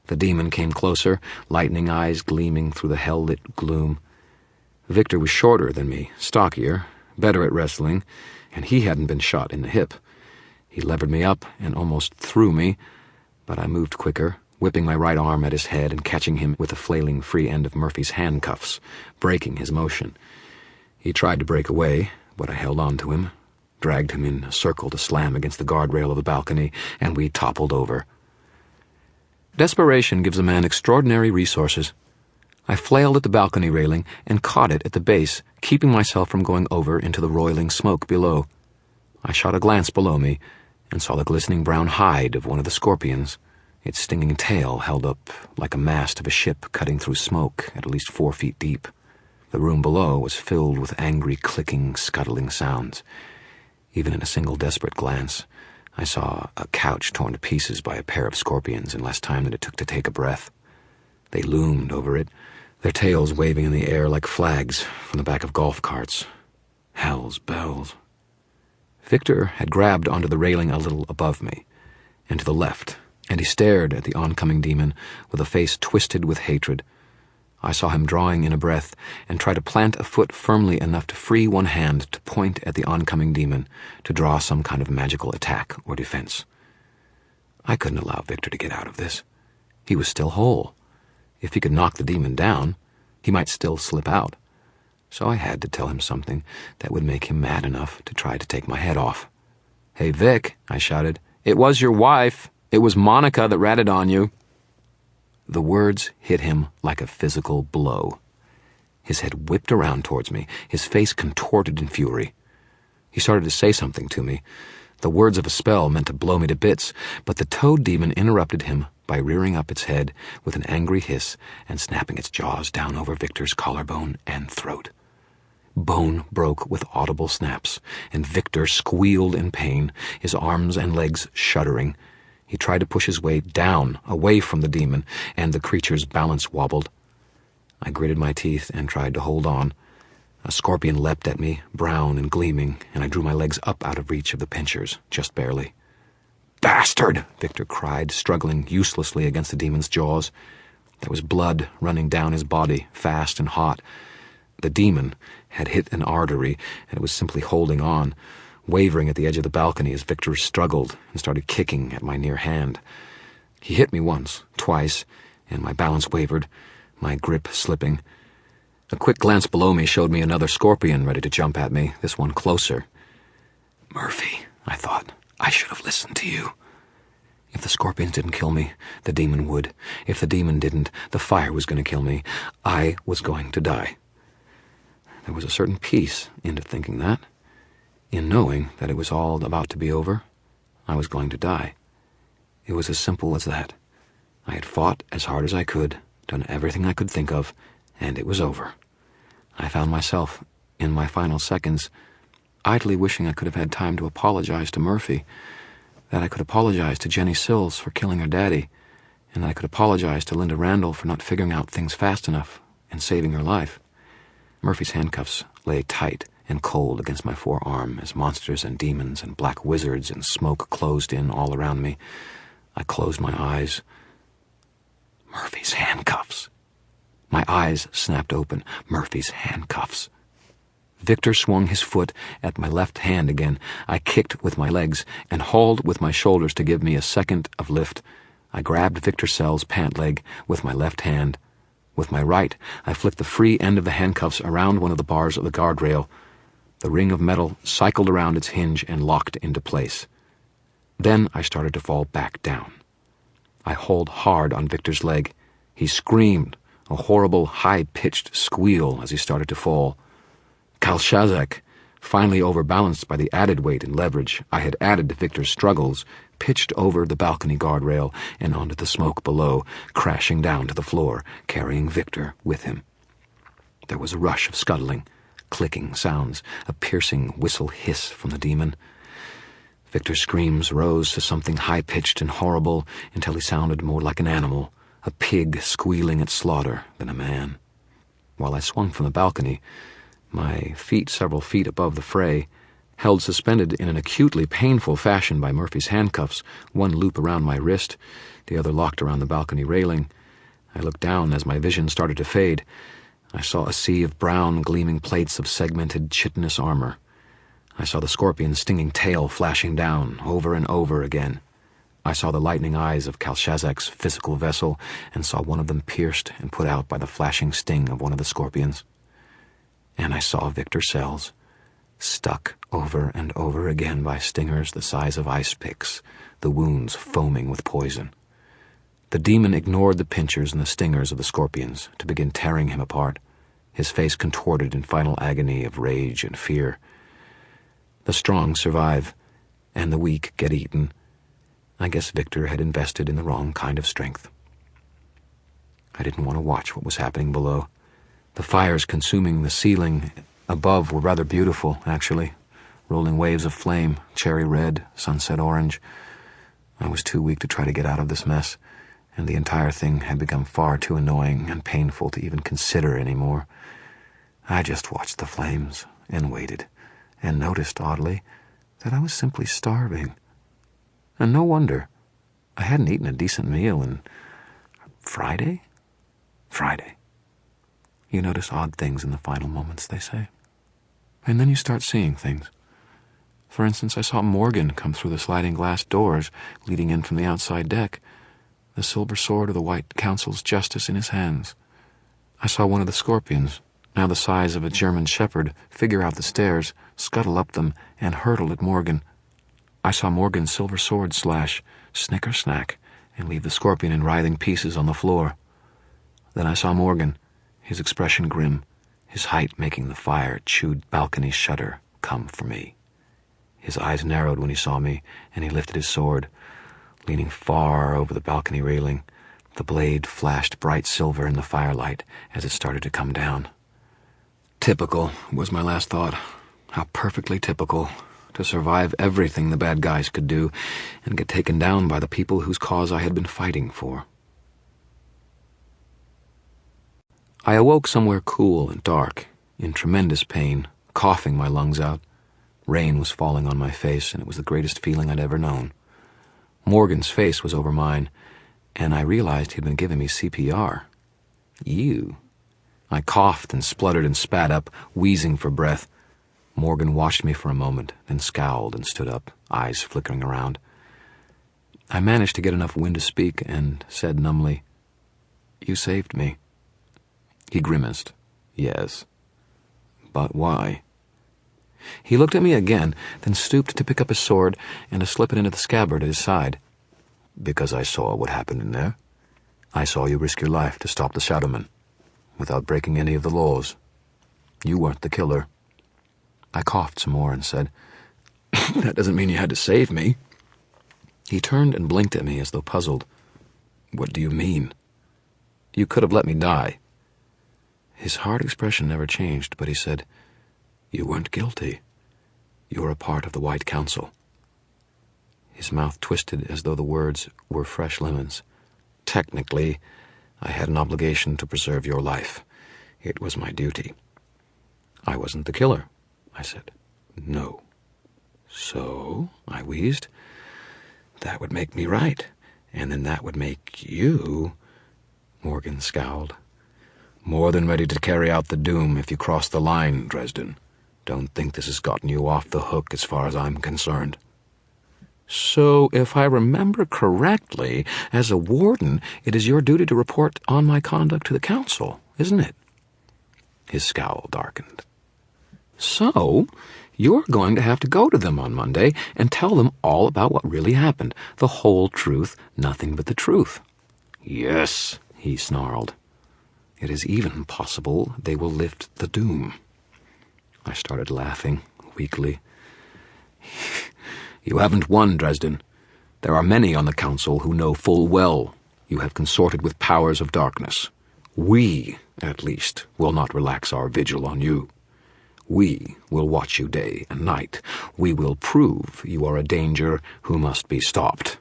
The demon came closer, lightning eyes gleaming through the hell-lit gloom. Victor was shorter than me, stockier, better at wrestling, and he hadn't been shot in the hip. He levered me up and almost threw me, but I moved quicker, whipping my right arm at his head and catching him with the flailing free end of Murphy's handcuffs, breaking his motion. He tried to break away, but I held on to him, dragged him in a circle to slam against the guardrail of the balcony, and we toppled over. Desperation gives a man extraordinary resources. I flailed at the balcony railing and caught it at the base, keeping myself from going over into the roiling smoke below. I shot a glance below me and saw the glistening brown hide of one of the scorpions, its stinging tail held up like a mast of a ship cutting through smoke at least 4 feet deep. The room below was filled with angry, clicking, scuttling sounds. Even in a single desperate glance, I saw a couch torn to pieces by a pair of scorpions in less time than it took to take a breath. They loomed over it, their tails waving in the air like flags from the back of golf carts. Hell's bells. Victor had grabbed onto the railing a little above me, and to the left, and he stared at the oncoming demon with a face twisted with hatred. I saw him drawing in a breath and try to plant a foot firmly enough to free one hand to point at the oncoming demon, to draw some kind of magical attack or defense. I couldn't allow Victor to get out of this. He was still whole. If he could knock the demon down, he might still slip out. So I had to tell him something that would make him mad enough to try to take my head off. "Hey, Vic," I shouted, "it was your wife. It was Monica that ratted on you." The words hit him like a physical blow. His head whipped around towards me, his face contorted in fury. He started to say something to me. The words of a spell meant to blow me to bits, but the toad demon interrupted him, by rearing up its head with an angry hiss and snapping its jaws down over Victor's collarbone and throat. Bone broke with audible snaps, and Victor squealed in pain, his arms and legs shuddering. He tried to push his way down, away from the demon, and the creature's balance wobbled. I gritted my teeth and tried to hold on. A scorpion leapt at me, brown and gleaming, and I drew my legs up out of reach of the pinchers, just barely. "Bastard!" Victor cried, struggling uselessly against the demon's jaws. There was blood running down his body, fast and hot. The demon had hit an artery, and it was simply holding on, wavering at the edge of the balcony as Victor struggled and started kicking at my near hand. He hit me once, twice, and my balance wavered, my grip slipping. A quick glance below me showed me another scorpion ready to jump at me, this one closer. "Murphy," I thought, "I should have listened to you." If the scorpions didn't kill me, the demon would. If the demon didn't, the fire was going to kill me. I was going to die. There was a certain peace into thinking that, in knowing that it was all about to be over. I was going to die. It was as simple as that. I had fought as hard as I could, done everything I could think of, and it was over. I found myself, in my final seconds, idly wishing I could have had time to apologize to Murphy, that I could apologize to Jenny Sills for killing her daddy, and that I could apologize to Linda Randall for not figuring out things fast enough and saving her life. Murphy's handcuffs lay tight and cold against my forearm as monsters and demons and black wizards and smoke closed in all around me. I closed my eyes. Murphy's handcuffs. My eyes snapped open. Murphy's handcuffs. Victor swung his foot at my left hand again. I kicked with my legs and hauled with my shoulders to give me a second of lift. I grabbed Victor Sell's pant leg with my left hand. With my right, I flipped the free end of the handcuffs around one of the bars of the guardrail. The ring of metal cycled around its hinge and locked into place. Then I started to fall back down. I hauled hard on Victor's leg. He screamed, a horrible, high-pitched squeal as he started to fall. Kalshazek, finally overbalanced by the added weight and leverage I had added to Victor's struggles, pitched over the balcony guardrail and onto the smoke below, crashing down to the floor, carrying Victor with him. There was a rush of scuttling, clicking sounds, a piercing whistle hiss from the demon. Victor's screams rose to something high-pitched and horrible until he sounded more like an animal, a pig squealing at slaughter than a man. While I swung from the balcony, my feet several feet above the fray, held suspended in an acutely painful fashion by Murphy's handcuffs, one loop around my wrist, the other locked around the balcony railing. I looked down as my vision started to fade. I saw a sea of brown, gleaming plates of segmented chitinous armor. I saw the scorpion's stinging tail flashing down over and over again. I saw the lightning eyes of Kalshazek's physical vessel and saw one of them pierced and put out by the flashing sting of one of the scorpions. And I saw Victor Sells, stuck over and over again by stingers the size of ice picks, the wounds foaming with poison. The demon ignored the pinchers and the stingers of the scorpions to begin tearing him apart, his face contorted in final agony of rage and fear. The strong survive, and the weak get eaten. I guess Victor had invested in the wrong kind of strength. I didn't want to watch what was happening below. The fires consuming the ceiling above were rather beautiful, actually. Rolling waves of flame, cherry red, sunset orange. I was too weak to try to get out of this mess, and the entire thing had become far too annoying and painful to even consider anymore. I just watched the flames and waited, and noticed, oddly, that I was simply starving. And no wonder. I hadn't eaten a decent meal in Friday. You notice odd things in the final moments, they say. And then you start seeing things. For instance, I saw Morgan come through the sliding glass doors leading in from the outside deck, the silver sword of the White Council's justice in his hands. I saw one of the scorpions, now the size of a German shepherd, figure out the stairs, scuttle up them, and hurtle at Morgan. I saw Morgan's silver sword slash, snicker snack, and leave the scorpion in writhing pieces on the floor. Then I saw Morgan, his expression grim, his height making the fire-chewed balcony shudder, come for me. His eyes narrowed when he saw me, and he lifted his sword. leaning far over the balcony railing. The blade flashed bright silver in the firelight as it started to come down. Typical was my last thought. How perfectly typical. To survive everything the bad guys could do and get taken down by the people whose cause I had been fighting for. I awoke somewhere cool and dark, in tremendous pain, coughing my lungs out. Rain was falling on my face, and it was the greatest feeling I'd ever known. Morgan's face was over mine, and I realized he'd been giving me CPR. Ew. I coughed and spluttered and spat up, wheezing for breath. Morgan watched me for a moment, then scowled and stood up, eyes flickering around. I managed to get enough wind to speak and said numbly, "You saved me." He grimaced. "Yes. But why?" He looked at me again, then stooped to pick up his sword and to slip it into the scabbard at his side. "Because I saw what happened in there. I saw you risk your life to stop the Shadowmen, without breaking any of the laws. You weren't the killer." I coughed some more and said, "That doesn't mean you had to save me." He turned and blinked at me as though puzzled. "What do you mean?" "You could have let me die." His hard expression never changed, but he said, "You weren't guilty. You're a part of the White Council." His mouth twisted as though the words were fresh lemons. "Technically, I had an obligation to preserve your life. It was my duty." "I wasn't the killer," I said. "No." "So," I wheezed, "that would make me right, and then that would make you—" Morgan scowled. "More than ready to carry out the doom if you cross the line, Dresden. Don't think this has gotten you off the hook as far as I'm concerned." "So, if I remember correctly, as a warden, it is your duty to report on my conduct to the council, isn't it?" His scowl darkened. "So, you're going to have to go to them on Monday and tell them all about what really happened, the whole truth, nothing but the truth." "Yes," he snarled. "It is even possible they will lift the doom." I started laughing, weakly. "You haven't won, Dresden. There are many on the council who know full well you have consorted with powers of darkness. We, at least, will not relax our vigil on you. We will watch you day and night. We will prove you are a danger who must be stopped."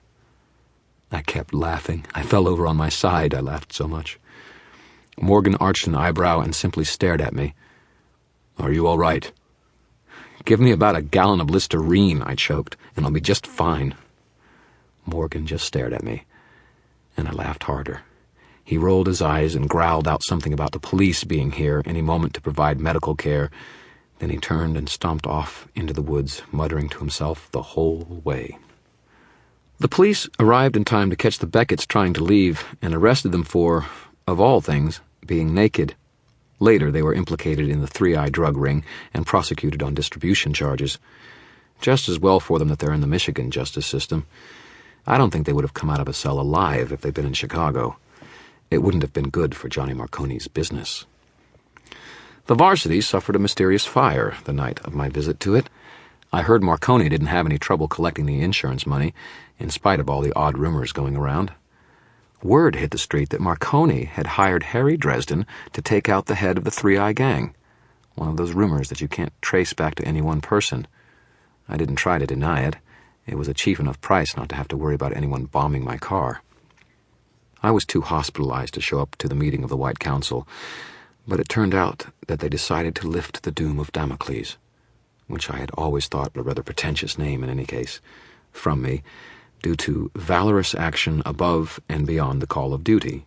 I kept laughing. I fell over on my side. I laughed so much. Morgan arched an eyebrow and simply stared at me. "Are you all right?" "Give me about a gallon of Listerine," I choked, "and I'll be just fine." Morgan just stared at me, and I laughed harder. He rolled his eyes and growled out something about the police being here any moment to provide medical care. Then he turned and stomped off into the woods, muttering to himself the whole way. The police arrived in time to catch the Becketts trying to leave and arrested them for, of all things, being naked. Later, they were implicated in the 3-Eye drug ring and prosecuted on distribution charges. Just as well for them that they're in the Michigan justice system. I don't think they would have come out of a cell alive if they'd been in Chicago. It wouldn't have been good for Johnny Marconi's business. The Varsity suffered a mysterious fire the night of my visit to it. I heard Marconi didn't have any trouble collecting the insurance money, in spite of all the odd rumors going around. Word hit the street that Marconi had hired Harry Dresden to take out the head of the 3-Eye gang. One of those rumors that you can't trace back to any one person. I didn't try to deny it. It was a cheap enough price not to have to worry about anyone bombing my car. I was too hospitalized to show up to the meeting of the White Council, but it turned out that they decided to lift the doom of Damocles, which I had always thought a rather pretentious name in any case, from me, due to valorous action above and beyond the call of duty.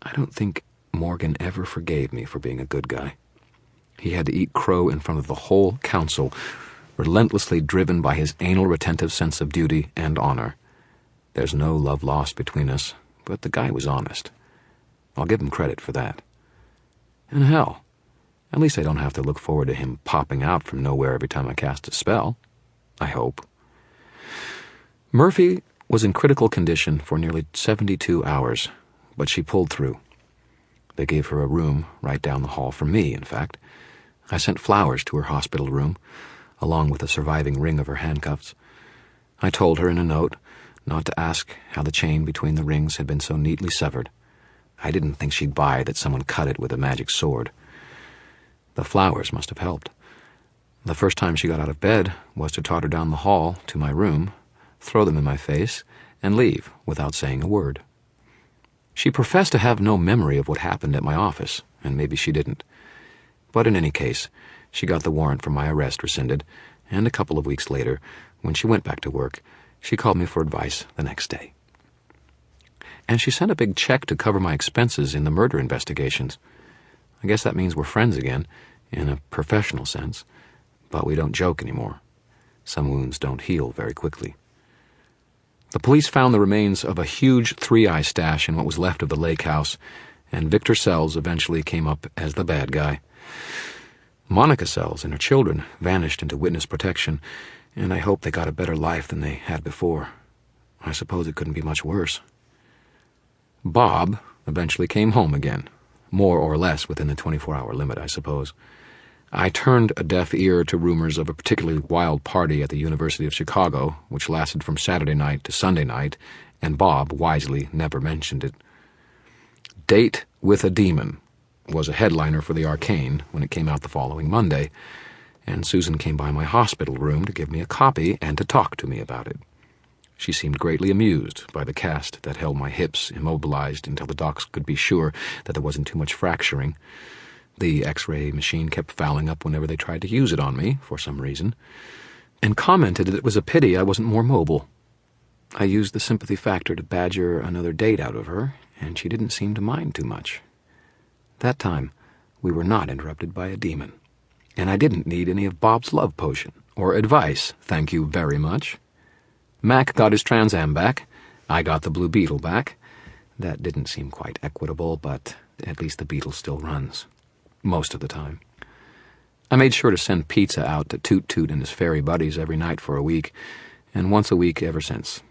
I don't think Morgan ever forgave me for being a good guy. He had to eat crow in front of the whole council, relentlessly driven by his anal retentive sense of duty and honor. There's no love lost between us, but the guy was honest. I'll give him credit for that. And hell, at least I don't have to look forward to him popping out from nowhere every time I cast a spell. I hope. Murphy was in critical condition for nearly 72 hours, but she pulled through. They gave her a room right down the hall from me, in fact. I sent flowers to her hospital room, along with a surviving ring of her handcuffs. I told her in a note not to ask how the chain between the rings had been so neatly severed. I didn't think she'd buy that someone cut it with a magic sword. The flowers must have helped. The first time she got out of bed was to totter down the hall to my room, throw them in my face, and leave without saying a word. She professed to have no memory of what happened at my office, and maybe she didn't. But in any case, she got the warrant for my arrest rescinded, and a couple of weeks later, when she went back to work, she called me for advice the next day. And she sent a big check to cover my expenses in the murder investigations. I guess that means we're friends again, in a professional sense, but we don't joke anymore. Some wounds don't heal very quickly. The police found the remains of a huge 3-eye stash in what was left of the lake house, and Victor Sells eventually came up as the bad guy. Monica Sells and her children vanished into witness protection, and I hope they got a better life than they had before. I suppose it couldn't be much worse. Bob eventually came home again, more or less within the 24-hour limit, I suppose. I turned a deaf ear to rumors of a particularly wild party at the University of Chicago, which lasted from Saturday night to Sunday night, and Bob wisely never mentioned it. Date with a Demon was a headliner for the Arcane when it came out the following Monday, and Susan came by my hospital room to give me a copy and to talk to me about it. She seemed greatly amused by the cast that held my hips immobilized until the docs could be sure that there wasn't too much fracturing. The X-ray machine kept fouling up whenever they tried to use it on me, for some reason, and commented that it was a pity I wasn't more mobile. I used the sympathy factor to badger another date out of her, and she didn't seem to mind too much. That time, we were not interrupted by a demon, and I didn't need any of Bob's love potion, or advice, thank you very much. Mac got his Trans Am back. I got the Blue Beetle back. That didn't seem quite equitable, but at least the Beetle still runs. Most of the time. I made sure to send pizza out to Toot Toot and his fairy buddies every night for a week, and once a week ever since.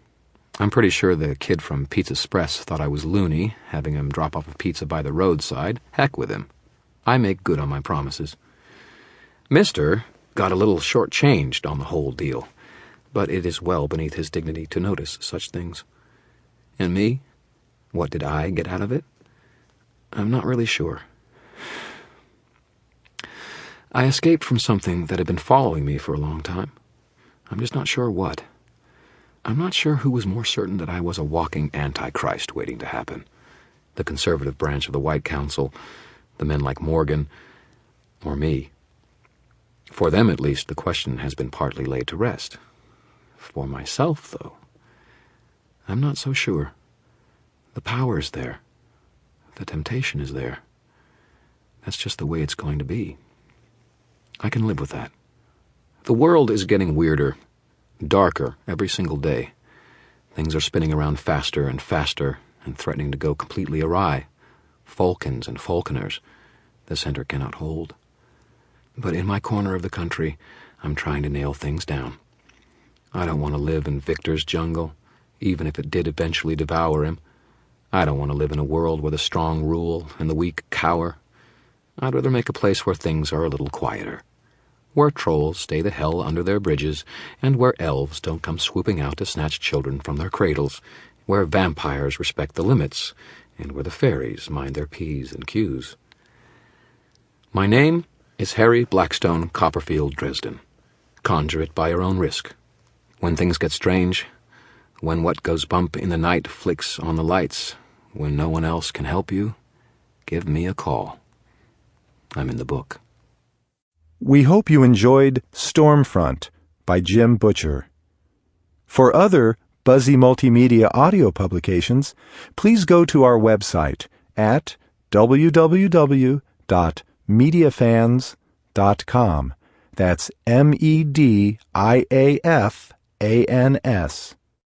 I'm pretty sure the kid from Pizza Express thought I was loony, having him drop off a pizza by the roadside. Heck with him. I make good on my promises. Mister got a little short-changed on the whole deal, but it is well beneath his dignity to notice such things. And me? What did I get out of it? I'm not really sure. I escaped from something that had been following me for a long time. I'm just not sure what. I'm not sure who was more certain that I was a walking Antichrist waiting to happen. The conservative branch of the White Council, the men like Morgan, or me. For them, at least, the question has been partly laid to rest. For myself, though, I'm not so sure. The power is there. The temptation is there. That's just the way it's going to be. I can live with that. The world is getting weirder, darker every single day. Things are spinning around faster and faster and threatening to go completely awry. Falcons and falconers the center cannot hold. But in my corner of the country, I'm trying to nail things down. I don't want to live in Victor's jungle, even if it did eventually devour him. I don't want to live in a world where the strong rule and the weak cower. I'd rather make a place where things are a little quieter, where trolls stay the hell under their bridges, and where elves don't come swooping out to snatch children from their cradles, where vampires respect the limits, and where the fairies mind their P's and Q's. My name is Harry Blackstone Copperfield Dresden. Conjure it by your own risk. When things get strange, when what goes bump in the night flicks on the lights, when no one else can help you, give me a call. I'm in the book. We hope you enjoyed Stormfront by Jim Butcher. For other Buzzy Multimedia audio publications, please go to our website at www.mediafans.com. That's MEDIAFANS.